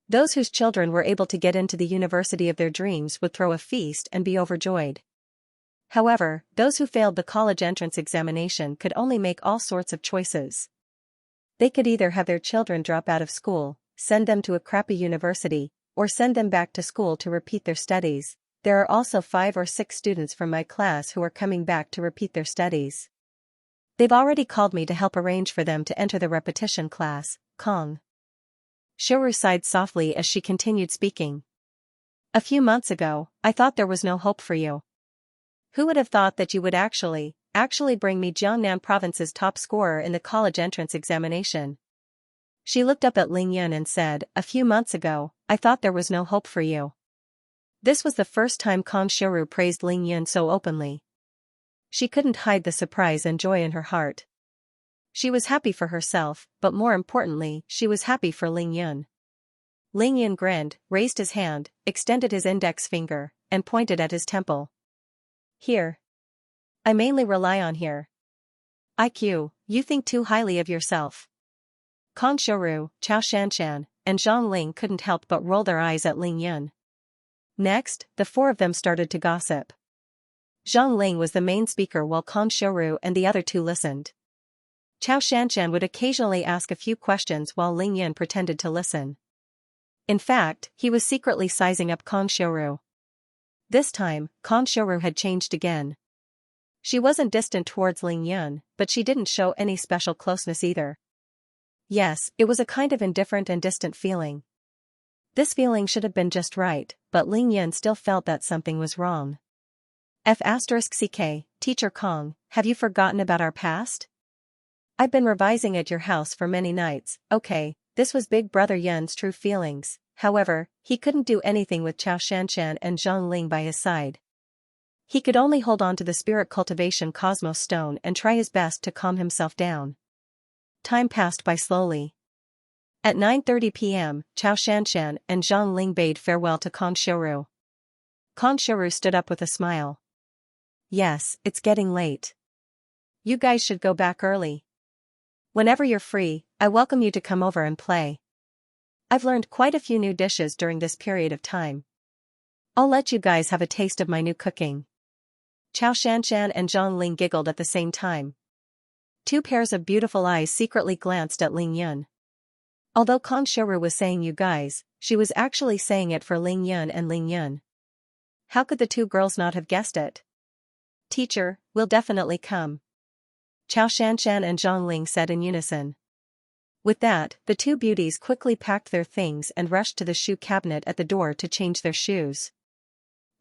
Those whose children were able to get into the university of their dreams would throw a feast and be overjoyed. However, those who failed the college entrance examination could only make all sorts of choices. They could either have their children drop out of school, send them to a crappy university, or send them back to school to repeat their studies. There are also 5 or 6 students from my class who are coming back to repeat their studies. They've already called me to help arrange for them to enter the repetition class. Kong Xiaoru sighed softly as she continued speaking. A few months ago, I thought there was no hope for you. Who would have thought that you would actually bring me Jiangnan province's top scorer in the college entrance examination? She looked up at Ling Yun and said, a few months ago, I thought there was no hope for you. This was the first time Kong Xiaoru praised Ling Yun so openly. She couldn't hide the surprise and joy in her heart. She was happy for herself, but more importantly, she was happy for Ling Yun. Ling Yun grinned, raised his hand, extended his index finger, and pointed at his temple. Here. I mainly rely on here. IQ, you think too highly of yourself. Kong Xiaoru, Chao Shanshan, and Zhang Ling couldn't help but roll their eyes at Ling Yun. Next, the 4 of them started to gossip. Zhang Ling was the main speaker while Kong Xiaoru and the other 2 listened. Chao Shanshan would occasionally ask a few questions while Ling Yun pretended to listen. In fact, he was secretly sizing up Kong Xiaoru. This time, Kong Xiaoru had changed again. She wasn't distant towards Ling Yun, but she didn't show any special closeness either. Yes, it was a kind of indifferent and distant feeling. This feeling should have been just right, but Ling Yun still felt that something was wrong. F***ck, Teacher Kong, have you forgotten about our past? I've been revising at your house for many nights. Okay, this was Big Brother Yun's true feelings. However, he couldn't do anything with Chao Shanshan and Zhang Ling by his side. He could only hold on to the Spirit Cultivation Cosmos Stone and try his best to calm himself down. Time passed by slowly. At 9:30 p.m., Chao Shanshan and Zhang Ling bade farewell to Kong Xiaoru. Kong Xiaoru stood up with a smile. Yes, it's getting late. You guys should go back early. Whenever you're free, I welcome you to come over and play. I've learned quite a few new dishes during this period of time. I'll let you guys have a taste of my new cooking. Chao Shanshan and Zhang Ling giggled at the same time. 2 pairs of beautiful eyes secretly glanced at Ling Yun. Although Kong Xiaoru was saying you guys, she was actually saying it for Ling Yun and Ling Yun. How could the 2 girls not have guessed it? Teacher, we'll definitely come. Chao Shanshan and Zhang Ling said in unison. With that, the 2 beauties quickly packed their things and rushed to the shoe cabinet at the door to change their shoes.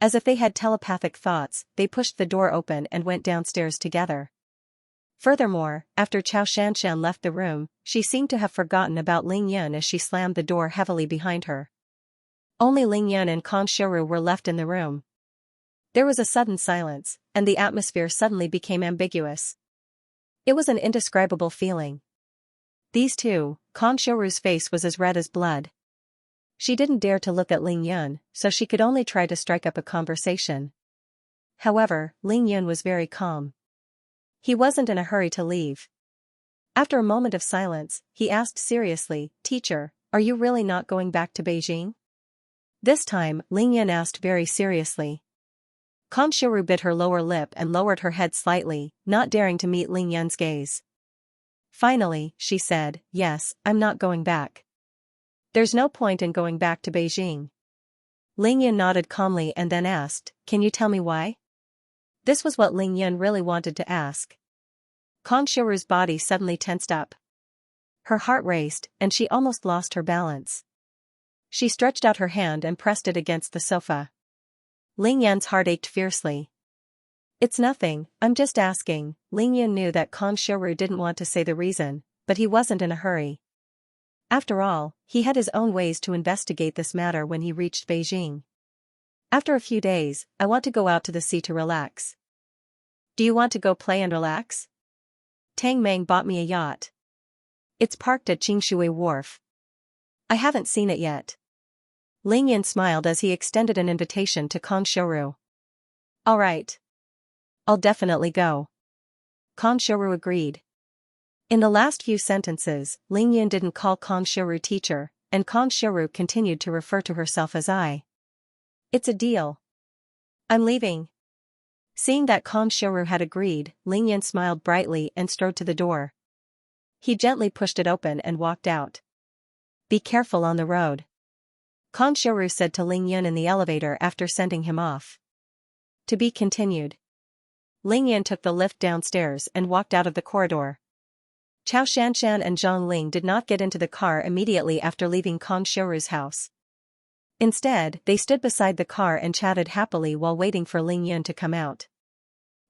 As if they had telepathic thoughts, they pushed the door open and went downstairs together. Furthermore, after Chao Shanshan left the room, she seemed to have forgotten about Ling Yun as she slammed the door heavily behind her. Only Ling Yun and Kong Xiaoru were left in the room. There was a sudden silence, and the atmosphere suddenly became ambiguous. It was an indescribable feeling. These 2, Kong Xiaoru's face was as red as blood. She didn't dare to look at Ling Yun, so she could only try to strike up a conversation. However, Ling Yun was very calm. He wasn't in a hurry to leave. After a moment of silence, he asked seriously, Teacher, are you really not going back to Beijing? This time, Ling Yun asked very seriously. Kong Xiaoru bit her lower lip and lowered her head slightly, not daring to meet Ling Yun's gaze. Finally, she said, yes, I'm not going back. There's no point in going back to Beijing. Ling Yun nodded calmly and then asked, can you tell me why? This was what Ling Yun really wanted to ask. Kong Xiaoru's body suddenly tensed up. Her heart raced, and she almost lost her balance. She stretched out her hand and pressed it against the sofa. Ling Yun's heart ached fiercely. It's nothing, I'm just asking. Ling Yun knew that Kong Xiaoru didn't want to say the reason, but he wasn't in a hurry. After all, he had his own ways to investigate this matter when he reached Beijing. After a few days, I want to go out to the sea to relax. Do you want to go play and relax? Tang Meng bought me a yacht. It's parked at Qingshui Wharf. I haven't seen it yet. Ling Yun smiled as he extended an invitation to Kong Xiaoru. All right. I'll definitely go. Kong Shiru agreed. In the last few sentences, Ling Yun didn't call Kong Shiru teacher, and Kong Shiru continued to refer to herself as I. It's a deal. I'm leaving. Seeing that Kong Shiru had agreed, Ling Yun smiled brightly and strode to the door. He gently pushed it open and walked out. Be careful on the road. Kong Shiru said to Ling Yun in the elevator after sending him off. To be continued. Ling Yun took the lift downstairs and walked out of the corridor. Xianxia and Zhang Ling did not get into the car immediately after leaving Kong Shiru's house. Instead, they stood beside the car and chatted happily while waiting for Ling Yun to come out.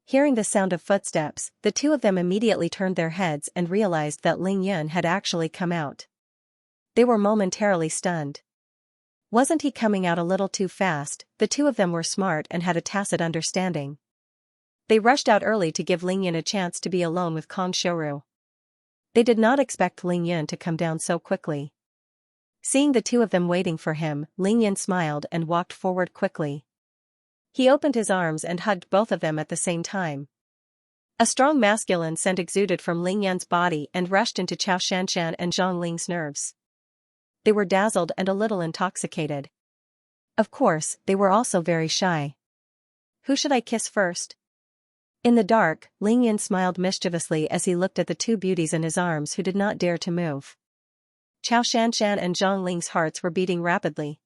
Hearing the sound of footsteps, the two of them immediately turned their heads and realized that Ling Yun had actually come out. They were momentarily stunned. Wasn't he coming out a little too fast? The two of them were smart and had a tacit understanding. They rushed out early to give Ling Yun a chance to be alone with Kong Shiru. They did not expect Ling Yun to come down so quickly. Seeing the two of them waiting for him, Ling Yun smiled and walked forward quickly. He opened his arms and hugged both of them at the same time. A strong masculine scent exuded from Ling Yun's body and rushed into Xianxia and Zhang Ling's nerves. They were dazzled and a little intoxicated. Of course, they were also very shy. Who should I kiss first? In the dark, Ling Yun smiled mischievously as he looked at the two beauties in his arms who did not dare to move. Xianxia and Zhang Ling's hearts were beating rapidly.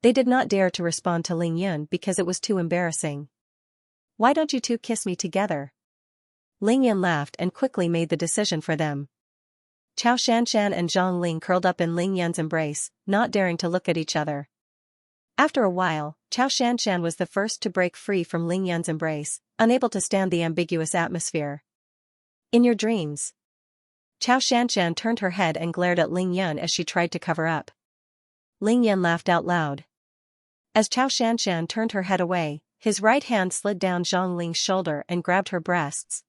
They did not dare to respond to Ling Yun because it was too embarrassing. Why don't you two kiss me together? Ling Yun laughed and quickly made the decision for them. Xianxia and Zhang Ling curled up in Ling Yun's embrace, not daring to look at each other. After a while, Xianxia was the first to break free from Ling Yun's embrace, unable to stand the ambiguous atmosphere. In your dreams. Xianxia turned her head and glared at Ling Yun as she tried to cover up. Ling Yun laughed out loud. As Xianxia turned her head away, his right hand slid down Zhang Ling's shoulder and grabbed her breasts.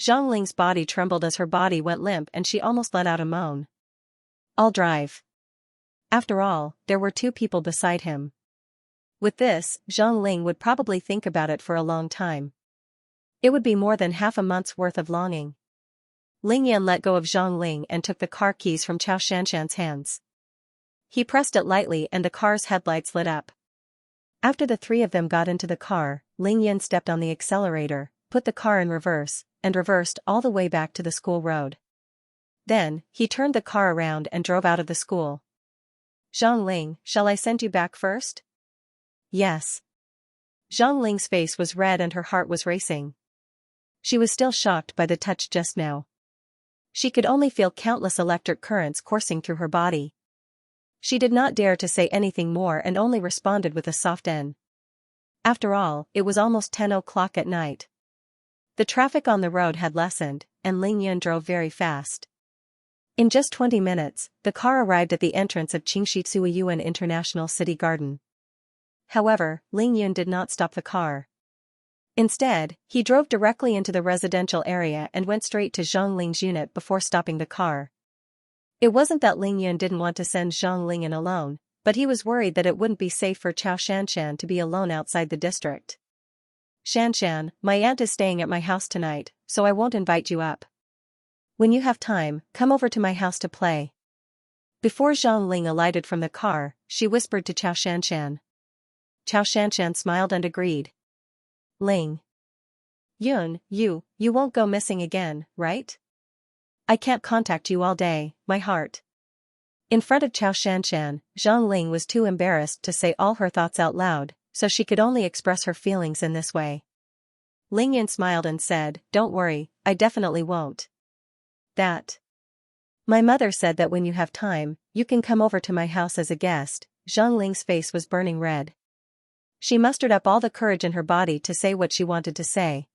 Zhang Ling's body trembled as her body went limp and she almost let out a moan. I'll drive. After all, there were two people beside him. With this, Zhang Ling would probably think about it for a long time. It would be more than half a month's worth of longing. Ling Yun let go of Zhang Ling and took the car keys from Xianxia's hands. He pressed it lightly and the car's headlights lit up. After the three of them got into the car, Ling Yun stepped on the accelerator, put the car in reverse, and reversed all the way back to the school road. Then, he turned the car around and drove out of the school. Zhang Ling, shall I send you back first? Yes. Zhang Ling's face was red and her heart was racing. She was still shocked by the touch just now. She could only feel countless electric currents coursing through her body. She did not dare to say anything more and only responded with a soft N. After all, it was almost 10 o'clock at night. The traffic on the road had lessened, and Ling Yun drove very fast. In just 20 minutes, the car arrived at the entrance of Qingxi International City Garden. However, Ling Yun did not stop the car. Instead, he drove directly into the residential area and went straight to Zhang Ling's unit before stopping the car. It wasn't that Ling Yun didn't want to send Zhang Ling in alone, but he was worried that it wouldn't be safe for Xianxia to be alone outside the district. Xianxia, my aunt is staying at my house tonight, so I won't invite you up. When you have time, come over to my house to play. Before Zhang Ling alighted from the car, she whispered to Xianxia. Xianxia smiled and agreed. Ling Yun, you won't go missing again, right? I can't contact you all day, my heart. In front of Xianxia, Zhang Ling was too embarrassed to say all her thoughts out loud, so she could only express her feelings in this way. Ling Yun smiled and said, Don't worry, I definitely won't. That. My mother said that when you have time, you can come over to my house as a guest. Zhang Ling's face was burning red. She mustered up all the courage in her body to say what she wanted to say.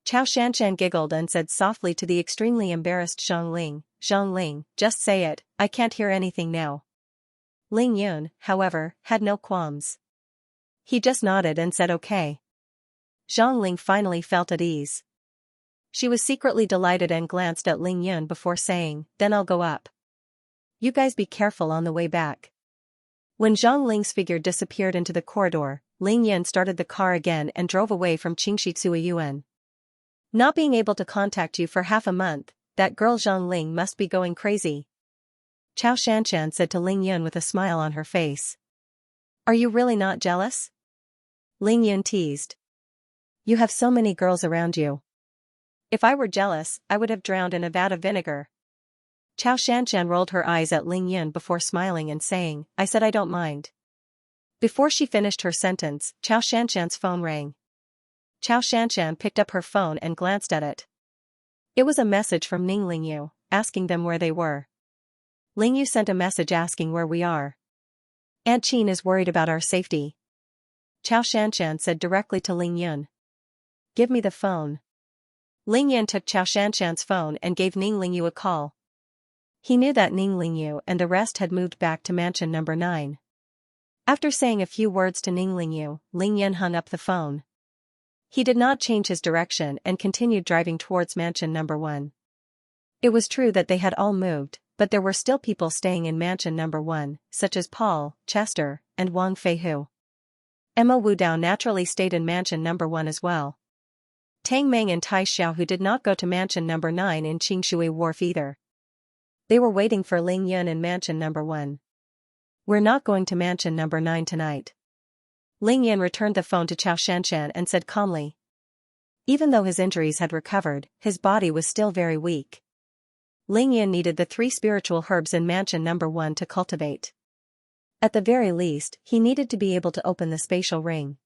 Xianxia giggled and said softly to the extremely embarrassed Zhang Ling, just say it, I can't hear anything now. Ling Yun, however, had no qualms. He just nodded and said okay. Zhang Ling finally felt at ease. She was secretly delighted and glanced at Ling Yun before saying, then I'll go up. You guys be careful on the way back. When Zhang Ling's figure disappeared into the corridor, Ling Yun started the car again and drove away from Qingxi. Not being able to contact you for half a month, that girl Zhang Ling must be going crazy. Chao Shanshan said to Ling Yun with a smile on her face. Are you really not jealous? Ling Yun teased. You have so many girls around you. If I were jealous, I would have drowned in a vat of vinegar. Chao Shanshan rolled her eyes at Ling Yun before smiling and saying, I said I don't mind. Before she finished her sentence, Chao Shanshan's phone rang. Chao Shanshan picked up her phone and glanced at it. It was a message from Ning Lingyu, asking them where they were. Lingyu sent a message asking where we are. Aunt Qin is worried about our safety. Chao Shanshan said directly to Ling Yun. Give me the phone. Ling Yun took Chao Shanshan's phone and gave Ning Lingyu a call. He knew that Ning Lingyu and the rest had moved back to mansion number 9. After saying a few words to Ning Lingyu, Ling Yun hung up the phone. He did not change his direction and continued driving towards mansion number 1. It was true that they had all moved, but there were still people staying in mansion number 1, such as Paul, Chester, and Wang Feihu. Emma Wu Dao naturally stayed in mansion number 1 as well. Tang Meng and Tai Xiaohu did not go to mansion number 9 in Qingshui Wharf either. They were waiting for Ling Yun in mansion number 1. We're not going to mansion number 9 tonight. Ling Yun returned the phone to Chao Shanshan and said calmly. Even though his injuries had recovered, his body was still very weak. Ling Yun needed the 3 spiritual herbs in mansion number 1 to cultivate. At the very least, he needed to be able to open the spatial ring.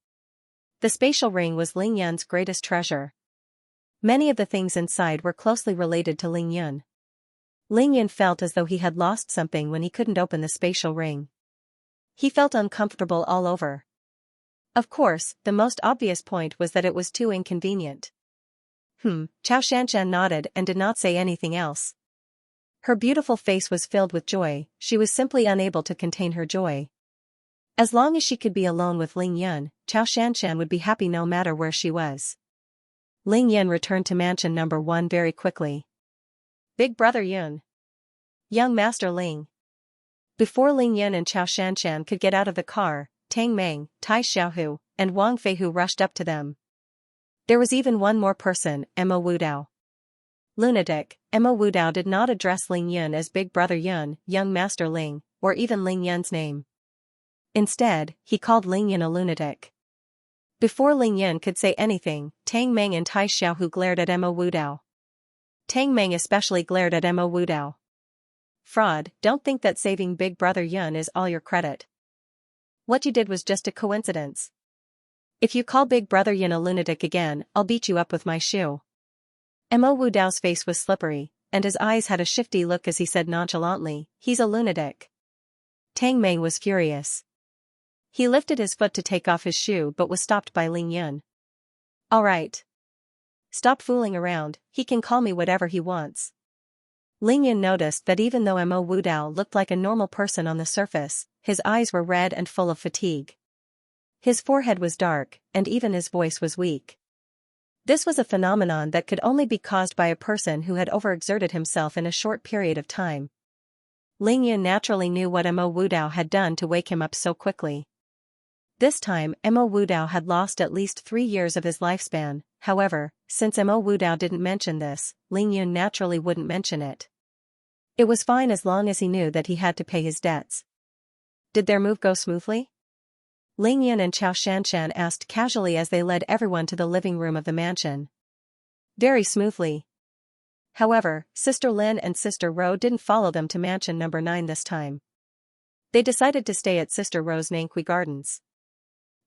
The spatial ring was Ling Yun's greatest treasure. Many of the things inside were closely related to Ling Yun. Ling Yun felt as though he had lost something when he couldn't open the spatial ring. He felt uncomfortable all over. Of course, the most obvious point was that it was too inconvenient. Chao Shanshan nodded and did not say anything else. Her beautiful face was filled with joy, she was simply unable to contain her joy. As long as she could be alone with Ling Yun, Chao Shanshan would be happy no matter where she was. Ling Yun returned to mansion number 1 very quickly. Big brother Yun. Young Master Ling. Before Ling Yun and Chao Shanshan could get out of the car, Tang Meng, Tai Xiaohu, and Wang Feihu rushed up to them. There was even one more person, Emma Wu Dao. Lunatic, Emma Wu Dao did not address Ling Yun as Big Brother Yun, Young Master Ling, or even Ling Yun's name. Instead, he called Ling Yun a lunatic. Before Ling Yun could say anything, Tang Meng and Tai Xiaohu glared at Emma Wu Dao. Tang Meng especially glared at Emma Wu Dao. Fraud, don't think that saving Big Brother Yun is all your credit. What you did was just a coincidence. If you call Big Brother Yun a lunatic again, I'll beat you up with my shoe. Emma Wu Dao's face was slippery, and his eyes had a shifty look as he said nonchalantly, he's a lunatic. Tang Meng was furious. He lifted his foot to take off his shoe but was stopped by Ling Yun. All right. Stop fooling around, he can call me whatever he wants. Ling Yun noticed that even though Emma Wu Dao looked like a normal person on the surface, his eyes were red and full of fatigue. His forehead was dark, and even his voice was weak. This was a phenomenon that could only be caused by a person who had overexerted himself in a short period of time. Ling Yun naturally knew what Emma Wu Dao had done to wake him up so quickly. This time, Emma Wu Dao had lost at least 3 years of his lifespan. However, since Emma Wu Dao didn't mention this, Ling Yun naturally wouldn't mention it. It was fine as long as he knew that he had to pay his debts. Did their move go smoothly? Ling Yun and Chao Shanshan asked casually as they led everyone to the living room of the mansion. Very smoothly. However, Sister Lin and Sister Ro didn't follow them to mansion number 9 this time. They decided to stay at Sister Ro's Nanqui Gardens.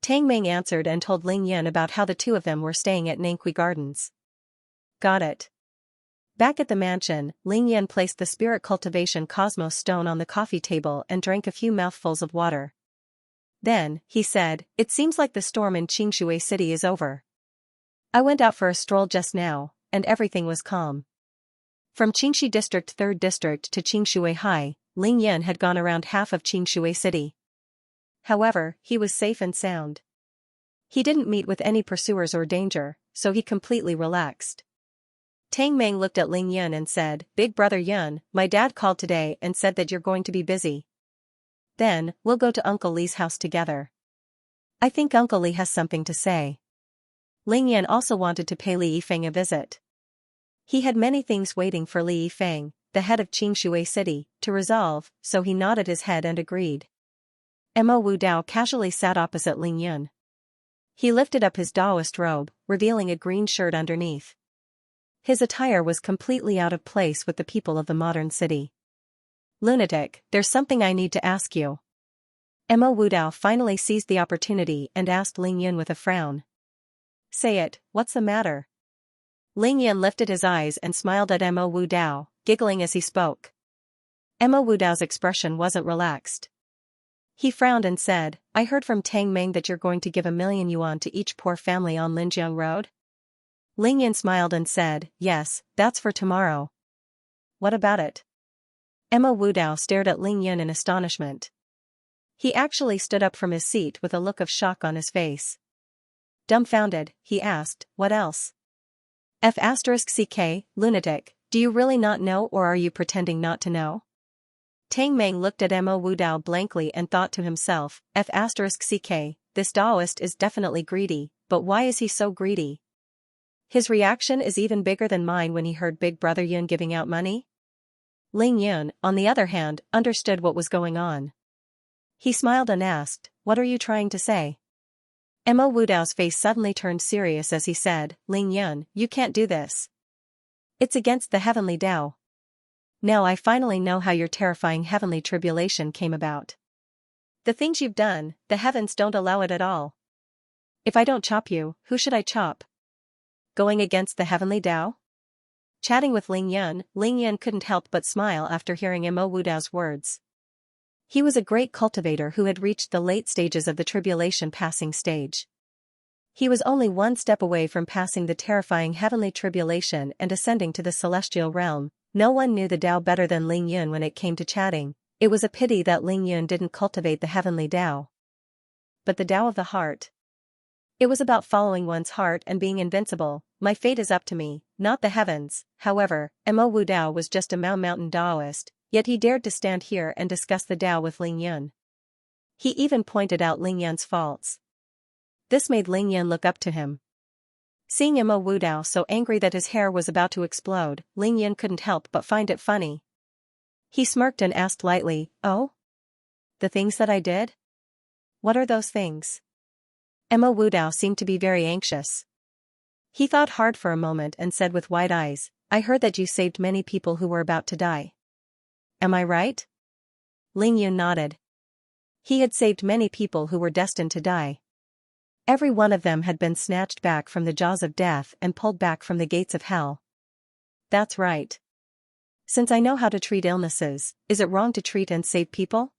Tang Meng answered and told Ling Yun about how the two of them were staying at Nanqui Gardens. Got it. Back at the mansion, Ling Yun placed the Spirit Cultivation Cosmos Stone on the coffee table and drank a few mouthfuls of water. Then, he said, it seems like the storm in Qingshui City is over. I went out for a stroll just now, and everything was calm. From Qingxi District 3rd District to Qingshui High, Ling Yun had gone around half of Qingshui City. However, he was safe and sound. He didn't meet with any pursuers or danger, so he completely relaxed. Tang Meng looked at Ling Yun and said, Big Brother Yun, my dad called today and said that you're going to be busy. Then, we'll go to Uncle Li's house together. I think Uncle Li has something to say. Ling Yan also wanted to pay Li Yifeng a visit. He had many things waiting for Li Yifeng, the head of Qingshui City, to resolve, so he nodded his head and agreed. Mo Wu Dao casually sat opposite Ling Yun. He lifted up his Daoist robe, revealing a green shirt underneath. His attire was completely out of place with the people of the modern city. Lunatic, there's something I need to ask you. Mo Wu Dao finally seized the opportunity and asked Ling Yun with a frown. Say it, what's the matter? Ling Yun lifted his eyes and smiled at Mo Wu Dao, giggling as he spoke. Mo Wu Dao's expression wasn't relaxed. He frowned and said, I heard from Tang Meng that you're going to give 1,000,000 yuan to each poor family on Linjiang Road? Ling Yun smiled and said, yes, that's for tomorrow. What about it? Mo Wu Dao stared at Ling Yun in astonishment. He actually stood up from his seat with a look of shock on his face. Dumbfounded, he asked, what else? F***ck, lunatic, do you really not know or are you pretending not to know? Tang Meng looked at Mo Wu Dao blankly and thought to himself, F***ck, this Daoist is definitely greedy, but why is he so greedy? His reaction is even bigger than mine when he heard Big Brother Yun giving out money. Ling Yun, on the other hand, understood what was going on. He smiled and asked, what are you trying to say? Mo Wu Dao's face suddenly turned serious as he said, Ling Yun, you can't do this. It's against the heavenly Dao. Now I finally know how your terrifying heavenly tribulation came about. The things you've done, the heavens don't allow it at all. If I don't chop you, who should I chop? Going against the heavenly Dao? Chatting with Ling Yun couldn't help but smile after hearing Mo Wu Dao's words. He was a great cultivator who had reached the late stages of the tribulation passing stage. He was only one step away from passing the terrifying heavenly tribulation and ascending to the celestial realm. No one knew the Dao better than Ling Yun when it came to chatting. It was a pity that Ling Yun didn't cultivate the heavenly Dao. But the Dao of the heart. It was about following one's heart and being invincible. My fate is up to me, not the heavens. However, Mo Wu Dao was just a mountain Daoist, yet he dared to stand here and discuss the Dao with Ling Yun. He even pointed out Ling Yun's faults. This made Ling Yun look up to him. Seeing Mo Wu Dao so angry that his hair was about to explode, Ling Yun couldn't help but find it funny. He smirked and asked lightly, oh? The things that I did? What are those things? Mo Wu Dao seemed to be very anxious. He thought hard for a moment and said with wide eyes, I heard that you saved many people who were about to die. Am I right? Ling Yun nodded. He had saved many people who were destined to die. Every one of them had been snatched back from the jaws of death and pulled back from the gates of hell. That's right. Since I know how to treat illnesses, is it wrong to treat and save people?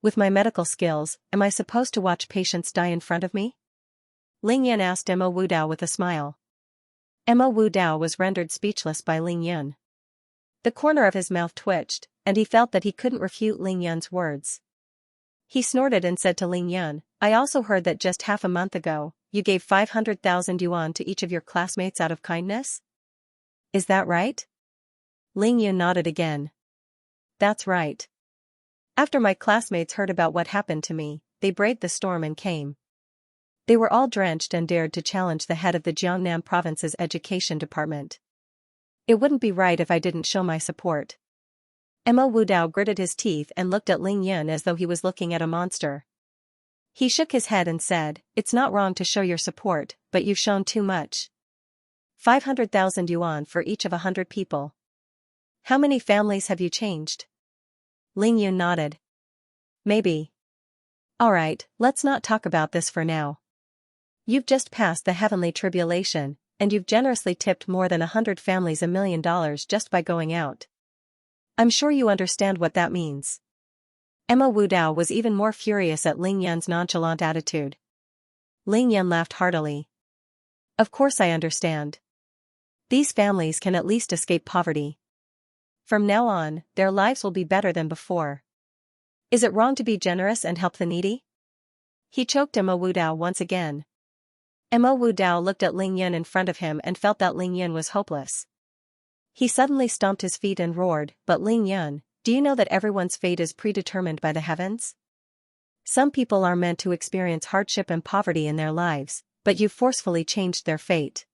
With my medical skills, am I supposed to watch patients die in front of me? Ling Yun asked Mo Wu Dao with a smile. Mo Wu Dao was rendered speechless by Ling Yun. The corner of his mouth twitched, and he felt that he couldn't refute Ling Yun's words. He snorted and said to Ling Yun, I also heard that just half a month ago, you gave 500,000 yuan to each of your classmates out of kindness? Is that right? Ling Yun nodded again. That's right. After my classmates heard about what happened to me, they braved the storm and came. They were all drenched and dared to challenge the head of the Jiangnan province's education department. It wouldn't be right if I didn't show my support. Mo Wu Dao gritted his teeth and looked at Ling Yun as though he was looking at a monster. He shook his head and said, it's not wrong to show your support, but you've shown too much. 500,000 yuan for each of 100 people. How many families have you changed? Ling Yun nodded. Maybe. Alright, let's not talk about this for now. You've just passed the heavenly tribulation, and you've generously tipped more than 100 families $1 million just by going out. I'm sure you understand what that means. Mo Wu Dao was even more furious at Ling Yun's nonchalant attitude. Ling Yun laughed heartily. Of course I understand. These families can at least escape poverty. From now on, their lives will be better than before. Is it wrong to be generous and help the needy? He choked Mo Wu Dao once again. Mo Wu Dao looked at Ling Yun in front of him and felt that Ling Yun was hopeless. He suddenly stomped his feet and roared, but Ling Yun, do you know that everyone's fate is predetermined by the heavens? Some people are meant to experience hardship and poverty in their lives, but you forcefully changed their fate.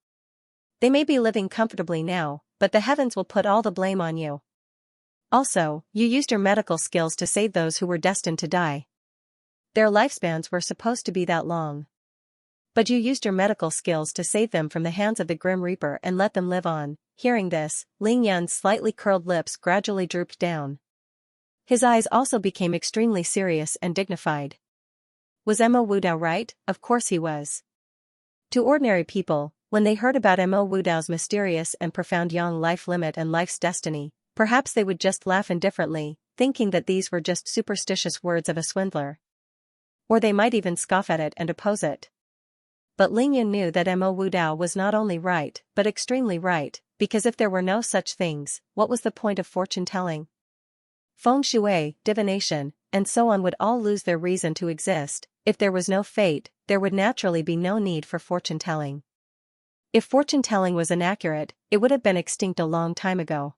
They may be living comfortably now, but the heavens will put all the blame on you. Also, you used your medical skills to save those who were destined to die. Their lifespans were supposed to be that long. But you used your medical skills to save them from the hands of the Grim Reaper and let them live on. Hearing this, Ling Yan's slightly curled lips gradually drooped down. His eyes also became extremely serious and dignified. Was Mo Wudao right? Of course he was. To ordinary people, when they heard about Mo Wudao's mysterious and profound young life limit and life's destiny, perhaps they would just laugh indifferently, thinking that these were just superstitious words of a swindler. Or they might even scoff at it and oppose it. But Ling Yan knew that Mo Wudao was not only right, but extremely right, because if there were no such things, what was the point of fortune-telling? Feng shui, divination, and so on would all lose their reason to exist. If there was no fate, there would naturally be no need for fortune-telling. If fortune-telling was inaccurate, it would have been extinct a long time ago.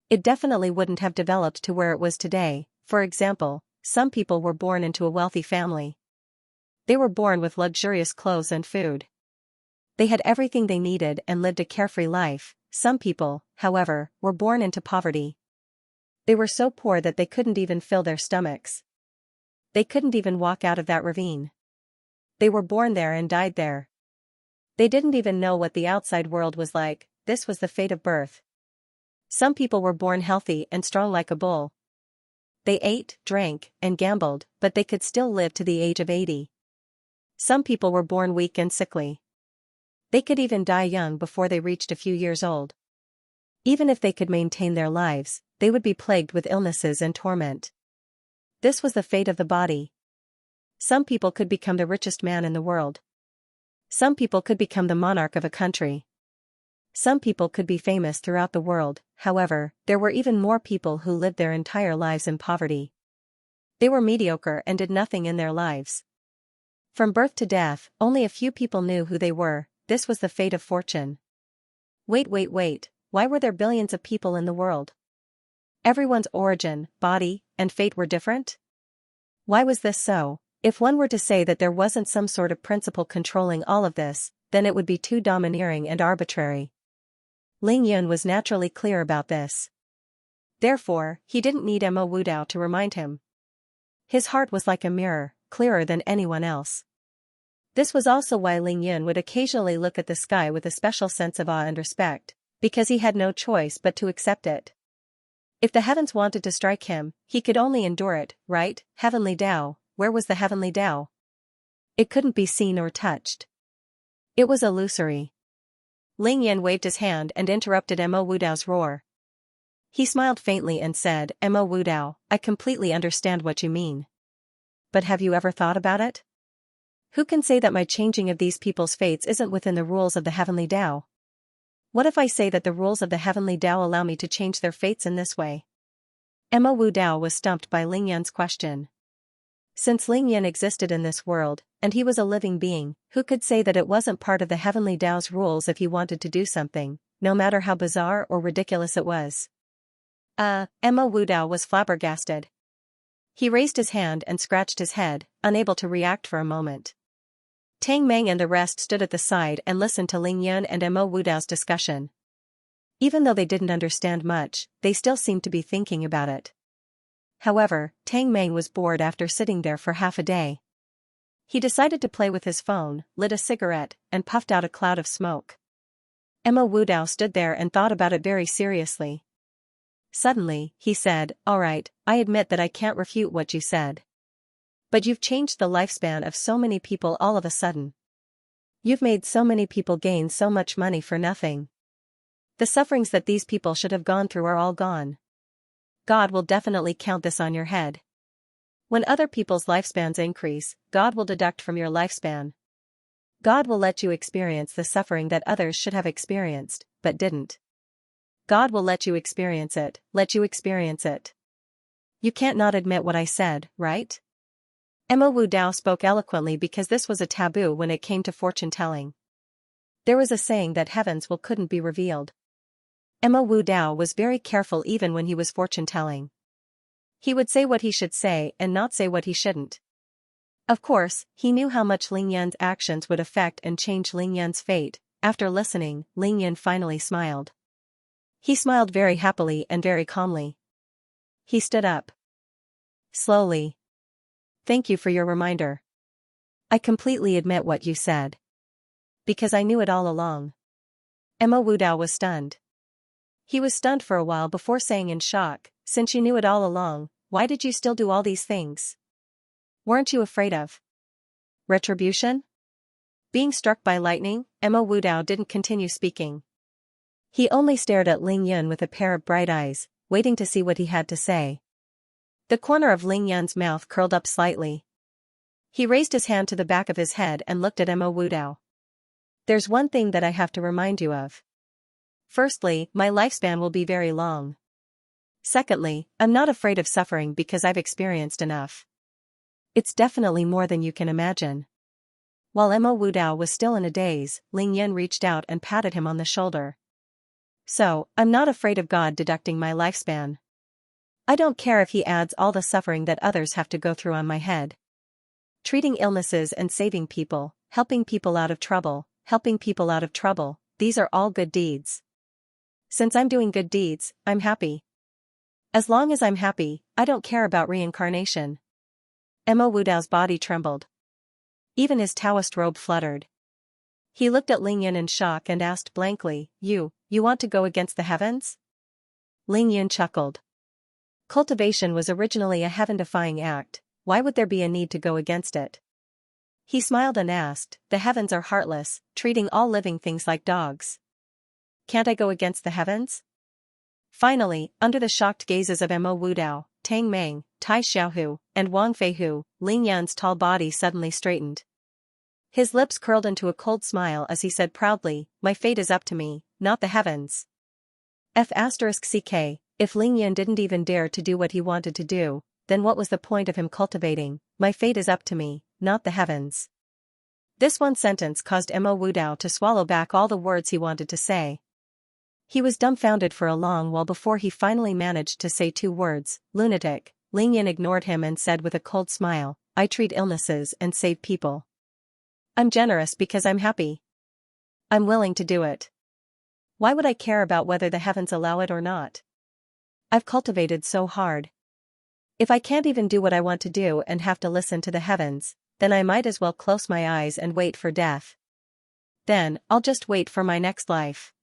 It definitely wouldn't have developed to where it was today. For example, some people were born into a wealthy family. They were born with luxurious clothes and food. They had everything they needed and lived a carefree life. Some people, however, were born into poverty. They were so poor that they couldn't even fill their stomachs. They couldn't even walk out of that ravine. They were born there and died there. They didn't even know what the outside world was like. This was the fate of birth. Some people were born healthy and strong like a bull. They ate, drank, and gambled, but they could still live to the age of 80. Some people were born weak and sickly. They could even die young before they reached a few years old. Even if they could maintain their lives, they would be plagued with illnesses and torment. This was the fate of the body. Some people could become the richest man in the world. Some people could become the monarch of a country. Some people could be famous throughout the world. However, there were even more people who lived their entire lives in poverty. They were mediocre and did nothing in their lives. From birth to death, only a few people knew who they were. This was the fate of fortune. Wait. Why were there billions of people in the world? Everyone's origin, body, and fate were different? Why was this so? If one were to say that there wasn't some sort of principle controlling all of this, then it would be too domineering and arbitrary. Ling Yan was naturally clear about this. Therefore, he didn't need Mo Wudao to remind him. His heart was like a mirror, clearer than anyone else. This was also why Ling Yan would occasionally look at the sky with a special sense of awe and respect, because he had no choice but to accept it. If the heavens wanted to strike him, he could only endure it, right? Heavenly Tao, where was the heavenly Tao? It couldn't be seen or touched. It was illusory. Ling Yan waved his hand and interrupted Mo Wudao's roar. He smiled faintly and said, Mo Wudao, I completely understand what you mean. But have you ever thought about it? Who can say that my changing of these people's fates isn't within the rules of the heavenly Tao? What if I say that the rules of the heavenly Tao allow me to change their fates in this way? Mo Wudao was stumped by Ling Yan's question. Since Ling Yan existed in this world, and he was a living being, who could say that it wasn't part of the heavenly Tao's rules if he wanted to do something, no matter how bizarre or ridiculous it was? Mo Wudao was flabbergasted. He raised his hand and scratched his head, unable to react for a moment. Tang Meng and the rest stood at the side and listened to Ling Yan and Mo Wudao's discussion. Even though they didn't understand much, they still seemed to be thinking about it. However, Tang Meng was bored after sitting there for half a day. He decided to play with his phone, lit a cigarette, and puffed out a cloud of smoke. Mo Wudao stood there and thought about it very seriously. Suddenly, he said, All right, I admit that I can't refute what you said. But you've changed the lifespan of so many people all of a sudden. You've made so many people gain so much money for nothing. The sufferings that these people should have gone through are all gone. God will definitely count this on your head. When other people's lifespans increase, God will deduct from your lifespan. God will let you experience the suffering that others should have experienced, but didn't. God will let you experience it, You can't not admit what I said, right? Mo Wudao spoke eloquently because this was a taboo when it came to fortune-telling. There was a saying that heavens couldn't be revealed. Mo Wudao was very careful even when he was fortune-telling. He would say what he should say and not say what he shouldn't. Of course, he knew how much Ling Yan's actions would affect and change Ling Yan's fate. After listening, Ling Yan finally smiled. He smiled very happily and very calmly. He stood up. Slowly. Thank you for your reminder. I completely admit what you said. Because I knew it all along. Emma Wudao was stunned. He was stunned for a while before saying in shock, since you knew it all along, why did you still do all these things? Weren't you afraid of retribution? Being struck by lightning, Emma Wudao didn't continue speaking. He only stared at Ling Yan with a pair of bright eyes, waiting to see what he had to say. The corner of Ling Yan's mouth curled up slightly. He raised his hand to the back of his head and looked at Emma Wudao. There's one thing that I have to remind you of. Firstly, my lifespan will be very long. Secondly, I'm not afraid of suffering because I've experienced enough. It's definitely more than you can imagine. While Emma Wudao was still in a daze, Ling Yan reached out and patted him on the shoulder. So, I'm not afraid of God deducting my lifespan. I don't care if he adds all the suffering that others have to go through on my head. Treating illnesses and saving people, helping people out of trouble, these are all good deeds. Since I'm doing good deeds, I'm happy. As long as I'm happy, I don't care about reincarnation. Emma Wudao's body trembled. Even his Taoist robe fluttered. He looked at Ling Yan in shock and asked blankly, You want to go against the heavens? Ling Yan chuckled. Cultivation was originally a heaven-defying act, why would there be a need to go against it? He smiled and asked, The heavens are heartless, treating all living things like dogs. Can't I go against the heavens? Finally, under the shocked gazes of Emma Wudao, Tang Meng, Tai Xiaohu, and Wang Feihu, Ling Yan's tall body suddenly straightened. His lips curled into a cold smile as he said proudly, My fate is up to me, not the heavens. F***ck, if Ling Yan didn't even dare to do what he wanted to do, then what was the point of him cultivating, My fate is up to me, not the heavens? This one sentence caused Emma Wudao to swallow back all the words he wanted to say. He was dumbfounded for a long while before he finally managed to say two words, lunatic. Ling Yan ignored him and said with a cold smile, I treat illnesses and save people. I'm generous because I'm happy. I'm willing to do it. Why would I care about whether the heavens allow it or not? I've cultivated so hard. If I can't even do what I want to do and have to listen to the heavens, then I might as well close my eyes and wait for death. Then, I'll just wait for my next life.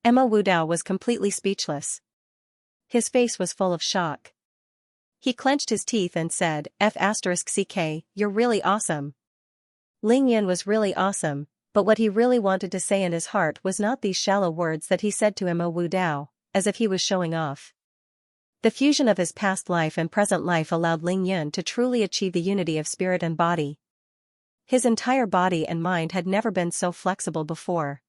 Emma Wudao was completely speechless. His face was full of shock. He clenched his teeth and said, F***ck, you're really awesome. Ling Yan was really awesome, but what he really wanted to say in his heart was not these shallow words that he said to Emma Wudao, as if he was showing off. The fusion of his past life and present life allowed Ling Yan to truly achieve the unity of spirit and body. His entire body and mind had never been so flexible before.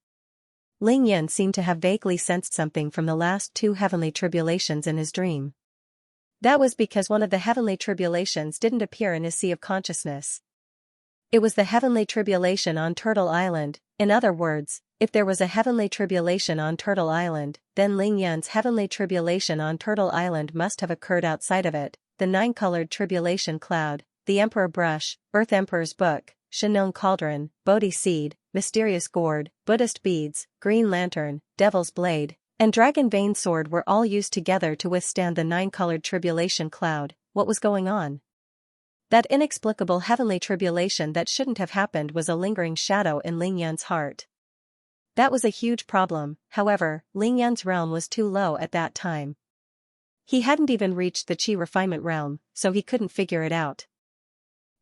Ling Yan seemed to have vaguely sensed something from the last two heavenly tribulations in his dream. That was because one of the heavenly tribulations didn't appear in his sea of consciousness. It was the heavenly tribulation on Turtle Island. In other words, if there was a heavenly tribulation on Turtle Island, then Ling Yan's heavenly tribulation on Turtle Island must have occurred outside of it, the nine-colored tribulation cloud, the Emperor Brush, Earth Emperor's Book, Shenong Cauldron, Bodhi Seed, Mysterious Gourd, Buddhist Beads, Green Lantern, Devil's Blade, and Dragon Vein Sword were all used together to withstand the nine-colored tribulation cloud. What was going on? That inexplicable heavenly tribulation that shouldn't have happened was a lingering shadow in Ling Yan's heart. That was a huge problem, however, Ling Yan's realm was too low at that time. He hadn't even reached the Qi refinement realm, so he couldn't figure it out.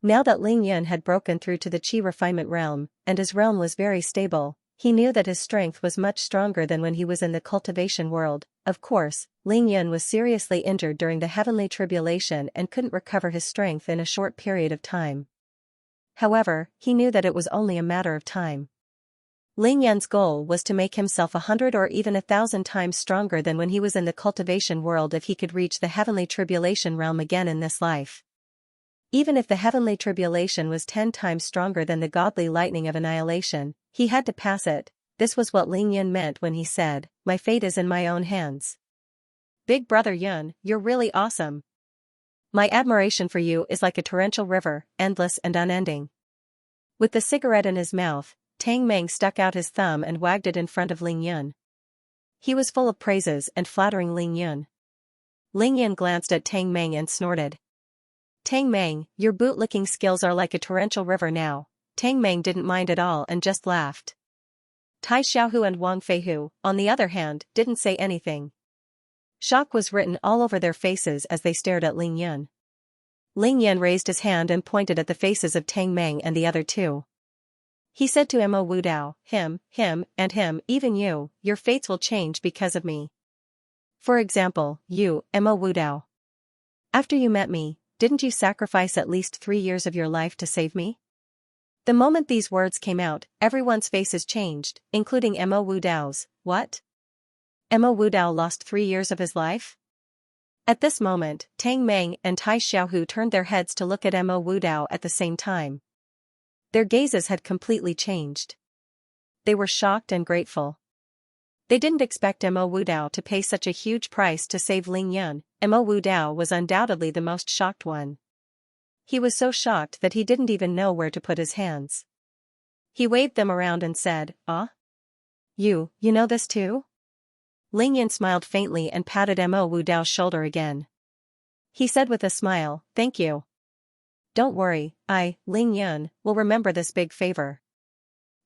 Now that Ling Yan had broken through to the Qi refinement realm, and his realm was very stable, he knew that his strength was much stronger than when he was in the cultivation world. Of course, Ling Yan was seriously injured during the heavenly tribulation and couldn't recover his strength in a short period of time. However, he knew that it was only a matter of time. Ling Yan's goal was to make himself 100 or even 1,000 times stronger than when he was in the cultivation world if he could reach the heavenly tribulation realm again in this life. Even if the heavenly tribulation was 10 times stronger than the godly lightning of annihilation, he had to pass it. This was what Ling Yan meant when he said, My fate is in my own hands. Big brother Yun, you're really awesome. My admiration for you is like a torrential river, endless and unending. With the cigarette in his mouth, Tang Meng stuck out his thumb and wagged it in front of Ling Yun. He was full of praises and flattering Ling Yun. Ling Yun glanced at Tang Meng and snorted. Tang Meng, your bootlicking skills are like a torrential river now. Tang Meng didn't mind at all and just laughed. Tai Xiaohu and Wang Feihu, on the other hand, didn't say anything. Shock was written all over their faces as they stared at Ling Yun. Ling Yun raised his hand and pointed at the faces of Tang Meng and the other two. He said to Mo Wudao, him, and him, even you, your fates will change because of me. For example, you, Mo Wudao. After you met me, didn't you sacrifice at least 3 years of your life to save me? The moment these words came out, everyone's faces changed, including Mo Wudao's. What? Mo Wudao lost 3 years of his life? At this moment, Tang Meng and Tai Xiaohu turned their heads to look at Mo Wudao at the same time. Their gazes had completely changed. They were shocked and grateful. They didn't expect Mo Wudao to pay such a huge price to save Ling Yun. Mo Wudao was undoubtedly the most shocked one. He was so shocked that he didn't even know where to put his hands. He waved them around and said, "Ah? You know this too?" Ling Yun smiled faintly and patted Mo Wudao's shoulder again. He said with a smile, "Thank you. Don't worry, Ling Yun, will remember this big favor.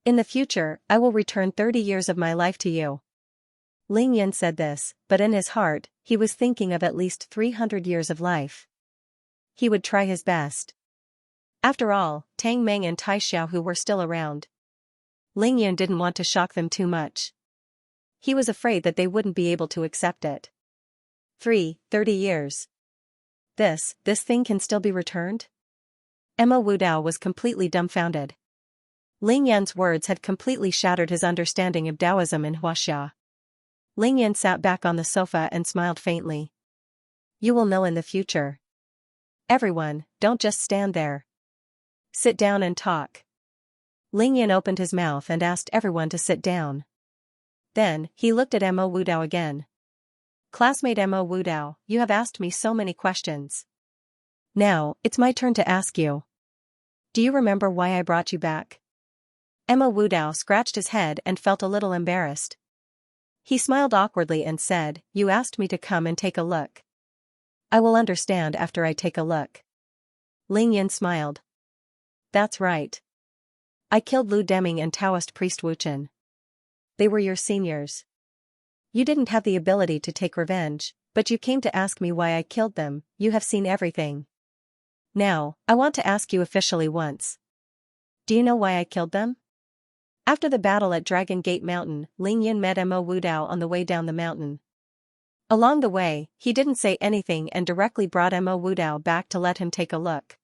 In the future, I will return 30 years of my life to you." Ling Yun said this, but in his heart, he was thinking of at least 300 years of life. He would try his best. After all, Tang Meng and Tai Xiaohu were still around. Ling Yun didn't want to shock them too much. He was afraid that they wouldn't be able to accept it. 30 years. This thing can still be returned? Mo Wudao was completely dumbfounded. Ling Yun's words had completely shattered his understanding of Taoism in Huaxia. Ling Yun sat back on the sofa and smiled faintly. You will know in the future. Everyone, don't just stand there. Sit down and talk. Ling Yun opened his mouth and asked everyone to sit down. Then, he looked at Mo Wudao again. Classmate Mo Wudao, you have asked me so many questions. Now, it's my turn to ask you. Do you remember why I brought you back? Mo Wudao scratched his head and felt a little embarrassed. He smiled awkwardly and said, You asked me to come and take a look. I will understand after I take a look. Ling Yun smiled. That's right. I killed Lu Deming and Taoist priest Wu Chen. They were your seniors. You didn't have the ability to take revenge, but you came to ask me why I killed them. You have seen everything. Now, I want to ask you officially once. Do you know why I killed them? After the battle at Dragon Gate Mountain, Ling Yun met Mo Wudao on the way down the mountain. Along the way, he didn't say anything and directly brought Mo Wudao back to let him take a look.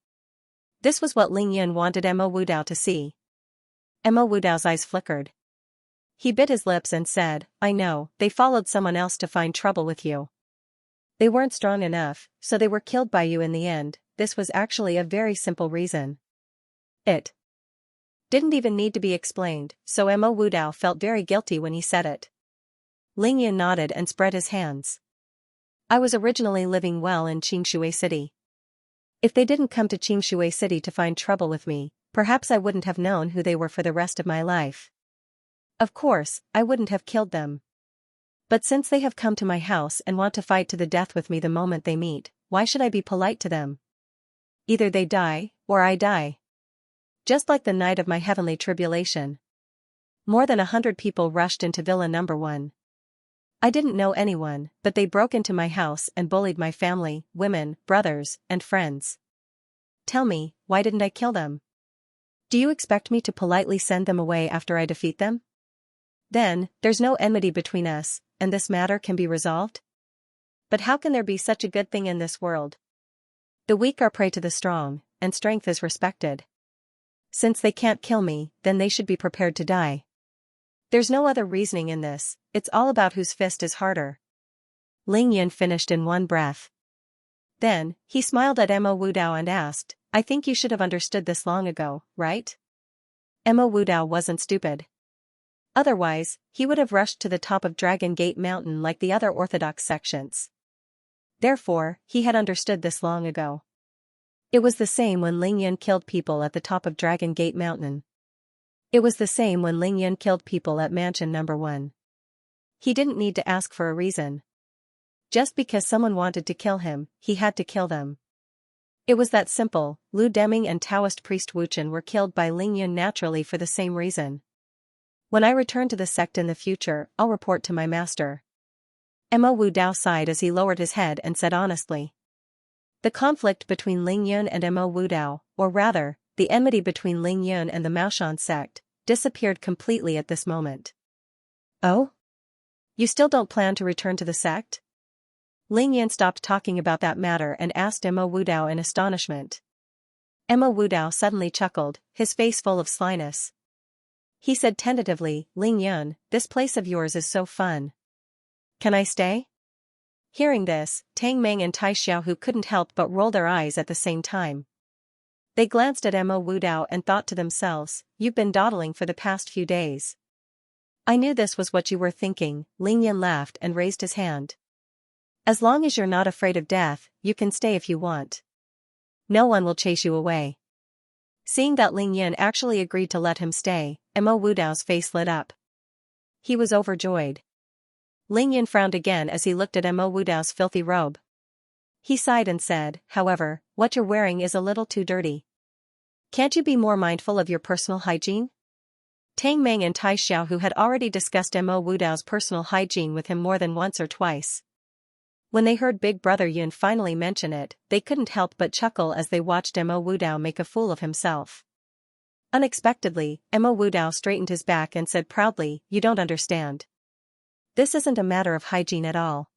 This was what Ling Yun wanted Mo Wudao to see. Mo Wudao's eyes flickered. He bit his lips and said, I know, they followed someone else to find trouble with you. They weren't strong enough, so they were killed by you in the end. This was actually a very simple reason. It didn't even need to be explained, so Mo Wudao felt very guilty when he said it. Ling Yun nodded and spread his hands. I was originally living well in Xianxia City. If they didn't come to Xianxia City to find trouble with me, perhaps I wouldn't have known who they were for the rest of my life. Of course, I wouldn't have killed them. But since they have come to my house and want to fight to the death with me the moment they meet, why should I be polite to them? Either they die, or I die. Just like the night of my heavenly tribulation. More than 100 people rushed into Villa No. 1. I didn't know anyone, but they broke into my house and bullied my family, women, brothers, and friends. Tell me, why didn't I kill them? Do you expect me to politely send them away after I defeat them? Then, there's no enmity between us, and this matter can be resolved? But how can there be such a good thing in this world? The weak are prey to the strong, and strength is respected. Since they can't kill me, then they should be prepared to die. There's no other reasoning in this, it's all about whose fist is harder. Ling Yun finished in one breath. Then, he smiled at Mo Wudao and asked, I think you should have understood this long ago, right? Mo Wudao wasn't stupid. Otherwise, he would have rushed to the top of Dragon Gate Mountain like the other Orthodox sections. Therefore, he had understood this long ago. It was the same when Ling Yan killed people at the top of Dragon Gate Mountain. It was the same when Ling Yan killed people at Mansion Number 1. He didn't need to ask for a reason. Just because someone wanted to kill him, he had to kill them. It was that simple. Lu Deming and Taoist priest Wu Chen were killed by Ling Yan naturally for the same reason. When I return to the sect in the future, I'll report to my master. Mo Wu Dao sighed as he lowered his head and said honestly. The conflict between Ling Yun and Mo Wu Dao, or rather, the enmity between Ling Yun and the Maoshan sect, disappeared completely at this moment. Oh? You still don't plan to return to the sect? Ling Yan stopped talking about that matter and asked Mo Wu Dao in astonishment. Mo Wu Dao suddenly chuckled, his face full of slyness. He said tentatively, Ling Yun, this place of yours is so fun. Can I stay? Hearing this, Tang Meng and Tai Xiaohu couldn't help but roll their eyes at the same time. They glanced at Mo Wu Dao and thought to themselves, you've been dawdling for the past few days. I knew this was what you were thinking. Ling Yan laughed and raised his hand. As long as you're not afraid of death, you can stay if you want. No one will chase you away. Seeing that Ling Yan actually agreed to let him stay, Mo Wu Dao's face lit up. He was overjoyed. Ling Yan frowned again as he looked at Mo Wu Dao's filthy robe. He sighed and said, however, what you're wearing is a little too dirty. Can't you be more mindful of your personal hygiene? Tang Meng and Tai Xiaohu had already discussed Mo Wu Dao's personal hygiene with him more than once or twice. When they heard Big Brother Yun finally mention it, they couldn't help but chuckle as they watched Mo Wu Dao make a fool of himself. Unexpectedly, Mo Wu Dao straightened his back and said proudly, you don't understand. This isn't a matter of hygiene at all.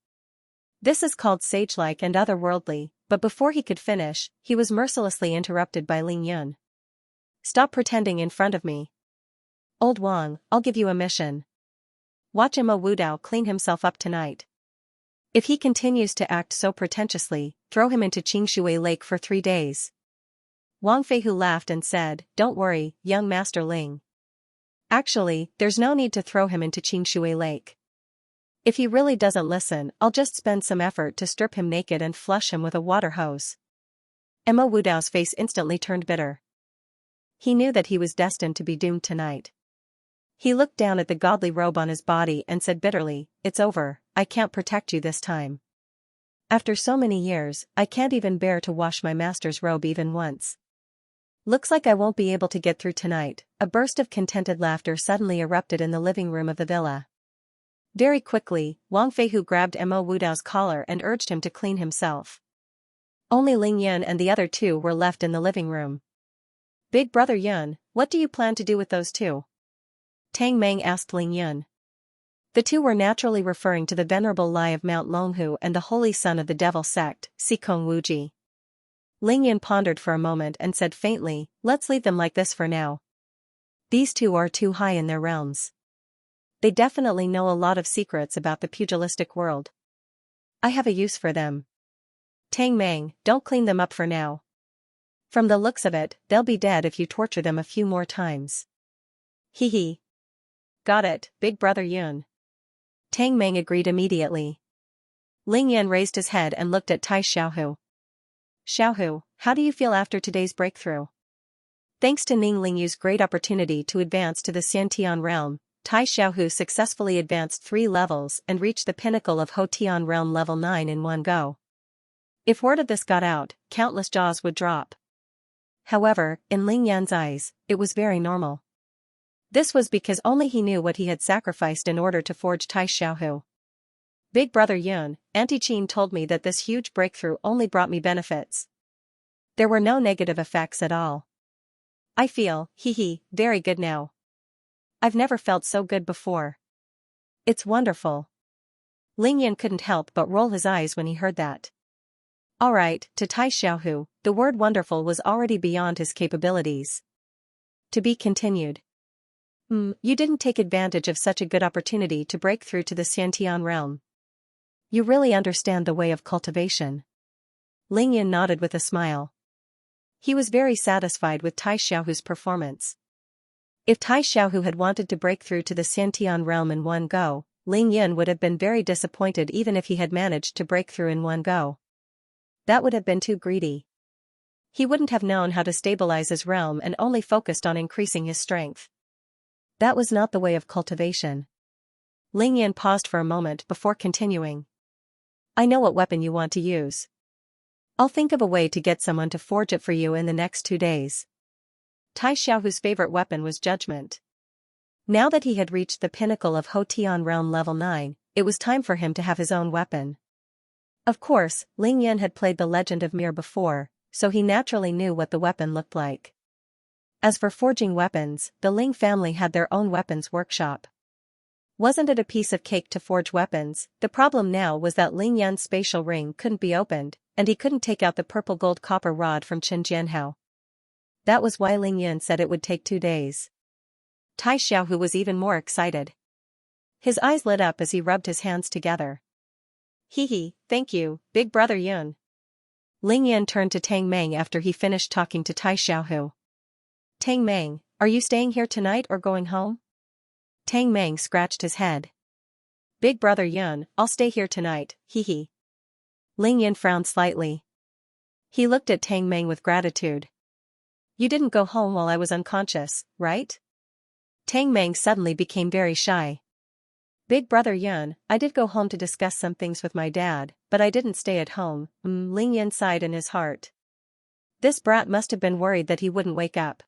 This is called sage-like and otherworldly, but before he could finish, he was mercilessly interrupted by Ling Yun. Stop pretending in front of me. Old Wang, I'll give you a mission. Watch Mo Wu Dao clean himself up tonight. If he continues to act so pretentiously, throw him into Qingshui Lake for 3 days. Wang Feihu laughed and said, don't worry, young Master Ling. Actually, there's no need to throw him into Qingshui Lake. If he really doesn't listen, I'll just spend some effort to strip him naked and flush him with a water hose. Mo Wu Dao's face instantly turned bitter. He knew that he was destined to be doomed tonight. He looked down at the godly robe on his body and said bitterly, it's over, I can't protect you this time. After so many years, I can't even bear to wash my master's robe even once. Looks like I won't be able to get through tonight. A burst of contented laughter suddenly erupted in the living room of the villa. Very quickly, Wang Feihu grabbed Mo Wu Dao's collar and urged him to clean himself. Only Ling Yun and the other two were left in the living room. Big Brother Yun, what do you plan to do with those two? Tang Meng asked Ling Yun. The two were naturally referring to the venerable Lai of Mount Longhu and the holy son of the devil sect, Sikong Wuji. Ling Yun pondered for a moment and said faintly, let's leave them like this for now. These two are too high in their realms. They definitely know a lot of secrets about the pugilistic world. I have a use for them. Tang Meng, don't clean them up for now. From the looks of it, they'll be dead if you torture them a few more times. Hee hee. Got it, Big Brother Yun. Tang Meng agreed immediately. Ling Yan raised his head and looked at Tai Xiaohu. Xiaohu, how do you feel after today's breakthrough? Thanks to Ning Lingyu's great opportunity to advance to the Xiantian realm, Tai Xiaohu successfully advanced 3 levels and reached the pinnacle of Hotian realm level 9 in one go. If word of this got out, countless jaws would drop. However, in Ling Yan's eyes, it was very normal. This was because only he knew what he had sacrificed in order to forge Tai Xiaohu. Big Brother Yun, Auntie Qin told me that this huge breakthrough only brought me benefits. There were no negative effects at all. I feel, very good now. I've never felt so good before. It's wonderful. Ling Yan couldn't help but roll his eyes when he heard that. Alright, to Tai Xiaohu, the word wonderful was already beyond his capabilities. To be continued. You didn't take advantage of such a good opportunity to break through to the Xiantian realm. You really understand the way of cultivation. Ling Yan nodded with a smile. He was very satisfied with Tai Xiaohu's performance. If Tai Xiaohu had wanted to break through to the Xiantian realm in one go, Ling Yin would have been very disappointed even if he had managed to break through in one go. That would have been too greedy. He wouldn't have known how to stabilize his realm and only focused on increasing his strength. That was not the way of cultivation. Ling Yin paused for a moment before continuing. I know what weapon you want to use. I'll think of a way to get someone to forge it for you in the next 2 days. Tai Xiaohu's favorite weapon was judgment. Now that he had reached the pinnacle of Hotian realm level 9, it was time for him to have his own weapon. Of course, Ling Yin had played the Legend of Mir before, so he naturally knew what the weapon looked like. As for forging weapons, the Ling family had their own weapons workshop. Wasn't it a piece of cake to forge weapons? The problem now was that Ling Yin's spatial ring couldn't be opened, and he couldn't take out the purple gold copper rod from Qin Jianhao. That was why Ling Yin said it would take 2 days. Tai Xiaohu was even more excited. His eyes lit up as he rubbed his hands together. Hee, thank you, big brother Yun. Ling Yin turned to Tang Meng after he finished talking to Tai Xiaohu. Tang Meng, are you staying here tonight or going home? Tang Meng scratched his head. Big brother Yun, I'll stay here tonight, hee. Ling Yin frowned slightly. He looked at Tang Meng with gratitude. You didn't go home while I was unconscious, right? Tang Meng suddenly became very shy. Big brother Yun, I did go home to discuss some things with my dad, but I didn't stay at home. Ling Yin sighed in his heart. This brat must have been worried that he wouldn't wake up.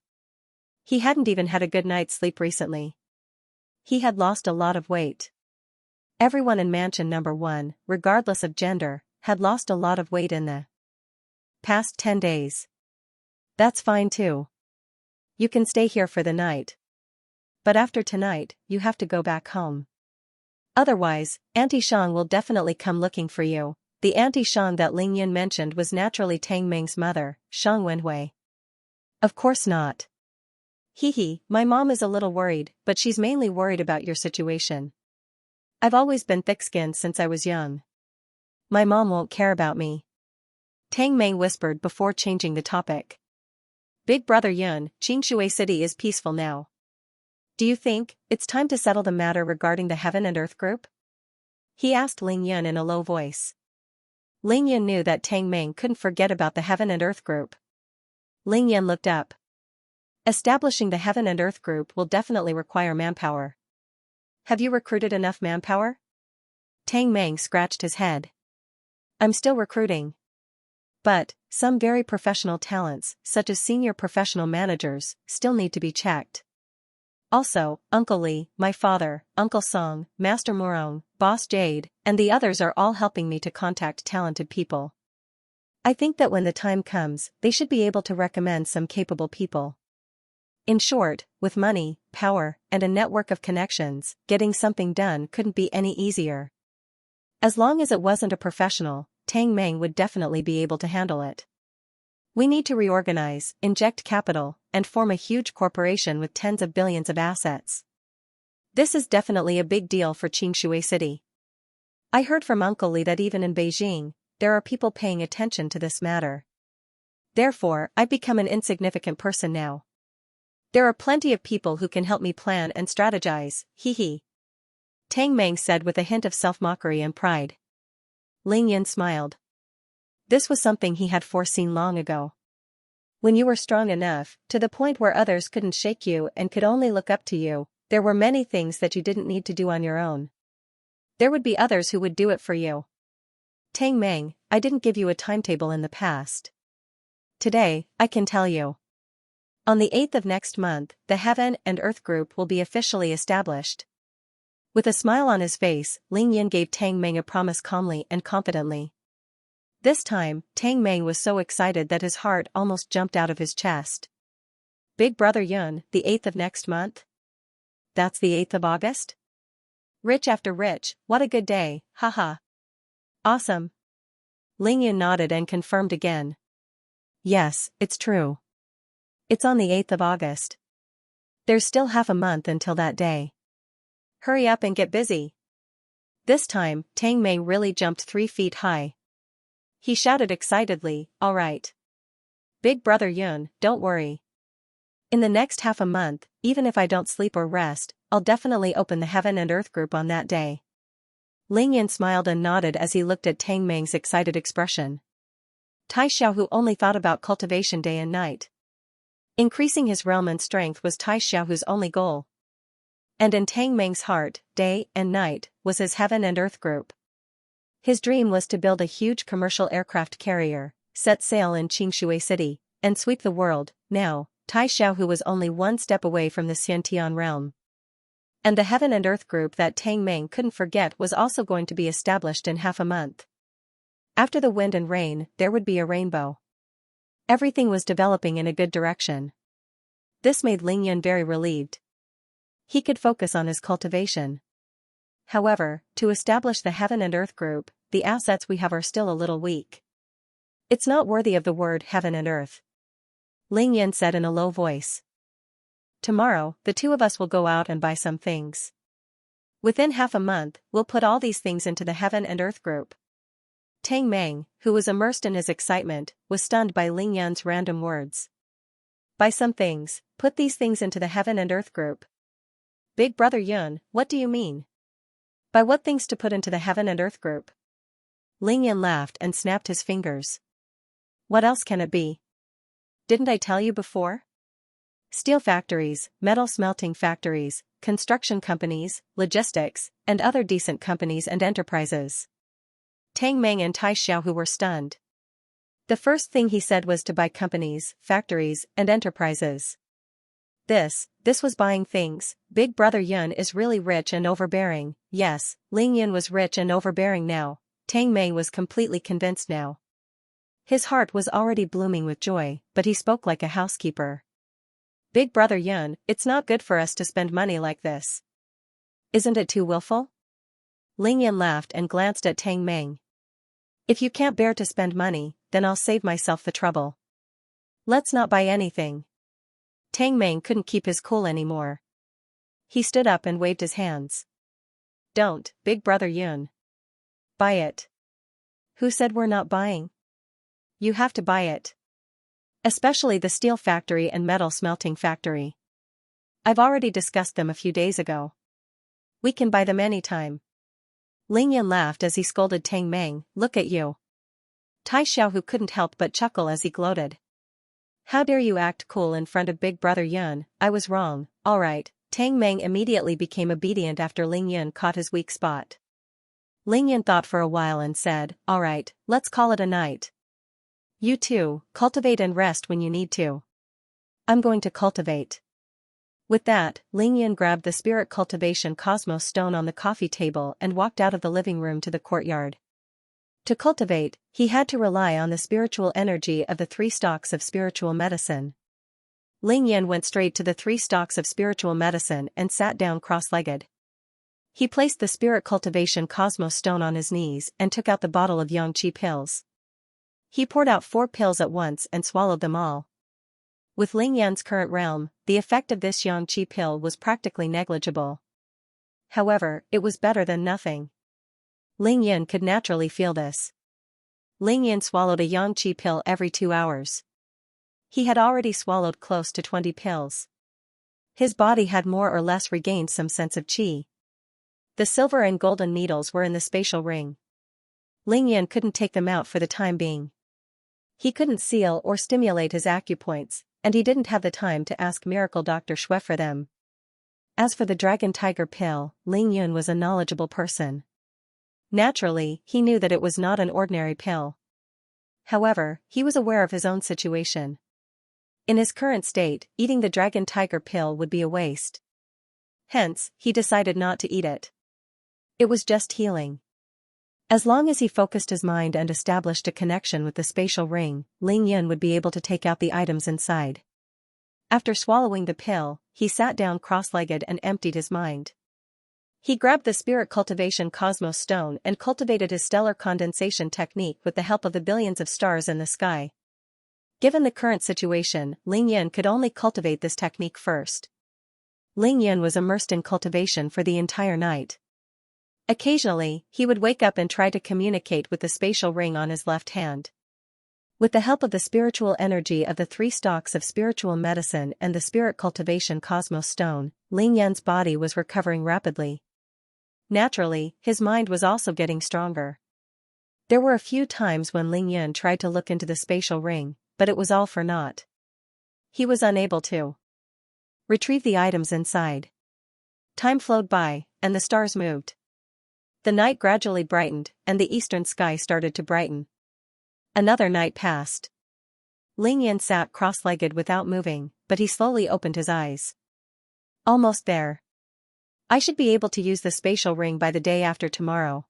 He hadn't even had a good night's sleep recently. He had lost a lot of weight. Everyone in mansion number 1, regardless of gender, had lost a lot of weight in the past 10 days. That's fine too. You can stay here for the night. But after tonight, you have to go back home. Otherwise, Auntie Shang will definitely come looking for you. The Auntie Shang that Ling Yin mentioned was naturally Tang Meng's mother, Shang Wenhui. Of course not. Hee, my mom is a little worried, but she's mainly worried about your situation. I've always been thick-skinned since I was young. My mom won't care about me. Tang Meng whispered before changing the topic. Big brother Yun, Xianxia City is peaceful now. Do you think it's time to settle the matter regarding the Heaven and Earth group? He asked Ling Yin in a low voice. Ling Yin knew that Tang Meng couldn't forget about the Heaven and Earth group. Ling Yin looked up. Establishing the Heaven and Earth group will definitely require manpower. Have you recruited enough manpower? Tang Meng scratched his head. I'm still recruiting. But, some very professional talents, such as senior professional managers, still need to be checked. Also, Uncle Li, my father, Uncle Song, Master Murong, Boss Jade, and the others are all helping me to contact talented people. I think that when the time comes, they should be able to recommend some capable people. In short, with money, power, and a network of connections, getting something done couldn't be any easier. As long as it wasn't a professional, Tang Meng would definitely be able to handle it. We need to reorganize, inject capital, and form a huge corporation with tens of billions of assets. This is definitely a big deal for Xianxia City. I heard from Uncle Li that even in Beijing, there are people paying attention to this matter. Therefore, I've become an insignificant person now. There are plenty of people who can help me plan and strategize, hee. Tang Meng said with a hint of self-mockery and pride. Ling Yin smiled. This was something he had foreseen long ago. When you were strong enough, to the point where others couldn't shake you and could only look up to you, there were many things that you didn't need to do on your own. There would be others who would do it for you. Tang Meng, I didn't give you a timetable in the past. Today, I can tell you. On the 8th of next month, the Heaven and Earth group will be officially established. With a smile on his face, Ling Yin gave Tang Meng a promise calmly and confidently. This time, Tang Meng was so excited that his heart almost jumped out of his chest. Big brother Yun, the 8th of next month? That's the 8th of August? Rich after rich, what a good day, haha. Awesome. Ling Yin nodded and confirmed again. Yes, it's true. It's on the 8th of August. There's still half a month until that day. Hurry up and get busy. This time, Tang Meng really jumped 3 feet high. He shouted excitedly, all right. Big brother Yun, don't worry. In the next half a month, even if I don't sleep or rest, I'll definitely open the Heaven and Earth group on that day. Ling Yan smiled and nodded as he looked at Tang Meng's excited expression. Tai Xiaohu only thought about cultivation day and night. Increasing his realm and strength was Tai Xiaohu's only goal. And in Tang Meng's heart, day and night was his heaven and earth group. His dream was to build a huge commercial aircraft carrier, set sail in Xianxia City, and sweep the world. Now, Tai Xiaohu was only one step away from the Xiantian realm. And the heaven and earth group that Tang Meng couldn't forget was also going to be established in half a month. After the wind and rain, there would be a rainbow. Everything was developing in a good direction. This made Ling Yan very relieved. He could focus on his cultivation. However, to establish the heaven and earth group, the assets we have are still a little weak. It's not worthy of the word heaven and earth. Ling Yan said in a low voice. Tomorrow, the two of us will go out and buy some things. Within half a month, we'll put all these things into the heaven and earth group. Tang Meng, who was immersed in his excitement, was stunned by Ling Yan's random words. Buy some things, put these things into the heaven and earth group. Big brother Yun, what do you mean? By what things to put into the heaven and earth group? Ling Yan laughed and snapped his fingers. What else can it be? Didn't I tell you before? Steel factories, metal smelting factories, construction companies, logistics, and other decent companies and enterprises. Tang Meng and Tai Xiaohu were stunned. The first thing he said was to buy companies, factories, and enterprises. This was buying things. Big brother Yun is really rich and overbearing. Yes, Ling Yan was rich and overbearing now. Tang Meng was completely convinced now. His heart was already blooming with joy, but he spoke like a housekeeper. Big brother Yun, it's not good for us to spend money like this. Isn't it too willful? Ling Yan laughed and glanced at Tang Meng. If you can't bear to spend money, then I'll save myself the trouble. Let's not buy anything. Tang Meng couldn't keep his cool anymore. He stood up and waved his hands. Don't, big brother Yun. Buy it. Who said we're not buying? You have to buy it. Especially the steel factory and metal smelting factory. I've already discussed them a few days ago. We can buy them anytime. Ling Yan laughed as he scolded Tang Meng, look at you. Tai Xiaohu couldn't help but chuckle as he gloated. How dare you act cool in front of big brother Yun? I was wrong, alright. Tang Meng immediately became obedient after Ling Yan caught his weak spot. Ling Yan thought for a while and said, alright, let's call it a night. You too, cultivate and rest when you need to. I'm going to cultivate. With that, Ling Yan grabbed the spirit cultivation cosmos stone on the coffee table and walked out of the living room to the courtyard. To cultivate, he had to rely on the spiritual energy of the 3 stalks of spiritual medicine. Ling Yan went straight to the 3 stalks of spiritual medicine and sat down cross-legged. He placed the spirit cultivation cosmos stone on his knees and took out the bottle of Xianxia pills. He poured out 4 pills at once and swallowed them all. With Ling Yan's current realm, the effect of this Xianxia pill was practically negligible. However, it was better than nothing. Ling Yan could naturally feel this. Ling Yan swallowed a Xianxia pill every 2 hours. He had already swallowed close to 20 pills. His body had more or less regained some sense of qi. The silver and golden needles were in the spatial ring. Ling Yan couldn't take them out for the time being. He couldn't seal or stimulate his acupoints, and he didn't have the time to ask Miracle Dr. Xue for them. As for the Dragon Tiger pill, Ling Yun was a knowledgeable person. Naturally, he knew that it was not an ordinary pill. However, he was aware of his own situation. In his current state, eating the Dragon Tiger pill would be a waste. Hence, he decided not to eat it. It was just healing. As long as he focused his mind and established a connection with the spatial ring, Ling Yun would be able to take out the items inside. After swallowing the pill, he sat down cross-legged and emptied his mind. He grabbed the spirit cultivation cosmos stone and cultivated his stellar condensation technique with the help of the billions of stars in the sky. Given the current situation, Ling Yun could only cultivate this technique first. Ling Yun was immersed in cultivation for the entire night. Occasionally, he would wake up and try to communicate with the spatial ring on his left hand. With the help of the spiritual energy of the 3 stalks of spiritual medicine and the spirit cultivation cosmos stone, Ling Yan's body was recovering rapidly. Naturally, his mind was also getting stronger. There were a few times when Ling Yun tried to look into the spatial ring, but it was all for naught. He was unable to retrieve the items inside. Time flowed by, and the stars moved. The night gradually brightened, and the eastern sky started to brighten. Another night passed. Ling Yin sat cross-legged without moving, but he slowly opened his eyes. Almost there. I should be able to use the spatial ring by the day after tomorrow.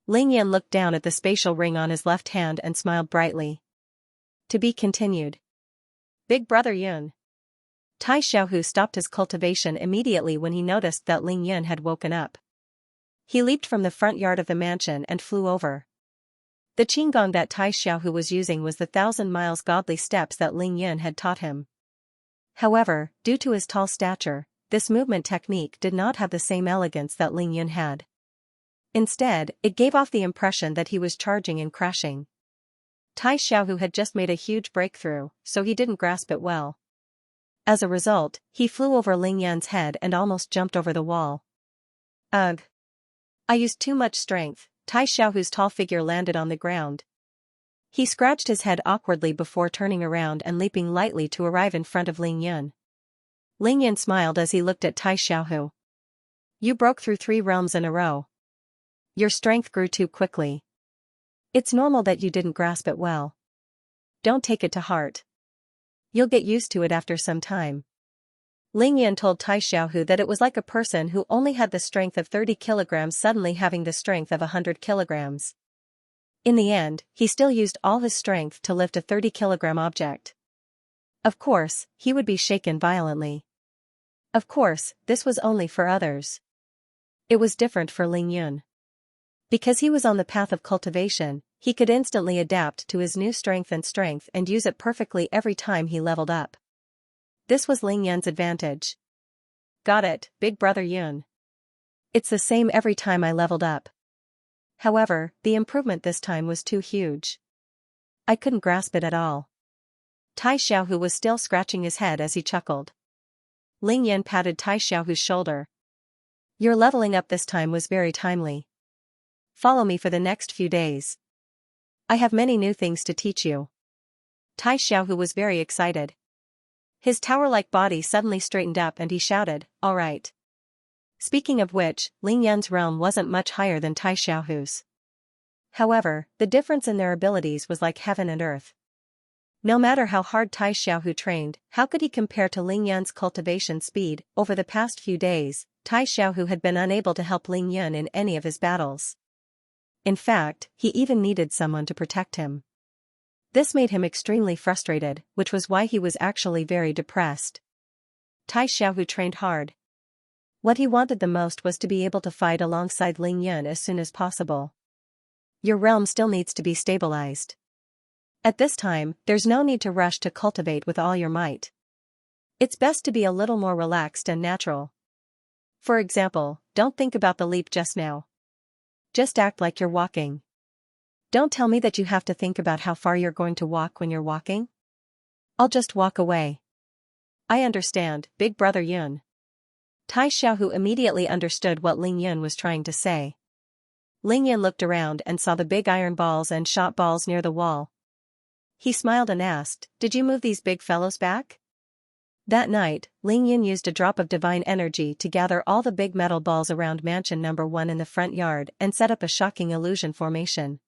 Ling Yin looked down at the spatial ring on his left hand and smiled brightly. To be continued. Big Brother Yun. Tai Xiaohu stopped his cultivation immediately when he noticed that Ling Yin had woken up. He leaped from the front yard of the mansion and flew over. The qinggong that Tai Xiaohu was using was the 1,000 miles godly steps that Ling Yin had taught him. However, due to his tall stature, this movement technique did not have the same elegance that Ling Yin had. Instead, it gave off the impression that he was charging and crashing. Tai Xiaohu had just made a huge breakthrough, so he didn't grasp it well. As a result, he flew over Ling Yan's head and almost jumped over the wall. Ugh! I used too much strength. Tai Xiaohu's tall figure landed on the ground. He scratched his head awkwardly before turning around and leaping lightly to arrive in front of Ling Yun. Ling Yun smiled as he looked at Tai Xiaohu. You broke through 3 realms in a row. Your strength grew too quickly. It's normal that you didn't grasp it well. Don't take it to heart. You'll get used to it after some time. Ling Yun told Tai Xiaohu that it was like a person who only had the strength of 30 kilograms suddenly having the strength of 100 kilograms. In the end, he still used all his strength to lift a 30-kilogram object. Of course, he would be shaken violently. Of course, this was only for others. It was different for Ling Yun. Because he was on the path of cultivation, he could instantly adapt to his new strength and use it perfectly every time he leveled up. This was Ling Yun's advantage. Got it, Big Brother Yun. It's the same every time I leveled up. However, the improvement this time was too huge. I couldn't grasp it at all. Tai Xiaohu was still scratching his head as he chuckled. Ling Yun patted Tai Xiaohu's shoulder. Your leveling up this time was very timely. Follow me for the next few days. I have many new things to teach you. Tai Xiaohu was very excited. His tower-like body suddenly straightened up and he shouted, all right. Speaking of which, Ling Yun's realm wasn't much higher than Tai Xiaohu's. However, the difference in their abilities was like heaven and earth. No matter how hard Tai Xiaohu trained, how could he compare to Ling Yun's cultivation speed? Over the past few days, Tai Xiaohu had been unable to help Ling Yun in any of his battles. In fact, he even needed someone to protect him. This made him extremely frustrated, which was why he was actually very depressed. Tai Xiaohu trained hard. What he wanted the most was to be able to fight alongside Ling Yun as soon as possible. Your realm still needs to be stabilized. At this time, there's no need to rush to cultivate with all your might. It's best to be a little more relaxed and natural. For example, don't think about the leap just now. Just act like you're walking. Don't tell me that you have to think about how far you're going to walk when you're walking. I'll just walk away. I understand, Big Brother Yun. Tai Xiaohu immediately understood what Ling Yun was trying to say. Ling Yun looked around and saw the big iron balls and shot balls near the wall. He smiled and asked, did you move these big fellows back? That night, Ling Yun used a drop of divine energy to gather all the big metal balls around mansion number 1 in the front yard and set up a shocking illusion formation.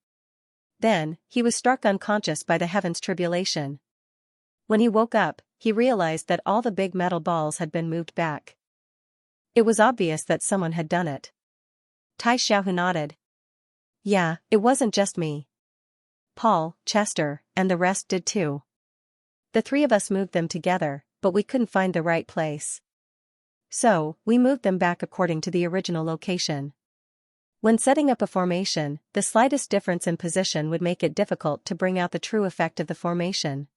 Then, he was struck unconscious by the heaven's tribulation. When he woke up, he realized that all the big metal balls had been moved back. It was obvious that someone had done it. Tai Xiaohu nodded. Yeah, it wasn't just me. Paul, Chester, and the rest did too. The 3 of us moved them together, but we couldn't find the right place. So, we moved them back according to the original location. When setting up a formation, the slightest difference in position would make it difficult to bring out the true effect of the formation.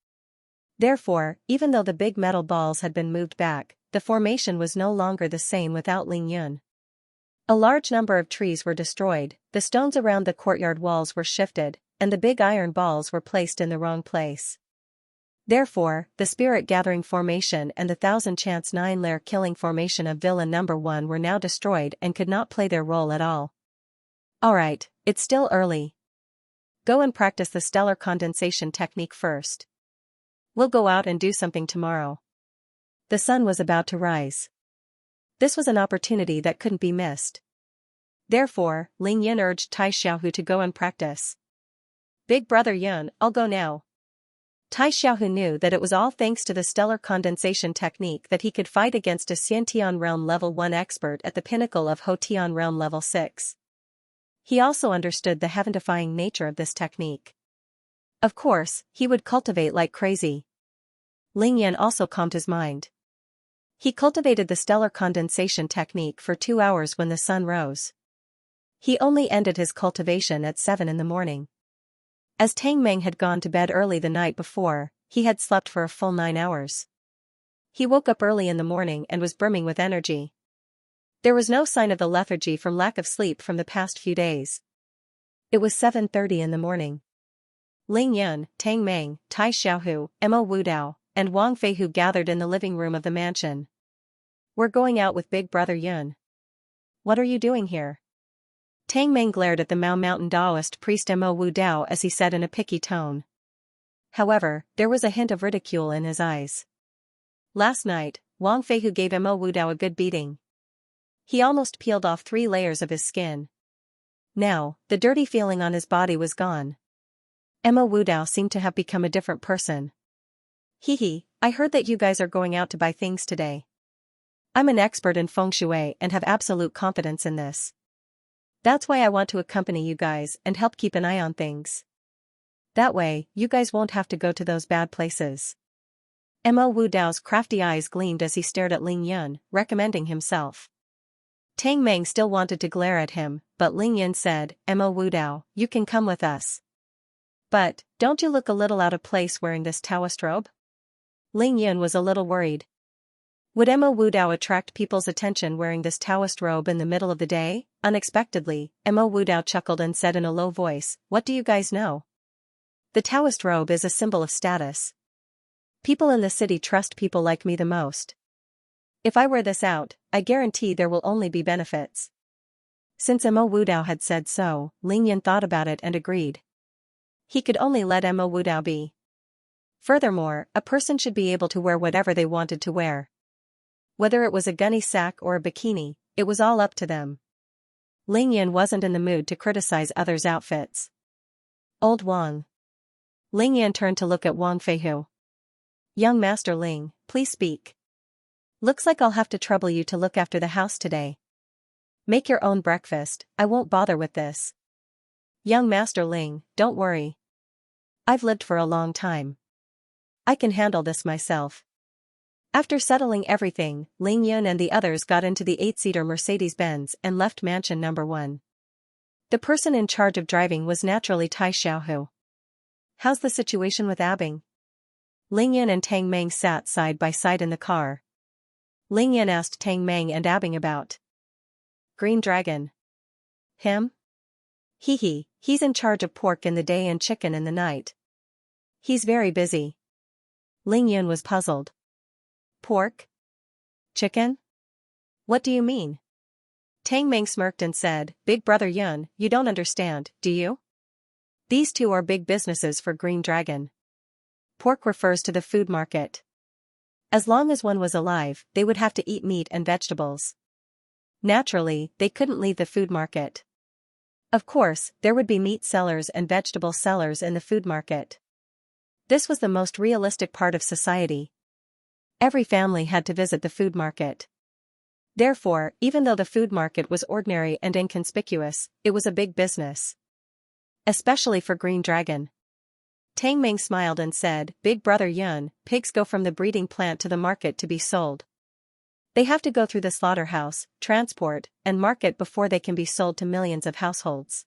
Therefore, even though the big metal balls had been moved back, the formation was no longer the same without Ling Yun. A large number of trees were destroyed, the stones around the courtyard walls were shifted, and the big iron balls were placed in the wrong place. Therefore, the spirit-gathering formation and the 1000-chance 9-layer killing formation of villain number 1 were now destroyed and could not play their role at all. Alright, it's still early. Go and practice the stellar condensation technique first. We'll go out and do something tomorrow. The sun was about to rise. This was an opportunity that couldn't be missed. Therefore, Ling Yin urged Tai Xiaohu to go and practice. Big brother Yun, I'll go now. Tai Xiaohu knew that it was all thanks to the stellar condensation technique that he could fight against a Xiantian realm level 1 expert at the pinnacle of Hotian realm level 6. He also understood the heaven-defying nature of this technique. Of course, he would cultivate like crazy. Ling Yin also calmed his mind. He cultivated the stellar condensation technique for 2 hours when the sun rose. He only ended his cultivation at 7 in the morning. As Tang Meng had gone to bed early the night before, he had slept for a full 9 hours. He woke up early in the morning and was brimming with energy. There was no sign of the lethargy from lack of sleep from the past few days. It was 7:30 in the morning. Ling Yun, Tang Meng, Tai Xiaohu, Mo Wudao, and Wang Feihu gathered in the living room of the mansion. We're going out with Big Brother Yun. What are you doing here? Tang Meng glared at the Mao Mountain Taoist priest Mo Wudao as he said in a picky tone. However, there was a hint of ridicule in his eyes. Last night, Wang Feihu gave Mo Wudao a good beating. He almost peeled off 3 layers of his skin. Now, the dirty feeling on his body was gone. Mo Wudao seemed to have become a different person. Hee, I heard that you guys are going out to buy things today. I'm an expert in feng shui and have absolute confidence in this. That's why I want to accompany you guys and help keep an eye on things. That way, you guys won't have to go to those bad places. Mo Wudao's crafty eyes gleamed as he stared at Ling Yun, recommending himself. Tang Meng still wanted to glare at him, but Ling Yun said, Mo Wudao, you can come with us. But, don't you look a little out of place wearing this Taoist robe? Ling Yun was a little worried. Would Mo Wudao attract people's attention wearing this Taoist robe in the middle of the day? Unexpectedly, Mo Wudao chuckled and said in a low voice, what do you guys know? The Taoist robe is a symbol of status. People in the city trust people like me the most. If I wear this out, I guarantee there will only be benefits. Since Mo Wudao had said so, Ling Yin thought about it and agreed. He could only let Mo Wudao be. Furthermore, a person should be able to wear whatever they wanted to wear. Whether it was a gunny sack or a bikini, it was all up to them. Ling Yin wasn't in the mood to criticize others' outfits. Old Wang. Ling Yin turned to look at Wang Feihu. Young Master Ling, please speak. Looks like I'll have to trouble you to look after the house today. Make your own breakfast, I won't bother with this. Young Master Ling, don't worry. I've lived for a long time. I can handle this myself. After settling everything, Ling Yun and the others got into the 8-seater Mercedes-Benz and left mansion number 1. The person in charge of driving was naturally Tai Xiaohu. How's the situation with Abing? Ling Yun and Tang Meng sat side by side in the car. Ling Yun asked Tang Meng and Abing about Green Dragon. Him? He's in charge of pork in the day and chicken in the night. He's very busy. Ling Yun was puzzled. Pork? Chicken? What do you mean? Tang Meng smirked and said, Big Brother Yun, you don't understand, do you? These two are big businesses for Green Dragon. Pork refers to the food market. As long as one was alive, they would have to eat meat and vegetables. Naturally, they couldn't leave the food market. Of course, there would be meat sellers and vegetable sellers in the food market. This was the most realistic part of society. Every family had to visit the food market. Therefore, even though the food market was ordinary and inconspicuous, it was a big business. Especially for Green Dragon. Tang Meng smiled and said, Big Brother Yun, pigs go from the breeding plant to the market to be sold. They have to go through the slaughterhouse, transport, and market before they can be sold to millions of households.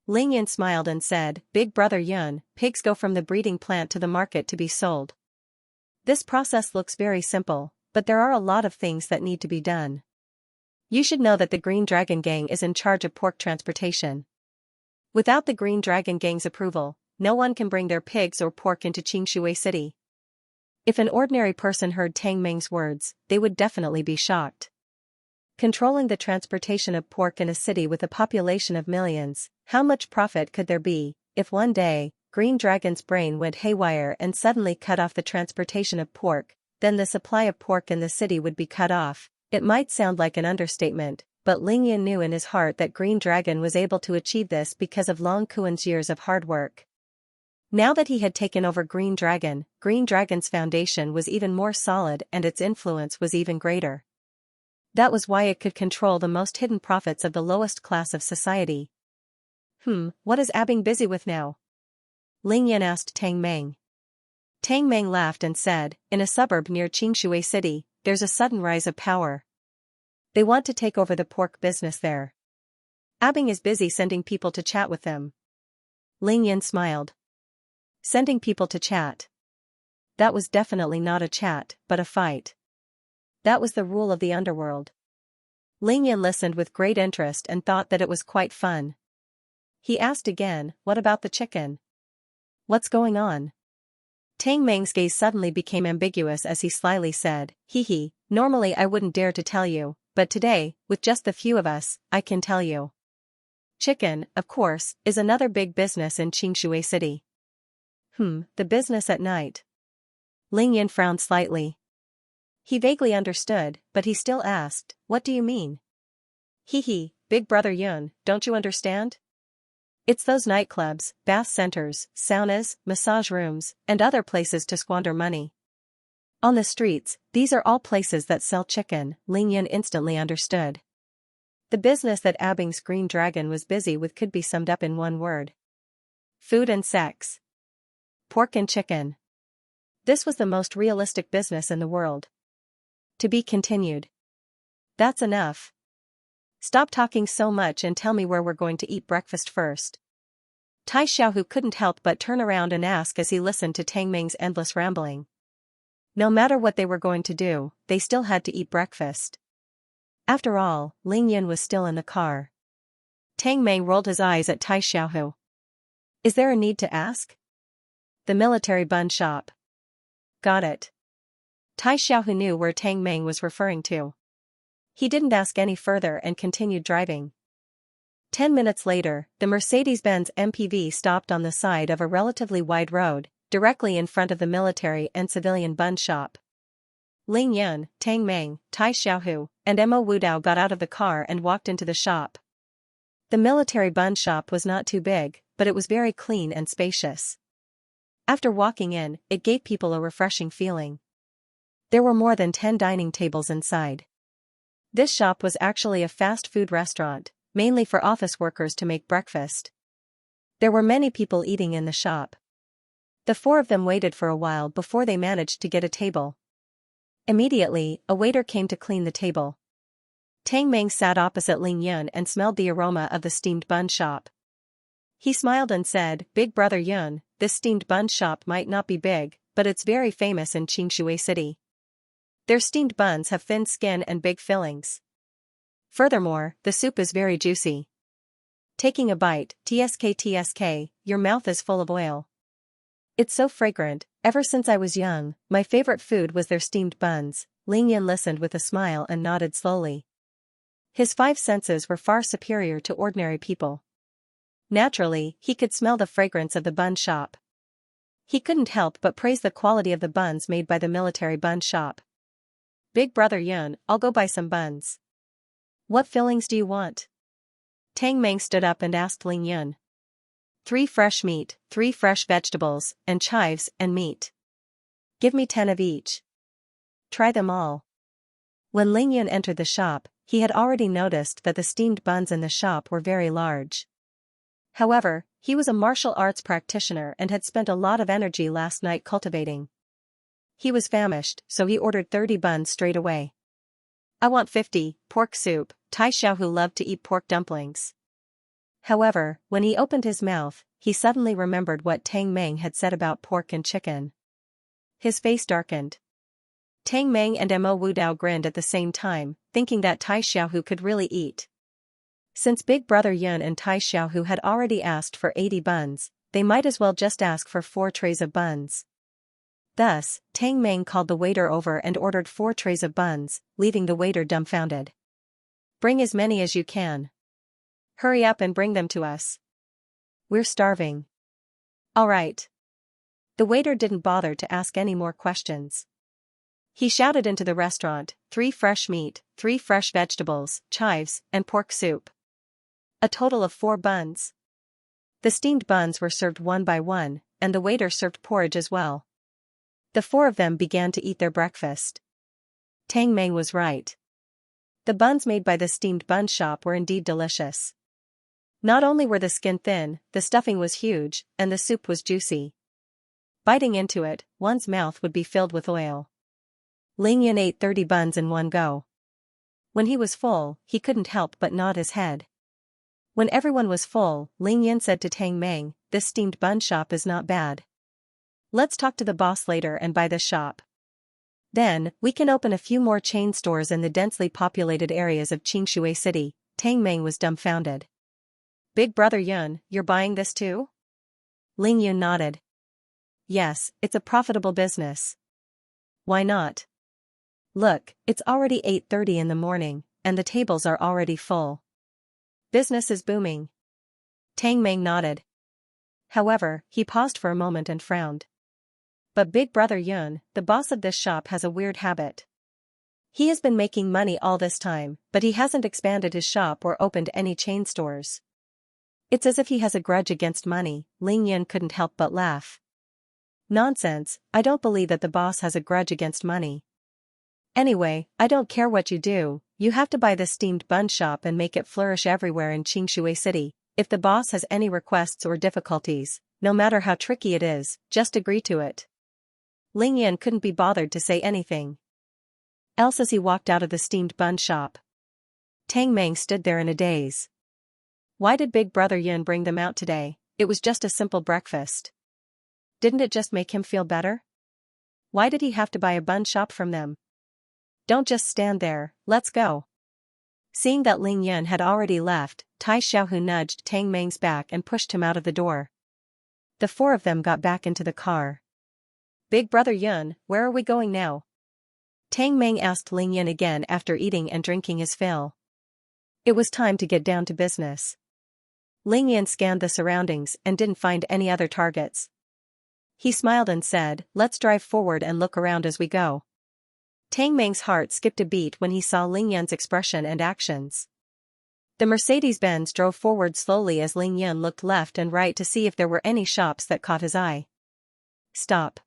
Ling Yin smiled and said, Big Brother Yun, pigs go from the breeding plant to the market to be sold. This process looks very simple, but there are a lot of things that need to be done. You should know that the Green Dragon Gang is in charge of pork transportation. Without the Green Dragon Gang's approval, no one can bring their pigs or pork into Xianxia City. If an ordinary person heard Tang Meng's words, they would definitely be shocked. Controlling the transportation of pork in a city with a population of millions, how much profit could there be if one day, Green Dragon's brain went haywire and suddenly cut off the transportation of pork? Then the supply of pork in the city would be cut off. It might sound like an understatement, but Ling Yan knew in his heart that Green Dragon was able to achieve this because of Long Kuan's years of hard work. Now that he had taken over Green Dragon's foundation was even more solid and its influence was even greater. That was why it could control the most hidden profits of the lowest class of society. What is Abing busy with now? Ling Yan asked Tang Meng. Tang Meng laughed and said, in a suburb near Xianxia city, there's a sudden rise of power. They want to take over the pork business there. Abing is busy sending people to chat with them. Ling Yan smiled. Sending people to chat. That was definitely not a chat, but a fight. That was the rule of the underworld. Ling Yan listened with great interest and thought that it was quite fun. He asked again, what about the chicken? What's going on? Tang Meng's gaze suddenly became ambiguous as he slyly said, normally I wouldn't dare to tell you, but today, with just the few of us, I can tell you. Chicken, of course, is another big business in Xianxia city. The business at night. Ling Yan frowned slightly. He vaguely understood, but he still asked, what do you mean? Big brother Yun, don't you understand? It's those nightclubs, bath centers, saunas, massage rooms, and other places to squander money. On the streets, these are all places that sell chicken. Ling Yan instantly understood. The business that Abing's Green Dragon was busy with could be summed up in one word. Food and sex. Pork and chicken. This was the most realistic business in the world. To be continued. That's enough. Stop talking so much and tell me where we're going to eat breakfast first. Tai Xiaohu couldn't help but turn around and ask as he listened to Tang Meng's endless rambling. No matter what they were going to do, they still had to eat breakfast. After all, Ling Yan was still in the car. Tang Meng rolled his eyes at Tai Xiaohu. Is there a need to ask? The military bun shop. Got it. Tai Xiaohu knew where Tang Meng was referring to. He didn't ask any further and continued driving. 10 minutes later, the Mercedes-Benz MPV stopped on the side of a relatively wide road, directly in front of the military and civilian bun shop. Ling Yan, Tang Meng, Tai Xiaohu, and Mo Wudao got out of the car and walked into the shop. The military bun shop was not too big, but it was very clean and spacious. After walking in, it gave people a refreshing feeling. There were more than 10 dining tables inside. This shop was actually a fast food restaurant, mainly for office workers to make breakfast. There were many people eating in the shop. The four of them waited for a while before they managed to get a table. Immediately, a waiter came to clean the table. Tang Meng sat opposite Ling Yun and smelled the aroma of the steamed bun shop. He smiled and said, Big brother Yun, this steamed bun shop might not be big, but it's very famous in Xianxia city. Their steamed buns have thin skin and big fillings. Furthermore, the soup is very juicy. Taking a bite, tsk, your mouth is full of oil. It's so fragrant. Ever since I was young, my favorite food was their steamed buns. Ling Yan listened with a smile and nodded slowly. His 5 senses were far superior to ordinary people. Naturally, he could smell the fragrance of the bun shop. He couldn't help but praise the quality of the buns made by the military bun shop. Big brother Yun, I'll go buy some buns. What fillings do you want? Tang Meng stood up and asked Ling Yun. 3 fresh meat, 3 fresh vegetables, and chives and meat. Give me 10 of each. Try them all. When Ling Yun entered the shop, he had already noticed that the steamed buns in the shop were very large. However, he was a martial arts practitioner and had spent a lot of energy last night cultivating. He was famished, so he ordered 30 buns straight away. I want 50, pork soup. Tai Xiaohu loved to eat pork dumplings. However, when he opened his mouth, he suddenly remembered what Tang Meng had said about pork and chicken. His face darkened. Tang Meng and Mo Wudao grinned at the same time, thinking that Tai Xiaohu could really eat. Since Big Brother Yun and Tai Xiaohu had already asked for 80 buns, they might as well just ask for 4 trays of buns. Thus, Tang Meng called the waiter over and ordered 4 trays of buns, leaving the waiter dumbfounded. Bring as many as you can. Hurry up and bring them to us. We're starving. All right. The waiter didn't bother to ask any more questions. He shouted into the restaurant, 3 fresh meat, 3 fresh vegetables, chives, and pork soup. A total of 4 buns. The steamed buns were served one by one, and the waiter served porridge as well. The 4 of them began to eat their breakfast. Tang Meng was right. The buns made by the steamed bun shop were indeed delicious. Not only were the skin thin, the stuffing was huge, and the soup was juicy. Biting into it, one's mouth would be filled with oil. Ling Yan ate 30 buns in one go. When he was full, he couldn't help but nod his head. When everyone was full, Ling Yan said to Tang Meng, "This steamed bun shop is not bad. Let's talk to the boss later and buy this shop. Then, we can open a few more chain stores in the densely populated areas of Xianxia City." Tang Meng was dumbfounded. "Big brother Yun, you're buying this too?" Ling Yun nodded. "Yes, it's a profitable business. Why not? Look, it's already 8:30 in the morning, and the tables are already full. Business is booming." Tang Meng nodded. However, he paused for a moment and frowned. "But Big Brother Yun, the boss of this shop, has a weird habit. He has been making money all this time, but he hasn't expanded his shop or opened any chain stores. It's as if he has a grudge against money." Ling Yan couldn't help but laugh. "Nonsense, I don't believe that the boss has a grudge against money. Anyway, I don't care what you do, you have to buy this steamed bun shop and make it flourish everywhere in Xianxia City. If the boss has any requests or difficulties, no matter how tricky it is, just agree to it." Ling Yan couldn't be bothered to say anything else as he walked out of the steamed bun shop. Tang Meng stood there in a daze. Why did Big Brother Yun bring them out today? It was just a simple breakfast. Didn't it just make him feel better? Why did he have to buy a bun shop from them? Don't just stand there, let's go. Seeing that Ling Yan had already left, Tai Xiaohu nudged Tang Meng's back and pushed him out of the door. The 4 of them got back into the car. "Big Brother Yun, where are we going now?" Tang Meng asked Ling Yan again after eating and drinking his fill. It was time to get down to business. Ling Yan scanned the surroundings and didn't find any other targets. He smiled and said, "Let's drive forward and look around as we go." Tang Meng's heart skipped a beat when he saw Ling Yan's expression and actions. The Mercedes-Benz drove forward slowly as Ling Yan looked left and right to see if there were any shops that caught his eye. Stop.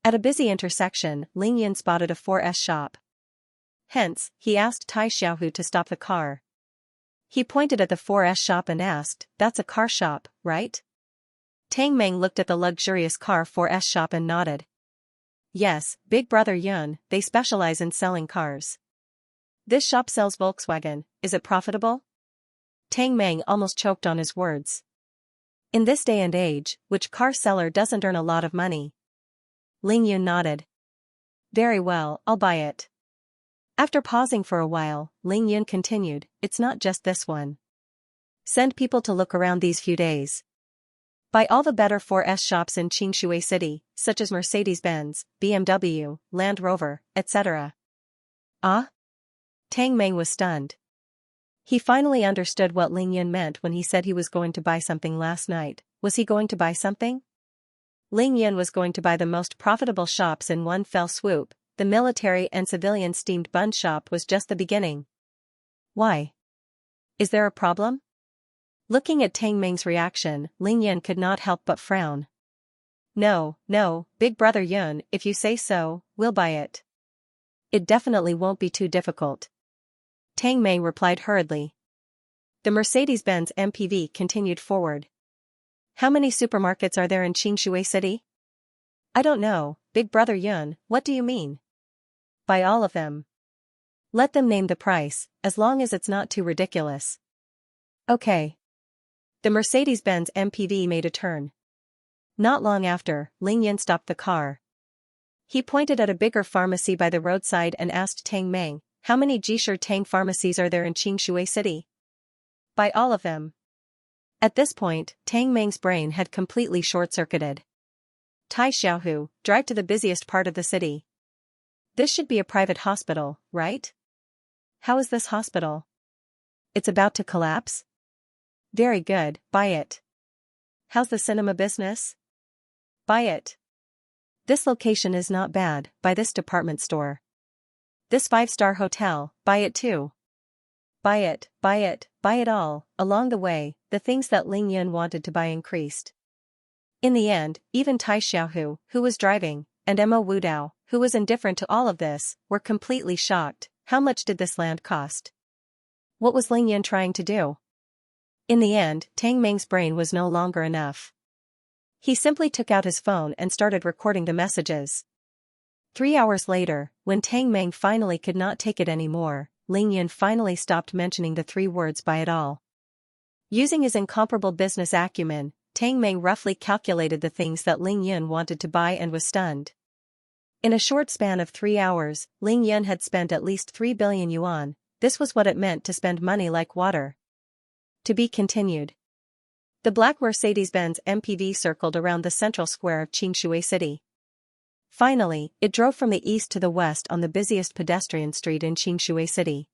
At a busy intersection, Ling Yan spotted a 4S shop. Hence, he asked Tai Xiaohu to stop the car. He pointed at the 4S shop and asked, "That's a car shop, right?" Tang Meng looked at the luxurious car 4S shop and nodded. "Yes, Big Brother Yun, they specialize in selling cars. This shop sells Volkswagen, is it profitable?" Tang Meng almost choked on his words. In this day and age, which car seller doesn't earn a lot of money? Ling Yun nodded. "Very well, I'll buy it." After pausing for a while, Ling Yun continued, "It's not just this one. Send people to look around these few days. Buy all the better 4S shops in Xianxia City, such as Mercedes-Benz, BMW, Land Rover, etc." Ah? Tang Meng was stunned. He finally understood what Ling Yan meant when he said he was going to buy something last night. Was he going to buy something? Ling Yan was going to buy the most profitable shops in one fell swoop. The military and civilian steamed bun shop was just the beginning. Why? Is there a problem? Looking at Tang Meng's reaction, Ling Yan could not help but frown. No, Big Brother Yun, if you say so, we'll buy it. It definitely won't be too difficult. Tang Meng replied hurriedly. The Mercedes-Benz MPV continued forward. How many supermarkets are there in Xianxia City? I don't know, Big Brother Yun, what do you mean? Buy all of them. Let them name the price, as long as it's not too ridiculous. Okay. The Mercedes-Benz MPV made a turn. Not long after, Ling Yan stopped the car. He pointed at a bigger pharmacy by the roadside and asked Tang Meng, "How many Jisher Tang pharmacies are there in Xianxia City?" "Buy all of them." At this point, Tang Meng's brain had completely short-circuited. Tai Xiaohu, drive to the busiest part of the city. This should be a private hospital, right? How is this hospital? It's about to collapse? Very good, buy it. How's the cinema business? Buy it. This location is not bad, buy this department store. This 5-star hotel, buy it too. Buy it, buy it, buy it all. Along the way, the things that Ling Yun wanted to buy increased. In the end, even Tai Xiaohu, who was driving, and Mo Wudao, who was indifferent to all of this, were completely shocked. How much did this land cost? What was Ling Yun trying to do? In the end, Tang Meng's brain was no longer enough. He simply took out his phone and started recording the messages. 3 hours later, when Tang Meng finally could not take it anymore, Ling Yun finally stopped mentioning the 3 words buy it all. Using his incomparable business acumen, Tang Meng roughly calculated the things that Ling Yun wanted to buy and was stunned. In a short span of 3 hours, Ling Yun had spent at least 3 billion yuan. This was what it meant to spend money like water. To be continued. The black Mercedes-Benz MPV circled around the central square of Xianxia City. Finally, it drove from the east to the west on the busiest pedestrian street in Xianxia City.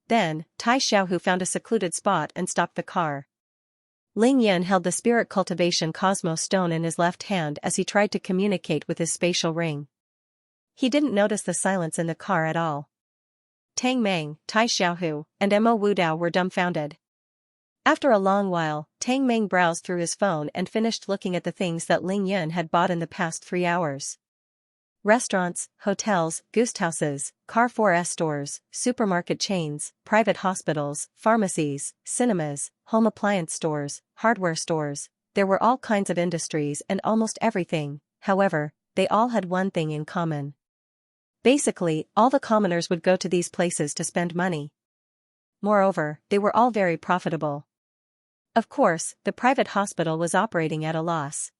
Then, Tai Xiaohu found a secluded spot and stopped the car. Ling Yun held the Spirit Cultivation Cosmos stone in his left hand as he tried to communicate with his spatial ring. He didn't notice the silence in the car at all. Tang Meng, Tai Xiaohu, and Mo Wudao were dumbfounded. After a long while, Tang Meng browsed through his phone and finished looking at the things that Ling Yun had bought in the past 3 hours. Restaurants, hotels, guesthouses, car 4S stores, supermarket chains, private hospitals, pharmacies, cinemas, home appliance stores, hardware stores. There were all kinds of industries and almost everything. However, they all had one thing in common. Basically, all the commoners would go to these places to spend money. Moreover, they were all very profitable. Of course, the private hospital was operating at a loss.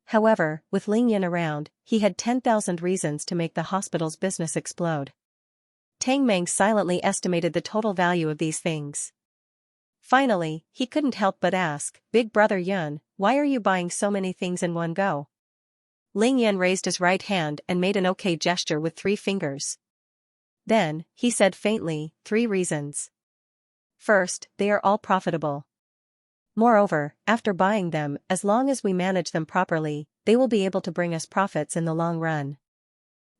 However, with Ling Yun around, he had 10,000 reasons to make the hospital's business explode. Tang Meng silently estimated the total value of these things. Finally, he couldn't help but ask, Big Brother Yun, why are you buying so many things in one go? Ling Yun raised his right hand and made an OK gesture with 3 fingers. Then, he said faintly, 3 reasons. First, they are all profitable. Moreover, after buying them, as long as we manage them properly, they will be able to bring us profits in the long run.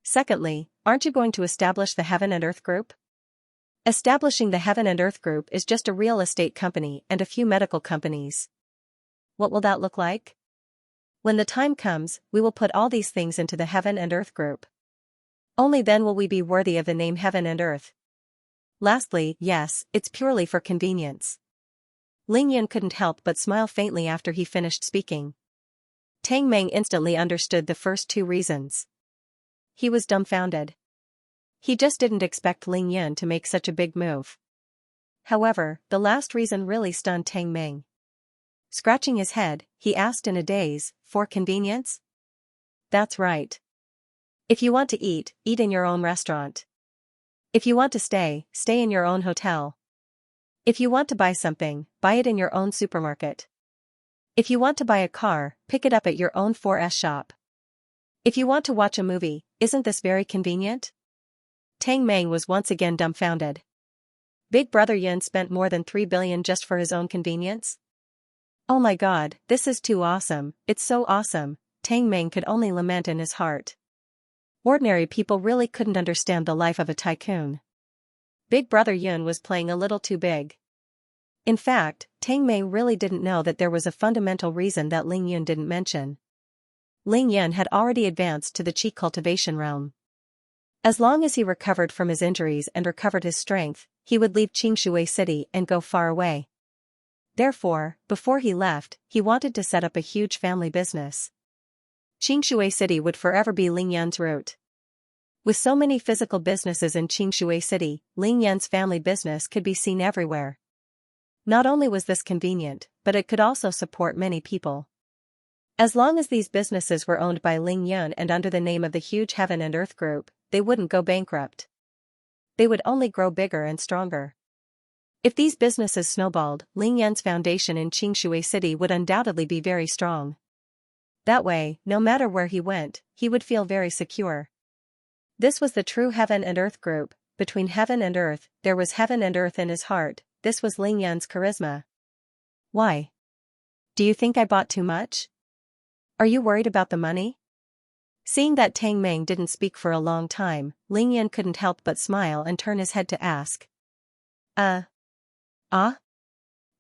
Secondly, aren't you going to establish the Heaven and Earth Group? Establishing the Heaven and Earth Group is just a real estate company and a few medical companies. What will that look like? When the time comes, we will put all these things into the Heaven and Earth Group. Only then will we be worthy of the name Heaven and Earth. Lastly, yes, it's purely for convenience. Ling Yun couldn't help but smile faintly after he finished speaking. Tang Meng instantly understood the first 2 reasons. He was dumbfounded. He just didn't expect Ling Yun to make such a big move. However, the last reason really stunned Tang Meng. Scratching his head, he asked in a daze, for convenience? That's right. If you want to eat, eat in your own restaurant. If you want to stay, stay in your own hotel. If you want to buy something, buy it in your own supermarket. If you want to buy a car, pick it up at your own 4S shop. If you want to watch a movie, isn't this very convenient? Tang Meng was once again dumbfounded. Big Brother Yun spent more than 3 billion just for his own convenience? Oh my god, this is too awesome, it's so awesome, Tang Meng could only lament in his heart. Ordinary people really couldn't understand the life of a tycoon. Big Brother Yun was playing a little too big. In fact, Tang Meng really didn't know that there was a fundamental reason that Ling Yun didn't mention. Ling Yun had already advanced to the Qi cultivation realm. As long as he recovered from his injuries and recovered his strength, he would leave Xianxia City and go far away. Therefore, before he left, he wanted to set up a huge family business. Xianxia City would forever be Ling Yun's root. With so many physical businesses in Xianxia City, Ling Yun's family business could be seen everywhere. Not only was this convenient, but it could also support many people. As long as these businesses were owned by Ling Yun and under the name of the huge Heaven and Earth Group, they wouldn't go bankrupt. They would only grow bigger and stronger. If these businesses snowballed, Ling Yun's foundation in Xianxia City would undoubtedly be very strong. That way, no matter where he went, he would feel very secure. This was the true heaven and earth group. Between heaven and earth, there was heaven and earth in his heart. This was Ling Yan's charisma. Why? Do you think I bought too much? Are you worried about the money? Seeing that Tang Meng didn't speak for a long time, Ling Yan couldn't help but smile and turn his head to ask.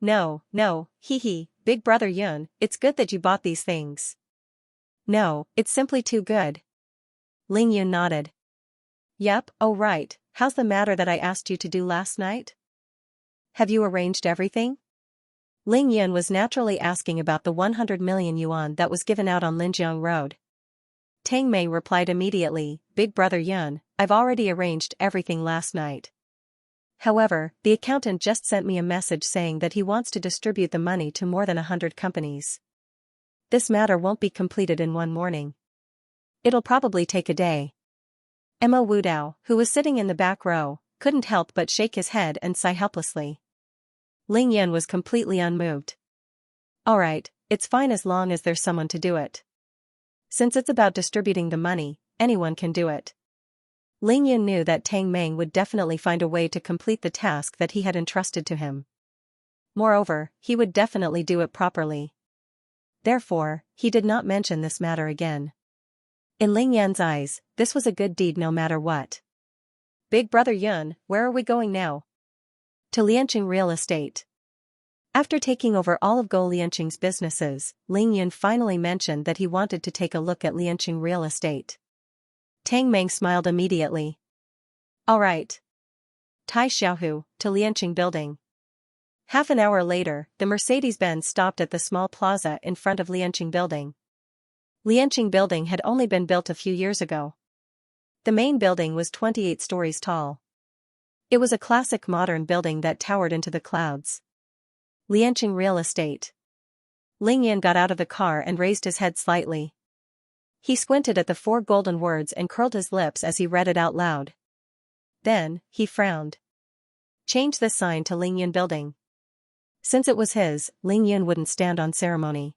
No, hee, big brother Yun, it's good that you bought these things. No, it's simply too good. Ling Yun nodded. Yep, oh right, how's the matter that I asked you to do last night? Have you arranged everything? Ling Yun was naturally asking about the 100 million yuan that was given out on Linjiang Road. Tang Mei replied immediately, Big brother Yun, I've already arranged everything last night. However, the accountant just sent me a message saying that he wants to distribute the money to more than 100 companies. This matter won't be completed in one morning. It'll probably take a day. Emma Wudao, who was sitting in the back row, couldn't help but shake his head and sigh helplessly. Ling Yan was completely unmoved. Alright, it's fine as long as there's someone to do it. Since it's about distributing the money, anyone can do it. Ling Yan knew that Tang Meng would definitely find a way to complete the task that he had entrusted to him. Moreover, he would definitely do it properly. Therefore, he did not mention this matter again. In Ling Yan's eyes, this was a good deed no matter what. Big brother Yun, where are we going now? To Lianqing Real Estate. After taking over all of Go Lianqing's businesses, Ling Yun finally mentioned that he wanted to take a look at Lianqing Real Estate. Tang Meng smiled immediately. Alright. Tai Xiaohu, to Lianqing Building. Half an hour later, the Mercedes-Benz stopped at the small plaza in front of Lianqing Building. Lianqing Building had only been built a few years ago. The main building was 28 stories tall. It was a classic modern building that towered into the clouds. Lianqing Real Estate. Ling Yan got out of the car and raised his head slightly. He squinted at the four golden words and curled his lips as he read it out loud. Then, he frowned. Change this sign to Ling Yan Building. Since it was his, Ling Yan wouldn't stand on ceremony.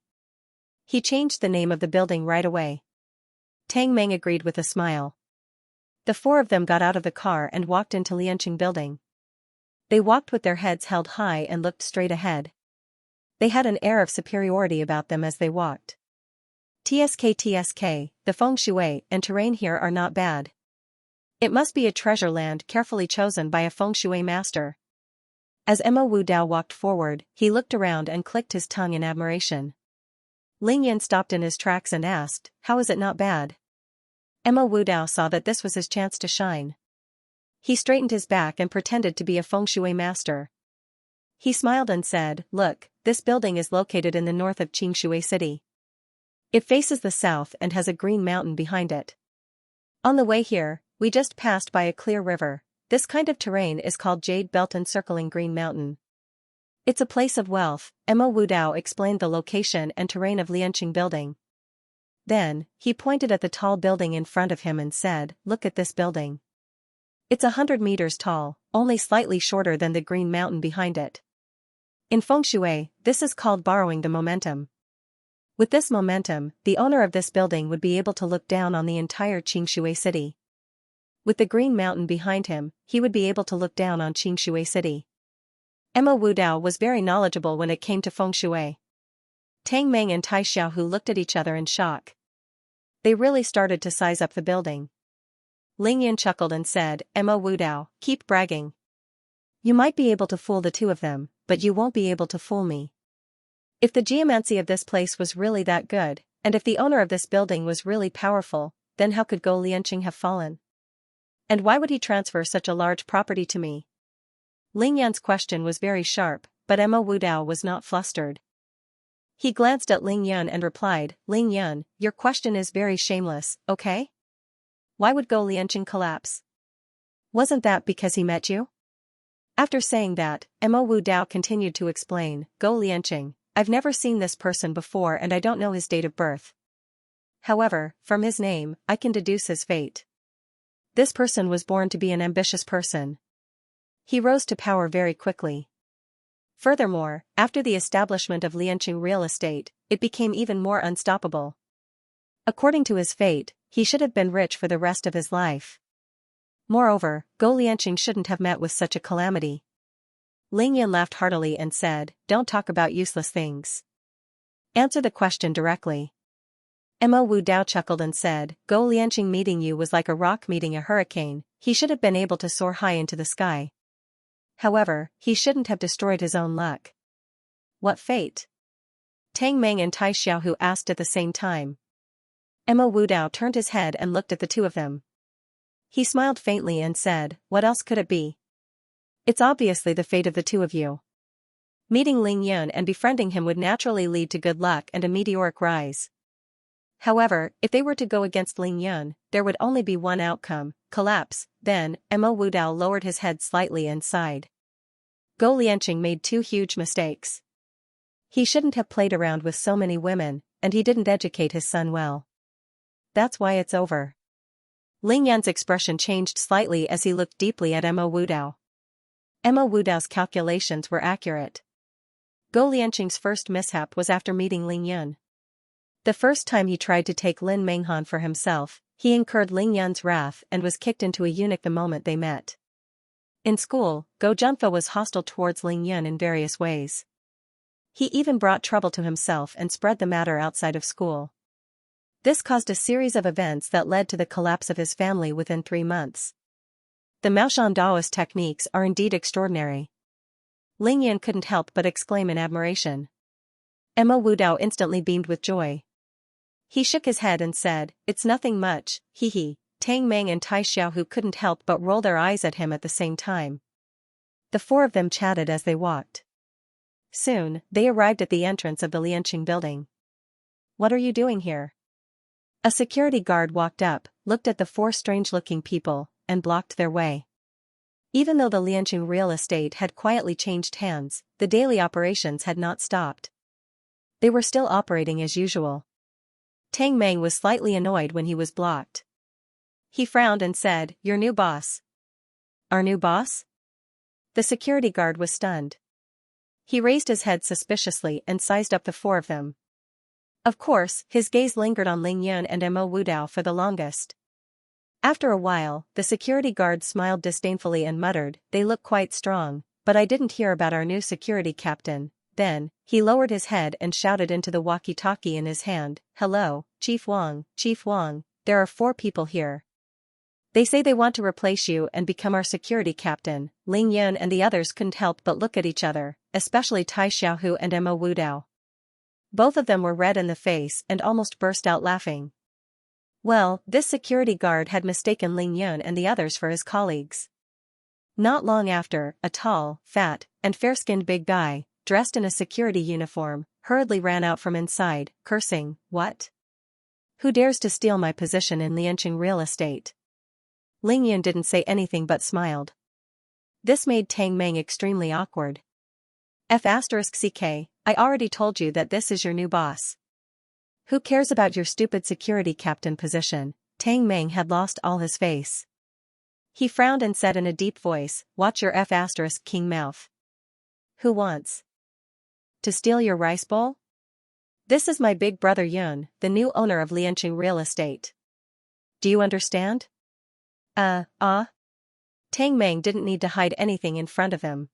He changed the name of the building right away. Tang Meng agreed with a smile. The four of them got out of the car and walked into Lianqing Building. They walked with their heads held high and looked straight ahead. They had an air of superiority about them as they walked. TSK, the feng shui and terrain here are not bad. It must be a treasure land carefully chosen by a feng shui master. As Emma Wudao walked forward, he looked around and clicked his tongue in admiration. Ling Yan stopped in his tracks and asked, how is it not bad? Emma Wudao saw that this was his chance to shine. He straightened his back and pretended to be a feng shui master. He smiled and said, look, this building is located in the north of Xianxia City. It faces the south and has a green mountain behind it. On the way here, we just passed by a clear river. This kind of terrain is called Jade Belt encircling Green Mountain. It's a place of wealth. Emma Wudao explained the location and terrain of Lianqing Building. Then, he pointed at the tall building in front of him and said, look at this building. It's 100 meters tall, only slightly shorter than the green mountain behind it. In feng shui, this is called borrowing the momentum. With this momentum, the owner of this building would be able to look down on the entire Xianxia City. With the green mountain behind him, he would be able to look down on Xianxia City. Emma Wudao was very knowledgeable when it came to feng shui. Tang Meng and Tai Xiaohu looked at each other in shock. They really started to size up the building. Ling Yan chuckled and said, Emma Wudao, keep bragging. You might be able to fool the two of them, but you won't be able to fool me. If the geomancy of this place was really that good, and if the owner of this building was really powerful, then how could Go Lianqing have fallen? And why would he transfer such a large property to me? Ling Yan's question was very sharp, but Emma Wudao was not flustered. He glanced at Ling Yan and replied, Ling Yan, your question is very shameless, okay? Why would Go Lianqing collapse? Wasn't that because he met you? After saying that, Emma Wudao continued to explain, Go Lianqing, I've never seen this person before and I don't know his date of birth. However, from his name, I can deduce his fate. This person was born to be an ambitious person. He rose to power very quickly. Furthermore, after the establishment of Lianqing Real Estate, it became even more unstoppable. According to his fate, he should have been rich for the rest of his life. Moreover, Go Lianqing shouldn't have met with such a calamity. Ling Yan laughed heartily and said, "Don't talk about useless things. Answer the question directly." Mo Wu Dao chuckled and said, "Go Lianqing meeting you was like a rock meeting a hurricane. He should have been able to soar high into the sky. However, he shouldn't have destroyed his own luck." "What fate?" Tang Meng and Tai Xiaohu asked at the same time. Mo Wu Dao turned his head and looked at the two of them. He smiled faintly and said, "What else could it be? It's obviously the fate of the two of you." Meeting Ling Yun and befriending him would naturally lead to good luck and a meteoric rise. However, if they were to go against Ling Yun, there would only be one outcome: collapse. Then, Mo Wu Dao lowered his head slightly and sighed. Go Lianqing made two huge mistakes. He shouldn't have played around with so many women, and he didn't educate his son well. That's why it's over. Ling Yan's expression changed slightly as he looked deeply at Mo Wu Dao. Mo Wu Dao's calculations were accurate. Go Lianqing's first mishap was after meeting Ling Yun. The first time he tried to take Lin Menghan for himself, he incurred Ling Yun's wrath and was kicked into a eunuch the moment they met. In school, Go Junfa was hostile towards Ling Yun in various ways. He even brought trouble to himself and spread the matter outside of school. This caused a series of events that led to the collapse of his family within 3 months. The Maoshan Daoist techniques are indeed extraordinary. Ling Yun couldn't help but exclaim in admiration. Mo Wu Dao instantly beamed with joy. He shook his head and said, "It's nothing much, hee hee." Tang Meng and Tai Xiaohu couldn't help but roll their eyes at him at the same time. The four of them chatted as they walked. Soon, they arrived at the entrance of the Lianqing building. "What are you doing here?" A security guard walked up, looked at the four strange-looking people, and blocked their way. Even though the Lianqing real estate had quietly changed hands, the daily operations had not stopped. They were still operating as usual. Tang Meng was slightly annoyed when he was blocked. He frowned and said, "Your new boss." "Our new boss?" The security guard was stunned. He raised his head suspiciously and sized up the four of them. Of course, his gaze lingered on Ling Yun and Mo Wu Dao for the longest. After a while, the security guard smiled disdainfully and muttered, "They look quite strong, but I didn't hear about our new security captain." Then, he lowered his head and shouted into the walkie-talkie in his hand, "Hello, Chief Wang, Chief Wang, there are 4 people here. They say they want to replace you and become our security captain." Ling Yun and the others couldn't help but look at each other, especially Tai Xiaohu and Mo Wu Dao. Both of them were red in the face and almost burst out laughing. Well, this security guard had mistaken Ling Yun and the others for his colleagues. Not long after, a tall, fat, and fair-skinned big guy, dressed in a security uniform, hurriedly ran out from inside, cursing, "What? Who dares to steal my position in Lianqing real estate?" Ling Yun didn't say anything but smiled. This made Tang Meng extremely awkward. F***CK, I already told you that this is your new boss. Who cares about your stupid security captain position? Tang Meng had lost all his face. He frowned and said in a deep voice, "Watch your F***king mouth. Who wants to steal your rice bowl? This is my big brother Yun, the new owner of Lianqing real estate. Do you understand?" Tang Meng didn't need to hide anything in front of him.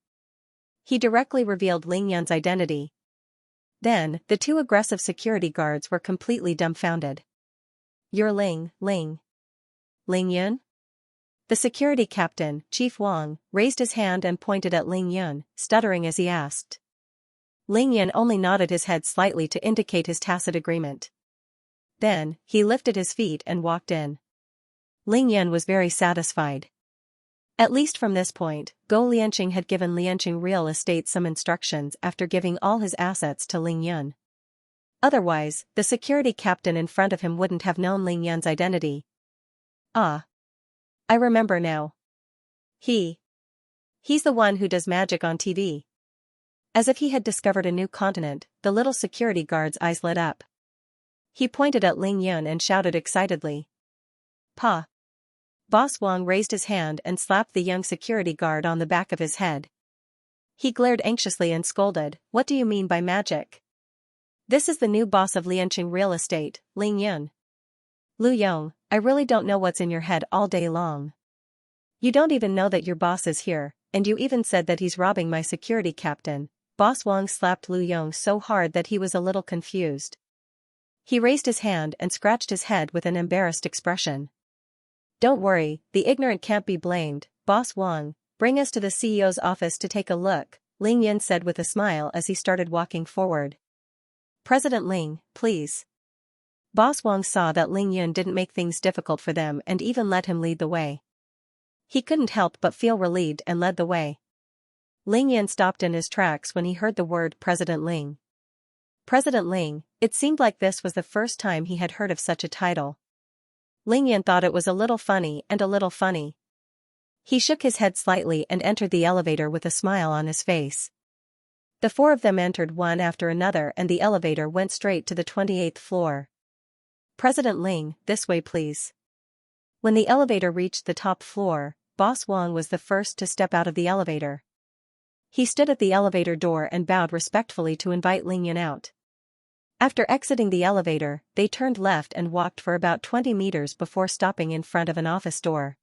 He directly revealed Ling Yun's identity. Then, the 2 aggressive security guards were completely dumbfounded. "You're Ling Yun?" The security captain, Chief Wang, raised his hand and pointed at Ling Yun, stuttering as he asked. Ling Yun only nodded his head slightly to indicate his tacit agreement. Then, he lifted his feet and walked in. Ling Yun was very satisfied. At least from this point, Go Lianqing had given Lianqing real estate some instructions after giving all his assets to Ling Yun. Otherwise, the security captain in front of him wouldn't have known Ling Yun's identity. "Ah. I remember now. He's the one who does magic on TV." As if he had discovered a new continent, the little security guard's eyes lit up. He pointed at Ling Yun and shouted excitedly, "Pa!" Boss Wang raised his hand and slapped the young security guard on the back of his head. He glared anxiously and scolded, "What do you mean by magic? This is the new boss of Lianqing real estate, Ling Yun. Lu Yong, I really don't know what's in your head all day long. You don't even know that your boss is here, and you even said that he's robbing my security captain. Boss Wang slapped Lu Yong so hard that he was a little confused. He raised his hand and scratched his head with an embarrassed expression. Don't worry, the ignorant can't be blamed, Boss Wang, bring us to the CEO's office to take a look, Ling Yin said with a smile as he started walking forward. President Ling, please. Boss Wang saw that Ling Yin didn't make things difficult for them and even let him lead the way. He couldn't help but feel relieved and led the way. Ling Yin stopped in his tracks when he heard the word President Ling. President Ling, it seemed like this was the first time he had heard of such a title. Ling Yin thought it was a little funny and a little funny. He shook his head slightly and entered the elevator with a smile on his face. The four of them entered one after another and the elevator went straight to the 28th floor. President Ling, this way please. When the elevator reached the top floor, Boss Wang was the first to step out of the elevator. He stood at the elevator door and bowed respectfully to invite Ling Yin out. After exiting the elevator, they turned left and walked for about 20 meters before stopping in front of an office door.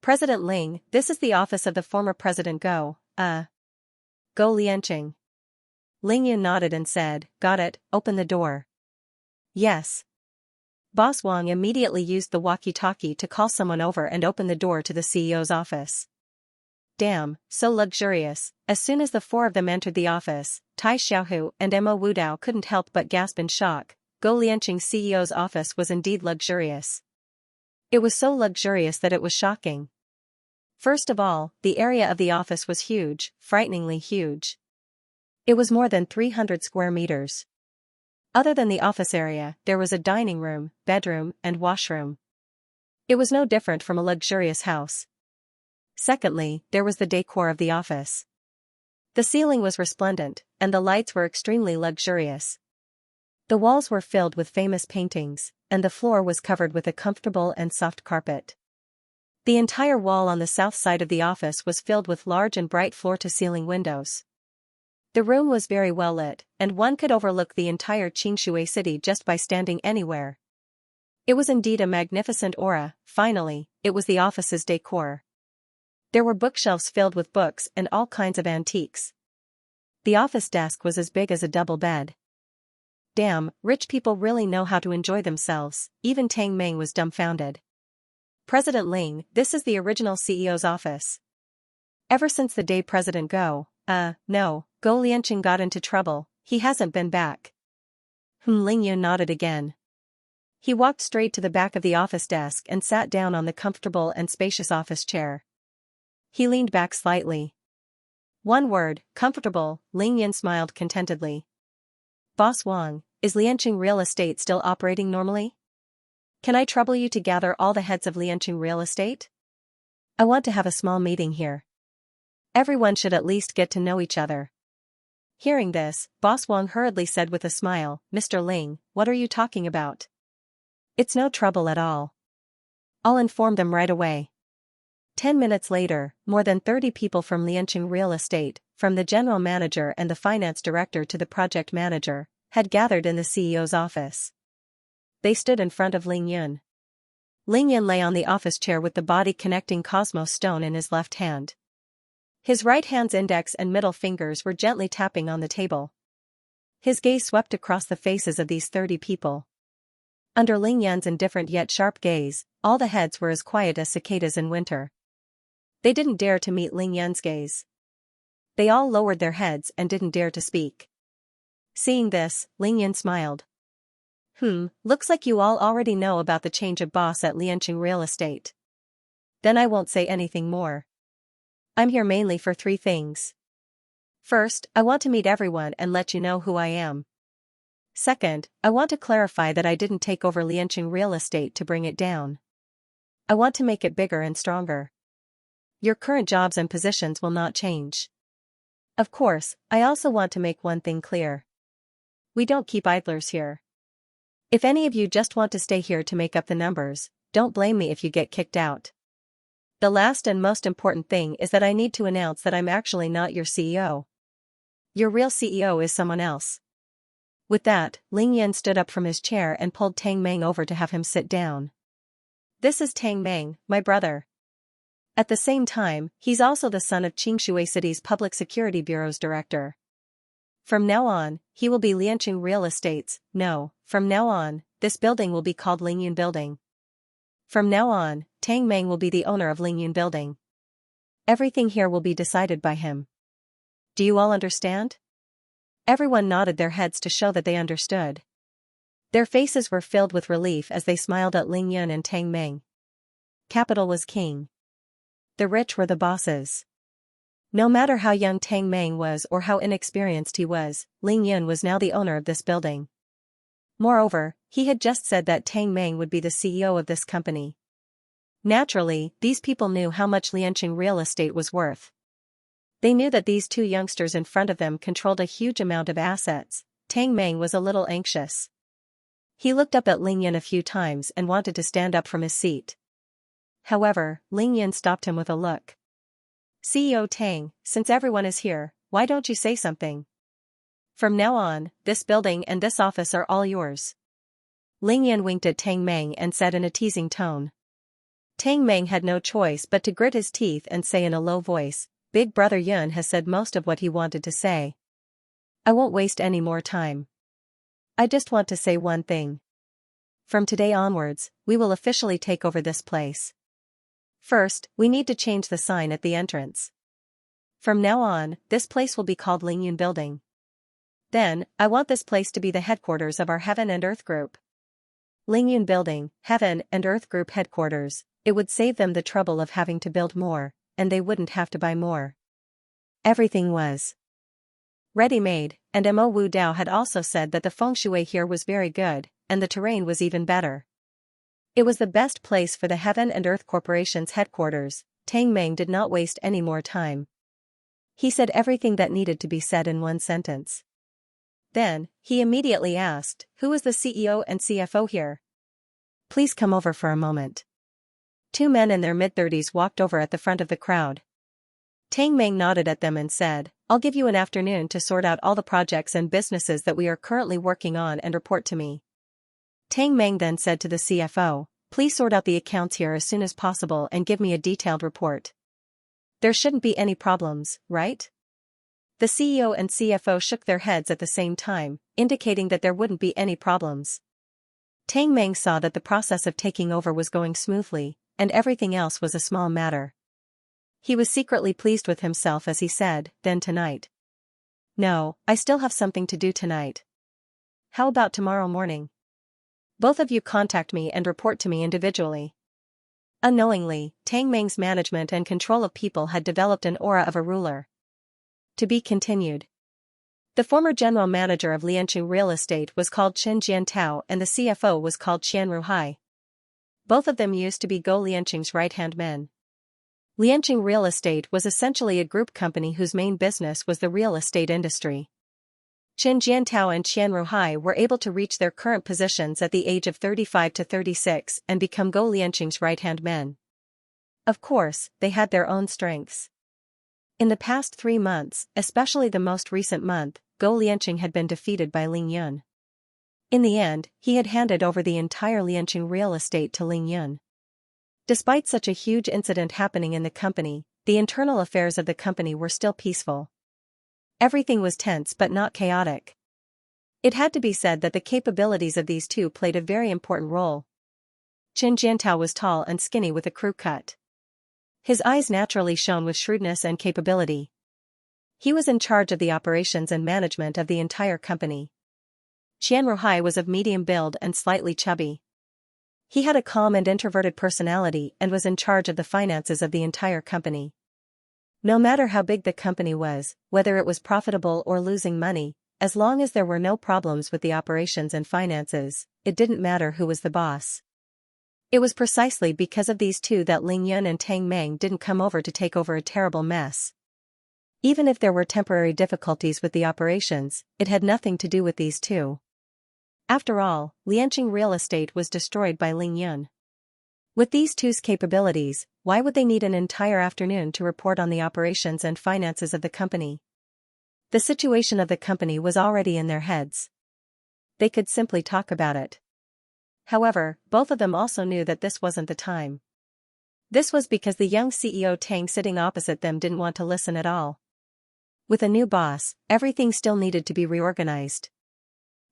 President Ling, this is the office of the former President Go Lianqing. Ling Yin nodded and said, got it, open the door. Yes. Boss Wang immediately used the walkie-talkie to call someone over and open the door to the CEO's office. Damn, so luxurious. As soon as the four of them entered the office, Tai Xiaohu and Emma Wudao couldn't help but gasp in shock. Go Lianqing's CEO's office was indeed luxurious. It was so luxurious that it was shocking. First of all, the area of the office was huge, frighteningly huge. It was more than 300 square meters. Other than the office area, there was a dining room, bedroom, and washroom. It was no different from a luxurious house. Secondly, there was the decor of the office. The ceiling was resplendent, and the lights were extremely luxurious. The walls were filled with famous paintings, and the floor was covered with a comfortable and soft carpet. The entire wall on the south side of the office was filled with large and bright floor-to-ceiling windows. The room was very well lit, and one could overlook the entire Qingshui city just by standing anywhere. It was indeed a magnificent aura. Finally, it was the office's decor. There were bookshelves filled with books and all kinds of antiques. The office desk was as big as a double bed. Damn, rich people really know how to enjoy themselves. Even Tang Meng was dumbfounded. President Ling, this is the original CEO's office. Ever since the day President Go Lianqing got into trouble, he hasn't been back. Ling Yun nodded again. He walked straight to the back of the office desk and sat down on the comfortable and spacious office chair. He leaned back slightly. One word, comfortable, Ling Yin smiled contentedly. Boss Wang, is Lianqing Real Estate still operating normally? Can I trouble you to gather all the heads of Lianqing Real Estate? I want to have a small meeting here. Everyone should at least get to know each other. Hearing this, Boss Wang hurriedly said with a smile, Mr. Ling, what are you talking about? It's no trouble at all. I'll inform them right away. 10 minutes later, more than 30 people from Lianqing Real Estate, from the general manager and the finance director to the project manager, had gathered in the CEO's office. They stood in front of Ling Yun. Ling Yun lay on the office chair with the body connecting Cosmos Stone in his left hand. His right hand's index and middle fingers were gently tapping on the table. His gaze swept across the faces of these 30 people. Under Ling Yun's indifferent yet sharp gaze, all the heads were as quiet as cicadas in winter. They didn't dare to meet Ling Yun's gaze. They all lowered their heads and didn't dare to speak. Seeing this, Ling Yun smiled. Looks like you all already know about the change of boss at Lianqing Real Estate. Then I won't say anything more. I'm here mainly for 3 things. First, I want to meet everyone and let you know who I am. Second, I want to clarify that I didn't take over Lianqing Real Estate to bring it down. I want to make it bigger and stronger. Your current jobs and positions will not change. Of course, I also want to make one thing clear. We don't keep idlers here. If any of you just want to stay here to make up the numbers, don't blame me if you get kicked out. The last and most important thing is that I need to announce that I'm actually not your CEO. Your real CEO is someone else. With that, Ling Yan stood up from his chair and pulled Tang Meng over to have him sit down. This is Tang Meng, my brother. At the same time, he's also the son of Xianxia City's Public Security Bureau's director. From now on, he will be Lianqing Real Estates. No, from now on, this building will be called Lingyun Building. From now on, Tang Meng will be the owner of Lingyun Building. Everything here will be decided by him. Do you all understand? Everyone nodded their heads to show that they understood. Their faces were filled with relief as they smiled at Ling Yun and Tang Meng. Capital was king. The rich were the bosses. No matter how young Tang Meng was or how inexperienced he was, Ling Yun was now the owner of this building. Moreover, he had just said that Tang Meng would be the CEO of this company. Naturally, these people knew how much Lianqing real estate was worth. They knew that these two youngsters in front of them controlled a huge amount of assets. Tang Meng was a little anxious. He looked up at Ling Yun a few times and wanted to stand up from his seat. However, Ling Yun stopped him with a look. CEO Tang, since everyone is here, why don't you say something? From now on, this building and this office are all yours. Ling Yun winked at Tang Meng and said in a teasing tone. Tang Meng had no choice but to grit his teeth and say in a low voice, Big Brother Yun has said most of what he wanted to say. I won't waste any more time. I just want to say one thing. From today onwards, we will officially take over this place. First, we need to change the sign at the entrance. From now on, this place will be called Lingyun Building. Then, I want this place to be the headquarters of our Heaven and Earth Group. Lingyun Building, Heaven and Earth Group headquarters. It would save them the trouble of having to build more, and they wouldn't have to buy more. Everything was ready-made, and Mo Wu Dao had also said that the feng shui here was very good, and the terrain was even better. It was the best place for the Heaven and Earth Corporation's headquarters. Tang Meng did not waste any more time. He said everything that needed to be said in one sentence. Then, he immediately asked, Who is the CEO and CFO here? Please come over for a moment. Two men in their mid-30s walked over at the front of the crowd. Tang Meng nodded at them and said, I'll give you an afternoon to sort out all the projects and businesses that we are currently working on and report to me. Tang Meng then said to the CFO, Please sort out the accounts here as soon as possible and give me a detailed report. There shouldn't be any problems, right? The CEO and CFO shook their heads at the same time, indicating that there wouldn't be any problems. Tang Meng saw that the process of taking over was going smoothly, and everything else was a small matter. He was secretly pleased with himself as he said, Then tonight. No, I still have something to do tonight. How about tomorrow morning? Both of you contact me and report to me individually. Unknowingly, Tang Meng's management and control of people had developed an aura of a ruler. To be continued. The former general manager of Lianqing Real Estate was called Chen Jiantao and the CFO was called Qian Ruhai. Both of them used to be Go Lianqing's right-hand men. Lianqing Real Estate was essentially a group company whose main business was the real estate industry. Chen Jiantao and Qian Ruhai were able to reach their current positions at the age of 35 to 36 and become Go Lianqing's right-hand men. Of course, they had their own strengths. In the past 3 months, especially the most recent month, Go Lianqing had been defeated by Ling Yun. In the end, he had handed over the entire Lianqing real estate to Ling Yun. Despite such a huge incident happening in the company, the internal affairs of the company were still peaceful. Everything was tense but not chaotic. It had to be said that the capabilities of these two played a very important role. Chen Jiantao was tall and skinny with a crew cut. His eyes naturally shone with shrewdness and capability. He was in charge of the operations and management of the entire company. Qian Ruhai was of medium build and slightly chubby. He had a calm and introverted personality and was in charge of the finances of the entire company. No matter how big the company was, whether it was profitable or losing money, as long as there were no problems with the operations and finances, it didn't matter who was the boss. It was precisely because of these two that Ling Yun and Tang Meng didn't come over to take over a terrible mess. Even if there were temporary difficulties with the operations, it had nothing to do with these two. After all, Lianqing Real Estate was destroyed by Ling Yun. With these two's capabilities, why would they need an entire afternoon to report on the operations and finances of the company? The situation of the company was already in their heads. They could simply talk about it. However, both of them also knew that this wasn't the time. This was because the young CEO Tang sitting opposite them didn't want to listen at all. With a new boss, everything still needed to be reorganized.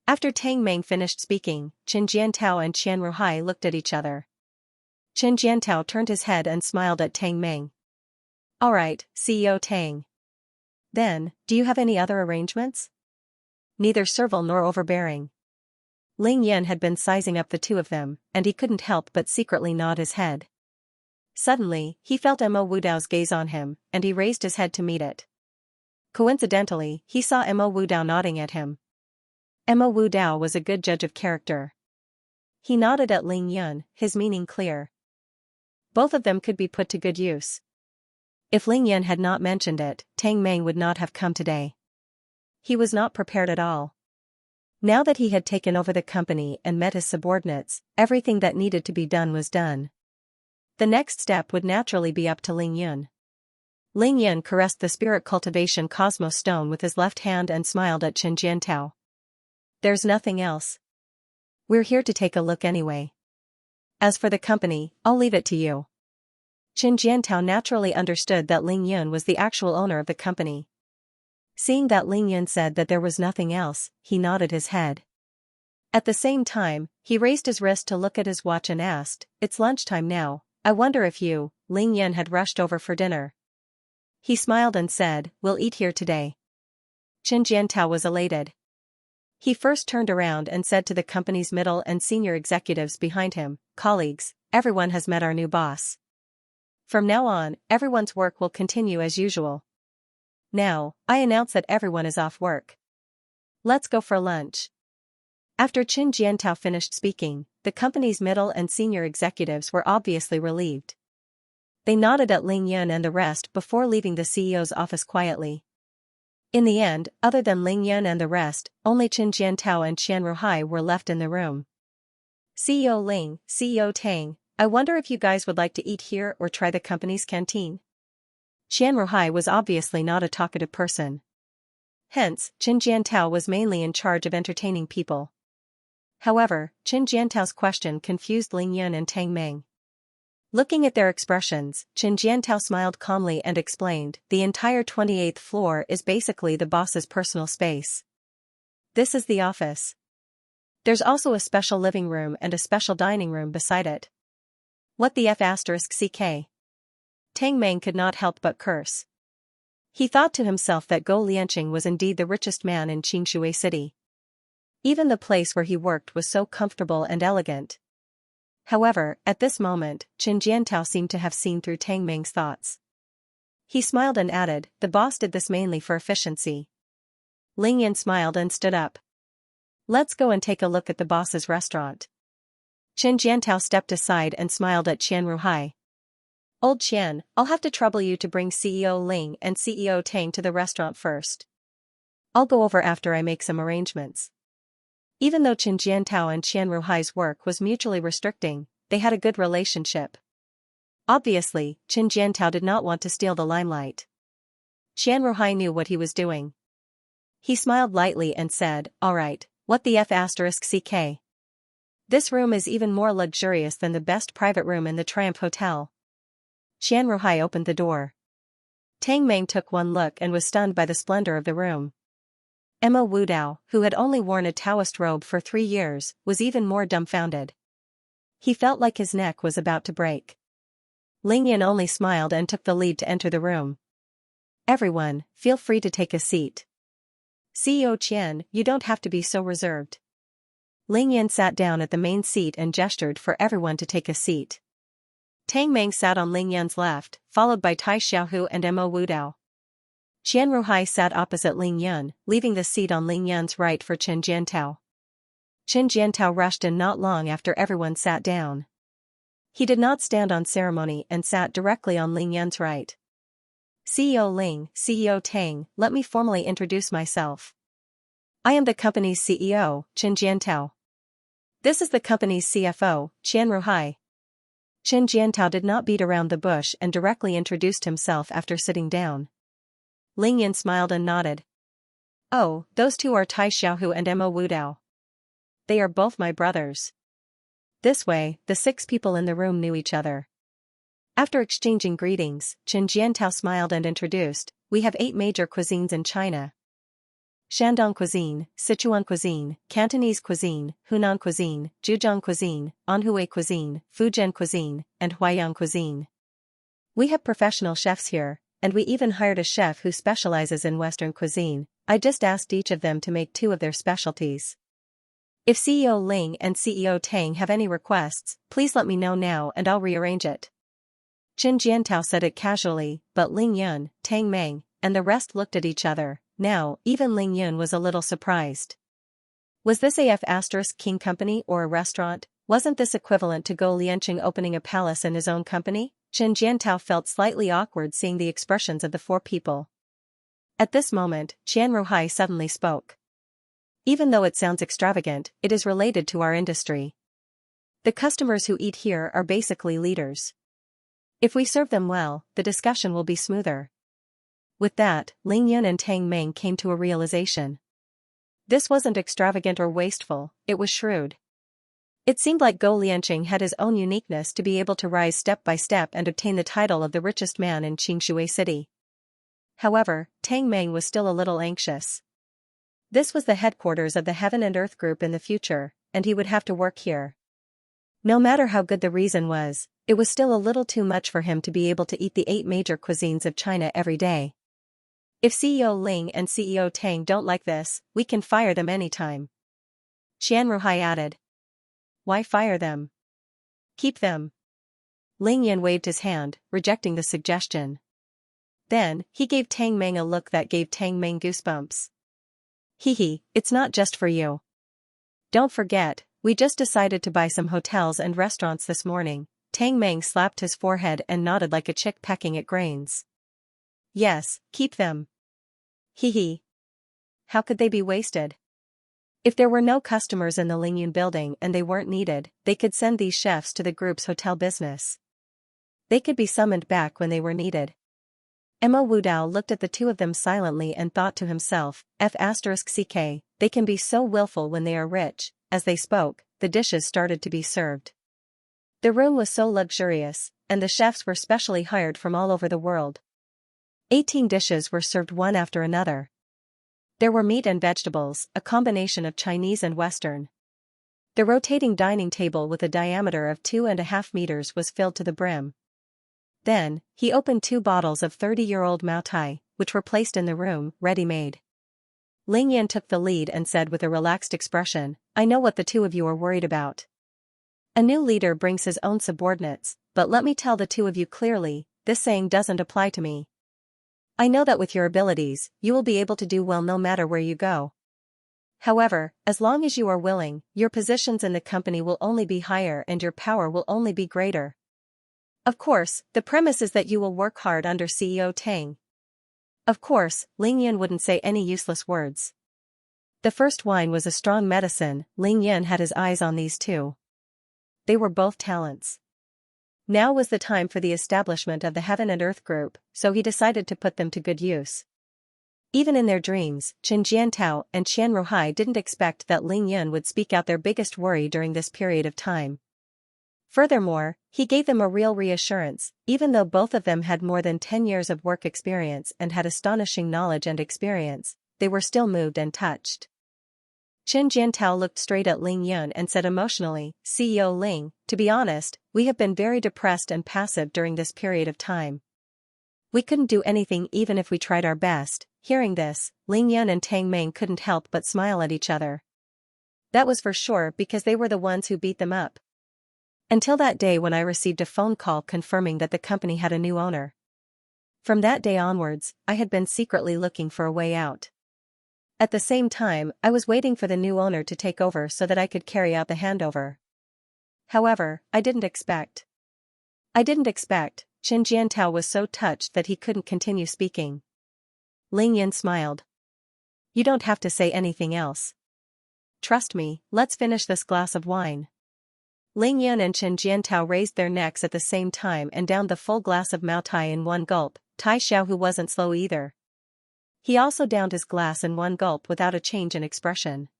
After Tang Meng finished speaking, Chen Jiantao and Qian Ruhai looked at each other. Chen Jiantao turned his head and smiled at Tang Meng. "Alright, CEO Tang. Then, do you have any other arrangements?" Neither servile nor overbearing. Ling Yan had been sizing up the two of them, and he couldn't help but secretly nod his head. Suddenly, he felt Mo Wudao's gaze on him, and he raised his head to meet it. Coincidentally, he saw Mo Wudao nodding at him. Mo Wudao was a good judge of character. He nodded at Ling Yan, his meaning clear. Both of them could be put to good use. If Ling Yan had not mentioned it, Tang Meng would not have come today. He was not prepared at all. Now that he had taken over the company and met his subordinates, everything that needed to be done was done. The next step would naturally be up to Ling Yan. Ling Yan caressed the spirit cultivation cosmos stone with his left hand and smiled at Chen Jiantao. "There's nothing else. We're here to take a look anyway. As for the company, I'll leave it to you." Chen Jiantao naturally understood that Ling Yan was the actual owner of the company. Seeing that Ling Yan said that there was nothing else, he nodded his head. At the same time, he raised his wrist to look at his watch and asked, "It's lunchtime now, I wonder if you," Ling Yan had rushed over for dinner. He smiled and said, "We'll eat here today." Chen Jiantao was elated. He first turned around and said to the company's middle and senior executives behind him, "Colleagues, everyone has met our new boss. From now on, everyone's work will continue as usual. Now, I announce that everyone is off work. Let's go for lunch." After Chen Jiantao finished speaking, the company's middle and senior executives were obviously relieved. They nodded at Ling Yan and the rest before leaving the CEO's office quietly. In the end, other than Ling Yan and the rest, only Chen Jiantao and Qian Ruhai were left in the room. "CEO Ling, CEO Tang, I wonder if you guys would like to eat here or try the company's canteen?" Qian Ruhai was obviously not a talkative person. Hence, Chen Jiantao was mainly in charge of entertaining people. However, Chen Jiantao's question confused Ling Yan and Tang Meng. Looking at their expressions, Chen Jiantao smiled calmly and explained, "The entire 28th floor is basically the boss's personal space. This is the office. There's also a special living room and a special dining room beside it." "What the F***ck? Tang Meng could not help but curse. He thought to himself that Go Lianqing was indeed the richest man in Qingshui City. Even the place where he worked was so comfortable and elegant. However, at this moment, Chen Jiantao seemed to have seen through Tang Meng's thoughts. He smiled and added, "The boss did this mainly for efficiency." Ling Yan smiled and stood up. "Let's go and take a look at the boss's restaurant." Chen Jiantao stepped aside and smiled at Qian Ruhai. "Old Qian, I'll have to trouble you to bring CEO Ling and CEO Tang to the restaurant first. I'll go over after I make some arrangements." Even though Chen Jiantao and Qian Ruhai's work was mutually restricting, they had a good relationship. Obviously, Chen Jiantao did not want to steal the limelight. Qian Ruhai knew what he was doing. He smiled lightly and said, "Alright, what the F***ck? This room is even more luxurious than the best private room in the Triumph Hotel." Qian Ruhai opened the door. Tang Meng took one look and was stunned by the splendor of the room. Mo Wudao, who had only worn a Taoist robe for 3 years, was even more dumbfounded. He felt like his neck was about to break. Ling Yan only smiled and took the lead to enter the room. "Everyone, feel free to take a seat. CEO Qian, you don't have to be so reserved." Ling Yan sat down at the main seat and gestured for everyone to take a seat. Tang Meng sat on Ling Yan's left, followed by Tai Xiaohu and Mo Wudao. Qian Ruhai sat opposite Ling Yan, leaving the seat on Ling Yan's right for Chen Jiantao. Chen Jiantao rushed in not long after everyone sat down. He did not stand on ceremony and sat directly on Ling Yan's right. "CEO Ling, CEO Tang, let me formally introduce myself. I am the company's CEO, Chen Jiantao. This is the company's CFO, Qian Ruhai." Chen Jiantao did not beat around the bush and directly introduced himself after sitting down. Ling Yan smiled and nodded. "Oh, those two are Tai Xiaohu and Mo Wudao. they are both my brothers. This way, the 6 people in the room knew each other. After exchanging greetings, Chen Jiantao smiled and introduced, we have 8 major cuisines in China. Shandong cuisine, Sichuan cuisine, Cantonese cuisine, Hunan cuisine, Zhejiang cuisine, Anhui cuisine, Fujian cuisine, and Huaiyang cuisine. We have professional chefs here, and we even hired a chef who specializes in Western cuisine. I just asked each of them to make 2 of their specialties. If CEO Ling and CEO Tang have any requests, please let me know now and I'll rearrange it. Chen Jiantao said it casually, but Ling Yun, Tang Meng, and the rest looked at each other. Now, even Ling Yun was a little surprised. Was this a F***king company or a restaurant? Wasn't this equivalent to Go Lianqing opening a palace in his own company? Chen Jiantao felt slightly awkward seeing the expressions of the 4 people. At this moment, Qian Ruhai suddenly spoke. Even though it sounds extravagant, it is related to our industry. The customers who eat here are basically leaders. If we serve them well, the discussion will be smoother. With that, Ling Yun and Tang Meng came to a realization. This wasn't extravagant or wasteful, it was shrewd. It seemed like Go Lianqing had his own uniqueness to be able to rise step by step and obtain the title of the richest man in Qingshui City. However, Tang Meng was still a little anxious. This was the headquarters of the Heaven and Earth Group in the future, and he would have to work here. No matter how good the reason was, it was still a little too much for him to be able to eat the 8 major cuisines of China every day. If CEO Ling and CEO Tang don't like this, we can fire them anytime. Qian Ruhai added. Why fire them? Keep them. Ling Yan waved his hand, rejecting the suggestion. Then, he gave Tang Meng a look that gave Tang Meng goosebumps. Hee, it's not just for you. Don't forget, we just decided to buy some hotels and restaurants this morning. Tang Meng slapped his forehead and nodded like a chick pecking at grains. Yes, keep them. Hee. How could they be wasted? If there were no customers in the Lingyun building and they weren't needed, they could send these chefs to the group's hotel business. They could be summoned back when they were needed. Mo Wudao looked at the 2 of them silently and thought to himself, F***ck, they can be so willful when they are rich. As they spoke, the dishes started to be served. The room was so luxurious, and the chefs were specially hired from all over the world. 18 dishes were served one after another. There were meat and vegetables, a combination of Chinese and Western. The rotating dining table with a diameter of 2.5 meters was filled to the brim. Then, he opened 2 bottles of 30-year-old Mao Tai, which were placed in the room, ready-made. Ling Yan took the lead and said with a relaxed expression, I know what the 2 of you are worried about. A new leader brings his own subordinates, but let me tell the 2 of you clearly, this saying doesn't apply to me. I know that with your abilities, you will be able to do well no matter where you go. However, as long as you are willing, your positions in the company will only be higher and your power will only be greater. Of course, the premise is that you will work hard under CEO Tang. Of course, Ling Yan wouldn't say any useless words. The first wine was a strong medicine. Ling Yan had his eyes on these 2. They were both talents. Now was the time for the establishment of the Heaven and Earth Group, so he decided to put them to good use. Even in their dreams, Chen Jiantao and Qian Ruhai didn't expect that Ling Yan would speak out their biggest worry during this period of time. Furthermore, he gave them a real reassurance, even though both of them had more than 10 years of work experience and had astonishing knowledge and experience, they were still moved and touched. Chen Jiantao looked straight at Ling Yun and said emotionally, CEO Ling, to be honest, we have been very depressed and passive during this period of time. We couldn't do anything even if we tried our best. Hearing this, Ling Yun and Tang Meng couldn't help but smile at each other. That was for sure because they were the ones who beat them up. Until that day when I received a phone call confirming that the company had a new owner. From that day onwards, I had been secretly looking for a way out. At the same time, I was waiting for the new owner to take over so that I could carry out the handover. However, I didn't expect. Chen Jiantao was so touched that he couldn't continue speaking. Ling Yan smiled. You don't have to say anything else. Trust me, let's finish this glass of wine. Ling Yan and Chen Jiantao raised their necks at the same time and downed the full glass of Mao Tai in one gulp. Tai Xiao who wasn't slow either. He also downed his glass in one gulp without a change in expression.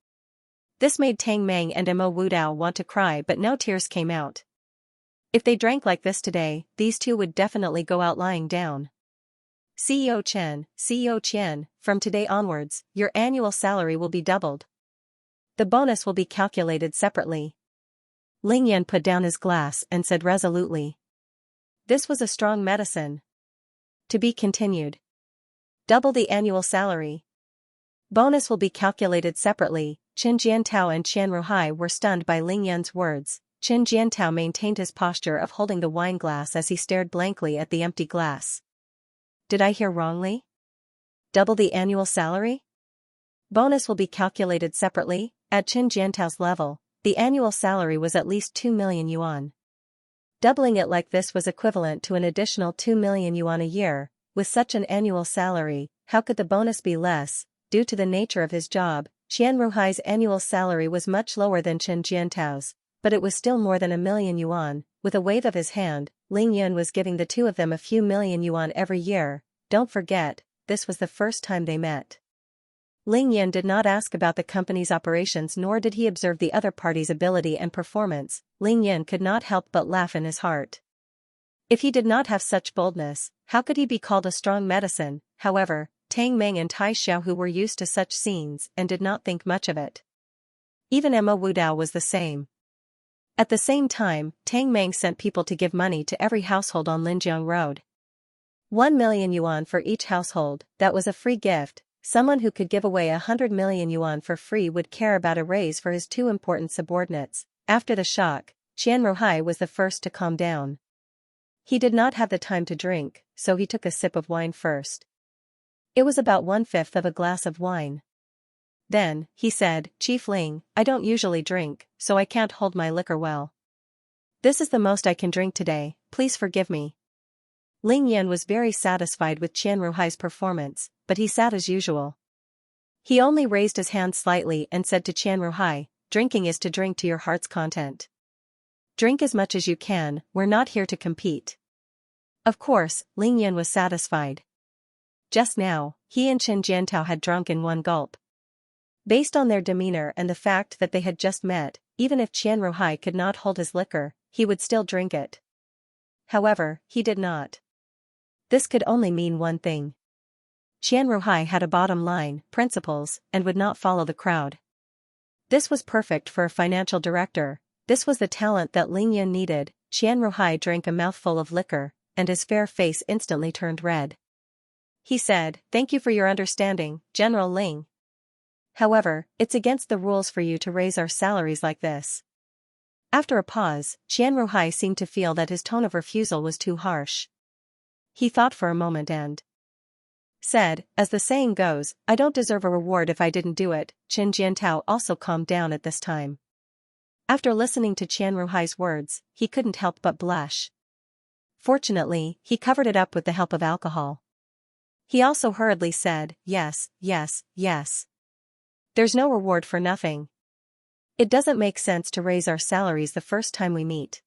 This made Tang Meng and Mo Wudao want to cry, but no tears came out. If they drank like this today, these two would definitely go out lying down. CEO Chen, from today onwards, your annual salary will be doubled. The bonus will be calculated separately. Ling Yan put down his glass and said resolutely. This was a strong medicine. To be continued. Double the annual salary. Bonus will be calculated separately. Qin Jiantao and Qian Ruhai were stunned by Ling Yan's words. Qin Jiantao maintained his posture of holding the wine glass as he stared blankly at the empty glass. Did I hear wrongly? Double the annual salary? Bonus will be calculated separately. At Qin Jiantao's level, the annual salary was at least 2 million yuan. Doubling it like this was equivalent to an additional 2 million yuan a year. With such an annual salary, how could the bonus be less? Due to the nature of his job, Qian Ruhai's annual salary was much lower than Qin Jiantao's, but it was still more than 1 million yuan. With a wave of his hand, Ling Yan was giving the two of them a few million yuan every year. Don't forget, this was the first time they met. Ling Yan did not ask about the company's operations, nor did he observe the other party's ability and performance. Ling Yan could not help but laugh in his heart. If he did not have such boldness, how could he be called a strong medicine? However, Tang Meng and Tai Xiao were used to such scenes and did not think much of it. Even Mo Wudao was the same. At the same time, Tang Meng sent people to give money to every household on Linjiang Road. 1 million yuan for each household, that was a free gift. Someone who could give away 100 million yuan for free would care about a raise for his two important subordinates. After the shock, Qian Ruhai was the first to calm down. He did not have the time to drink, so he took a sip of wine first. It was about 1/5 of a glass of wine. Then, he said, Chief Ling, I don't usually drink, so I can't hold my liquor well. This is the most I can drink today, please forgive me. Ling Yan was very satisfied with Qian Ruhai's performance, but he sat as usual. He only raised his hand slightly and said to Qian Ruhai, drinking is to drink to your heart's content. Drink as much as you can, we're not here to compete. Of course, Ling Yan was satisfied. Just now, he and Qin Jiantao had drunk in one gulp. Based on their demeanor and the fact that they had just met, even if Qian Ruhai could not hold his liquor, he would still drink it. However, he did not. This could only mean one thing. Qian Ruhai had a bottom line, principles, and would not follow the crowd. This was perfect for a financial director. This was the talent that Ling Yan needed. Qian Ruhai drank a mouthful of liquor, and his fair face instantly turned red. He said, Thank you for your understanding, General Ling. However, it's against the rules for you to raise our salaries like this. After a pause, Qian Ruhai seemed to feel that his tone of refusal was too harsh. He thought for a moment and said, as the saying goes, I don't deserve a reward if I didn't do it. Qin Jiantao also calmed down at this time. After listening to Qian Ruhai's words, he couldn't help but blush. Fortunately, he covered it up with the help of alcohol. He also hurriedly said, Yes. There's no reward for nothing. It doesn't make sense to raise our salaries the first time we meet.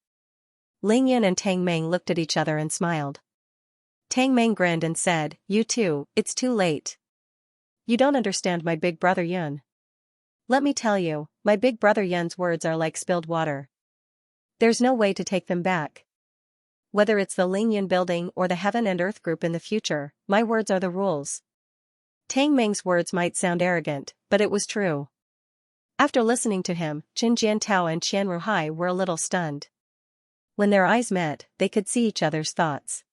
Ling Yan and Tang Meng looked at each other and smiled. Tang Meng grinned and said, You too, it's too late. You don't understand my big brother Yun. Let me tell you, my big brother Yun's words are like spilled water. There's no way to take them back. Whether it's the Ling Yan building or the Heaven and Earth group in the future, my words are the rules. Tang Meng's words might sound arrogant, but it was true. After listening to him, Qin Jiantao and Qian Ruhai were a little stunned. When their eyes met, they could see each other's thoughts.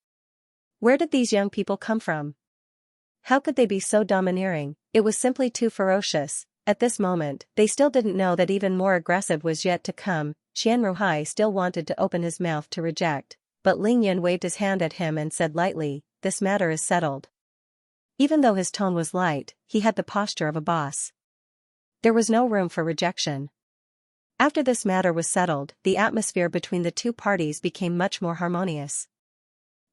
Where did these young people come from? How could they be so domineering? It was simply too ferocious. At this moment, they still didn't know that even more aggressive was yet to come. Qian Ruhai still wanted to open his mouth to reject, but Ling Yan waved his hand at him and said lightly, This matter is settled. Even though his tone was light, he had the posture of a boss. There was no room for rejection. After this matter was settled, the atmosphere between the two parties became much more harmonious.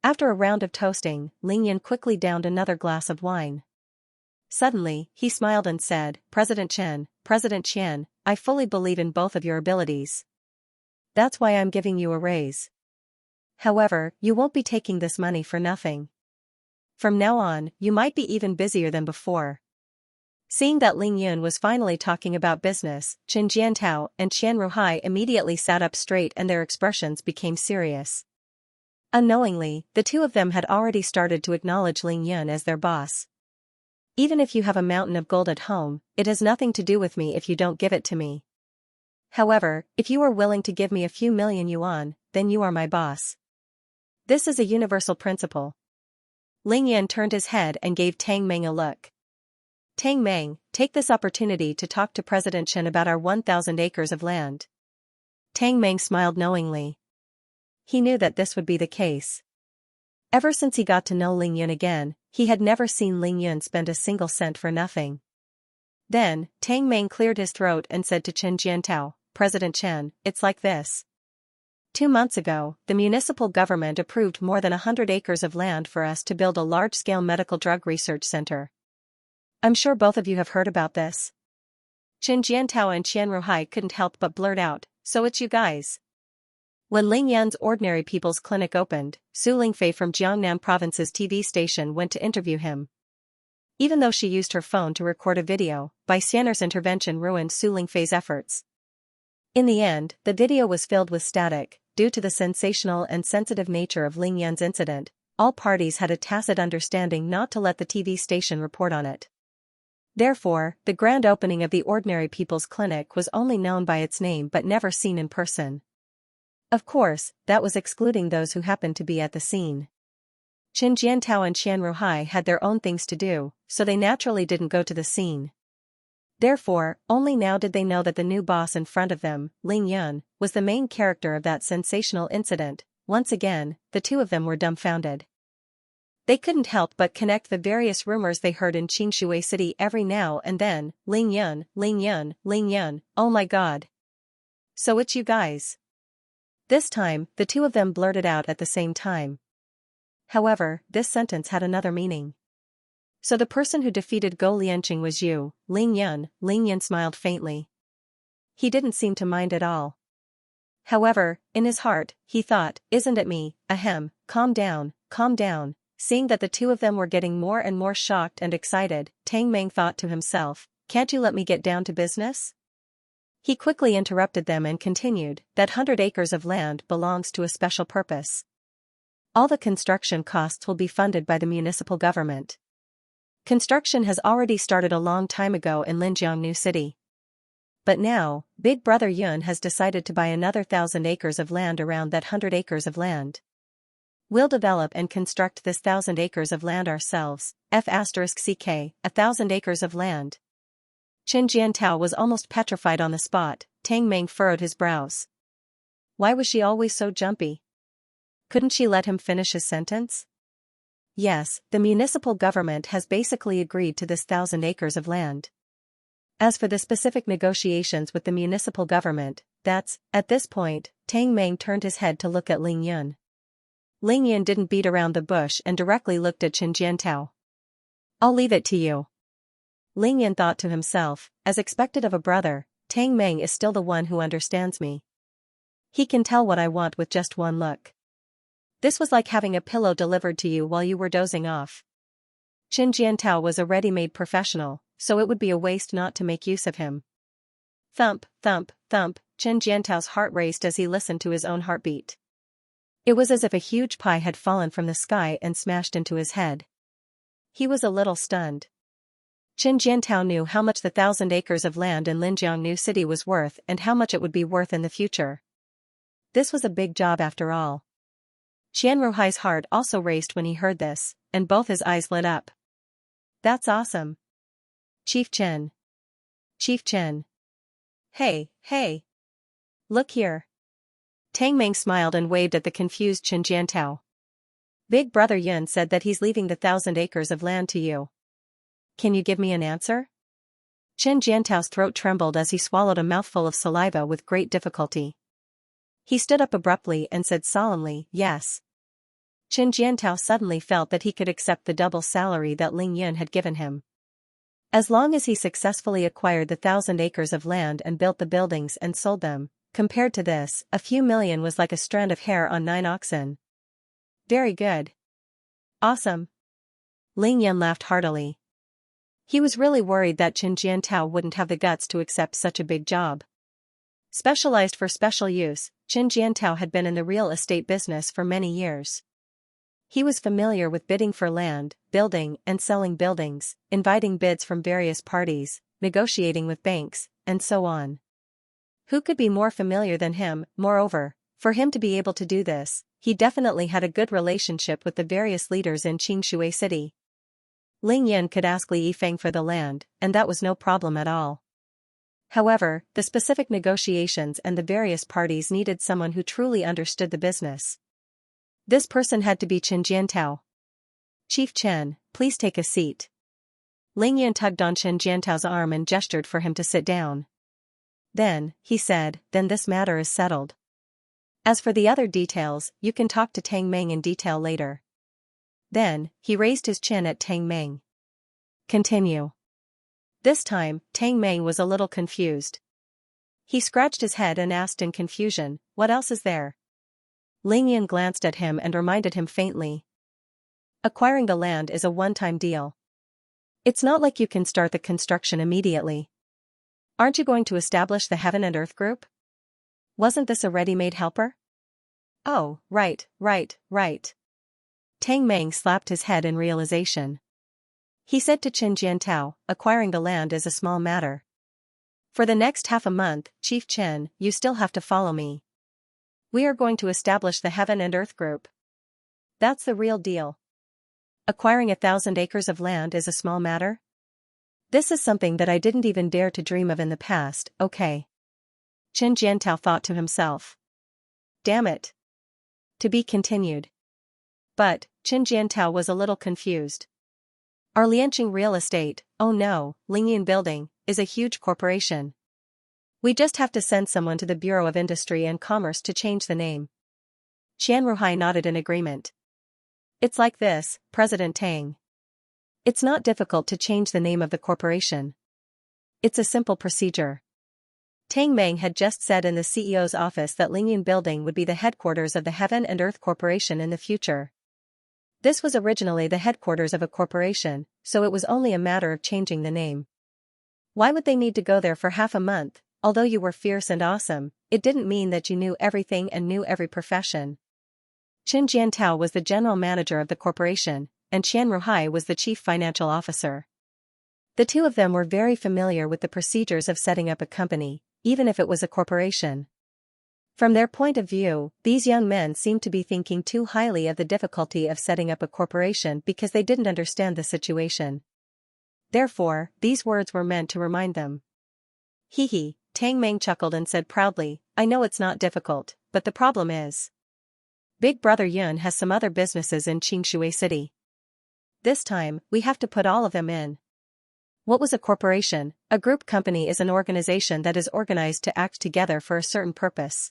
After a round of toasting, Ling Yan quickly downed another glass of wine. Suddenly, he smiled and said, President Qian, I fully believe in both of your abilities. That's why I'm giving you a raise. However, you won't be taking this money for nothing. From now on, you might be even busier than before. Seeing that Ling Yun was finally talking about business, Qin Jiantao and Qian Ruhai immediately sat up straight and their expressions became serious. Unknowingly, the two of them had already started to acknowledge Ling Yun as their boss. Even if you have a mountain of gold at home, it has nothing to do with me if you don't give it to me. However, if you are willing to give me a few million yuan, then you are my boss. This is a universal principle. Ling Yun turned his head and gave Tang Meng a look. Tang Meng, take this opportunity to talk to President Chen about our 1,000 acres of land. Tang Meng smiled knowingly. He knew that this would be the case. Ever since he got to know Ling Yun again, he had never seen Ling Yun spend a single cent for nothing. Then, Tang Meng cleared his throat and said to Qin Jiantao, President Chen, it's like this. 2 months ago, the municipal government approved more than 100 acres of land for us to build a large-scale medical drug research center. I'm sure both of you have heard about this. Qin Jiantao and Qian Ruhai couldn't help but blurt out, so it's you guys. When Ling Yun's Ordinary People's Clinic opened, Su Lingfei from Jiangnam Province's TV station went to interview him. Even though she used her phone to record a video, Bai Xianer's intervention ruined Su Lingfei's efforts. In the end, the video was filled with static. Due to the sensational and sensitive nature of Ling Yun's incident, all parties had a tacit understanding not to let the TV station report on it. Therefore, the grand opening of the Ordinary People's Clinic was only known by its name but never seen in person. Of course, that was excluding those who happened to be at the scene. Qin Jiantao and Qian Ruhai had their own things to do, so they naturally didn't go to the scene. Therefore, only now did they know that the new boss in front of them, Ling Yun, was the main character of that sensational incident. Once again, the two of them were dumbfounded. They couldn't help but connect the various rumors they heard in Qingshui City every now and then. Ling Yun, Ling Yun, Ling Yun, oh my god. So it's you guys. This time, the two of them blurted out at the same time. However, this sentence had another meaning. So the person who defeated Go Lianqing was you, Ling Yun. Ling Yun smiled faintly. He didn't seem to mind at all. However, in his heart, he thought, isn't it me, ahem, calm down, calm down. Seeing that the two of them were getting more and more shocked and excited, Tang Meng thought to himself, can't you let me get down to business? He quickly interrupted them and continued, that 100 acres of land belongs to a special purpose. All the construction costs will be funded by the municipal government. Construction has already started a long time ago in Linjiangnu City. But now, Big Brother Yun has decided to buy another 1,000 acres of land around that 100 acres of land. We'll develop and construct this 1,000 acres of land ourselves, F*CK, 1,000 acres of land. Qin Jiantao was almost petrified on the spot. Tang Meng furrowed his brows. Why was she always so jumpy? Couldn't she let him finish his sentence? Yes, the municipal government has basically agreed to this 1,000 acres of land. As for the specific negotiations with the municipal government, that's, at this point, Tang Meng turned his head to look at Ling Yun. Ling Yun didn't beat around the bush and directly looked at Qin Jiantao. I'll leave it to you. Ling Yun thought to himself, as expected of a brother, Tang Meng is still the one who understands me. He can tell what I want with just one look. This was like having a pillow delivered to you while you were dozing off. Qin Jiantao was a ready-made professional, so it would be a waste not to make use of him. Thump, thump, thump, Qin Jiantao's heart raced as he listened to his own heartbeat. It was as if a huge pie had fallen from the sky and smashed into his head. He was a little stunned. Qin Jiantao knew how much the 1,000 acres of land in Linjiangnu City was worth and how much it would be worth in the future. This was a big job after all. Qian Ruhai's heart also raced when he heard this, and both his eyes lit up. That's awesome. Chief Chen. Chief Chen. Hey, hey. Look here. Tang Meng smiled and waved at the confused Qin Jiantao. Big Brother Yun said that he's leaving the 1,000 acres of land to you. Can you give me an answer? Qin Jiantao's throat trembled as he swallowed a mouthful of saliva with great difficulty. He stood up abruptly and said solemnly, yes. Qin Jiantao suddenly felt that he could accept the double salary that Ling Yun had given him. As long as he successfully acquired the 1,000 acres of land and built the buildings and sold them, compared to this, a few million was like a strand of hair on 9 oxen. Very good. Awesome. Ling Yun laughed heartily. He was really worried that Qin Jiantao wouldn't have the guts to accept such a big job. Specialized for special use, Qin Jiantao had been in the real estate business for many years. He was familiar with bidding for land, building and selling buildings, inviting bids from various parties, negotiating with banks, and so on. Who could be more familiar than him? Moreover, for him to be able to do this, he definitely had a good relationship with the various leaders in Xianxia City. Ling Yan could ask Li Yifeng for the land, and that was no problem at all. However, the specific negotiations and the various parties needed someone who truly understood the business. This person had to be Qin Jiantao. "Chief Chen, please take a seat." Ling Yan tugged on Qin Jiantao's arm and gestured for him to sit down. Then, he said, "Then this matter is settled. As for the other details, you can talk to Tang Meng in detail later." Then, he raised his chin at Tang Meng. "Continue." This time, Tang Meng was a little confused. He scratched his head and asked in confusion, "What else is there?" Ling Yan glanced at him and reminded him faintly. "Acquiring the land is a one-time deal. It's not like you can start the construction immediately. Aren't you going to establish the Heaven and Earth Group? Wasn't this a ready-made helper?" "Oh, right. Tang Meng slapped his head in realization. He said to Qin Jiantao, "Acquiring the land is a small matter. For the next half a month, Chief Chen, you still have to follow me. We are going to establish the Heaven and Earth Group. That's the real deal. Acquiring 1,000 acres of land is a small matter? This is something that I didn't even dare to dream of in the past, okay." Qin Jiantao thought to himself. Damn it. To be continued. But, Qin Jiantao was a little confused. Our Lianqing Real Estate, oh no, Lingyan Building, is a huge corporation. We just have to send someone to the Bureau of Industry and Commerce to change the name. Qian Ruhai nodded in agreement. It's like this, President Tang. It's not difficult to change the name of the corporation. It's a simple procedure. Tang Meng had just said in the CEO's office that Lingyan Building would be the headquarters of the Heaven and Earth Corporation in the future. This was originally the headquarters of a corporation, so it was only a matter of changing the name. Why would they need to go there for half a month? Although you were fierce and awesome, it didn't mean that you knew everything and knew every profession. Qin Jiantao was the general manager of the corporation, and Qian Ruhai was the chief financial officer. The two of them were very familiar with the procedures of setting up a company, even if it was a corporation. From their point of view, these young men seemed to be thinking too highly of the difficulty of setting up a corporation because they didn't understand the situation. Therefore, these words were meant to remind them. Hee, Tang Meng chuckled and said proudly, "I know it's not difficult, but the problem is, Big Brother Yun has some other businesses in Xianxia City. This time, we have to put all of them in." What was a corporation? A group company is an organization that is organized to act together for a certain purpose.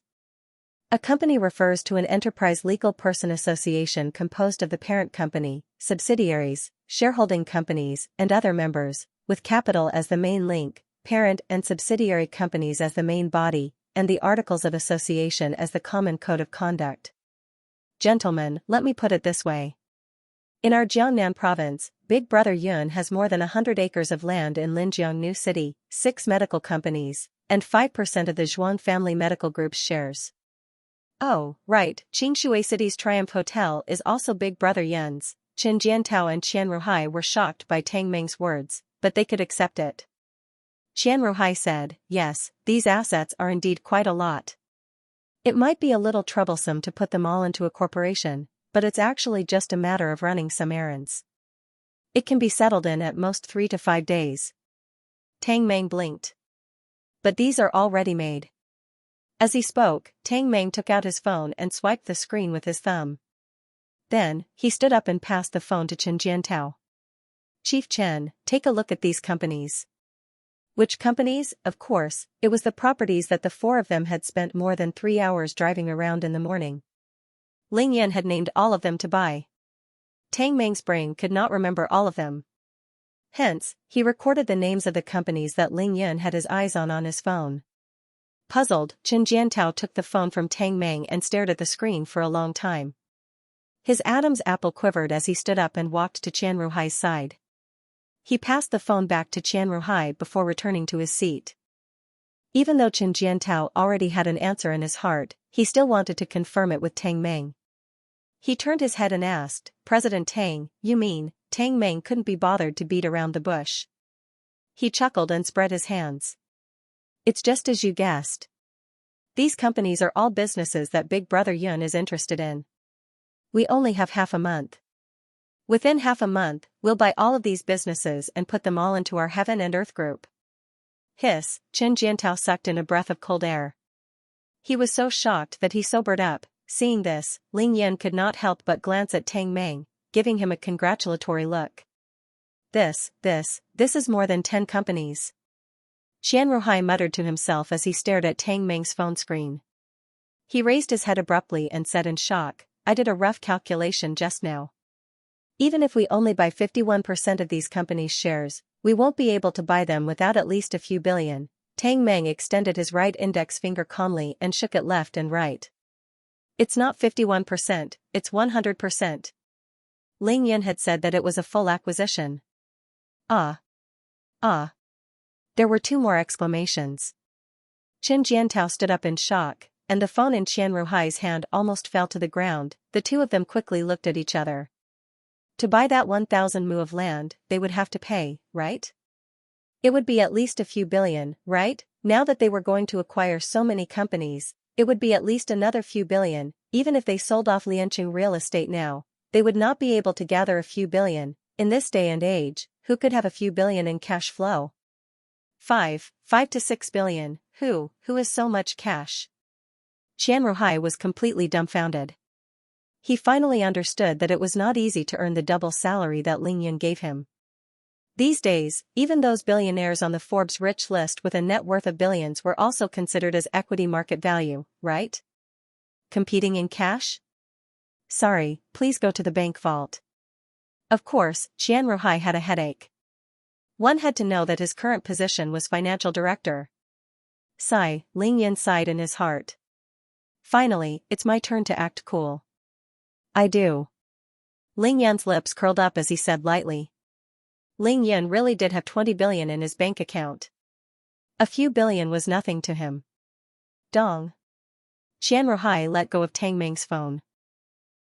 A company refers to an enterprise legal person association composed of the parent company, subsidiaries, shareholding companies, and other members, with capital as the main link, parent and subsidiary companies as the main body, and the articles of association as the common code of conduct. Gentlemen, let me put it this way. In our Jiangnan province, Big Brother Yun has more than 100 acres of land in Linjiang New City, 6 medical companies, and 5% of the Zhuang Family Medical Group's shares. Oh, right, Xianxia City's Triumph Hotel is also Big Brother Yun's. Qin Jiantao and Qian Ruhai were shocked by Tang Meng's words, but they could accept it. Qian Ruhai said, "Yes, these assets are indeed quite a lot. It might be a little troublesome to put them all into a corporation, but it's actually just a matter of running some errands. It can be settled in at most 3 to 5 days." Tang Meng blinked. "But these are all ready-made." As he spoke, Tang Meng took out his phone and swiped the screen with his thumb. Then, he stood up and passed the phone to Qin Jiantao. "Chief Chen, take a look at these companies." Which companies? Of course, it was the properties that the four of them had spent more than 3 hours driving around in the morning. Ling Yan had named all of them to buy. Tang Meng's brain could not remember all of them. Hence, he recorded the names of the companies that Ling Yan had his eyes on his phone. Puzzled, Qin Jiantao took the phone from Tang Meng and stared at the screen for a long time. His Adam's apple quivered as he stood up and walked to Qian Ruhai's side. He passed the phone back to Qian Ruhai before returning to his seat. Even though Chen Jiantao already had an answer in his heart, he still wanted to confirm it with Tang Meng. He turned his head and asked, "President Tang, you mean, Tang Meng couldn't be bothered to beat around the bush?" He chuckled and spread his hands. "It's just as you guessed. These companies are all businesses that Big Brother Yun is interested in. We only have half a month. Within half a month, we'll buy all of these businesses and put them all into our Heaven and Earth group." Hiss, Chen Jiantao sucked in a breath of cold air. He was so shocked that he sobered up. Seeing this, Ling Yan could not help but glance at Tang Meng, giving him a congratulatory look. This is more than 10 companies. Qian Ruhai muttered to himself as he stared at Tang Meng's phone screen. He raised his head abruptly and said in shock, "I did a rough calculation just now. Even if we only buy 51% of these companies' shares, we won't be able to buy them without at least a few billion." Tang Meng extended his right index finger calmly and shook it left and right. "It's not 51%, it's 100%. Ling Yan had said that it was a full acquisition. Ah. There were 2 more exclamations. Chen Jiantao stood up in shock, and the phone in Qian Ruhai's hand almost fell to the ground. The two of them quickly looked at each other. To buy that 1,000 mu of land, they would have to pay, right? It would be at least a few billion, right? Now that they were going to acquire so many companies, it would be at least another few billion. Even if they sold off Lianqing real estate now, they would not be able to gather a few billion. In this day and age, who could have a few billion in cash flow? 5 to 6 billion, who has so much cash? Qian Ruhai was completely dumbfounded. He finally understood that it was not easy to earn the double salary that Ling Yan gave him. These days, even those billionaires on the Forbes rich list with a net worth of billions were also considered as equity market value, right? Competing in cash? Sorry, please go to the bank vault. Of course, Qian Ruhai had a headache. One had to know that his current position was financial director. Sigh, Ling Yan sighed in his heart. Finally, it's my turn to act cool. I do. Ling Yan's lips curled up as he said lightly. Ling Yan really did have 20 billion in his bank account. A few billion was nothing to him. Dong. Qian Ruhai let go of Tang Meng's phone.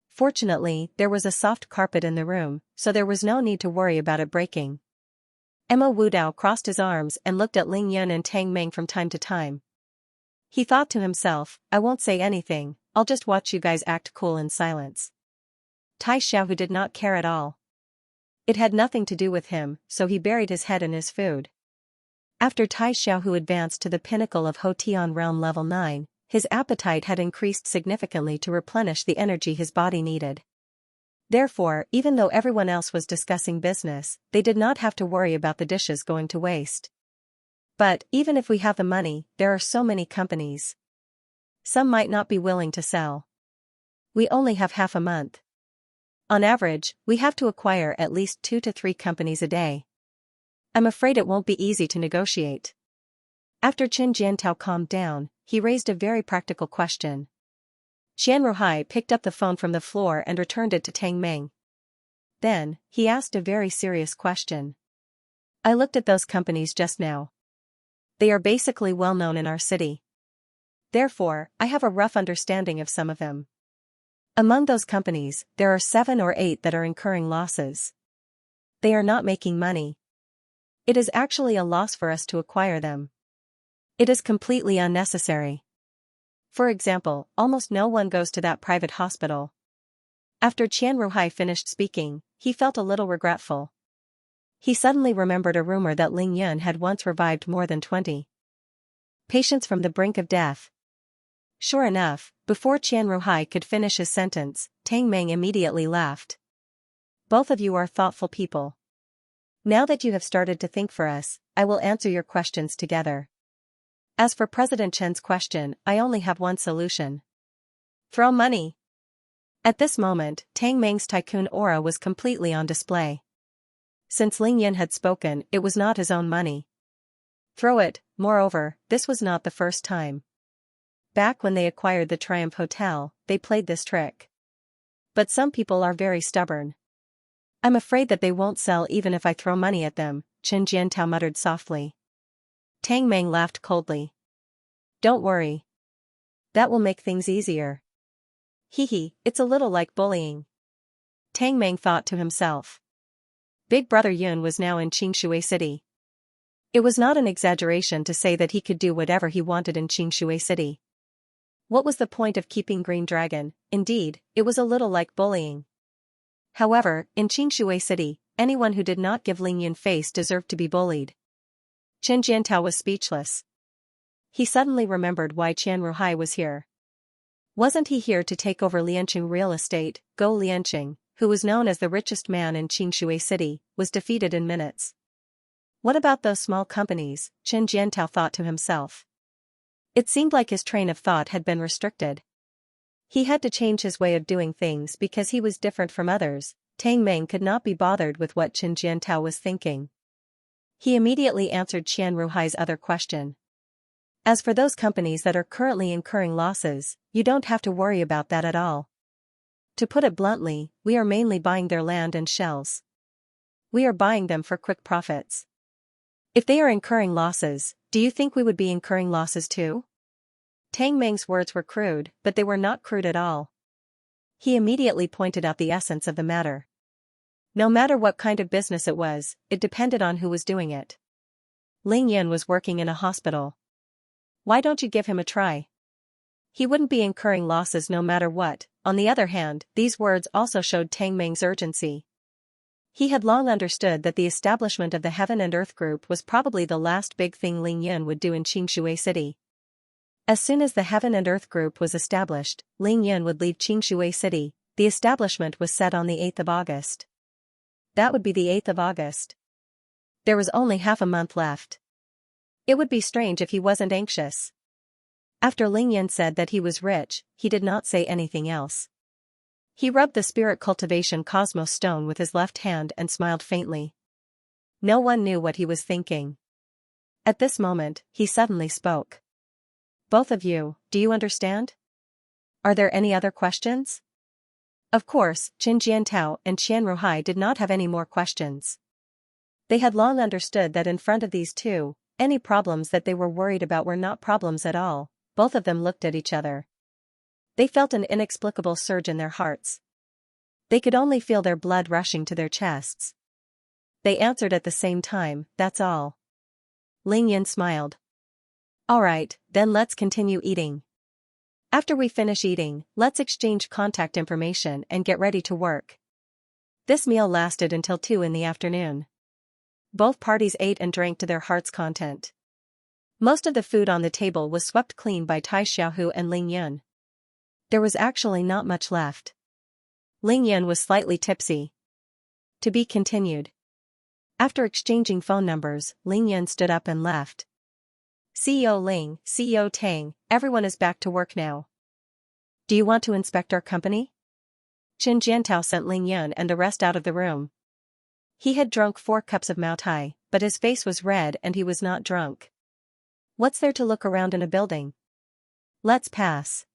Fortunately, there was a soft carpet in the room, so there was no need to worry about it breaking. Emma Wudao crossed his arms and looked at Ling Yan and Tang Meng from time to time. He thought to himself, I won't say anything, I'll just watch you guys act cool in silence. Tai Xiaohu did not care at all. It had nothing to do with him, so he buried his head in his food. After Tai Xiaohu advanced to the pinnacle of Hotian realm level 9, his appetite had increased significantly to replenish the energy his body needed. Therefore, even though everyone else was discussing business, they did not have to worry about the dishes going to waste. But, even if we have the money, there are so many companies. Some might not be willing to sell. We only have half a month. On average, we have to acquire at least 2 to 3 companies a day. I'm afraid it won't be easy to negotiate. After Chen Jiantao calmed down, he raised a very practical question. Qian Ruhai picked up the phone from the floor and returned it to Tang Meng. Then, he asked a very serious question. I looked at those companies just now. They are basically well known in our city. Therefore, I have a rough understanding of some of them. Among those companies, there are 7 or 8 that are incurring losses. They are not making money. It is actually a loss for us to acquire them. It is completely unnecessary. For example, almost no one goes to that private hospital. After Qian Ruhai finished speaking, he felt a little regretful. He suddenly remembered a rumor that Ling Yan had once revived more than 20 patients from the brink of death. Sure enough, before Qian Ruhai could finish his sentence, Tang Meng immediately laughed. Both of you are thoughtful people. Now that you have started to think for us, I will answer your questions together. As for President Chen's question, I only have one solution. Throw money. At this moment, Tang Meng's tycoon aura was completely on display. Since Ling Yan had spoken, it was not his own money. Throw it. Moreover, this was not the first time. Back when they acquired the Triumph Hotel, they played this trick. But some people are very stubborn. I'm afraid that they won't sell even if I throw money at them, Chen Jiantao muttered softly. Tang Meng laughed coldly. Don't worry. That will make things easier. Hee, it's a little like bullying. Tang Meng thought to himself. Big brother Yun was now in Xianxia City. It was not an exaggeration to say that he could do whatever he wanted in Xianxia City. What was the point of keeping Green Dragon? Indeed, it was a little like bullying. However, in Xianxia City, anyone who did not give Ling Yun face deserved to be bullied. Chen Jiantao was speechless. He suddenly remembered why Qian Ruhai was here. Wasn't he here to take over Lianqing real estate? Go Lianqing, who was known as the richest man in Xianxia City, was defeated in minutes. What about those small companies? Chen Jiantao thought to himself. It seemed like his train of thought had been restricted. He had to change his way of doing things because he was different from others. Tang Meng could not be bothered with what Chen Jiantao was thinking. He immediately answered Qian Ruhai's other question. As for those companies that are currently incurring losses, you don't have to worry about that at all. To put it bluntly, we are mainly buying their land and shells. We are buying them for quick profits. If they are incurring losses, do you think we would be incurring losses too? Tang Meng's words were crude, but they were not crude at all. He immediately pointed out the essence of the matter. No matter what kind of business it was, it depended on who was doing it. Ling Yun was working in a hospital. Why don't you give him a try? He wouldn't be incurring losses no matter what. On the other hand, these words also showed Tang Meng's urgency. He had long understood that the establishment of the Heaven and Earth Group was probably the last big thing Ling Yun would do in Xianxia City. As soon as the Heaven and Earth Group was established, Ling Yun would leave Xianxia City. The establishment was set on the 8th of August. That would be the 8th of August. There was only half a month left. It would be strange if he wasn't anxious. After Ling Yun said that he was rich, he did not say anything else. He rubbed the spirit cultivation cosmos stone with his left hand and smiled faintly. No one knew what he was thinking. At this moment, he suddenly spoke. Both of you, do you understand? Are there any other questions? Of course, Chen Jiantao and Qian Ruhai did not have any more questions. They had long understood that in front of these two, any problems that they were worried about were not problems at all. Both of them looked at each other. They felt an inexplicable surge in their hearts. They could only feel their blood rushing to their chests. They answered at the same time, that's all. Ling Yun smiled. All right, then let's continue eating. After we finish eating, let's exchange contact information and get ready to work. This meal lasted until 2 in the afternoon. Both parties ate and drank to their heart's content. Most of the food on the table was swept clean by Tai Xiaohu and Ling Yun. There was actually not much left. Ling Yun was slightly tipsy. To be continued. After exchanging phone numbers, Ling Yun stood up and left. CEO Ling, CEO Tang, everyone is back to work now. Do you want to inspect our company? Chen Jiantao sent Ling Yun and the rest out of the room. He had drunk 4 cups of Maotai, but his face was red and he was not drunk. What's there to look around in a building? Let's pass.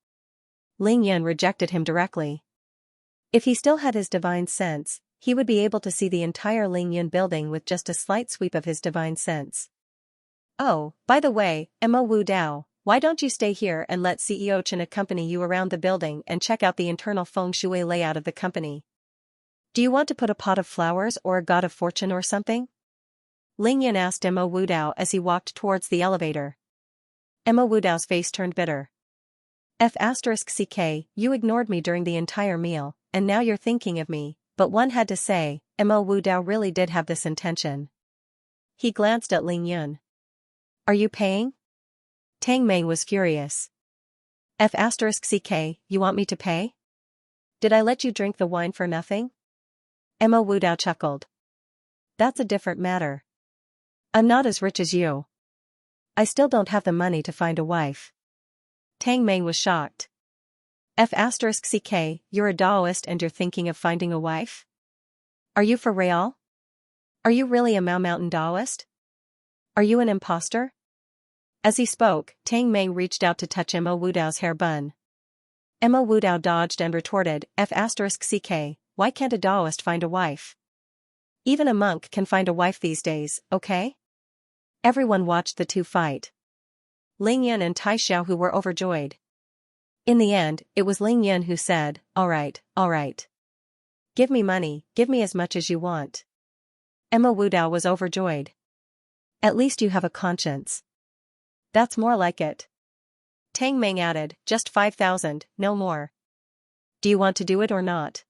Ling Yun rejected him directly. If he still had his divine sense, he would be able to see the entire Ling Yun building with just a slight sweep of his divine sense. Oh, by the way, Mo Wu Dao, why don't you stay here and let CEO Chen accompany you around the building and check out the internal feng shui layout of the company? Do you want to put a pot of flowers or a god of fortune or something? Ling Yun asked Mo Wu Dao as he walked towards the elevator. Mo Wu Dao's face turned bitter. F***ck, you ignored me during the entire meal, and now you're thinking of me, but one had to say, Mo Wu Dao really did have this intention. He glanced at Ling Yun. Are you paying? Tang Meng was furious. F***ck, you want me to pay? Did I let you drink the wine for nothing? Mo Wu Dao chuckled. That's a different matter. I'm not as rich as you. I still don't have the money to find a wife. Tang Meng was shocked. F***ck, you're a Taoist and you're thinking of finding a wife? Are you for real? Are you really a Mao Mountain Taoist? Are you an imposter? As he spoke, Tang Meng reached out to touch Mo Wu Dao's hair bun. Mo Wu Dao dodged and retorted, F***ck, why can't a Taoist find a wife? Even a monk can find a wife these days, okay? Everyone watched the two fight. Ling Yan and Tai Xiaohu were overjoyed. In the end, it was Ling Yan who said, all right. Give me money, give me as much as you want. Emma Wudao was overjoyed. At least you have a conscience. That's more like it. Tang Meng added, just 5,000, no more. Do you want to do it or not?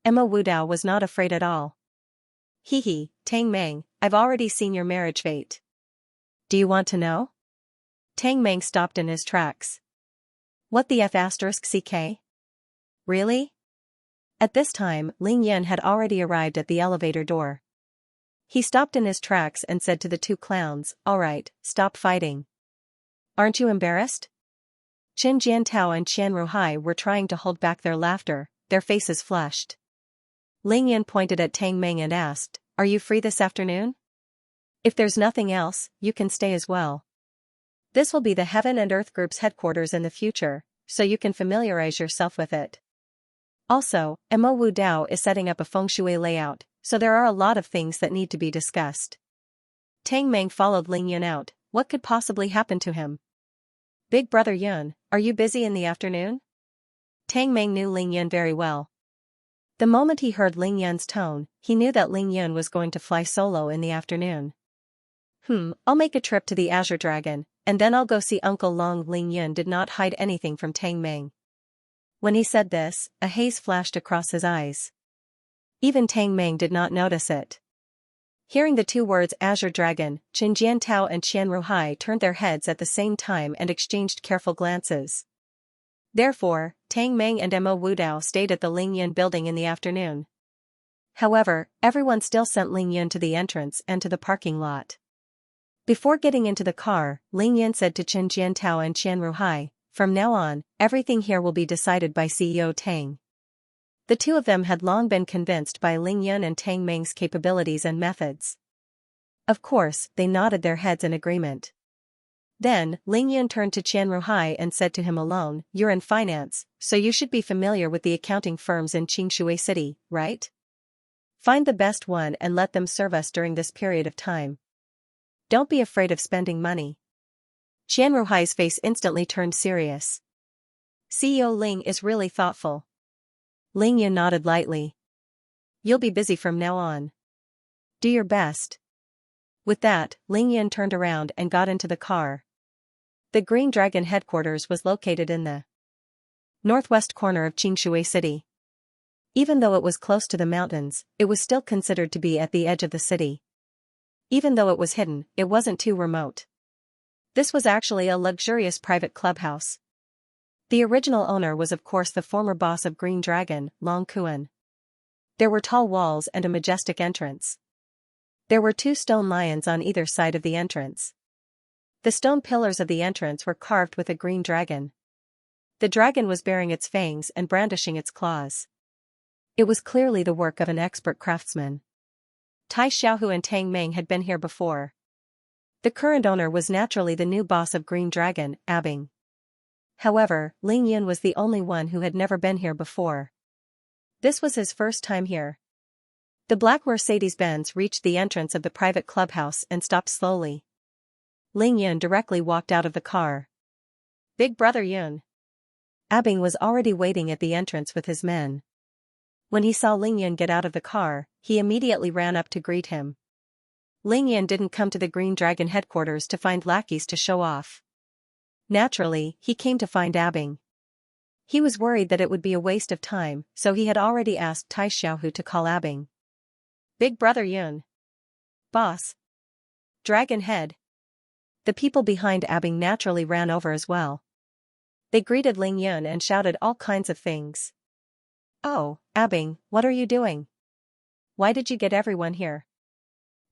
Emma Wudao was not afraid at all. Hee, Tang Meng, I've already seen your marriage fate. Do you want to know? Tang Meng stopped in his tracks. What the F***ck? Really? At this time, Ling Yan had already arrived at the elevator door. He stopped in his tracks and said to the two clowns, all right, stop fighting. Aren't you embarrassed? Qin Jiantao and Qian Ruhai were trying to hold back their laughter, their faces flushed. Ling Yan pointed at Tang Meng and asked, are you free this afternoon? If there's nothing else, you can stay as well. This will be the Heaven and Earth Group's headquarters in the future, so you can familiarize yourself with it. Also, Mo Wu Dao is setting up a feng shui layout, so there are a lot of things that need to be discussed. Tang Meng followed Ling Yun out. What could possibly happen to him? Big brother Yun, are you busy in the afternoon? Tang Meng knew Ling Yun very well. The moment he heard Ling Yun's tone, he knew that Ling Yun was going to fly solo in the afternoon. I'll make a trip to the Azure Dragon, and then I'll go see Uncle Long. Ling Yun did not hide anything from Tang Meng. When he said this, a haze flashed across his eyes. Even Tang Meng did not notice it. Hearing the two words Azure Dragon, Qin Jiantao and Qian Ruhai turned their heads at the same time and exchanged careful glances. Therefore, Tang Meng and Mo Wudao stayed at the Ling Yun building in the afternoon. However, everyone still sent Ling Yun to the entrance and to the parking lot. Before getting into the car, Ling Yun said to Qin Jiantao and Qian Ruhai, from now on, everything here will be decided by CEO Tang. The two of them had long been convinced by Ling Yun and Tang Meng's capabilities and methods. Of course, they nodded their heads in agreement. Then, Ling Yun turned to Qian Ruhai and said to him alone, you're in finance, so you should be familiar with the accounting firms in Qingshui City, right? Find the best one and let them serve us during this period of time. Don't be afraid of spending money. Qian Ruhai's face instantly turned serious. CEO Ling is really thoughtful. Ling Yun nodded lightly. You'll be busy from now on. Do your best. With that, Ling Yun turned around and got into the car. The Green Dragon headquarters was located in the northwest corner of Qingshui City. Even though it was close to the mountains, it was still considered to be at the edge of the city. Even though it was hidden, it wasn't too remote. This was actually a luxurious private clubhouse. The original owner was of course the former boss of Green Dragon, Long Kuan. There were tall walls and a majestic entrance. There were two stone lions on either side of the entrance. The stone pillars of the entrance were carved with a green dragon. The dragon was baring its fangs and brandishing its claws. It was clearly the work of an expert craftsman. Tai Xiaohu and Tang Meng had been here before. The current owner was naturally the new boss of Green Dragon, Abing. However, Ling Yun was the only one who had never been here before. This was his first time here. The black Mercedes-Benz reached the entrance of the private clubhouse and stopped slowly. Ling Yun directly walked out of the car. Big brother Yun. Abing was already waiting at the entrance with his men. When he saw Ling Yun get out of the car, he immediately ran up to greet him. Ling Yun didn't come to the Green Dragon headquarters to find lackeys to show off. Naturally, he came to find Abing. He was worried that it would be a waste of time, so he had already asked Tai Xiaohu to call Abing. Big brother Yun. Boss. Dragon Head. The people behind Abing naturally ran over as well. They greeted Ling Yun and shouted all kinds of things. Oh, Abing, what are you doing? Why did you get everyone here?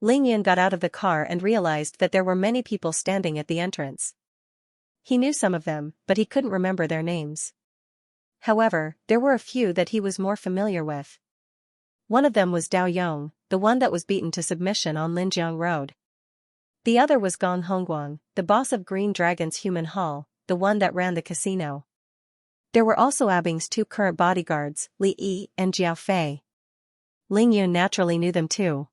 Ling Yun got out of the car and realized that there were many people standing at the entrance. He knew some of them, but he couldn't remember their names. However, there were a few that he was more familiar with. One of them was Dao Yong, the one that was beaten to submission on Linjiang Road. The other was Gong Hongguang, the boss of Green Dragon's Human Hall, the one that ran the casino. There were also Abing's two current bodyguards, Li Yi and Jiao Fei. Ling Yun naturally knew them too.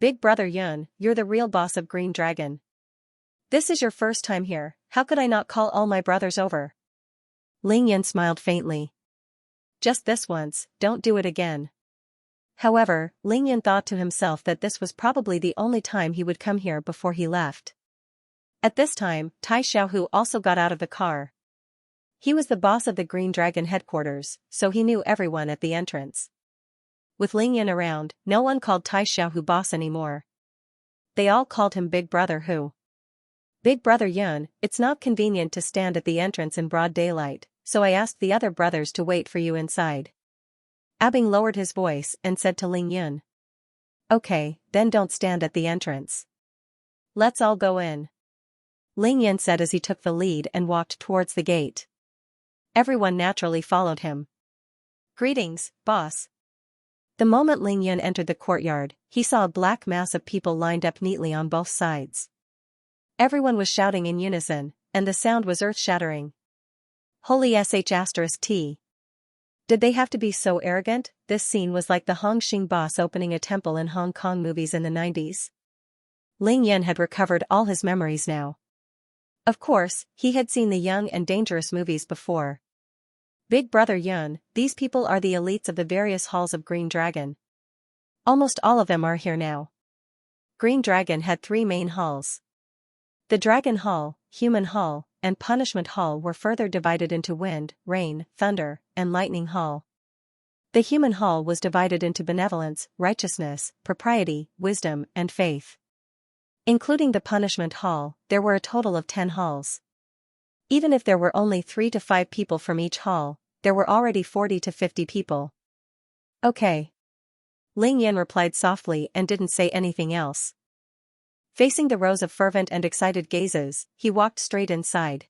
Big Brother Yun, you're the real boss of Green Dragon. This is your first time here, how could I not call all my brothers over? Ling Yun smiled faintly. Just this once, don't do it again. However, Ling Yun thought to himself that this was probably the only time he would come here before he left. At this time, Tai Xiaohu also got out of the car. He was the boss of the Green Dragon headquarters, so he knew everyone at the entrance. With Ling Yun around, no one called Tai Xiaohu boss anymore. They all called him Big Brother Hu. Big Brother Yun, it's not convenient to stand at the entrance in broad daylight, so I asked the other brothers to wait for you inside. Abing lowered his voice and said to Ling Yun. Okay, then don't stand at the entrance. Let's all go in. Ling Yun said as he took the lead and walked towards the gate. Everyone naturally followed him. Greetings, boss. The moment Ling Yun entered the courtyard, he saw a black mass of people lined up neatly on both sides. Everyone was shouting in unison, and the sound was earth-shattering. Holy sh**t. Did they have to be so arrogant? This scene was like the Hong Xing boss opening a temple in Hong Kong movies in the 90s. Ling Yun had recovered all his memories now. Of course, he had seen the Young and Dangerous movies before. Big Brother Yun, these people are the elites of the various halls of Green Dragon. Almost all of them are here now. Green Dragon had 3 main halls. The Dragon Hall, Human Hall, and Punishment Hall were further divided into Wind, Rain, Thunder, and Lightning Hall. The Human Hall was divided into Benevolence, Righteousness, Propriety, Wisdom, and Faith. Including the Punishment Hall, there were a total of 10 halls. Even if there were only 3 to 5 people from each hall, there were already 40 to 50 people. Okay. Ling Yun replied softly and didn't say anything else. Facing the rows of fervent and excited gazes, he walked straight inside.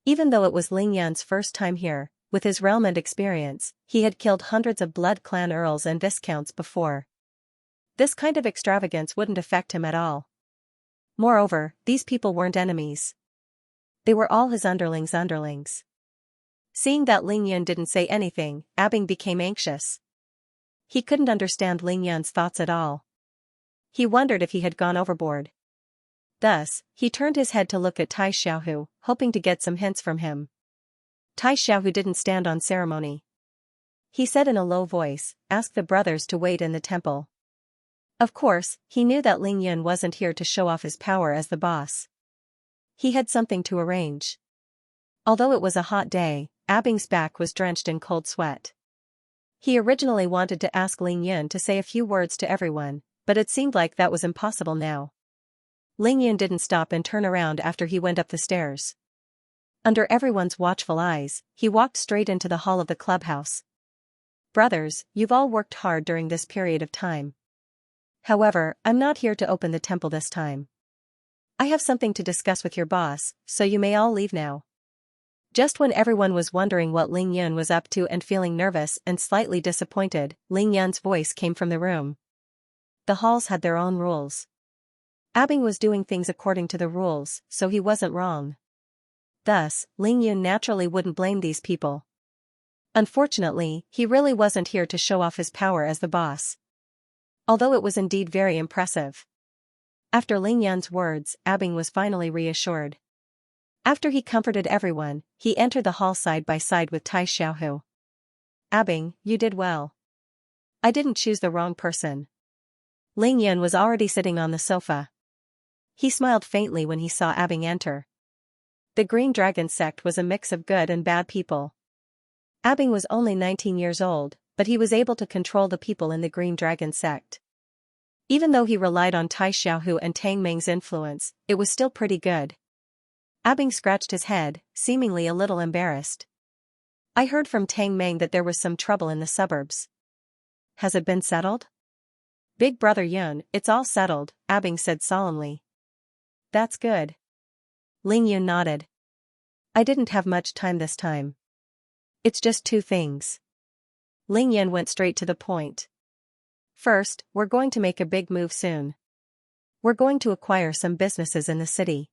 Even though it was Ling Yun's first time here, with his realm and experience, he had killed hundreds of blood clan earls and viscounts before. This kind of extravagance wouldn't affect him at all. Moreover, these people weren't enemies. They were all his underlings. Seeing that Ling Yun didn't say anything, Abing became anxious. He couldn't understand Ling Yun's thoughts at all. He wondered if he had gone overboard. Thus, he turned his head to look at Tai Xiaohu, hoping to get some hints from him. Tai Xiaohu didn't stand on ceremony. He said in a low voice, "Ask the brothers to wait in the temple." Of course, he knew that Ling Yun wasn't here to show off his power as the boss. He had something to arrange. Although it was a hot day, Abing's back was drenched in cold sweat. He originally wanted to ask Ling Yun to say a few words to everyone, but it seemed like that was impossible now. Ling Yun didn't stop and turn around after he went up the stairs. Under everyone's watchful eyes, he walked straight into the hall of the clubhouse. Brothers, you've all worked hard during this period of time. However, I'm not here to open the temple this time. I have something to discuss with your boss, so you may all leave now. Just when everyone was wondering what Ling Yun was up to and feeling nervous and slightly disappointed, Ling Yun's voice came from the room. The halls had their own rules. Abing was doing things according to the rules, so he wasn't wrong. Thus, Ling Yun naturally wouldn't blame these people. Unfortunately, he really wasn't here to show off his power as the boss. Although it was indeed very impressive. After Ling Yun's words, Abing was finally reassured. After he comforted everyone, he entered the hall side by side with Tai Xiaohu. Abing, you did well. I didn't choose the wrong person. Ling Yun was already sitting on the sofa. He smiled faintly when he saw Abing enter. The Green Dragon sect was a mix of good and bad people. Abing was only 19 years old, but he was able to control the people in the Green Dragon sect. Even though he relied on Tai Xiaohu and Tang Meng's influence, it was still pretty good. Abing scratched his head, seemingly a little embarrassed. I heard from Tang Meng that there was some trouble in the suburbs. Has it been settled? Big Brother Yun, it's all settled, Abing said solemnly. That's good. Ling Yun nodded. I didn't have much time this time. It's just 2 things. Ling Yun went straight to the point. First, we're going to make a big move soon. We're going to acquire some businesses in the city.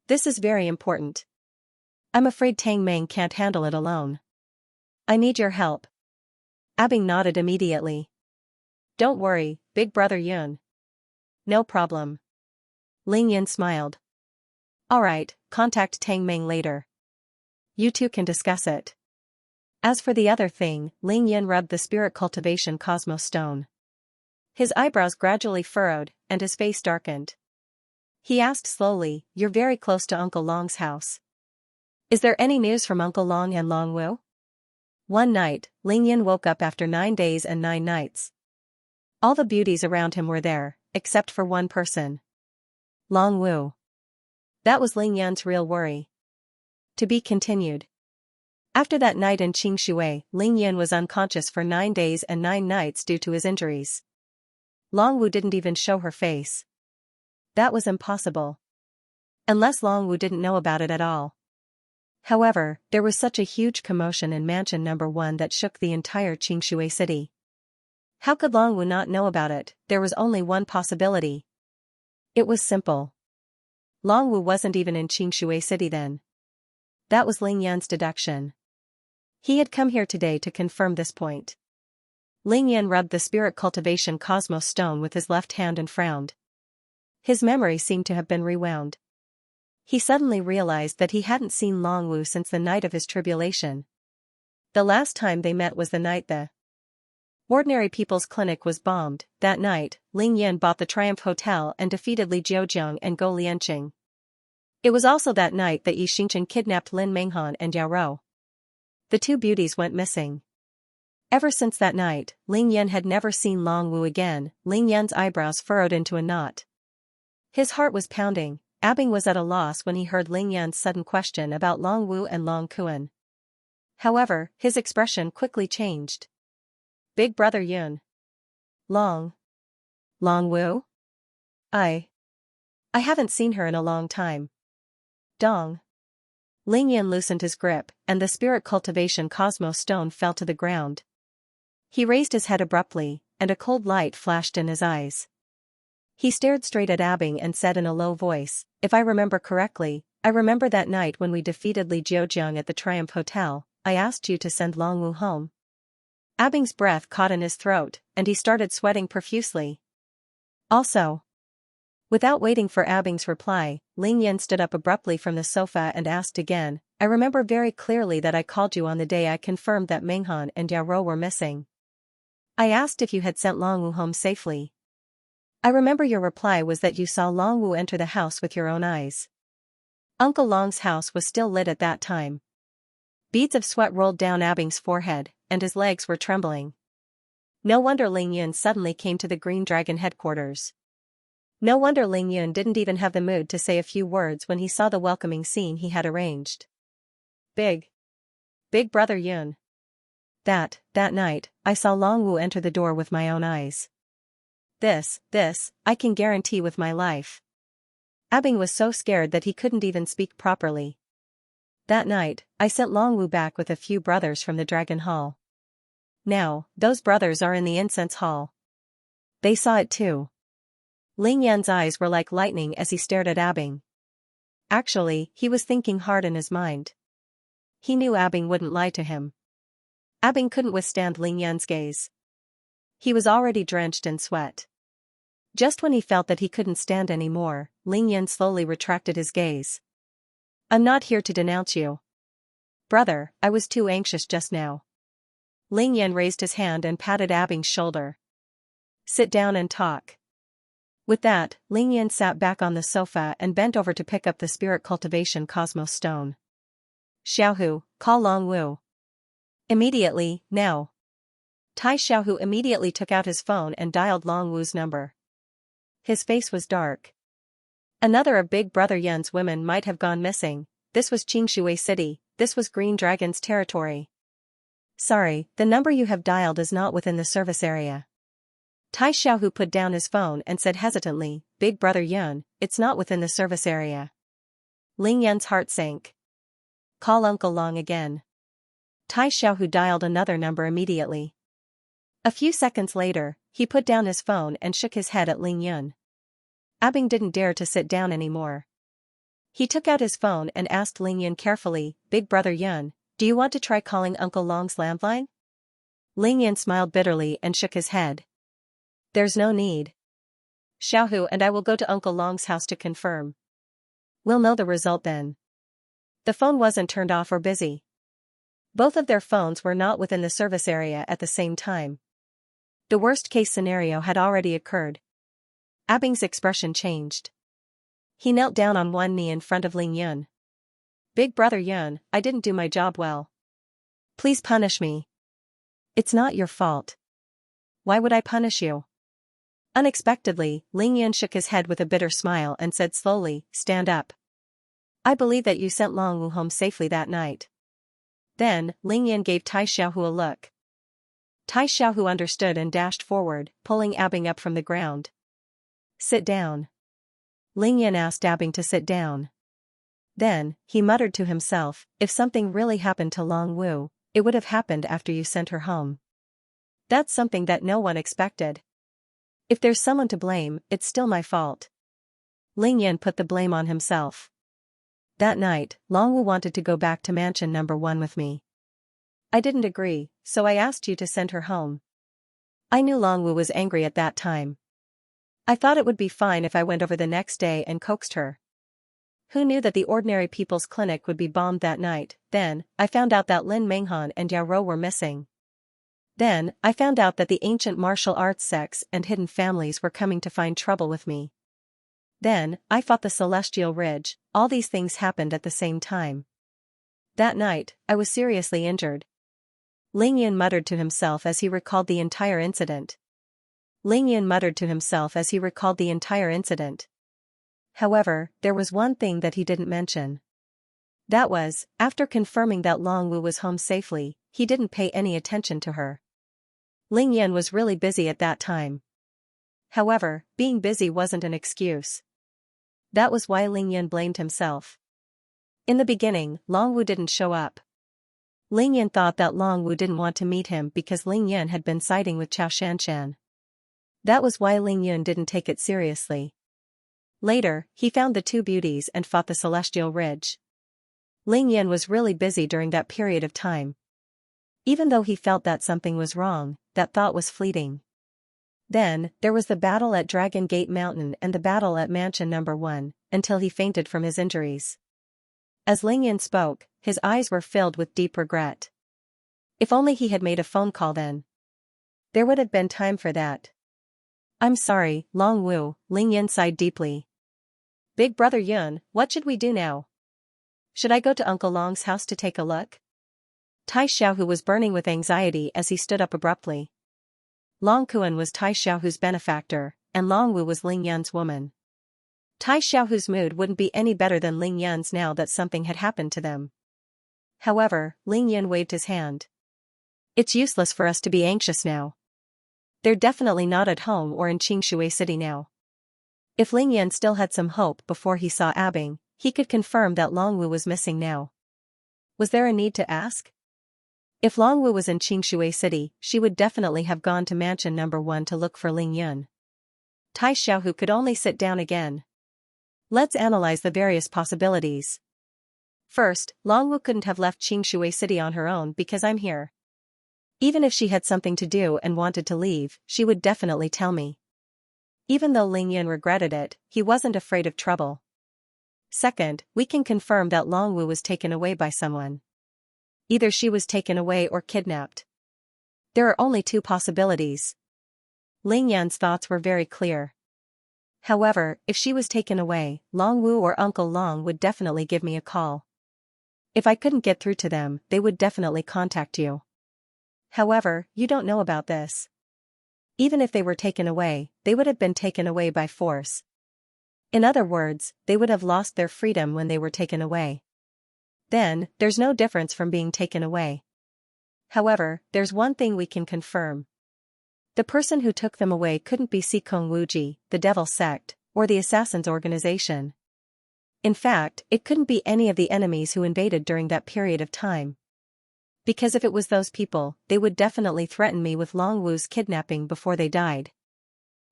This is very important. I'm afraid Tang Meng can't handle it alone. I need your help. Abing nodded immediately. Don't worry, big brother Yun. No problem. Ling Yan smiled. Alright, contact Tang Meng later. You two can discuss it. As for the other thing, Ling Yan rubbed the spirit cultivation cosmos stone. His eyebrows gradually furrowed, and his face darkened. He asked slowly, You're very close to Uncle Long's house. Is there any news from Uncle Long and Long Wu? One night, Ling Yan woke up after 9 days and 9 nights. All the beauties around him were there, except for one person. Long Wu. That was Ling Yan's real worry. To be continued. After that night in Xianxia, Ling Yan was unconscious for 9 days and 9 nights due to his injuries. Long Wu didn't even show her face. That was impossible. Unless Long Wu didn't know about it at all. However, there was such a huge commotion in Mansion Number 1 that shook the entire Xianxia city. How could Long Wu not know about it? There was only one possibility. It was simple. Long Wu wasn't even in Xianxia city then. That was Ling Yan's deduction. He had come here today to confirm this point. Ling Yan rubbed the spirit cultivation cosmos stone with his left hand and frowned. His memory seemed to have been rewound. He suddenly realized that he hadn't seen Long Wu since the night of his tribulation. The last time they met was the night the Ordinary People's Clinic was bombed. That night, Ling Yan bought the Triumph Hotel and defeated Li Jiujiang and Go Lianqing. It was also that night that Yi Xingchen kidnapped Lin Menghan and Yao Rou. The two beauties went missing. Ever since that night, Ling Yan had never seen Long Wu again. Ling Yan's eyebrows furrowed into a knot. His heart was pounding. Abing was at a loss when he heard Ling Yan's sudden question about Long Wu and Long Kuan. However, his expression quickly changed. Big brother Yun. Long Wu? I haven't seen her in a long time. Dong. Ling Yan loosened his grip, and the spirit cultivation cosmos stone fell to the ground. He raised his head abruptly, and a cold light flashed in his eyes. He stared straight at Abing and said in a low voice, If I remember correctly, I remember that night when we defeated Li Jiujiang at the Triumph Hotel, I asked you to send Long Wu home. Abing's breath caught in his throat, and he started sweating profusely. Also. Without waiting for Abing's reply, Ling Yan stood up abruptly from the sofa and asked again, I remember very clearly that I called you on the day I confirmed that Menghan and Yao Rou were missing. I asked if you had sent Long Wu home safely. I remember your reply was that you saw Long Wu enter the house with your own eyes. Uncle Long's house was still lit at that time. Beads of sweat rolled down Abing's forehead, and his legs were trembling. No wonder Ling Yun suddenly came to the Green Dragon headquarters. No wonder Ling Yun didn't even have the mood to say a few words when he saw the welcoming scene he had arranged. Big brother Yun. That night, I saw Long Wu enter the door with my own eyes. This, I can guarantee with my life. Abing was so scared that he couldn't even speak properly. That night, I sent Long Wu back with a few brothers from the Dragon Hall. Now, those brothers are in the incense hall. They saw it too. Ling Yan's eyes were like lightning as he stared at Abing. Actually, he was thinking hard in his mind. He knew Abing wouldn't lie to him. Abing couldn't withstand Ling Yan's gaze. He was already drenched in sweat. Just when he felt that he couldn't stand any more, Ling Yan slowly retracted his gaze. I'm not here to denounce you. Brother, I was too anxious just now. Ling Yan raised his hand and patted Abing's shoulder. Sit down and talk. With that, Ling Yan sat back on the sofa and bent over to pick up the spirit cultivation cosmos stone. Xiaohu, call Long Wu. Immediately, now. Tai Xiaohu immediately took out his phone and dialed Long Wu's number. His face was dark. Another of Big Brother Yun's women might have gone missing. This was Xianxia City, this was Green Dragon's territory. Sorry, the number you have dialed is not within the service area. Tai Xiaohu put down his phone and said hesitantly, Big Brother Yun, it's not within the service area. Ling Yan's heart sank. Call Uncle Long again. Tai Xiaohu dialed another number immediately. A few seconds later, he put down his phone and shook his head at Ling Yun. Abing didn't dare to sit down anymore. He took out his phone and asked Ling Yun carefully, Big Brother Yun, do you want to try calling Uncle Long's landline? Ling Yun smiled bitterly and shook his head. There's no need. Xiaohu and I will go to Uncle Long's house to confirm. We'll know the result then. The phone wasn't turned off or busy. Both of their phones were not within the service area at the same time. The worst-case scenario had already occurred. Abing's expression changed. He knelt down on one knee in front of Ling Yun. Big brother Yun, I didn't do my job well. Please punish me. It's not your fault. Why would I punish you? Unexpectedly, Ling Yun shook his head with a bitter smile and said slowly, stand up. I believe that you sent Long Wu home safely that night. Then, Ling Yun gave Tai Xiaohu a look. Tai Xiaohu understood and dashed forward, pulling Abing up from the ground. Sit down. Ling Yun asked Abing to sit down. Then, he muttered to himself, if something really happened to Long Wu, it would have happened after you sent her home. That's something that no one expected. If there's someone to blame, it's still my fault. Ling Yun put the blame on himself. That night, Long Wu wanted to go back to mansion number 1 with me. I didn't agree, so I asked you to send her home. I knew Long Wu was angry at that time. I thought it would be fine if I went over the next day and coaxed her. Who knew that the ordinary people's clinic would be bombed that night? Then, I found out that Lin Menghan and Yao Rou were missing. Then, I found out that the ancient martial arts sects and hidden families were coming to find trouble with me. Then, I fought the Celestial Ridge. All these things happened at the same time. That night, I was seriously injured. Ling Yun muttered to himself as he recalled the entire incident. However, there was one thing that he didn't mention. That was, after confirming that Long Wu was home safely, he didn't pay any attention to her. Ling Yun was really busy at that time. However, being busy wasn't an excuse. That was why Ling Yun blamed himself. In the beginning, Long Wu didn't show up. Ling Yun thought that Long Wu didn't want to meet him because Ling Yun had been siding with Chao Shanshan. That was why Ling Yun didn't take it seriously. Later, he found the two beauties and fought the Celestial Ridge. Ling Yun was really busy during that period of time. Even though he felt that something was wrong, that thought was fleeting. Then, there was the battle at Dragon Gate Mountain and the battle at Mansion Number 1, until he fainted from his injuries. As Ling Yun spoke, his eyes were filled with deep regret. If only he had made a phone call then. There would have been time for that. I'm sorry, Long Wu, Ling Yun sighed deeply. Big brother Yun, what should we do now? Should I go to Uncle Long's house to take a look? Tai Xiaohu was burning with anxiety as he stood up abruptly. Long Kuan was Tai Xiaohu's benefactor, and Long Wu was Ling Yun's woman. Tai Xiaohu's mood wouldn't be any better than Ling Yun's now that something had happened to them. However, Ling Yun waved his hand. It's useless for us to be anxious now. They're definitely not at home or in Xingshui City now. If Ling Yun still had some hope before he saw Abing, he could confirm that Long Wu was missing now. Was there a need to ask? If Long Wu was in Xingshui City, she would definitely have gone to Mansion Number 1 to look for Ling Yun. Tai Xiaohu could only sit down again. Let's analyze the various possibilities. First, Long Wu couldn't have left Xingshui City on her own because I'm here. Even if she had something to do and wanted to leave, she would definitely tell me. Even though Ling Yun regretted it, he wasn't afraid of trouble. Second, we can confirm that Long Wu was taken away by someone. Either she was taken away or kidnapped. There are only two possibilities. Ling Yun's thoughts were very clear. However, if she was taken away, Long Wu or Uncle Long would definitely give me a call. If I couldn't get through to them, they would definitely contact you. However, you don't know about this. Even if they were taken away, they would have been taken away by force. In other words, they would have lost their freedom when they were taken away. Then, there's no difference from being taken away. However, there's one thing we can confirm. The person who took them away couldn't be Sikong Wuji, the Devil Sect, or the Assassins Organization. In fact, it couldn't be any of the enemies who invaded during that period of time. Because if it was those people, they would definitely threaten me with Long Wu's kidnapping before they died.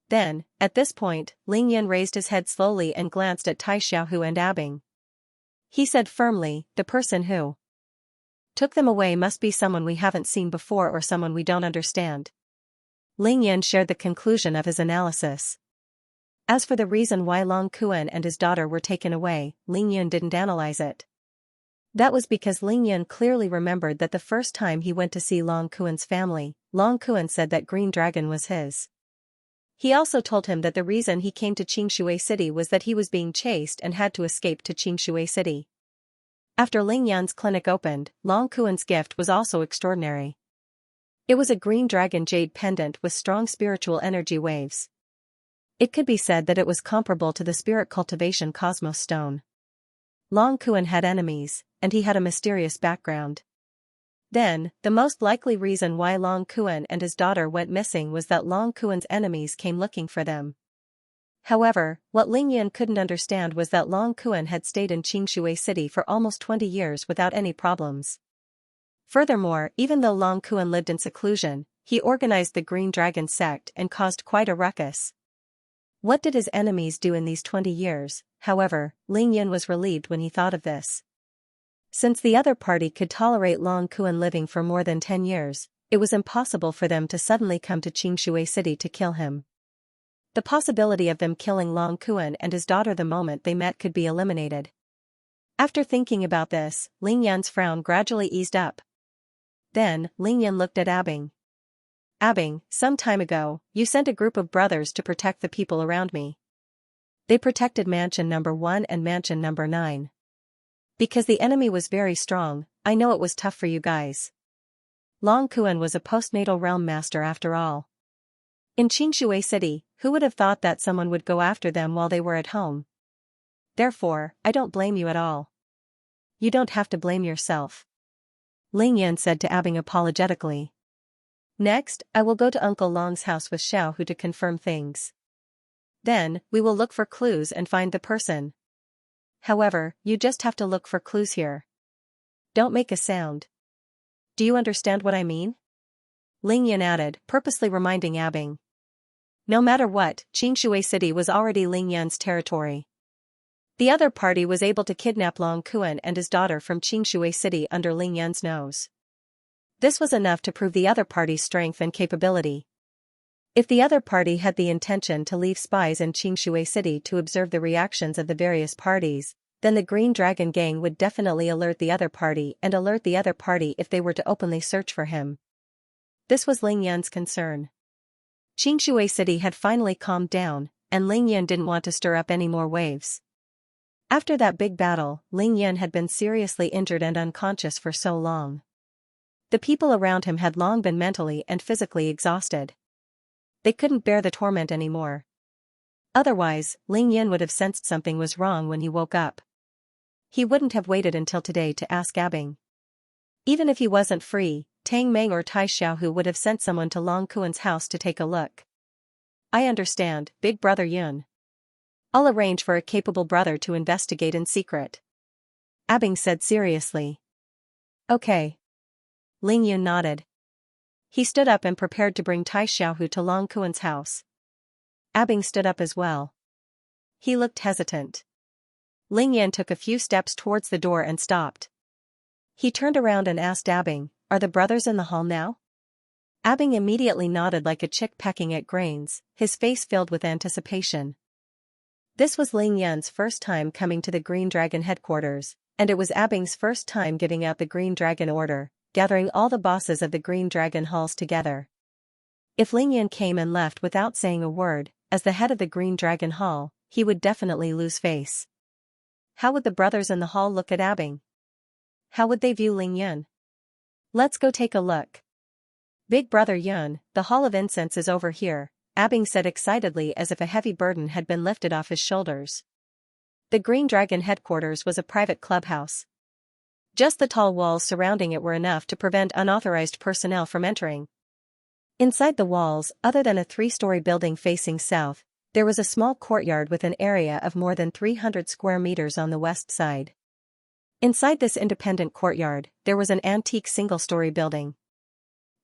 Then, at this point, Ling Yun raised his head slowly and glanced at Tai Xiaohu and Abing. He said firmly, the person who took them away must be someone we haven't seen before or someone we don't understand. Ling Yan shared the conclusion of his analysis. As for the reason why Long Kuan and his daughter were taken away, Ling Yan didn't analyze it. That was because Ling Yan clearly remembered that the first time he went to see Long Kuan's family, Long Kuan said that Green Dragon was his. He also told him that the reason he came to Xianxia City was that he was being chased and had to escape to Xianxia City. After Ling Yan's clinic opened, Long Kuan's gift was also extraordinary. It was a green dragon jade pendant with strong spiritual energy waves. It could be said that it was comparable to the spirit cultivation cosmos stone. Long Kuan had enemies, and he had a mysterious background. Then, the most likely reason why Long Kuan and his daughter went missing was that Long Kuan's enemies came looking for them. However, what Ling Yan couldn't understand was that Long Kuan had stayed in Xianxia City for almost 20 years without any problems. Furthermore, even though Long Kuan lived in seclusion, he organized the Green Dragon sect and caused quite a ruckus. What did his enemies do in these 20 years? However, Ling Yan was relieved when he thought of this. Since the other party could tolerate Long Kuan living for more than 10 years, it was impossible for them to suddenly come to Xianxia City to kill him. The possibility of them killing Long Kuan and his daughter the moment they met could be eliminated. After thinking about this, Ling Yan's frown gradually eased up. Then, Ling Yan looked at Abing. Abing, some time ago, you sent a group of brothers to protect the people around me. They protected Mansion Number 1 and Mansion Number 9. Because the enemy was very strong, I know it was tough for you guys. Long Kuan was a postnatal realm master after all. In Xianxia City, who would have thought that someone would go after them while they were at home? Therefore, I don't blame you at all. You don't have to blame yourself. Ling Yan said to Abing apologetically. Next, I will go to Uncle Long's house with Xiaohu to confirm things. Then, we will look for clues and find the person. However, you just have to look for clues here. Don't make a sound. Do you understand what I mean? Ling Yan added, purposely reminding Abing. No matter what, Xianxia City was already Ling Yan's territory. The other party was able to kidnap Long Kuan and his daughter from Xianxia City under Ling Yan's nose. This was enough to prove the other party's strength and capability. If the other party had the intention to leave spies in Xianxia City to observe the reactions of the various parties, then the Green Dragon gang would definitely alert the other party if they were to openly search for him. This was Ling Yan's concern. Xianxia City had finally calmed down, and Ling Yan didn't want to stir up any more waves. After that big battle, Ling Yan had been seriously injured and unconscious for so long. The people around him had long been mentally and physically exhausted. They couldn't bear the torment anymore. Otherwise, Ling Yan would have sensed something was wrong when he woke up. He wouldn't have waited until today to ask Abing. Even if he wasn't free, Tang Meng or Tai Xiaohu would have sent someone to Long Kuan's house to take a look. I understand, Big Brother Yun. I'll arrange for a capable brother to investigate in secret. Abing said seriously. Okay. Ling Yun nodded. He stood up and prepared to bring Tai Xiaohu to Long Kuan's house. Abing stood up as well. He looked hesitant. Ling Yan took a few steps towards the door and stopped. He turned around and asked Abing, "Are the brothers in the hall now?" Abing immediately nodded like a chick pecking at grains, his face filled with anticipation. This was Ling Yan's first time coming to the Green Dragon headquarters, and it was Abing's first time giving out the Green Dragon order, gathering all the bosses of the Green Dragon halls together. If Ling Yan came and left without saying a word, as the head of the Green Dragon Hall, he would definitely lose face. How would the brothers in the hall look at Abing? How would they view Ling Yan? Let's go take a look. Big Brother Yun, the Hall of Incense is over here, Abing said excitedly as if a heavy burden had been lifted off his shoulders. The Green Dragon headquarters was a private clubhouse. Just the tall walls surrounding it were enough to prevent unauthorized personnel from entering. Inside the walls, other than a 3-story building facing south, there was a small courtyard with an area of more than 300 square meters on the west side. Inside this independent courtyard, there was an antique single-story building.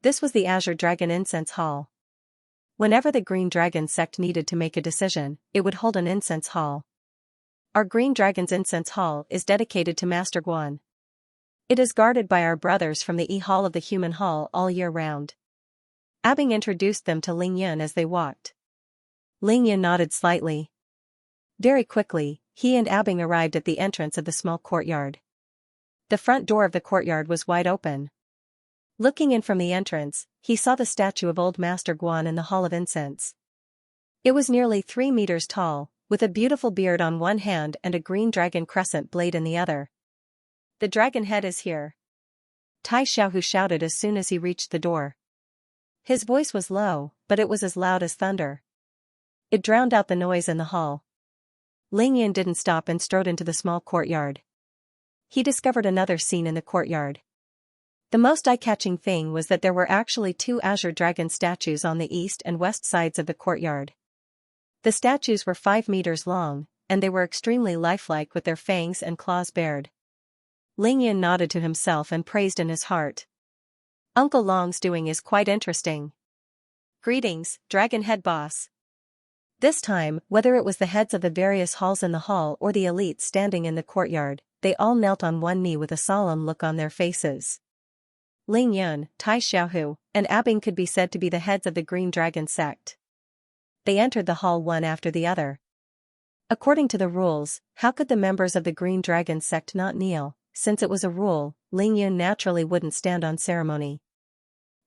This was the Azure Dragon Incense Hall. Whenever the Green Dragon sect needed to make a decision, it would hold an incense hall. Our Green Dragon's Incense Hall is dedicated to Master Guan. It is guarded by our brothers from the E Hall of the Human Hall all year round. Abing introduced them to Ling Yun as they walked. Ling Yun nodded slightly. Very quickly, he and Abing arrived at the entrance of the small courtyard. The front door of the courtyard was wide open. Looking in from the entrance, he saw the statue of Old Master Guan in the Hall of Incense. It was nearly 3 meters tall, with a beautiful beard on one hand and a green dragon crescent blade in the other. The dragon head is here. Tai Xiaohu shouted as soon as he reached the door. His voice was low, but it was as loud as thunder. It drowned out the noise in the hall. Ling Yun didn't stop and strode into the small courtyard. He discovered another scene in the courtyard. The most eye-catching thing was that there were actually 2 azure dragon statues on the east and west sides of the courtyard. The statues were 5 meters long, and they were extremely lifelike with their fangs and claws bared. Ling Yun nodded to himself and praised in his heart. Uncle Long's doing is quite interesting. Greetings, Dragon Head Boss. This time, whether it was the heads of the various halls in the hall or the elites standing in the courtyard, they all knelt on one knee with a solemn look on their faces. Ling Yun, Tai Xiaohu, and Abing could be said to be the heads of the Green Dragon sect. They entered the hall one after the other. According to the rules, how could the members of the Green Dragon sect not kneel? Since it was a rule, Ling Yun naturally wouldn't stand on ceremony.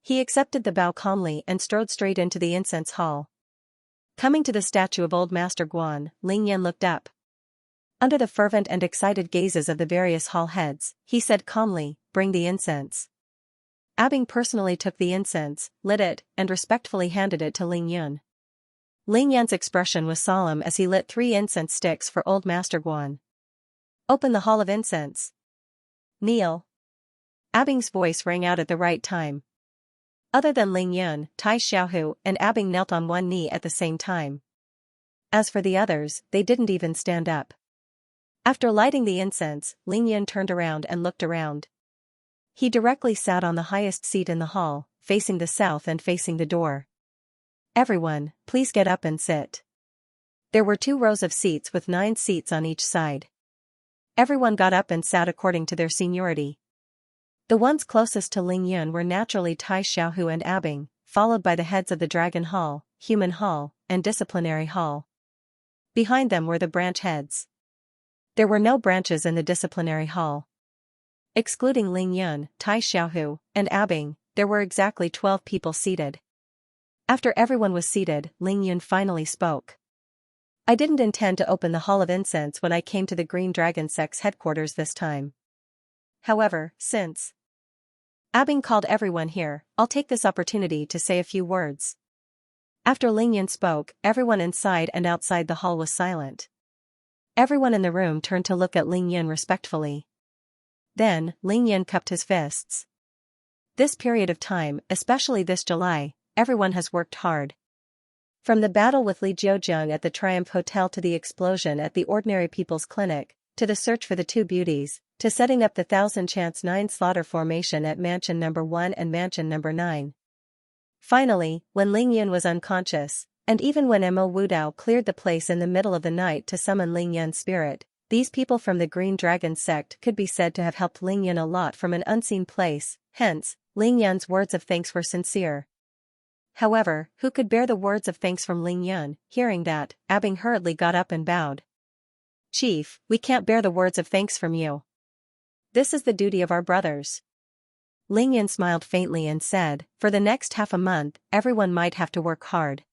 He accepted the bow calmly and strode straight into the incense hall. Coming to the statue of Old Master Guan, Ling Yun looked up. Under the fervent and excited gazes of the various hall heads, he said calmly, "Bring the incense." Abing personally took the incense, lit it, and respectfully handed it to Ling Yun. Ling Yun's expression was solemn as he lit 3 incense sticks for Old Master Guan. "Open the Hall of Incense. Kneel." Abing's voice rang out at the right time. Other than Ling Yun, Tai Xiaohu and Abing knelt on one knee at the same time. As for the others, they didn't even stand up. After lighting the incense, Ling Yun turned around and looked around. He directly sat on the highest seat in the hall, facing the south and facing the door. "Everyone, please get up and sit." There were 2 rows of seats with 9 seats on each side. Everyone got up and sat according to their seniority. The ones closest to Ling Yun were naturally Tai Xiaohu and Abing, followed by the heads of the Dragon Hall, Human Hall, and Disciplinary Hall. Behind them were the branch heads. There were no branches in the Disciplinary Hall. Excluding Ling Yun, Tai Xiaohu, and Abing, there were exactly 12 people seated. After everyone was seated, Ling Yun finally spoke. "I didn't intend to open the Hall of Incense when I came to the Green Dragon sect's headquarters this time. However, since Abing called everyone here, I'll take this opportunity to say a few words." After Ling Yun spoke, everyone inside and outside the hall was silent. Everyone in the room turned to look at Ling Yun respectfully. Then, Ling Yun cupped his fists. "This period of time, especially this July, everyone has worked hard. From the battle with Li Jiuzheng at the Triumph Hotel to the explosion at the Ordinary People's Clinic, to the search for the 2 beauties, to setting up the 1000 Chance 9 slaughter formation at Mansion No. 1 and Mansion No. 9. Finally, when Ling Yun was unconscious, and even when Mo Wudao cleared the place in the middle of the night to summon Ling Yun's spirit, these people from the Green Dragon sect could be said to have helped Ling Yun a lot from an unseen place, hence, Ling Yun's words of thanks were sincere. However, who could bear the words of thanks from Ling Yun? Hearing that, Abing hurriedly got up and bowed. "Chief, we can't bear the words of thanks from you. This is the duty of our brothers." Ling Yun smiled faintly and said, "For the next half a month, everyone might have to work hard.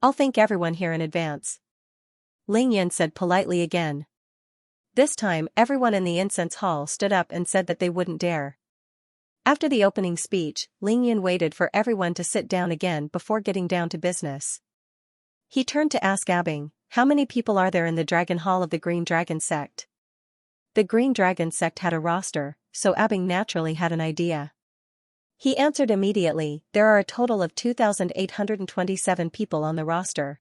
I'll thank everyone here in advance." Ling Yun said politely again. This time, everyone in the incense hall stood up and said that they wouldn't dare. After the opening speech, Ling Yun waited for everyone to sit down again before getting down to business. He turned to ask Abing, "How many people are there in the Dragon Hall of the Green Dragon sect?" The Green Dragon sect had a roster, so Abing naturally had an idea. He answered immediately, "There are a total of 2,827 people on the roster.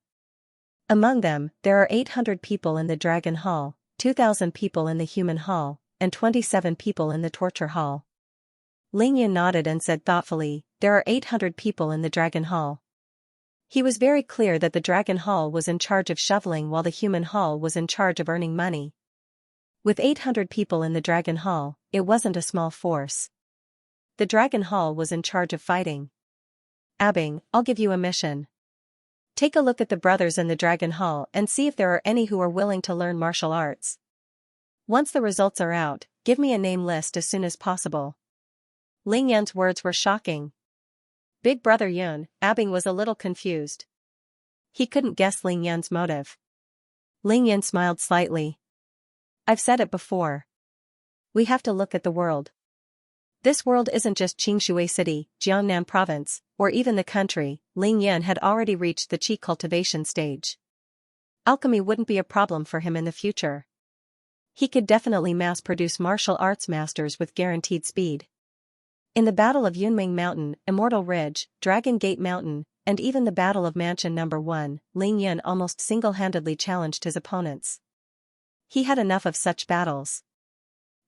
Among them, there are 800 people in the Dragon Hall, 2,000 people in the Human Hall, and 27 people in the Torture Hall." Ling Yun nodded and said thoughtfully, "There are 800 people in the Dragon Hall." He was very clear that the Dragon Hall was in charge of shoveling while the Human Hall was in charge of earning money. With 800 people in the Dragon Hall, it wasn't a small force. The Dragon Hall was in charge of fighting. Abing, I'll give you a mission. Take a look at the brothers in the Dragon Hall and see if there are any who are willing to learn martial arts. Once the results are out, give me a name list as soon as possible. Ling Yan's words were shocking. Big brother Yun, Abing was a little confused. He couldn't guess Ling Yan's motive. Ling Yan smiled slightly. I've said it before. We have to look at the world. This world isn't just Xianxia City, Jiangnan Province, or even the country. Ling Yan had already reached the qi cultivation stage. Alchemy wouldn't be a problem for him in the future. He could definitely mass-produce martial arts masters with guaranteed speed. In the Battle of Yunming Mountain, Immortal Ridge, Dragon Gate Mountain, and even the Battle of Mansion No. 1, Ling Yan almost single-handedly challenged his opponents. He had enough of such battles.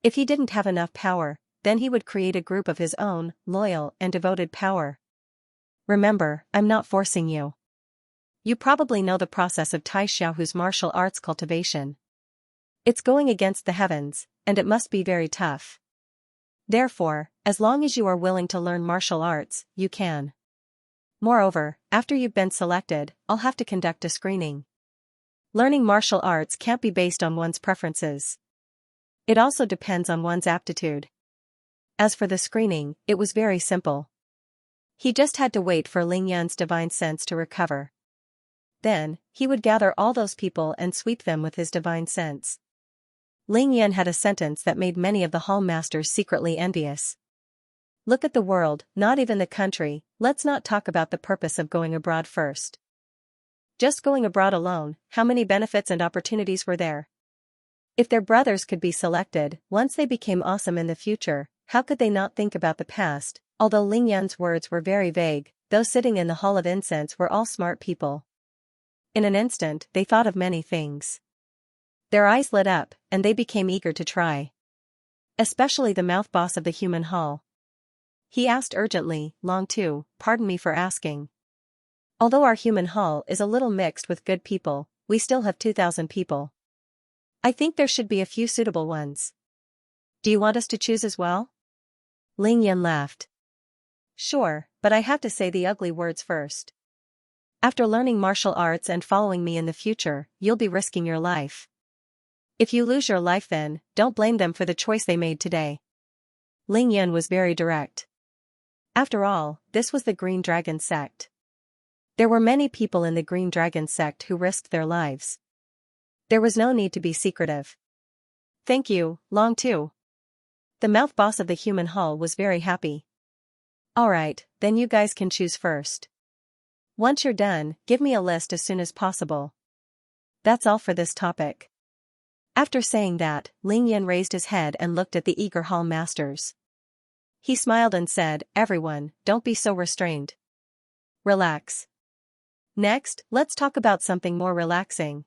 If he didn't have enough power, then he would create a group of his own, loyal and devoted power. Remember, I'm not forcing you. You probably know the process of Tai Xiaohu's martial arts cultivation. It's going against the heavens, and it must be very tough. Therefore, as long as you are willing to learn martial arts, you can. Moreover, after you've been selected, I'll have to conduct a screening. Learning martial arts can't be based on one's preferences. It also depends on one's aptitude. As for the screening, it was very simple. He just had to wait for Ling Yan's divine sense to recover. Then, he would gather all those people and sweep them with his divine sense. Ling Yan had a sentence that made many of the hall masters secretly envious. Look at the world, not even the country. Let's not talk about the purpose of going abroad first. Just going abroad alone, how many benefits and opportunities were there? If their brothers could be selected, once they became awesome in the future, how could they not think about the past? Although Ling Yan's words were very vague, those sitting in the Hall of Incense were all smart people. In an instant, they thought of many things. Their eyes lit up, and they became eager to try. Especially the mouth boss of the human hall. He asked urgently, Long Tu, pardon me for asking. Although our human hall is a little mixed with good people, we still have 2,000 people. I think there should be a few suitable ones. Do you want us to choose as well? Ling Yan laughed. Sure, but I have to say the ugly words first. After learning martial arts and following me in the future, you'll be risking your life. If you lose your life then, don't blame them for the choice they made today. Ling Yan was very direct. After all, this was the Green Dragon sect. There were many people in the Green Dragon sect who risked their lives. There was no need to be secretive. Thank you, Long Tu. The mouth boss of the human hall was very happy. Alright, then you guys can choose first. Once you're done, give me a list as soon as possible. That's all for this topic. After saying that, Ling Yan raised his head and looked at the eager hall masters. He smiled and said, Everyone, don't be so restrained. Relax. Next, let's talk about something more relaxing.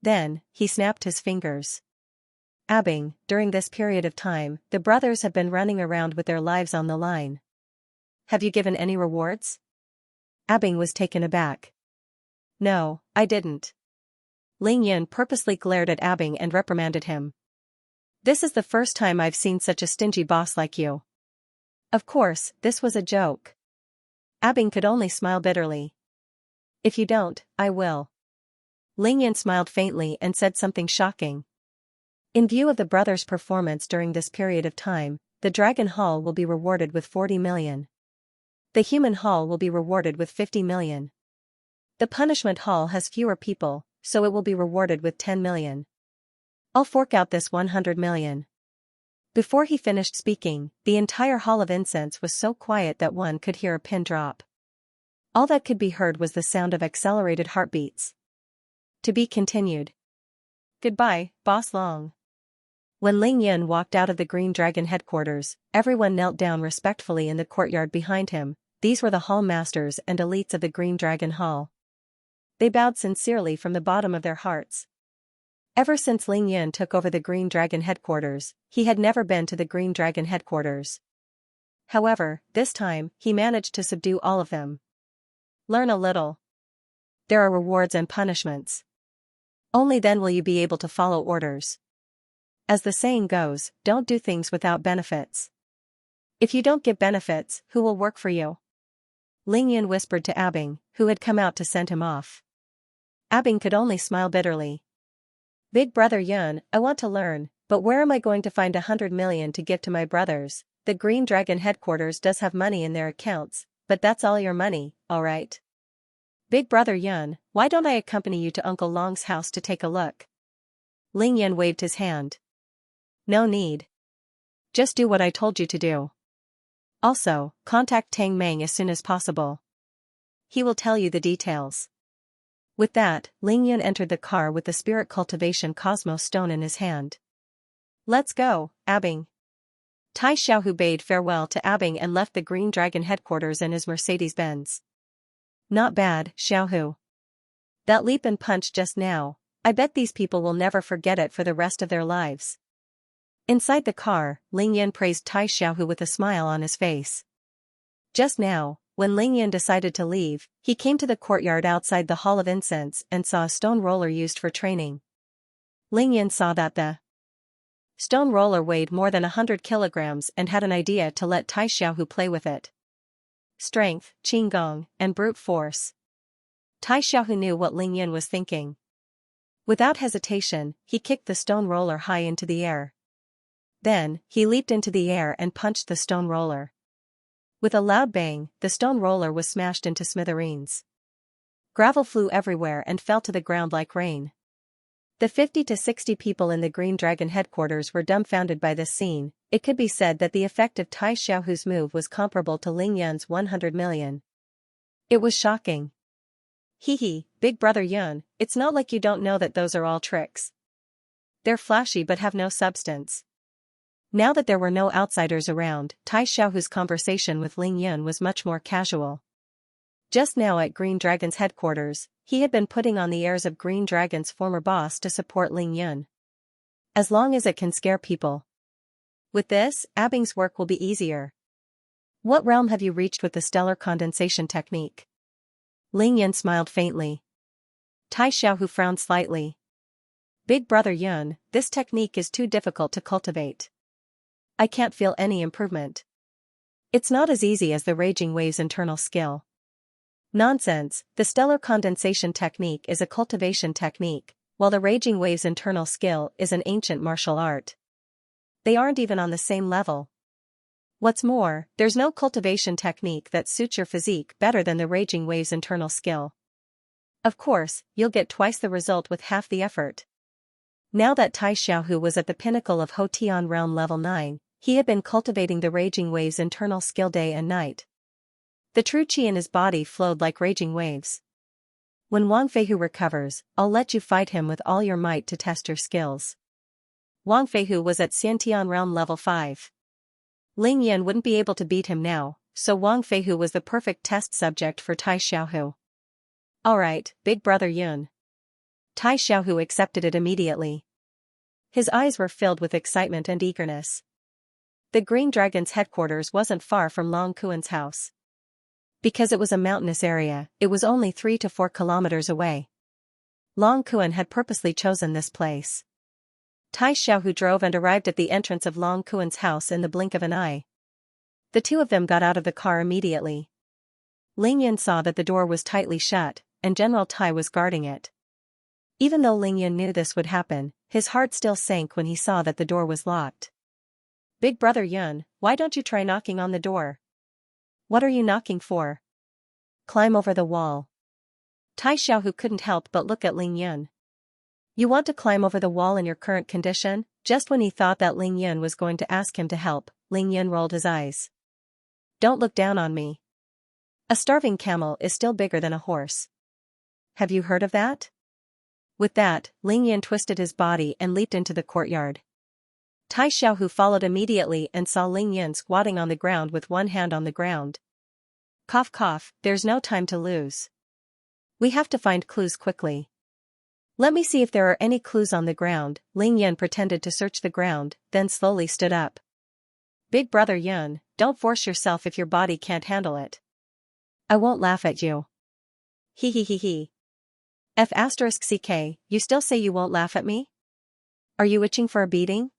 Then, he snapped his fingers. Abing, during this period of time, the brothers have been running around with their lives on the line. Have you given any rewards? Abing was taken aback. No, I didn't. Ling Yan purposely glared at Abing and reprimanded him. This is the first time I've seen such a stingy boss like you. Of course, this was a joke. Abing could only smile bitterly. If you don't, I will. Ling Yan smiled faintly and said something shocking. In view of the brothers' performance during this period of time, the Dragon Hall will be rewarded with 40 million. The Human Hall will be rewarded with 50 million. The Punishment Hall has fewer people, so it will be rewarded with 10 million. I'll fork out this 100 million. Before he finished speaking, the entire Hall of Incense was so quiet that one could hear a pin drop. All that could be heard was the sound of accelerated heartbeats. To be continued. Goodbye, Boss Long. When Ling Yan walked out of the Green Dragon headquarters, everyone knelt down respectfully in the courtyard behind him. These were the hall masters and elites of the Green Dragon Hall. They bowed sincerely from the bottom of their hearts. Ever since Ling Yan took over the Green Dragon headquarters, he had never been to the Green Dragon headquarters. However, this time, he managed to subdue all of them. Learn a little. There are rewards and punishments. Only then will you be able to follow orders. As the saying goes, don't do things without benefits. If you don't get benefits, who will work for you? Ling Yan whispered to Abing, who had come out to send him off. Abing could only smile bitterly. Big brother Yun, I want to learn, but where am I going to find 100 million to give to my brothers? The Green Dragon headquarters does have money in their accounts, but that's all your money, alright? Big brother Yun, why don't I accompany you to Uncle Long's house to take a look? Ling Yan waved his hand. No need. Just do what I told you to do. Also, contact Tang Meng as soon as possible. He will tell you the details. With that, Ling Yan entered the car with the Spirit Cultivation Cosmos Stone in his hand. Let's go, Abing. Tai Xiaohu bade farewell to Abing and left the Green Dragon headquarters in his Mercedes-Benz. Not bad, Xiaohu. That leap and punch just now, I bet these people will never forget it for the rest of their lives. Inside the car, Ling Yan praised Tai Xiaohu with a smile on his face. Just now, when Ling Yan decided to leave, he came to the courtyard outside the Hall of Incense and saw a stone roller used for training. Ling Yan saw that the stone roller weighed more than 100 kilograms and had an idea to let Tai Xiaohu play with it. Strength, qigong, and brute force. Tai Xiaohu knew what Ling Yan was thinking. Without hesitation, he kicked the stone roller high into the air. Then, he leaped into the air and punched the stone roller. With a loud bang, the stone roller was smashed into smithereens. Gravel flew everywhere and fell to the ground like rain. The 50 to 60 people in the Green Dragon headquarters were dumbfounded by this scene. It could be said that the effect of Tai Xiaohu's move was comparable to Ling Yan's 100 million. It was shocking. Hee, big brother Yun, it's not like you don't know that those are all tricks. They're flashy but have no substance. Now that there were no outsiders around, Tai Xiaohu's conversation with Ling Yun was much more casual. Just now at Green Dragon's headquarters, he had been putting on the airs of Green Dragon's former boss to support Ling Yun. As long as it can scare people. With this, Abing's work will be easier. What realm have you reached with the stellar condensation technique? Ling Yun smiled faintly. Tai Xiaohu frowned slightly. Big brother Yun, this technique is too difficult to cultivate. I can't feel any improvement. It's not as easy as the Raging Wave's internal skill. Nonsense, the stellar condensation technique is a cultivation technique, while the Raging Wave's internal skill is an ancient martial art. They aren't even on the same level. What's more, there's no cultivation technique that suits your physique better than the Raging Wave's internal skill. Of course, you'll get twice the result with half the effort. Now that Tai Xiaohu was at the pinnacle of Hotian Realm level 9, he had been cultivating the Raging Wave's internal skill day and night. The true qi in his body flowed like raging waves. When Wang Feihu recovers, I'll let you fight him with all your might to test your skills. Wang Feihu was at Xiantian Realm level 5. Ling Yan wouldn't be able to beat him now, so Wang Feihu was the perfect test subject for Tai Xiaohu. Alright, big brother Yun. Tai Xiaohu accepted it immediately. His eyes were filled with excitement and eagerness. The Green Dragon's headquarters wasn't far from Long Kuan's house. Because it was a mountainous area, it was only 3 to 4 kilometers away. Long Kuan had purposely chosen this place. Tai Xiaohu drove and arrived at the entrance of Long Kuan's house in the blink of an eye. The two of them got out of the car immediately. Ling Yan saw that the door was tightly shut, and General Tai was guarding it. Even though Ling Yan knew this would happen, his heart still sank when he saw that the door was locked. Big brother Yun, why don't you try knocking on the door? What are you knocking for? Climb over the wall. Tai Xiaohu couldn't help but look at Ling Yun. You want to climb over the wall in your current condition? Just when he thought that Ling Yun was going to ask him to help, Ling Yun rolled his eyes. Don't look down on me. A starving camel is still bigger than a horse. Have you heard of that? With that, Ling Yun twisted his body and leaped into the courtyard. Tai Xiaohu followed immediately and saw Ling Yan squatting on the ground with one hand on the ground. Cough cough, there's no time to lose. We have to find clues quickly. Let me see if there are any clues on the ground. Ling Yan pretended to search the ground, then slowly stood up. Big brother Yun, don't force yourself if your body can't handle it. I won't laugh at you. He. F*CK, you still say you won't laugh at me? Are you itching for a beating?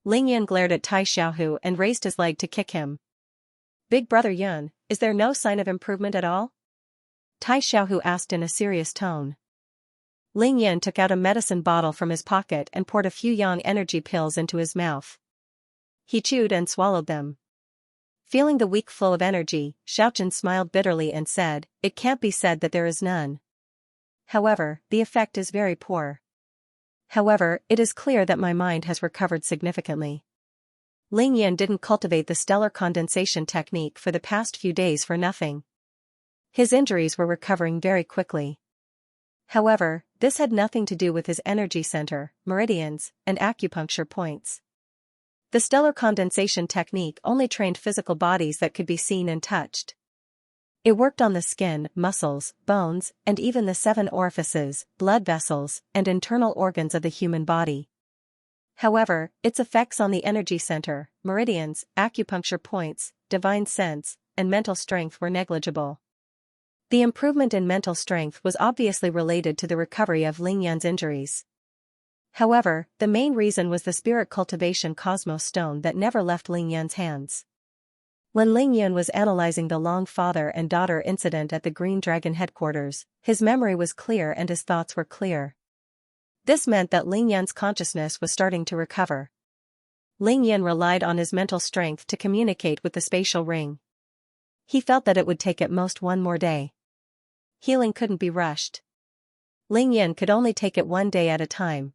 Ling Yan glared at Tai Xiaohu and raised his leg to kick him. Big brother Yun, is there no sign of improvement at all? Tai Xiaohu asked in a serious tone. Ling Yan took out a medicine bottle from his pocket and poured a few yang energy pills into his mouth. He chewed and swallowed them. Feeling the weak flow of energy, Xiaochen smiled bitterly and said, "It can't be said that there is none. However, the effect is very poor. However, it is clear that my mind has recovered significantly." Ling Yan didn't cultivate the stellar condensation technique for the past few days for nothing. His injuries were recovering very quickly. However, this had nothing to do with his energy center, meridians, and acupuncture points. The stellar condensation technique only trained physical bodies that could be seen and touched. It worked on the skin, muscles, bones, and even the 7 orifices, blood vessels, and internal organs of the human body. However, its effects on the energy center, meridians, acupuncture points, divine sense, and mental strength were negligible. The improvement in mental strength was obviously related to the recovery of Ling Yan's injuries. However, the main reason was the spirit cultivation cosmos stone that never left Ling Yan's hands. When Ling Yan was analyzing the long father and daughter incident at the Green Dragon headquarters, his memory was clear and his thoughts were clear. This meant that Ling Yan's consciousness was starting to recover. Ling Yan relied on his mental strength to communicate with the spatial ring. He felt that it would take at most one more day. Healing couldn't be rushed. Ling Yan could only take it one day at a time.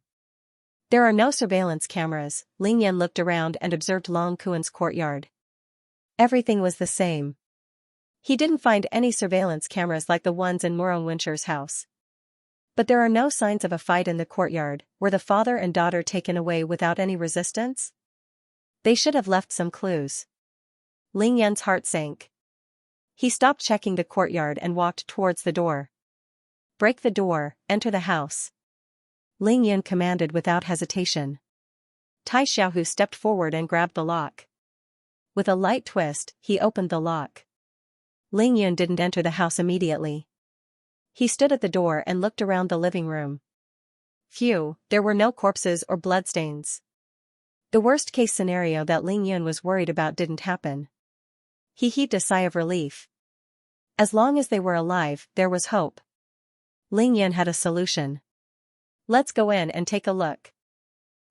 There are no surveillance cameras. Ling Yan looked around and observed Long Kuan's courtyard. Everything was the same. He didn't find any surveillance cameras like the ones in Murong Wincher's house. But there are no signs of a fight in the courtyard. Were the father and daughter taken away without any resistance? They should have left some clues. Ling Yan's heart sank. He stopped checking the courtyard and walked towards the door. "Break the door, enter the house," Ling Yan commanded without hesitation. Tai Xiaohu stepped forward and grabbed the lock. With a light twist, he opened the lock. Ling Yan didn't enter the house immediately. He stood at the door and looked around the living room. Phew, there were no corpses or bloodstains. The worst-case scenario that Ling Yan was worried about didn't happen. He heaved a sigh of relief. As long as they were alive, there was hope. Ling Yan had a solution. "Let's go in and take a look."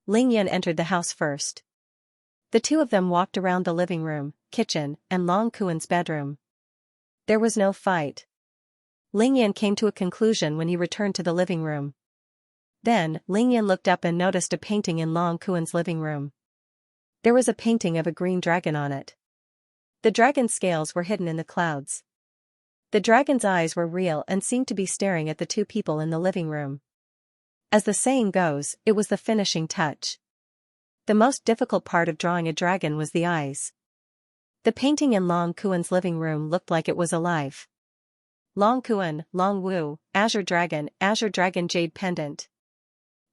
Ling Yan entered the house first. The two of them walked around the living room, kitchen, and Long Kuan's bedroom. There was no fight. Ling Yan came to a conclusion when he returned to the living room. Then, Ling Yan looked up and noticed a painting in Long Kuan's living room. There was a painting of a green dragon on it. The dragon's scales were hidden in the clouds. The dragon's eyes were real and seemed to be staring at the two people in the living room. As the saying goes, it was the finishing touch. The most difficult part of drawing a dragon was the eyes. The painting in Long Kuan's living room looked like it was alive. Long Kuan, Long Wu, Azure Dragon Jade Pendant.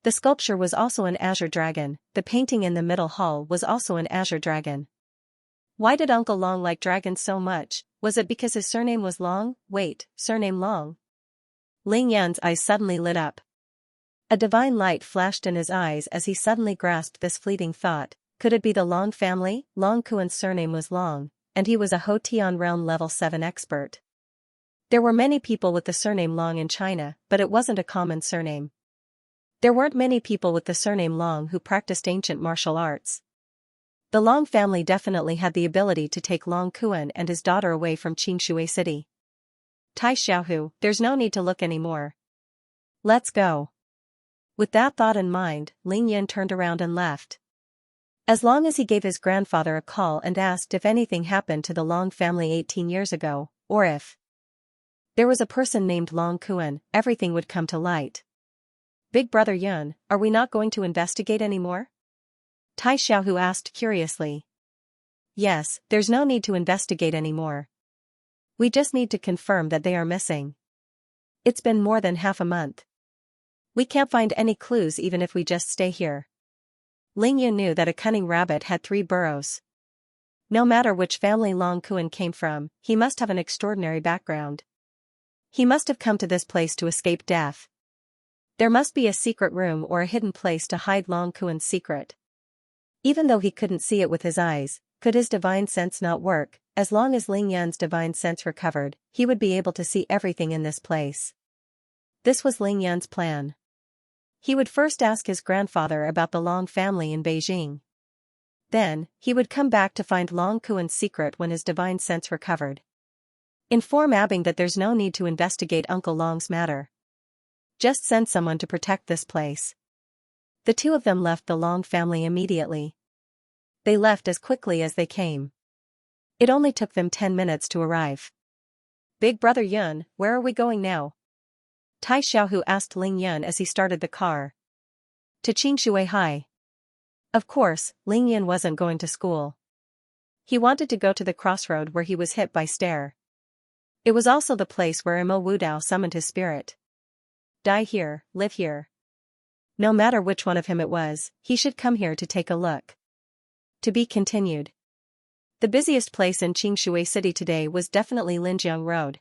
The sculpture was also an azure dragon. The painting in the middle hall was also an azure dragon. Why did Uncle Long like dragons so much? Was it because his surname was Long? Wait, surname Long? Ling Yan's eyes suddenly lit up. A divine light flashed in his eyes as he suddenly grasped this fleeting thought. Could it be the Long family? Long Kuan's surname was Long, and he was a Hotian realm level 7 expert. There were many people with the surname Long in China, but it wasn't a common surname. There weren't many people with the surname Long who practiced ancient martial arts. The Long family definitely had the ability to take Long Kuan and his daughter away from Qingshui City. Tai Xiaohu, there's no need to look anymore. Let's go. With that thought in mind, Ling Yan turned around and left. As long as he gave his grandfather a call and asked if anything happened to the Long family 18 years ago, or if there was a person named Long Kuan, everything would come to light. Big Brother Yun, are we not going to investigate anymore? Tai Xiaohu asked curiously. Yes, there's no need to investigate anymore. We just need to confirm that they are missing. It's been more than half a month. We can't find any clues even if we just stay here. Ling Yun knew that a cunning rabbit had 3 burrows. No matter which family Long Kuan came from, he must have an extraordinary background. He must have come to this place to escape death. There must be a secret room or a hidden place to hide Long Kuan's secret. Even though he couldn't see it with his eyes, Could his divine sense not work? As long as Ling Yan's divine sense recovered, he would be able to see everything in this place. This was Ling Yan's plan. He would first ask his grandfather about the Long family in Beijing. Then, he would come back to find Long Kuan's secret when his divine sense recovered. Inform Abing that there's no need to investigate Uncle Long's matter. Just send someone to protect this place. The two of them left the Long family immediately. They left as quickly as they came. It only took them 10 minutes to arrive. Big brother Yun, where are we going now? Tai Xiaohu asked Ling Yun as he started the car. To Qingshui High. Of course, Ling Yun wasn't going to school. He wanted to go to the crossroad where he was hit by Stare. It was also the place where Imo Wudao summoned his spirit. Die here, live here. No matter which one of him it was, he should come here to take a look. To be continued. The busiest place in Qingshui City today was definitely Linjiang Road.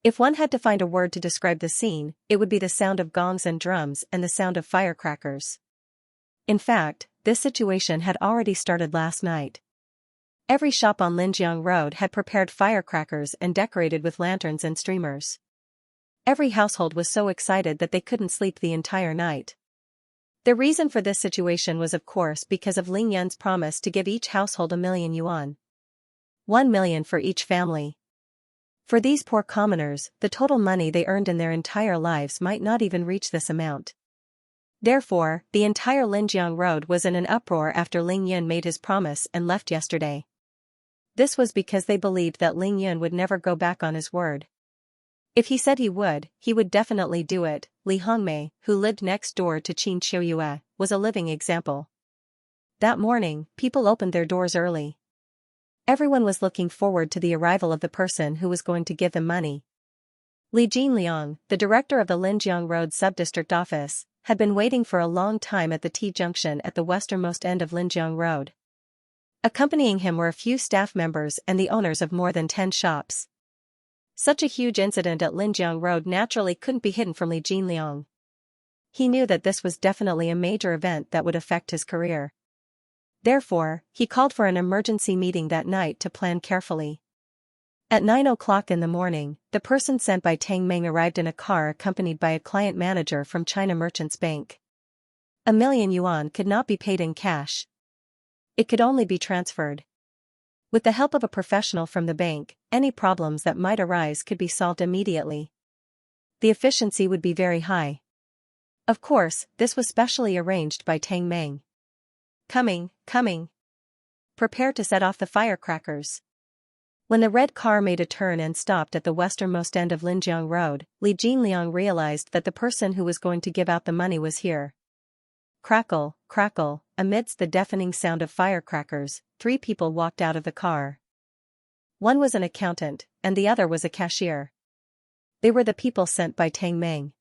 If one had to find a word to describe the scene, it would be the sound of gongs and drums and the sound of firecrackers. In fact, this situation had already started last night. Every shop on Linjiang Road had prepared firecrackers and decorated with lanterns and streamers. Every household was so excited that they couldn't sleep the entire night. The reason for this situation was of course because of Ling Yun's promise to give each household 1,000,000 yuan. 1,000,000 for each family. For these poor commoners, the total money they earned in their entire lives might not even reach this amount. Therefore, the entire Linjiang Road was in an uproar after Ling Yun made his promise and left yesterday. This was because they believed that Ling Yun would never go back on his word. If he said he would definitely do it. Li Hongmei, who lived next door to Qin Qiuyue, was a living example. That morning, people opened their doors early. Everyone was looking forward to the arrival of the person who was going to give them money. Li Jinliang, the director of the Linjiang Road Subdistrict Office, had been waiting for a long time at the T-junction at the westernmost end of Linjiang Road. Accompanying him were a few staff members and the owners of more than 10 shops. Such a huge incident at Linjiang Road naturally couldn't be hidden from Li Jinliang. He knew that this was definitely a major event that would affect his career. Therefore, he called for an emergency meeting that night to plan carefully. At 9 o'clock in the morning, the person sent by Tang Meng arrived in a car accompanied by a client manager from China Merchants Bank. 1,000,000 yuan could not be paid in cash. It could only be transferred. With the help of a professional from the bank, any problems that might arise could be solved immediately. The efficiency would be very high. Of course, this was specially arranged by Tang Meng. Coming. Prepare to set off the firecrackers. When the red car made a turn and stopped at the westernmost end of Linjiang Road, Li Jinliang realized that the person who was going to give out the money was here. Crackle, crackle, amidst the deafening sound of firecrackers, 3 people walked out of the car. One was an accountant, and the other was a cashier. They were the people sent by Tang Meng.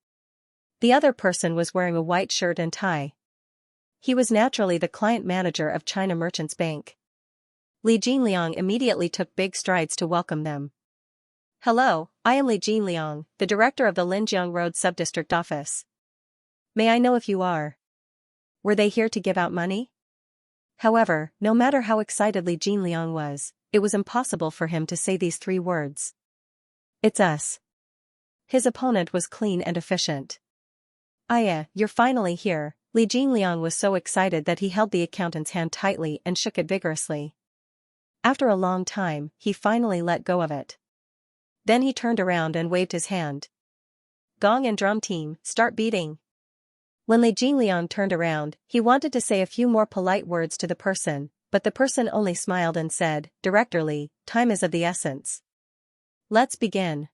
The other person was wearing a white shirt and tie. He was naturally the client manager of China Merchants Bank. Li Jinliang immediately took big strides to welcome them. Hello, I am Li Jinliang, the director of the Linjiang Road Subdistrict Office. May I know if you are? Were they here to give out money? However, no matter how excited Li Jinliang was, it was impossible for him to say these 3 words. It's us. His opponent was clean and efficient. Aya, you're finally here. Li Jinliang was so excited that he held the accountant's hand tightly and shook it vigorously. After a long time, he finally let go of it. Then he turned around and waved his hand. Gong and drum team, start beating. When Li Jinliang turned around, he wanted to say a few more polite words to the person, but the person only smiled and said, Director Li, time is of the essence. Let's begin.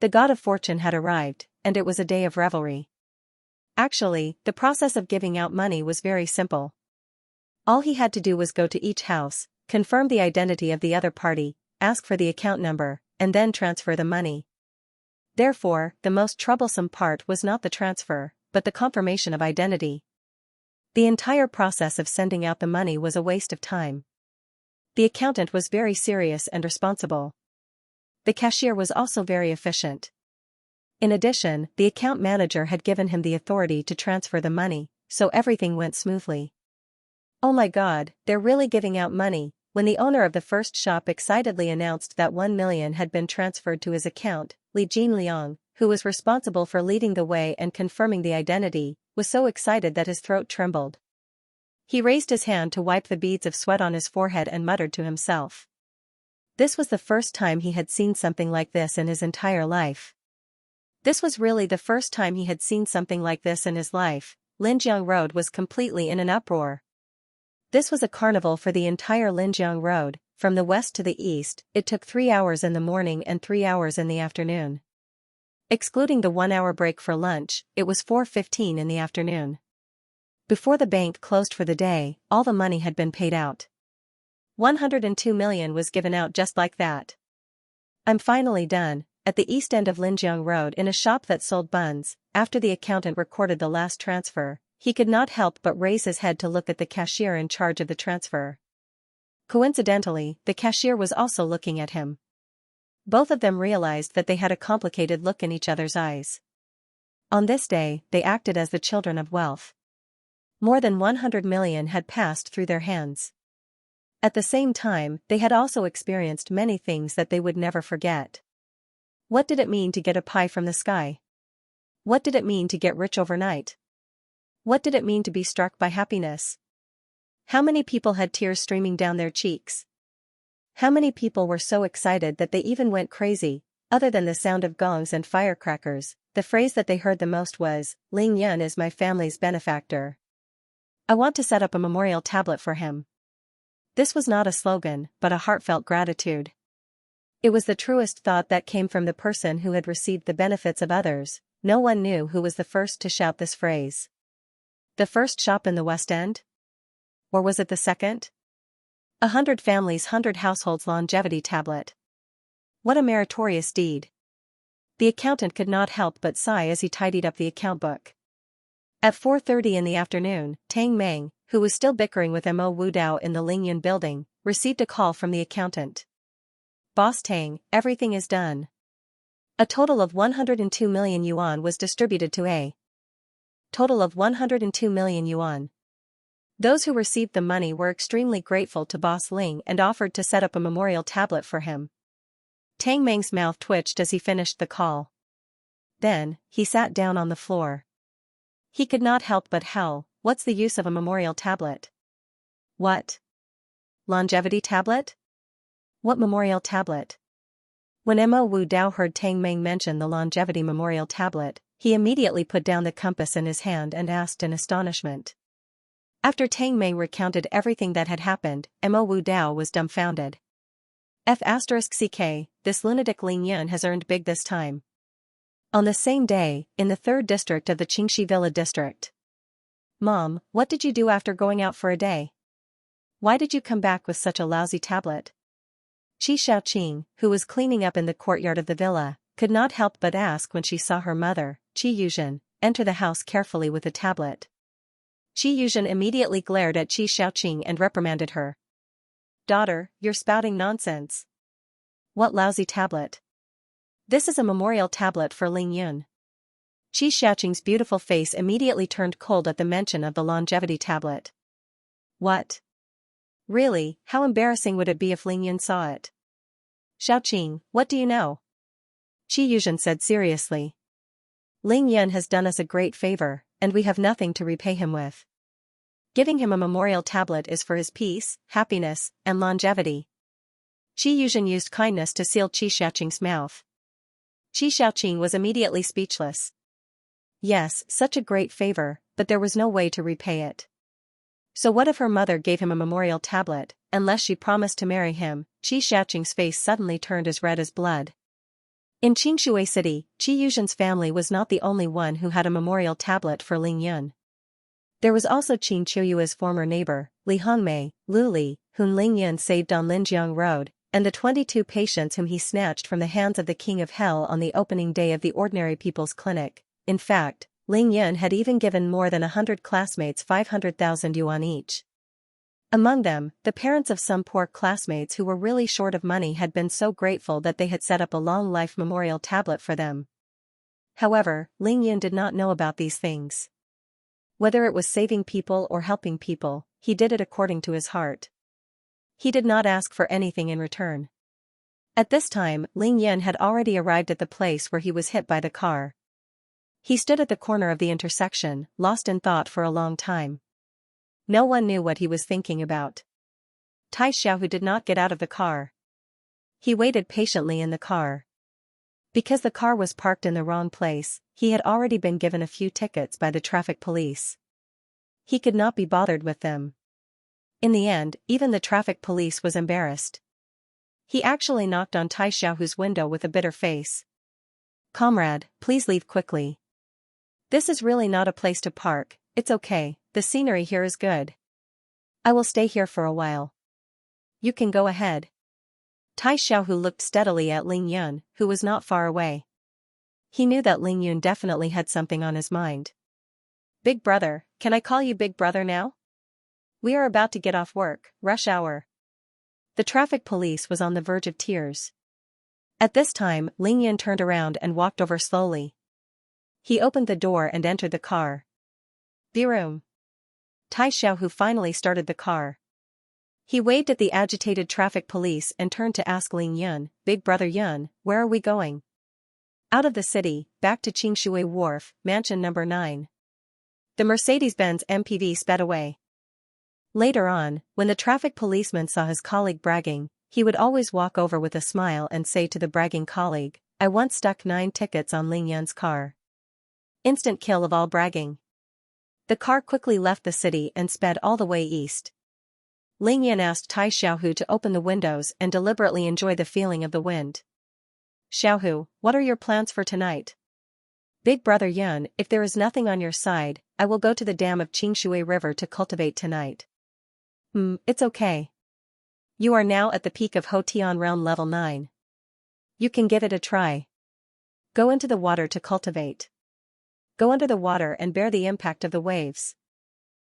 The god of fortune had arrived, and it was a day of revelry. Actually, the process of giving out money was very simple. All he had to do was go to each house, confirm the identity of the other party, ask for the account number, and then transfer the money. Therefore, the most troublesome part was not the transfer, but the confirmation of identity. The entire process of sending out the money was a waste of time. The accountant was very serious and responsible. The cashier was also very efficient. In addition, the account manager had given him the authority to transfer the money, so everything went smoothly. Oh my god, they're really giving out money, When the owner of the first shop excitedly announced that 1 million had been transferred to his account, Li Jinliang, who was responsible for leading the way and confirming the identity, was so excited that his throat trembled. He raised his hand to wipe the beads of sweat on his forehead and muttered to himself. This was the first time he had seen something like this in his entire life. This was really the first time he had seen something like this in his life. Linjiang Road was completely in an uproar. This was a carnival for the entire Linjiang Road. From the west to the east, it took 3 hours in the morning and 3 hours in the afternoon. Excluding the 1-hour break for lunch, it was 4:15 in the afternoon. Before the bank closed for the day, all the money had been paid out. 102 million was given out just like that. I'm finally done. At the east end of Linjiang Road in a shop that sold buns, after the accountant recorded the last transfer, he could not help but raise his head to look at the cashier in charge of the transfer. Coincidentally, the cashier was also looking at him. Both of them realized that they had a complicated look in each other's eyes. On this day, they acted as the children of wealth. More than 100 million had passed through their hands. At the same time, they had also experienced many things that they would never forget. What did it mean to get a pie from the sky? What did it mean to get rich overnight? What did it mean to be struck by happiness? How many people had tears streaming down their cheeks? How many people were so excited that they even went crazy? Other than the sound of gongs and firecrackers, the phrase that they heard the most was, "Ling Yan is my family's benefactor. I want to set up a memorial tablet for him." This was not a slogan, but a heartfelt gratitude. It was the truest thought that came from the person who had received the benefits of others. No one knew who was the first to shout this phrase. The first shop in the West End? Or was it the second? 100 families, 100 households longevity tablet. What a meritorious deed. The accountant could not help but sigh as he tidied up the account book. At 4:30 in the afternoon, Tang Meng, who was still bickering with Mo Wu Dao in the Lingyun building, received a call from the accountant. "Boss Tang, everything is done. A total of 102 million yuan was distributed to a total of 102 million yuan. Those who received the money were extremely grateful to Boss Ling and offered to set up a memorial tablet for him." Tang Meng's mouth twitched as he finished the call. Then, he sat down on the floor. He could not help but howl. What's the use of a memorial tablet? What? Longevity tablet? What memorial tablet? When Mo Wu Dao heard Tang Meng mention the longevity memorial tablet, he immediately put down the compass in his hand and asked in astonishment. After Tang Meng recounted everything that had happened, Mo Wu Dao was dumbfounded. F***ck, this lunatic Ling Yun has earned big this time. On the same day, in the 3rd district of the Qingxi Villa district. Mom, what did you do after going out for a day? Why did you come back with such a lousy tablet? Qi Xiaoqing, who was cleaning up in the courtyard of the villa, could not help but ask when she saw her mother, Qi Yuzhen, enter the house carefully with a tablet. Qi Yuzhen immediately glared at Qi Xiaoqing and reprimanded her. "Daughter, you're spouting nonsense. What lousy tablet? This is a memorial tablet for Ling Yun." Qi Xiaoqing's beautiful face immediately turned cold at the mention of the longevity tablet. What? Really, how embarrassing would it be if Ling Yun saw it? "Xiaoqing, what do you know?" Qi Yuzhen said seriously. "Ling Yun has done us a great favor, and we have nothing to repay him with. Giving him a memorial tablet is for his peace, happiness, and longevity." Qi Yuzhen used kindness to seal Qi Xiaoqing's mouth. Qi Xiaoqing was immediately speechless. Yes, such a great favor, but there was no way to repay it. So what if her mother gave him a memorial tablet, unless she promised to marry him? Qi Xiaoqing's face suddenly turned as red as blood. In Qingshui City, Qi Yuzhen's family was not the only one who had a memorial tablet for Ling Yun. There was also Qin Qiuyue's former neighbor, Li Hongmei, Lu Li, whom Ling Yun saved on Linjiang Road, and the 22 patients whom he snatched from the hands of the King of Hell on the opening day of the Ordinary People's Clinic. In fact, Ling Yun had even given more than 100 classmates 500,000 yuan each. Among them, the parents of some poor classmates who were really short of money had been so grateful that they had set up a long-life memorial tablet for them. However, Ling Yun did not know about these things. Whether it was saving people or helping people, he did it according to his heart. He did not ask for anything in return. At this time, Ling Yan had already arrived at the place where he was hit by the car. He stood at the corner of the intersection, lost in thought for a long time. No one knew what he was thinking about. Tai Xiaohu did not get out of the car. He waited patiently in the car. Because the car was parked in the wrong place, he had already been given a few tickets by the traffic police. He could not be bothered with them. In the end, even the traffic police was embarrassed. He actually knocked on Tai Xiaohu's window with a bitter face. "Comrade, please leave quickly. This is really not a place to park. It's okay, the scenery here is good. I will stay here for a while. You can go ahead." Tai Xiaohu looked steadily at Ling Yun, who was not far away. He knew that Ling Yun definitely had something on his mind. "Big brother, can I call you big brother now? We are about to get off work, rush hour." The traffic police was on the verge of tears. At this time, Ling Yun turned around and walked over slowly. He opened the door and entered the car. "Biroom." Tai Xiaohu finally started the car. He waved at the agitated traffic police and turned to ask Ling Yun, "Big brother Yun, where are we going?" "Out of the city, back to Xianxia Wharf, mansion number 9. The Mercedes-Benz MPV sped away. Later on, when the traffic policeman saw his colleague bragging, he would always walk over with a smile and say to the bragging colleague, "I once stuck 9 tickets on Ling Yun's car." Instant kill of all bragging. The car quickly left the city and sped all the way east. Ling Yun asked Tai Xiaohu to open the windows and deliberately enjoy the feeling of the wind. "Xiaohu, what are your plans for tonight?" "Big brother Yun, if there is nothing on your side, I will go to the dam of Xingshui River to cultivate tonight." It's okay. You are now at the peak of Hotian Realm level 9. You can give it a try. Go into the water to cultivate. Go under the water and bear the impact of the waves."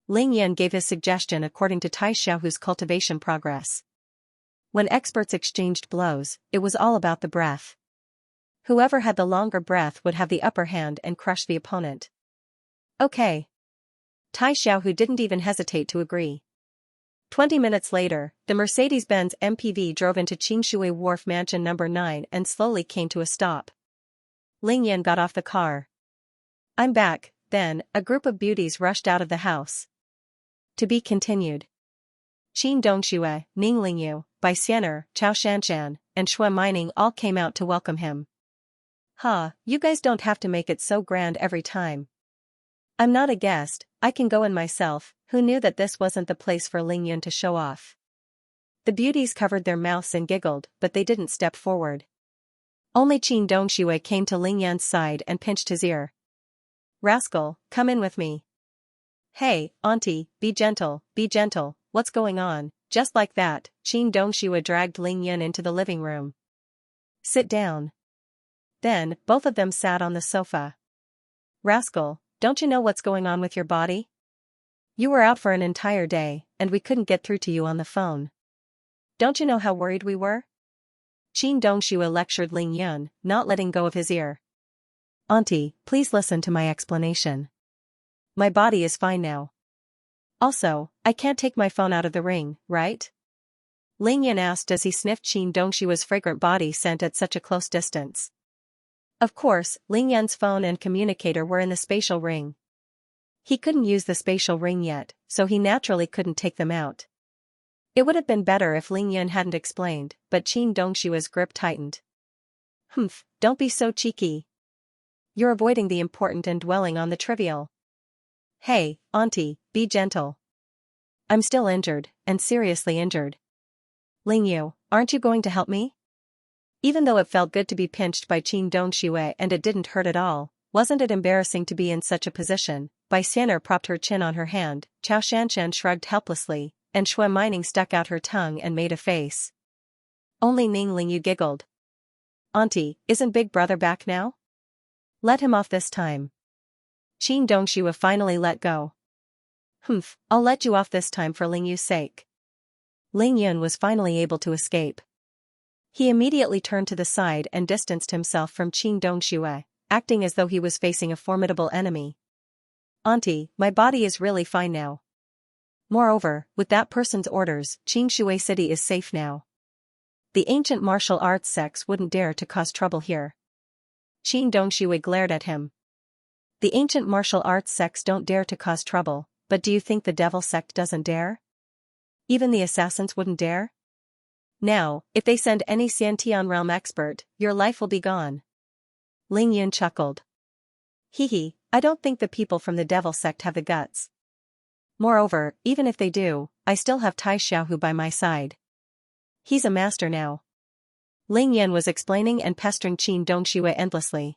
Ling Yan gave his suggestion according to Tai Xiaohu's cultivation progress. When experts exchanged blows, it was all about the breath. Whoever had the longer breath would have the upper hand and crush the opponent. "Okay." Tai Xiaohu didn't even hesitate to agree. 20 minutes later, the Mercedes-Benz MPV drove into Xingshui Wharf mansion number 9 and slowly came to a stop. Ling Yan got off the car. "I'm back." Then, a group of beauties rushed out of the house. To be continued. Qin Dongxue, Ning Lingyu, Bai Xianer, Chao Shanshan, and Shui Mining all came out to welcome him. You guys don't have to make it so grand every time. I'm not a guest, I can go in myself." Who knew that this wasn't the place for Ling Yun to show off? The beauties covered their mouths and giggled, but they didn't step forward. Only Qin Dongxue came to Ling Yan's side and pinched his ear. "Rascal, come in with me." "Hey, auntie, be gentle, what's going on?" Just like that, Qin Dongxue dragged Ling Yun into the living room. "Sit down." Then, both of them sat on the sofa. "Rascal, don't you know what's going on with your body? You were out for an entire day, and we couldn't get through to you on the phone. Don't you know how worried we were?" Qin Dongxue lectured Ling Yun, not letting go of his ear. "Auntie, please listen to my explanation. My body is fine now. Also, I can't take my phone out of the ring, right?" Ling Yun asked as he sniffed Qin Dongshua's fragrant body scent at such a close distance. Of course, Ling Yun's phone and communicator were in the spatial ring. He couldn't use the spatial ring yet, so he naturally couldn't take them out. It would have been better if Ling Yun hadn't explained, but Qin Dongshua's grip tightened. Don't be so cheeky. You're avoiding the important and dwelling on the trivial. Hey, auntie, be gentle. I'm still injured, and seriously injured. Ling Yu, aren't you going to help me? Even though it felt good to be pinched by Qin Dongxue and it didn't hurt at all, wasn't it embarrassing to be in such a position? Bai Xianer propped her chin on her hand, Chao Shanshan shrugged helplessly, and Shui Mining stuck out her tongue and made a face. Only Ning Lingyu giggled. Auntie, isn't Big Brother back now? Let him off this time. Qin Dongxue finally let go. I'll let you off this time for Lingyu's sake. Ling Yun was finally able to escape. He immediately turned to the side and distanced himself from Qin Dongxue, acting as though he was facing a formidable enemy. Auntie, my body is really fine now. Moreover, with that person's orders, Xianxia city is safe now. The ancient martial arts sects wouldn't dare to cause trouble here. Qin Dongshui glared at him. The ancient martial arts sects don't dare to cause trouble, but do you think the devil sect doesn't dare? Even the assassins wouldn't dare? Now, if they send any Xiantian realm expert, your life will be gone. Ling Yun chuckled. Hee, I don't think the people from the devil sect have the guts. Moreover, even if they do, I still have Tai Xiaohu by my side. He's a master now. Ling Yan was explaining and pestering Qin Dongshui endlessly.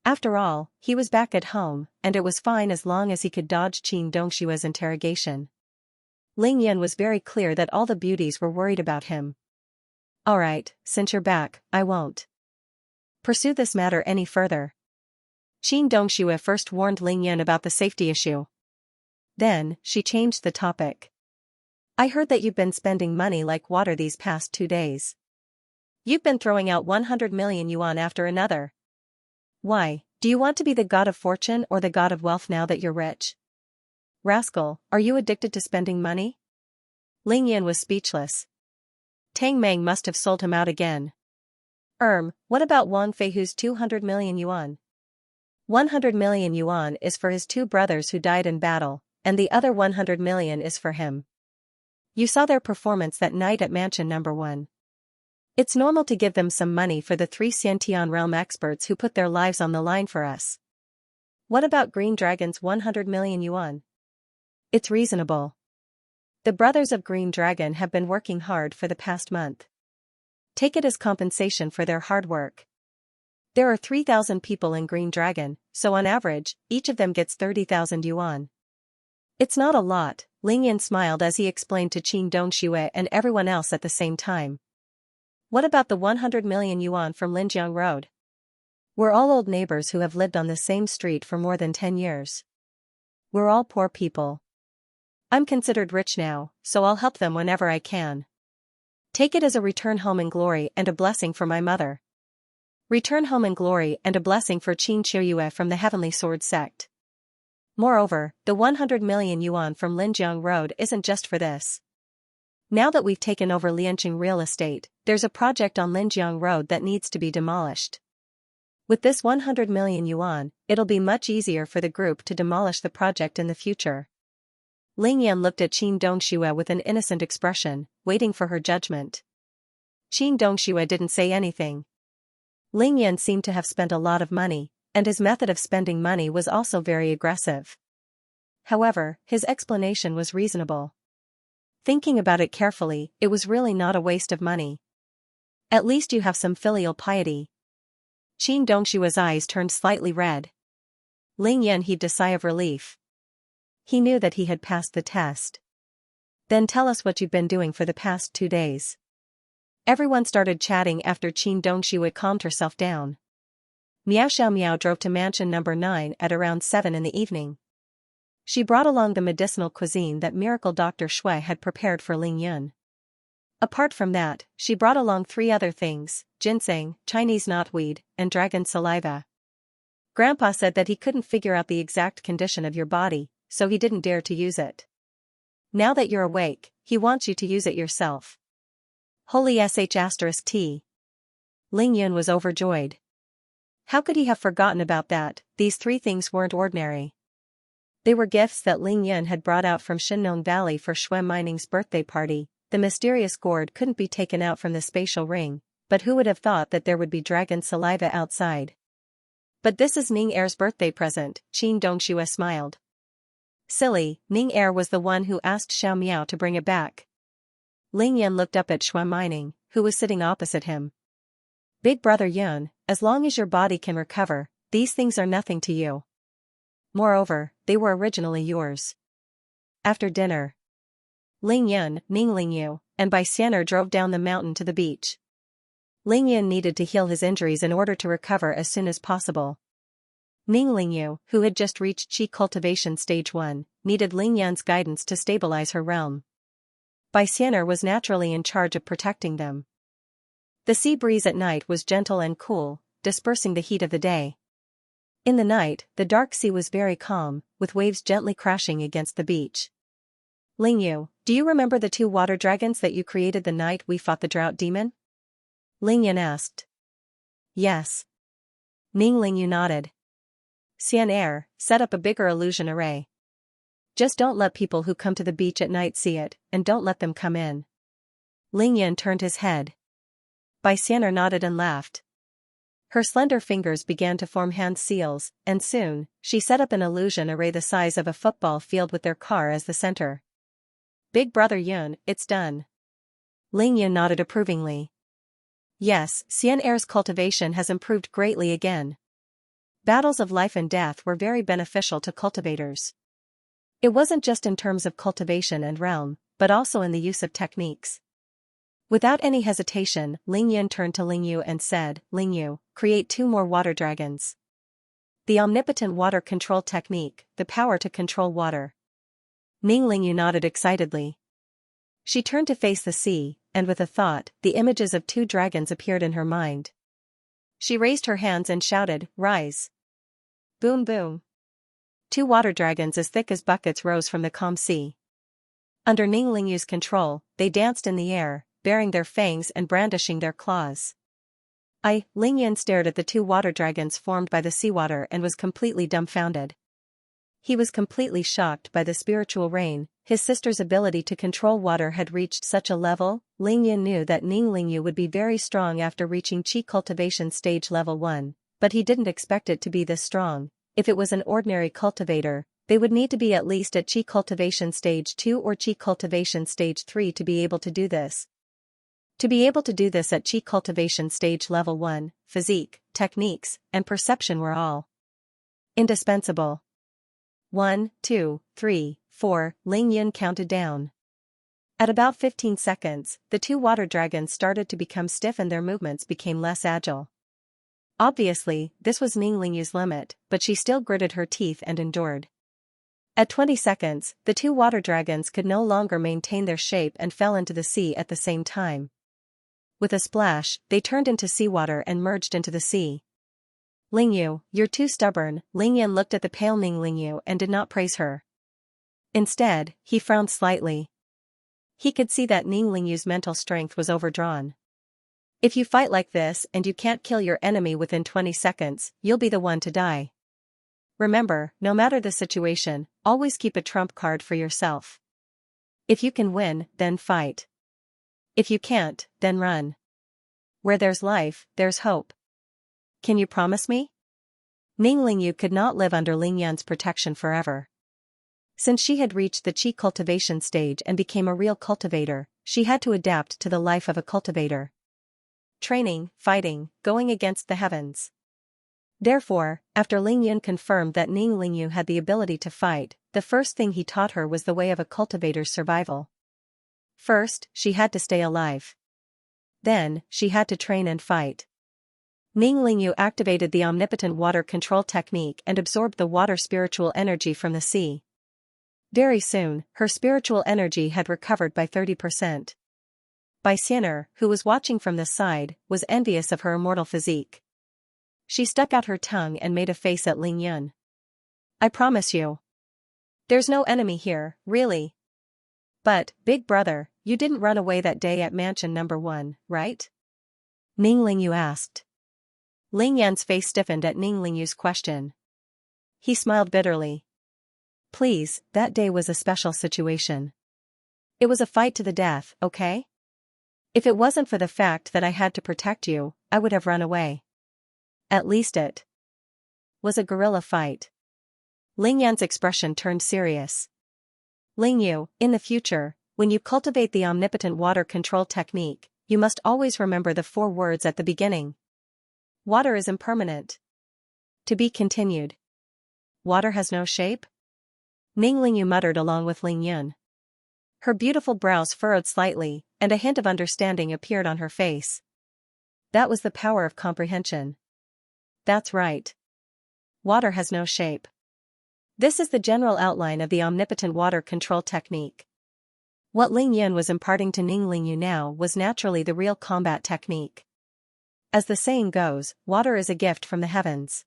After all, he was back at home, and it was fine as long as he could dodge Qin Dongshui's interrogation. Ling Yan was very clear that all the beauties were worried about him. Alright, since you're back, I won't pursue this matter any further. Qin Dongshui first warned Ling Yan about the safety issue. Then, she changed the topic. I heard that you've been spending money like water these past 2 days. You've been throwing out 100 million yuan after another. Why, do you want to be the god of fortune or the god of wealth now that you're rich? Rascal, are you addicted to spending money? Ling Yan was speechless. Tang Meng must have sold him out again. What about Wang Feihu's 200 million yuan? 100 million yuan is for his 2 brothers who died in battle, and the other 100 million is for him. You saw their performance that night at Mansion No. 1. It's normal to give them some money for the 3 Xiantian realm experts who put their lives on the line for us. What about Green Dragon's 100 million yuan? It's reasonable. The brothers of Green Dragon have been working hard for the past month. Take it as compensation for their hard work. There are 3,000 people in Green Dragon, so on average, each of them gets 30,000 yuan. It's not a lot, Ling Yan smiled as he explained to Qin Dongshui and everyone else at the same time. What about the 100 million yuan from Linjiang Road? We're all old neighbors who have lived on the same street for more than 10 years. We're all poor people. I'm considered rich now, so I'll help them whenever I can. Take it as a return home in glory and a blessing for my mother. Return home in glory and a blessing for Qin Qiuyue from the Heavenly Sword sect. Moreover, the 100 million yuan from Linjiang Road isn't just for this. Now that we've taken over Lianqing real estate, there's a project on Linjiang Road that needs to be demolished. With this 100 million yuan, it'll be much easier for the group to demolish the project in the future. Ling Yan looked at Qin Dongshui with an innocent expression, waiting for her judgment. Qin Dongshui didn't say anything. Ling Yan seemed to have spent a lot of money, and his method of spending money was also very aggressive. However, his explanation was reasonable. Thinking about it carefully, it was really not a waste of money. At least you have some filial piety. Qin Dongshui's eyes turned slightly red. Ling Yan heaved a sigh of relief. He knew that he had passed the test. Then tell us what you've been doing for the past 2 days. Everyone started chatting after Qin Dongshui calmed herself down. Miao Xiaomiao drove to Mansion No. 9 at around 7 in the evening. She brought along the medicinal cuisine that Miracle Dr. Shui had prepared for Ling Yun. Apart from that, she brought along 3 other things: ginseng, Chinese knotweed, and dragon saliva. Grandpa said that he couldn't figure out the exact condition of your body, so he didn't dare to use it. Now that you're awake, he wants you to use it yourself. Holy sh*t. Ling Yun was overjoyed. How could he have forgotten about that? These 3 things weren't ordinary. They were gifts that Ling Yun had brought out from Shinnong Valley for Shui Mining's birthday party. The mysterious gourd couldn't be taken out from the spatial ring, but who would have thought that there would be dragon saliva outside? But this is Ning Er's birthday present, Qin Dongshui smiled. Silly, Ning Er was the one who asked Xiao Miao to bring it back. Ling Yun looked up at Shui Mining, who was sitting opposite him. Big brother Yun, as long as your body can recover, these things are nothing to you. Moreover, they were originally yours. After dinner, Ling Yun, Ning Lingyu, and Bai Xianer drove down the mountain to the beach. Ling Yun needed to heal his injuries in order to recover as soon as possible. Ning Lingyu, who had just reached Qi Cultivation Stage 1, needed Ling Yun's guidance to stabilize her realm. Bai Xianer was naturally in charge of protecting them. The sea breeze at night was gentle and cool, dispersing the heat of the day. In the night, the dark sea was very calm, with waves gently crashing against the beach. Lingyu, do you remember the two water dragons that you created the night we fought the drought demon? Lingyan asked. Yes. Lingyu nodded. Xianxia, set up a bigger illusion array. Just don't let people who come to the beach at night see it, and don't let them come in. Lingyan turned his head. Xianxia nodded and laughed. Her slender fingers began to form hand seals, and soon, she set up an illusion array the size of a football field with their car as the center. Big brother Yun, it's done. Lingyan nodded approvingly. Yes, Xianxia's cultivation has improved greatly again. Battles of life and death were very beneficial to cultivators. It wasn't just in terms of cultivation and realm, but also in the use of techniques. Without any hesitation, Lingyan turned to Lingyu and said, Lingyu, create 2 more water dragons. The omnipotent water control technique, the power to control water. Lingyu nodded excitedly. She turned to face the sea, and with a thought, the images of 2 dragons appeared in her mind. She raised her hands and shouted, Rise! Boom boom! 2 water dragons as thick as buckets rose from the calm sea. Under Lingyu's control, they danced in the air, baring their fangs and brandishing their claws. Lingyan stared at the 2 water dragons formed by the seawater and was completely dumbfounded. He was completely shocked by the spiritual rain. His sister's ability to control water had reached such a level. Lingyan knew that Lingyu would be very strong after reaching Qi cultivation stage level 1, but he didn't expect it to be this strong. If it was an ordinary cultivator, they would need to be at least at Qi cultivation stage 2 or Qi cultivation stage 3 to be able to do this. To be able to do this at Qi cultivation stage level 1, physique, techniques, and perception were all indispensable. 1, 2, 3, 4, Lingyan counted down. At about 15 seconds, the 2 water dragons started to become stiff and their movements became less agile. Obviously, this was Lingyu's limit, but she still gritted her teeth and endured. At 20 seconds, the 2 water dragons could no longer maintain their shape and fell into the sea at the same time. With a splash, they turned into seawater and merged into the sea. Lingyu, you're too stubborn. Lingyan looked at the pale Lingyu and did not praise her. Instead, he frowned slightly. He could see that Lingyu's mental strength was overdrawn. If you fight like this and you can't kill your enemy within 20 seconds, you'll be the one to die. Remember, no matter the situation, always keep a trump card for yourself. If you can win, then fight. If you can't, then run. Where there's life, there's hope. Can you promise me? Lingyu could not live under Lingyan's protection forever. Since she had reached the Qi cultivation stage and became a real cultivator, she had to adapt to the life of a cultivator. Training, fighting, going against the heavens. Therefore, after Lingyan confirmed that Lingyu had the ability to fight, the first thing he taught her was the way of a cultivator's survival. First, she had to stay alive. Then, she had to train and fight. Lingyu activated the omnipotent water control technique and absorbed the water spiritual energy from the sea. Very soon, her spiritual energy had recovered by 30%. Xianxia, who was watching from the side, was envious of her immortal physique. She stuck out her tongue and made a face at Lingyan. I promise you. There's no enemy here, really. But, big brother, you didn't run away that day at mansion number 1, right? Lingyu asked. Lingyan's face stiffened at Lingyu's question. He smiled bitterly. Please, that day was a special situation. It was a fight to the death, okay? If it wasn't for the fact that I had to protect you, I would have run away. At least it was a guerrilla fight. Lingyan's expression turned serious. Lingyu, in the future, when you cultivate the omnipotent water control technique, you must always remember the 4 words at the beginning. Water is impermanent. To be continued. Water has no shape? Lingyu muttered along with Lingyan. Her beautiful brows furrowed slightly, and a hint of understanding appeared on her face. That was the power of comprehension. That's right. Water has no shape. This is the general outline of the omnipotent water control technique. What Lingyan was imparting to Lingyu now was naturally the real combat technique. As the saying goes, water is a gift from the heavens.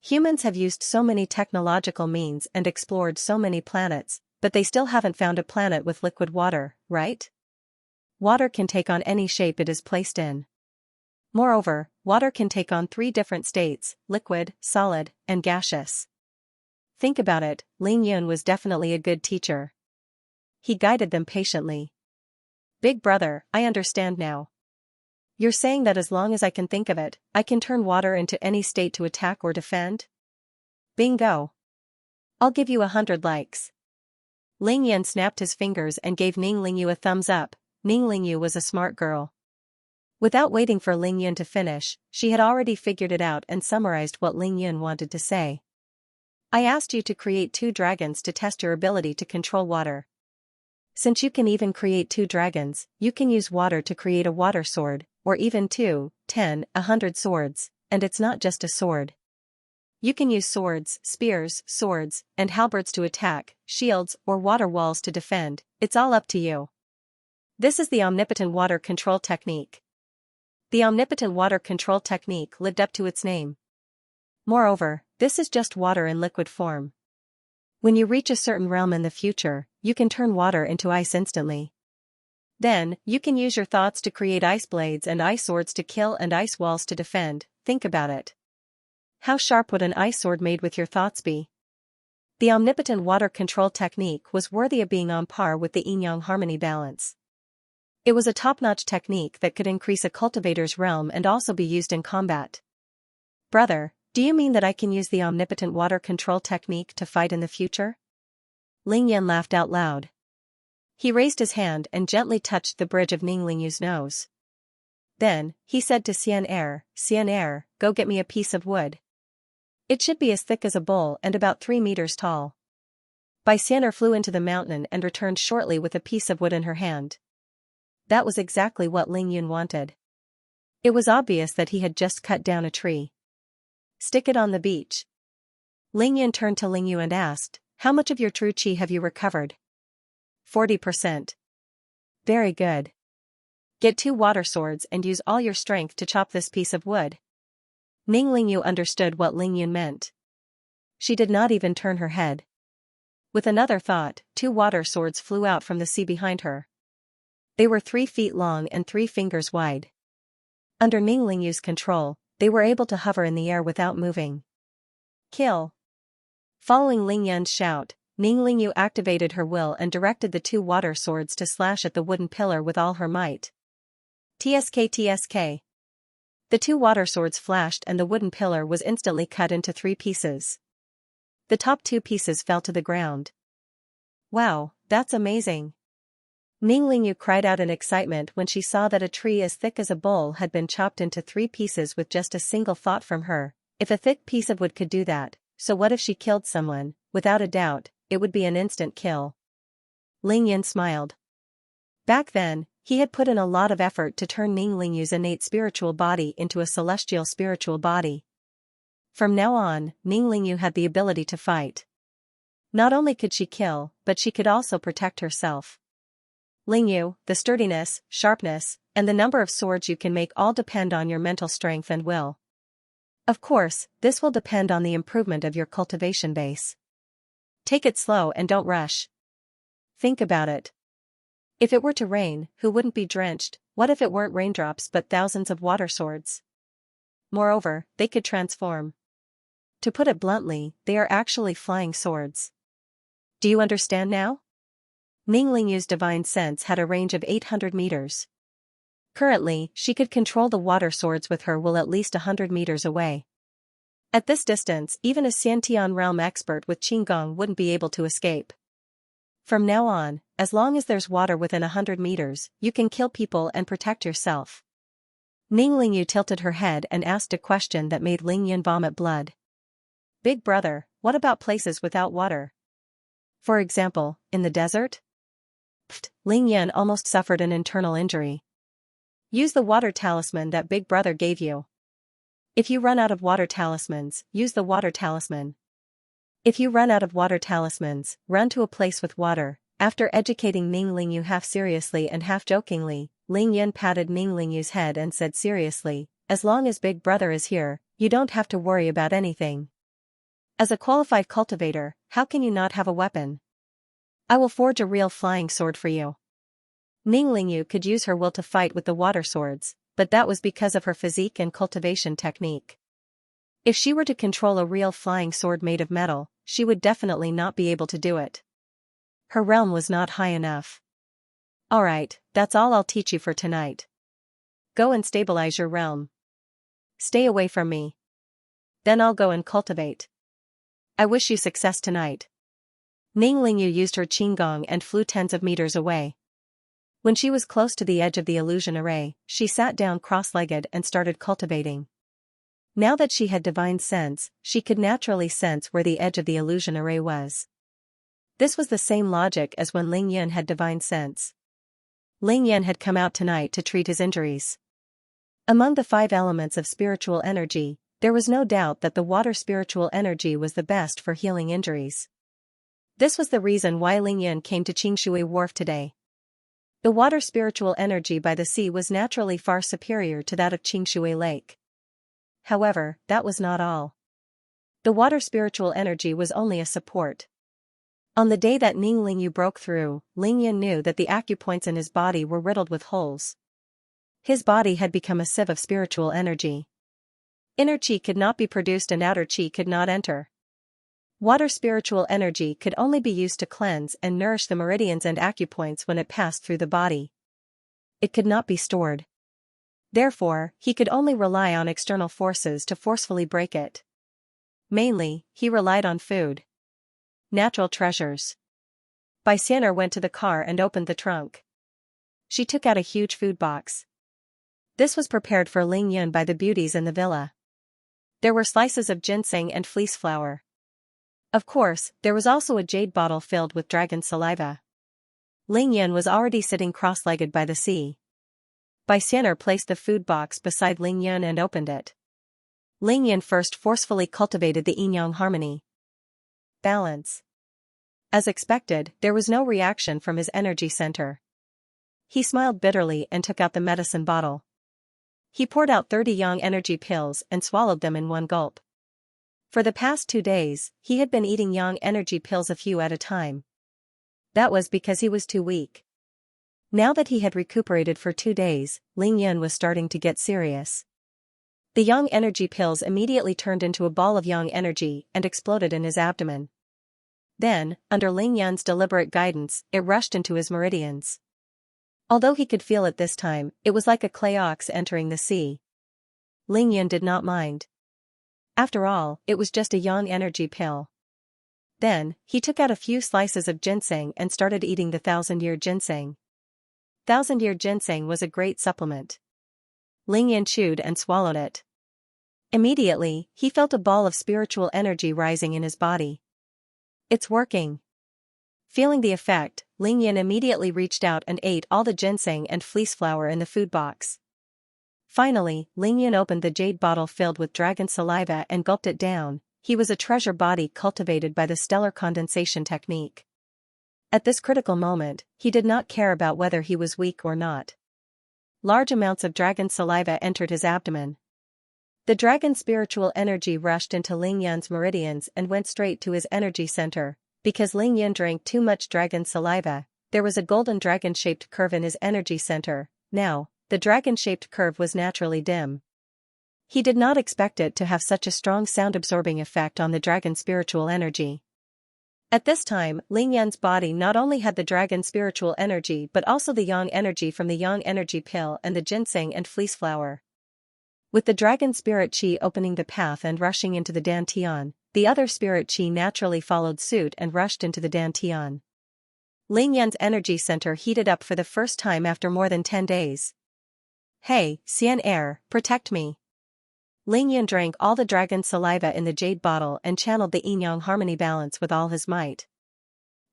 Humans have used so many technological means and explored so many planets, But they still haven't found a planet with liquid water, right? Water can take on any shape it is placed in. Moreover, water can take on 3 different states: liquid, solid, and gaseous. Think about it, Ling Yun was definitely a good teacher. He guided them patiently. Big brother, I understand now. You're saying that as long as I can think of it, I can turn water into any state to attack or defend? Bingo! I'll give you 100 likes. Ling Yan snapped his fingers and gave Ning Lingyu a thumbs up. Ning Lingyu was a smart girl. Without waiting for Ling Yun to finish, she had already figured it out and summarized what Ling Yun wanted to say. I asked you to create 2 dragons to test your ability to control water. Since you can even create 2 dragons, you can use water to create a water sword, or even 2, 10, 100 swords, and it's not just a sword. You can use swords, spears, swords, and halberds to attack, shields, or water walls to defend. It's all up to you. This is the omnipotent water control technique. The omnipotent water control technique lived up to its name. Moreover, this is just water in liquid form. When you reach a certain realm in the future, you can turn water into ice instantly. Then, you can use your thoughts to create ice blades and ice swords to kill and ice walls to defend. Think about it. How sharp would an ice sword made with your thoughts be? The omnipotent water control technique was worthy of being on par with the yin-yang harmony balance. It was a top-notch technique that could increase a cultivator's realm and also be used in combat. Brother, do you mean that I can use the omnipotent water control technique to fight in the future? Ling Yan laughed out loud. He raised his hand and gently touched the bridge of Ning Lingyu's nose. Then, he said to Xianxia, go get me a piece of wood. It should be as thick as a bowl and about 3 meters tall. Xianxia flew into the mountain and returned shortly with a piece of wood in her hand. That was exactly what Ling Yun wanted. It was obvious that he had just cut down a tree. Stick it on the beach. Ling Yun turned to Ling Yu and asked, how much of your true qi have you recovered? 40%. Very good. Get 2 water swords and use all your strength to chop this piece of wood. Ning Lingyu understood what Ling Yun meant. She did not even turn her head. With another thought, 2 water swords flew out from the sea behind her. They were 3 feet long and 3 fingers wide. Under Ning Lingyu's control, they were able to hover in the air without moving. Kill! Following Ling Yun's shout, Ning Lingyu activated her will and directed the 2 water swords to slash at the wooden pillar with all her might. TSK. The 2 water swords flashed and the wooden pillar was instantly cut into 3 pieces. The top 2 pieces fell to the ground. Wow, that's amazing! Ning Lingyu cried out in excitement when she saw that a tree as thick as a bowl had been chopped into 3 pieces with just a single thought from her. If a thick piece of wood could do that, so what if she killed someone? Without a doubt, it would be an instant kill. Ling Yun smiled. Back then, he had put in a lot of effort to turn Ning Lingyu's innate spiritual body into a celestial spiritual body. From now on, Ning Lingyu had the ability to fight. Not only could she kill, but she could also protect herself. Lingyu, the sturdiness, sharpness, and the number of swords you can make all depend on your mental strength and will. Of course, this will depend on the improvement of your cultivation base. Take it slow and don't rush. Think about it. If it were to rain, who wouldn't be drenched? What if it weren't raindrops but thousands of water swords? Moreover, they could transform. To put it bluntly, they are actually flying swords. Do you understand now? Ning Lingyu's divine sense had a range of 800 meters. Currently, she could control the water swords with her will at least 100 meters away. At this distance, even a Xiantian realm expert with Qinggong wouldn't be able to escape. From now on, as long as there's water within 100 meters, you can kill people and protect yourself. Ning Lingyu tilted her head and asked a question that made Ling Yun vomit blood. Big brother, what about places without water? For example, in the desert? Pfft, Ling Yun almost suffered an internal injury. Use the water talisman that Big Brother gave you. If you run out of water talismans, use the water talisman. If you run out of water talismans, run to a place with water. After educating Ning Lingyu half seriously and half jokingly, Ling Yun patted Ning Lingyu's head and said seriously, as long as Big Brother is here, you don't have to worry about anything. As a qualified cultivator, how can you not have a weapon? I will forge a real flying sword for you. Ning Lingyu could use her will to fight with the water swords, but that was because of her physique and cultivation technique. If she were to control a real flying sword made of metal, she would definitely not be able to do it. Her realm was not high enough. Alright, that's all I'll teach you for tonight. Go and stabilize your realm. Stay away from me. Then I'll go and cultivate. I wish you success tonight. Ning Lingyu used her qinggong and flew tens of meters away. When she was close to the edge of the illusion array, she sat down cross-legged and started cultivating. Now that she had divine sense, she could naturally sense where the edge of the illusion array was. This was the same logic as when Ling Yan had divine sense. Ling Yan had come out tonight to treat his injuries. Among the 5 elements of spiritual energy, there was no doubt that the water spiritual energy was the best for healing injuries. This was the reason why Ling Yan came to Qingshui Wharf today. The water spiritual energy by the sea was naturally far superior to that of Qingshui Lake. However, that was not all. The water spiritual energy was only a support. On the day that Ning Lingyu broke through, Ling Yan knew that the acupoints in his body were riddled with holes. His body had become a sieve of spiritual energy. Inner qi could not be produced and outer qi could not enter. Water spiritual energy could only be used to cleanse and nourish the meridians and acupoints when it passed through the body. It could not be stored. Therefore, he could only rely on external forces to forcefully break it. Mainly, he relied on food. Natural treasures. Bai Xian'er went to the car and opened the trunk. She took out a huge food box. This was prepared for Ling Yan by the beauties in the villa. There were slices of ginseng and fleece flour. Of course, there was also a jade bottle filled with dragon saliva. Ling Yan was already sitting cross-legged by the sea. Bai Xian'er placed the food box beside Ling Yan and opened it. Ling Yan first forcefully cultivated the yin-yang harmony. Balance. As expected, there was no reaction from his energy center. He smiled bitterly and took out the medicine bottle. He poured out 30 yang energy pills and swallowed them in one gulp. For the past 2 days, he had been eating yang energy pills a few at a time. That was because he was too weak. Now that he had recuperated for 2 days, Ling Yan was starting to get serious. The yang energy pills immediately turned into a ball of yang energy and exploded in his abdomen. Then, under Ling Yan's deliberate guidance, it rushed into his meridians. Although he could feel it this time, it was like a clay ox entering the sea. Ling Yan did not mind. After all, it was just a yang energy pill. Then, he took out a few slices of ginseng and started eating the 1,000-year ginseng. 1,000-year ginseng was a great supplement. Ling Yan chewed and swallowed it. Immediately, he felt a ball of spiritual energy rising in his body. It's working. Feeling the effect, Ling Yan immediately reached out and ate all the ginseng and fleece flour in the food box. Finally, Ling Yan opened the jade bottle filled with dragon saliva and gulped it down. He was a treasure body cultivated by the stellar condensation technique. At this critical moment, he did not care about whether he was weak or not. Large amounts of dragon saliva entered his abdomen. The dragon spiritual energy rushed into Ling Yan's meridians and went straight to his energy center. Because Ling Yan drank too much dragon saliva, there was a golden dragon-shaped curve in his energy center. Now, the dragon-shaped curve was naturally dim. He did not expect it to have such a strong sound-absorbing effect on the dragon spiritual energy. At this time, Ling Yan's body not only had the dragon spiritual energy but also the yang energy from the yang energy pill and the ginseng and fleece flour. With the dragon spirit qi opening the path and rushing into the dantian, the other spirit qi naturally followed suit and rushed into the dantian. Ling Yan's energy center heated up for the first time after more than 10 days. Hey, Xian'er, protect me. Ling Yan drank all the dragon saliva in the jade bottle and channeled the yin-yang harmony balance with all his might.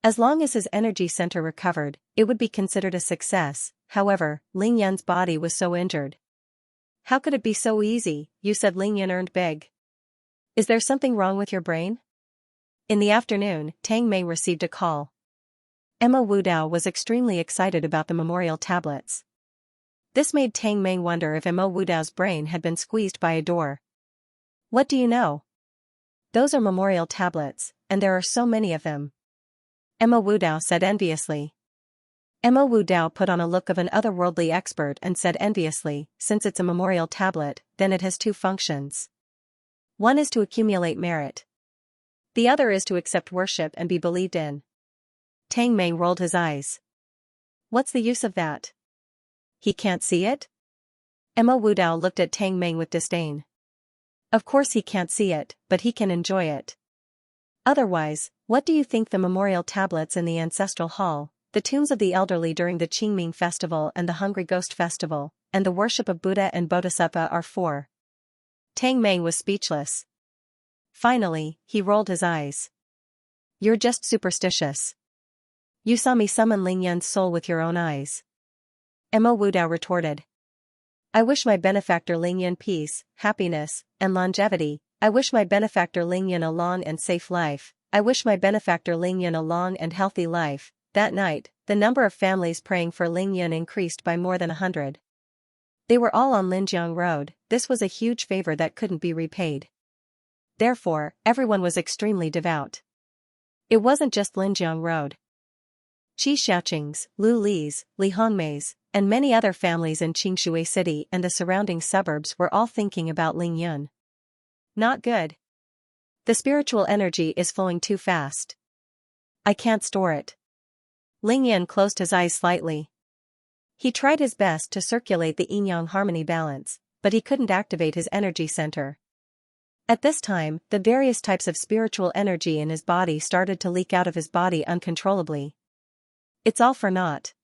As long as his energy center recovered, it would be considered a success. However, Ling Yan's body was so injured. How could it be so easy? You said Ling Yan earned big. Is there something wrong with your brain? In the afternoon, Tang Mei received a call. Emma Wudao was extremely excited about the memorial tablets. This made Tang Mei wonder if Emma Wudao's brain had been squeezed by a door. What do you know? Those are memorial tablets, and there are so many of them. Emma Wu Dao said enviously. Emma Wu Dao put on a look of an otherworldly expert and said enviously, since it's a memorial tablet, then it has two functions. One is to accumulate merit. The other is to accept worship and be believed in. Tang Mei rolled his eyes. What's the use of that? He can't see it? Emma Wu Dao looked at Tang Mei with disdain. Of course he can't see it, but he can enjoy it. Otherwise, what do you think the memorial tablets in the ancestral hall, the tombs of the elderly during the Qingming festival and the Hungry Ghost festival, and the worship of Buddha and Bodhisattva are for? Tang Mei was speechless. Finally, he rolled his eyes. You're just superstitious. You saw me summon Ling Yun's soul with your own eyes. Emma Wu Dao retorted. I wish my benefactor Ling Yun peace, happiness, and longevity. I wish my benefactor Ling Yun a long and safe life. I wish my benefactor Ling Yun a long and healthy life. That night, the number of families praying for Ling Yun increased by more than 100. They were all on Linjiang Road. This was a huge favor that couldn't be repaid. Therefore, everyone was extremely devout. It wasn't just Linjiang Road. Qi Xiaoqing's, Lu Li's, Li Hongmei's, and many other families in Qingshui City and the surrounding suburbs were all thinking about Ling Yun. Not good. The spiritual energy is flowing too fast. I can't store it. Ling Yun closed his eyes slightly. He tried his best to circulate the yin-yang harmony balance, but he couldn't activate his energy center. At this time, the various types of spiritual energy in his body started to leak out of his body uncontrollably. It's all for naught.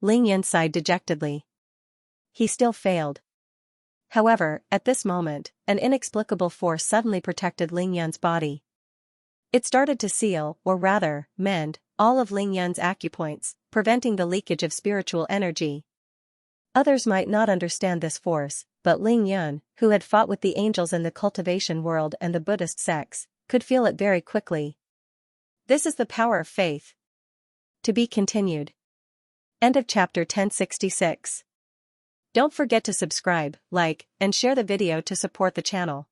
Ling Yun sighed dejectedly. He still failed. However, at this moment, an inexplicable force suddenly protected Ling Yun's body. It started to seal, or rather, mend, all of Ling Yun's acupoints, preventing the leakage of spiritual energy. Others might not understand this force, but Ling Yun, who had fought with the angels in the cultivation world and the Buddhist sects, could feel it very quickly. This is the power of faith. To be continued. End of chapter 1066. Don't forget to subscribe, like, and share the video to support the channel.